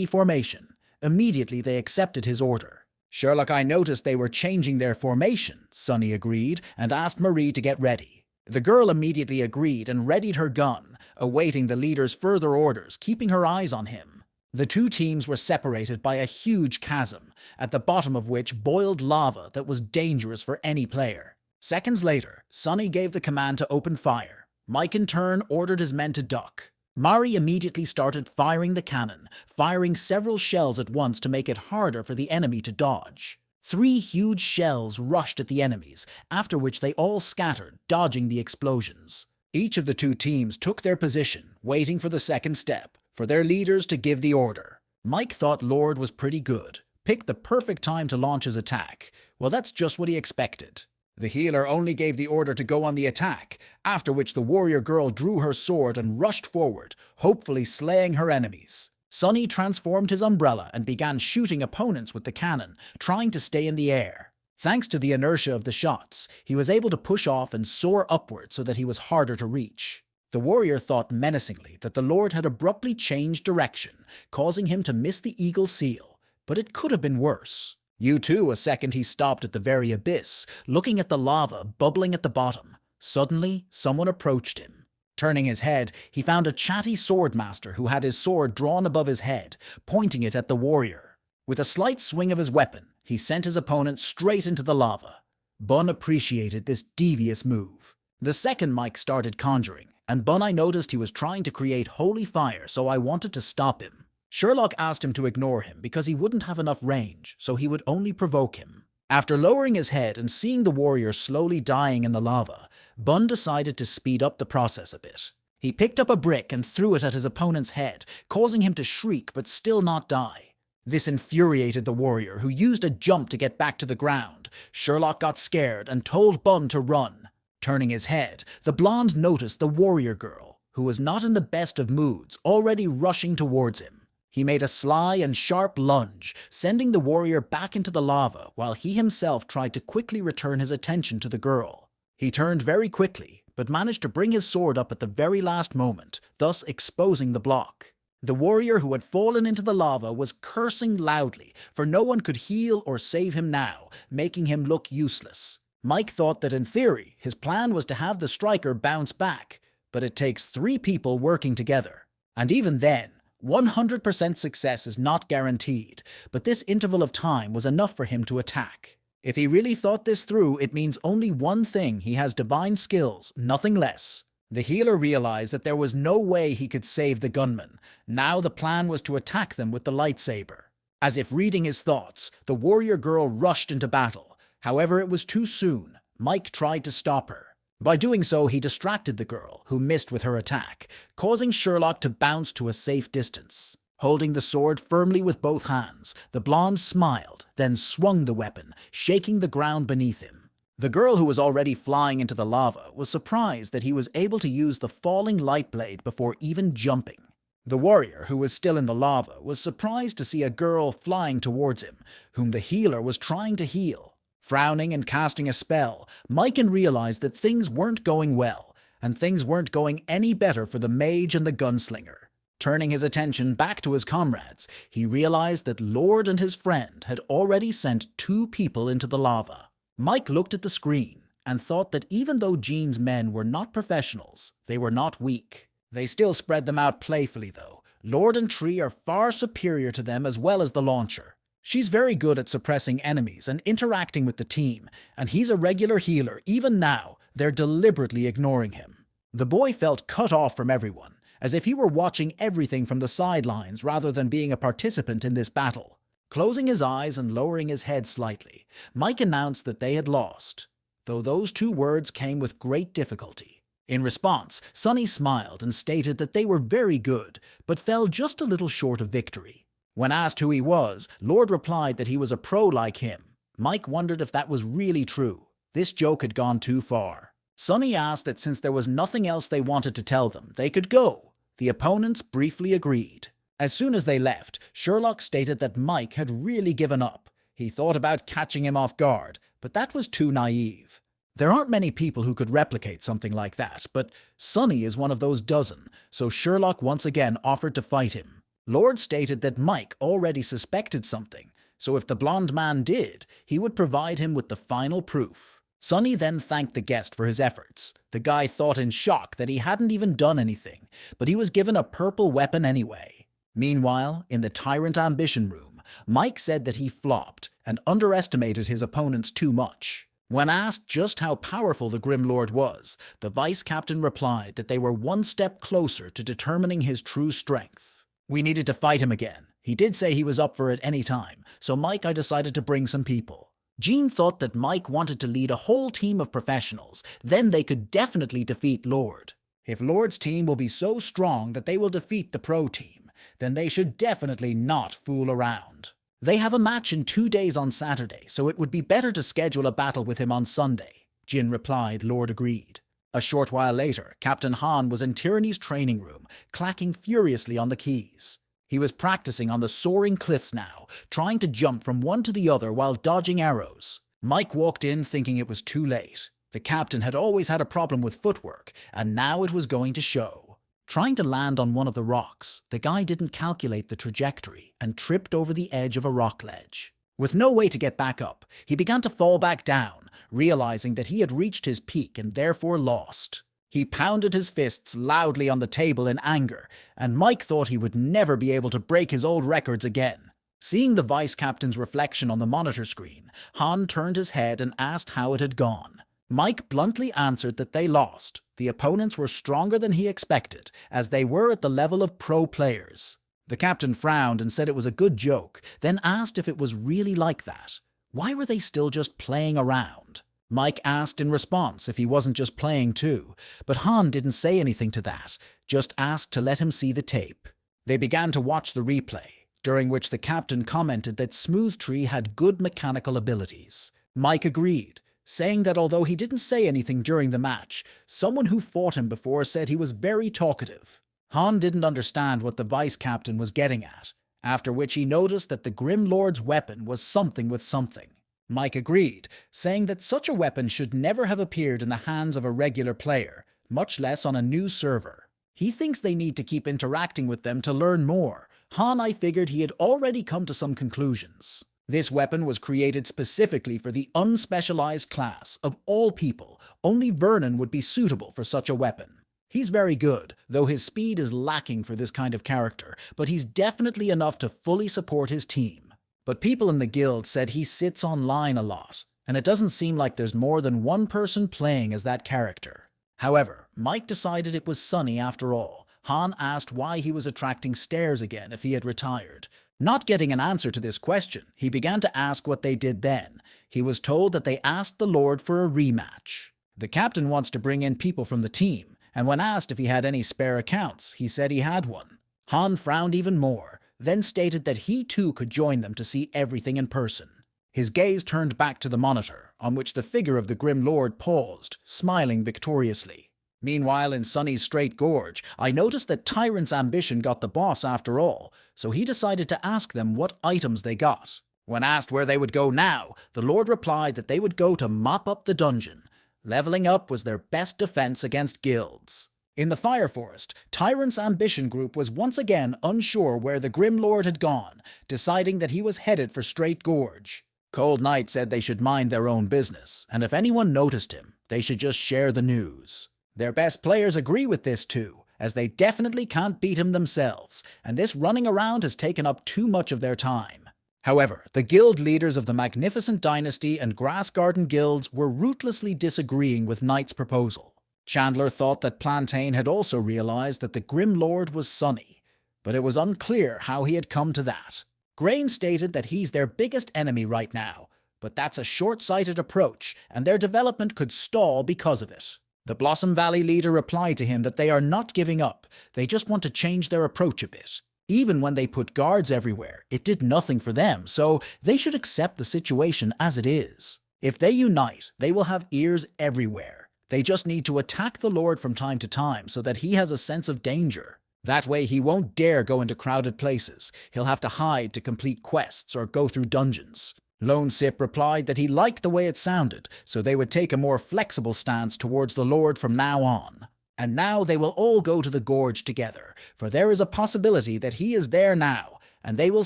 formation. Immediately they accepted his order. Sherlock, I noticed they were changing their formation, Sonny agreed, and asked Marie to get ready. The girl immediately agreed and readied her gun, awaiting the leader's further orders, keeping her eyes on him. The two teams were separated by a huge chasm, at the bottom of which boiled lava that was dangerous for any player. Seconds later, Sonny gave the command to open fire. Mike in turn ordered his men to duck. Mari immediately started firing the cannon, firing several shells at once to make it harder for the enemy to dodge. 3 huge shells rushed at the enemies, after which they all scattered, dodging the explosions. Each of the two teams took their position, waiting for the second step, for their leaders to give the order. Mike thought Lord was pretty good, picked the perfect time to launch his attack. Well, that's just what he expected. The healer only gave the order to go on the attack, after which the warrior girl drew her sword and rushed forward, hopefully slaying her enemies. Sonny transformed his umbrella and began shooting opponents with the cannon, trying to stay in the air. Thanks to the inertia of the shots, he was able to push off and soar upward so that he was harder to reach. The warrior thought menacingly that the Lord had abruptly changed direction, causing him to miss the eagle seal, but it could have been worse. A second he stopped at the very abyss, looking at the lava bubbling at the bottom. Suddenly, someone approached him. Turning his head, he found a chatty swordmaster who had his sword drawn above his head, pointing it at the warrior. With a slight swing of his weapon, he sent his opponent straight into the lava. Bun appreciated this devious move. The second Mike started conjuring, and I noticed he was trying to create holy fire, so I wanted to stop him. Sherlock asked him to ignore him because he wouldn't have enough range, so he would only provoke him. After lowering his head and seeing the warrior slowly dying in the lava, Bun decided to speed up the process a bit. He picked up a brick and threw it at his opponent's head, causing him to shriek but still not die. This infuriated the warrior, who used a jump to get back to the ground. Sherlock got scared and told Bun to run. Turning his head, the blonde noticed the warrior girl, who was not in the best of moods, already rushing towards him. He made a sly and sharp lunge, sending the warrior back into the lava while he himself tried to quickly return his attention to the girl. He turned very quickly, but managed to bring his sword up at the very last moment, thus exposing the block. The warrior who had fallen into the lava was cursing loudly, for no one could heal or save him now, making him look useless. Mike thought that in theory, his plan was to have the striker bounce back, but it takes 3 people working together. And even then, 100% success is not guaranteed, but this interval of time was enough for him to attack. If he really thought this through, it means only one thing: he has divine skills, nothing less. The healer realized that there was no way he could save the gunman. Now the plan was to attack them with the lightsaber. As if reading his thoughts, the warrior girl rushed into battle. However, it was too soon. Mike tried to stop her. By doing so, he distracted the girl, who missed with her attack, causing Sherlock to bounce to a safe distance. Holding the sword firmly with both hands, the blonde smiled, then swung the weapon, shaking the ground beneath him. The girl, who was already flying into the lava, was surprised that he was able to use the falling light blade before even jumping. The warrior, who was still in the lava, was surprised to see a girl flying towards him, whom the healer was trying to heal. Frowning and casting a spell, Mike realized that things weren't going well, and things weren't going any better for the mage and the gunslinger. Turning his attention back to his comrades, he realized that Lord and his friend had already sent 2 people into the lava. Mike looked at the screen and thought that even though Jean's men were not professionals, they were not weak. They still spread them out playfully, though. Lord and Tree are far superior to them, as well as the launcher. She's very good at suppressing enemies and interacting with the team, and he's a regular healer. Even now, they're deliberately ignoring him. The boy felt cut off from everyone, as if he were watching everything from the sidelines rather than being a participant in this battle. Closing his eyes and lowering his head slightly, Mike announced that they had lost, though those 2 words came with great difficulty. In response, Sonny smiled and stated that they were very good, but fell just a little short of victory. When asked who he was, Lord replied that he was a pro like him. Mike wondered if that was really true. This joke had gone too far. Sonny asked that since there was nothing else they wanted to tell them, they could go. The opponents briefly agreed. As soon as they left, Sherlock stated that Mike had really given up. He thought about catching him off guard, but that was too naive. There aren't many people who could replicate something like that, but Sonny is one of those dozen, so Sherlock once again offered to fight him. Lord stated that Mike already suspected something, so if the blonde man did, he would provide him with the final proof. Sonny then thanked the guest for his efforts. The guy thought in shock that he hadn't even done anything, but he was given a purple weapon anyway. Meanwhile, in the Tyrant Ambition room, Mike said that he flopped and underestimated his opponents too much. When asked just how powerful the Grim Lord was, the vice captain replied that they were one step closer to determining his true strength. "We needed to fight him again. He did say he was up for it any time, so Mike, I decided to bring some people." Gene thought that Mike wanted to lead a whole team of professionals, then they could definitely defeat Lord. If Lord's team will be so strong that they will defeat the pro team, then they should definitely not fool around. They have a match in 2 days on Saturday, so it would be better to schedule a battle with him on Sunday. Jin replied. Lord agreed. A short while later, Captain Han was in Tyranny's training room, clacking furiously on the keys. He was practicing on the soaring cliffs now, trying to jump from one to the other while dodging arrows. Mike walked in thinking it was too late. The captain had always had a problem with footwork, and now it was going to show. Trying to land on one of the rocks, the guy didn't calculate the trajectory and tripped over the edge of a rock ledge. With no way to get back up, he began to fall back down, realizing that he had reached his peak and therefore lost. He pounded his fists loudly on the table in anger, and Mike thought he would never be able to break his old records again. Seeing the vice captain's reflection on the monitor screen, Han turned his head and asked how it had gone. Mike bluntly answered that they lost. The opponents were stronger than he expected, as they were at the level of pro players. The captain frowned and said it was a good joke, then asked if it was really like that. Why were they still just playing around? Mike asked in response if he wasn't just playing too, but Han didn't say anything to that, just asked to let him see the tape. They began to watch the replay, during which the captain commented that Smooth Tree had good mechanical abilities. Mike agreed, saying that although he didn't say anything during the match, someone who fought him before said he was very talkative. Han didn't understand what the vice captain was getting at, after which he noticed that the Grim Lord's weapon was something with something. Mike agreed, saying that such a weapon should never have appeared in the hands of a regular player, much less on a new server. He thinks they need to keep interacting with them to learn more. I figured he had already come to some conclusions. This weapon was created specifically for the unspecialized class. Of all people, only Vernon would be suitable for such a weapon. He's very good, though his speed is lacking for this kind of character, but he's definitely enough to fully support his team. But people in the guild said he sits online a lot, and it doesn't seem like there's more than one person playing as that character. However, Mike decided it was Sunny after all. Han asked why he was attracting stares again if he had retired. Not getting an answer to this question, he began to ask what they did then. He was told that they asked the Lord for a rematch. The captain wants to bring in people from the team, and when asked if he had any spare accounts, he said he had one. Han frowned even more, then stated that he too could join them to see everything in person. His gaze turned back to the monitor, on which the figure of the Grim Lord paused, smiling victoriously. Meanwhile, in Sunny's Straight Gorge, I noticed that Tyrant's Ambition got the boss after all, so he decided to ask them what items they got. When asked where they would go now, the Lord replied that they would go to mop up the dungeon. Leveling up was their best defense against guilds. In the Fire Forest, Tyrant's Ambition group was once again unsure where the Grim Lord had gone, deciding that he was headed for Straight Gorge. Cold Knight said they should mind their own business, and if anyone noticed him, they should just share the news. Their best players agree with this too, as they definitely can't beat him themselves, and this running around has taken up too much of their time. However, the guild leaders of the Magnificent Dynasty and Grass Garden guilds were ruthlessly disagreeing with Knight's proposal. Chandler thought that Plantain had also realized that the Grim Lord was Sunny, but it was unclear how he had come to that. Grain stated that he's their biggest enemy right now, but that's a short-sighted approach, and their development could stall because of it. The Blossom Valley leader replied to him that they are not giving up, they just want to change their approach a bit. Even when they put guards everywhere, it did nothing for them, so they should accept the situation as it is. If they unite, they will have ears everywhere. They just need to attack the Lord from time to time so that he has a sense of danger. That way he won't dare go into crowded places. He'll have to hide to complete quests or go through dungeons. Lone Sip replied that he liked the way it sounded, so they would take a more flexible stance towards the Lord from now on. And now they will all go to the gorge together, for there is a possibility that he is there now, and they will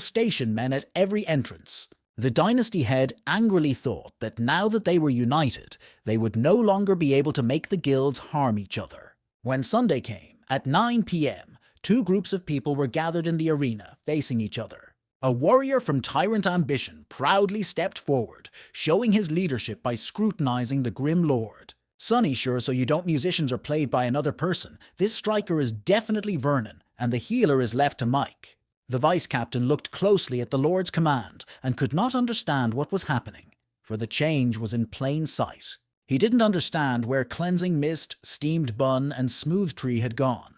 station men at every entrance. The dynasty head angrily thought that now that they were united, they would no longer be able to make the guilds harm each other. When Sunday came, at 9 p.m., two groups of people were gathered in the arena, facing each other. A warrior from Tyrant Ambition proudly stepped forward, showing his leadership by scrutinizing the Grim Lord. "Sonny, sure, so you don't musicians are played by another person. This striker is definitely Vernon, and the healer is left to Mike." The vice-captain looked closely at the Lord's command and could not understand what was happening, for the change was in plain sight. He didn't understand where Cleansing Mist, Steamed Bun, and Smooth Tree had gone.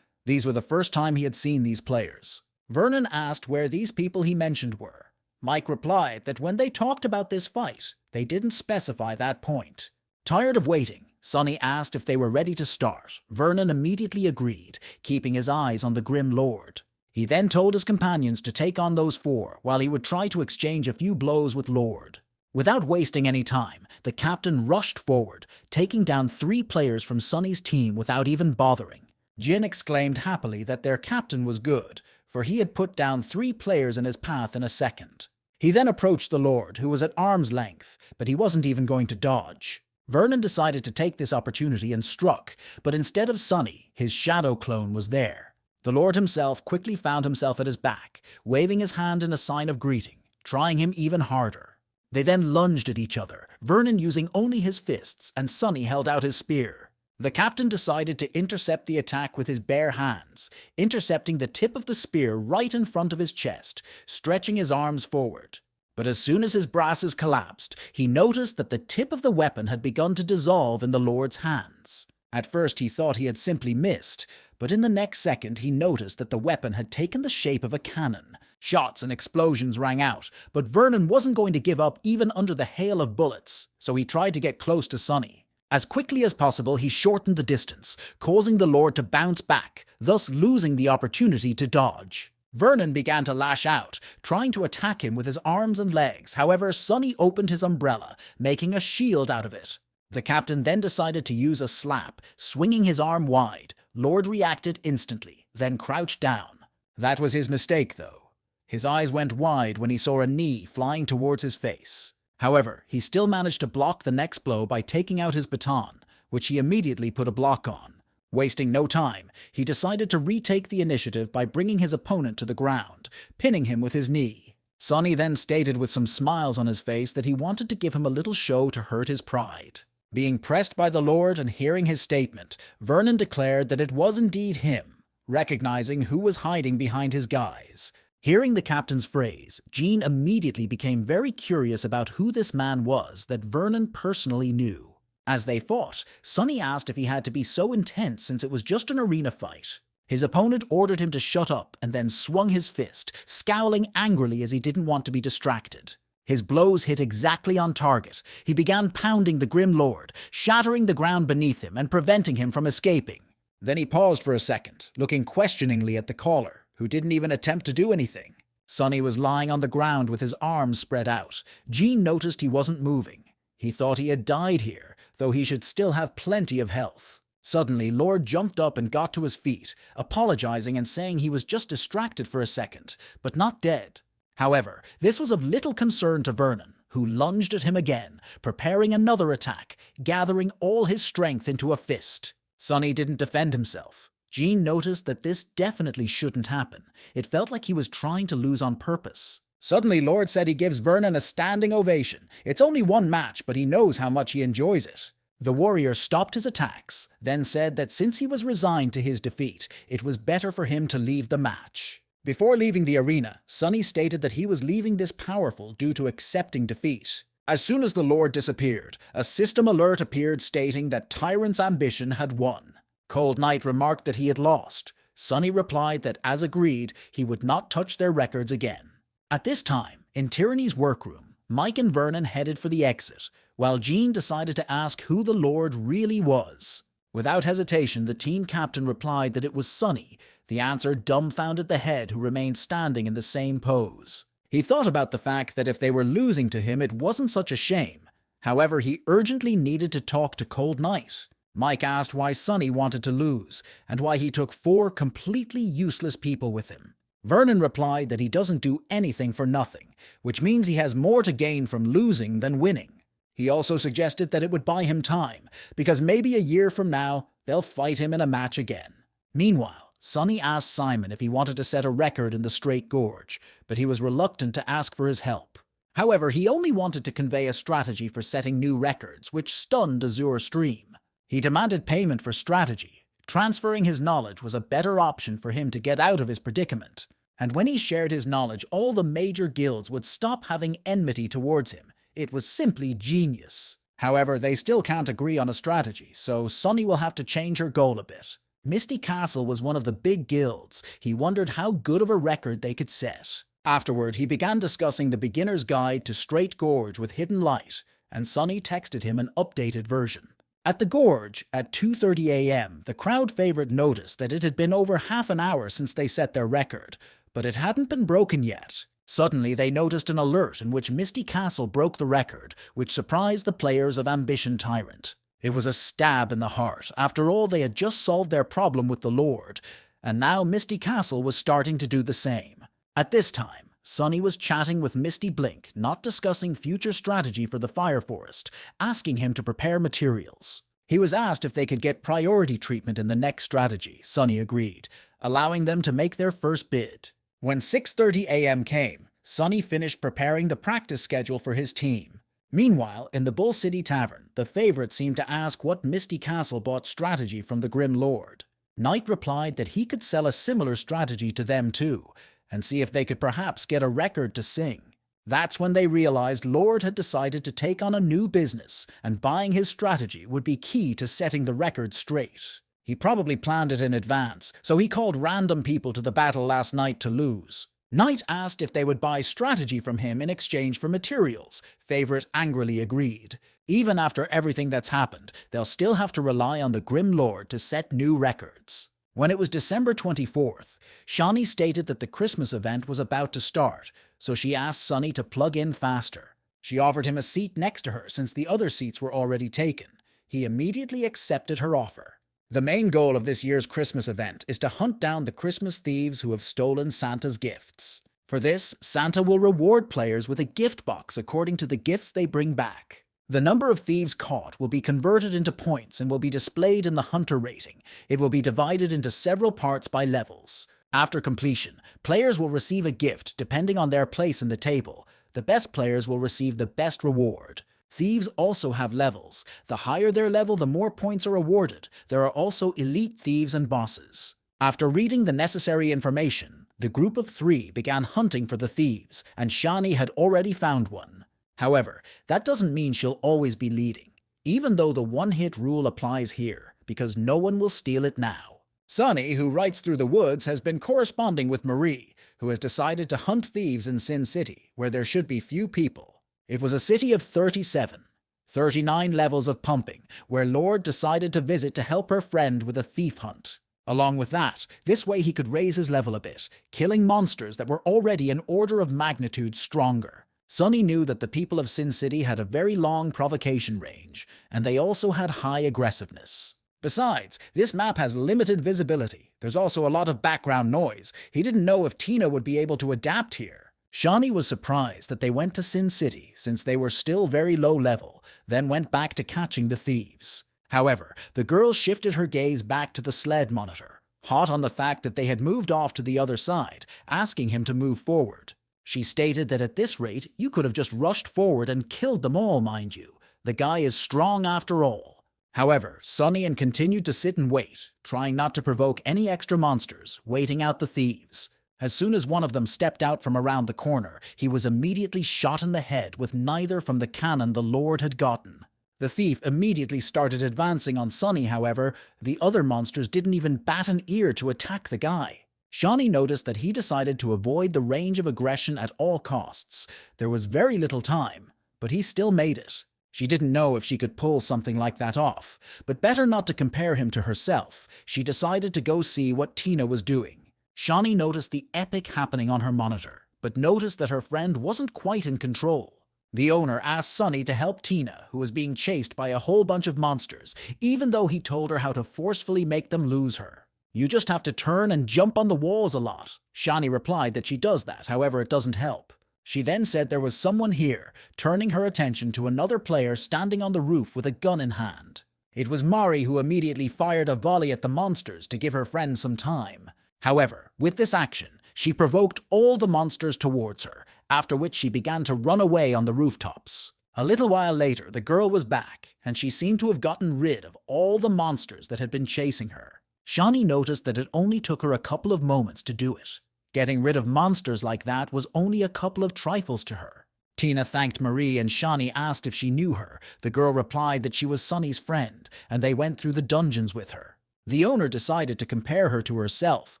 These were the first time he had seen these players. Vernon asked where these people he mentioned were. Mike replied that when they talked about this fight, they didn't specify that point. Tired of waiting, Sonny asked if they were ready to start. Vernon immediately agreed, keeping his eyes on the Grim Lord. He then told his companions to take on those four while he would try to exchange a few blows with Lord. Without wasting any time, the captain rushed forward, taking down 3 players from Sonny's team without even bothering. Jin exclaimed happily that their captain was good, for he had put down 3 players in his path in a second. He then approached the Lord, who was at arm's length, but he wasn't even going to dodge. Vernon decided to take this opportunity and struck, but instead of Sonny, his shadow clone was there. The Lord himself quickly found himself at his back, waving his hand in a sign of greeting, trying him even harder. They then lunged at each other, Vernon using only his fists, and Sonny held out his spear. The captain decided to intercept the attack with his bare hands, intercepting the tip of the spear right in front of his chest, stretching his arms forward. But as soon as his brasses collapsed, he noticed that the tip of the weapon had begun to dissolve in the Lord's hands. At first he thought he had simply missed, but in the next second he noticed that the weapon had taken the shape of a cannon. Shots and explosions rang out, but Vernon wasn't going to give up even under the hail of bullets, so he tried to get close to Sonny. As quickly as possible, he shortened the distance, causing the Lord to bounce back, thus losing the opportunity to dodge. Vernon began to lash out, trying to attack him with his arms and legs. However, Sonny opened his umbrella, making a shield out of it. The captain then decided to use a slap, swinging his arm wide. Lord reacted instantly, then crouched down. That was his mistake, though. His eyes went wide when he saw a knee flying towards his face. However, he still managed to block the next blow by taking out his baton, which he immediately put a block on. Wasting no time, he decided to retake the initiative by bringing his opponent to the ground, pinning him with his knee. Sonny then stated with some smiles on his face that he wanted to give him a little show to hurt his pride. Being pressed by the Lord and hearing his statement, Vernon declared that it was indeed him, recognizing who was hiding behind his guise. Hearing the captain's phrase, Jean immediately became very curious about who this man was that Vernon personally knew. As they fought, Sonny asked if he had to be so intense since it was just an arena fight. His opponent ordered him to shut up and then swung his fist, scowling angrily as he didn't want to be distracted. His blows hit exactly on target. He began pounding the Grim Lord, shattering the ground beneath him and preventing him from escaping. Then he paused for a second, looking questioningly at the caller, who didn't even attempt to do anything. Sonny was lying on the ground with his arms spread out. Jean noticed he wasn't moving. He thought he had died here, though he should still have plenty of health. Suddenly, Lord jumped up and got to his feet, apologizing and saying he was just distracted for a second, but not dead. However, this was of little concern to Vernon, who lunged at him again, preparing another attack, gathering all his strength into a fist. Sonny didn't defend himself. Jean noticed that this definitely shouldn't happen. It felt like he was trying to lose on purpose. Suddenly, Lord said he gives Vernon a standing ovation. It's only one match, but he knows how much he enjoys it. The warrior stopped his attacks, then said that since he was resigned to his defeat, it was better for him to leave the match. Before leaving the arena, Sonny stated that he was leaving this powerful due to accepting defeat. As soon as the Lord disappeared, a system alert appeared stating that Tyrant's Ambition had won. Cold Knight remarked that he had lost. Sonny replied that, as agreed, he would not touch their records again. At this time, in Tyranny's workroom, Mike and Vernon headed for the exit, while Jean decided to ask who the Lord really was. Without hesitation, the team captain replied that it was Sonny. The answer dumbfounded the head, who remained standing in the same pose. He thought about the fact that if they were losing to him, it wasn't such a shame. However, he urgently needed to talk to Cold Knight. Mike asked why Sonny wanted to lose, and why he took 4 completely useless people with him. Vernon replied that he doesn't do anything for nothing, which means he has more to gain from losing than winning. He also suggested that it would buy him time, because maybe a year from now, they'll fight him in a match again. Meanwhile, Sonny asked Simon if he wanted to set a record in the Straight Gorge, but he was reluctant to ask for his help. However, he only wanted to convey a strategy for setting new records, which stunned Azure Stream. He demanded payment for strategy. Transferring his knowledge was a better option for him to get out of his predicament. And when he shared his knowledge, all the major guilds would stop having enmity towards him. It was simply genius. However, they still can't agree on a strategy, so Sonny will have to change her goal a bit. Misty Castle was one of the big guilds. He wondered how good of a record they could set. Afterward, he began discussing the beginner's guide to Straight Gorge with Hidden Light, and Sonny texted him an updated version. At the gorge, at 2:30 a.m., the crowd favorite noticed that it had been over half an hour since they set their record, but it hadn't been broken yet. Suddenly, they noticed an alert in which Misty Castle broke the record, which surprised the players of Ambition Tyrant. It was a stab in the heart. After all, they had just solved their problem with the Lord, and now Misty Castle was starting to do the same. At this time, Sonny was chatting with Misty Blink, not discussing future strategy for the Fire Forest, asking him to prepare materials. He was asked if they could get priority treatment in the next strategy. Sonny agreed, allowing them to make their first bid. When 6:30 a.m. came, Sonny finished preparing the practice schedule for his team. Meanwhile, in the Bull City Tavern, the favorite seemed to ask what Misty Castle bought strategy from the Grim Lord. Knight replied that he could sell a similar strategy to them too, and see if they could perhaps get a record to sing. That's when they realized Lord had decided to take on a new business, and buying his strategy would be key to setting the record straight. He probably planned it in advance, so he called random people to the battle last night to lose. Knight asked if they would buy strategy from him in exchange for materials. Favorite angrily agreed. Even after everything that's happened, they'll still have to rely on the Grim Lord to set new records. When it was December 24th, Shawnee stated that the Christmas event was about to start, so she asked Sonny to plug in faster. She offered him a seat next to her since the other seats were already taken. He immediately accepted her offer. The main goal of this year's Christmas event is to hunt down the Christmas thieves who have stolen Santa's gifts. For this, Santa will reward players with a gift box according to the gifts they bring back. The number of thieves caught will be converted into points and will be displayed in the hunter rating. It will be divided into several parts by levels. After completion, players will receive a gift depending on their place in the table. The best players will receive the best reward. Thieves also have levels. The higher their level, the more points are awarded. There are also elite thieves and bosses. After reading the necessary information, the group of 3 began hunting for the thieves, and Shani had already found one. However, that doesn't mean she'll always be leading, even though the one-hit rule applies here, because no one will steal it now. Sonny, who writes through the woods, has been corresponding with Marie, who has decided to hunt thieves in Sin City, where there should be few people. It was a city of 39 levels of pumping, where Lord decided to visit to help her friend with a thief hunt. Along with that, this way he could raise his level a bit, killing monsters that were already an order of magnitude stronger. Sonny knew that the people of Sin City had a very long provocation range, and they also had high aggressiveness. Besides, this map has limited visibility. There's also a lot of background noise. He didn't know if Tina would be able to adapt here. Shawnee was surprised that they went to Sin City since they were still very low level, then went back to catching the thieves. However, the girl shifted her gaze back to the sled monitor, hot on the fact that they had moved off to the other side, asking him to move forward. She stated that at this rate, you could have just rushed forward and killed them all, mind you. The guy is strong after all. However, Sonny continued to sit and wait, trying not to provoke any extra monsters, waiting out the thieves. As soon as one of them stepped out from around the corner, he was immediately shot in the head with neither from the cannon the Lord had gotten. The thief immediately started advancing on Sonny, however. The other monsters didn't even bat an ear to attack the guy. Shawnee noticed that he decided to avoid the range of aggression at all costs. There was very little time, but he still made it. She didn't know if she could pull something like that off, but better not to compare him to herself. She decided to go see what Tina was doing. Shawnee noticed the epic happening on her monitor, but noticed that her friend wasn't quite in control. The owner asked Sonny to help Tina, who was being chased by a whole bunch of monsters, even though he told her how to forcefully make them lose her. You just have to turn and jump on the walls a lot. Shawnee replied that she does that, however it doesn't help. She then said there was someone here, turning her attention to another player standing on the roof with a gun in hand. It was Mari who immediately fired a volley at the monsters to give her friend some time. However, with this action, she provoked all the monsters towards her, after which she began to run away on the rooftops. A little while later, the girl was back, and she seemed to have gotten rid of all the monsters that had been chasing her. Shani noticed that it only took her a couple of moments to do it. Getting rid of monsters like that was only a couple of trifles to her. Tina thanked Marie and Shani asked if she knew her. The girl replied that she was Sunny's friend, and they went through the dungeons with her. The owner decided to compare her to herself,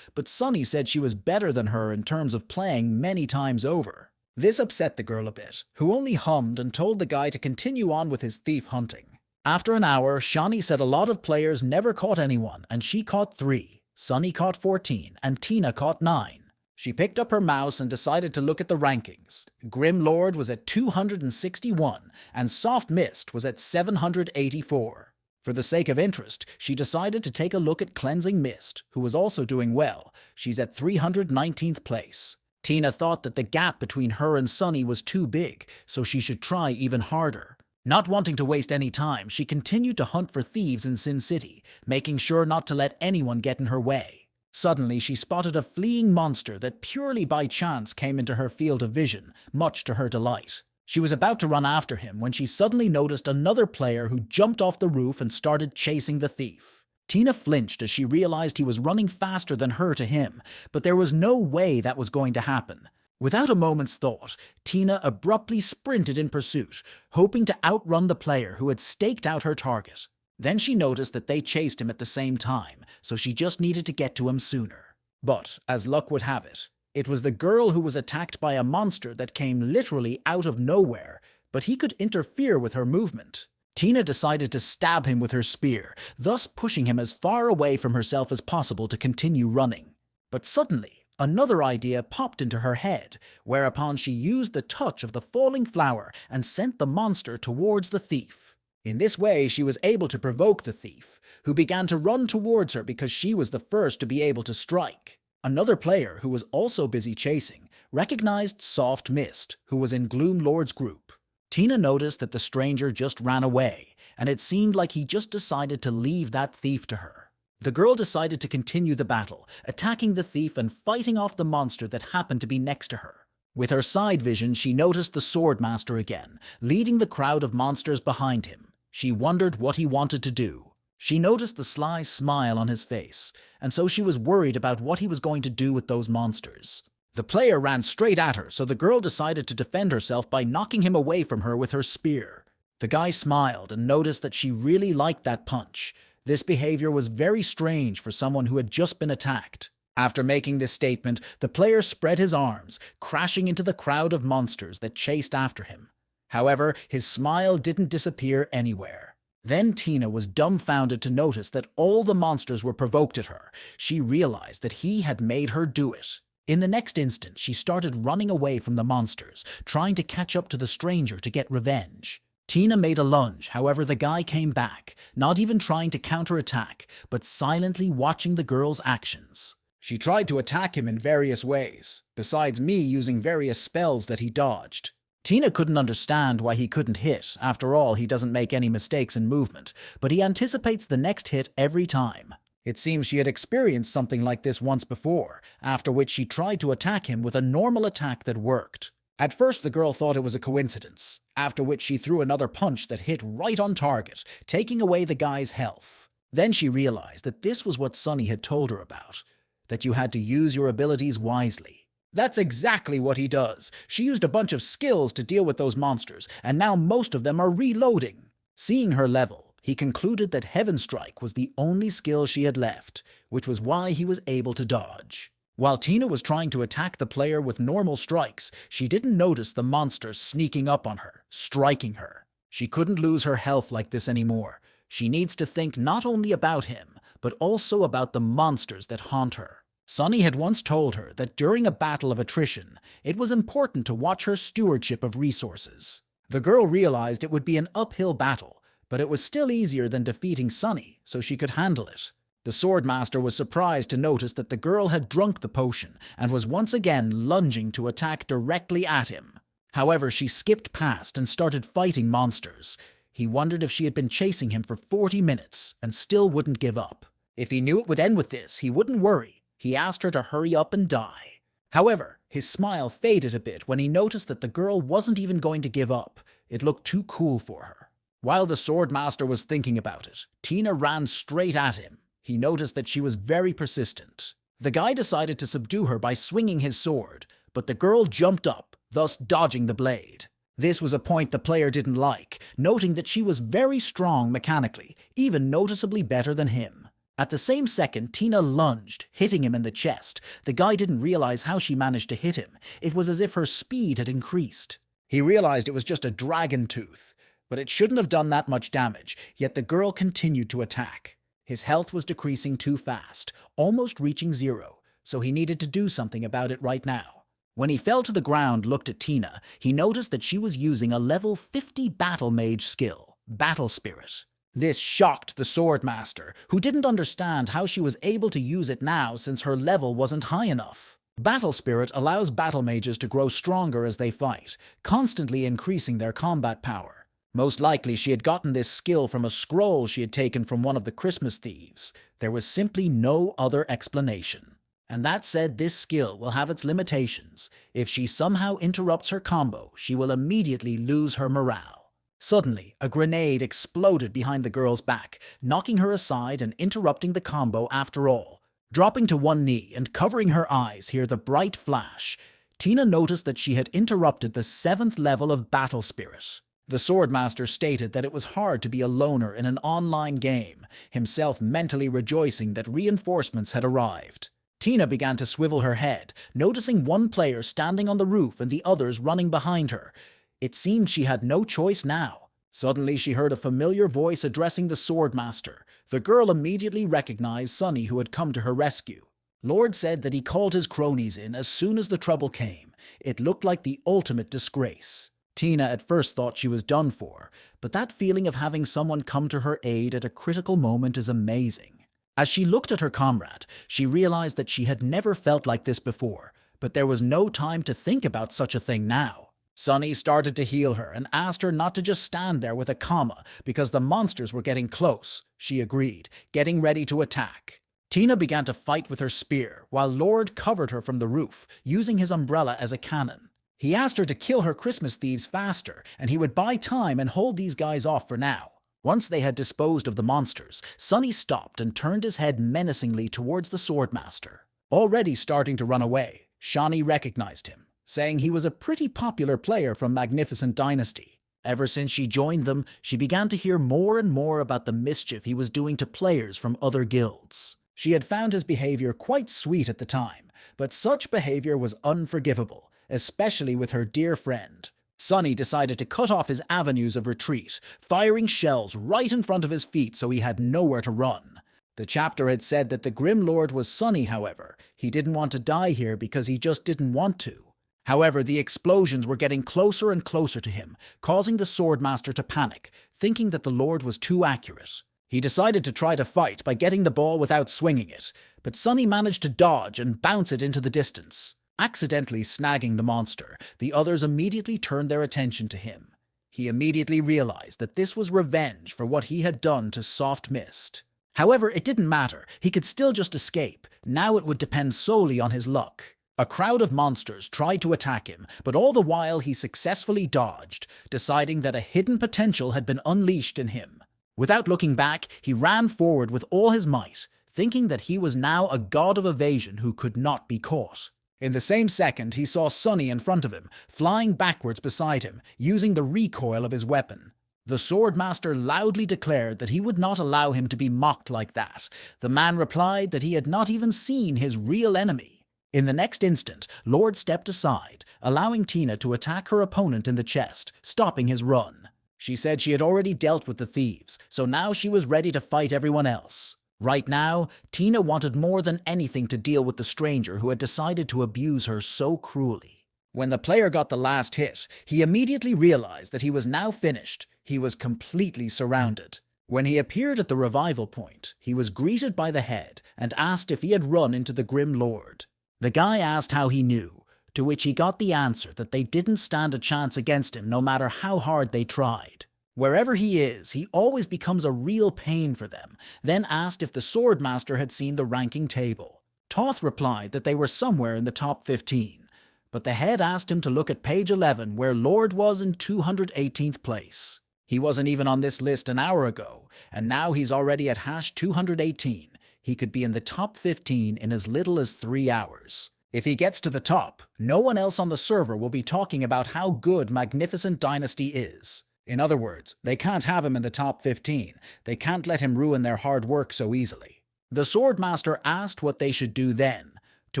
but Sunny said she was better than her in terms of playing many times over. This upset the girl a bit, who only hummed and told the guy to continue on with his thief hunting. After an hour, Shani said a lot of players never caught anyone, and she caught 3. Sunny caught 14, and Tina caught 9. She picked up her mouse and decided to look at the rankings. Grim Lord was at 261, and Soft Mist was at 784. For the sake of interest, she decided to take a look at Cleansing Mist, who was also doing well. She's at 319th place. Tina thought that the gap between her and Sunny was too big, so she should try even harder. Not wanting to waste any time, she continued to hunt for thieves in Sin City, making sure not to let anyone get in her way. Suddenly, she spotted a fleeing monster that purely by chance came into her field of vision, much to her delight. She was about to run after him when she suddenly noticed another player who jumped off the roof and started chasing the thief. Tina flinched as she realized he was running faster than her to him, but there was no way that was going to happen. Without a moment's thought, Tina abruptly sprinted in pursuit, hoping to outrun the player who had staked out her target. Then she noticed that they chased him at the same time, so she just needed to get to him sooner. But, as luck would have it, it was the girl who was attacked by a monster that came literally out of nowhere, but he could interfere with her movement. Tina decided to stab him with her spear, thus pushing him as far away from herself as possible to continue running. But suddenly, another idea popped into her head, whereupon she used the touch of the falling flower and sent the monster towards the thief. In this way, she was able to provoke the thief, who began to run towards her because she was the first to be able to strike. Another player, who was also busy chasing, recognized Soft Mist, who was in Gloom Lord's group. Tina noticed that the stranger just ran away, and it seemed like he just decided to leave that thief to her. The girl decided to continue the battle, attacking the thief and fighting off the monster that happened to be next to her. With her side vision, she noticed the Swordmaster again, leading the crowd of monsters behind him. She wondered what he wanted to do. She noticed the sly smile on his face, and so she was worried about what he was going to do with those monsters. The player ran straight at her, so the girl decided to defend herself by knocking him away from her with her spear. The guy smiled and noticed that she really liked that punch. This behavior was very strange for someone who had just been attacked. After making this statement, the player spread his arms, crashing into the crowd of monsters that chased after him. However, his smile didn't disappear anywhere. Then Tina was dumbfounded to notice that all the monsters were provoked at her. She realized that he had made her do it. In the next instant, she started running away from the monsters, trying to catch up to the stranger to get revenge. Tina made a lunge, however the guy came back, not even trying to counterattack, but silently watching the girl's actions. She tried to attack him in various ways, besides me using various spells that he dodged. Tina couldn't understand why he couldn't hit. After all, he doesn't make any mistakes in movement, but he anticipates the next hit every time. It seems she had experienced something like this once before, after which she tried to attack him with a normal attack that worked. At first, the girl thought it was a coincidence, after which she threw another punch that hit right on target, taking away the guy's health. Then she realized that this was what Sunny had told her about, that you had to use your abilities wisely. That's exactly what he does. She used a bunch of skills to deal with those monsters, and now most of them are reloading. Seeing her level, he concluded that Heaven Strike was the only skill she had left, which was why he was able to dodge. While Tina was trying to attack the player with normal strikes, she didn't notice the monster sneaking up on her, striking her. She couldn't lose her health like this anymore. She needs to think not only about him, but also about the monsters that haunt her. Sunny had once told her that during a battle of attrition, it was important to watch her stewardship of resources. The girl realized it would be an uphill battle, but it was still easier than defeating Sunny, so she could handle it. The Swordmaster was surprised to notice that the girl had drunk the potion and was once again lunging to attack directly at him. However, she skipped past and started fighting monsters. He wondered if she had been chasing him for 40 minutes and still wouldn't give up. If he knew it would end with this, he wouldn't worry. He asked her to hurry up and die. However, his smile faded a bit when he noticed that the girl wasn't even going to give up. It looked too cool for her. While the Swordmaster was thinking about it, Tina ran straight at him. He noticed that she was very persistent. The guy decided to subdue her by swinging his sword, but the girl jumped up, thus dodging the blade. This was a point the player didn't like, noting that she was very strong mechanically, even noticeably better than him. At the same second, Tina lunged, hitting him in the chest. The guy didn't realize how she managed to hit him. It was as if her speed had increased. He realized it was just a dragon tooth, but it shouldn't have done that much damage, yet the girl continued to attack. His health was decreasing too fast, almost reaching 0, so he needed to do something about it right now. When he fell to the ground and looked at Tina, he noticed that she was using a level 50 battle mage skill, Battle Spirit. This shocked the Swordmaster, who didn't understand how she was able to use it now since her level wasn't high enough. Battle Spirit allows battle mages to grow stronger as they fight, constantly increasing their combat power. Most likely she had gotten this skill from a scroll she had taken from one of the Christmas thieves. There was simply no other explanation. And that said, this skill will have its limitations. If she somehow interrupts her combo, she will immediately lose her morale. Suddenly, a grenade exploded behind the girl's back, knocking her aside and interrupting the combo after all. Dropping to one knee and covering her eyes hear the bright flash, Tina noticed that she had interrupted the 7th level of Battle Spirit. The Swordmaster stated that it was hard to be a loner in an online game, himself mentally rejoicing that reinforcements had arrived. Tina began to swivel her head, noticing one player standing on the roof and the others running behind her. It seemed she had no choice now. Suddenly she heard a familiar voice addressing the Swordmaster. The girl immediately recognized Sunny, who had come to her rescue. Lord said that he called his cronies in as soon as the trouble came. It looked like the ultimate disgrace. Tina at first thought she was done for, but that feeling of having someone come to her aid at a critical moment is amazing. As she looked at her comrade, she realized that she had never felt like this before, but there was no time to think about such a thing now. Sunny started to heal her and asked her not to just stand there with a comma because the monsters were getting close. She agreed, getting ready to attack. Tina began to fight with her spear, while Lord covered her from the roof, using his umbrella as a cannon. He asked her to kill her Christmas thieves faster, and he would buy time and hold these guys off for now. Once they had disposed of the monsters, Sunny stopped and turned his head menacingly towards the Swordmaster. Already starting to run away, Shani recognized him, saying he was a pretty popular player from Magnificent Dynasty. Ever since she joined them, she began to hear more and more about the mischief he was doing to players from other guilds. She had found his behavior quite sweet at the time, but such behavior was unforgivable, especially with her dear friend. Sunny decided to cut off his avenues of retreat, firing shells right in front of his feet so he had nowhere to run. The chapter had said that the Grim Lord was Sunny, however. He didn't want to die here because he just didn't want to. However, the explosions were getting closer and closer to him, causing the Swordmaster to panic, thinking that the Lord was too accurate. He decided to try to fight by getting the ball without swinging it, but Sunny managed to dodge and bounce it into the distance. Accidentally snagging the monster, the others immediately turned their attention to him. He immediately realized that this was revenge for what he had done to Soft Mist. However, it didn't matter. He could still just escape. Now it would depend solely on his luck. A crowd of monsters tried to attack him, but all the while he successfully dodged, deciding that a hidden potential had been unleashed in him. Without looking back, he ran forward with all his might, thinking that he was now a god of evasion who could not be caught. In the same second, he saw Sunny in front of him, flying backwards beside him, using the recoil of his weapon. The Swordmaster loudly declared that he would not allow him to be mocked like that. The man replied that he had not even seen his real enemy. In the next instant, Lord stepped aside, allowing Tina to attack her opponent in the chest, stopping his run. She said she had already dealt with the thieves, so now she was ready to fight everyone else. Right now, Tina wanted more than anything to deal with the stranger who had decided to abuse her so cruelly. When the player got the last hit, he immediately realized that he was now finished. He was completely surrounded. When he appeared at the revival point, he was greeted by the head and asked if he had run into the Grim Lord. The guy asked how he knew, to which he got the answer that they didn't stand a chance against him no matter how hard they tried. Wherever he is, he always becomes a real pain for them, then asked if the sword master had seen the ranking table. Toth replied that they were somewhere in the top 15, but the head asked him to look at page 11 where Lord was in 218th place. He wasn't even on this list an hour ago, and now he's already at hash 218. He could be in the top 15 in as little as 3 hours. If he gets to the top, no one else on the server will be talking about how good Magnificent Dynasty is. In other words, they can't have him in the top 15. They can't let him ruin their hard work so easily. The Swordmaster asked what they should do then, to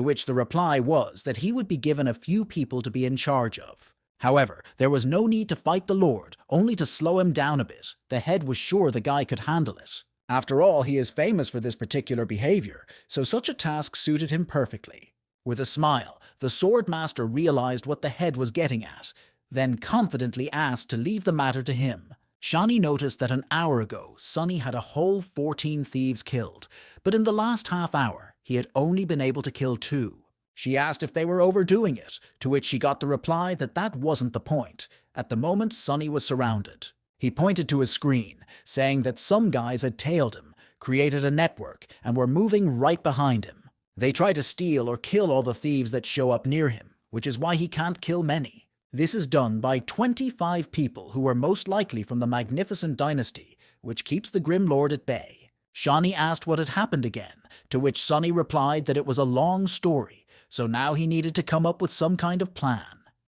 which the reply was that he would be given a few people to be in charge of. However, there was no need to fight the Lord, only to slow him down a bit. The head was sure the guy could handle it. After all, he is famous for this particular behavior, so such a task suited him perfectly. With a smile, the Swordmaster realized what the head was getting at, then confidently asked to leave the matter to him. Shani noticed that an hour ago, Sunny had a whole 14 thieves killed, but in the last half hour, he had only been able to kill 2. She asked if they were overdoing it, to which she got the reply that that wasn't the point. At the moment, Sunny was surrounded. He pointed to his screen, saying that some guys had tailed him, created a network, and were moving right behind him. They try to steal or kill all the thieves that show up near him, which is why he can't kill many. This is done by 25 people who are most likely from the Magnificent Dynasty, which keeps the Grim Lord at bay. Shani asked what had happened again, to which Sunny replied that it was a long story, so now he needed to come up with some kind of plan.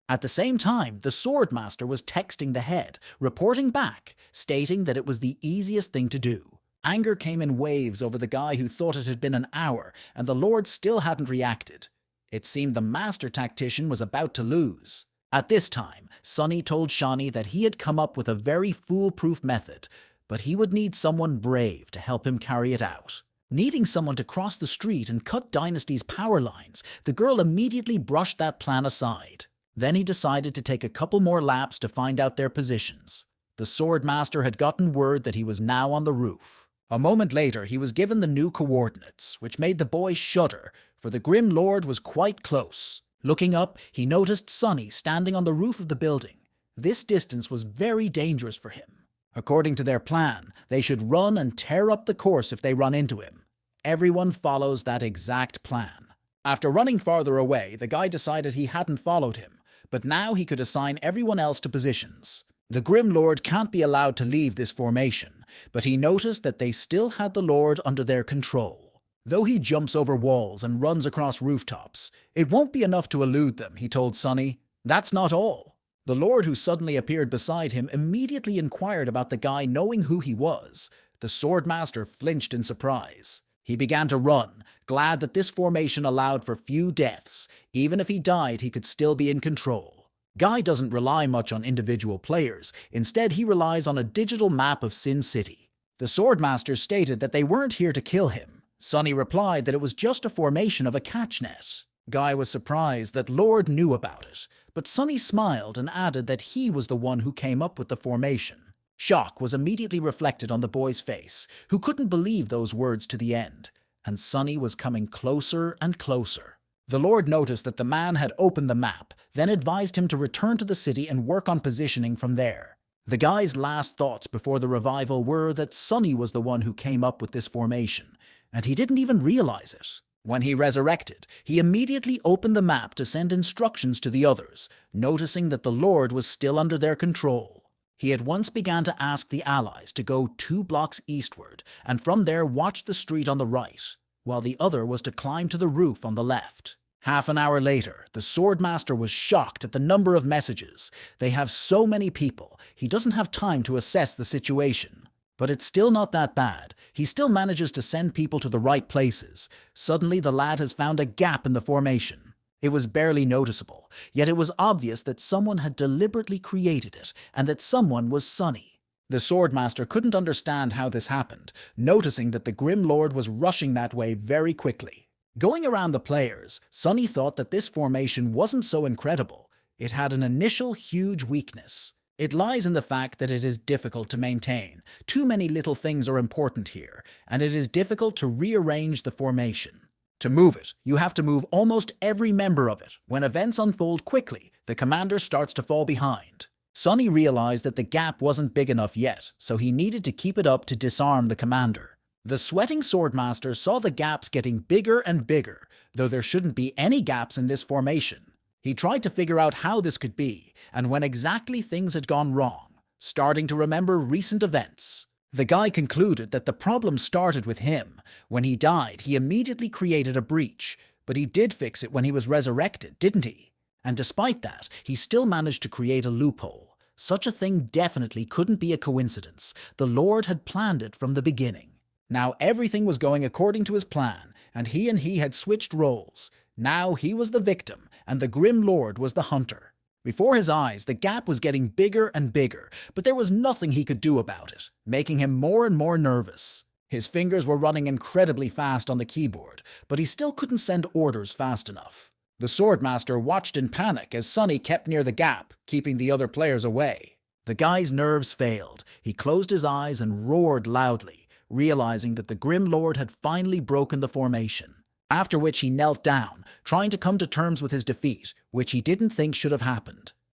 At the same time, the Swordmaster was texting the head, reporting back, stating that it was the easiest thing to do. Anger came in waves over the guy who thought it had been an hour, and the Lord still hadn't reacted. It seemed the master tactician was about to lose. At this time, Sunny told Shani that he had come up with a very foolproof method, but he would need someone brave to help him carry it out. Needing someone to cross the street and cut Dynasty's power lines, the girl immediately brushed that plan aside. Then he decided to take a couple more laps to find out their positions. The Swordmaster had gotten word that he was now on the roof. A moment later, he was given the new coordinates, which made the boy shudder, for the Grim Lord was quite close. Looking up, he noticed Sunny standing on the roof of the building. This distance was very dangerous for him. According to their plan, they should run and tear up the course if they run into him. Everyone follows that exact plan. After running farther away, the guy decided he hadn't followed him, but now he could assign everyone else to positions. The Grim Lord can't be allowed to leave this formation, but he noticed that they still had the Lord under their control. Though he jumps over walls and runs across rooftops, it won't be enough to elude them, he told Sunny. That's not all. The Lord who suddenly appeared beside him immediately inquired about the guy knowing who he was. The Swordmaster flinched in surprise. He began to run, glad that this formation allowed for few deaths. Even if he died, he could still be in control. Guy doesn't rely much on individual players. Instead, he relies on a digital map of Sin City. The Swordmaster stated that they weren't here to kill him. Sunny replied that it was just a formation of a catch net. Guy was surprised that Lord knew about it, but Sunny smiled and added that he was the one who came up with the formation. Shock was immediately reflected on the boy's face, who couldn't believe those words to the end, and Sunny was coming closer and closer. The Lord noticed that the man had opened the map, then advised him to return to the city and work on positioning from there. The guy's last thoughts before the revival were that Sunny was the one who came up with this formation, and he didn't even realize it. When he resurrected, he immediately opened the map to send instructions to the others, noticing that the Lord was still under their control. He at once began to ask the allies to go 2 blocks eastward, and from there watch the street on the right, while the other was to climb to the roof on the left. Half an hour later, the Swordmaster was shocked at the number of messages. They have so many people, he doesn't have time to assess the situation. But it's still not that bad. He still manages to send people to the right places. Suddenly, the lad has found a gap in the formation. It was barely noticeable, yet it was obvious that someone had deliberately created it, and that someone was Sunny. The Swordmaster couldn't understand how this happened, noticing that the Grim Lord was rushing that way very quickly. Going around the players, Sunny thought that this formation wasn't so incredible. It had an initial huge weakness. It lies in the fact that it is difficult to maintain. Too many little things are important here, and it is difficult to rearrange the formation. To move it, you have to move almost every member of it. When events unfold quickly, the commander starts to fall behind. Sonny realized that the gap wasn't big enough yet, so he needed to keep it up to disarm the commander. The sweating swordmaster saw the gaps getting bigger and bigger, though there shouldn't be any gaps in this formation. He tried to figure out how this could be, and when exactly things had gone wrong, starting to remember recent events. The guy concluded that the problem started with him. When he died, he immediately created a breach, but he did fix it when he was resurrected, didn't he? And despite that, he still managed to create a loophole. Such a thing definitely couldn't be a coincidence. The Lord had planned it from the beginning. Now everything was going according to his plan, and he had switched roles. Now he was the victim, and the Grim Lord was the hunter. Before his eyes, the gap was getting bigger and bigger, but there was nothing he could do about it, making him more and more nervous. His fingers were running incredibly fast on the keyboard, but he still couldn't send orders fast enough. The Swordmaster watched in panic as Sonny kept near the gap, keeping the other players away. The guy's nerves failed. He closed his eyes and roared loudly, realizing that the Grim Lord had finally broken the formation. After which he knelt down, trying to come to terms with his defeat, which he didn't think should have happened.